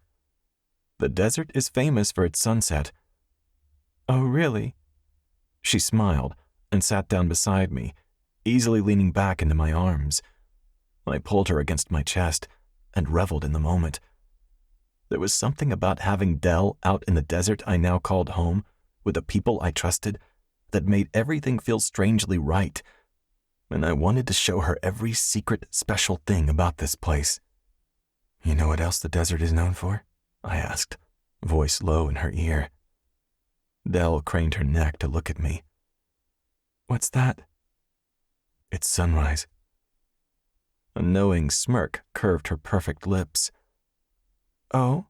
"The desert is famous for its sunset." "Oh, really?" She smiled and sat down beside me, easily leaning back into my arms. I pulled her against my chest and reveled in the moment. There was something about having Dell out in the desert I now called home, with the people I trusted, that made everything feel strangely right, and I wanted to show her every secret, special thing about this place. "You know what else the desert is known for?" I asked, voice low in her ear. Dell craned her neck to look at me. "What's that?" "It's sunrise." A knowing smirk curved her perfect lips. "Oh?"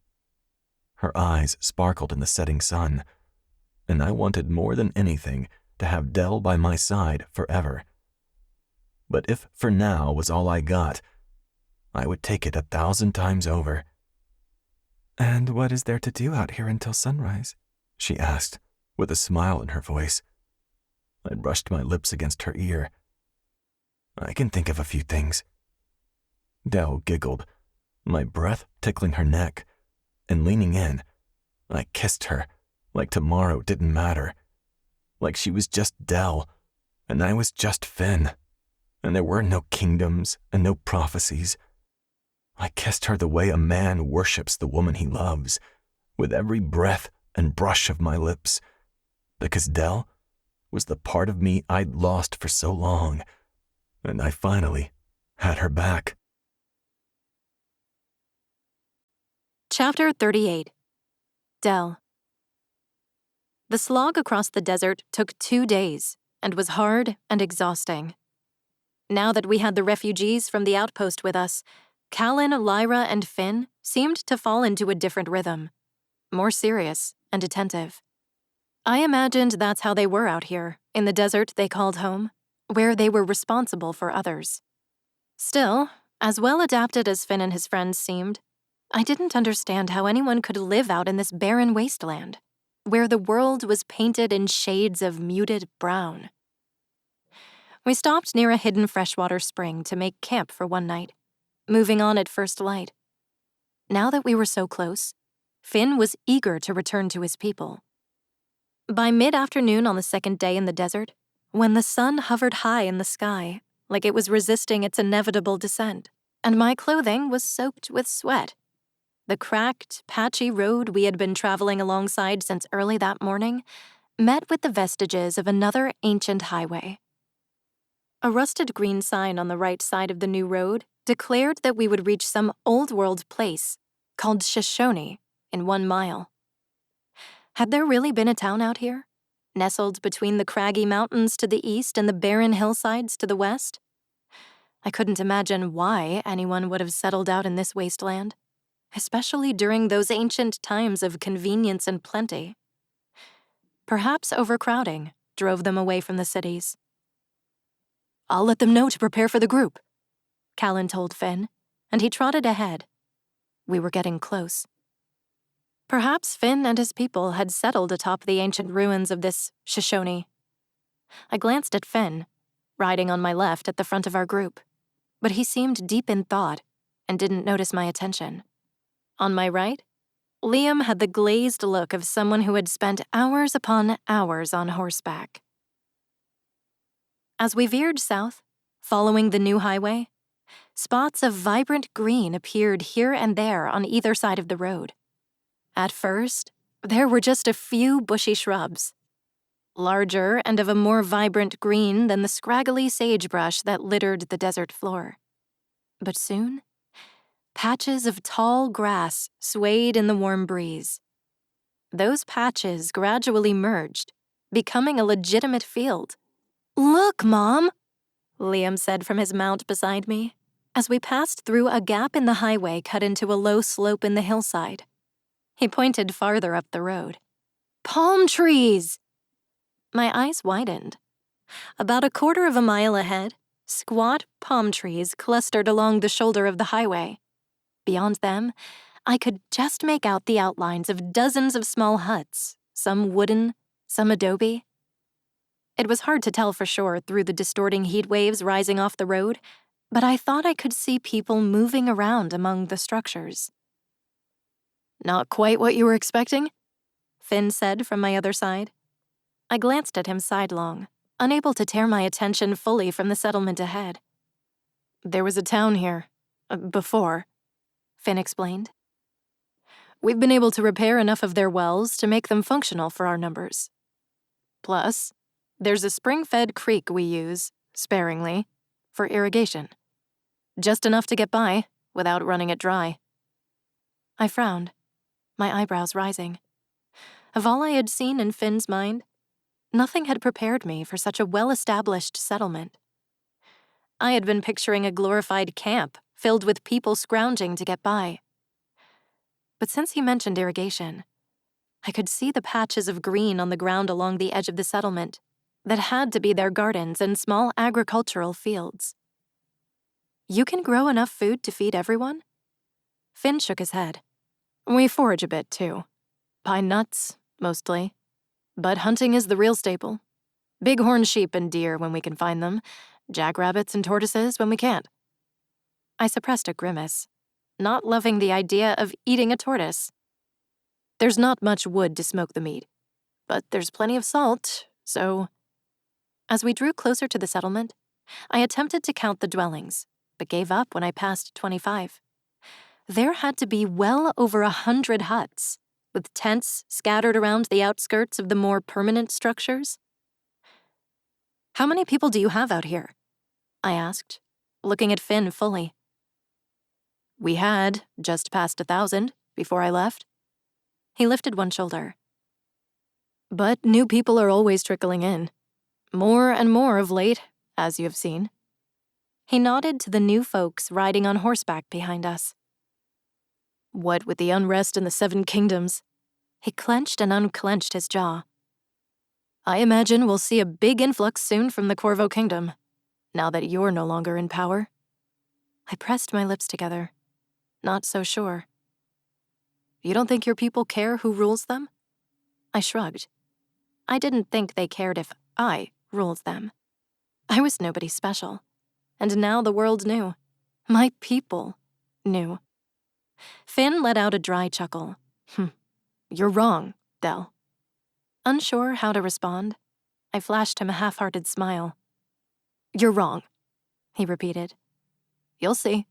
Her eyes sparkled in the setting sun, and I wanted more than anything to have Dell by my side forever. But if for now was all I got, I would take it 1,000 times over. "And what is there to do out here until sunrise?" she asked, with a smile in her voice. I brushed my lips against her ear. "I can think of a few things." Dell giggled, my breath tickling her neck, and leaning in, I kissed her like tomorrow didn't matter, like she was just Dell, and I was just Finn, and there were no kingdoms and no prophecies. I kissed her the way a man worships the woman he loves, with every breath and brush of my lips, because Dell was the part of me I'd lost for so long, and I finally had her back. Chapter 38. Dell. The slog across the desert took 2 days and was hard and exhausting. Now that we had the refugees from the outpost with us, Callan, Lyra, and Finn seemed to fall into a different rhythm, more serious and attentive. I imagined that's how they were out here, in the desert they called home, where they were responsible for others. Still, as well adapted as Finn and his friends seemed, I didn't understand how anyone could live out in this barren wasteland, where the world was painted in shades of muted brown. We stopped near a hidden freshwater spring to make camp for one night, moving on at first light. Now that we were so close, Finn was eager to return to his people. By mid-afternoon on the second day in the desert, when the sun hovered high in the sky, like it was resisting its inevitable descent, and my clothing was soaked with sweat, the cracked, patchy road we had been traveling alongside since early that morning met with the vestiges of another ancient highway. A rusted green sign on the right side of the new road declared that we would reach some old-world place called Shoshone in 1 mile. Had there really been a town out here, nestled between the craggy mountains to the east and the barren hillsides to the west? I couldn't imagine why anyone would have settled out in this wasteland, especially during those ancient times of convenience and plenty. Perhaps overcrowding drove them away from the cities. "I'll let them know to prepare for the group," Callan told Finn, and he trotted ahead. We were getting close. Perhaps Finn and his people had settled atop the ancient ruins of this Shoshone. I glanced at Finn, riding on my left at the front of our group, but he seemed deep in thought and didn't notice my attention. On my right, Liam had the glazed look of someone who had spent hours upon hours on horseback. As we veered south, following the new highway, spots of vibrant green appeared here and there on either side of the road. At first, there were just a few bushy shrubs, larger and of a more vibrant green than the scraggly sagebrush that littered the desert floor. But soon, patches of tall grass swayed in the warm breeze. Those patches gradually merged, becoming a legitimate field. "Look, Mom," Liam said from his mount beside me, as we passed through a gap in the highway cut into a low slope in the hillside. He pointed farther up the road. "Palm trees!" My eyes widened. About 1/4 of a mile ahead, squat palm trees clustered along the shoulder of the highway. Beyond them, I could just make out the outlines of dozens of small huts, some wooden, some adobe. It was hard to tell for sure through the distorting heat waves rising off the road, but I thought I could see people moving around among the structures. "Not quite what you were expecting?" Finn said from my other side. I glanced at him sidelong, unable to tear my attention fully from the settlement ahead. "There was a town here, before," Finn explained. "We've been able to repair enough of their wells to make them functional for our numbers. Plus, there's a spring-fed creek we use, sparingly, for irrigation. Just enough to get by, without running it dry." I frowned, my eyebrows rising. Of all I had seen in Finn's mind, nothing had prepared me for such a well-established settlement. I had been picturing a glorified camp filled with people scrounging to get by. But since he mentioned irrigation, I could see the patches of green on the ground along the edge of the settlement that had to be their gardens and small agricultural fields. "You can grow enough food to feed everyone?" Finn shook his head. "We forage a bit, too. Pine nuts, mostly. But hunting is the real staple. Bighorn sheep and deer when we can find them, jackrabbits and tortoises when we can't." I suppressed a grimace, not loving the idea of eating a tortoise. "There's not much wood to smoke the meat, but there's plenty of salt, so..." As we drew closer to the settlement, I attempted to count the dwellings, but gave up when I passed 25. There had to be well over 100 huts, with tents scattered around the outskirts of the more permanent structures. "How many people do you have out here?" I asked, looking at Finn fully. "We had just past 1,000 before I left." He lifted one shoulder. "But new people are always trickling in. More and more of late, as you have seen." He nodded to the new folks riding on horseback behind us. What with the unrest in the 7 kingdoms? He clenched and unclenched his jaw. I imagine we'll see a big influx soon from the Corvo Kingdom, now that you're no longer in power. I pressed my lips together, not so sure. You don't think your people care who rules them? I shrugged. I didn't think they cared if I ruled them. I was nobody special, and now the world knew. My people knew. Finn let out a dry chuckle. You're wrong, Dell. Unsure how to respond, I flashed him a half-hearted smile. You're wrong, he repeated. You'll see.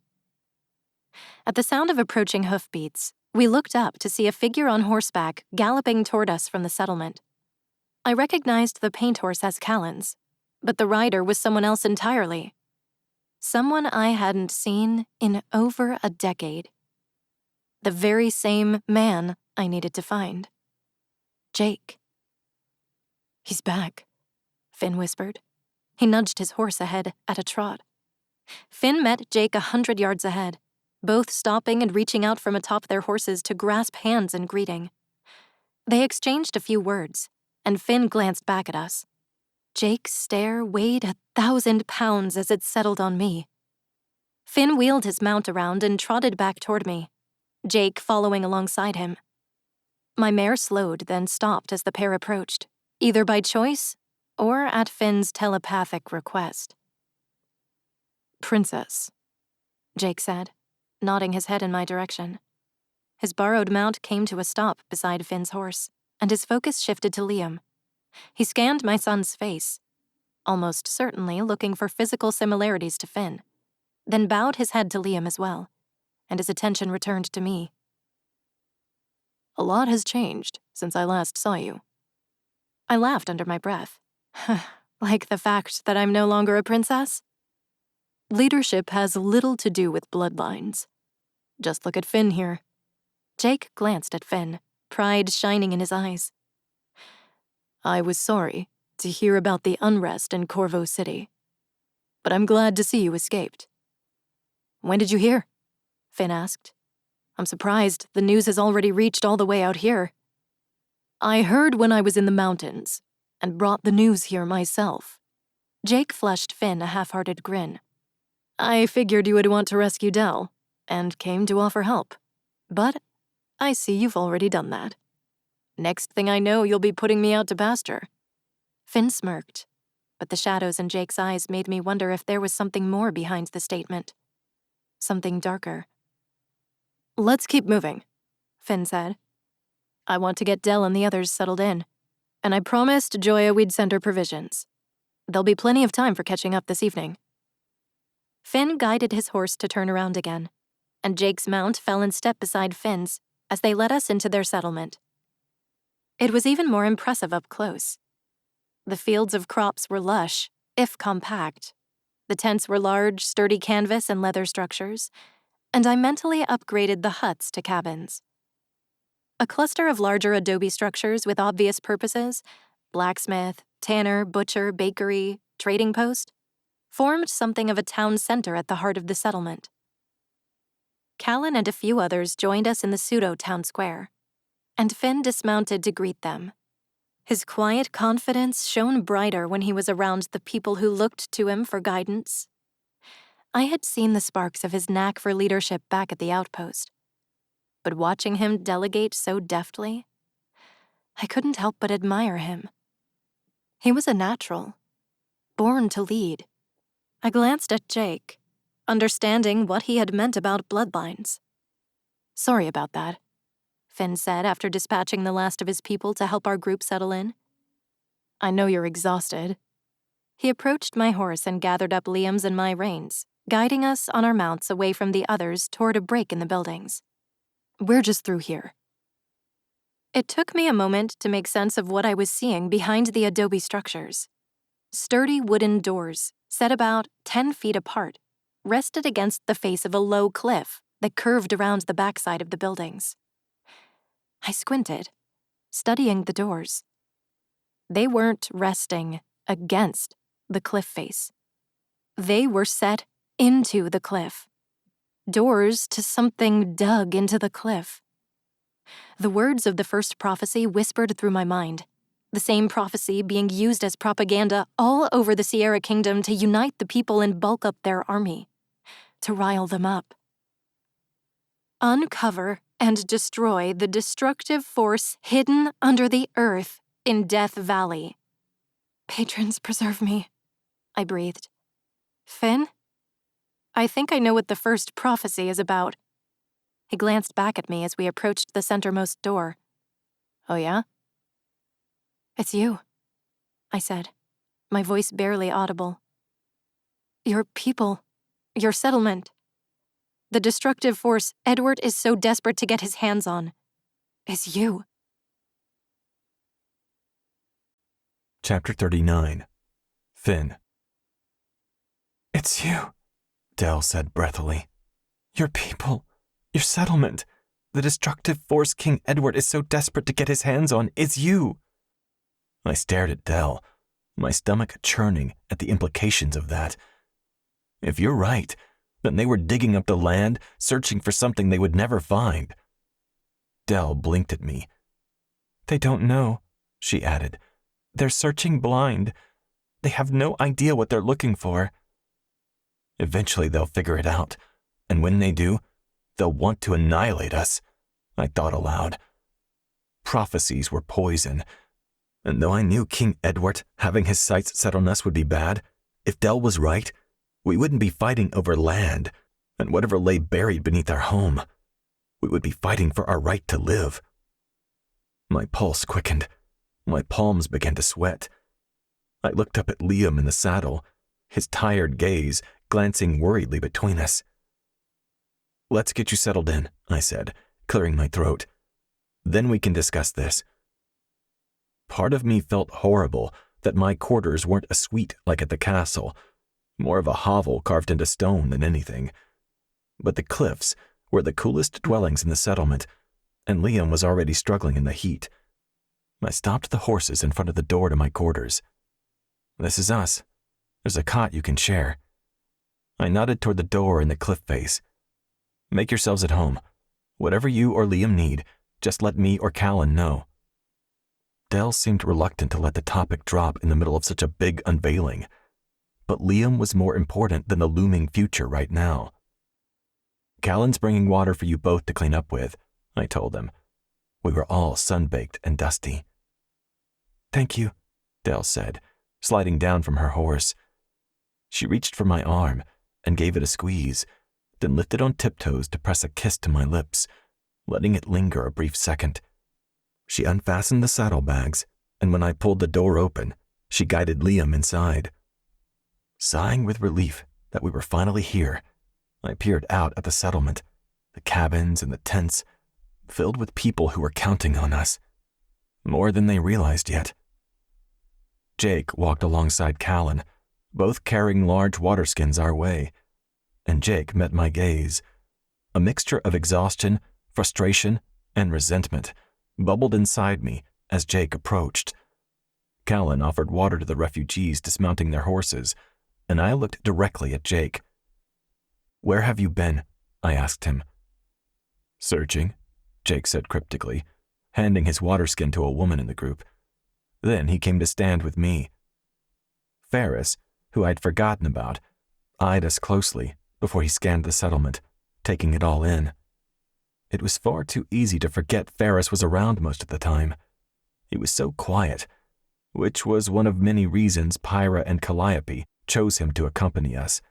At the sound of approaching hoofbeats, we looked up to see a figure on horseback galloping toward us from the settlement. I recognized the paint horse as Callan's, but the rider was someone else entirely. Someone I hadn't seen in over a decade. The very same man I needed to find. Jake. He's back, Finn whispered. He nudged his horse ahead at a trot. Finn met Jake 100 yards ahead, both stopping and reaching out from atop their horses to grasp hands in greeting. They exchanged a few words, and Finn glanced back at us. Jake's stare weighed 1,000 pounds as it settled on me. Finn wheeled his mount around and trotted back toward me, Jake following alongside him. My mare slowed, then stopped as the pair approached, either by choice or at Finn's telepathic request. Princess, Jake said, nodding his head in my direction. His borrowed mount came to a stop beside Finn's horse, and his focus shifted to Liam. He scanned my son's face, almost certainly looking for physical similarities to Finn, then bowed his head to Liam as well, and his attention returned to me. A lot has changed since I last saw you. I laughed under my breath. Like the fact that I'm no longer a princess? Leadership has little to do with bloodlines. Just look at Finn here. Jake glanced at Finn, pride shining in his eyes. I was sorry to hear about the unrest in Corvo City, but I'm glad to see you escaped. When did you hear? Finn asked. I'm surprised the news has already reached all the way out here. I heard when I was in the mountains, and brought the news here myself. Jake flushed Finn a half-hearted grin. I figured you would want to rescue Dell, and came to offer help. But I see you've already done that. Next thing I know, you'll be putting me out to pasture. Finn smirked, but the shadows in Jake's eyes made me wonder if there was something more behind the statement. Something darker. Let's keep moving, Finn said. I want to get Dell and the others settled in, and I promised Joya we'd send her provisions. There'll be plenty of time for catching up this evening. Finn guided his horse to turn around again, and Jake's mount fell in step beside Finn's as they led us into their settlement. It was even more impressive up close. The fields of crops were lush, if compact. The tents were large, sturdy canvas and leather structures, and I mentally upgraded the huts to cabins. A cluster of larger adobe structures with obvious purposes, blacksmith, tanner, butcher, bakery, trading post, formed something of a town center at the heart of the settlement. Callan and a few others joined us in the pseudo-town square, and Finn dismounted to greet them. His quiet confidence shone brighter when he was around the people who looked to him for guidance. I had seen the sparks of his knack for leadership back at the outpost, but watching him delegate so deftly, I couldn't help but admire him. He was a natural, born to lead. I glanced at Jake, understanding what he had meant about bloodlines. Sorry about that, Finn said after dispatching the last of his people to help our group settle in. I know you're exhausted. He approached my horse and gathered up Liam's and my reins, guiding us on our mounts away from the others toward a break in the buildings. We're just through here. It took me a moment to make sense of what I was seeing behind the adobe structures. Sturdy wooden doors, set about 10 feet apart, rested against the face of a low cliff that curved around the backside of the buildings. I squinted, studying the doors. They weren't resting against the cliff face. They were set into the cliff. Doors to something dug into the cliff. The words of the first prophecy whispered through my mind, the same prophecy being used as propaganda all over the Sierra Kingdom to unite the people and bulk up their army, to rile them up. Uncover and destroy the destructive force hidden under the earth in Death Valley. Patrons, preserve me, I breathed. Finn? I think I know what the first prophecy is about. He glanced back at me as we approached the centermost door. Oh yeah? It's you, I said, my voice barely audible. Your people, your settlement. The destructive force Edward is so desperate to get his hands on is you. Chapter 39. Finn. It's you, Dell said breathily. Your people, your settlement. The destructive force King Edward is so desperate to get his hands on is you. I stared at Dell, my stomach churning at the implications of that. If you're right, then they were digging up the land, searching for something they would never find. Dell blinked at me. They don't know, she added. They're searching blind. They have no idea what they're looking for. Eventually they'll figure it out, and when they do, they'll want to annihilate us, I thought aloud. Prophecies were poison, and though I knew King Edward having his sights set on us would be bad, if Dell was right, we wouldn't be fighting over land and whatever lay buried beneath our home. We would be fighting for our right to live. My pulse quickened. My palms began to sweat. I looked up at Liam in the saddle, his tired gaze glancing worriedly between us. Let's get you settled in, I said, clearing my throat. Then we can discuss this. Part of me felt horrible that my quarters weren't a suite like at the castle, more of a hovel carved into stone than anything. But the cliffs were the coolest dwellings in the settlement, and Liam was already struggling in the heat. I stopped the horses in front of the door to my quarters. This is us. There's a cot you can share. I nodded toward the door in the cliff face. Make yourselves at home. Whatever you or Liam need, just let me or Callan know. Dell seemed reluctant to let the topic drop in the middle of such a big unveiling. But Liam was more important than the looming future right now. Callan's bringing water for you both to clean up with, I told them. We were all sun-baked and dusty. Thank you, Dell said, sliding down from her horse. She reached for my arm and gave it a squeeze, then lifted on tiptoes to press a kiss to my lips, letting it linger a brief second. She unfastened the saddlebags, and when I pulled the door open, she guided Liam inside. Sighing with relief that we were finally here, I peered out at the settlement, the cabins and the tents, filled with people who were counting on us, more than they realized yet. Jake walked alongside Callan, both carrying large water skins our way, and Jake met my gaze. A mixture of exhaustion, frustration, and resentment bubbled inside me as Jake approached. Callan offered water to the refugees dismounting their horses, and I looked directly at Jake. Where have you been? I asked him. Searching, Jake said cryptically, handing his water skin to a woman in the group. Then he came to stand with me. Ferris, who I'd forgotten about, eyed us closely before he scanned the settlement, taking it all in. It was far too easy to forget Ferris was around most of the time. He was so quiet, which was one of many reasons Pyra and Calliope chose him to accompany us.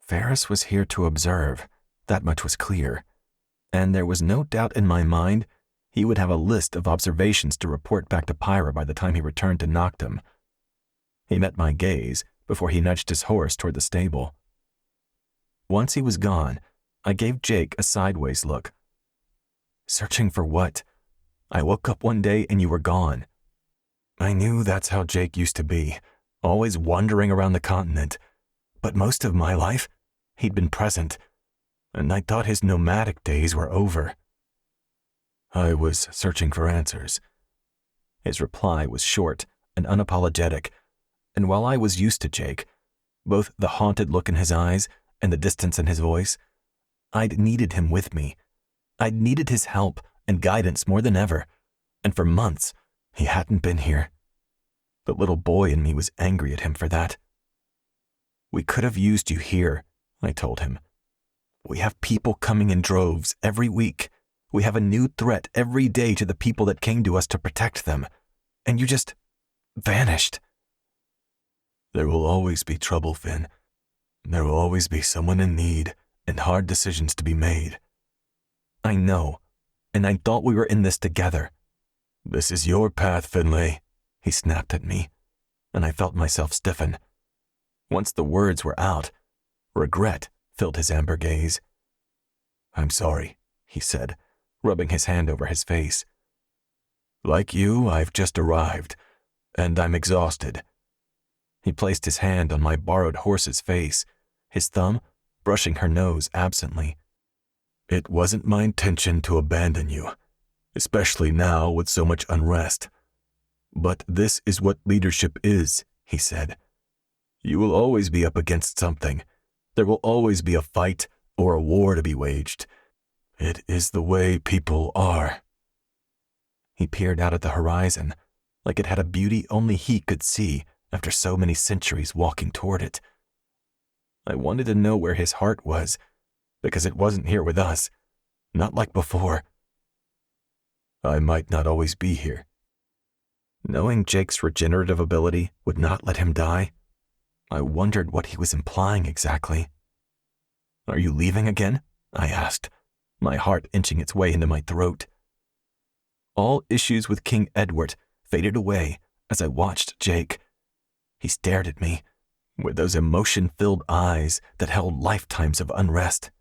Ferris was here to observe, that much was clear, and there was no doubt in my mind he would have a list of observations to report back to Pyra by the time he returned to Noctum. He met my gaze before he nudged his horse toward the stable. Once he was gone, I gave Jake a sideways look. Searching for what? I woke up one day and you were gone. I knew that's how Jake used to be, always wandering around the continent. But most of my life, he'd been present, and I thought his nomadic days were over. I was searching for answers. His reply was short and unapologetic, and while I was used to Jake, both the haunted look in his eyes and the distance in his voice. I'd needed him with me. I'd needed his help and guidance more than ever, and for months, he hadn't been here. The little boy in me was angry at him for that. We could have used you here, I told him. We have people coming in droves every week. We have a new threat every day to the people that came to us to protect them. And you just vanished. There will always be trouble, Finn. There will always be someone in need and hard decisions to be made. I know, and I thought we were in this together. This is your path, Finlay, he snapped at me, and I felt myself stiffen. Once the words were out, regret filled his amber gaze. I'm sorry, he said, rubbing his hand over his face. Like you, I've just arrived, and I'm exhausted. He placed his hand on my borrowed horse's face, his thumb brushing her nose absently. It wasn't my intention to abandon you, especially now with so much unrest. But this is what leadership is, he said. You will always be up against something. There will always be a fight or a war to be waged. It is the way people are. He peered out at the horizon, like it had a beauty only he could see after so many centuries walking toward it. I wanted to know where his heart was, because it wasn't here with us, not like before. I might not always be here. Knowing Jake's regenerative ability would not let him die, I wondered what he was implying exactly. Are you leaving again? I asked, my heart inching its way into my throat. All issues with King Edward faded away as I watched Jake. He stared at me with those emotion-filled eyes that held lifetimes of unrest.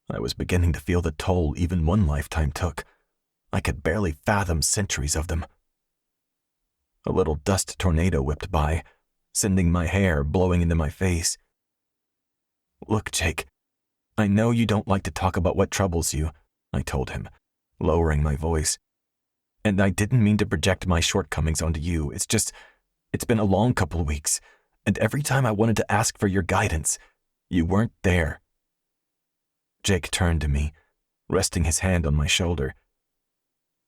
I was beginning to feel the toll even one lifetime took. I could barely fathom centuries of them. A little dust tornado whipped by, sending my hair blowing into my face. Look, Jake, I know you don't like to talk about what troubles you, I told him, lowering my voice. And I didn't mean to project my shortcomings onto you. It's been a long couple weeks, and every time I wanted to ask for your guidance, you weren't there. Jake turned to me, resting his hand on my shoulder.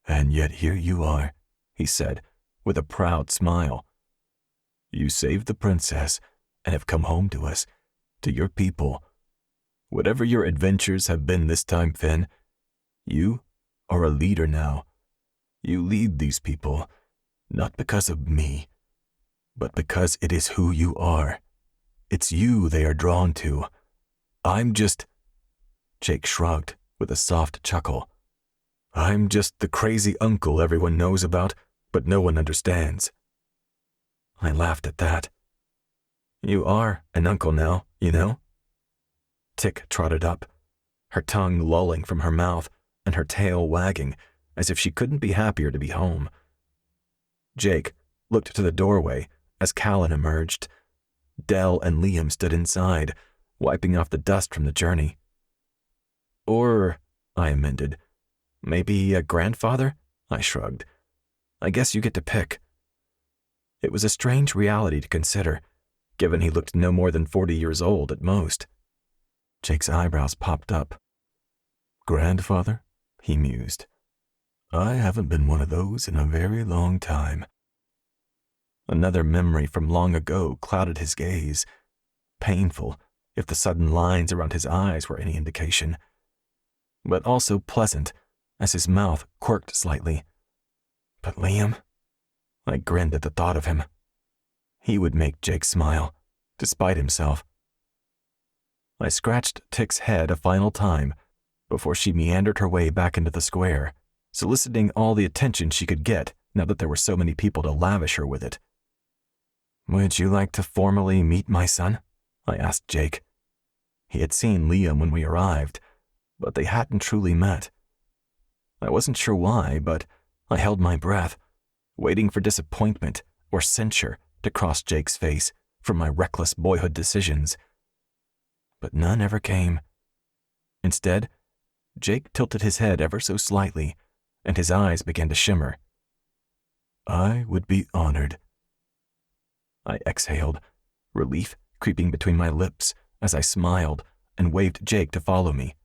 And yet here you are, he said, with a proud smile. You saved the princess and have come home to us, to your people. Whatever your adventures have been this time, Finn, you are a leader now. You lead these people, not because of me, but because it is who you are. It's you they are drawn to. I'm just... Jake shrugged with a soft chuckle. I'm just the crazy uncle everyone knows about, but no one understands. I laughed at that. You are an uncle now, you know? Tick trotted up, her tongue lolling from her mouth and her tail wagging, as if she couldn't be happier to be home. Jake looked to the doorway as Callan emerged. Dell and Liam stood inside, wiping off the dust from the journey. Or, I amended, maybe a grandfather? I shrugged. I guess you get to pick. It was a strange reality to consider, given he looked no more than 40 years old at most. Jake's eyebrows popped up. Grandfather? He mused. I haven't been one of those in a very long time. Another memory from long ago clouded his gaze. Painful, if the sudden lines around his eyes were any indication. But also pleasant, as his mouth quirked slightly. But Liam? I grinned at the thought of him. He would make Jake smile, despite himself. I scratched Tick's head a final time before she meandered her way back into the square, soliciting all the attention she could get now that there were so many people to lavish her with it. Would you like to formally meet my son? I asked Jake. He had seen Liam when we arrived, but they hadn't truly met. I wasn't sure why, but I held my breath, waiting for disappointment or censure to cross Jake's face from my reckless boyhood decisions. But none ever came. Instead, Jake tilted his head ever so slightly, and his eyes began to shimmer. I would be honored. I exhaled, relief creeping between my lips as I smiled and waved Jake to follow me.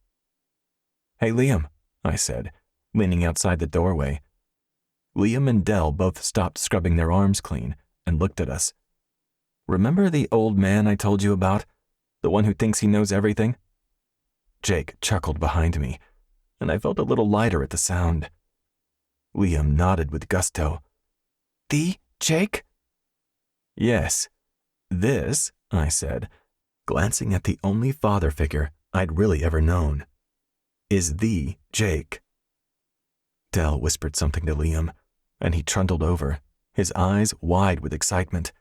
"Hey, Liam," I said, leaning outside the doorway. Liam and Dell both stopped scrubbing their arms clean and looked at us. "Remember the old man I told you about? The one who thinks he knows everything?" Jake chuckled behind me, and I felt a little lighter at the sound. Liam nodded with gusto. "The Jake?" "Yes. This," I said, glancing at the only father figure I'd really ever known, "is the Jake." Dell whispered something to Liam, and he trundled over, his eyes wide with excitement,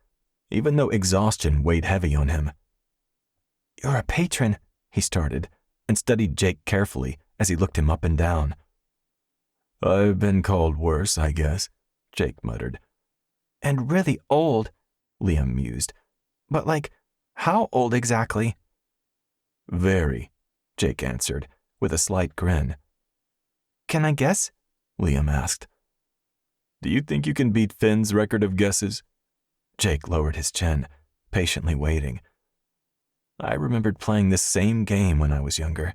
even though exhaustion weighed heavy on him. "You're a patron," he started, and studied Jake carefully as he looked him up and down. "I've been called worse, I guess," Jake muttered. "And really old," Liam mused. "But how old exactly?" "Very," Jake answered, with a slight grin. "Can I guess?" Liam asked. "Do you think you can beat Finn's record of guesses?" Jake lowered his chin, patiently waiting. I remembered playing this same game when I was younger.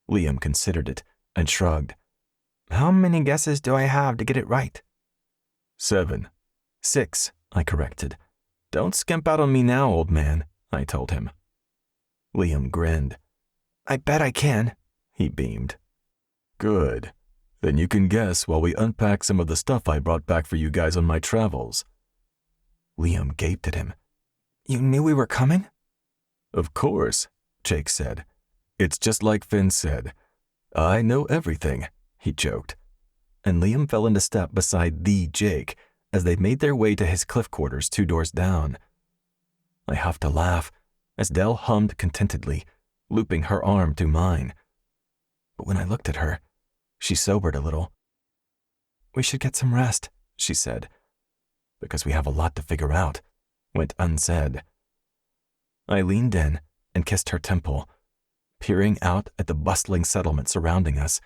Liam considered it and shrugged. "How many guesses do I have to get it right?" 7. 6, I corrected. "Don't skimp out on me now, old man," I told him. Liam grinned. "I bet I can," he beamed. "Good. Then you can guess while we unpack some of the stuff I brought back for you guys on my travels." Liam gaped at him. "You knew we were coming?" "Of course," Jake said. "It's just like Finn said. I know everything," he joked. And Liam fell into step beside the Jake as they made their way to his cliff quarters 2 doors down. I huffed a laugh as Dell hummed contentedly, looping her arm through mine. But when I looked at her, she sobered a little. "We should get some rest," she said. "Because we have a lot to figure out," went unsaid. I leaned in and kissed her temple, peering out at the bustling settlement surrounding us,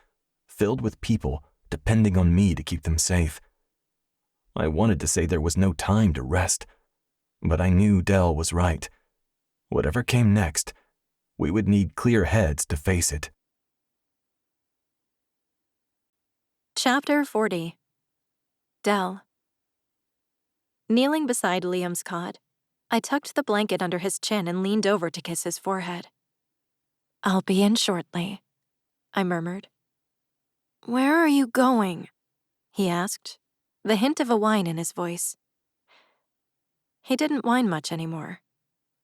filled with people depending on me to keep them safe. I wanted to say there was no time to rest, but I knew Dell was right. Whatever came next, we would need clear heads to face it. Chapter 40. Dell. Kneeling beside Liam's cot, I tucked the blanket under his chin and leaned over to kiss his forehead. "I'll be in shortly," I murmured. "Where are you going?" he asked, the hint of a whine in his voice. He didn't whine much anymore,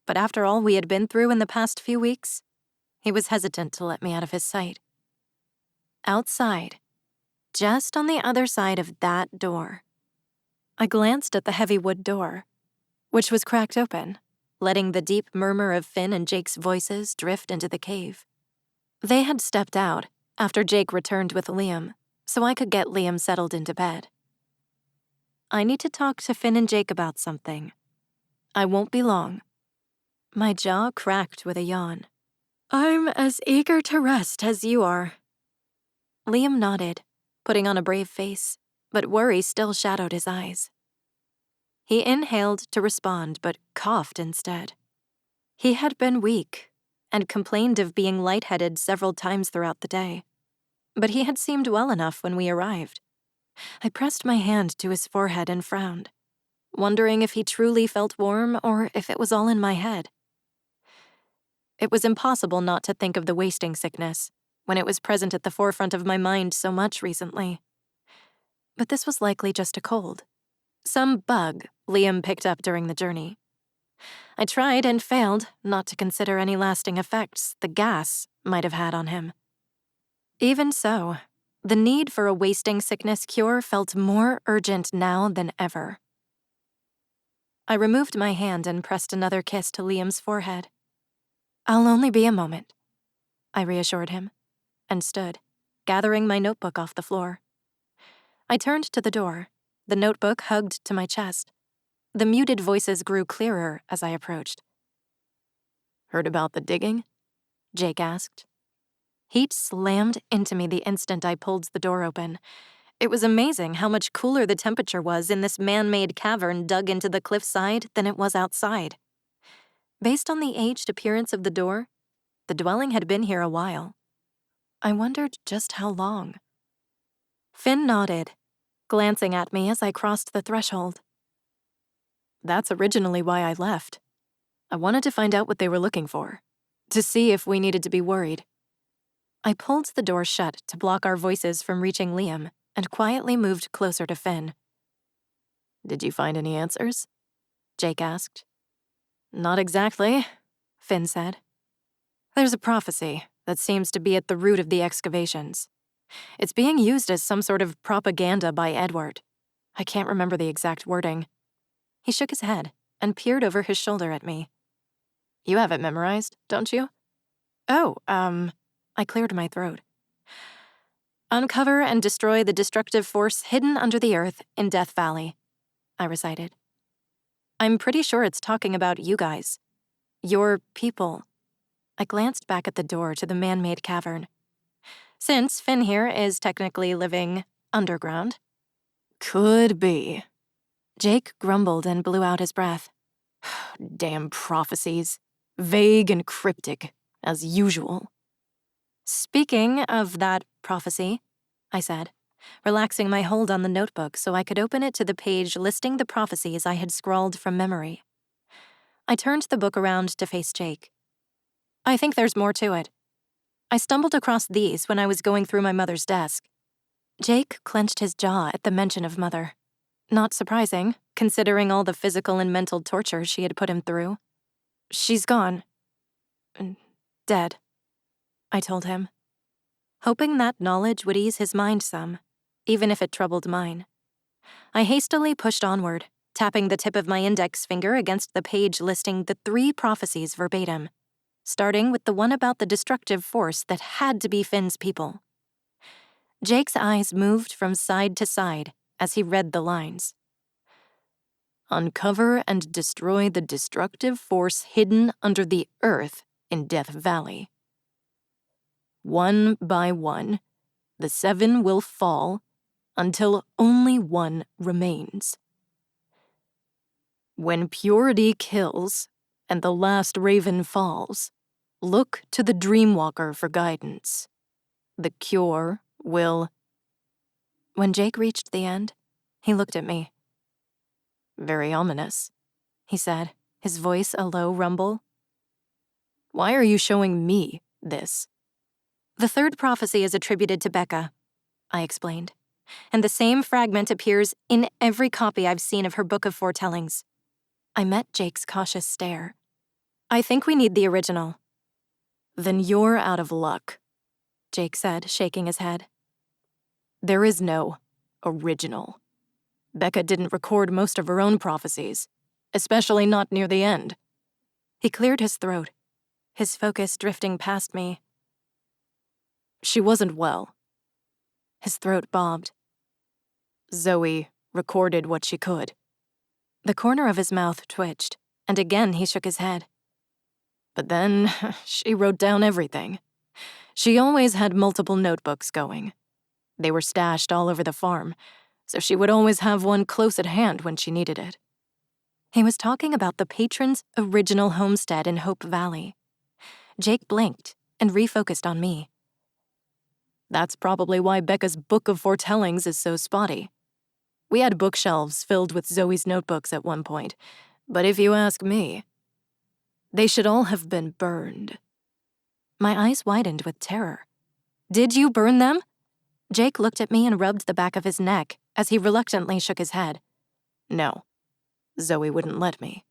but after all we had been through in the past few weeks, he was hesitant to let me out of his sight. Outside, just on the other side of that door. I glanced at the heavy wood door, which was cracked open, letting the deep murmur of Finn and Jake's voices drift into the cave. They had stepped out after Jake returned with Liam, so I could get Liam settled into bed. I need to talk to Finn and Jake about something. I won't be long. My jaw cracked with a yawn. "I'm as eager to rest as you are." Liam nodded, putting on a brave face, but worry still shadowed his eyes. He inhaled to respond, but coughed instead. He had been weak and complained of being lightheaded several times throughout the day, but he had seemed well enough when we arrived. I pressed my hand to his forehead and frowned, wondering if he truly felt warm or if it was all in my head. It was impossible not to think of the wasting sickness when it was present at the forefront of my mind so much recently. But this was likely just a cold. Some bug Liam picked up during the journey. I tried and failed not to consider any lasting effects the gas might have had on him. Even so, the need for a wasting sickness cure felt more urgent now than ever. I removed my hand and pressed another kiss to Liam's forehead. "I'll only be a moment," I reassured him, and stood, gathering my notebook off the floor. I turned to the door, the notebook hugged to my chest. The muted voices grew clearer as I approached. "Heard about the digging?" Jake asked. Heat slammed into me the instant I pulled the door open. It was amazing how much cooler the temperature was in this man-made cavern dug into the cliffside than it was outside. Based on the aged appearance of the door, the dwelling had been here a while. I wondered just how long. Finn nodded, glancing at me as I crossed the threshold. That's originally why I left. I wanted to find out what they were looking for, to see if we needed to be worried. I pulled the door shut to block our voices from reaching Liam and quietly moved closer to Finn. Did you find any answers? Jake asked. Not exactly, Finn said. There's a prophecy that seems to be at the root of the excavations. It's being used as some sort of propaganda by Edward. I can't remember the exact wording. He shook his head and peered over his shoulder at me. You have it memorized, don't you? Oh, I cleared my throat. Uncover and destroy the destructive force hidden under the earth in Death Valley, I recited. I'm pretty sure it's talking about you guys. Your people. I glanced back at the door to the man-made cavern. Since Finn here is technically living underground. Could be. Jake grumbled and blew out his breath. Damn prophecies. Vague and cryptic, as usual. Speaking of that prophecy, I said, relaxing my hold on the notebook so I could open it to the page listing the prophecies I had scrawled from memory. I turned the book around to face Jake. I think there's more to it. I stumbled across these when I was going through my mother's desk. Jake clenched his jaw at the mention of Mother. Not surprising, considering all the physical and mental torture she had put him through. She's gone. Dead, I told him, hoping that knowledge would ease his mind some, even if it troubled mine. I hastily pushed onward, tapping the tip of my index finger against the page listing the 3 prophecies verbatim, starting with the one about the destructive force that had to be Finn's people. Jake's eyes moved from side to side as he read the lines. Uncover and destroy the destructive force hidden under the earth in Death Valley. One by one, the 7 will fall until only one remains. When purity kills and the last raven falls, look to the Dreamwalker for guidance. The cure will... When Jake reached the end, he looked at me. Very ominous, he said, his voice a low rumble. Why are you showing me this? The 3rd prophecy is attributed to Becca, I explained, and the same fragment appears in every copy I've seen of her Book of Foretellings. I met Jake's cautious stare. I think we need the original. Then you're out of luck, Jake said, shaking his head. There is no original. Becca didn't record most of her own prophecies, especially not near the end. He cleared his throat, his focus drifting past me. She wasn't well. His throat bobbed. Zoe recorded what she could. The corner of his mouth twitched, and again he shook his head. But then she wrote down everything. She always had multiple notebooks going. They were stashed all over the farm, so she would always have one close at hand when she needed it. He was talking about the patron's original homestead in Hope Valley. Jake blinked and refocused on me. That's probably why Becca's Book of Foretellings is so spotty. We had bookshelves filled with Zoe's notebooks at one point, but if you ask me, they should all have been burned. My eyes widened with terror. Did you burn them? Jake looked at me and rubbed the back of his neck as he reluctantly shook his head. No, Zoe wouldn't let me.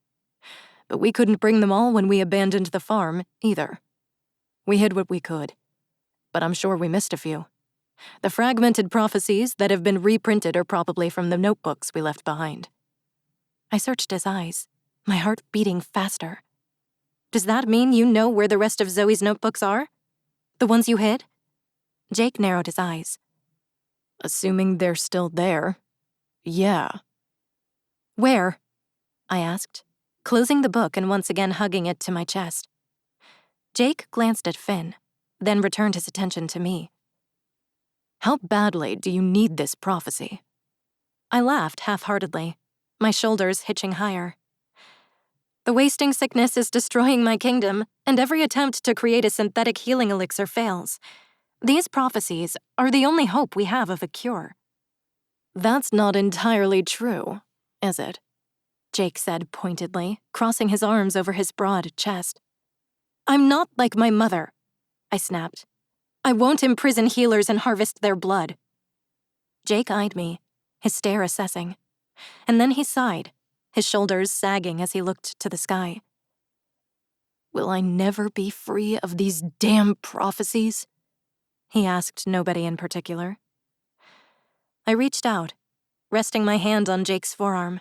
But we couldn't bring them all when we abandoned the farm, either. We hid what we could, but I'm sure we missed a few. The fragmented prophecies that have been reprinted are probably from the notebooks we left behind. I searched his eyes, my heart beating faster. Does that mean you know where the rest of Zoe's notebooks are? The ones you hid? Jake narrowed his eyes. Assuming they're still there, yeah. Where? I asked, closing the book and once again hugging it to my chest. Jake glanced at Finn, then returned his attention to me. How badly do you need this prophecy? I laughed half-heartedly, my shoulders hitching higher. The wasting sickness is destroying my kingdom, and every attempt to create a synthetic healing elixir fails. These prophecies are the only hope we have of a cure." "That's not entirely true, is it?" Jake said pointedly, crossing his arms over his broad chest. "I'm not like my mother," I snapped. "I won't imprison healers and harvest their blood." Jake eyed me, his stare assessing, and then he sighed, his shoulders sagging as he looked to the sky. "Will I never be free of these damn prophecies?" he asked nobody in particular. I reached out, resting my hand on Jake's forearm.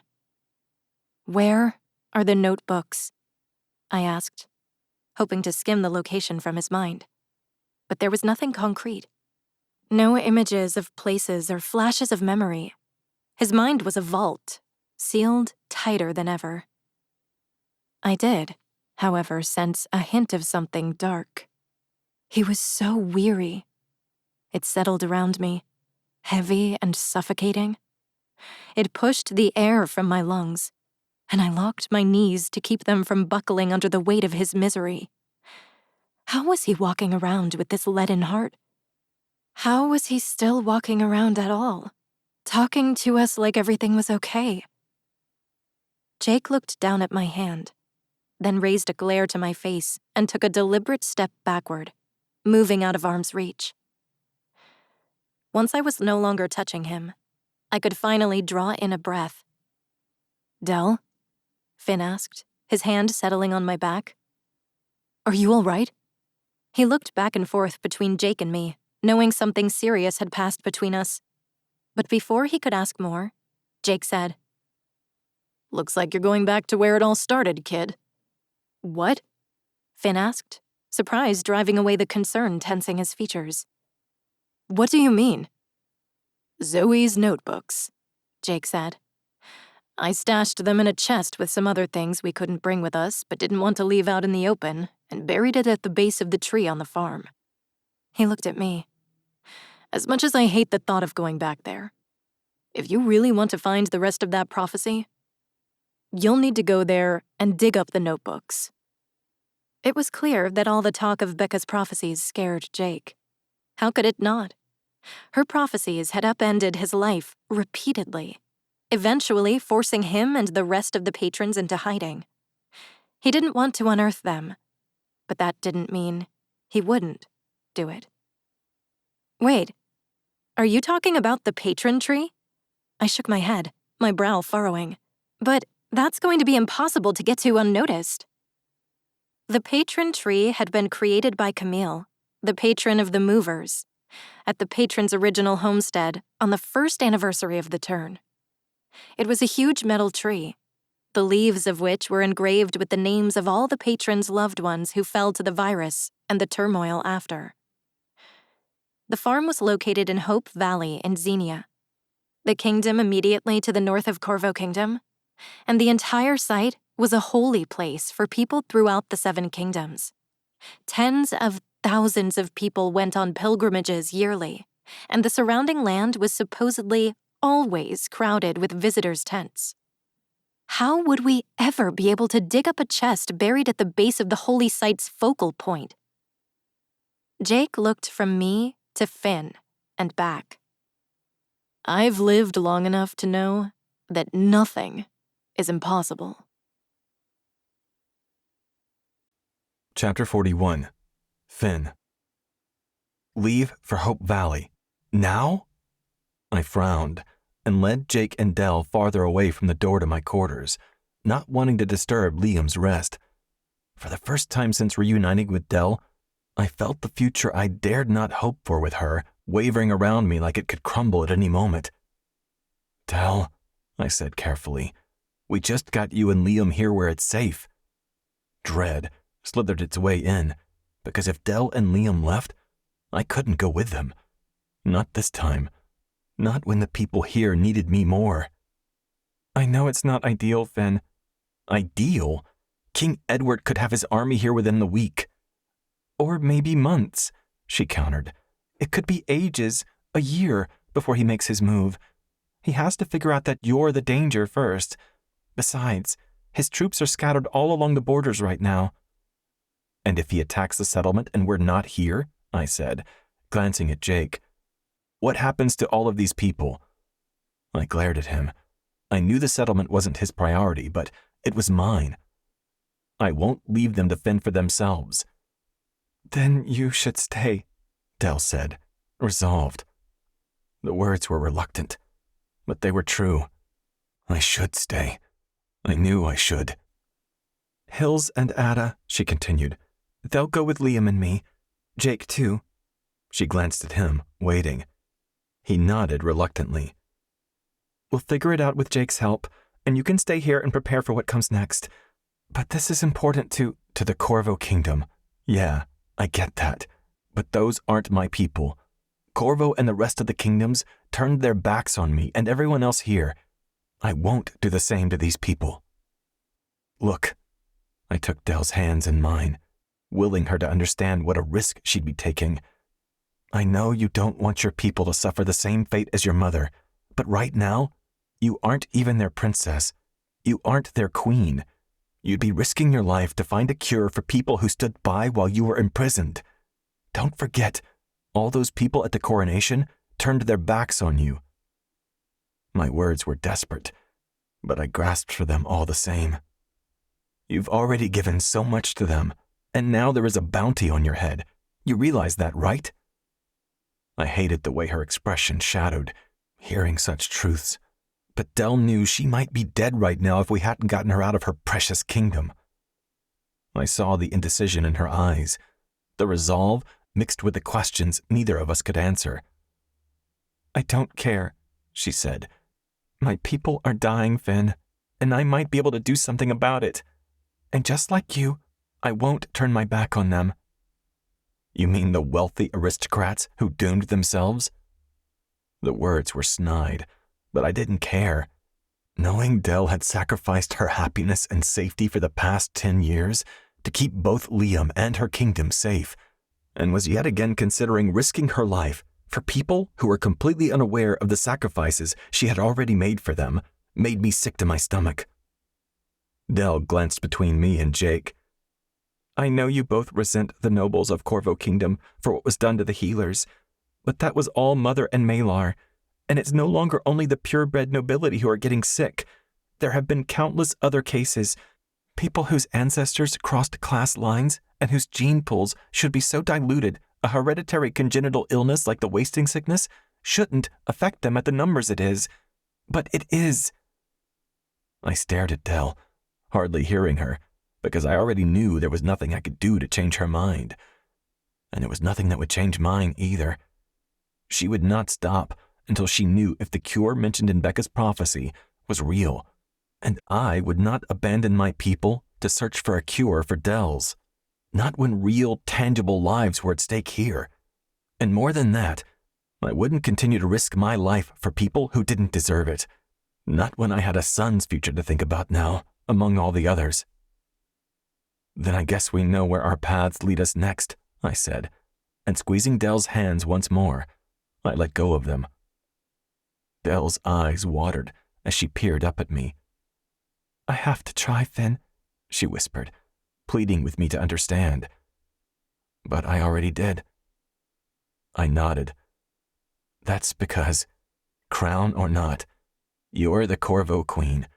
"Where are the notebooks?" I asked, hoping to skim the location from his mind. But there was nothing concrete. No images of places or flashes of memory. His mind was a vault, sealed tighter than ever. I did, however, sense a hint of something dark. He was so weary. It settled around me, heavy and suffocating. It pushed the air from my lungs, and I locked my knees to keep them from buckling under the weight of his misery. How was he walking around with this leaden heart? How was he still walking around at all, talking to us like everything was okay? Jake looked down at my hand, then raised a glare to my face and took a deliberate step backward, moving out of arm's reach. Once I was no longer touching him, I could finally draw in a breath. "Dell?" Finn asked, his hand settling on my back. "Are you all right?" He looked back and forth between Jake and me, knowing something serious had passed between us. But before he could ask more, Jake said, "Looks like you're going back to where it all started, kid." "What?" Finn asked, surprise driving away the concern tensing his features. "What do you mean?" "Zoe's notebooks," Jake said. "I stashed them in a chest with some other things we couldn't bring with us but didn't want to leave out in the open, and buried it at the base of the tree on the farm." He looked at me. "As much as I hate the thought of going back there, if you really want to find the rest of that prophecy, you'll need to go there and dig up the notebooks." It was clear that all the talk of Becca's prophecies scared Jake. How could it not? Her prophecies had upended his life repeatedly, eventually forcing him and the rest of the patrons into hiding. He didn't want to unearth them, but that didn't mean he wouldn't do it. "Wait, are you talking about the patron tree?" I shook my head, my brow furrowing. "But that's going to be impossible to get to unnoticed." The patron tree had been created by Camille, the patron of the movers, at the patron's original homestead on the first anniversary of the turn. It was a huge metal tree, the leaves of which were engraved with the names of all the patron's loved ones who fell to the virus and the turmoil after. The farm was located in Hope Valley in Xenia, the kingdom immediately to the north of Corvo Kingdom, and the entire site was a holy place for people throughout the 7 kingdoms. Tens of thousands of people went on pilgrimages yearly, and the surrounding land was supposedly always crowded with visitors' tents. How would we ever be able to dig up a chest buried at the base of the holy site's focal point? Jake looked from me to Finn and back. "I've lived long enough to know that nothing is impossible." Chapter 41. Finn. Leave for Hope Valley. Now? I frowned and led Jake and Dell farther away from the door to my quarters, not wanting to disturb Liam's rest. For the first time since reuniting with Dell, I felt the future I dared not hope for with her wavering around me like it could crumble at any moment. "Dell," I said carefully, "we just got you and Liam here where it's safe." Dread slithered its way in, because if Dell and Liam left, I couldn't go with them. Not this time. Not when the people here needed me more. "I know it's not ideal, Finn." "Ideal? King Edward could have his army here within the week." "Or maybe months," she countered. "It could be ages, a year, before he makes his move. He has to figure out that you're the danger first. Besides, His troops are scattered all along the borders right now. And if he attacks the settlement and we're not here, I said, glancing at Jake, what happens to all of these people? I glared at him. I knew the settlement wasn't his priority, but it was mine. I won't leave them to fend for themselves. Then you should stay, Dell said, resolved. The words were reluctant, but they were true. I should stay. I knew I should. Hills and Ada, she continued. They'll go with Liam and me. Jake, too. She glanced at him, waiting. He nodded reluctantly. We'll figure it out with Jake's help, and you can stay here and prepare for what comes next. But this is important to the Corvo Kingdom. Yeah, I get that. But those aren't my people. Corvo and the rest of the kingdoms turned their backs on me and everyone else here. I won't do the same to these people. Look, I took Dell's hands in mine, willing her to understand what a risk she'd be taking. I know you don't want your people to suffer the same fate as your mother, but right now, you aren't even their princess. You aren't their queen. You'd be risking your life to find a cure for people who stood by while you were imprisoned. Don't forget, all those people at the Coronation turned their backs on you. My words were desperate, but I grasped for them all the same. You've already given so much to them, and now there is a bounty on your head. You realize that, right? I hated the way her expression shadowed, hearing such truths. But Dell knew she might be dead right now if we hadn't gotten her out of her precious kingdom. I saw the indecision in her eyes, the resolve mixed with the questions neither of us could answer. I don't care, she said. My people are dying, Finn, and I might be able to do something about it. And just like you, I won't turn my back on them. You mean the wealthy aristocrats who doomed themselves? The words were snide, but I didn't care. Knowing Dell had sacrificed her happiness and safety for the past 10 years to keep both Liam and her kingdom safe, and was yet again considering risking her life for people who were completely unaware of the sacrifices she had already made for them, made me sick to my stomach. Dell glanced between me and Jake. I know you both resent the nobles of Corvo Kingdom for what was done to the healers, but that was all Mother and Malar, and it's no longer only the purebred nobility who are getting sick. There have been countless other cases, people whose ancestors crossed class lines and whose gene pools should be so diluted a hereditary congenital illness like the wasting sickness shouldn't affect them at the numbers it is. But it is. I stared at Dell, hardly hearing her, because I already knew there was nothing I could do to change her mind. And there was nothing that would change mine either. She would not stop until she knew if the cure mentioned in Becca's prophecy was real, and I would not abandon my people to search for a cure for Dell's. Not when real, tangible lives were at stake here. And more than that, I wouldn't continue to risk my life for people who didn't deserve it. Not when I had a son's future to think about now, among all the others. Then I guess we know where our paths lead us next, I said, and squeezing Dell's hands once more, I let go of them. Dell's eyes watered as she peered up at me. I have to try, Finn, she whispered, pleading with me to understand. But I already did. I nodded. That's because, crown or not, you're the Corvo Queen.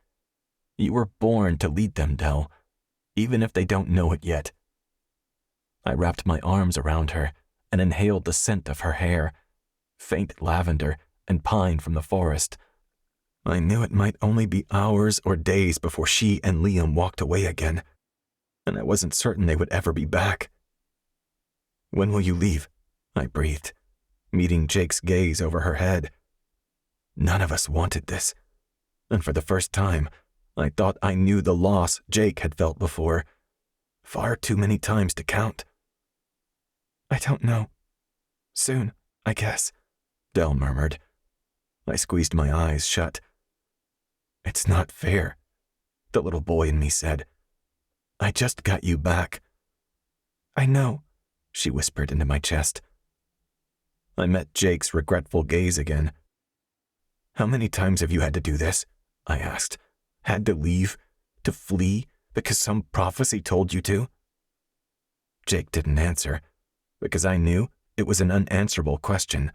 You were born to lead them, Dell, even if they don't know it yet. I wrapped my arms around her and inhaled the scent of her hair, faint lavender and pine from the forest. I knew it might only be hours or days before she and Liam walked away again, and I wasn't certain they would ever be back. When will you leave? I breathed, meeting Jake's gaze over her head. None of us wanted this, and for the first time, I thought I knew the loss Jake had felt before, far too many times to count. I don't know. Soon, I guess, Dell murmured. I squeezed my eyes shut. It's not fair, the little boy in me said. I just got you back. I know, she whispered into my chest. I met Jake's regretful gaze again. How many times have you had to do this? I asked. Had to leave? To flee because some prophecy told you to? Jake didn't answer, because I knew it was an unanswerable question.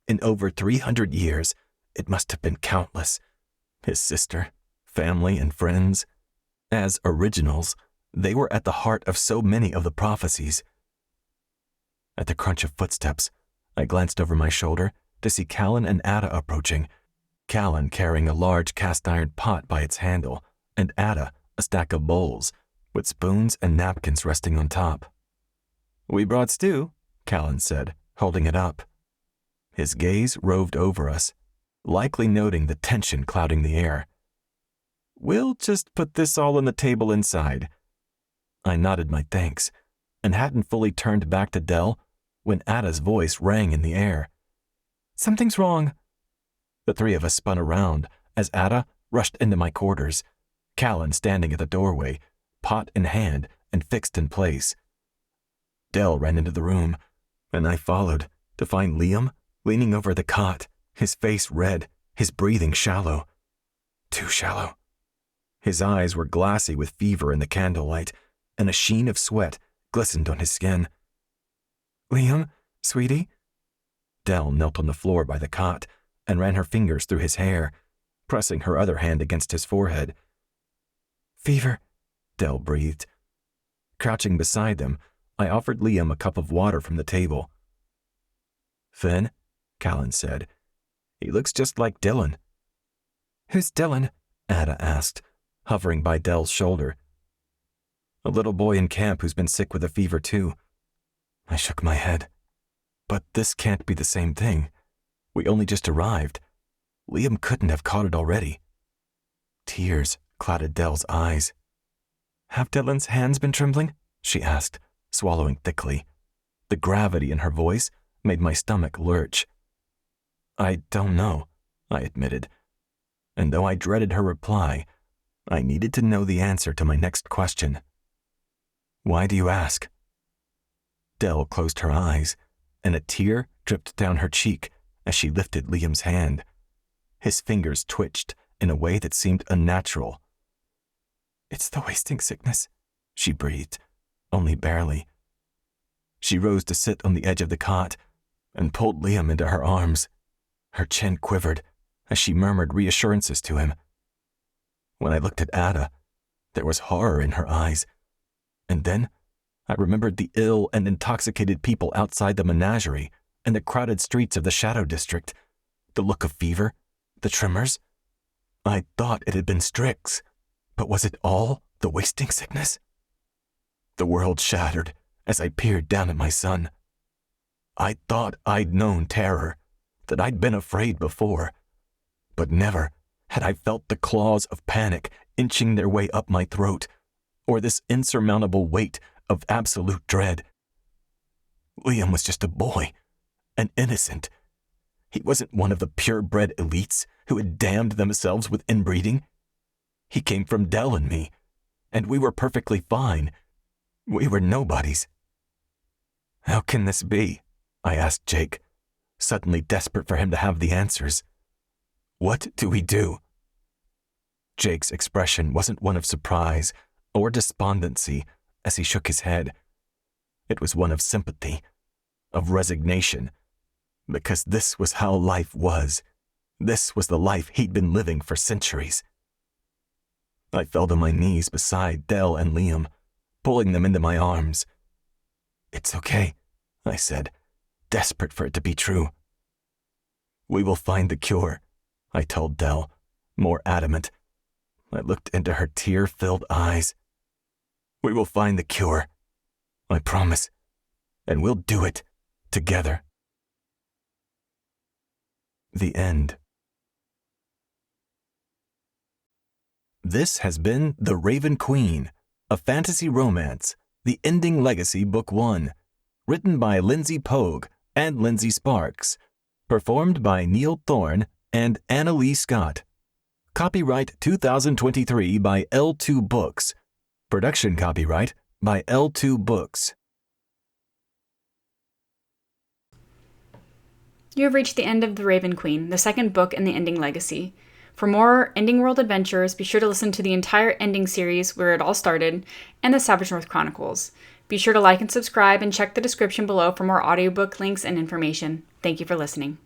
In over 300 years, it must have been countless. His sister, family, and friends. As originals, they were at the heart of so many of the prophecies. At the crunch of footsteps, I glanced over my shoulder to see Callan and Ada approaching, Callan carrying a large cast-iron pot by its handle, and Ada a stack of bowls, with spoons and napkins resting on top. "We brought stew," Callan said, holding it up. His gaze roved over us, likely noting the tension clouding the air. "We'll just put this all on the table inside." I nodded my thanks, and hadn't fully turned back to Dell when Ada's voice rang in the air. "Something's wrong." The three of us spun around as Ada rushed into my quarters, Callan standing at the doorway, pot in hand and fixed in place. Dell ran into the room, and I followed to find Liam leaning over the cot, his face red, his breathing shallow. Too shallow. His eyes were glassy with fever in the candlelight, and a sheen of sweat glistened on his skin. "Liam, sweetie?" Dell knelt on the floor by the cot and ran her fingers through his hair, pressing her other hand against his forehead. "Fever," Dell breathed. Crouching beside them, I offered Liam a cup of water from the table. "Finn," Callan said. "He looks just like Dylan." "Who's Dylan?" Ada asked, hovering by Dell's shoulder. "A little boy in camp who's been sick with a fever too." I shook my head. "But this can't be the same thing. We only just arrived. Liam couldn't have caught it already." Tears clouded Dell's eyes. "Have Dylan's hands been trembling?" she asked, swallowing thickly. The gravity in her voice made my stomach lurch. "I don't know," I admitted. And though I dreaded her reply, I needed to know the answer to my next question. "Why do you ask?" Dell closed her eyes, and a tear dripped down her cheek as she lifted Liam's hand. His fingers twitched in a way that seemed unnatural. "It's the wasting sickness," she breathed, only barely. She rose to sit on the edge of the cot and pulled Liam into her arms. Her chin quivered as she murmured reassurances to him. When I looked at Ada, there was horror in her eyes, and then I remembered the ill and intoxicated people outside the menagerie and the crowded streets of the Shadow District, the look of fever, the tremors. I thought it had been Strix, but was it all the wasting sickness? The world shattered as I peered down at my son. I thought I'd known terror, that I'd been afraid before, but never had I felt the claws of panic inching their way up my throat, or this insurmountable weight of absolute dread. Liam was just a boy, an innocent. He wasn't one of the purebred elites who had damned themselves with inbreeding. He came from Dell and me, and we were perfectly fine. We were nobodies. "How can this be?" I asked Jake, suddenly desperate for him to have the answers. "What do we do?" Jake's expression wasn't one of surprise or despondency as he shook his head. It was one of sympathy, of resignation, because this was how life was. This was the life he'd been living for centuries. I fell to my knees beside Dell and Liam, pulling them into my arms. "It's okay," I said, desperate for it to be true. "We will find the cure," I told Dell, more adamant. I looked into her tear-filled eyes. "We will find the cure. I promise. And we'll do it together." The end. This has been The Raven Queen, a fantasy romance, The Ending Legacy Book 1, written by Lindsey Pogue and Lindsey Sparks, performed by Neill Thorne and Annalee Scott. Copyright 2023 by L2 Books. Production copyright by L2 Books. You have reached the end of The Raven Queen, the second book in the Ending Legacy. For more Ending World adventures, be sure to listen to the entire Ending series, Where It All Started, and the Savage North Chronicles. Be sure to like and subscribe and check the description below for more audiobook links and information. Thank you for listening.